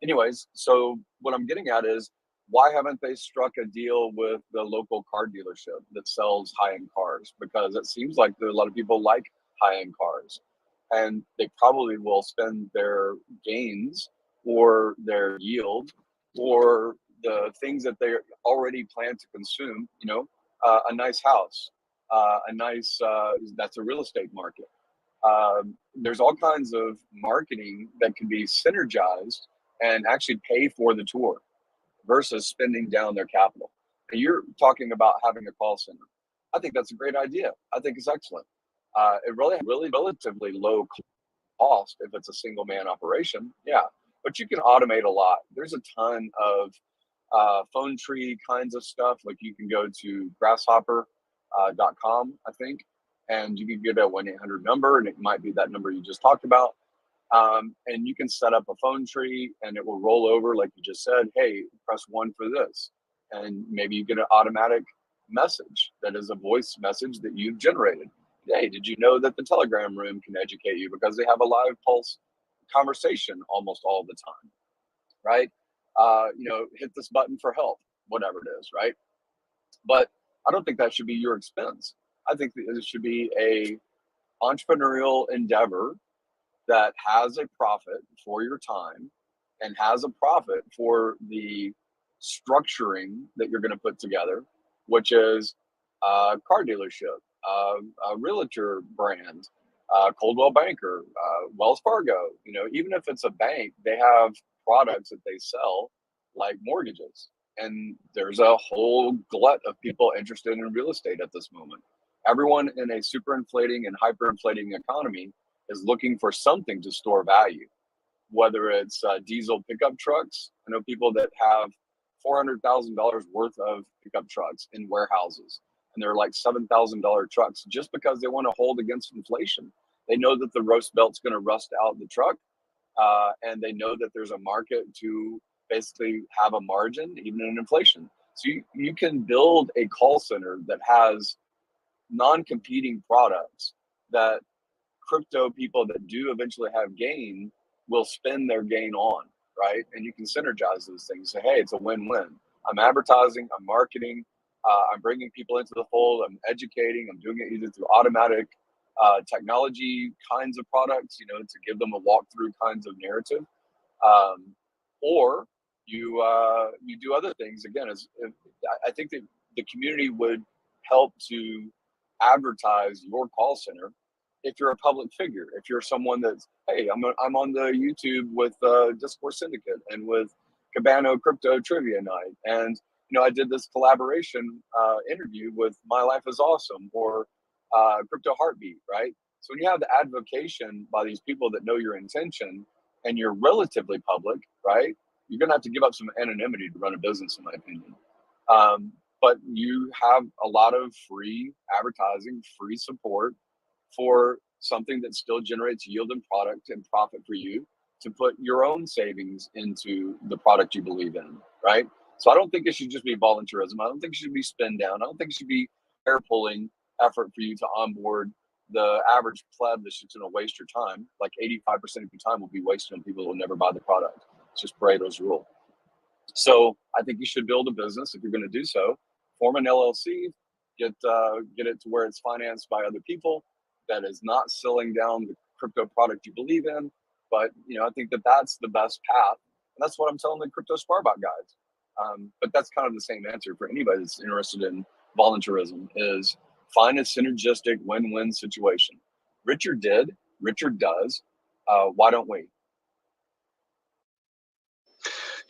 Anyways, so what I'm getting at is, why haven't they struck a deal with the local car dealership that sells high-end cars? Because it seems like there are a lot of people like high-end cars, and they probably will spend their gains or their yield or the things that they already plan to consume, a nice house, that's a real estate market. There's all kinds of marketing that can be synergized and actually pay for the tour versus spending down their capital. And you're talking about having a call center. I think that's a great idea. I think it's excellent. It really relatively low cost if it's a single man operation. Yeah, but you can automate a lot. There's a ton of phone tree kinds of stuff. Like you can go to grasshopper.com, I think, and you can get a 1-800 number, and it might be that number you just talked about. And you can set up a phone tree and it will roll over, like you just said, hey, press 1 for this. And maybe you get an automatic message that is a voice message that you've generated. Hey, did you know that the Telegram room can educate you because they have a live pulse conversation almost all the time, right? Hit this button for help, whatever it is, right? But I don't think that should be your expense. I think that it should be a entrepreneurial endeavor that has a profit for your time and has a profit for the structuring that you're going to put together, which is a car dealership, a realtor brand, Coldwell Banker, Wells Fargo. Even if it's a bank, they have products that they sell like mortgages. And there's a whole glut of people interested in real estate at this moment. Everyone in a superinflating and hyperinflating economy is looking for something to store value, whether it's diesel pickup trucks. I know people that have $400,000 worth of pickup trucks in warehouses, and they're like $7,000 trucks just because they want to hold against inflation. They know that the rust belt's going to rust out the truck, and they know that there's a market to basically have a margin even in inflation. So you can build a call center that has non-competing products that crypto people that do eventually have gain will spend their gain on, right? And you can synergize those things. Say, hey, it's a win-win. I'm advertising, I'm marketing, I'm bringing people into the fold, I'm educating, I'm doing it either through automatic technology kinds of products, to give them a walkthrough kinds of narrative, or you do other things. Again, I think that the community would help to advertise your call center if you're a public figure. If you're someone that's, hey, I'm on the YouTube with Discourse Syndicate and with Cabano Crypto Trivia Night, and I did this collaboration interview with My Life is Awesome or Crypto Heartbeat, right? So when you have the advocation by these people that know your intention and you're relatively public, right, you're gonna have to give up some anonymity to run a business, in my opinion. But you have a lot of free advertising, free support for something that still generates yield and product and profit for you to put your own savings into the product you believe in, right? So I don't think it should just be volunteerism. I don't think it should be spin down. I don't think it should be air pulling effort for you to onboard the average pleb that's just going to waste your time. Like 85% of your time will be wasted on people who will never buy the product. It's just Pareto's rule. So I think you should build a business if you're going to do so. Form an LLC, get it to where it's financed by other people, that is not selling down the crypto product you believe in. But I think that that's the best path, and that's what I'm telling the crypto Sparbot guys. But that's kind of the same answer for anybody that's interested in volunteerism: is find a synergistic win-win situation. Richard did. Richard does. Why don't we?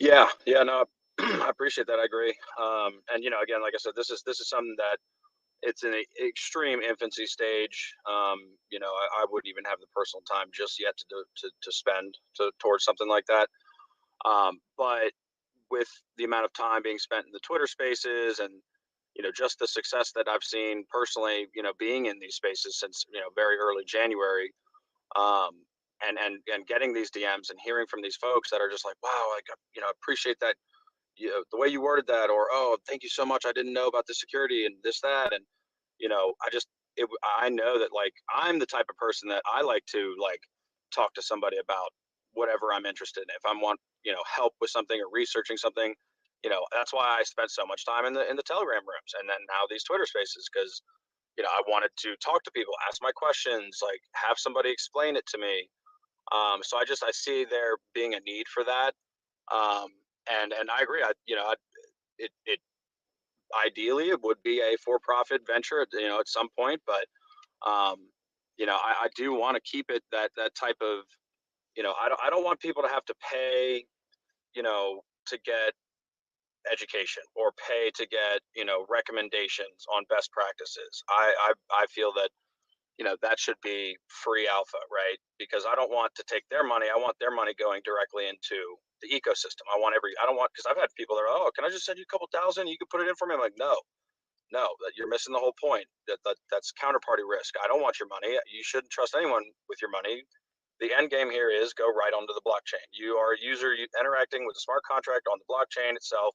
Yeah, no, I appreciate that. I agree. And again, like I said, this is something that it's in an extreme infancy stage. I wouldn't even have the personal time just yet to spend towards something like that. But with the amount of time being spent in the Twitter spaces and just the success that I've seen personally, being in these spaces since very early January, and getting these DMs and hearing from these folks that are just like, wow, like, you know, appreciate that, you know, the way you worded that, or, oh, thank you so much. I didn't know about the security and this, that. And, you know, I know that, like, I'm the type of person that I like to, like, talk to somebody about whatever I'm interested in. If I want, you know, help with something or researching something, you know, that's why I spent so much time in the Telegram rooms, and then now these Twitter spaces, because, you know, I wanted to talk to people, ask my questions, like, have somebody explain it to me. So I see there being a need for that. And I agree. It ideally it would be a for-profit venture, you know, at some point, but you know, I do want to keep it that type of, you know, I don't want people to have to pay, you know, to get education or pay to get, you know, recommendations on best practices. I feel that, you know, that should be free alpha, right? Because I don't want to take their money. I want their money going directly into the ecosystem. I don't want, because I've had people that are, oh, can I just send you a couple thousand? You can put it in for me. I'm like, no, you're missing the whole point. That's counterparty risk. I don't want your money. You shouldn't trust anyone with your money. The end game here is go right onto the blockchain. You are a user interacting with a smart contract on the blockchain itself.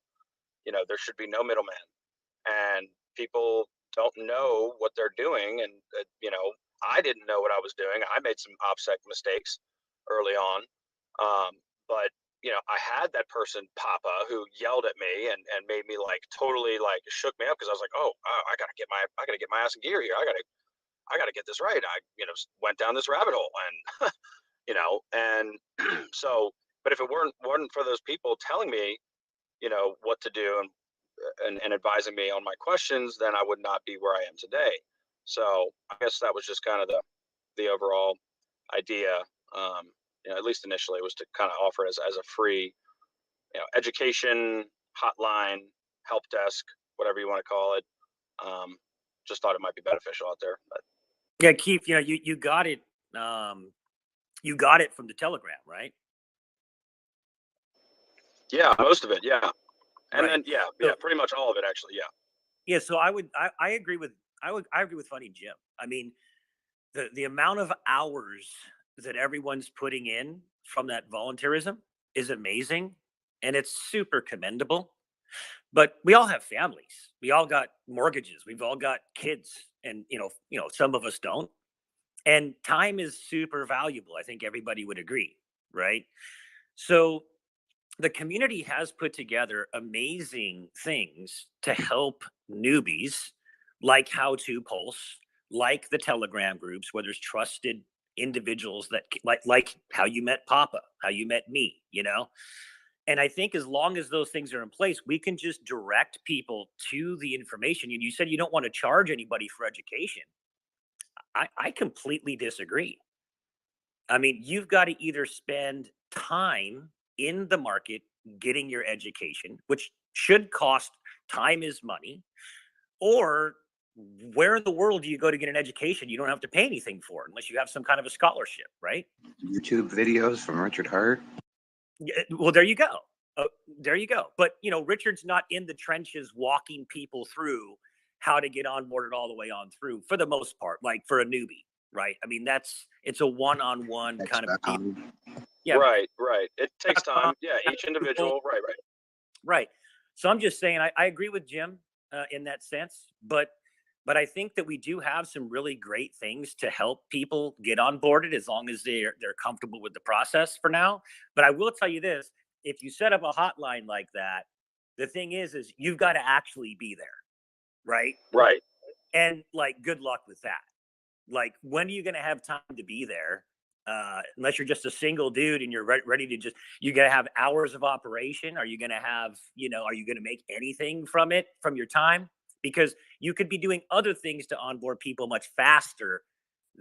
You know, there should be no middleman. And people don't know what they're doing. And, you know, I didn't know what I was doing. I made some OPSEC mistakes early on. But, you know, I had that person, Papah, who yelled at me and made me, like, totally, like, shook me up, because I was like, oh, I gotta get my ass in gear here. I gotta get this right. I, you know, went down this rabbit hole, and you know, and so, but if it weren't for those people telling me, you know, what to do and advising me on my questions, then I would not be where I am today. So I guess that was just kind of the overall idea. You know, at least initially, was to kind of offer it as a free, you know, education hotline, help desk, whatever you want to call it. Just thought it might be beneficial out there. But Yeah, Keith, you know, you got it. You got it from the Telegram, right? yeah, most of it, yeah. And Right. then yeah, pretty much all of it, actually, yeah. Yeah, so I agree with Funny Jim. I mean, the amount of hours that everyone's putting in from that volunteerism is amazing, and it's super commendable. But we all have families. We all got mortgages. We've all got kids, and you know, some of us don't. And time is super valuable. I think everybody would agree, right? So the community has put together amazing things to help newbies, like How to Pulse, like the Telegram groups, where there's trusted individuals that like how you met Papah, how you met me, you know. And I think as long as those things are in place, we can just direct people to the information. And you said you don't want to charge anybody for education. I completely disagree. I mean, you've got to either spend time in the market getting your education, which should cost, time is money, or where in the world do you go to get an education you don't have to pay anything for unless you have some kind of a scholarship, right? YouTube videos from Richard Hart. Yeah, well, there you go. There you go. But, you know, Richard's not in the trenches walking people through how to get onboarded all the way on through, for the most part, like for a newbie, right? I mean, it's a one-on-one kind of deal. Yeah. Right. It takes time. Yeah, each individual. Right. So I'm just saying, I agree with Jim in that sense, but I think that we do have some really great things to help people get onboarded as long as they're comfortable with the process for now. But I will tell you this: if you set up a hotline like that, the thing is you've got to actually be there, right? Right. And like, good luck with that. Like, when are you going to have time to be there? Unless you're just a single dude and you're ready to you're going to have hours of operation. Are you going to have, you know, are you going to make anything from it, from your time? Because you could be doing other things to onboard people much faster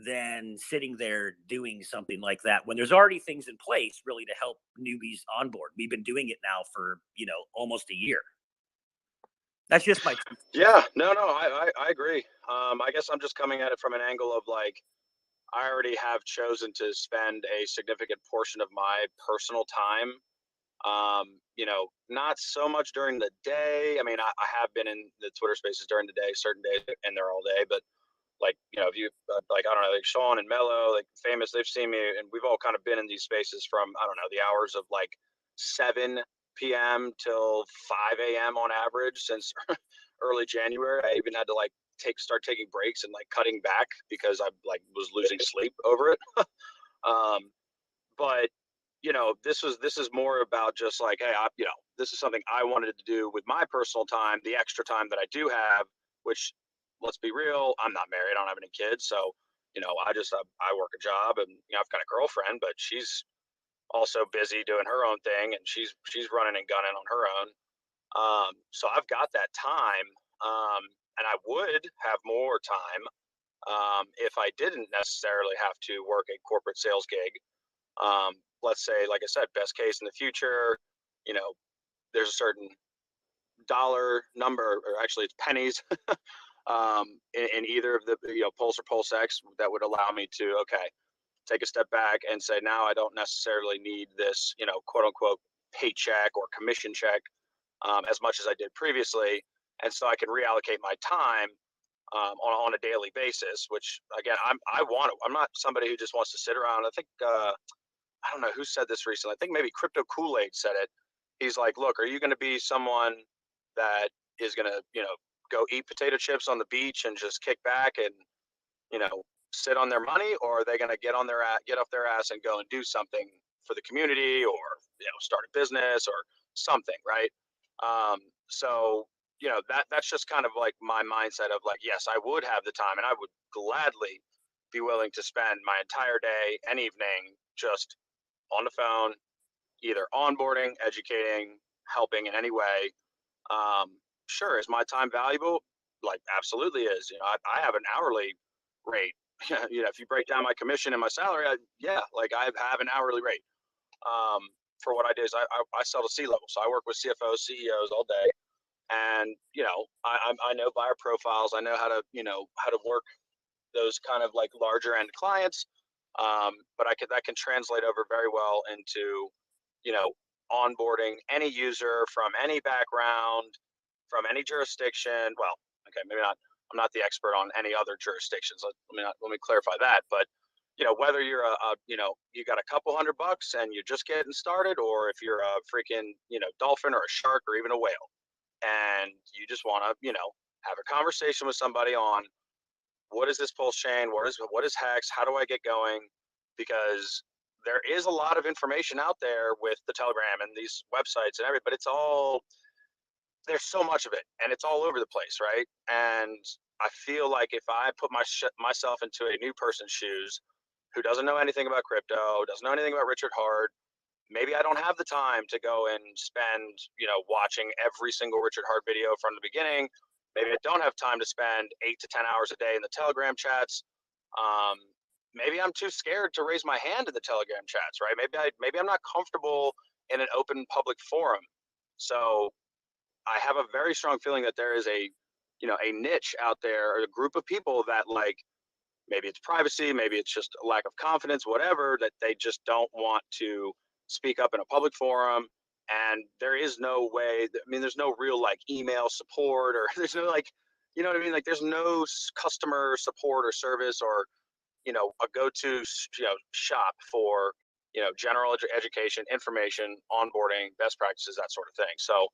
than sitting there doing something like that when there's already things in place really to help newbies onboard. We've been doing it now for, you know, almost a year. That's just my. Yeah, no, I agree. I guess I'm just coming at it from an angle of, like, I already have chosen to spend a significant portion of my personal time. You know, not so much during the day. I mean, I have been in the Twitter spaces during the day, certain days, and they're all day, but like, if you like, I don't know, like Sean and Mello, like famous, they've seen me, and we've all kind of been in these spaces from, I don't know, the hours of like 7 p.m. till 5 a.m. on average since early January. I even had to like start taking breaks and like cutting back because I like was losing sleep over it. But this is more about just like, hey, this is something I wanted to do with my personal time, the extra time that I do have, which, let's be real, I'm not married, I don't have any kids, so I work a job, and I've got a girlfriend, but she's also busy doing her own thing, and she's running and gunning on her own. So I've got that time, and I would have more time if I didn't necessarily have to work a corporate sales gig. Let's say, like I said, best case in the future, there's a certain dollar number, or actually it's pennies, in either of the Pulse or PulseX that would allow me to take a step back and say, now I don't necessarily need this quote unquote paycheck or commission check as much as I did previously, and so I can reallocate my time on a daily basis. Which again, I'm not somebody who just wants to sit around. I think I don't know who said this recently. I think maybe Crypto Kool-Aid said it. He's like, look, are you going to be someone that is going to, go eat potato chips on the beach and just kick back and, sit on their money, or are they going to get off their ass and go and do something for the community, or, start a business or something, right? So, that's just kind of like my mindset of like, yes, I would have the time, and I would gladly be willing to spend my entire day and evening just on the phone, either onboarding, educating, helping in any way. Sure, is my time valuable? Like, absolutely is. I have an hourly rate. If you break down my commission and my salary, like I have an hourly rate. For what I do is I sell to C-level, so I work with CFOs, CEOs all day, and I know buyer profiles. I know how to work those kind of like larger end clients. But that can translate over very well into onboarding any user from any background, from any jurisdiction. Well, okay, maybe not. I'm not the expert on any other jurisdictions. Let me clarify that. But whether you're you got a couple $100 and you're just getting started, or if you're a freaking dolphin or a shark or even a whale, and you just want to have a conversation with somebody on what is this pulse chain, what is HEX, how do I get going? Because there is a lot of information out there with the Telegram and these websites and everything, but there's so much of it, and it's all over the place, right? And I feel like if I put myself into a new person's shoes who doesn't know anything about crypto, doesn't know anything about Richard Hart, maybe I don't have the time to go and spend, watching every single Richard Hart video from the beginning. Maybe I don't have time to spend 8 to 10 hours a day in the Telegram chats. Maybe I'm too scared to raise my hand in the Telegram chats, right? Maybe I'm not comfortable in an open public forum. So I have a very strong feeling that there is a niche out there, or a group of people that, like, maybe it's privacy, maybe it's just a lack of confidence, whatever, that they just don't want to speak up in a public forum. And there is no way, there's no real like email support, or there's no like, you know what I mean? Like, there's no customer support or service, or, a go-to, shop for, general education, information, onboarding, best practices, that sort of thing. So,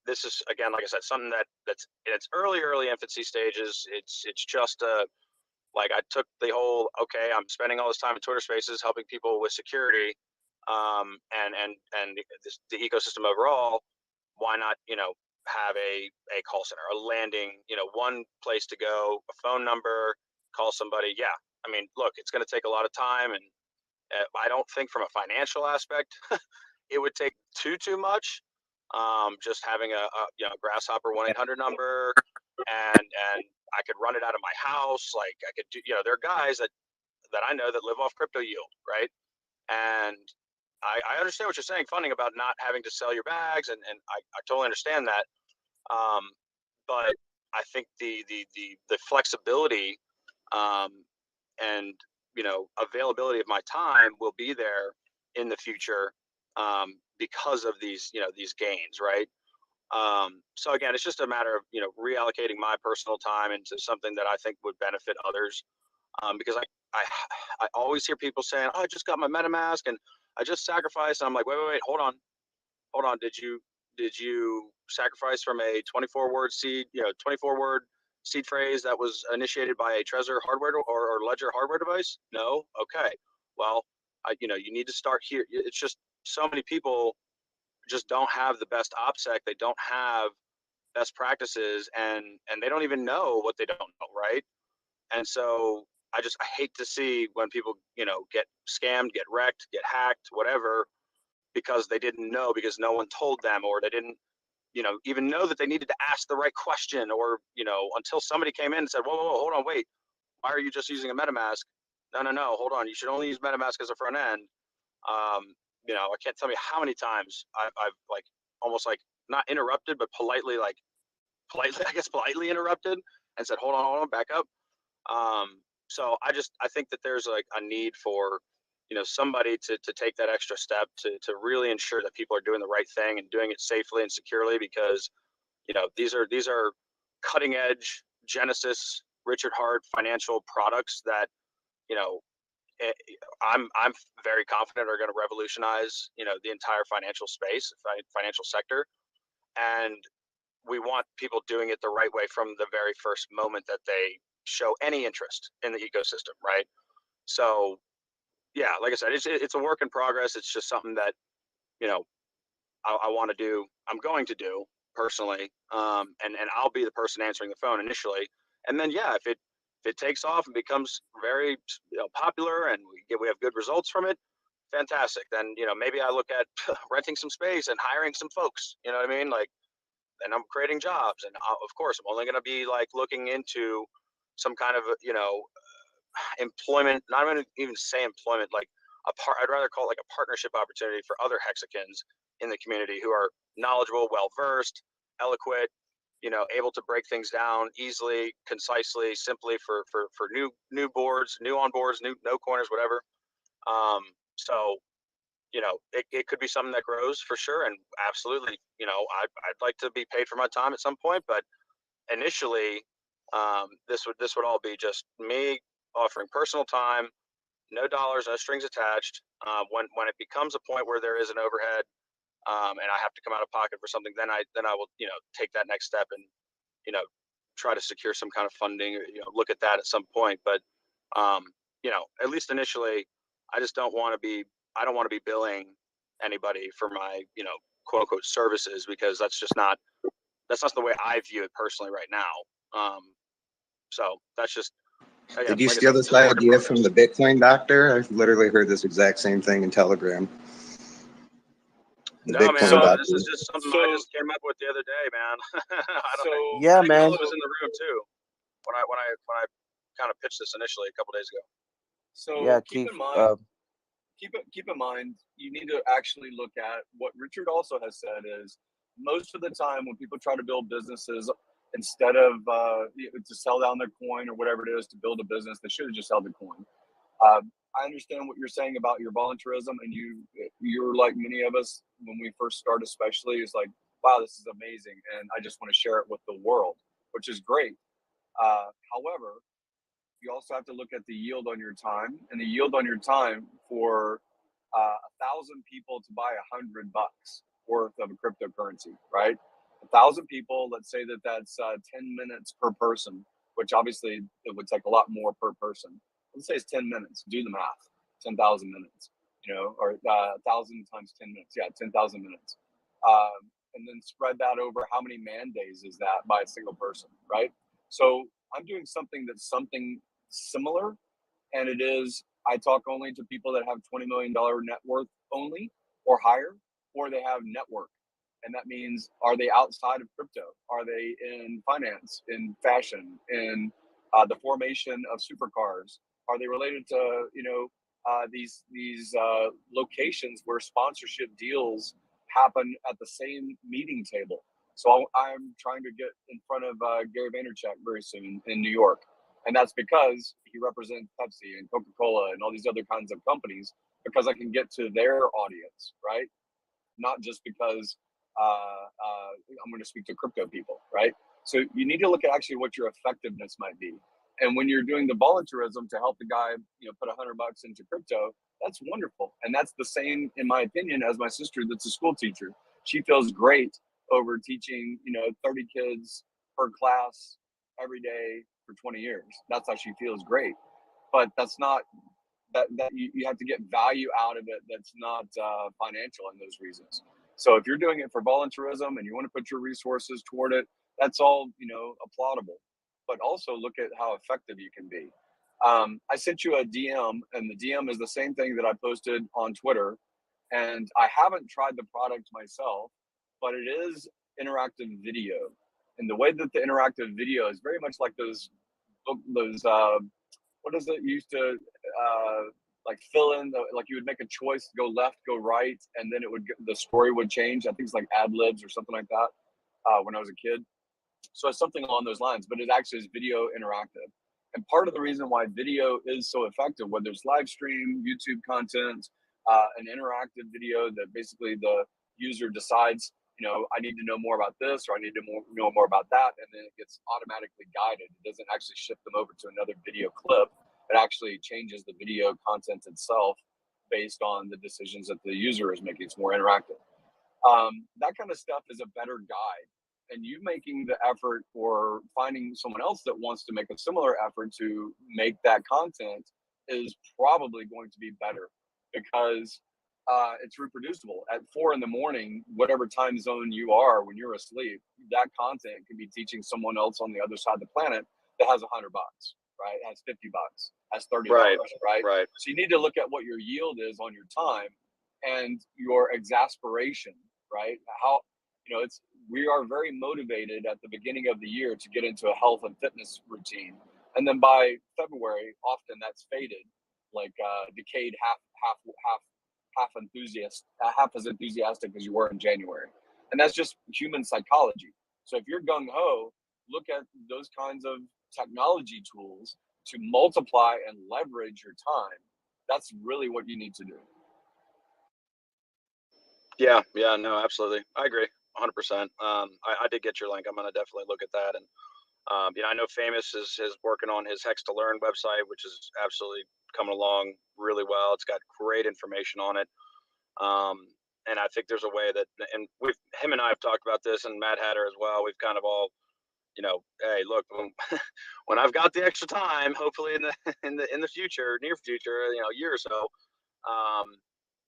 this is, again, like I said, something that's in its early infancy stages. It's just like, I took the whole, okay, I'm spending all this time in Twitter Spaces helping people with security, and the ecosystem overall. Why not, have a call center, a landing, one place to go, a phone number, call somebody. Yeah, look, it's going to take a lot of time, and I don't think from a financial aspect it would take too much. Just having a Grasshopper 1-800 number, and I could run it out of my house. Like, I could do, there are guys that I know that live off crypto yield, right? And I understand what you're saying, funding, about not having to sell your bags, and I totally understand that. But I think the flexibility, and availability of my time will be there in the future, because of these gains, right? So again, it's just a matter of, reallocating my personal time into something that I think would benefit others. Because I always hear people saying, "Oh, I just got my MetaMask and I just sacrificed." And I'm like, wait, hold on. Did you sacrifice from a 24 word seed, 24 word seed phrase that was initiated by a Trezor hardware or Ledger hardware device? No. Okay. Well, you need to start here. It's just so many people just don't have the best OPSEC. They don't have best practices, and they don't even know what they don't know, right? And so I hate to see when people, get scammed, get wrecked, get hacked, whatever, because they didn't know, because no one told them, or they didn't, even know that they needed to ask the right question, or, until somebody came in and said, whoa, hold on, wait, why are you just using a MetaMask? No, hold on. You should only use MetaMask as a front end. I can't tell you how many times I've like almost like not interrupted, but politely interrupted and said, hold on, back up. So I think that there's like a need for, somebody to take that extra step to really ensure that people are doing the right thing and doing it safely and securely, because, these are cutting edge Genesis, Richard Hart financial products that, I'm very confident are going to revolutionize, the entire financial space, financial sector. And we want people doing it the right way from the very first moment that they show any interest in the ecosystem, right? So, yeah, like I said, it's a work in progress. It's just something that, I want to do. I'm going to do personally, and I'll be the person answering the phone initially, and then if it takes off and becomes very popular and we have good results from it, fantastic. Then maybe I look at renting some space and hiring some folks. You know what I mean? Like, and I'm creating jobs, and of course I'm only going to be like looking into some kind of employment. Not going to even say employment, like I'd rather call it like a partnership opportunity for other Hexicans in the community who are knowledgeable, well versed, eloquent, able to break things down easily, concisely, simply for new boards, new on boards, no corners, whatever. So it could be something that grows for sure, and absolutely, I'd like to be paid for my time at some point, but initially, this would all be just me offering personal time, no dollars, no strings attached. When it becomes a point where there is an overhead, and I have to come out of pocket for something, then I will take that next step and try to secure some kind of funding, or look at that at some point. But at least initially, I don't want to be billing anybody for my quote unquote services, because that's not the way I view it personally right now. So that's just again, Did you like I steal said, this just work in idea from progress. the Bitcoin doctor? I've literally heard this exact same thing in Telegram. The No, man, Bitcoin doctor. this is just something I just came up with the other day, man. I don't. Yeah, I think man. Phil was in the room too when I kind of pitched this initially a couple days ago. So Yeah, keep Keith. in mind, keep in mind, you need to actually look at what Richard also has said is most of the time when people try to build businesses, instead of to sell down their coin or whatever it is to build a business, they should have just held the coin. I understand what you're saying about your voluntarism, and you're like many of us when we first start, especially, is like, wow, this is amazing, and I just want to share it with the world, which is great. However, you also have to look at the yield on your time, and the yield on your time for 1,000 people to buy $100 worth of a cryptocurrency, right? 1,000 people, let's say that's 10 minutes per person, which obviously it would take a lot more per person. Let's say it's 10 minutes. Do the math. 10,000 minutes, or 1,000 times 10 minutes. Yeah, 10,000 minutes. And then spread that over how many man days is that by a single person, right? So I'm doing something that's something similar, and it is I talk only to people that have $20 million net worth only or higher, or they have network. And that means, are they outside of crypto? Are they in finance, in fashion, in the formation of supercars? Are they related to these locations where sponsorship deals happen at the same meeting table? So I'm trying to get in front of Gary Vaynerchuk very soon in New York. And that's because he represents Pepsi and Coca-Cola and all these other kinds of companies, because I can get to their audience, right? Not just because I'm going to speak to crypto people, right? So you need to look at actually what your effectiveness might be. And when you're doing the volunteerism to help the guy, put $100 into crypto, that's wonderful. And that's the same, in my opinion, as my sister that's a school teacher. She feels great over teaching, 30 kids per class every day for 20 years. That's how she feels great. But that's not, that you have to get value out of it that's not financial in those reasons. So if you're doing it for volunteerism and you want to put your resources toward it, that's all, applaudable. But also look at how effective you can be. I sent you a DM, and the DM is the same thing that I posted on Twitter. And I haven't tried the product myself, but it is interactive video. And the way that the interactive video is very much like those what is it? You used to like fill in like you would make a choice, go left, go right, and then the story would change. I think it's like ad libs or something like that when I was a kid. So it's something along those lines, but it actually is video interactive. And part of the reason why video is so effective, whether it's live stream, YouTube content, an interactive video that basically the user decides, I need to know more about this, or I need to know more about that, and then it gets automatically guided. It doesn't actually shift them over to another video clip. It actually changes the video content itself based on the decisions that the user is making. It's more interactive. That kind of stuff is a better guide. And you making the effort or finding someone else that wants to make a similar effort to make that content is probably going to be better, because it's reproducible. At 4 a.m, whatever time zone you are when you're asleep, that content could be teaching someone else on the other side of the planet that has $100, right? Has $50, has $30, right? So you need to look at what your yield is on your time and your exasperation, right? How, we are very motivated at the beginning of the year to get into a health and fitness routine. And then by February, often that's faded, like decayed half as enthusiastic as you were in January. And that's just human psychology. So if you're gung-ho, look at those kinds of technology tools to multiply and leverage your time. That's really what you need to do. Yeah, no, absolutely. I agree 100%. I did get your link. I'm going to definitely look at that. And, I know Famous is working on his Hex to Learn website, which is absolutely coming along really well. It's got great information on it. And I think there's a way that, and him and I have talked about this, and Matt Hatter as well. We've kind of all, hey, look, when I've got the extra time, hopefully in the future, near future, a year or so,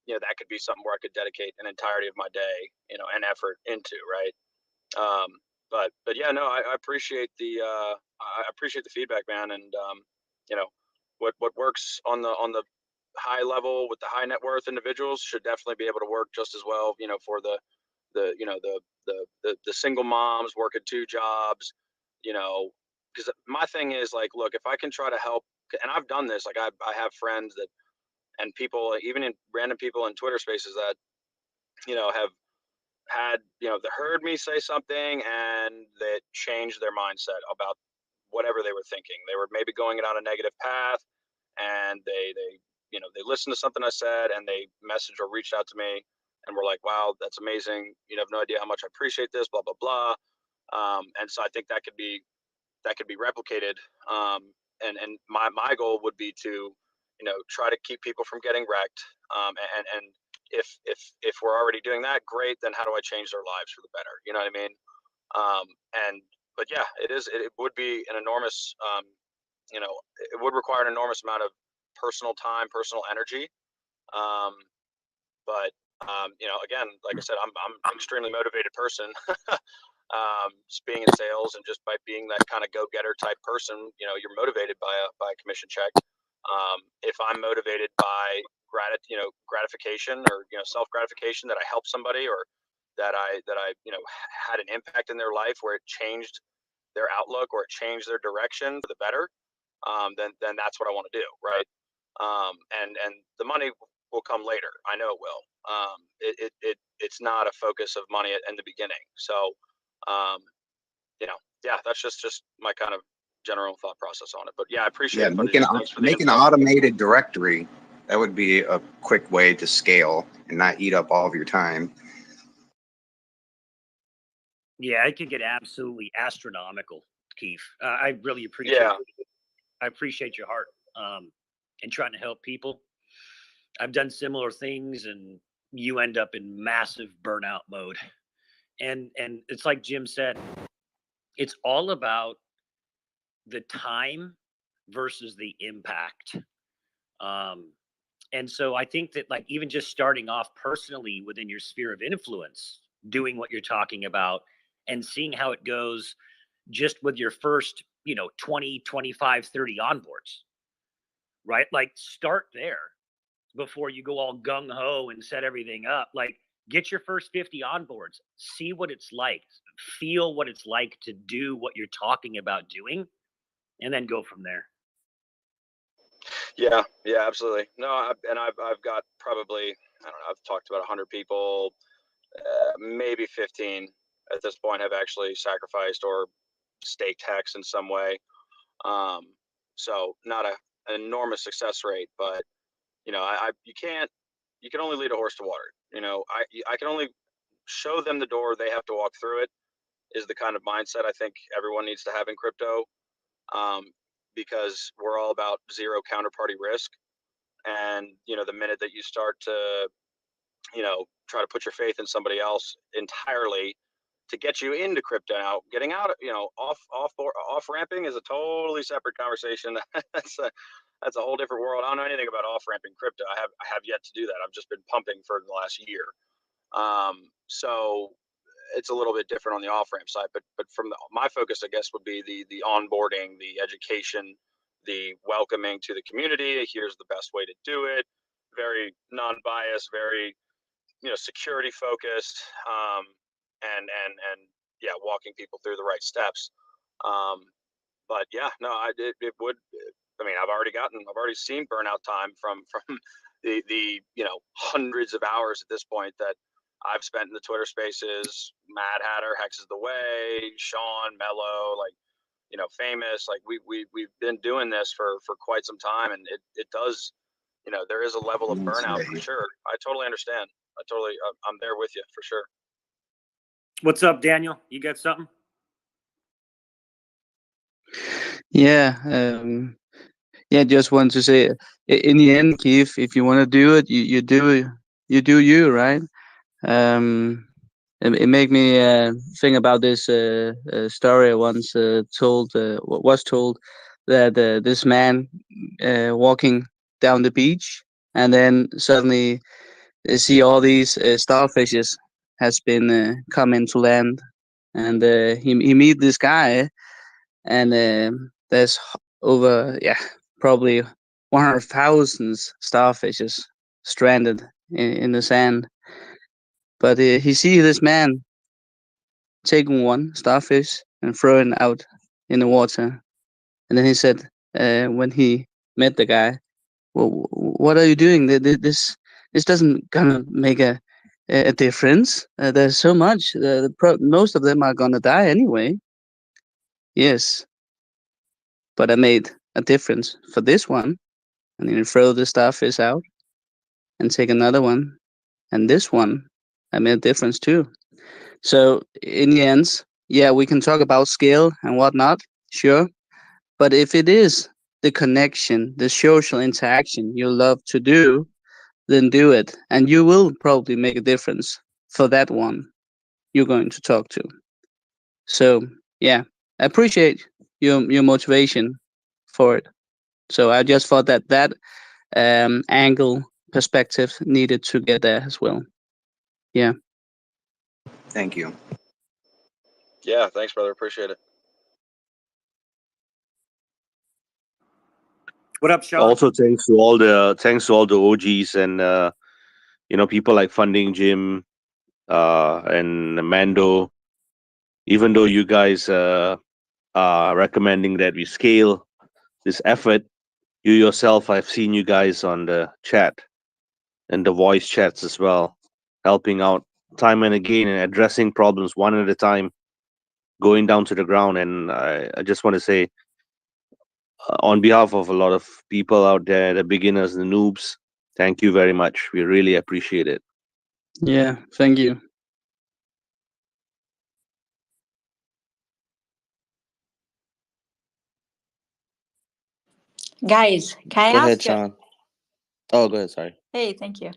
that could be something where I could dedicate an entirety of my day, and effort into, right? But yeah, no, I appreciate the feedback, man. And what works on the high level with the high net worth individuals should definitely be able to work just as well, for the single moms working 2 jobs, because my thing is like, look, if I can try to help, and I've done this, like I have friends that, and people, even in random people in Twitter spaces that, have had, they heard me say something and that changed their mindset about whatever they were thinking. They were maybe going down a negative path, and they listened to something I said, and they messaged or reached out to me and were like, wow, that's amazing. You have no idea how much I appreciate this, blah, blah, blah. And so I think that could be replicated. And my goal would be to, try to keep people from getting wrecked. And if we're already doing that, great. Then how do I change their lives for the better? You know what I mean? But yeah, it would be an enormous, it would require an enormous amount of personal time, personal energy. But again, like I said, I'm an extremely motivated person. Just being in sales and just by being that kind of go-getter type person, you're motivated by a commission check. If I'm motivated by gratification or self-gratification that I help somebody, or that I had an impact in their life where it changed their outlook or it changed their direction for the better, then that's what I want to do, right? And the money will come later. I know it will. It's not a focus of money in the beginning. So, yeah, that's just my kind of general thought process on it. But yeah, I appreciate it. Make an automated directory. That would be a quick way to scale and not eat up all of your time. Yeah, it can get absolutely astronomical, Keith. I really appreciate Yeah. I appreciate your heart and trying to help people. I've done similar things, and you end up in massive burnout mode. And it's like Jim said, it's all about the time versus the impact. Um, and so I think that, like, even just starting off personally within your sphere of influence, doing what you're talking about and seeing how it goes just with your first, 20, 25, 30 onboards, right? Like, start there before you go all gung ho and set everything up. Like, get your first 50 onboards, see what it's like, feel what it's like to do what you're talking about doing, and then go from there. Yeah, absolutely. No, I've got probably, I don't know, I've talked to about 100 people, maybe 15 at this point have actually sacrificed or staked HEX in some way. So not an enormous success rate, but you can only lead a horse to water. I can only show them the door. They have to walk through it, is the kind of mindset I think everyone needs to have in crypto. Because we're all about zero counterparty risk. And, the minute that you start to, try to put your faith in somebody else entirely to get you into crypto now, getting out, off ramping is a totally separate conversation. That's a whole different world. I don't know anything about off ramping crypto. I have yet to do that. I've just been pumping for the last year. So it's a little bit different on the off ramp side, but from my focus, I guess, would be the onboarding, the education, the welcoming to the community. Here's the best way to do it. Very non-biased, very security focused, and yeah, walking people through the right steps. But yeah, no, it would. I mean, I've already seen burnout time from the hundreds of hours at this point that I've spent in the Twitter spaces. Mad Hatter, Hex is the way, Sean, Mello, like, Famous. Like, we've been doing this for quite some time, and it does, there is a level of burnout for sure. I totally understand. I'm there with you for sure. What's up, Daniel? You got something? Yeah, just want to say, in the end, Keith, if you want to do it, you do you, right? It made me think about this story I once was told, that this man walking down the beach, and then suddenly see all these starfishes has been coming to land, and he meet this guy, and there's over probably 100,000 starfishes stranded in the sand. But he see this man taking one starfish and throwing it out in the water. And then he said, when he met the guy, "Well, what are you doing? This doesn't gonna make a difference. There's so much. Most of them are gonna die anyway." Yes, but I made a difference for this one. And then throw the starfish out and take another one. And this one, I made a difference too. So in the end, yeah, we can talk about scale and whatnot, sure. But if it is the connection, the social interaction you love to do, then do it. And you will probably make a difference for that one you're going to talk to. So yeah, I appreciate your motivation for it. So I just thought that angle perspective needed to get there as well. Yeah. Thank you. Yeah, thanks, brother. Appreciate it. What up, Sean? Also, thanks to all the OGs and people like Funding Jim and Mando. Even though you guys are recommending that we scale this effort, you yourself, I've seen you guys on the chat and the voice chats as well, helping out time and again and addressing problems one at a time, going down to the ground. And I just want to say, on behalf of a lot of people out there, the beginners, the noobs, thank you very much. We really appreciate it. Yeah, thank you. Guys, can Go I ahead, ask? Sean. Oh, go ahead. Sorry. Hey, thank you.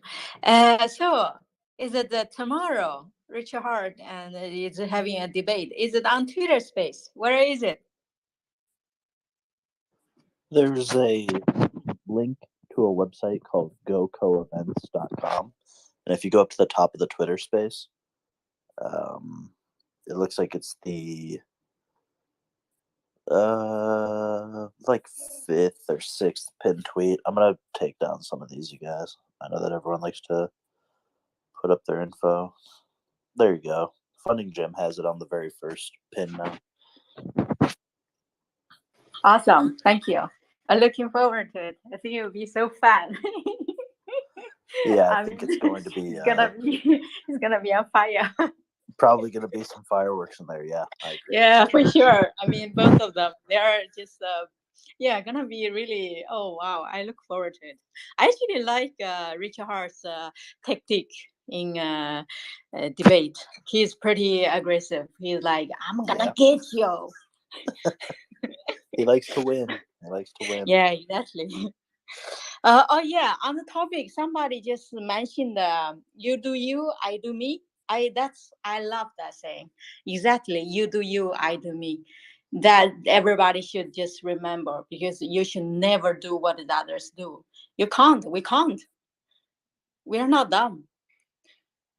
So is it tomorrow? Richard Hart and is having a debate. Is it on Twitter Space? Where is it? There's a link to a website called gocoevents.com. And if you go up to the top of the Twitter space, it looks like it's the like 5th or 6th pinned tweet. I'm gonna take down some of these, you guys. I know that everyone likes to put up their info. There you go. Funding Jim has it on the very first pin now. Awesome. Thank you. I'm looking forward to it. I think it will be so fun. Yeah, I think it's going to be it's gonna be on fire. probably going to be some fireworks in there. Yeah, I agree. Yeah, for sure. I mean, both of them. They are just yeah, gonna be really. Oh wow, I look forward to it. I actually like Richard Hart's tactic in debate. He's pretty aggressive. He's like, I'm gonna get you. He likes to win. He likes to win. Yeah, exactly. Oh yeah, on the topic, somebody just mentioned you do you, I do me. I love that saying. Exactly, you do you, I do me. That everybody should just remember, because you should never do what the others do. You can't. We can't. We are not dumb.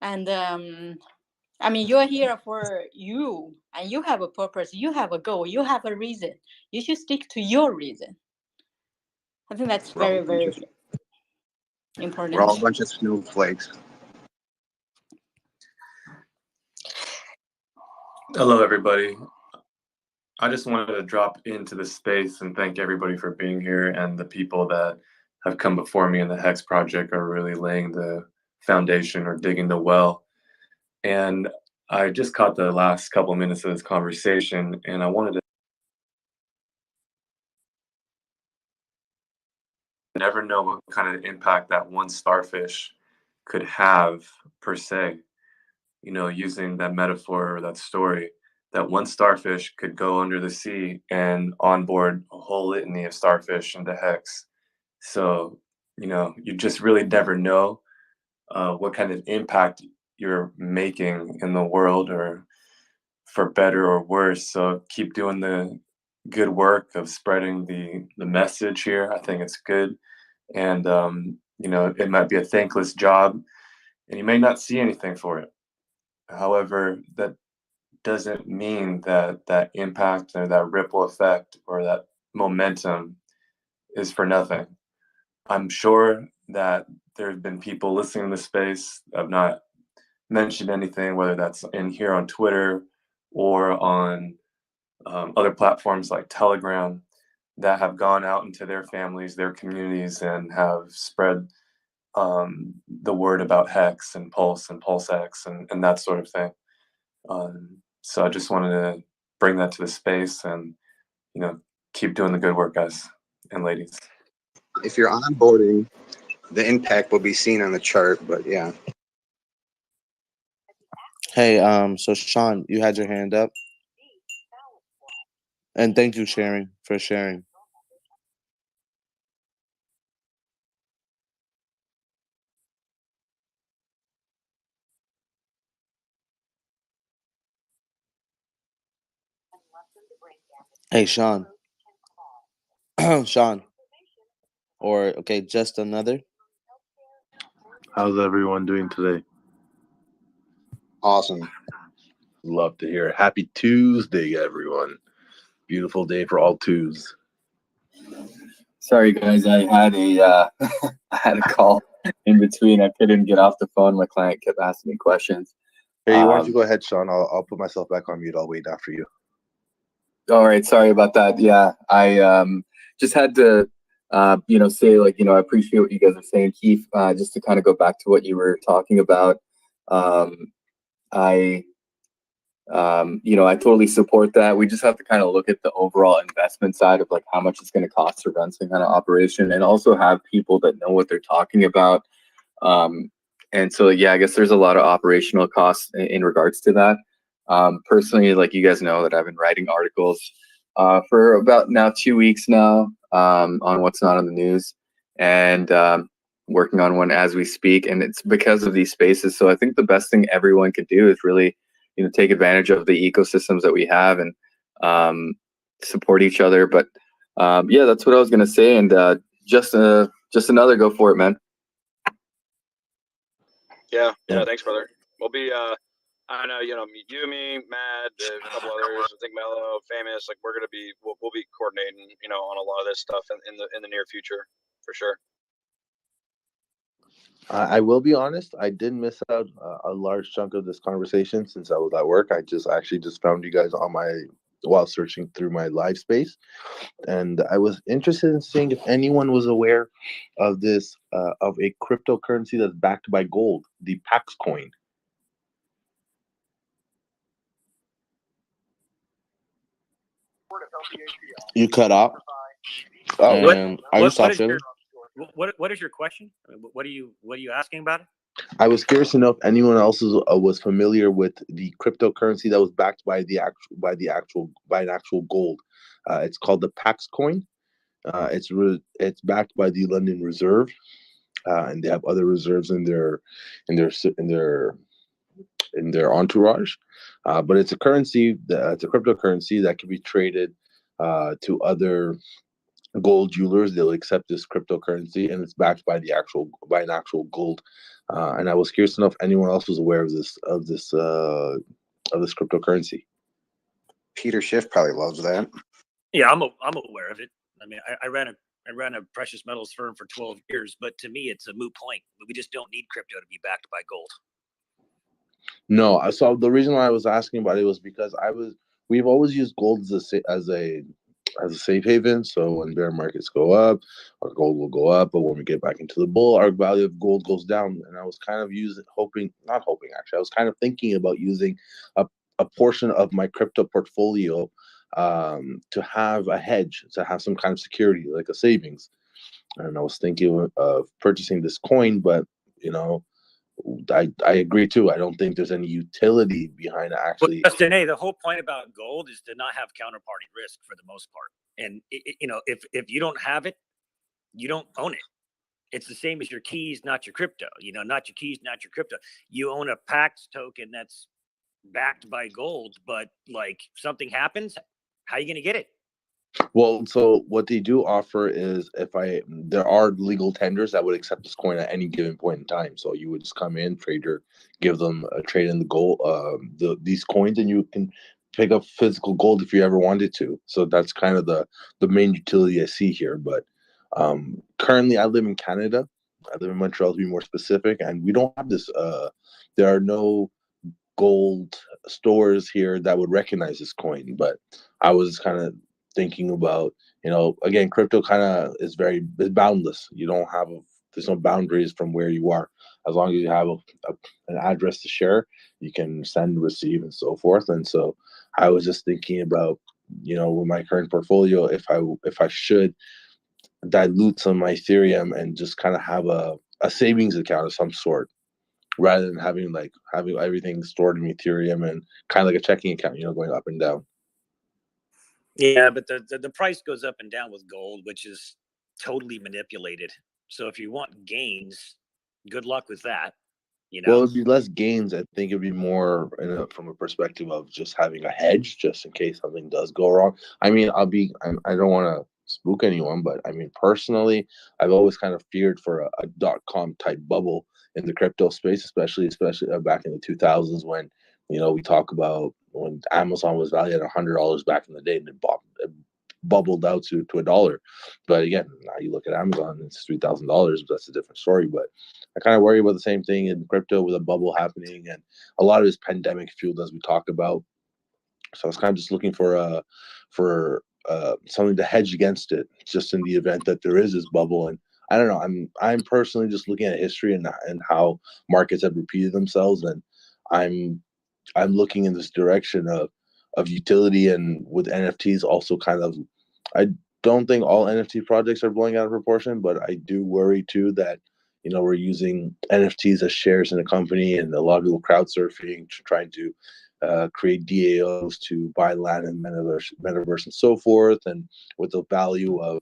And I mean, you're here for you, and you have a purpose. You have a goal. You have a reason. You should stick to your reason. I think that's very, very important. We're all a bunch of snowflakes. Hello, everybody. I just wanted to drop into the space and thank everybody for being here, and the people that have come before me in the HEX project are really laying the foundation or digging the well. And I just caught the last couple of minutes of this conversation, and I wanted to never know what kind of impact that one starfish could have per se. You know, using that metaphor or that story, that one starfish could go under the sea and onboard a whole litany of starfish into HEX. So, you know, you just really never know what kind of impact you're making in the world, or for better or worse. So keep doing the good work of spreading the message here. I think it's good. And, you know, it might be a thankless job and you may not see anything for it. However, that doesn't mean that that impact or that ripple effect or that momentum is for nothing. I'm sure that there have been people listening to the space that have not mentioned anything, whether that's in here on Twitter or on other platforms like Telegram, that have gone out into their families, their communities, and have spread the word about HEX and Pulse and PulseX and that sort of thing. So I just wanted to bring that to the space, and, you know, keep doing the good work, guys and ladies. If you're onboarding, the impact will be seen on the chart, but yeah. Hey, so Sean, you had your hand up. And thank you for sharing. Hey, Sean. Sean. Or, okay, just another. How's everyone doing today? Awesome. Love to hear it. Happy Tuesday, everyone. Beautiful day for all twos. Sorry, guys. I had a I had a call in between. I couldn't get off the phone. My client kept asking me questions. Hey, why don't you go ahead, Sean? I'll put myself back on mute. I'll wait after you. All right. Sorry about that. Yeah, I just had to say, like, I appreciate what you guys are saying, Keith. Just to kind of go back to what you were talking about. I totally support that. We just have to kind of look at the overall investment side of, like, how much it's going to cost to run some kind of operation, and also have people that know what they're talking about. And so, yeah, I guess there's a lot of operational costs in regards to that. Personally, like, you guys know that I've been writing articles for about now 2 weeks now. on what's not on the news, and working on one as we speak. And it's because of these spaces. So I think the best thing everyone could do is really, take advantage of the ecosystems that we have and support each other. But yeah, that's what I was gonna say. And just another go for it, man. Yeah, thanks, brother. We'll be I know, you, me, Matt, a couple others, I think Mello, Famous, like we'll be coordinating, on a lot of this stuff in the near future, for sure. I will be honest, I did miss out a large chunk of this conversation since I was at work. I actually just found you guys while searching through my live space, and I was interested in seeing if anyone was aware of this of a cryptocurrency that's backed by gold, the PAX coin. You cut off. Oh, are you South Philly? What is your question? What are you asking about it? I was curious to know if anyone else was familiar with the cryptocurrency that was backed by an actual gold. It's called the PAX coin. It's backed by the London Reserve, and they have other reserves in their entourage. But it's a currency. It's a cryptocurrency that can be traded to other gold jewelers. They'll accept this cryptocurrency, and it's backed by an actual gold. And I was curious to know if anyone else was aware of this cryptocurrency. Peter Schiff probably loves that. Yeah, I'm aware of it. I mean, I ran a precious metals firm for 12 years, but to me, it's a moot point. We just don't need crypto to be backed by gold. No, so the reason why I was asking about it was because we've always used gold as a safe haven. So when bear markets go up, our gold will go up, but when we get back into the bull, our value of gold goes down. And I was kind of I was kind of thinking about using a portion of my crypto portfolio to have a hedge, to have some kind of security, like a savings. And I was thinking of purchasing this coin, but I agree too. I don't think there's any utility behind actually. Well, Justin, the whole point about gold is to not have counterparty risk for the most part. And if you don't have it, you don't own it. It's the same as your keys, not your crypto. Not your keys, not your crypto. You own a PAX token that's backed by gold, but like something happens, how are you going to get it? Well, so what they do offer is there are legal tenders that would accept this coin at any given point in time. So you would just come in, give them a trade in the gold, these coins, and you can pick up physical gold if you ever wanted to. So that's kind of the main utility I see here. But currently, I live in Canada. I live in Montreal, to be more specific, and we don't have this. There are no gold stores here that would recognize this coin. But I was kind of thinking about, again, crypto kind of is boundless. There's no boundaries from where you are. As long as you have an address to share, you can send, receive, and so forth. And so I was just thinking about, with my current portfolio, if I should dilute some of my Ethereum and just kind of have a savings account of some sort, rather than having everything stored in Ethereum and kind of like a checking account, going up and down. Yeah, but the price goes up and down with gold, which is totally manipulated. So if you want gains, good luck with that. Well, it would be less gains. I think it'd be more from a perspective of just having a hedge, just in case something does go wrong. I mean, I don't want to spook anyone, but I mean, personally, I've always kind of feared for a .com type bubble in the crypto space, especially back in the 2000s when we talk about when Amazon was valued at $100 back in the day, and it bubbled out to $1. But again, now you look at Amazon, it's $3,000. That's a different story. But I kind of worry about the same thing in crypto with a bubble happening, and a lot of it's pandemic fueled, as we talk about. So I was kind of just looking for something to hedge against it, just in the event that there is this bubble. And I don't know. I'm personally just looking at history and how markets have repeated themselves, and I'm looking in this direction of utility, and with NFTs also kind of. I don't think all NFT projects are blowing out of proportion, but I do worry too that we're using NFTs as shares in a company, and a lot of people crowd surfing, trying to create DAOs to buy land in metaverse and so forth, and with the value of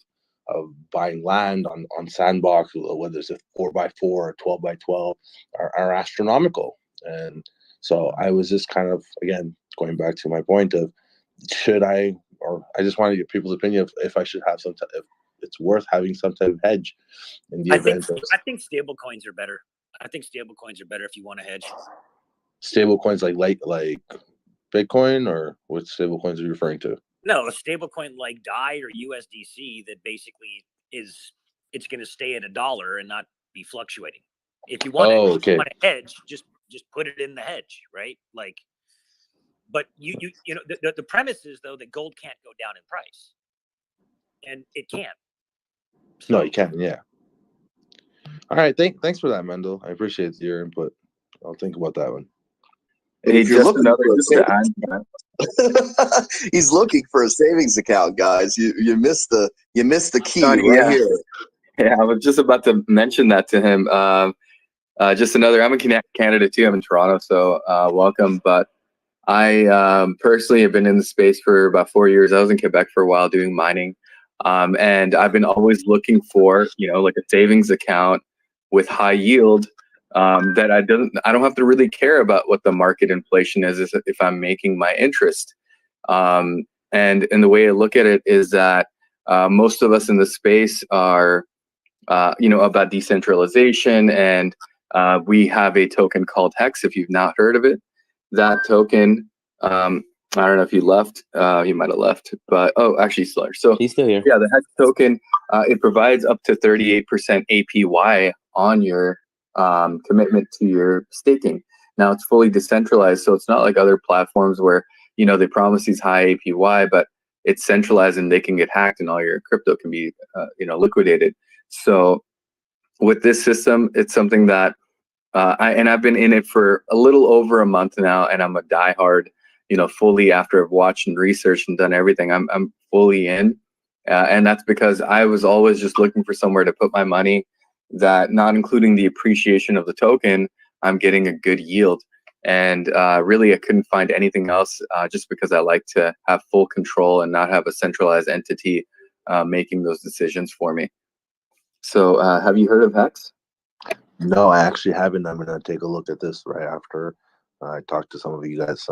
buying land on Sandbox, whether it's a 4x4 or 12x12, are astronomical. And so I was just kind of, again, going back to my point of, should I, or I just want to get people's opinion if I should have if it's worth having some type of hedge in the event of I think stable coins are better. I think stable coins are better if you want to hedge. stable coins like Bitcoin, or what stable coins are you referring to? No, a stable coin like DAI or USDC that basically it's going to stay at $1 and not be fluctuating. If you want to hedge, just put it in the hedge, right? Like, but you know the premise is though that gold can't go down in price, and it can't. No, you can't. Yeah. All right. Thanks for that, Mendel. I appreciate your input. I'll think about that one. Hey, just he's looking for a savings account, guys. You missed the key right here. Yeah, I was just about to mention that to him. Just another. I'm in Canada too. I'm in Toronto, so welcome. But I personally have been in the space for about 4 years. I was in Quebec for a while doing mining, and I've been always looking for like a savings account with high yield. That I don't have to really care about what the market inflation is if I'm making my interest. And the way I look at it is that most of us in the space are, about decentralization, and we have a token called HEX. If you've not heard of it, that token, I don't know if you left. You might have left, but actually, he's still here. So he's still here. Yeah, the HEX token it provides up to 38% APY on your commitment to your staking. Now it's fully decentralized, so it's not like other platforms where they promise these high APY, but it's centralized and they can get hacked and all your crypto can be liquidated. So with this system, it's something that I've been in it for a little over a month now, and I'm a diehard, fully after I've watched and researched and done everything. I'm fully in, and that's because I was always just looking for somewhere to put my money that, not including the appreciation of the token, I'm getting a good yield. And really, I couldn't find anything else just because I like to have full control and not have a centralized entity making those decisions for me. So have you heard of HEX? No, I actually haven't. I'm going to take a look at this right after I talk to some of you guys,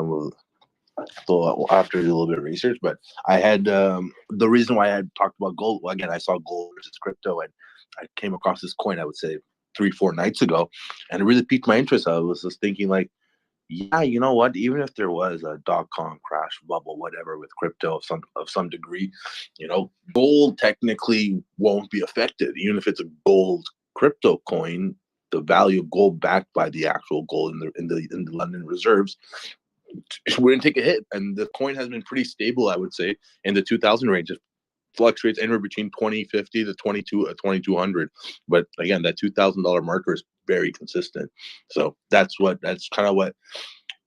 after I do a little bit of research. But I had the reason why I had talked about gold. Well, again, I saw gold versus crypto, and I came across this coin, I would say 3-4 nights ago, and it really piqued my interest. I was just thinking, like, yeah, you know what? Even if there was a .com crash, bubble, whatever, with crypto of some degree, gold technically won't be affected. Even if it's a gold crypto coin, the value of gold backed by the actual gold in the London reserves wouldn't take a hit. And the coin has been pretty stable, I would say, in the 2000 range. It fluctuates anywhere between 2050 to 2200. But again, that $2,000 marker is very consistent. So that's kind of what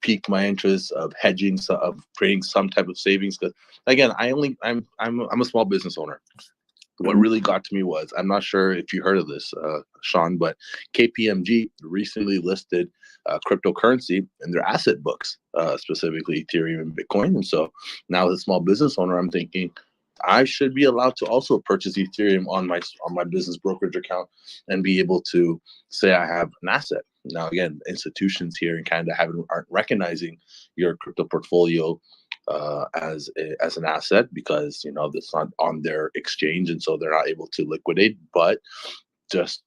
piqued my interest of hedging, of creating some type of savings. Because again, I'm a small business owner. What really got to me was, I'm not sure if you heard of this, Sean, but KPMG recently listed cryptocurrency in their asset books, specifically Ethereum and Bitcoin. And so now as a small business owner, I'm thinking I should be allowed to also purchase Ethereum on my business brokerage account and be able to say I have an asset. Now, again, institutions here in Canada aren't recognizing your crypto portfolio as an asset because it's not on their exchange, and so they're not able to liquidate. But just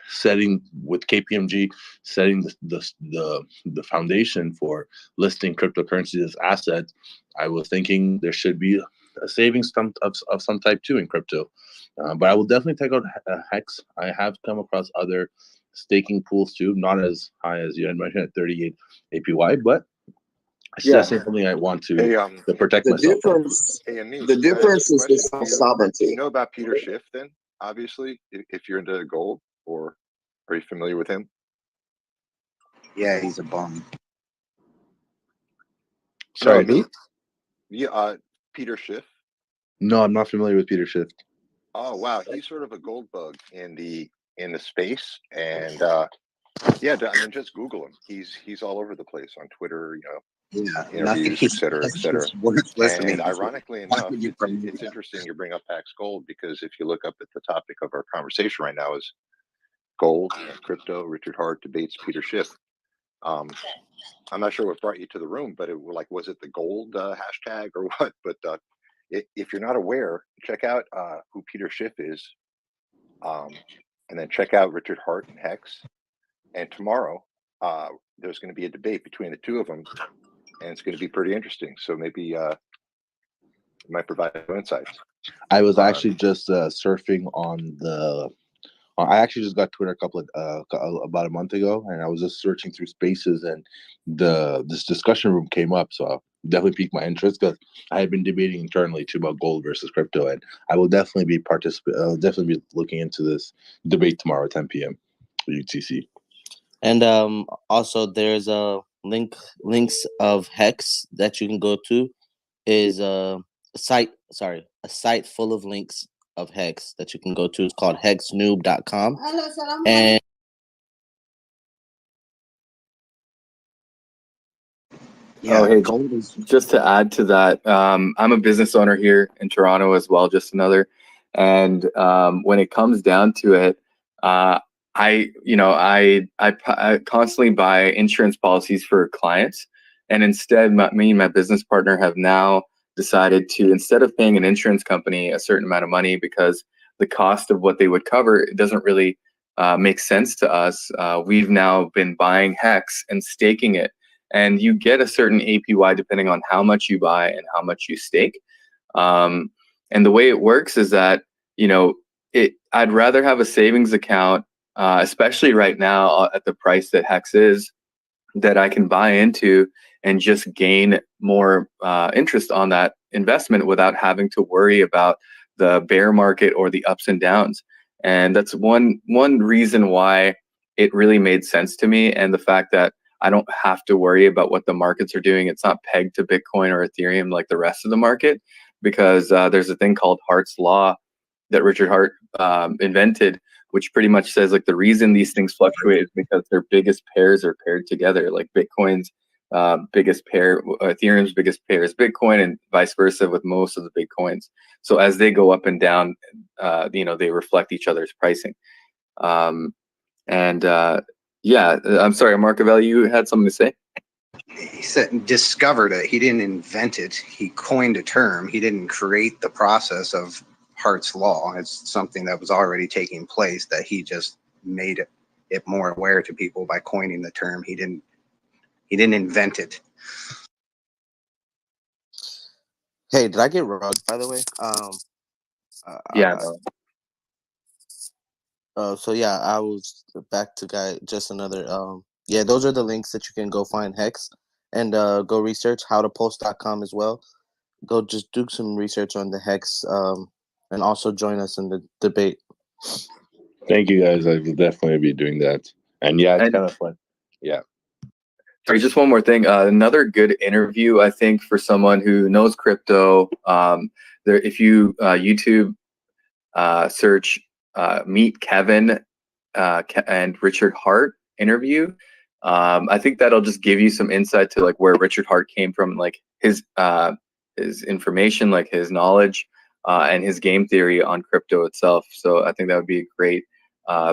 setting with KPMG, setting the foundation for listing cryptocurrencies as assets, I was thinking there should be a savings of some type too in crypto. But I will definitely take out HEX. I have come across other staking pools too, not as high as you had mentioned at 38 APY, but it's just something I want to protect myself. The difference is just sovereignty. Do you know about Peter Schiff then? Obviously, if you're into gold, or are you familiar with him? Yeah, he's a bum. Sorry, who? Yeah, Peter Schiff. No, I'm not familiar with Peter Schiff. Oh wow, he's sort of a gold bug in the space, and yeah, I mean, just Google him. He's all over the place on Twitter. Yeah, nothing. interviews, et cetera, et It's cetera. just worth listening And to. ironically Why enough, would you promote it's that? interesting you bring up Pax Gold, because if you look up at the topic of our conversation right now is gold and crypto, Richard Hart debates Peter Schiff. I'm not sure what brought you to the room, but was it the gold hashtag or what? But if you're not aware, check out who Peter Schiff is, and then check out Richard Hart and Hex. And tomorrow, there's going to be a debate between the two of them, and it's going to be pretty interesting. So maybe it might provide some insights. I was actually just surfing on the. I actually just got Twitter about a month ago, and I was just searching through spaces, and this discussion room came up. So definitely piqued my interest because I had been debating internally too about gold versus crypto, and I will definitely be definitely be looking into this debate tomorrow at 10 p.m. UTC. And also there's a links of Hex that you can go to is a site full of links of Hex that you can go to. It's called hexnoob.com. And Oh, hey, just to add to that, I'm a business owner here in Toronto as well, just another. And when it comes down to it, I constantly buy insurance policies for clients, and instead, me and my business partner have now decided to, instead of paying an insurance company a certain amount of money because the cost of what they would cover, it doesn't really make sense to us. We've now been buying Hex and staking it. And you get a certain APY depending on how much you buy and how much you stake. And the way it works is that, I'd rather have a savings account, especially right now at the price that Hex is, that I can buy into and just gain more interest on that investment without having to worry about the bear market or the ups and downs. And that's one reason why it really made sense to me. And the fact that I don't have to worry about what the markets are doing. It's not pegged to Bitcoin or Ethereum like the rest of the market, because there's a thing called Hart's Law that Richard Hart invented, which pretty much says like the reason these things fluctuate is because their biggest pairs are paired together. Like Bitcoin's biggest pair, Ethereum's biggest pair is Bitcoin, and vice versa with most of the big coins. So as they go up and down, they reflect each other's pricing. Yeah, I'm sorry, Marcavelli, you had something to say? He said discovered it. He didn't invent it. He coined a term. He didn't create the process of Hart's Law. It's something that was already taking place that he just made it more aware to people by coining the term. He didn't invent it. hey, did I get rugged, by the way? Yeah. So yeah, I was back to just another yeah, those are the links that you can go find Hex and go research howtopulse.com as well. Go just do some research on the Hex and also join us in the debate. Thank you guys. I will definitely be doing that. And yeah, it's kind of fun. Yeah. Sorry, just one more thing. Another good interview, I think, for someone who knows crypto. If you YouTube search Meet Kevin and Richard Hart interview, I think that'll just give you some insight to like where Richard Hart came from, like his information, like his knowledge, and his game theory on crypto itself. So I think that would be a great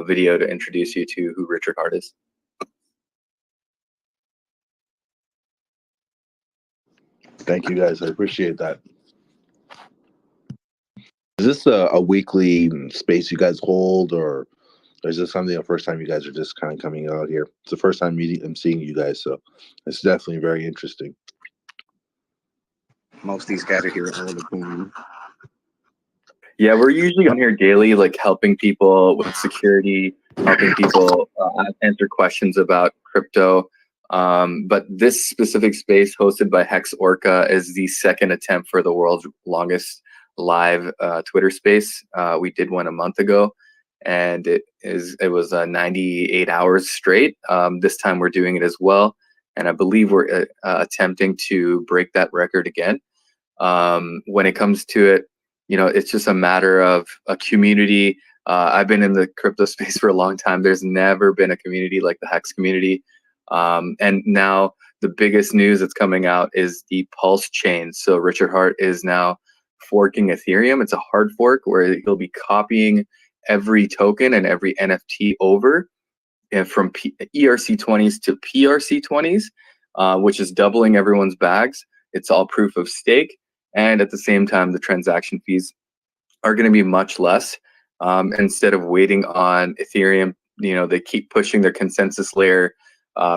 video to introduce you to who Richard Hart is. Thank you guys. I appreciate that. Is this a weekly space you guys hold, or is this something the first time you guys are just kind of coming out here? It's the first time meeting and seeing you guys, so it's definitely very interesting. Most of these guys are here all the time. Yeah, we're usually on here daily, like helping people with security, helping people answer questions about crypto. But this specific space hosted by HEX ORCA is the second attempt for the world's longest live Twitter space. We did one a month ago, and it was 98 hours straight. This time we're doing it as well, and I believe we're attempting to break that record again. When it comes to it, it's just a matter of a community. I've been in the crypto space for a long time. There's never been a community like the HEX community. And now the biggest news that's coming out is the Pulse chain. So Richard Hart is now forking Ethereum. It's a hard fork where he'll be copying every token and every NFT over, and from ERC20s to PRC20s, which is doubling everyone's bags. It's all proof of stake. And at the same time, the transaction fees are going to be much less. Instead of waiting on Ethereum, they keep pushing their consensus layer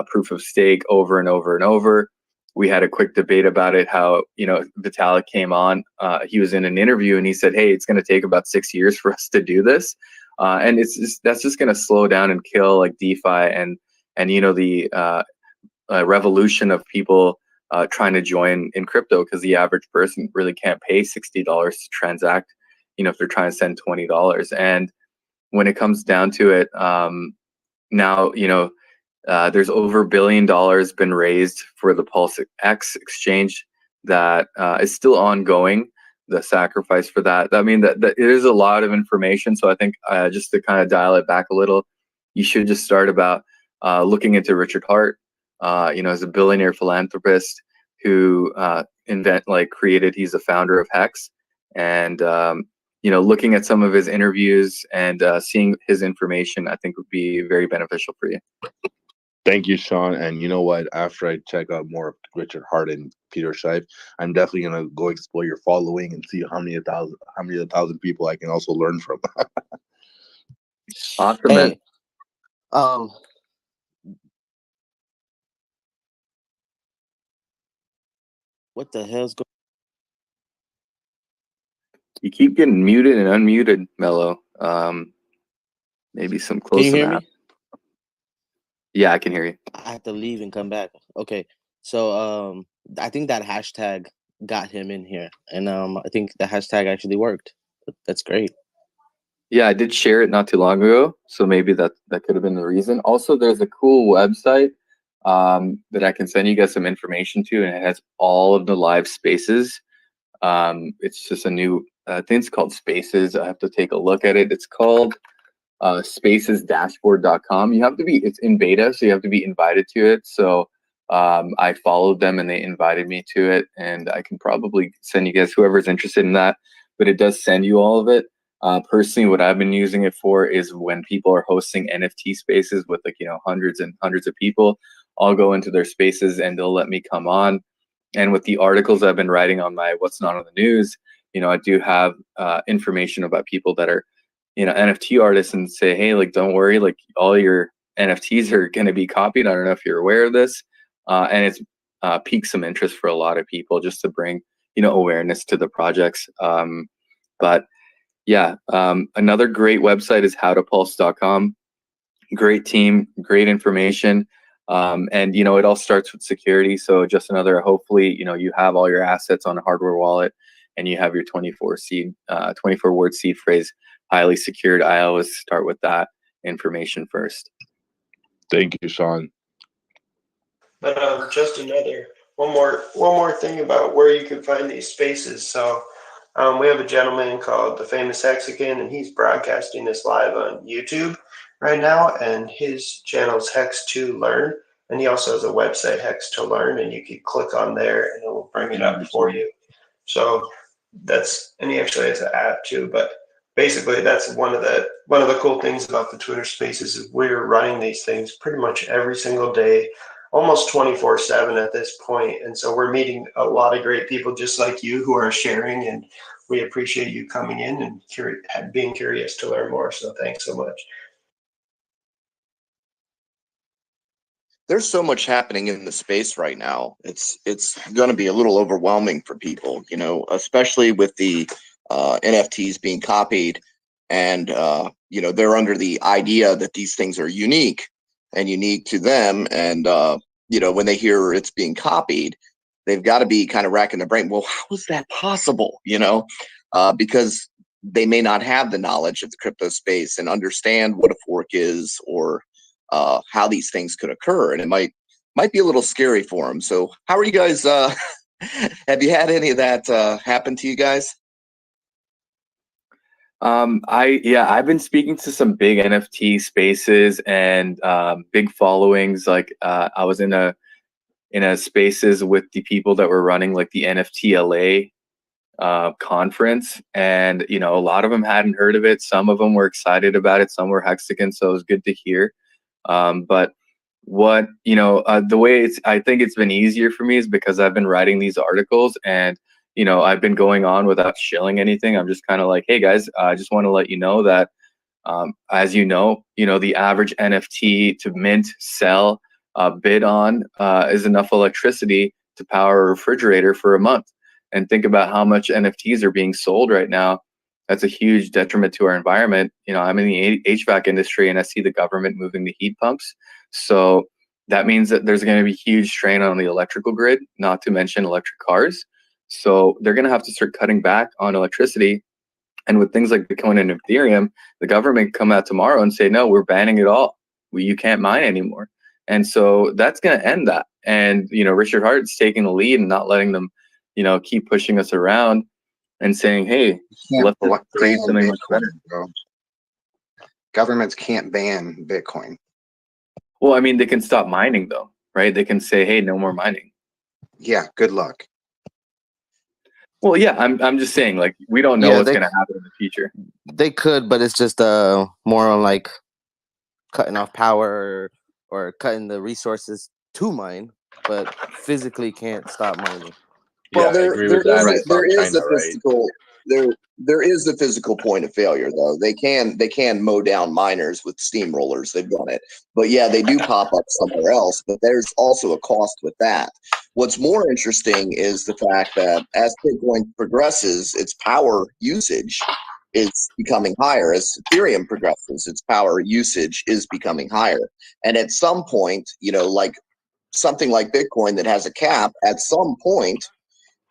proof of stake over and over and over. We had a quick debate about it, how, Vitalik came on, he was in an interview and he said, hey, it's going to take about 6 years for us to do this. And that's just going to slow down and kill like DeFi and the revolution of people trying to join in crypto, because the average person really can't pay $60 to transact, if they're trying to send $20. And when it comes down to it, now, there's over $1 billion been raised for the PulseX exchange that is still ongoing. The sacrifice for that. I mean, that it is a lot of information. So I think just to kind of dial it back a little, you should just start about looking into Richard Hart. As a billionaire philanthropist who created. He's the founder of HEX, and looking at some of his interviews and seeing his information, I think would be very beneficial for you. Thank you, Sean. And you know what? After I check out more of Richard Hart and Peter Schiff, I'm definitely gonna go explore your following and see how many of the thousand people I can also learn from. Awesome, Hey, man. What the hell's going? You keep getting muted and unmuted, Mello. Maybe some Can close you hear enough. me? Yeah, I can hear you. I have to leave and come back. Okay, so I think that hashtag got him in here, and I think the hashtag actually worked. That's great. Yeah, I did share it not too long ago, so maybe that could have been the reason. Also, there's a cool website that I can send you guys some information to, and it has all of the live spaces. It's just a new, I think it's called Spaces. I have to take a look at it. It's called spacesdashboard.com. It's in beta, so you have to be invited to it. So I followed them and they invited me to it, and I can probably send you guys, whoever's interested in that, but it does send you all of it. Personally, what I've been using it for is when people are hosting NFT spaces with hundreds and hundreds of people, I'll go into their spaces and they'll let me come on. And with the articles I've been writing on my What's Not on the News, I do have information about people that are, NFT artists, and say, hey, don't worry, all your NFTs are going to be copied. I don't know if you're aware of this. And it's piqued some interest for a lot of people just to bring, awareness to the projects. But yeah, another great website is howtopulse.com. Great team, great information. And it all starts with security. So just another, hopefully, you have all your assets on a hardware wallet and you have your 24 word seed phrase highly secured. I always start with that information first. Thank you, Sean. But just one more thing about where you can find these spaces. So we have a gentleman called the Famous Hexican, and he's broadcasting this live on YouTube right now, and his channel is Hex to Learn, and he also has a website, Hex to Learn, and you can click on there and it will bring it up for you. So and he actually has an app too, but basically that's one of the cool things about the Twitter Spaces is we're running these things pretty much every single day, almost 24/7 at this point. And so we're meeting a lot of great people just like you who are sharing, and we appreciate you coming in and being curious to learn more. So thanks so much. There's so much happening in the space right now. It's going to be a little overwhelming for people, especially with the NFTs being copied, and they're under the idea that these things are unique to them, and when they hear it's being copied, they've got to be kind of racking their brain. Well, how is that possible? Because they may not have the knowledge of the crypto space and understand what a fork is, or how these things could occur, and it might be a little scary for them. So how are you guys? Have you had any of that happen to you guys? I've been speaking to some big NFT spaces and big followings. I was in in a spaces with the people that were running like the NFTLA conference, and you know, a lot of them hadn't heard of it. Some of them were excited about it, some were hexagons, so it was good to hear. But what, you know, the way I think it's been easier for me is because I've been writing these articles, and you know, I've been going on without shilling anything. I'm just kind of like, hey guys, I just want to let you know that as you know, the average NFT to mint, sell, bid on is enough electricity to power a refrigerator for a month. And think about how much NFTs are being sold right now. That's a huge detriment to our environment. You know, I'm in the HVAC industry, and I see the government moving the heat pumps. So that means that there's going to be huge strain on the electrical grid, not to mention electric cars. So they're going to have to start cutting back on electricity. And with things like Bitcoin and Ethereum, the government come out tomorrow and say, no, we're banning it all. You can't mine anymore. And so that's going to end that. And, you know, Richard Hart's taking the lead and not letting them, you know, keep pushing us around and saying, hey, let's create something much better. Bro. Governments can't ban Bitcoin. Well, I mean, they can stop mining though, right? They can say, hey, no more mining. Yeah, good luck. Well, yeah, I'm just saying, like, we don't know what's going to happen in the future. They could, but it's just more on like cutting off power or cutting the resources to mine, but physically can't stop mining. Well, Yeah, I agree with that. Right. there is China, a physical there is the physical point of failure though. They can mow down miners with steamrollers. They've done it, but yeah, they do pop up somewhere else. But there's also a cost with that. What's more interesting is the fact that as Bitcoin progresses, its power usage is becoming higher. As Ethereum progresses, its power usage is becoming higher. And at some point, you know, like something like Bitcoin that has a cap, at some point,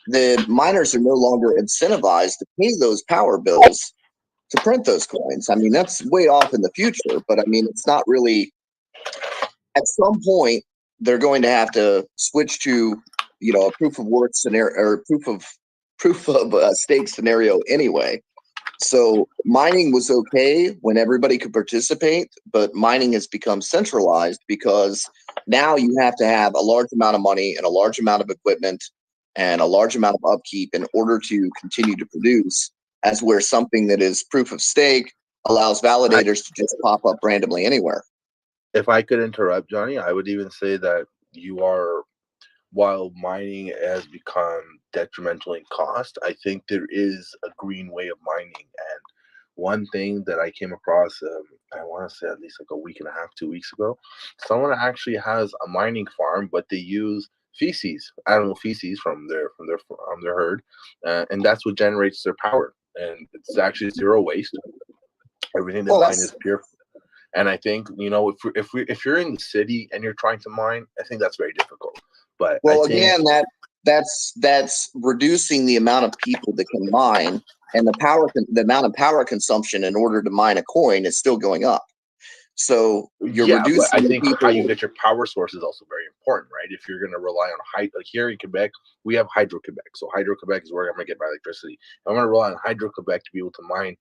the miners are no longer incentivized to pay those power bills to print those coins. I mean, that's way off in the future, but I mean, it's not really, at some point, they're going to have to switch to, you know, a proof of work scenario or proof of stake scenario anyway. So mining was okay when everybody could participate, but mining has become centralized because now you have to have a large amount of money and a large amount of equipment and a large amount of upkeep in order to continue to produce, as where something that is proof of stake allows validators to just pop up randomly anywhere. If I could interrupt, Johnny, I would even say that while mining has become detrimental in cost, I think there is a green way of mining. And one thing that I came across, I want to say at least like a week and a half, 2 weeks ago, someone actually has a mining farm, but they use feces, animal feces from their herd, and that's what generates their power. And it's actually zero waste. Everything they mine is pure. And I think, you know, if you're in the city and you're trying to mine, I think that's very difficult. But well, again, that's reducing the amount of people that can mine, and the amount of power consumption in order to mine a coin is still going up. So you're reducing. But I think how you get your power source is also very important, right? If you're going to rely on like here in Quebec, we have Hydro-Quebec. So Hydro-Quebec is where I'm going to get my electricity. If I'm going to rely on Hydro-Quebec to be able to mine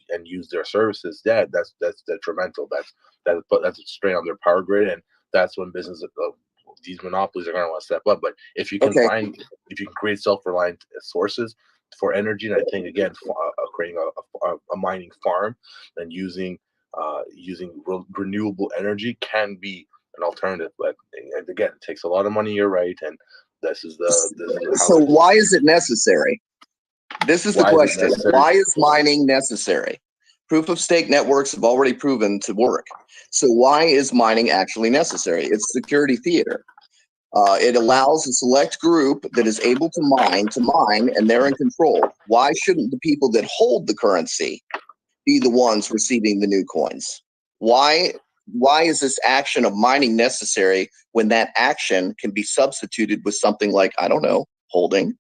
and use their services, that's detrimental. That's a strain on their power grid, and that's when these monopolies are going to want to step up. But if you can create self-reliant sources for energy, and I think again, creating a mining farm and using renewable energy can be an alternative. But again, it takes a lot of money. You're right, and this is so why is it necessary? This is the question. Why is mining necessary? Proof of stake networks have already proven to work. So why is mining actually necessary? It's security theater. It allows a select group that is able to mine, and they're in control. Why shouldn't the people that hold the currency be the ones receiving the new coins? Why is this action of mining necessary when that action can be substituted with something like, I don't know, holding?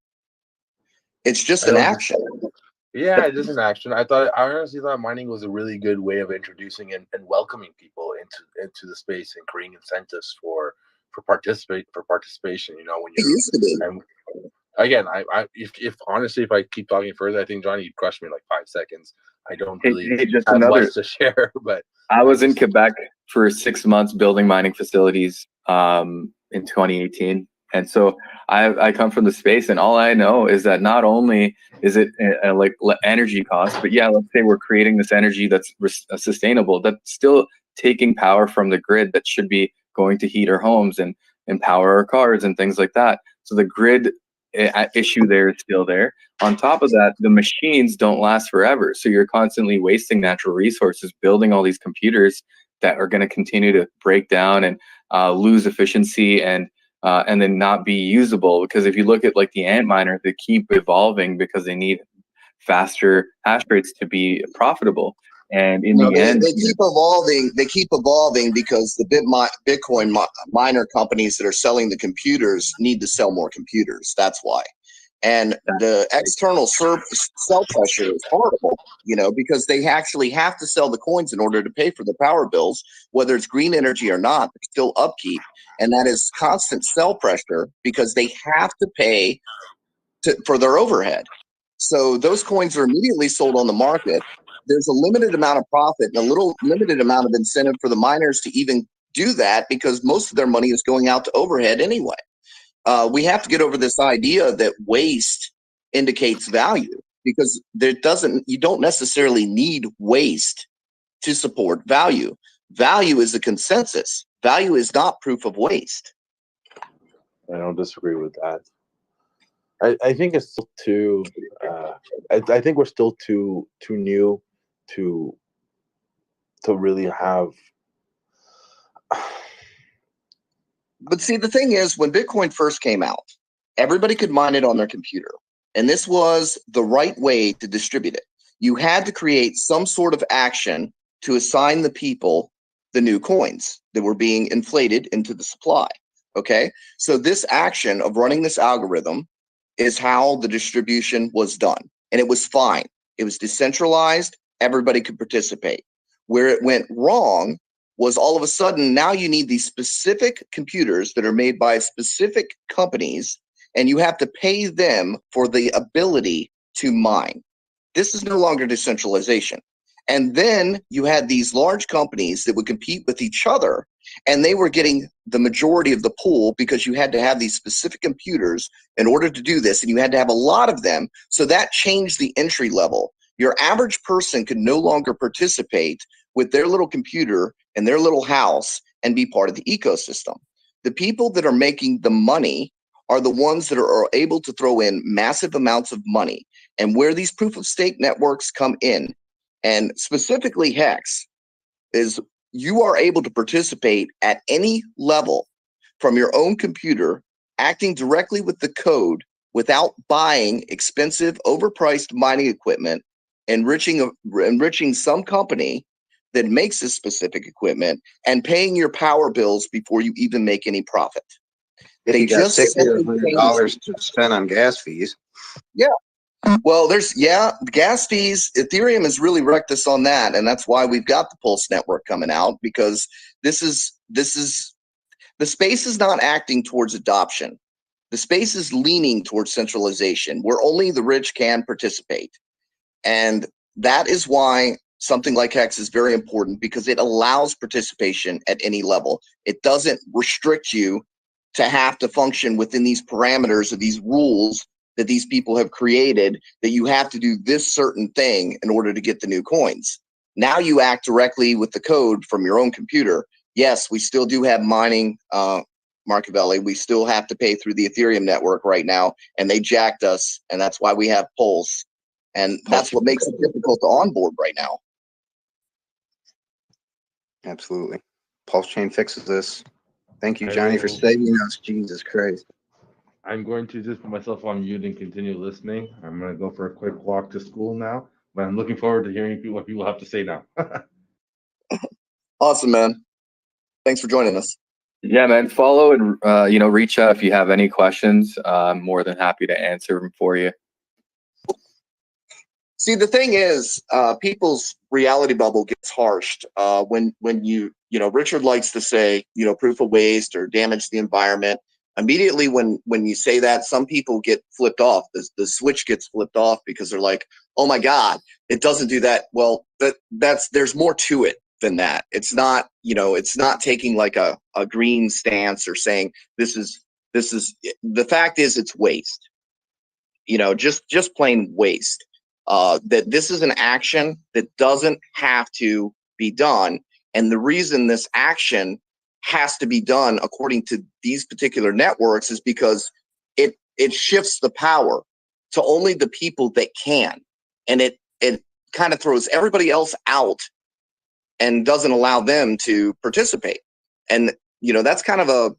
It's just an action. Yeah, it is an action. I honestly thought mining was a really good way of introducing and welcoming people into the space and creating incentives for participation. You know, when you're used to be. Again, if honestly, if I keep talking further, I think Johnny, you'd crush me in like 5 seconds. I don't really have much to share, but I was in Quebec for 6 months building mining facilities in 2018. And so I come from the space, and all I know is that not only is it like energy cost, but yeah, let's say we're creating this energy that's sustainable, that's still taking power from the grid that should be going to heat our homes and power our cars and things like that. So the grid issue there is still there. On top of that, the machines don't last forever. So you're constantly wasting natural resources, building all these computers that are going to continue to break down and lose efficiency and then not be usable. Because if you look at like the ant miners, they keep evolving because they need faster hash rates to be profitable. And in the end, they keep evolving. They keep evolving because the Bitcoin miner companies that are selling the computers need to sell more computers. That's why. And the external sell pressure is horrible, you know, because they actually have to sell the coins in order to pay for the power bills, whether it's green energy or not. There's still upkeep, and that is constant sell pressure because they have to pay for their overhead. So those coins are immediately sold on the market. There's a limited amount of profit and a little limited amount of incentive for the miners to even do that because most of their money is going out to overhead anyway. We have to get over this idea that waste indicates value because you don't necessarily need waste to support value. Value is a consensus. Value is not proof of waste. I don't disagree with that. I think it's still too. I think we're still too new to really have. But see, the thing is, when Bitcoin first came out, everybody could mine it on their computer, and this was the right way to distribute it. You had to create some sort of action to assign the people the new coins that were being inflated into the supply. Okay, so this action of running this algorithm is how the distribution was done. And it was fine. It was decentralized. Everybody could participate. Where it went wrong was all of a sudden, now you need these specific computers that are made by specific companies, and you have to pay them for the ability to mine. This is no longer decentralization. And then you had these large companies that would compete with each other, and they were getting the majority of the pool because you had to have these specific computers in order to do this, and you had to have a lot of them. So that changed the entry level. Your average person could no longer participate with their little computer in their little house and be part of the ecosystem. The people that are making the money are the ones that are able to throw in massive amounts of money. And where these proof of stake networks come in, and specifically HEX, is you are able to participate at any level from your own computer, acting directly with the code without buying expensive, overpriced mining equipment, enriching some company that makes this specific equipment, and paying your power bills before you even make any profit. If you got $60 or $100 to spend on gas fees. Yeah. Well, gas fees. Ethereum has really wrecked us on that, and that's why we've got the Pulse network coming out, because the space is not acting towards adoption. The space is leaning towards centralization, where only the rich can participate, and that is why something like HEX is very important, because it allows participation at any level. It doesn't restrict you to have to function within these parameters or these rules that these people have created, that you have to do this certain thing in order to get the new coins. Now you act directly with the code from your own computer. Yes, we still do have mining, Marcavelli. We still have to pay through the Ethereum network right now, and they jacked us, and that's why we have Pulse. And that's what makes it difficult to onboard right now. Absolutely. Pulse Chain fixes this. Thank you, Johnny, for saving us. Jesus Christ. I'm going to just put myself on mute and continue listening. I'm going to go for a quick walk to school now, but I'm looking forward to hearing what people have to say now. Awesome, man. Thanks for joining us. Yeah, man. Follow and reach out if you have any questions. I'm more than happy to answer them for you. See, the thing is, people's reality bubble gets harshed when Richard likes to say, proof of waste or damage the environment. Immediately when you say that, some people get flipped off. The switch gets flipped off because they're like, oh my God, it doesn't do that. Well, there's more to it than that. It's not, it's not taking like a green stance or saying this is The fact is it's waste. Just plain waste. That this is an action that doesn't have to be done. And the reason this action has to be done according to these particular networks is because it shifts the power to only the people that can. And it kind of throws everybody else out and doesn't allow them to participate. And, that's kind of a,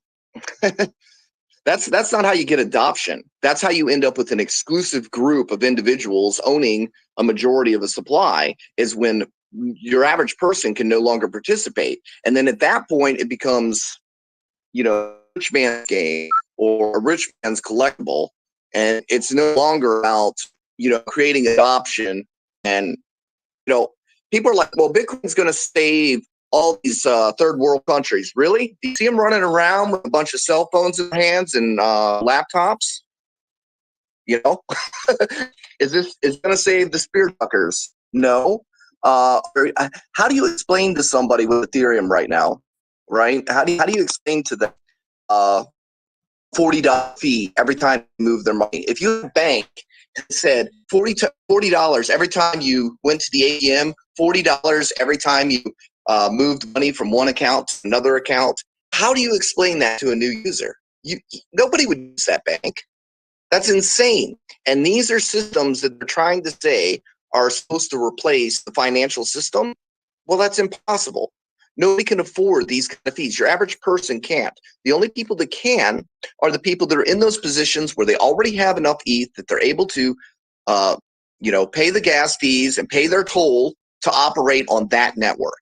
that's not how you get adoption. That's how you end up with an exclusive group of individuals owning a majority of a supply, is when your average person can no longer participate. And then at that point, it becomes, a rich man's game or a rich man's collectible. And it's no longer about, creating adoption. And, people are like, well, Bitcoin's going to save all these third world countries. Really? Do you see them running around with a bunch of cell phones in their hands and laptops? Is it going to save the spear fuckers? No. How do you explain to somebody with Ethereum right now? Right? How do you explain to them $40 fee every time you move their money? If you have a bank that said $40 every time you went to the ATM, $40 every time you moved money from one account to another account, how do you explain that to a new user? Nobody would use that bank. That's insane. And these are systems that they're trying to say are supposed to replace the financial system. Well, that's impossible. Nobody can afford these kind of fees. Your average person can't. The only people that can are the people that are in those positions where they already have enough ETH that they're able to, pay the gas fees and pay their toll to operate on that network.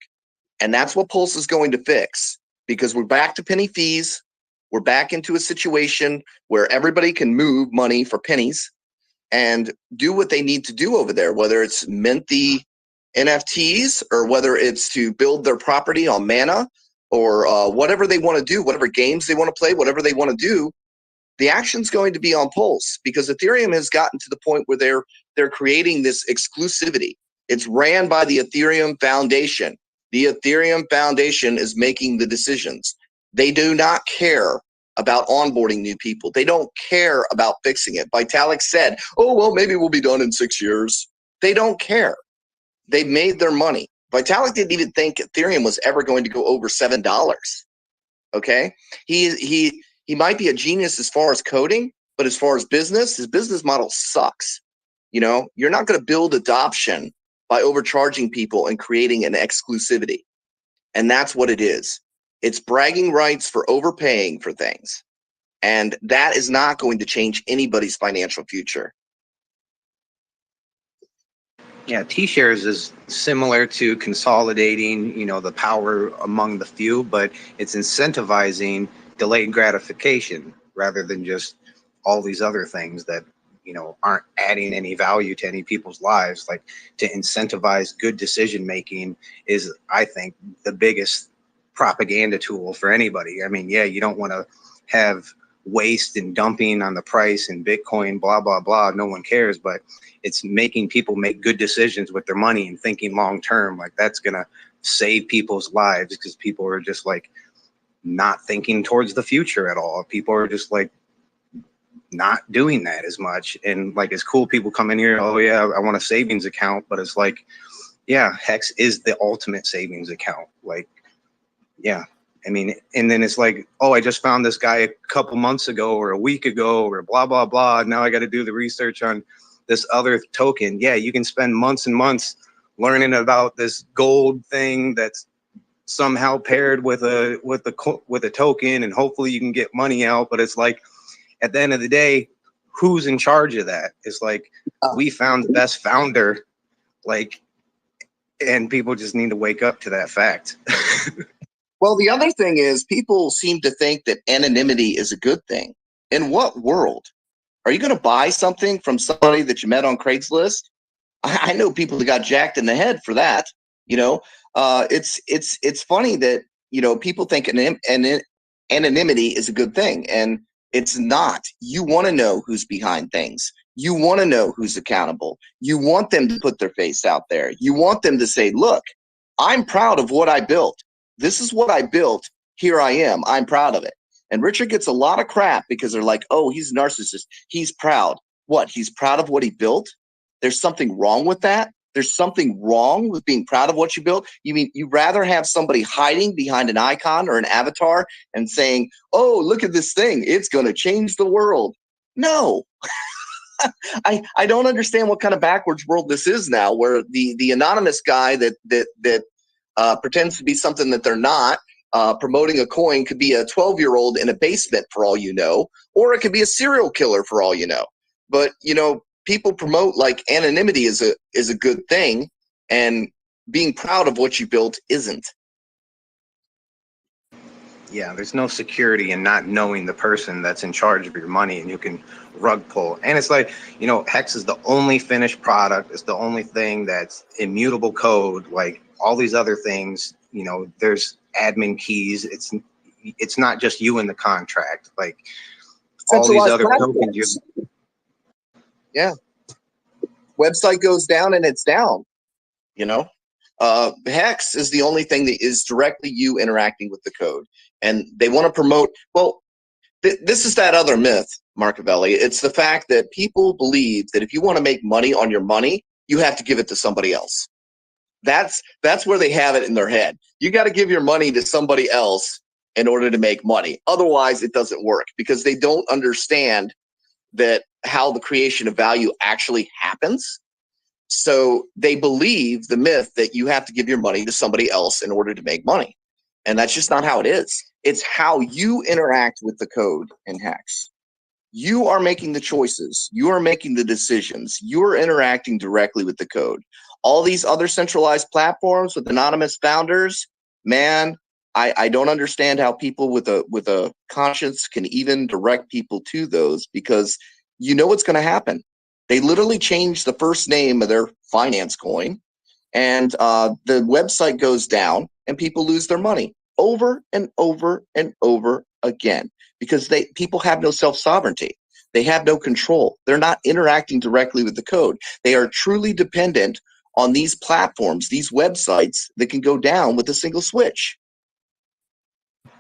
And that's what Pulse is going to fix, because we're back to penny fees. We're back into a situation where everybody can move money for pennies and do what they need to do over there, whether it's mint the NFTs or whether it's to build their property on Mana or whatever they want to do, whatever games they want to play, whatever they want to do. The action's going to be on Pulse, because Ethereum has gotten to the point where they're creating this exclusivity. It's ran by the Ethereum Foundation. The Ethereum Foundation is making the decisions. They do not care about onboarding new people. They don't care about fixing it. Vitalik said, oh, well, maybe we'll be done in 6 years. They don't care. They've made their money. Vitalik didn't even think Ethereum was ever going to go over $7. Okay? He might be a genius as far as coding, but as far as business, his business model sucks. You're not going to build adoption by overcharging people and creating an exclusivity. And that's what it is. It's bragging rights for overpaying for things. And that is not going to change anybody's financial future. Yeah, T-shares is similar to consolidating, the power among the few, but it's incentivizing delayed gratification rather than just all these other things that, aren't adding any value to any people's lives. Like, to incentivize good decision making is, I think, the biggest propaganda tool for anybody. I mean, yeah, you don't want to have waste and dumping on the price and Bitcoin, blah, blah, blah. No one cares, but it's making people make good decisions with their money and thinking long term. Like, that's going to save people's lives, because people are just like not thinking towards the future at all. People are just like not doing that as much. And like, it's cool people come in here, oh yeah, I want a savings account, but it's like, yeah, Hex is the ultimate savings account. Like, yeah. I mean, and then it's like, oh, I just found this guy a couple months ago or a week ago or blah, blah, blah. Now I got to do the research on this other token. Yeah, you can spend months and months learning about this gold thing that's somehow paired with a token, and hopefully you can get money out. But it's like, at the end of the day, who's in charge of that? It's like, we found the best founder, like, and people just need to wake up to that fact. Well, the other thing is, people seem to think that anonymity is a good thing. In what world? Are you going to buy something from somebody that you met on Craigslist? I know people that got jacked in the head for that. It's funny that, people think anonymity is a good thing, and it's not. You want to know who's behind things. You want to know who's accountable. You want them to put their face out there. You want them to say, look, I'm proud of what I built. This is what I built. Here I am. I'm proud of it. And Richard gets a lot of crap because they're like, oh, he's a narcissist. He's proud. What? He's proud of what he built? There's something wrong with that? There's something wrong with being proud of what you built? You mean you'd rather have somebody hiding behind an icon or an avatar and saying, oh, look at this thing. It's going to change the world. No. I don't understand what kind of backwards world this is now, where the anonymous guy that pretends to be something that they're not, promoting a coin could be a 12-year-old in a basement for all you know, or it could be a serial killer for all you know. But people promote like anonymity is a good thing, and being proud of what you built isn't. Yeah, there's no security in not knowing the person that's in charge of your money, and you can rug pull. And it's like, Hex is the only finished product. It's the only thing that's immutable code. Like all these other things, there's admin keys. It's not just you in the contract. Like all these other tokens. Yeah. Website goes down and it's down, Hex is the only thing that is directly you interacting with the code. And they want to promote, well, this is that other myth, Marcovelli. It's the fact that people believe that if you want to make money on your money, you have to give it to somebody else. That's where they have it in their head. You got to give your money to somebody else in order to make money. Otherwise, it doesn't work, because they don't understand that how the creation of value actually happens. So they believe the myth that you have to give your money to somebody else in order to make money. And that's just not how it is. It's how you interact with the code in Hex. You are making the choices. You are making the decisions. You are interacting directly with the code. All these other centralized platforms with anonymous founders, man, I don't understand how people with a conscience can even direct people to those, because you know what's going to happen. They literally change the first name of their finance coin, and the website goes down, and people lose their money over and over and over again, because people have no self-sovereignty. They have no control. They're not interacting directly with the code. They are truly dependent on these platforms, these websites that can go down with a single switch.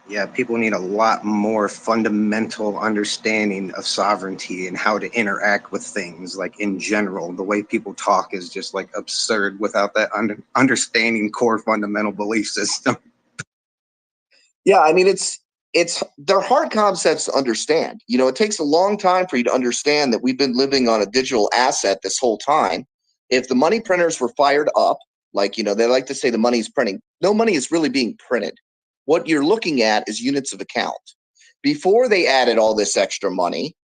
Yeah, people need a lot more fundamental understanding of sovereignty and how to interact with things. Like in general, the way people talk is just like absurd without that understanding core fundamental belief system. Yeah, I mean, they're hard concepts to understand. It takes a long time for you to understand that we've been living on a digital asset this whole time. If the money printers were fired up, like, they like to say the money is printing, no money is really being printed. What you're looking at is units of account. Before they added all this extra money,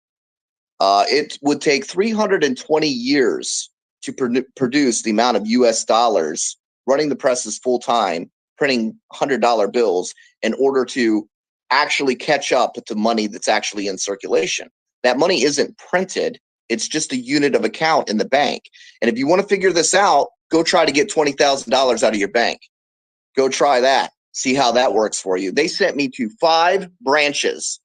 it would take 320 years to produce the amount of US dollars, running the presses full time, printing $100 bills in order to actually catch up with the money that's actually in circulation. That money isn't printed. It's just a unit of account in the bank. And if you want to figure this out, go try to get $20,000 out of your bank. Go try that. See how that works for you. They sent me to 5 branches,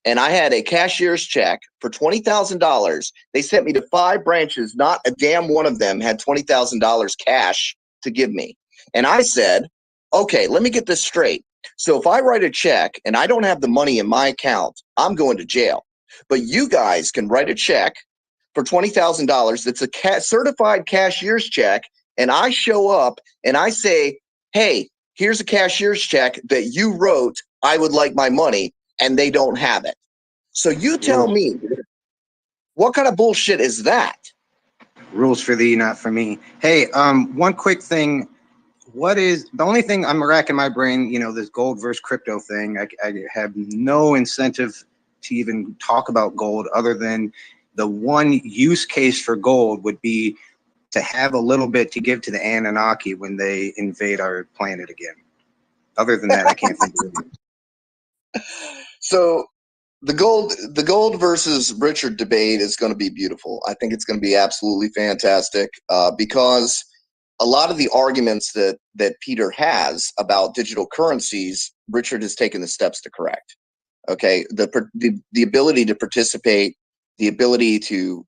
and I had a cashier's check for $20,000. They sent me to 5 branches. Not a damn one of them had $20,000 cash to give me. And I said, okay, let me get this straight. So if I write a check and I don't have the money in my account, I'm going to jail. But you guys can write a check for $20,000 that's a certified cashier's check, and I show up and I say, hey, here's a cashier's check that you wrote. I would like my money, and they don't have it. So you tell me, what kind of bullshit is that? Rules for thee, not for me. Hey, one quick thing. What is the only thing I'm racking my brain, this gold versus crypto thing. I have no incentive to even talk about gold, other than the one use case for gold would be to have a little bit to give to the Anunnaki when they invade our planet again. Other than that, I can't think of it. So the gold versus Richard debate is going to be beautiful. I think it's going to be absolutely fantastic, because a lot of the arguments that Peter has about digital currencies, Richard has taken the steps to correct. Okay, the ability to participate, the ability to,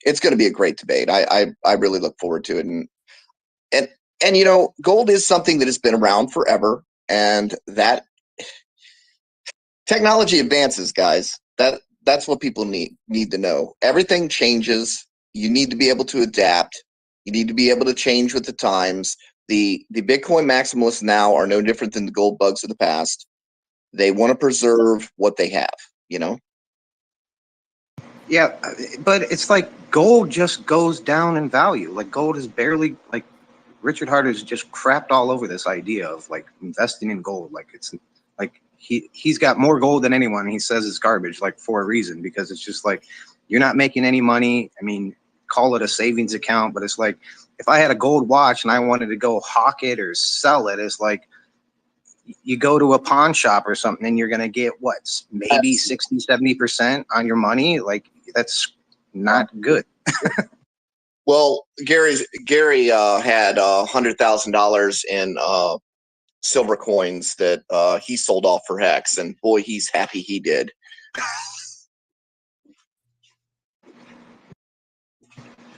it's going to be a great debate. I really look forward to it. And gold is something that has been around forever, and that Technology advances, guys. That's what people need to know. Everything changes. You need to be able to adapt. You need to be able to change with the times. The Bitcoin maximalists now are no different than the gold bugs of the past. They want to preserve what they have, you know? Yeah, but it's like gold just goes down in value. Like gold is barely, like Richard Hart has just crapped all over this idea of like investing in gold. Like it's like he's got more gold than anyone. And he says it's garbage, like for a reason, because it's just like you're not making any money. I mean, call it a savings account, but it's like if I had a gold watch and I wanted to go hawk it or sell it, it's like you go to a pawn shop or something and you're going to get what, maybe 60-70% on your money. Like that's not good. Well, Gary had $100,000 in silver coins that he sold off for Hex, and boy, he's happy he did.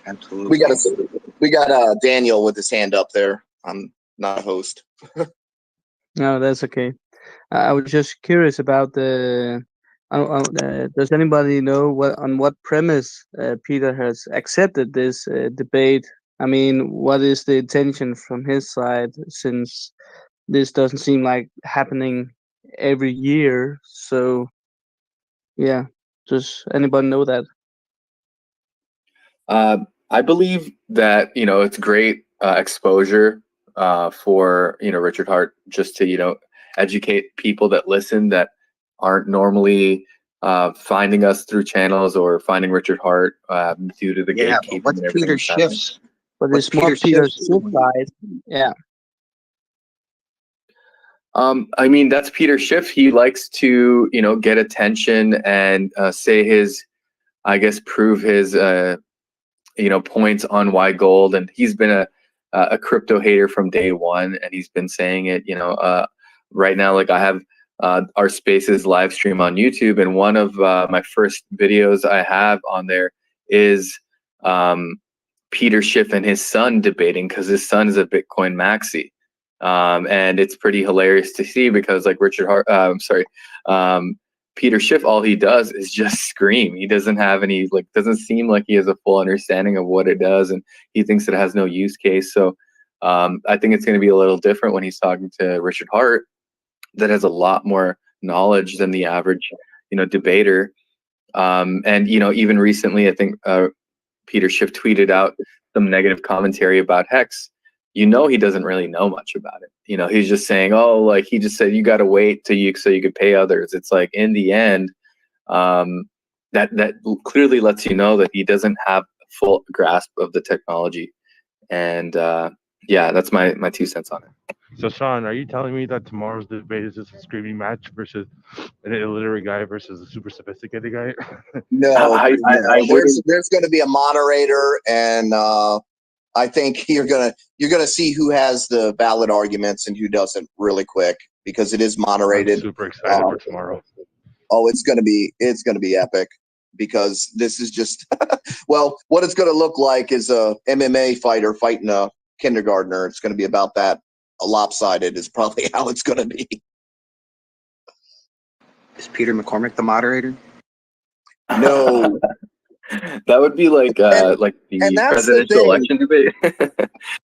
Absolutely. We got Daniel with his hand up there. I'm not a host. No, that's okay. I was just curious about the. Does anybody know on what premise Peter has accepted this debate? I mean, what is the intention from his side, since this doesn't seem like happening every year? So, yeah, does anybody know that? I believe that, it's great exposure for, Richard Hart, just to, educate people that listen that aren't normally finding us through channels or finding Richard Hart due to the gatekeeping what's and everything Peter that's happening. Schiff's? But What's it's more Peter Peter Schiff's? Schiff side. Yeah. I mean, that's Peter Schiff. He likes to, get attention and say his, I guess, prove his, points on why gold. And he's been a crypto hater from day one, and he's been saying it. Right now, like I have our Spaces live stream on YouTube, and one of my first videos I have on there is Peter Schiff and his son debating, because his son is a Bitcoin maxi. And it's pretty hilarious to see, because like Peter Schiff, all he does is just scream. He doesn't have any, doesn't seem like he has a full understanding of what it does, and he thinks it has no use case. So I think it's going to be a little different when he's talking to Richard Hart, that has a lot more knowledge than the average, debater. And even recently, I think Peter Schiff tweeted out some negative commentary about Hex. He doesn't really know much about it. He's just saying, he just said, you got to wait so you could pay others. It's like, in the end, that clearly lets you know that he doesn't have a full grasp of the technology. And yeah, that's my 2 cents on it. So Sean, are you telling me that tomorrow's debate is just a screaming match versus an illiterate guy versus a super sophisticated guy? No, there's going to be a moderator, and I think you're gonna see who has the valid arguments and who doesn't really quick, because it is moderated. I'm super excited for tomorrow. Oh, it's gonna be epic, because this is just well, what it's gonna look like is a MMA fighter fighting a kindergartner. It's gonna be about that. Lopsided is probably how it's gonna be. Is Peter McCormick the moderator? No. That would be like the presidential election debate.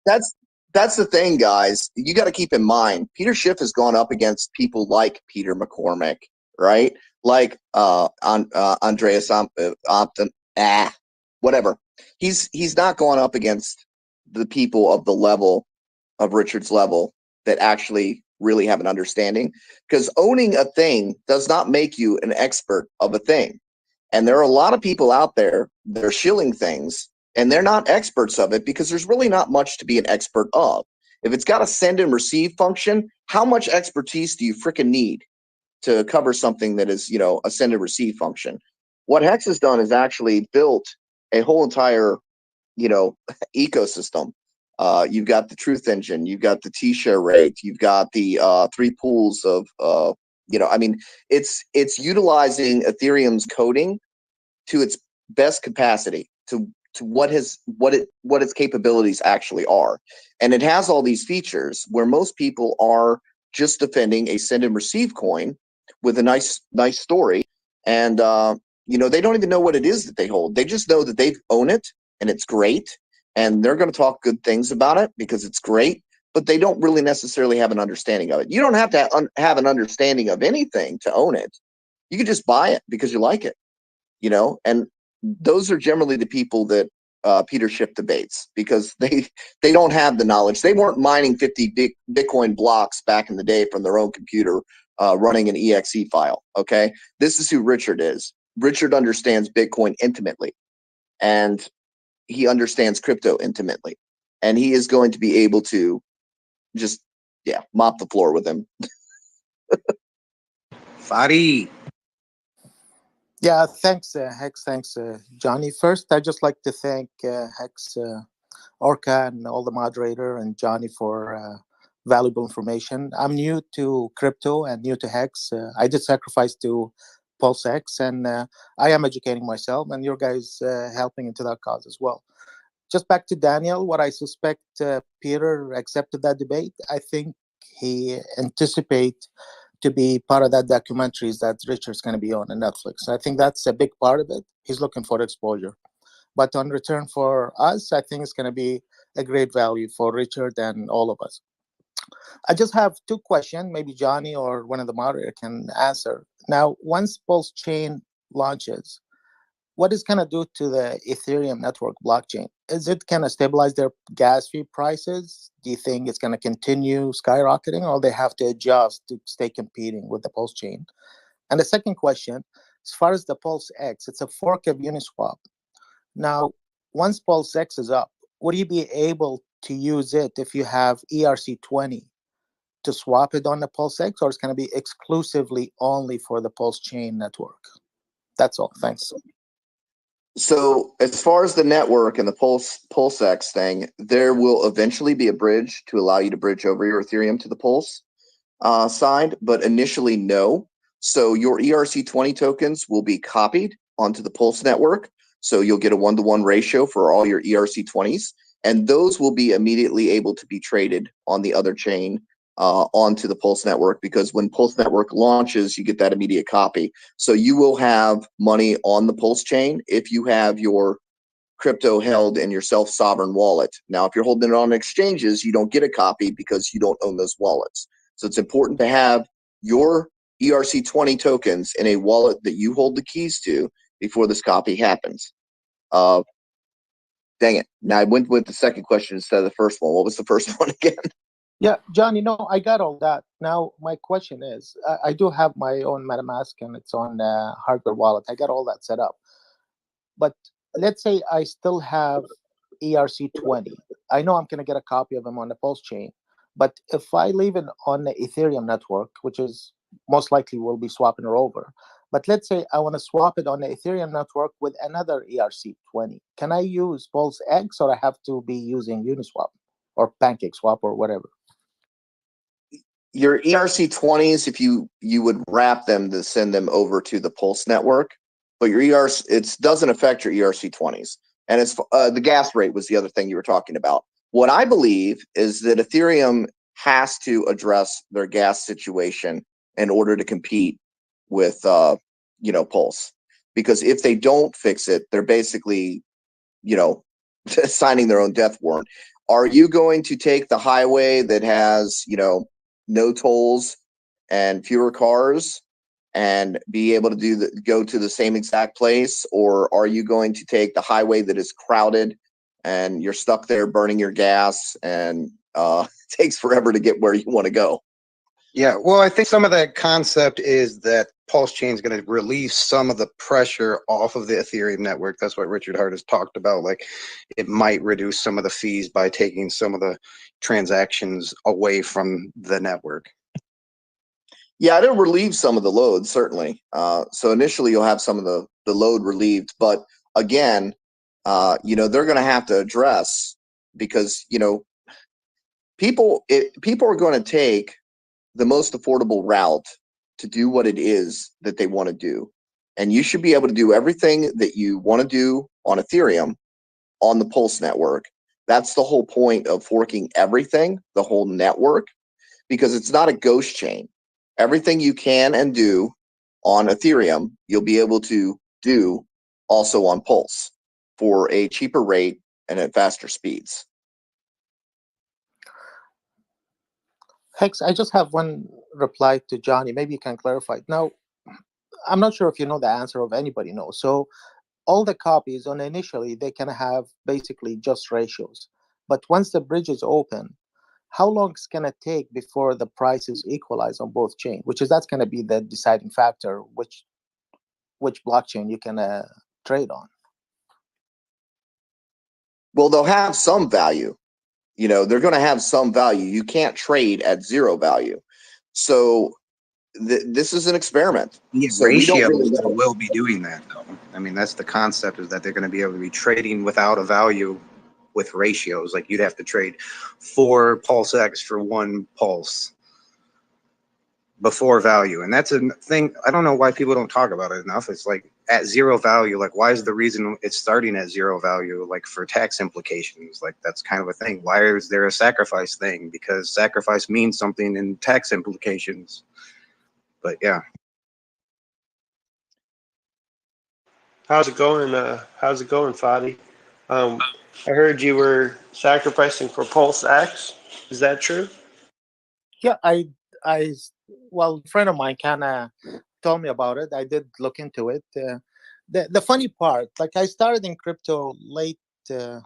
That's the thing, guys. You got to keep in mind, Peter Schiff has gone up against people like Peter McCormick, right? Like Andreas whatever. He's not going up against the people of the level of Richard's level that actually really have an understanding, because owning a thing does not make you an expert of a thing. And there are a lot of people out there that are shilling things, and they're not experts of it, because there's really not much to be an expert of. If it's got a send and receive function, how much expertise do you freaking need to cover something that is, a send and receive function? What Hex has done is actually built a whole entire, ecosystem. You've got the Truth Engine, you've got the T-share rate, you've got the 3 pools of it's utilizing Ethereum's coding to its best capacity, to what its capabilities actually are. And it has all these features where most people are just defending a send and receive coin, with a nice story, and they don't even know what it is that they hold. They just know that they own it and it's great, and they're going to talk good things about it because it's great, but they don't really necessarily have an understanding of it. You don't have to have an understanding of anything to own it. You can just buy it because you like it, and those are generally the people that Peter Schiff debates, because they don't have the knowledge. They weren't mining 50 Bitcoin blocks back in the day from their own computer running an exe file. Okay, this is who Richard is. Richard understands Bitcoin intimately, and he understands crypto intimately, and he is going to be able to just mop the floor with him. Fadi. Yeah, thanks, Hex. Thanks, Johnny. First, I'd just like to thank Hex Orca and all the moderator and Johnny for valuable information. I'm new to crypto and new to Hex. I did sacrifice to PulseX, and I am educating myself, and your guys helping into that cause as well. Just back to Daniel, what I suspect Peter accepted that debate. I think he anticipates to be part of that documentaries that Richard's going to be on Netflix. I think that's a big part of it. He's looking for exposure. But on return for us, I think it's going to be a great value for Richard and all of us. I just have two questions. Maybe Johnny or one of the moderators can answer. Now, once Pulse Chain launches, what is going to do to the Ethereum network blockchain? Is it going to stabilize their gas fee prices? Do you think it's going to continue skyrocketing, or they have to adjust to stay competing with the Pulse chain? And the second question, as far as the PulseX, it's a fork of Uniswap. Now, once PulseX is up, would you be able to use it if you have ERC20 to swap it on the PulseX, or it's going to be exclusively only for the Pulse chain network? That's all. Thanks. So as far as the network and the PulseX thing, there will eventually be a bridge to allow you to bridge over your Ethereum to the Pulse side, but initially no. So your ERC20 tokens will be copied onto the Pulse network. So you'll get a 1-to-1 ratio for all your ERC20s, and those will be immediately able to be traded on the other chain onto the Pulse network, because when Pulse network launches, you get that immediate copy. So you will have money on the Pulse chain if you have your crypto held in your self-sovereign wallet. Now, if you're holding it on exchanges, you don't get a copy because you don't own those wallets. So it's important to have your ERC20 tokens in a wallet that you hold the keys to before this copy happens. Dang it. Now I went with the second question instead of the first one. What was the first one again? Yeah, Johnny, no, I got all that. Now, my question is, I do have my own MetaMask, and it's on hardware wallet. I got all that set up. But let's say I still have ERC20. I know I'm going to get a copy of them on the Pulse chain. But if I leave it on the Ethereum network, which is most likely we'll be swapping it over. But let's say I want to swap it on the Ethereum network with another ERC20. Can I use PulseX, or I have to be using Uniswap or PancakeSwap or whatever? Your ERC20s, if you would wrap them to send them over to the Pulse network, but your it doesn't affect your ERC20s. And it's the gas rate was the other thing you were talking about. What I believe is that Ethereum has to address their gas situation in order to compete with Pulse, because if they don't fix it, they're basically signing their own death warrant. Are you going to take the highway that has no tolls and fewer cars and be able to go to the same exact place, or are you going to take the highway that is crowded and you're stuck there burning your gas and it takes forever to get where you want to go? Yeah, well, I think some of that concept is that Pulse Chain is going to relieve some of the pressure off of the Ethereum network. That's what Richard Hart has talked about. Like, it might reduce some of the fees by taking some of the transactions away from the network. Yeah, it'll relieve some of the load, certainly. So initially you'll have some of the load relieved, but again, they're going to have to address, because people are going to take the most affordable route to do what it is that they want to do. And you should be able to do everything that you want to do on Ethereum on the Pulse network. That's the whole point of forking everything, the whole network, because it's not a ghost chain. everything you can and do on Ethereum, you'll be able to do also on Pulse for a cheaper rate and at faster speeds. Hex, I just have one reply to Johnny. Maybe you can clarify. Now, I'm not sure if you know the answer of anybody knows. So all the copies on initially, they can have basically just ratios. But once the bridge is open, how long is going to take before the prices equalize on both chains? That's going to be the deciding factor, which blockchain you can trade on. Well, they'll have some value. You know, they're going to have some value. You can't trade at zero value. So this is an experiment. Yeah, So we don't really ratios know. will be doing that, though. I mean, that's the concept, is that they're going to be able to be trading without a value with ratios. Like, you'd have to trade 4 PulseX for 1 Pulse before value. And that's a thing. I don't know why people don't talk about it enough. It's like, at zero value, like, why is the reason it's starting at zero value, like, for tax implications? Like, that's kind of a thing. Why is there a sacrifice thing? Because sacrifice means something in tax implications. But yeah. How's it going, Fadi? I heard you were sacrificing for PulseX. Is that true? Yeah, well, a friend of mine kind of told me about it. I did look into it. The funny part, like, I started in crypto late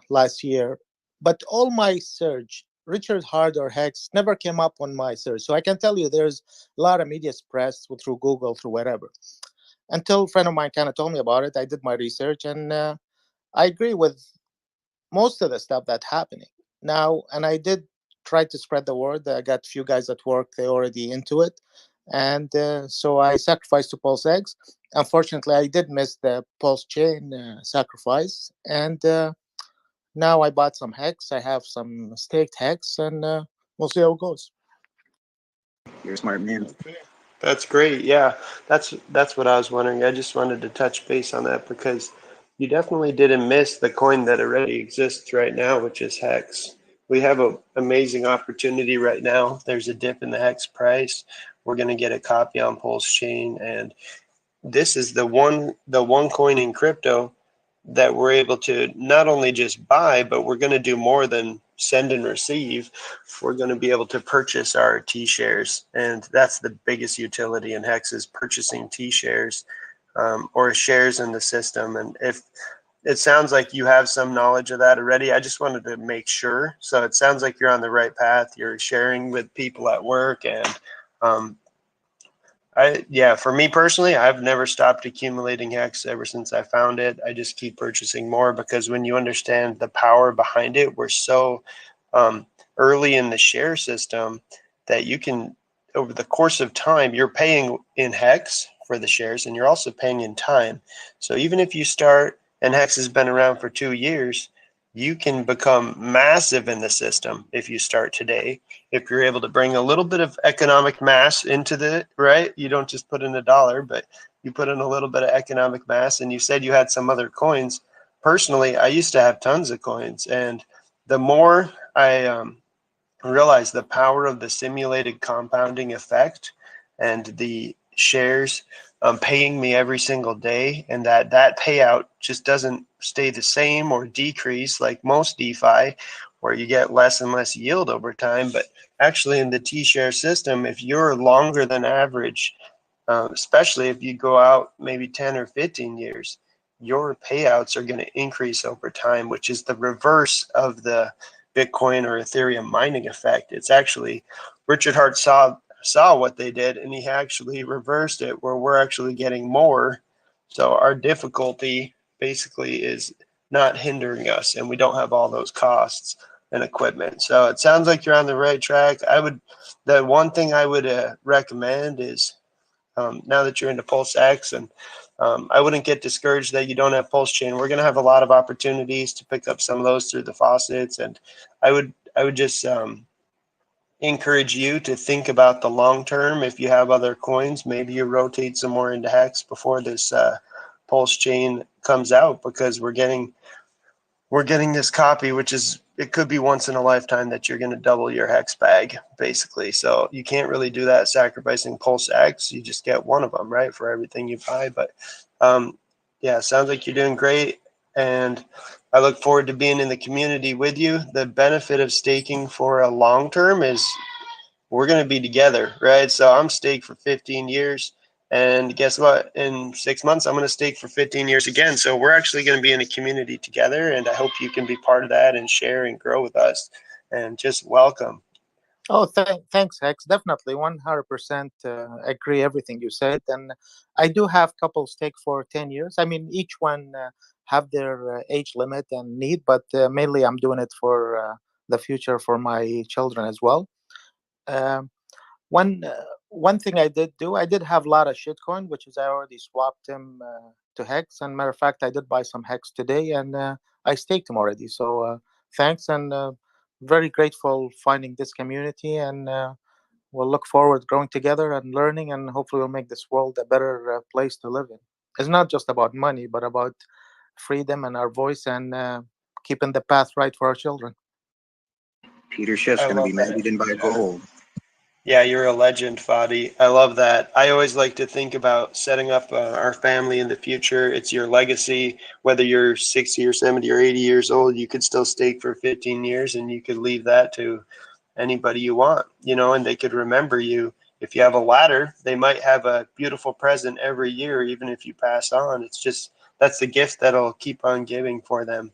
last year, but all my search, Richard Hard or Hex, never came up on my search. So I can tell you there's a lot of media spreads through Google, through whatever. Until a friend of mine kind of told me about it, I did my research, and I agree with most of the stuff that's happening now. And I did try to spread the word. I got a few guys at work, they already into it. And so I sacrificed to PulseX. Unfortunately, I did miss the Pulse chain sacrifice. And now I bought some Hex. I have some staked Hex, and we'll see how it goes. You're a smart man. That's great. Yeah, that's what I was wondering. I just wanted to touch base on that because you definitely didn't miss the coin that already exists right now, which is Hex. We have an amazing opportunity right now. There's a dip in the Hex price. We're going to get a copy on Pulse Chain, and this is the one coin in crypto that we're able to not only just buy, but we're going to do more than send and receive. We're going to be able to purchase our T-shares, and that's the biggest utility in Hex, is purchasing T-shares or shares in the system. And if it sounds like you have some knowledge of that already, I just wanted to make sure. So it sounds like you're on the right path. You're sharing with people at work, and for me personally, I've never stopped accumulating Hex ever since I found it. I just keep purchasing more because when you understand the power behind it, we're so early in the share system that you can, over the course of time, you're paying in Hex for the shares, and you're also paying in time. So even if you start, and Hex has been around for 2 years, you can become massive in the system if you start today. If you're able to bring a little bit of economic mass into the, right? You don't just put in $1, but you put in a little bit of economic mass. And you said you had some other coins. Personally, I used to have tons of coins. And the more I realized the power of the simulated compounding effect and the shares paying me every single day, and that payout just doesn't stay the same or decrease like most DeFi, where you get less and less yield over time. But actually in the T-share system, if you're longer than average, especially if you go out maybe 10 or 15 years, your payouts are going to increase over time, which is the reverse of the Bitcoin or Ethereum mining effect. It's actually, Richard Hart saw what they did, and he actually reversed it, where we're actually getting more. So our difficulty basically is not hindering us, and we don't have all those costs and equipment. So it sounds like you're on the right track. The one thing I would recommend is, now that you're into PulseX, and I wouldn't get discouraged that you don't have Pulse Chain. We're going to have a lot of opportunities to pick up some of those through the faucets, and I would just encourage you to think about the long term. If you have other coins, maybe you rotate some more into Hex before this Pulse Chain comes out, because we're getting this copy, which is it could be once in a lifetime that you're going to double your hex bag, basically. So you can't really do that sacrificing PulseX. You just get one of them, right, for everything you buy. But yeah, sounds like you're doing great. And I look forward to being in the community with you. The benefit of staking for a long term is we're going to be together, right? So I'm staked for 15 years. And guess what? In 6 months, I'm going to stake for 15 years again. So we're actually going to be in a community together. And I hope you can be part of that and share and grow with us. And just welcome. Oh, thanks, Hex. Definitely, 100% agree everything you said. And I do have couple stake for 10 years. I mean, each one have their age limit and need, but mainly I'm doing it for the future for my children as well. Um, one thing I did do, I did have a lot of shitcoin, which is I already swapped them to Hex. And matter of fact, I did buy some Hex today, and I staked them already. So thanks, and very grateful finding this community, and we'll look forward growing together and learning, and hopefully we'll make this world a better place to live in. It's not just about money, but about freedom and our voice, and keeping the path right for our children. Peter Schiff's I going to love be that. married in by gold. Yeah, you're a legend, Fadi. I love that. I always like to think about setting up our family in the future. It's your legacy. Whether you're 60 or 70 or 80 years old, you could still stake for 15 years and you could leave that to anybody you want, you know, and they could remember you. If you have a ladder, they might have a beautiful present every year, even if you pass on. It's just, that's the gift that'll keep on giving for them.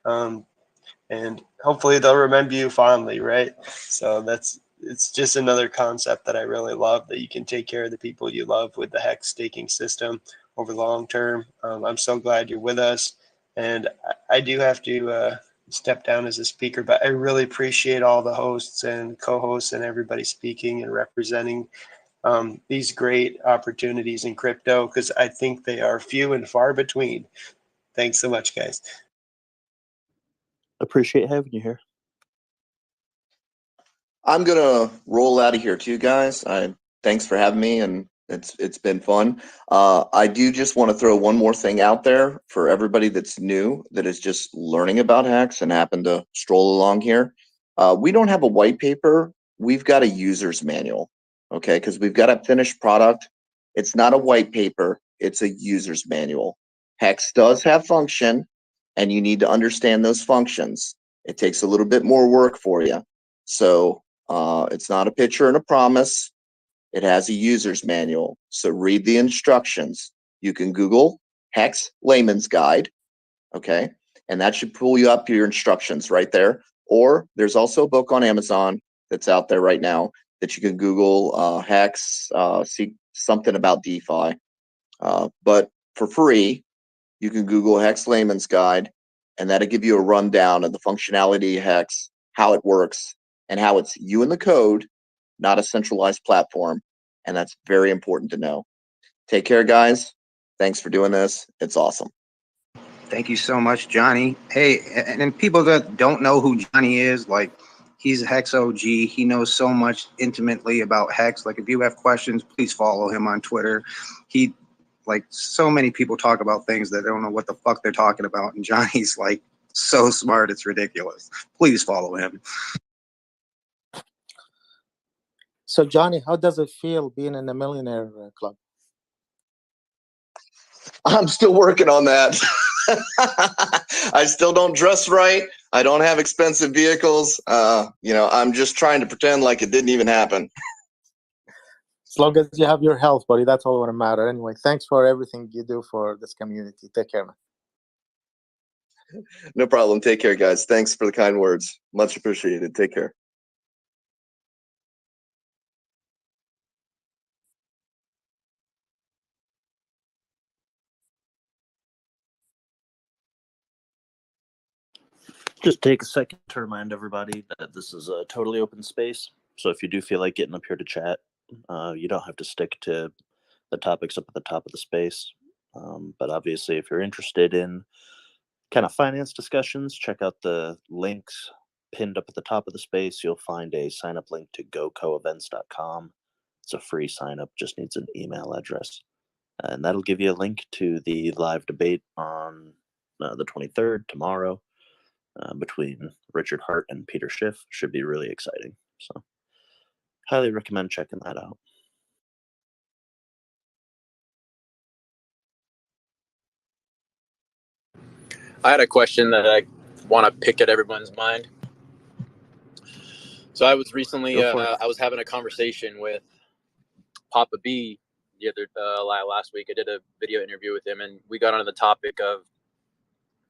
And hopefully they'll remember you fondly, right? So it's just another concept that I really love, that you can take care of the people you love with the Hex staking system over the long term. I'm so glad you're with us. And I do have to step down as a speaker, but I really appreciate all the hosts and co-hosts and everybody speaking and representing these great opportunities in crypto, because I think they are few and far between. Thanks so much, guys. Appreciate having you here. I'm gonna roll out of here too, guys. Thanks for having me, and it's been fun. I do just want to throw one more thing out there for everybody that's new, that is just learning about Hex and happen to stroll along here. We don't have a white paper. We've got a user's manual, okay? Because we've got a finished product. It's not a white paper. It's a user's manual. Hex does have function, and you need to understand those functions. It takes a little bit more work for you. So it's not a picture and a promise. It has a user's manual. So read the instructions. You can Google Hex Layman's Guide, okay? And that should pull you up your instructions right there. Or there's also a book on Amazon that's out there right now that you can Google Hex, see something about DeFi. But for free, you can Google Hex Layman's Guide, and that'll give you a rundown of the functionality of Hex, how it works, and how it's you and the code, not a centralized platform. And that's very important to know. Take care, guys. Thanks for doing this. It's awesome. Thank you so much, Johnny. Hey, and people that don't know who Johnny is, like, he's a Hex OG. He knows so much intimately about Hex. Like, if you have questions, please follow him on Twitter. He, like, so many people talk about things that don't know what the fuck they're talking about, and Johnny's like so smart, it's ridiculous. Please follow him. So, Johnny, how does it feel being in the millionaire club? I'm still working on that. I still don't dress right. I don't have expensive vehicles. You know, I'm just trying to pretend like it didn't even happen. As long as you have your health, buddy, that's all that matters. Anyway, thanks for everything you do for this community. Take care, man. No problem. Take care, guys. Thanks for the kind words. Much appreciated. Take care. Just take a second to remind everybody that this is a totally open space. So if you do feel like getting up here to chat, you don't have to stick to the topics up at the top of the space. But obviously, if you're interested in kind of finance discussions, check out the links pinned up at the top of the space. You'll find a sign up link to gocoevents.com. It's a free sign up, just needs an email address. And that'll give you a link to the live debate on the 23rd, tomorrow. between Richard Hart and Peter Schiff should be really exciting. So highly recommend checking that out. I had a question that I want to pick at everyone's mind. So I was recently, I was having a conversation with Papah B the other last week. I did a video interview with him, and we got on the topic of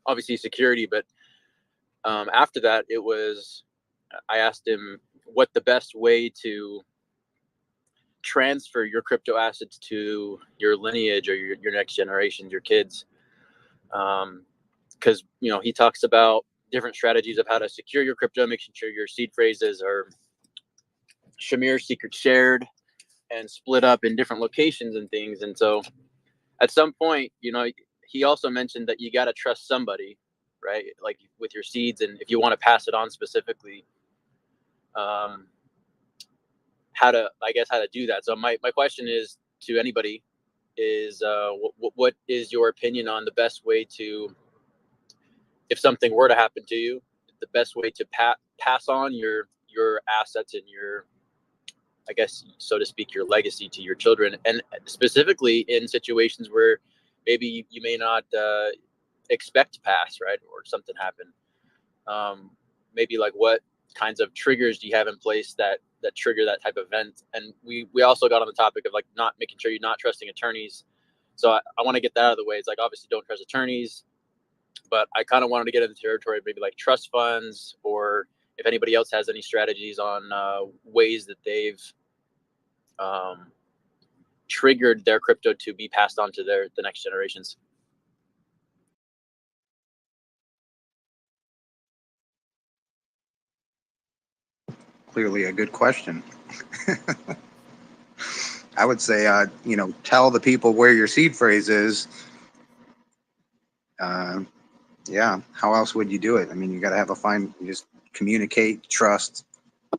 obviously security. But after that, I asked him what the best way to transfer your crypto assets to your lineage or your next generations, your kids. Because he talks about different strategies of how to secure your crypto, making sure your seed phrases are Shamir secret shared and split up in different locations and things. And so at some point, he also mentioned that you got to trust somebody, right? Like with your seeds, and if you want to pass it on specifically, how to do that. So my question is to anybody is, what is your opinion on the best way to, if something were to happen to you, the best way to pass on your assets and your, I guess, so to speak, your legacy to your children, and specifically in situations where maybe you may not expect to pass, right, or something happen. Maybe like what kinds of triggers do you have in place that trigger that type of event? And we also got on the topic of like not making sure you're not trusting attorneys. So I want to get that out of the way. It's like, obviously don't trust attorneys, but I kind of wanted to get into the territory of maybe like trust funds, or if anybody else has any strategies on ways that they've triggered their crypto to be passed on to the next generations. Clearly a good question. I would say, tell the people where your seed phrase is. Yeah, how else would you do it? I mean, you got to have you just communicate, trust,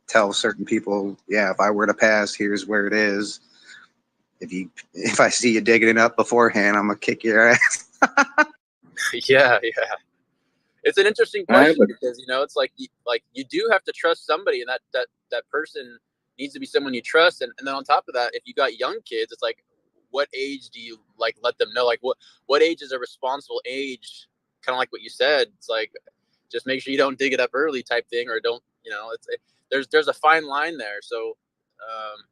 tell certain people, yeah, if I were to pass, here's where it is. If I see you digging it up beforehand, I'm gonna kick your ass. Yeah. It's an interesting question because it's like you do have to trust somebody, and that person needs to be someone you trust. And then on top of that, if you got young kids, it's like, what age do you like let them know? Like what age is a responsible age? Kind of like what you said. It's like, just make sure you don't dig it up early type thing, or don't, there's a fine line there. So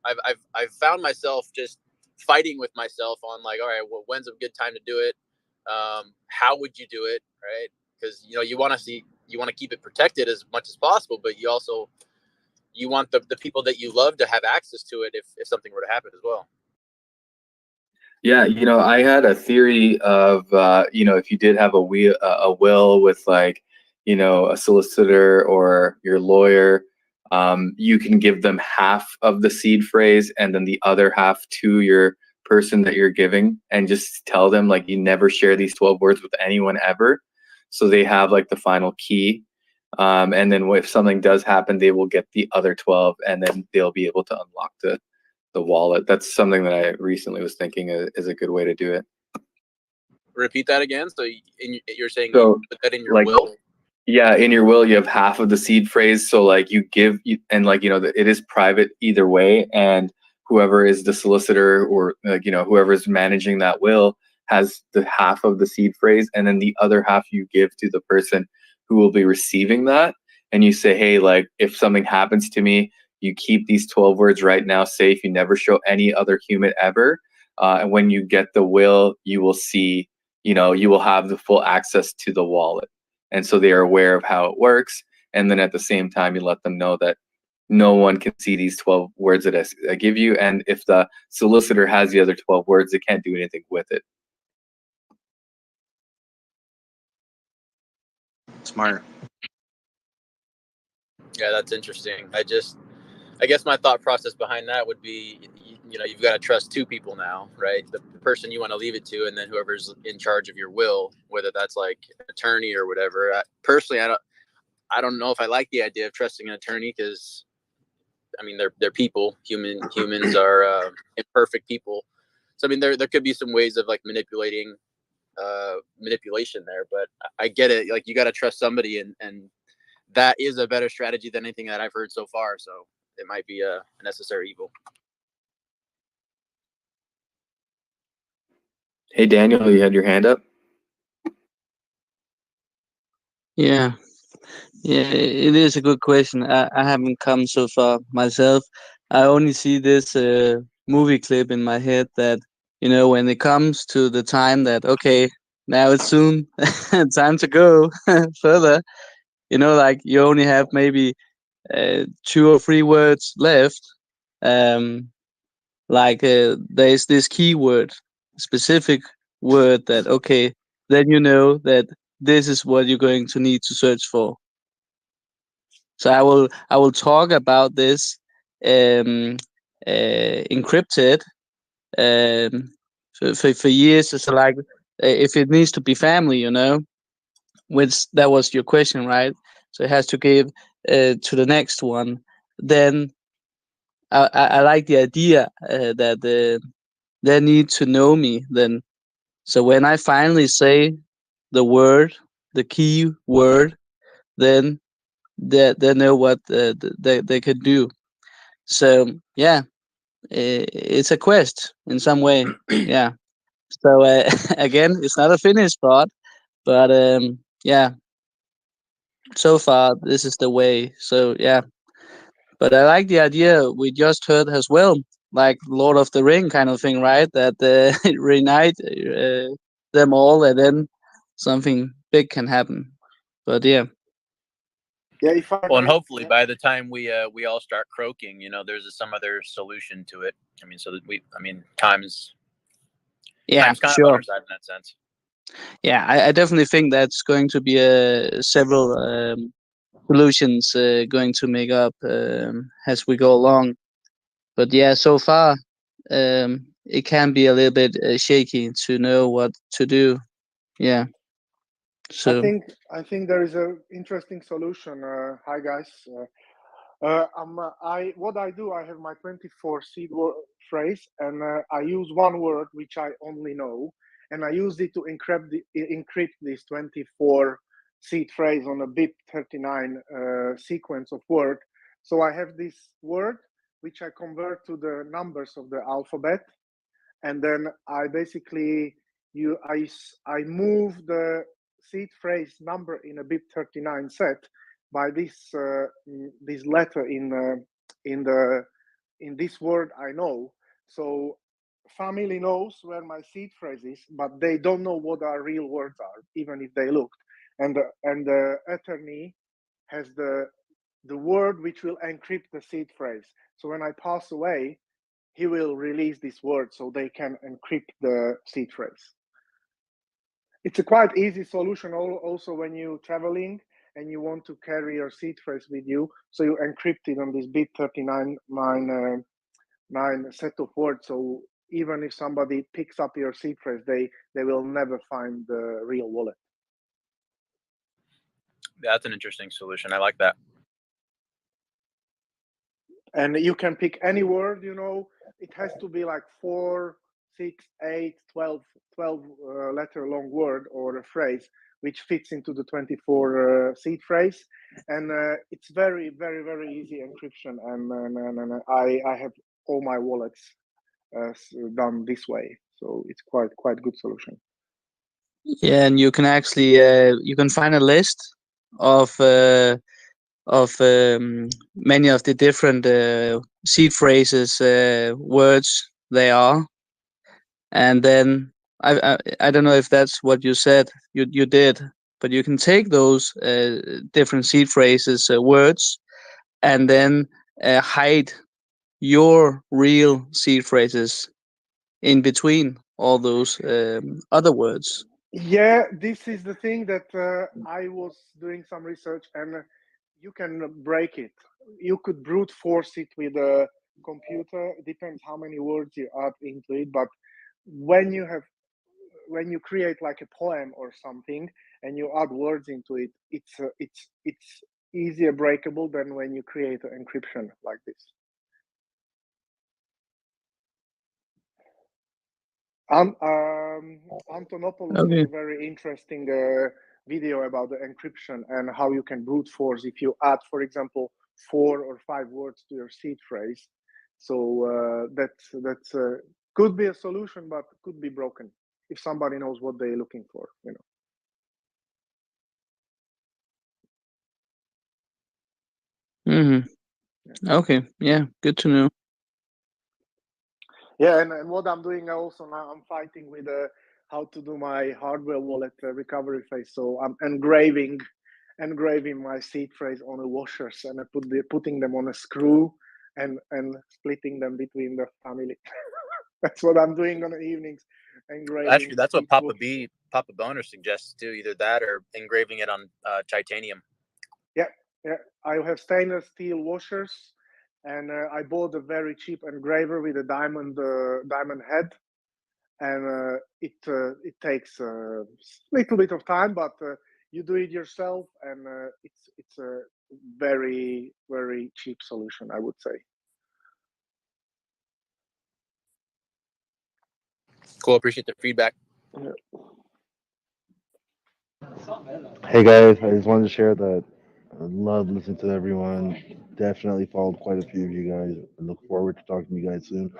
I've found myself just fighting with myself on like, all right, well, when's a good time to do it? How would you do it, right? Because you want to keep it protected as much as possible, but you want the people that you love to have access to it if something were to happen as well. Yeah, I had a theory of if you did have a will with like a solicitor or your lawyer, you can give them half of the seed phrase and then the other half to your person that you're giving, and just tell them like you never share these 12 words with anyone ever, so they have like the final key, and then if something does happen, they will get the other 12, and then they'll be able to unlock the wallet. That's something that I recently was thinking is a good way to do it. Repeat that again. So you're saying So, you put that in your will? Yeah, in your will, you have half of the seed phrase. So like you give, and like, it is private either way. And whoever is the solicitor or whoever is managing that will has the half of the seed phrase. And then the other half you give to the person who will be receiving that. And you say, hey, like if something happens to me, you keep these 12 words right now safe. You never show any other human ever. And when you get the will, you will see, you will have the full access to the wallet. And so they are aware of how it works. And then at the same time, you let them know that no one can see these 12 words that I give you. And if the solicitor has the other 12 words, they can't do anything with it. Smart. Yeah, that's interesting. I guess my thought process behind that would be, you've got to trust two people now, right? The person you want to leave it to, and then whoever's in charge of your will, whether that's like an attorney or whatever. Personally, I don't know if I like the idea of trusting an attorney, because I mean they're people. Humans are imperfect people. So I mean there could be some ways of like manipulating manipulation there. But I get it. Like, you got to trust somebody, and that is a better strategy than anything that I've heard so far. So it might be a necessary evil. Hey, Daniel, you had your hand up? Yeah, yeah, it is a good question. I haven't come so far myself. I only see this movie clip in my head that, when it comes to the time that, okay, now it's soon time to go further, like you only have maybe 2 or 3 words left. Like there's this keyword, specific word that, okay, then you know that this is what you're going to need to search for. So I will talk about this encrypted for years. So like if it needs to be family, which that was your question, right? So it has to give to the next one. Then I like the idea that they need to know me. Then so when I finally say the word, the key word, then they know what they could do. So yeah, it's a quest in some way. Yeah. So again, it's not a finished thought, but yeah. So far, this is the way. So yeah, but I like the idea we just heard as well, like Lord of the Ring kind of thing, right? That it reunite them all, and then something big can happen. But yeah. Yeah, if I Well, and may, hopefully by the time we all start croaking, there's some other solution to it. I mean, so that time's Yeah, kind of on sure. our side in that sense. Yeah, I definitely think that's going to be several solutions going to make up as we go along. But yeah, so far it can be a little bit shaky to know what to do. Yeah. So I think there is a interesting solution. Hi guys. What I do, I have my 24 seed phrase, and I use one word which I only know, and I use it to encrypt this 24 seed phrase on a bit 39 sequence of word. So I have this word which I convert to the numbers of the alphabet, and then I basically I move the seed phrase number in a bit 39 set by this this letter in this word I know. So family knows where my seed phrase is, but they don't know what our real words are, even if they looked. And the attorney has the word which will encrypt the seed phrase. So when I pass away, he will release this word so they can encrypt the seed phrase. It's a quite easy solution also when you're traveling and you want to carry your seed phrase with you. So you encrypt it on this bit 39 9 set of words. So even if somebody picks up your seed phrase, they will never find the real wallet. That's an interesting solution. I like that. And you can pick any word, it has to be like 4, 6, 8, 12 letter long word or a phrase which fits into the 24 seed phrase. And it's very, very, very easy encryption. And I have all my wallets done this way. So it's quite good solution. yeah, and you can actually you can find a list of many of the different seed phrases, words they are, and then I don't know if that's what you said you did, but you can take those different seed phrases, words, and then hide your real seed phrases in between all those other words. Yeah, this is the thing that I was doing some research, and you can break it. You could brute force it with a computer. It depends how many words you add into it. But when you create like a poem or something and you add words into it, it's easier breakable than when you create an encryption like this. Antonopoulos Okay. made a very interesting video about the encryption and how you can brute force if you add, for example, 4 or 5 words to your seed phrase. So that could be a solution, but could be broken if somebody knows what they're looking for. You know. Mm-hmm. Okay. Yeah. Good to know. Yeah, and what I'm doing also now, I'm fighting with how to do my hardware wallet recovery phase. So I'm engraving my seed phrase on the washers, and I putting them on a screw and splitting them between the family. That's what I'm doing on the evenings, engraving. Actually, that's what seed Papah Boehner suggests too. Either that or engraving it on titanium. Yeah, I have stainless steel washers, and I bought a very cheap engraver with a diamond head, and it takes a little bit of time, but you do it yourself, and it's a very, very cheap solution, I would say. Cool. Appreciate the feedback. Yeah. Hey guys, I just wanted to share that I love listening to everyone. Definitely followed quite a few of you guys. I look forward to talking to you guys soon.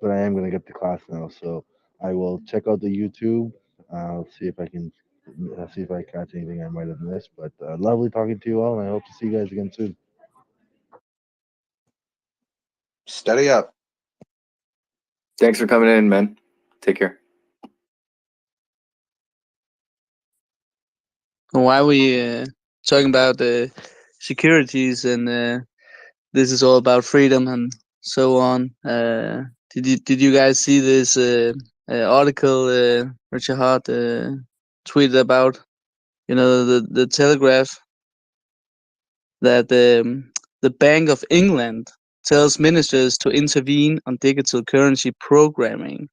But I am going to get to class now, so I will check out the YouTube. I'll see if I can see if I catch anything I might have missed. But lovely talking to you all, and I hope to see you guys again soon. Study up. Thanks for coming in, man. Take care. While we talking about securities and this is all about freedom and so on. Did you guys see this article Richard Hart tweeted about? You know, the Telegraph, that the Bank of England tells ministers to intervene on digital currency programming.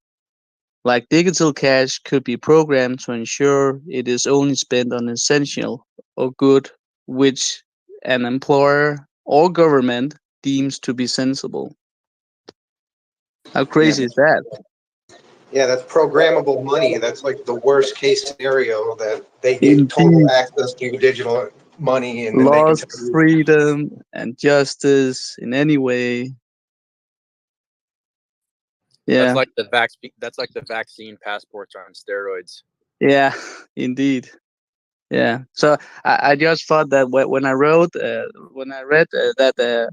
Like digital cash could be programmed to ensure it is only spent on essential or good which an employer or government deems to be sensible. How crazy is that? Yeah, that's programmable money. That's like the worst case scenario, that they get total Indeed. access to digital money, and then they can Lost tell you. freedom and justice in any way. Yeah. That's like the vaccine passports on steroids. Yeah, indeed. Yeah. So I just thought that when I read that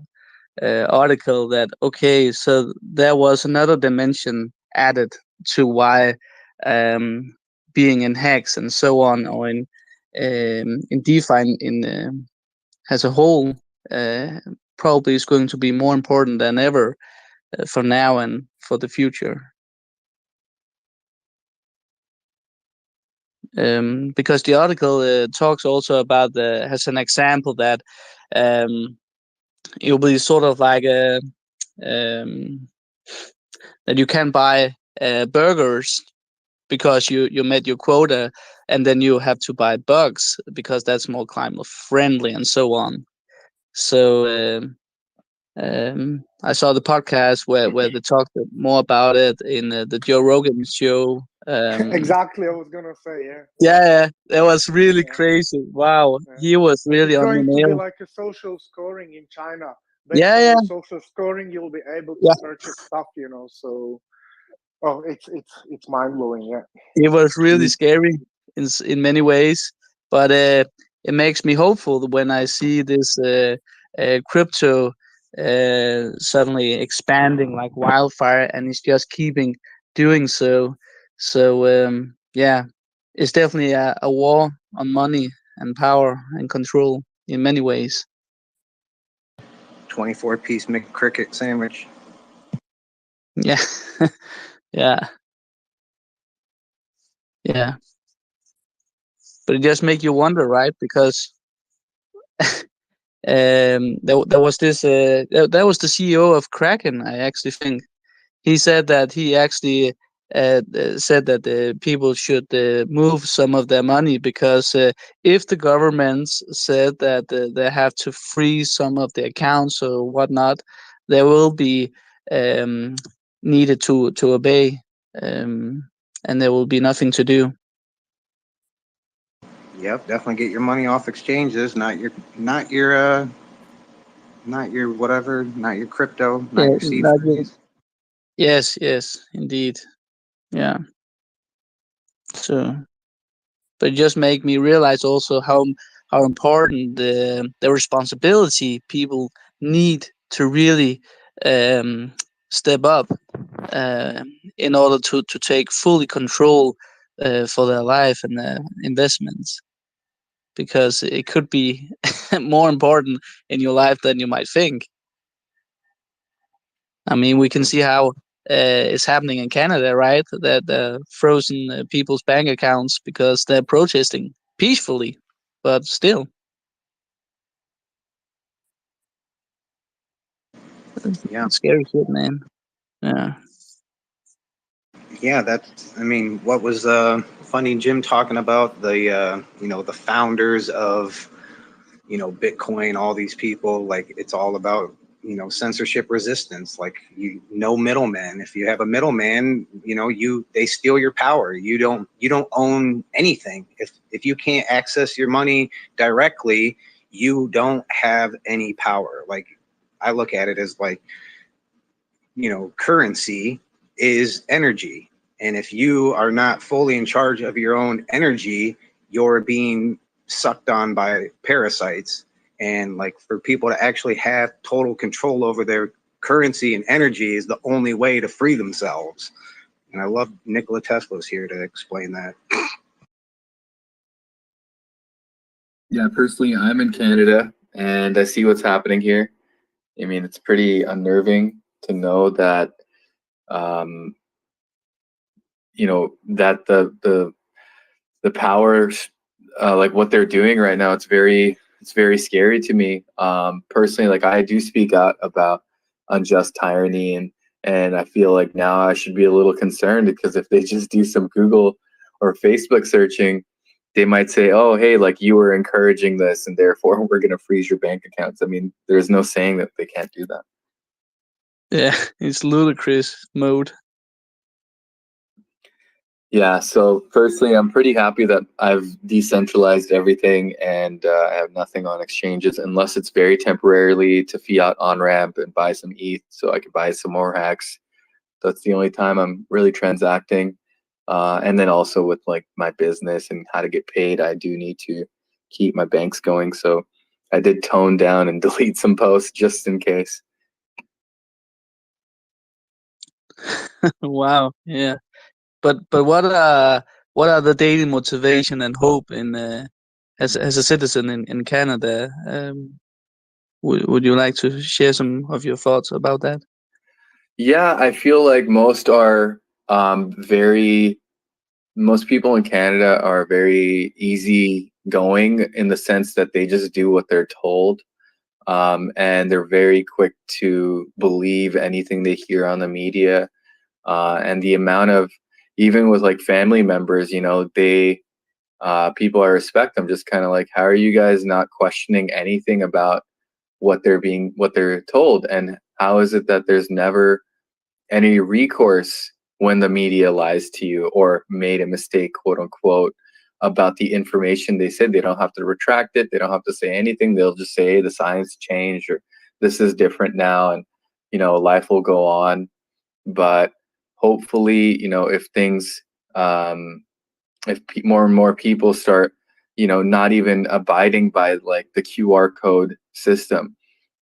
article, that okay, so there was another dimension added to why being in HEX and so on, or in DeFi in as a whole, probably is going to be more important than ever for now and for the future. Because the article talks also about has an example that it'll be sort of like that you can buy burgers because you met your quota, and then you have to buy bugs because that's more climate friendly and so on. So I saw the podcast where they talked more about it in the Joe Rogan show. Exactly, I was gonna say, yeah. Yeah, that was really crazy. Wow, he was really It's on the going to be nail. like a social scoring in China. Based Yeah, on yeah, your social scoring, you'll be able to yeah. purchase stuff, you know. So, oh, it's mind blowing, yeah. It was really scary in many ways, but it makes me hopeful when I see this crypto suddenly expanding like wildfire, and it's just keeping doing so. So yeah, it's definitely a war on money and power and control in many ways. 24-piece McCricket sandwich. Yeah, yeah, yeah. But it just makes you wonder, right? Because there was this that was the CEO of Kraken, I actually think. He said that he actually said that people should move some of their money, because if the governments said that they have to freeze some of the accounts or whatnot, they will be needed to obey. and there will be nothing to do. Yep, definitely get your money off exchanges, not your whatever, not your crypto, not Yeah, your seed phrase. yes, indeed. Yeah. So, but it just make me realize also how important the responsibility people need to really step up in order to take fully control for their life and their investments, because it could be more important in your life than you might think. I mean, we can see how it's happening in Canada, right? That frozen people's bank accounts because they're protesting peacefully, but still. Yeah. Scary shit, man. Yeah. Yeah, that's, I mean, what was funny Jim talking about the the founders of Bitcoin, all these people, like it's all about censorship resistance, like no middleman. If you have a middleman, they steal your power. You don't own anything. If you can't access your money directly, you don't have any power. Like I look at it as like currency is energy. And if you are not fully in charge of your own energy, you're being sucked on by parasites. And like for people to actually have total control over their currency and energy is the only way to free themselves. And I love Nikola Tesla's here to explain that. Yeah, personally, I'm in Canada and I see what's happening here. I mean, it's pretty unnerving to know that, that the powers, like what they're doing right now, it's very scary to me. Personally, like I do speak out about unjust tyranny, and I feel like now I should be a little concerned, because if they just do some Google or Facebook searching, they might say, oh, hey, like you were encouraging this and therefore we're going to freeze your bank accounts. I mean, there's no saying that they can't do that. Yeah, it's ludicrous mode. Yeah, so firstly, I'm pretty happy that I've decentralized everything and I have nothing on exchanges unless it's very temporarily to fiat on-ramp and buy some ETH so I can buy some more HEX. That's the only time I'm really transacting. And then also with like my business and how to get paid, I do need to keep my banks going. So I did tone down and delete some posts just in case. Wow. Yeah. But what are the daily motivation and hope in as a citizen in Canada? Would you like to share some of your thoughts about that? Yeah, I feel like most people in Canada are very easy going in the sense that they just do what they're told. And they're very quick to believe anything they hear on the media. And the amount of, even with like family members, people I respect, I'm just kind of like, how are you guys not questioning anything about what they're told? And how is it that there's never any recourse when the media lies to you or made a mistake, quote unquote, about the information they said? They don't have to retract it. They don't have to say anything. They'll just say, hey, the science changed, or this is different now, and life will go on. But hopefully, if things, more and more people start, not even abiding by like the QR code system,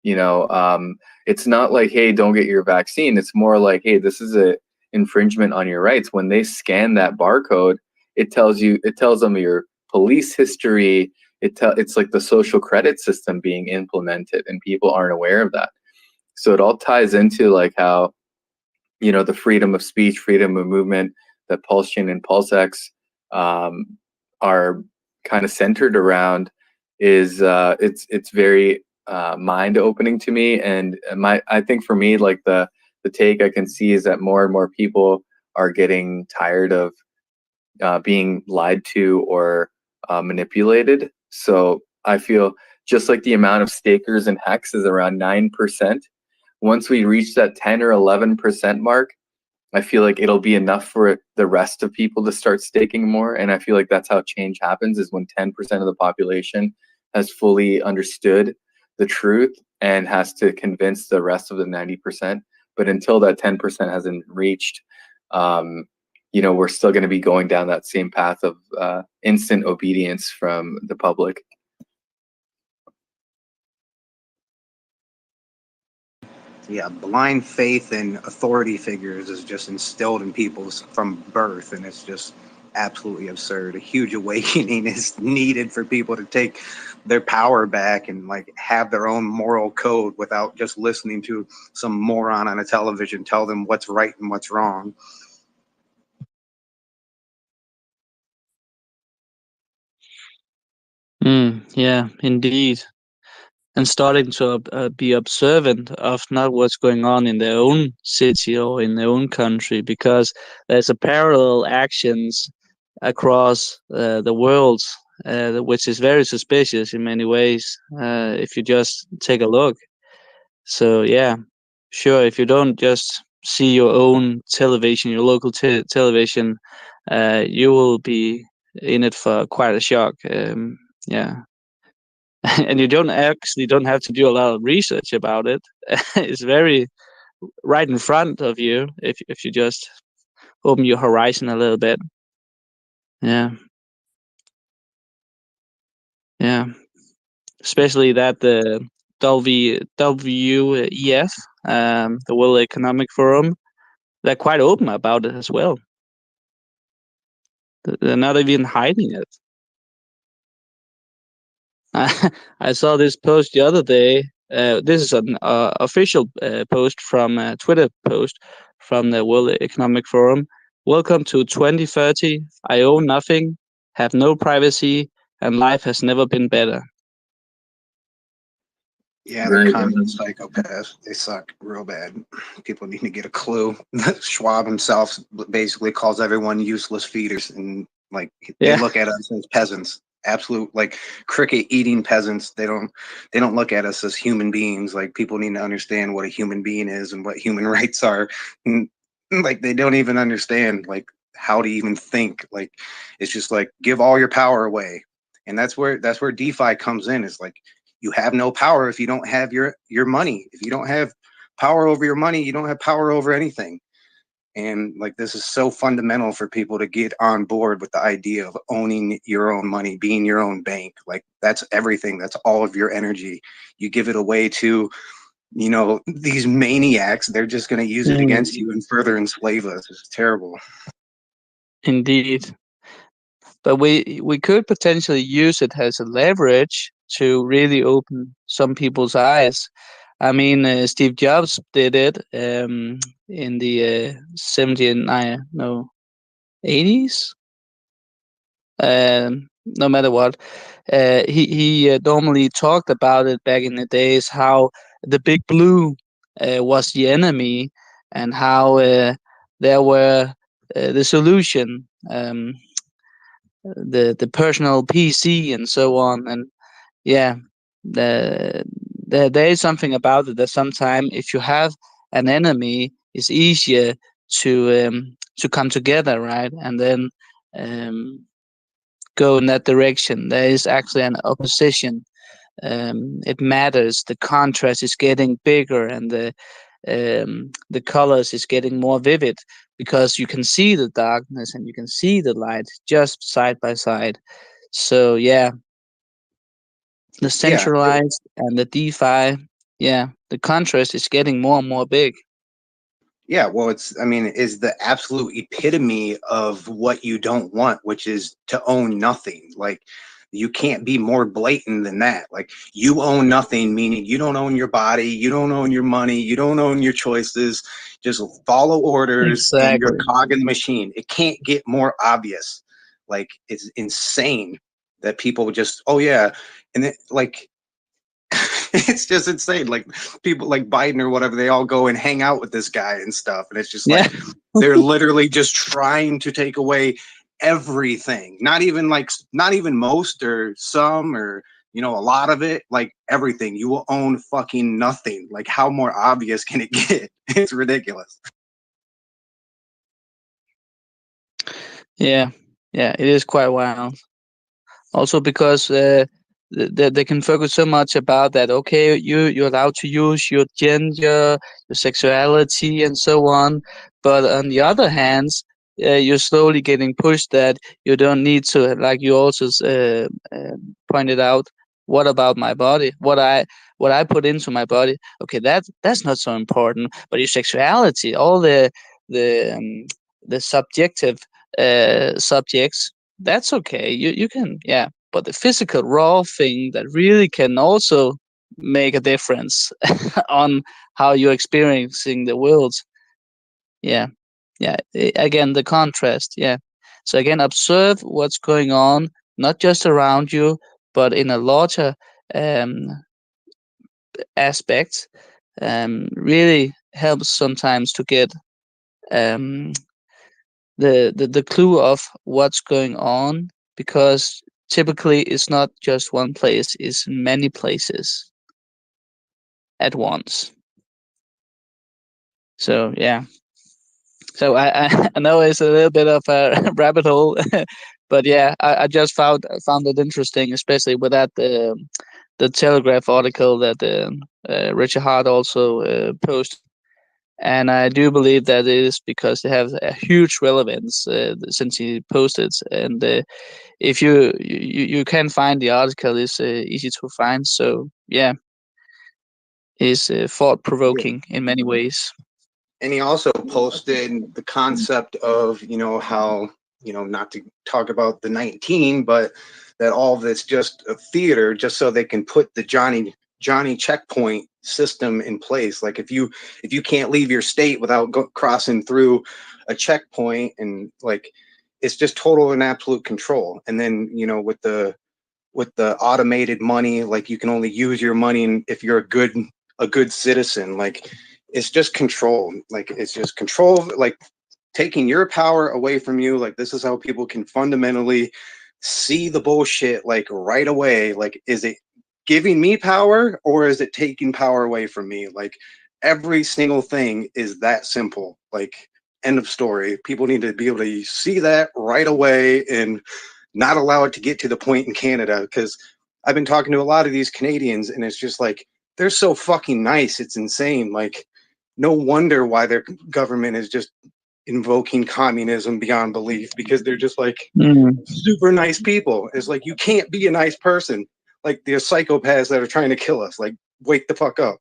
it's not like, hey, don't get your vaccine. It's more like, hey, this is a infringement on your rights. When they scan that barcode, it tells them your police history. It's like the social credit system being implemented, and people aren't aware of that. So it all ties into like how, the freedom of speech, freedom of movement that PulseChain and PulseX are kind of centered around is it's very mind opening to me. And I think for me, like the take I can see is that more and more people are getting tired of being lied to or manipulated. So I feel just like the amount of stakers and HEX is around 9%. Once we reach that 10 or 11% mark, I feel like it'll be enough for the rest of people to start staking more. And I feel like that's how change happens, is when 10% of the population has fully understood the truth and has to convince the rest of the 90%. But until that 10% hasn't reached, we're still going to be going down that same path of instant obedience from the public. Yeah, blind faith in authority figures is just instilled in people from birth, and it's just absolutely absurd. A huge awakening is needed for people to take their power back and like have their own moral code without just listening to some moron on a television tell them what's right and what's wrong. Yeah, indeed. And starting to be observant of not what's going on in their own city or in their own country, because there's a parallel actions across the world, which is very suspicious in many ways, if you just take a look. So yeah, sure, if you don't just see your own television, your local television, you will be in it for quite a shock. Yeah. And you don't have to do a lot of research about it. It's very right in front of you if you just open your horizon a little bit. Yeah, yeah. Especially that the WEF, the World Economic Forum, they're quite open about it as well. They're not even hiding it. I saw this post the other day. This is an official post from a Twitter post from the World Economic Forum. Welcome to 2030. I own nothing, have no privacy, and life has never been better. Yeah, they're communist psychopaths. They suck real bad. People need to get a clue. Schwab himself basically calls everyone useless feeders, and like they look at us as peasants. Absolute like cricket eating peasants. They don't look at us as human beings. Like people need to understand what a human being is and what human rights are. And, like they don't even understand like how to even think. Like it's just like give all your power away. And that's where DeFi comes in. Is like you have no power if you don't have your money. If you don't have power over your money, you don't have power over anything. And like this is so fundamental for people to get on board with the idea of owning your own money, being your own bank. Like that's everything. That's all of your energy. You give it away to, these maniacs. They're just going to use it against you and further enslave us. It's terrible. Indeed. But we could potentially use it as a leverage to really open some people's eyes. I mean, Steve Jobs did it in the 80s. No matter what, he normally talked about it back in the days, how the big blue was the enemy and how there were the solution. The personal PC and so on, and yeah, there is something about it that sometimes if you have an enemy, it's easier to come together, right, and then go in that direction. There is actually an opposition. It matters. The contrast is getting bigger, and the colors is getting more vivid because you can see the darkness and you can see the light just side by side. So yeah, the centralized and the DeFi, yeah, the contrast is getting more and more big. Yeah, well, is the absolute epitome of what you don't want, which is to own nothing. Like, you can't be more blatant than that. Like, you own nothing, meaning you don't own your body, you don't own your money, you don't own your choices. Just follow orders and you're a cog in the machine. It can't get more obvious. Like, it's insane that people just, oh yeah, and it, like. It's just insane. Like people like Biden or whatever, they all go and hang out with this guy and stuff. And it's just like they're literally just trying to take away everything. Not even most or some or a lot of it, like everything. You will own fucking nothing. Like how more obvious can it get? It's ridiculous. Yeah, yeah, it is quite wild. Also because they can focus so much about that. Okay, you're allowed to use your gender, your sexuality, and so on. But on the other hand, you're slowly getting pushed that you don't need to, like you also pointed out. What about my body? What I put into my body? Okay, that's not so important. But your sexuality, all the the subjective subjects, that's okay. You can, yeah. But the physical raw thing that really can also make a difference on how you're experiencing the world. Yeah, yeah. Again, the contrast. Yeah. So again, observe what's going on, not just around you, but in a larger um, aspect. Really helps sometimes to get um, the clue of what's going on, because typically it's not just one place, it's many places at once. So yeah, so I know it's a little bit of a rabbit hole, but yeah, I just found it interesting, especially with that the Telegraph article that Richard Hart also posted. And I do believe that it is because they have a huge relevance since he posted. And if you can find the article, it's easy to find. So yeah, it's thought provoking in many ways. And he also posted the concept of, you know, how, you know, not to talk about the 19, but that all this just a theater just so they can put the Johnny checkpoint system in place. Like if you can't leave your state without crossing through a checkpoint, and like it's just total and absolute control. And then, you know, with the automated money, like you can only use your money if you're a good citizen. Like it's just control. Like it's just control, like taking your power away from you. Like this is how people can fundamentally see the bullshit like right away. Like, is it giving me power or is it taking power away from me? Like every single thing is that simple. Like end of story. People need to be able to see that right away and not allow it to get to the point in Canada, because I've been talking to a lot of these Canadians and it's just like they're so fucking nice. It's insane. Like no wonder why their government is just invoking communism beyond belief, because they're just like super nice people. It's like you can't be a nice person. Like they're psychopaths that are trying to kill us. Like wake the fuck up.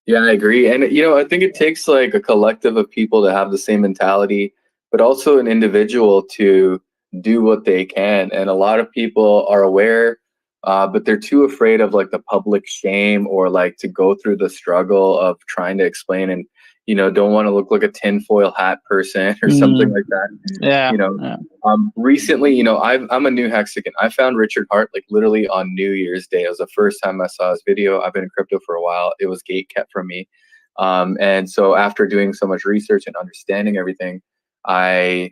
Yeah, I agree. And, you know, I think it takes like a collective of people to have the same mentality, but also an individual to do what they can. And a lot of people are aware, but they're too afraid of like the public shame or like to go through the struggle of trying to explain, and, you know, don't want to look like a tinfoil hat person or something like that. Yeah. You know, Yeah. recently, you know, I'm a new Hexagon. I found Richard Hart like literally on New Year's Day. It was the first time I saw his video. I've been in crypto for a while. It was gate kept from me. And so after doing so much research and understanding everything, I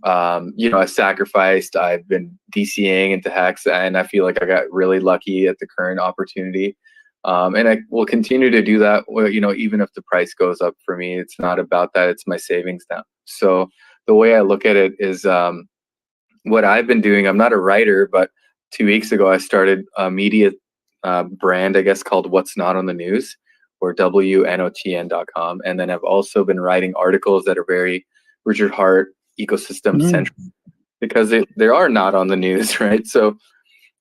sacrificed. I've been DCing into Hex, and I feel like I got really lucky at the current opportunity. And I will continue to do that, you know, even if the price goes up for me. It's not about that. It's my savings now. So the way I look at it is what I've been doing. I'm not a writer, but 2 weeks ago, I started a media brand, I guess, called What's Not on the News, or WNOTN.com. And then I've also been writing articles that are very Richard Hart ecosystem centric, because they are not on the news, right? So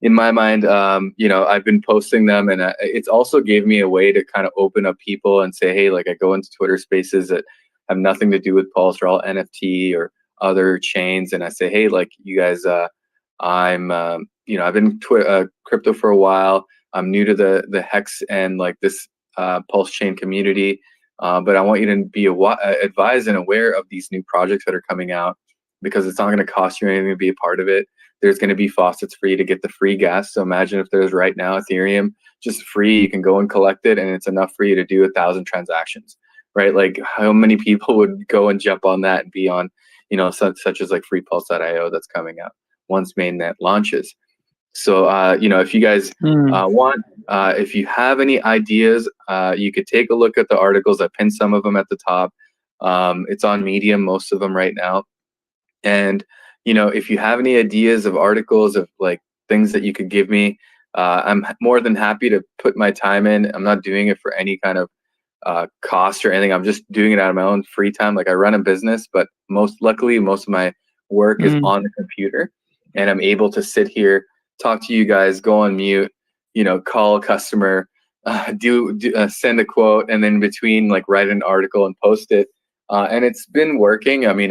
in my mind, I've been posting them, and it's also gave me a way to kind of open up people and say, hey, like I go into Twitter spaces that have nothing to do with Pulse or all NFT or other chains, and I say, hey, like you guys, I've been crypto for a while. I'm new to the Hex and like this Pulse chain community, but I want you to be advised and aware of these new projects that are coming out, because it's not going to cost you anything to be a part of it. There's going to be faucets for you to get the free gas. So imagine if there's right now Ethereum just free, you can go and collect it, and it's enough for you to do 1,000 transactions, right? Like how many people would go and jump on that and be on, you know, such as like freepulse.io that's coming out once mainnet launches. So, if you guys want, if you have any ideas, you could take a look at the articles. I pinned some of them at the top. It's on Medium, most of them right now. And, if you have any ideas of articles of like things that you could give me, I'm more than happy to put my time in. I'm not doing it for any kind of cost or anything. I'm just doing it out of my own free time. Like I run a business, but luckily, most of my work is on the computer, and I'm able to sit here, talk to you guys, go on mute, call a customer, send a quote, and then in between, like write an article and post it. And it's been working. I mean,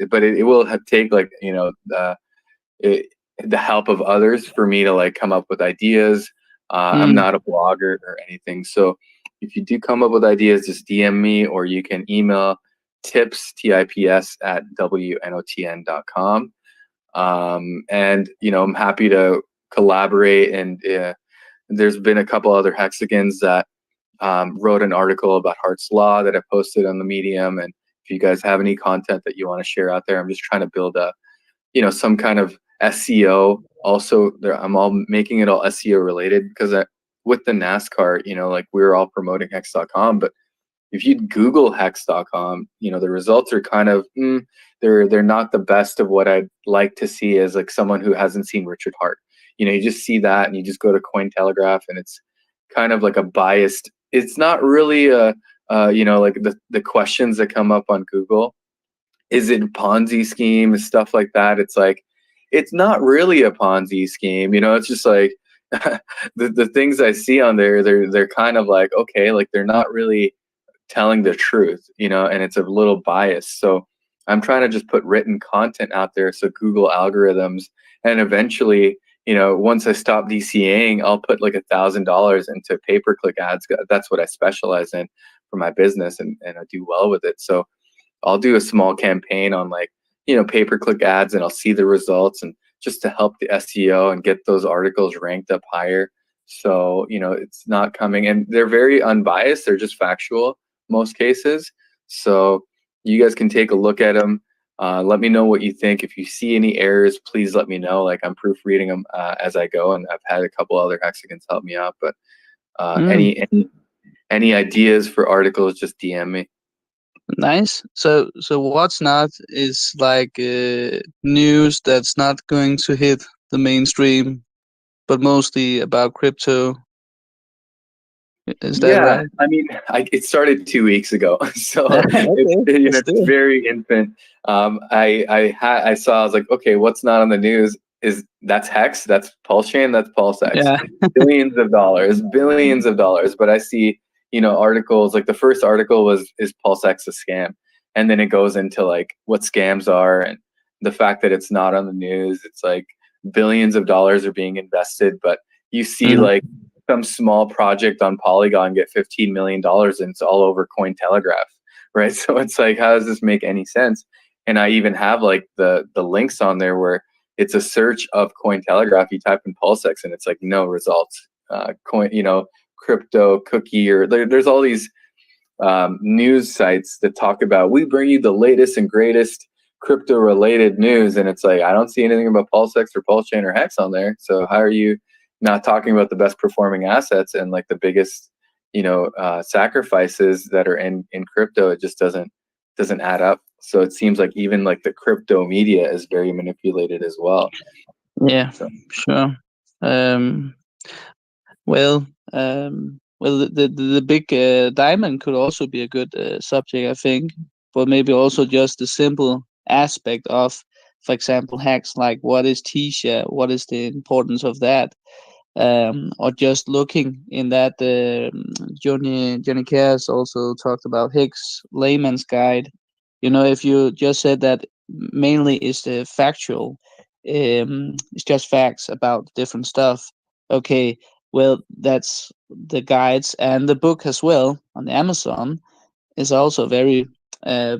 but it will take like, the help of others for me to like come up with ideas. I'm not a blogger or anything. So if you do come up with ideas, just DM me, or you can email tips, TIPS at WNOTN.com. And, I'm happy to collaborate. And there's been a couple other hexagons that wrote an article about Hart's Law that I posted on the Medium. And if you guys have any content that you want to share out there, I'm just trying to build some kind of SEO. Also, I'm all making it all SEO related, because with the NASCAR, like we're all promoting hex.com, but if you Google hex.com, the results are kind of, they're not the best of what I'd like to see as like someone who hasn't seen Richard Hart. You just see that and you just go to Cointelegraph, and it's kind of like a biased, it's not really like the questions that come up on Google. Is it a Ponzi scheme and stuff like that? It's like, it's not really a Ponzi scheme. It's just like the things I see on there, they're kind of like, okay, like they're not really telling the truth, and it's a little biased. So I'm trying to just put written content out there, so Google algorithms, and eventually, once I stop DCAing, I'll put like $1,000 into pay-per-click ads. That's what I specialize in for my business, and I do well with it. So I'll do a small campaign on like, pay-per-click ads, and I'll see the results, and just to help the SEO and get those articles ranked up higher. So, it's not coming, and they're very unbiased. They're just factual most cases. So you guys can take a look at them. Let me know what you think. If you see any errors, please let me know. Like I'm proofreading them as I go, and I've had a couple other hexagons help me out. But any ideas for articles, just DM me. Nice. So what's not is like news that's not going to hit the mainstream, but mostly about crypto. Is that right? I mean, it started 2 weeks ago, so Okay, it's very infant. I saw, I was like, okay, what's not on the news? That's Hex, that's Pulse Chain, that's PulseX. Yeah. billions of dollars. But I see, articles like the first article is PulseX a scam, and then it goes into like what scams are, and the fact that it's not on the news. It's like billions of dollars are being invested, but you see like some small project on Polygon get $15 million, and it's all over Cointelegraph, right? So it's like, how does this make any sense? And I even have like the links on there where it's a search of Cointelegraph. You type in PulseX, and it's like no results. Crypto cookie, or there's all these news sites that talk about, we bring you the latest and greatest crypto related news, and it's like, I don't see anything about PulseX or Pulse Chain or Hex on there. So how are you not talking about the best performing assets and like the biggest, sacrifices that are in crypto? It just doesn't add up. So it seems like even like the crypto media is very manipulated as well. Yeah, sure. The big diamond could also be a good subject, I think, but maybe also just the simple aspect of, for example, hacks, like what is T-share, what is the importance of that, or just looking in that. Johnny Cares also talked about HEX layman's guide. If you just said that mainly is the factual, it's just facts about different stuff. Okay, well, that's the guides, and the book as well on Amazon is also very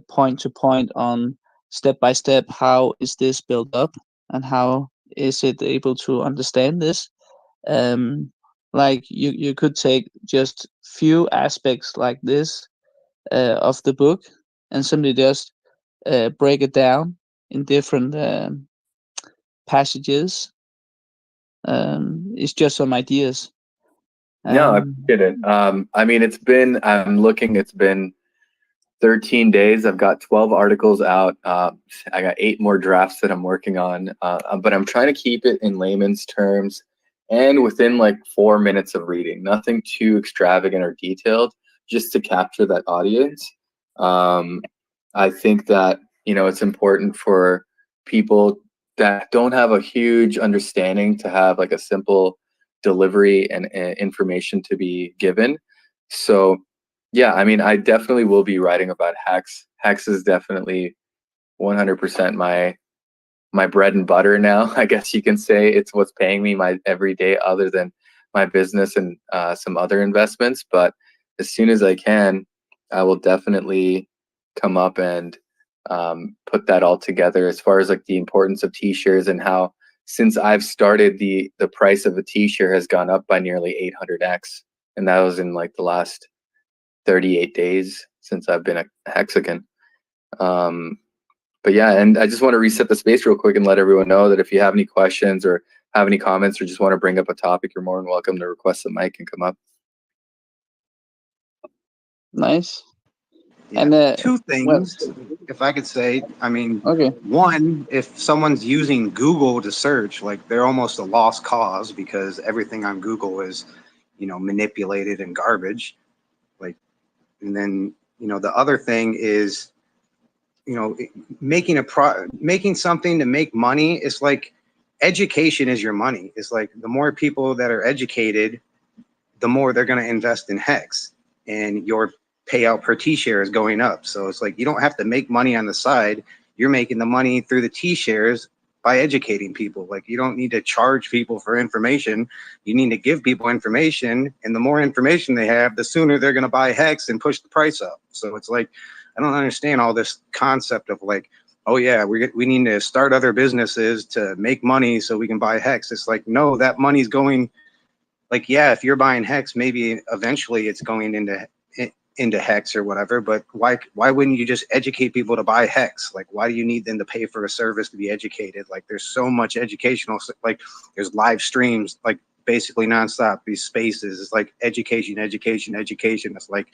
point to point on step by step, how is this built up and how is it able to understand this. Like you could take just few aspects like this of the book and simply just break it down in different passages. It's just some ideas. No, I get it. I mean, it's been 13 days. I've got 12 articles out. I got 8 more drafts that I'm working on, but I'm trying to keep it in layman's terms and within like 4 minutes of reading. Nothing too extravagant or detailed, just to capture that audience. I think that, you know, it's important for people that don't have a huge understanding to have like a simple delivery and information to be given. So yeah, I mean, I definitely will be writing about Hex. Hex is definitely 100% my bread and butter now. I guess you can say it's what's paying me my every day, other than my business and some other investments. But as soon as I can, I will definitely come up and put that all together. As far as like the importance of T-shares and how since I've started, the price of a T-share has gone up by nearly 800x, and that was in like the last 38 days since I've been a Hexican. But yeah, and I just want to reset the space real quick and let everyone know that if you have any questions or have any comments or just want to bring up a topic, you're more than welcome to request the mic and come up. Nice. Yeah, And two well, things, if I could say. I mean, okay. one, if someone's using Google to search, like they're almost a lost cause because everything on Google is, you know, manipulated and garbage. Like, and then, you know, the other thing is, you know, making something to make money. It's like education is your money. It's like the more people that are educated, the more they're going to invest in Hex, and your payout per T-share is going up. So it's like you don't have to make money on the side. You're making the money through the T-shares by educating people. Like, you don't need to charge people for information. You need to give people information, and the more information they have, the sooner they're going to buy Hex and push the price up. So it's like, I don't understand all this concept of like, oh yeah, we need to start other businesses to make money so we can buy Hex. It's like, no, that money's going, like, yeah, if you're buying Hex, maybe eventually it's going into Hex or whatever, but why wouldn't you just educate people to buy Hex? Like, why do you need them to pay for a service to be educated? Like, there's so much educational, like there's live streams, like basically nonstop, these spaces. It's like education. It's like,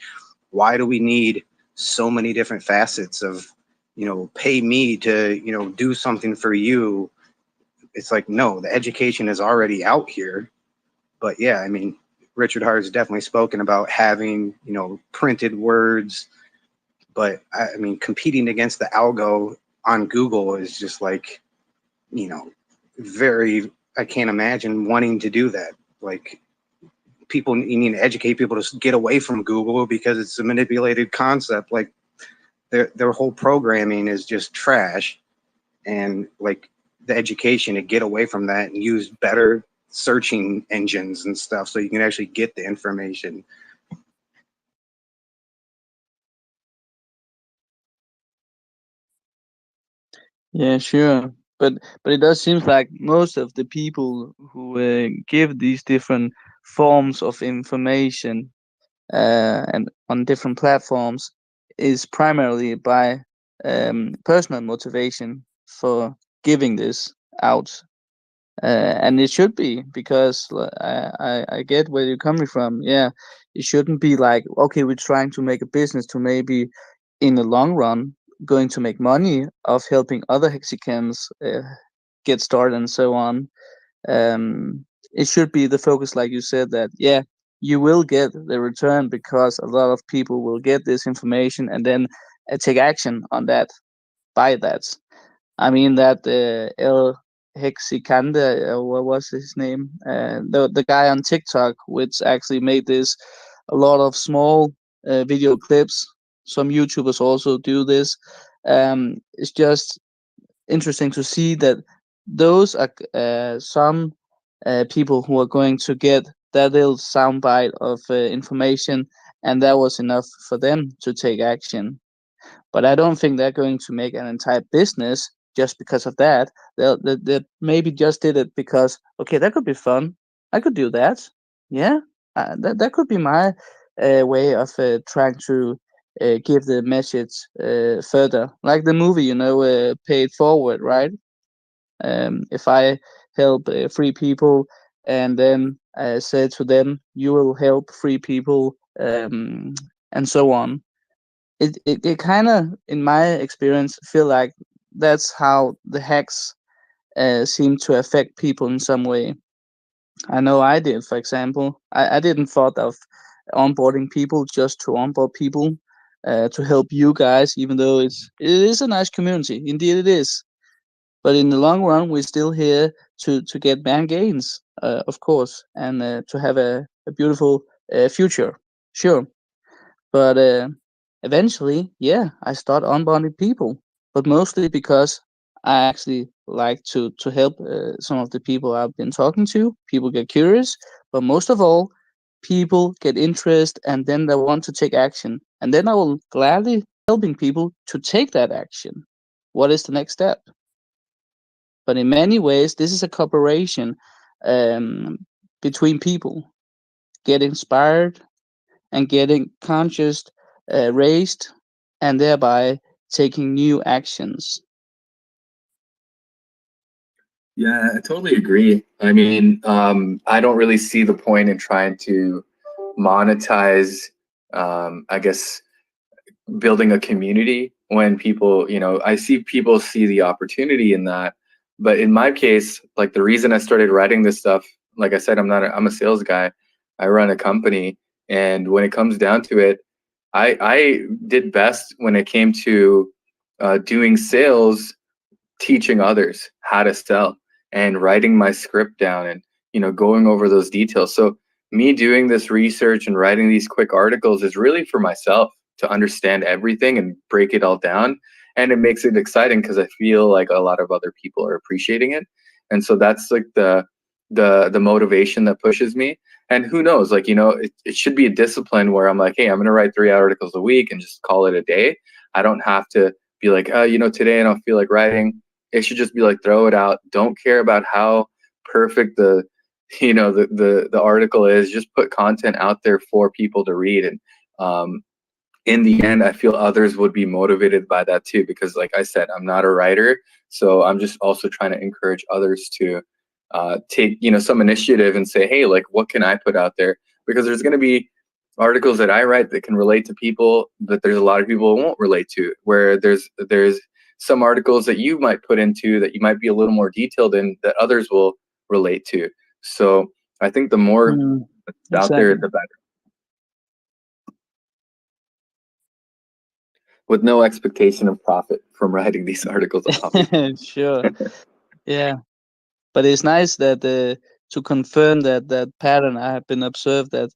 why do we need so many different facets of, you know, pay me to, you know, do something for you? It's like, no, the education is already out here. But yeah, I mean, Richard Hart has definitely spoken about having, you know, printed words, but I mean, competing against the algo on Google is just like, you know, I can't imagine wanting to do that. Like, you need to educate people to get away from Google because it's a manipulated concept. Like, their whole programming is just trash, and like the education to get away from that and use better searching engines and stuff so you can actually get the information. Yeah, sure. But it does seem like most of the people who give these different forms of information and on different platforms is primarily by personal motivation for giving this out. And it should be, because I get where you're coming from. Yeah, it shouldn't be like, okay, we're trying to make a business to maybe in the long run going to make money of helping other Hexicans get started and so on. It should be the focus, like you said, that yeah, you will get the return because a lot of people will get this information and then take action on that, buy that. I mean that El Hexicanda, what was his name? The guy on TikTok, which actually made this a lot of small video clips. Some YouTubers also do this. It's just interesting to see that those are some people who are going to get that little soundbite of information, and that was enough for them to take action. But I don't think they're going to make an entire business just because of that. They maybe just did it because, okay, that could be fun. I could do that. Yeah, that could be my way of trying to give the message further. Like the movie, you know, Pay It Forward, right? If I help free people and then say to them, you will help free people, and so on. it kind of, in my experience, feel like that's how the hacks seem to affect people in some way. I know I did, for example. I didn't thought of onboarding people just to onboard people to help you guys, even though it is a nice community. Indeed, it is. But in the long run, we're still here to get man gains, of course, and to have a beautiful future. Sure. But eventually, yeah, I start onboarding people, but mostly because I actually like to help some of the people I've been talking to. People get curious, but most of all, people get interest and then they want to take action. And then I will gladly helping people to take that action. What is the next step? But in many ways, this is a cooperation um, between people. Get inspired and getting conscious raised, and thereby taking new actions. Yeah, I totally agree. I mean, I don't really see the point in trying to monetize, I guess, building a community when people, I see people see the opportunity in that. But in my case, like the reason I started writing this stuff, like I said, I'm a sales guy. I run a company. And when it comes down to it, I did best when it came to doing sales, teaching others how to sell and writing my script down and going over those details. So me doing this research and writing these quick articles is really for myself to understand everything and break it all down, and it makes it exciting because I feel like a lot of other people are appreciating it. And so that's like the motivation that pushes me. And who knows, like it should be a discipline where I'm like, hey, I'm going to write 3 articles a week and just call it a day. I don't have to be like, oh, today I don't feel like writing. It should just be like, throw it out. Don't care about how perfect the article is. Just put content out there for people to read. And in the end, I feel others would be motivated by that too, because like I said, I'm not a writer. So I'm just also trying to encourage others to take some initiative and say, hey, like what can I put out there? Because there's going to be articles that I write that can relate to people, but there's a lot of people who won't relate to, where there's some articles that you might put into that you might be a little more detailed in that others will relate to. So I think the more out there, the better. With no expectation of profit from writing these articles. Sure. Yeah. But it's nice that to confirm that pattern I have been observed that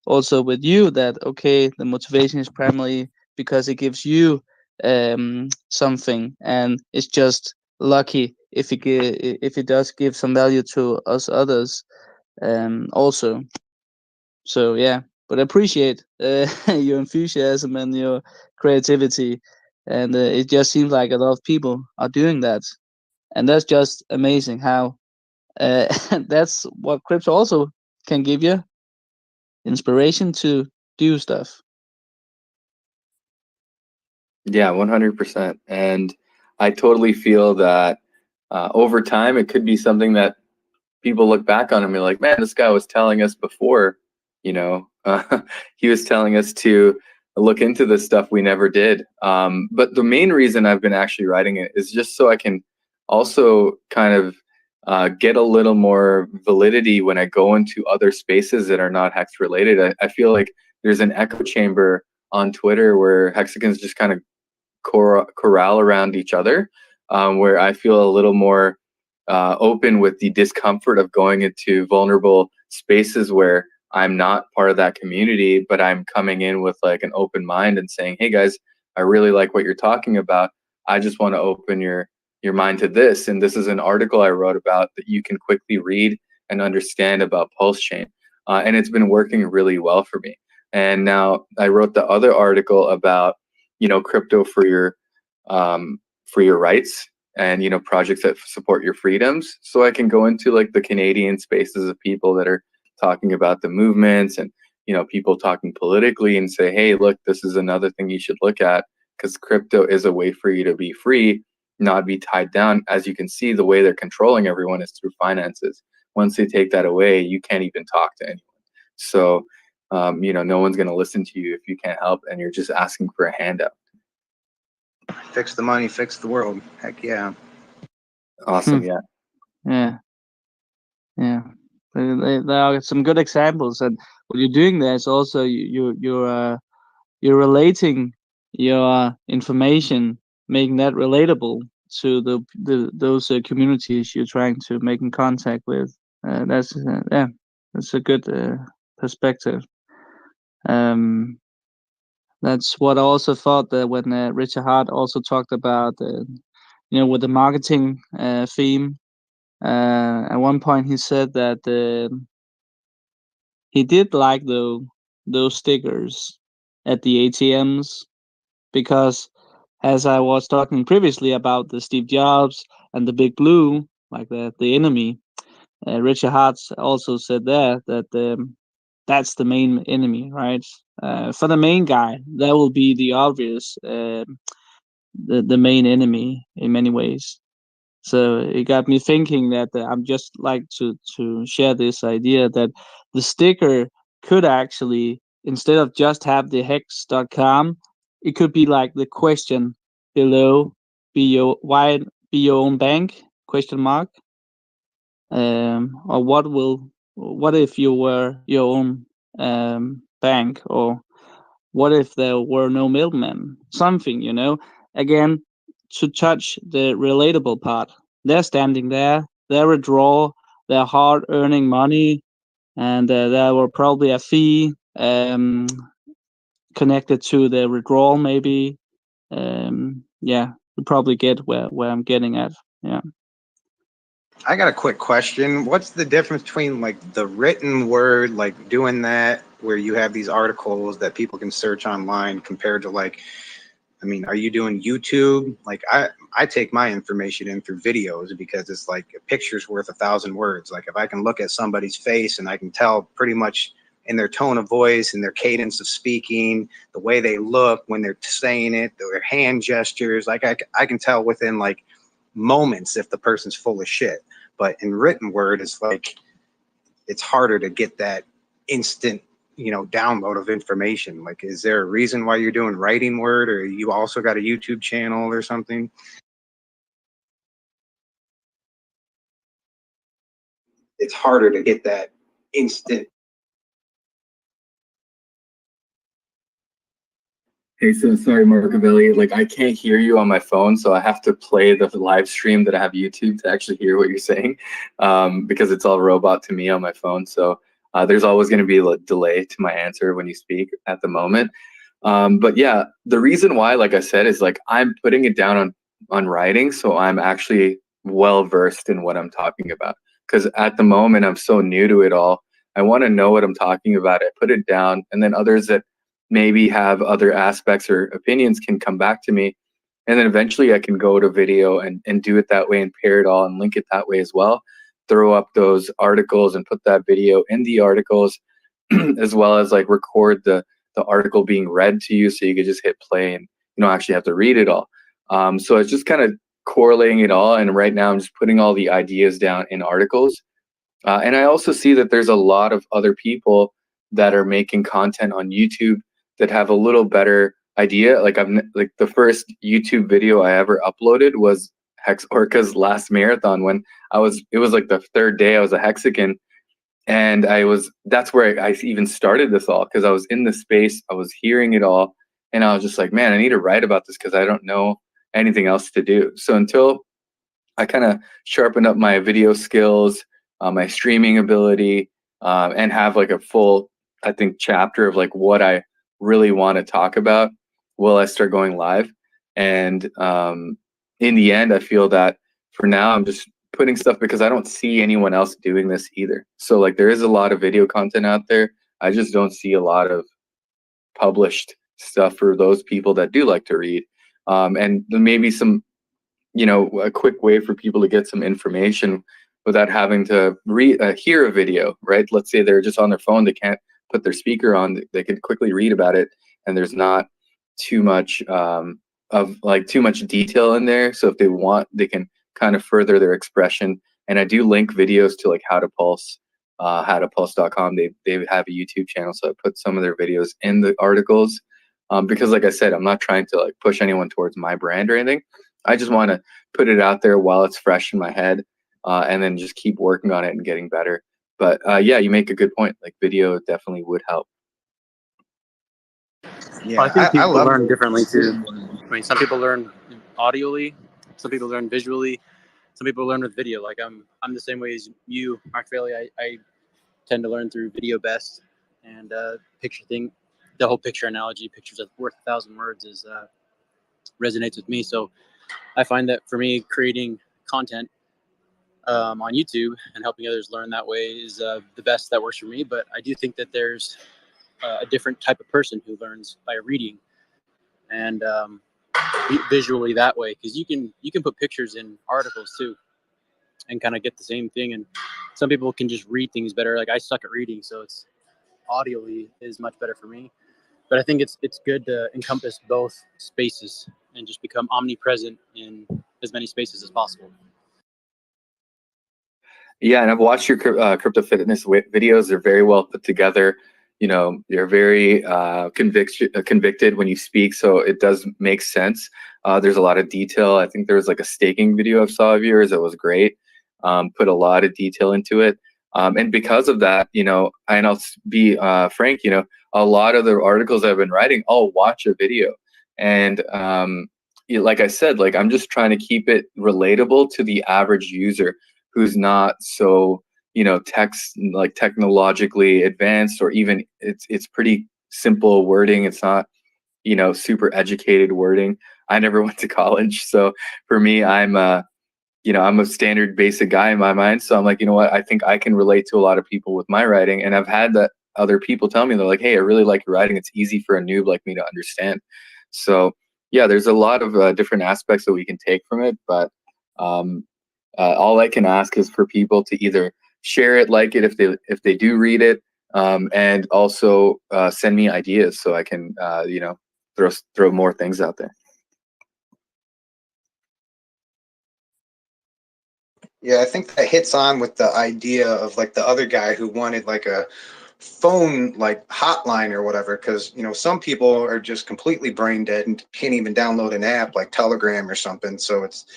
also with you, that okay, the motivation is primarily because it gives you something, and it's just lucky if it does give some value to us others also. So yeah, but I appreciate your enthusiasm and your creativity, and it just seems like a lot of people are doing that, and that's just amazing how that's what crypto also can give you, inspiration to do stuff. Yeah, 100%. And I totally feel that over time, it could be something that people look back on and be like, man, this guy was telling us before, he was telling us to look into this stuff we never did. But the main reason I've been actually writing it is just so I can also kind of get a little more validity when I go into other spaces that are not Hex related. I feel like there's an echo chamber on Twitter where hexagons just kind of corral around each other, where I feel a little more open with the discomfort of going into vulnerable spaces where I'm not part of that community, but I'm coming in with like an open mind and saying, hey guys, I really like what you're talking about. I just want to open your mind to this. And this is an article I wrote about that you can quickly read and understand about Pulse Chain. And it's been working really well for me. And now I wrote the other article about, crypto for your rights and, projects that support your freedoms. So I can go into like the Canadian spaces of people that are talking about the movements and, people talking politically and say, hey, look, this is another thing you should look at, because crypto is a way for you to be free, not be tied down. As you can see, the way they're controlling everyone is through finances. Once they take that away, you can't even talk to anyone. So You know, no one's going to listen to you if you can't help and you're just asking for a handout. Fix the money, fix the world. Heck yeah. Awesome. Yeah. Yeah. Yeah. There are some good examples, and what you're doing there is also you're relating your information, making that relatable to those communities you're trying to make in contact with. That's a good perspective. That's what I also thought that when Richard Hart also talked about, with the marketing theme. At one point, he said that he did like those stickers at the ATMs because, as I was talking previously about the Steve Jobs and the Big Blue, like the enemy, Richard Hart also said there that that's the main enemy, right? For the main guy, that will be the obvious, the main enemy in many ways. So it got me thinking that I'm just like to share this idea that the sticker could actually, instead of just have the hex.com, it could be like the question below, be your own bank, question mark. Or what if you were your own bank, or what if there were no middlemen? Something, again, to touch the relatable part. They're standing there, they're a draw, they're hard earning money, and there were probably a fee connected to the withdrawal, maybe. Yeah, you probably get where I'm getting at. Yeah. I got a quick question. What's the difference between like the written word, like doing that where you have these articles that people can search online, compared to like, I mean, are you doing YouTube? Like I take my information in through videos because it's like a picture's worth 1,000 words. Like if I can look at somebody's face and I can tell pretty much in their tone of voice and their cadence of speaking, the way they look when they're saying it, their hand gestures, like I can tell within like moments if the person's full of shit. But in written word, it's like it's harder to get that instant, download of information. Like, is there a reason why you're doing writing word, or you also got a YouTube channel or something? It's harder to get that instant. Hey, so sorry, Marcavelli. Like, I can't hear you on my phone, so I have to play the live stream that I have YouTube to actually hear what you're saying, because it's all robot to me on my phone. So there's always going to be a delay to my answer when you speak at the moment. But yeah, the reason why, like I said, is like I'm putting it down on writing, so I'm actually well versed in what I'm talking about. Because at the moment, I'm so new to it all. I want to know what I'm talking about. I put it down, and then others that maybe have other aspects or opinions can come back to me, and then eventually I can go to video and do it that way and pair it all and link it that way as well, throw up those articles and put that video in the articles, as well as like record the article being read to you, so you could just hit play and you don't actually have to read it all. So it's just kind of correlating it all, and right now I'm just putting all the ideas down in articles. And I also see that there's a lot of other people that are making content on YouTube that have a little better idea. Like like the first YouTube video I ever uploaded was Hex Orca's last marathon, when it was like the third day I was a Hexican, and that's where I even started this all, because I was in the space, I was hearing it all, and I was just like, man, I need to write about this because I don't know anything else to do. So until I kind of sharpened up my video skills, my streaming ability, and have like a full, I think, chapter of like what I really want to talk about, will I start going live. And in the end, I feel that for now, I'm just putting stuff because I don't see anyone else doing this either. So like there is a lot of video content out there. I just don't see a lot of published stuff for those people that do like to read. And maybe some, a quick way for people to get some information without having to hear a video, right? Let's say they're just on their phone, they can't put their speaker on, they can quickly read about it, and there's not too much too much detail in there. So if they want, they can kind of further their expression. And I do link videos to like how to pulse howtopulse.com. They have a YouTube channel, so I put some of their videos in the articles. Because like I said, I'm not trying to like push anyone towards my brand or anything. I just want to put it out there while it's fresh in my head, and then just keep working on it and getting better. But yeah, you make a good point. Like video definitely would help. Yeah, I think I people love learn the differently too. I mean, some people learn audially, some people learn visually, some people learn with video. Like I'm the same way as you, Mark Bailey. I tend to learn through video best, and picture thing, the whole picture analogy, pictures are worth 1,000 words, is resonates with me. So I find that for me, creating content on YouTube and helping others learn that way is the best that works for me. But I do think that there's a different type of person who learns by reading and visually that way, because you can put pictures in articles too and kind of get the same thing. And some people can just read things better. Like I suck at reading, so it's audially is much better for me. But I think it's good to encompass both spaces and just become omnipresent in as many spaces as possible. Yeah, and I've watched your crypto fitness videos. They're very well put together. You know, you're very convicted when you speak, so it does make sense. There's a lot of detail. I think there was like a staking video I saw of yours that was great. Put a lot of detail into it. And because of that, you know, and I'll be frank, you know, a lot of the articles I've been writing, I'll watch a video. And like I said, like I'm just trying to keep it relatable to the average user who's not so, you know, technologically advanced, or even it's pretty simple wording. It's not, you know, super educated wording. I never went to college, so for me, I'm you know, I'm a standard basic guy in my mind. So I'm like, you know what, I think I can relate to a lot of people with my writing. And I've had that other people tell me, they're like, hey, I really like your writing. It's easy for a noob like me to understand. So yeah, there's a lot of different aspects that we can take from it, but all I can ask is for people to either share it, like it if they do read it, and also send me ideas so I can you know, throw more things out there. Yeah, I think that hits on with the idea of like the other guy who wanted like a phone like hotline or whatever, because you know some people are just completely brain dead and can't even download an app like Telegram or something. So it's,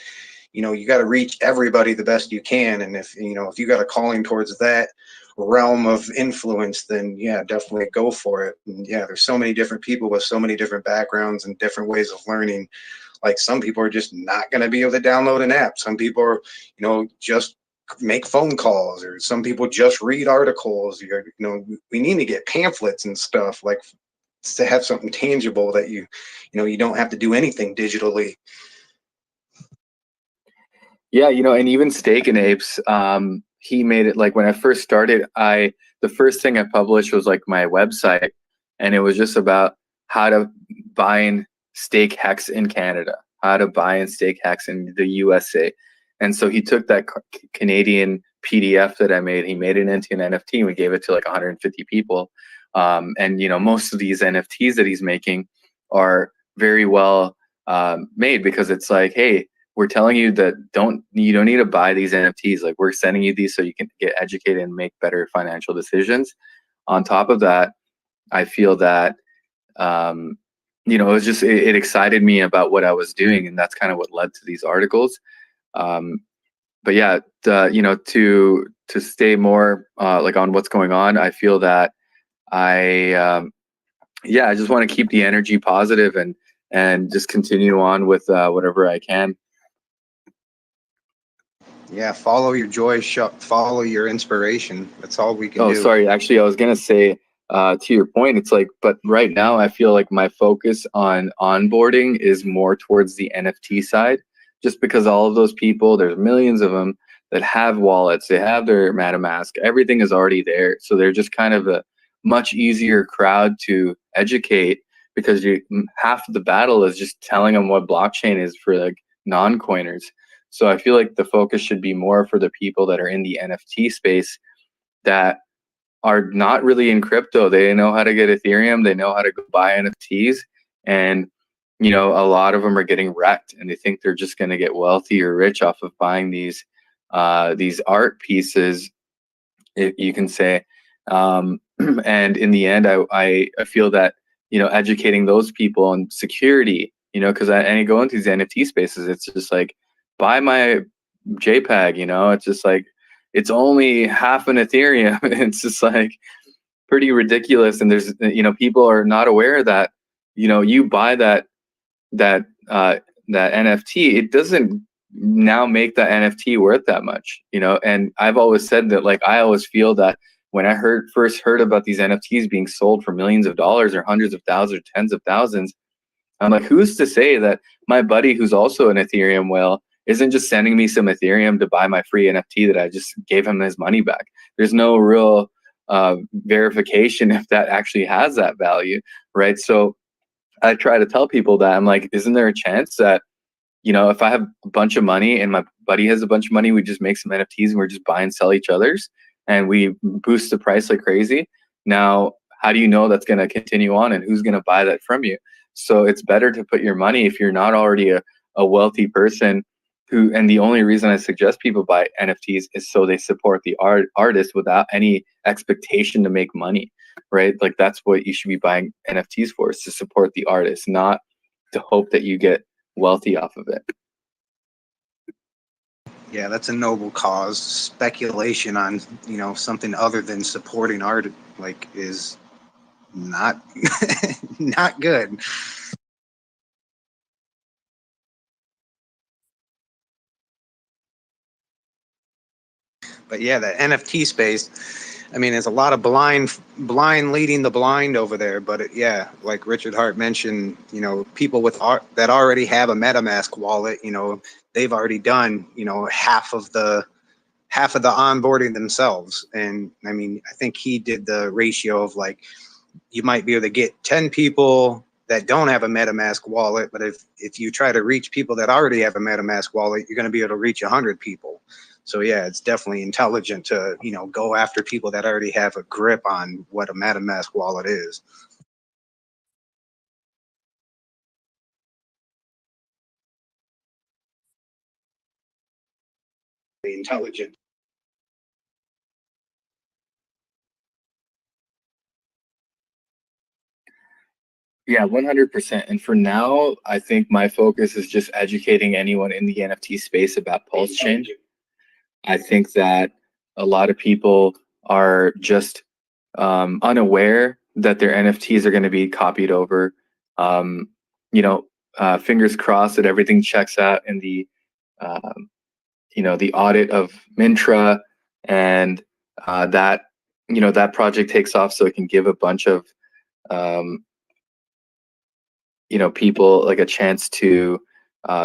you know, you got to reach everybody the best you can, and if you know if you got a calling towards that realm of influence, then yeah, definitely go for it. And yeah, there's so many different people with so many different backgrounds and different ways of learning. Like some people are just not going to be able to download an app. Some people are, you know, just make phone calls, or some people just read articles. You know, we need to get pamphlets and stuff, like to have something tangible that you know, you don't have to do anything digitally. Yeah, you know, and even Steak and Apes, he made it like when I first started, the first thing I published was like my website, and it was just about how to buy and stake HEX in Canada, how to buy and stake HEX in the USA. And so he took that Canadian PDF that I made, he made it into an NFT, and we gave it to like 150 people. And you know, most of these NFTs that he's making are very well made, because it's like, hey, we're telling you that you don't need to buy these NFTs. Like, we're sending you these so you can get educated and make better financial decisions. On top of that, I feel that you know, it was just it excited me about what I was doing, and that's kind of what led to these articles. But yeah, you know, to stay more like on what's going on, I feel that I just want to keep the energy positive and just continue on with whatever I can. Yeah, follow your joy, follow your inspiration. That's all we can do. Oh, sorry. Actually, I was gonna say to your point, it's like, but right now I feel like my focus on onboarding is more towards the NFT side, just because all of those people, there's millions of them that have wallets, they have their MetaMask, everything is already there. So they're just kind of a much easier crowd to educate, because half of the battle is just telling them what blockchain is for like non-coiners. So I feel like the focus should be more for the people that are in the NFT space that are not really in crypto. They know how to get Ethereum, they know how to go buy NFTs, and you know, a lot of them are getting wrecked, and they think they're just going to get wealthy or rich off of buying these art pieces you can say. And in the end, I feel that, you know, educating those people on security, you know, because I go into these NFT spaces, it's just like, buy my JPEG, you know, it's just like, it's only half an Ethereum. It's just like pretty ridiculous. And there's, you know, people are not aware that, you know, you buy that NFT, it doesn't now make that NFT worth that much, you know. And I've always said that, like, I always feel that when I first heard about these NFTs being sold for millions of dollars or hundreds of thousands or tens of thousands, I'm like, who's to say that my buddy who's also an Ethereum whale isn't just sending me some Ethereum to buy my free NFT that I just gave him his money back? There's no real verification if that actually has that value, right? So I try to tell people that, I'm like, isn't there a chance that, you know, if I have a bunch of money and my buddy has a bunch of money, we just make some NFTs and we're just buy and sell each other's and we boost the price like crazy. Now, how do you know that's going to continue on and who's going to buy that from you? So it's better to put your money, if you're not already a wealthy person who, and the only reason I suggest people buy NFTs is so they support the artist without any expectation to make money, right? Like, that's what you should be buying NFTs for, is to support the artist, not to hope that you get wealthy off of it. Yeah, that's a noble cause. Speculation on, you know, something other than supporting art, like, is not not good. But yeah, the NFT space, I mean, there's a lot of blind leading the blind over there. But yeah, like Richard Hart mentioned, you know, people with art that already have a MetaMask wallet, you know, they've already done, you know, half of the onboarding themselves. And I mean, I think he did the ratio of, like, you might be able to get 10 people that don't have a MetaMask wallet, but if you try to reach people that already have a MetaMask wallet, you're going to be able to reach 100 people. So yeah, it's definitely intelligent to, you know, go after people that already have a grip on what a MetaMask wallet is. Intelligent. Yeah, 100%. And for now, I think my focus is just educating anyone in the NFT space about Pulse Chain. I think that a lot of people are just unaware that their NFTs are going to be copied over. You know, fingers crossed that everything checks out in the, you know, the audit of Mintra, and that, you know, that project takes off so it can give a bunch of you know, people like a chance to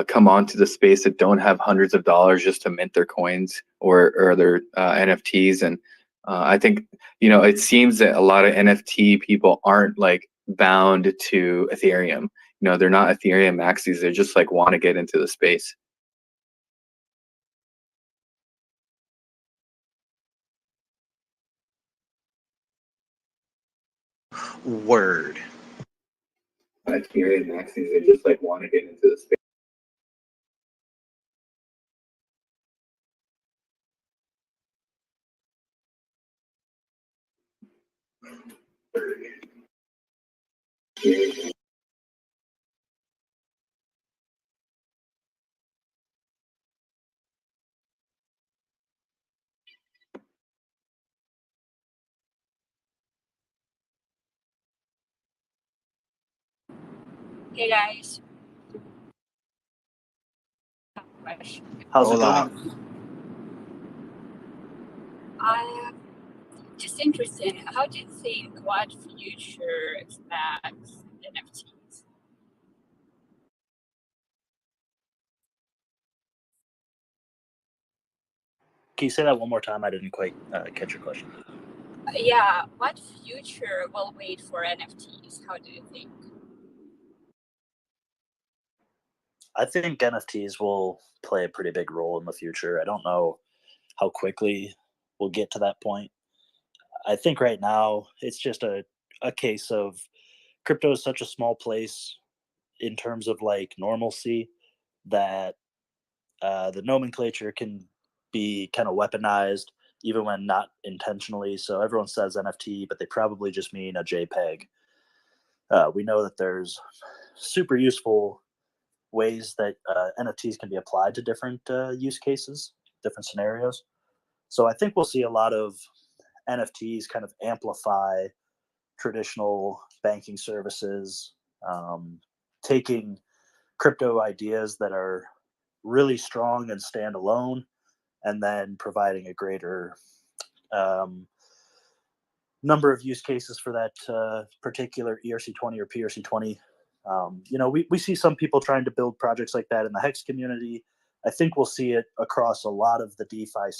come onto the space that don't have hundreds of dollars just to mint their coins or their NFTs. And I think, you know, it seems that a lot of NFT people aren't like bound to Ethereum. You know, they're not Ethereum maxis. They just like want to get into the space. Word. Ethereum maxis, they just like want to get into the space. Hey guys. How's it Hola. going? I'm just interested. How do you think what future expects NFTs? Can you say that one more time? I didn't quite catch your question. Yeah, what future will wait for NFTs? How do you think? I think NFTs will play a pretty big role in the future. I don't know how quickly we'll get to that point. I think right now it's just a case of crypto is such a small place in terms of like normalcy that the nomenclature can be kind of weaponized even when not intentionally. So everyone says NFT, but they probably just mean a JPEG. We know that there's super useful ways that NFTs can be applied to different use cases, different scenarios. So I think we'll see a lot of NFTs kind of amplify traditional banking services, taking crypto ideas that are really strong and stand alone, and then providing a greater number of use cases for that particular ERC20 or PRC20. We see some people trying to build projects like that in the HEX community. I think we'll see it across a lot of the DeFi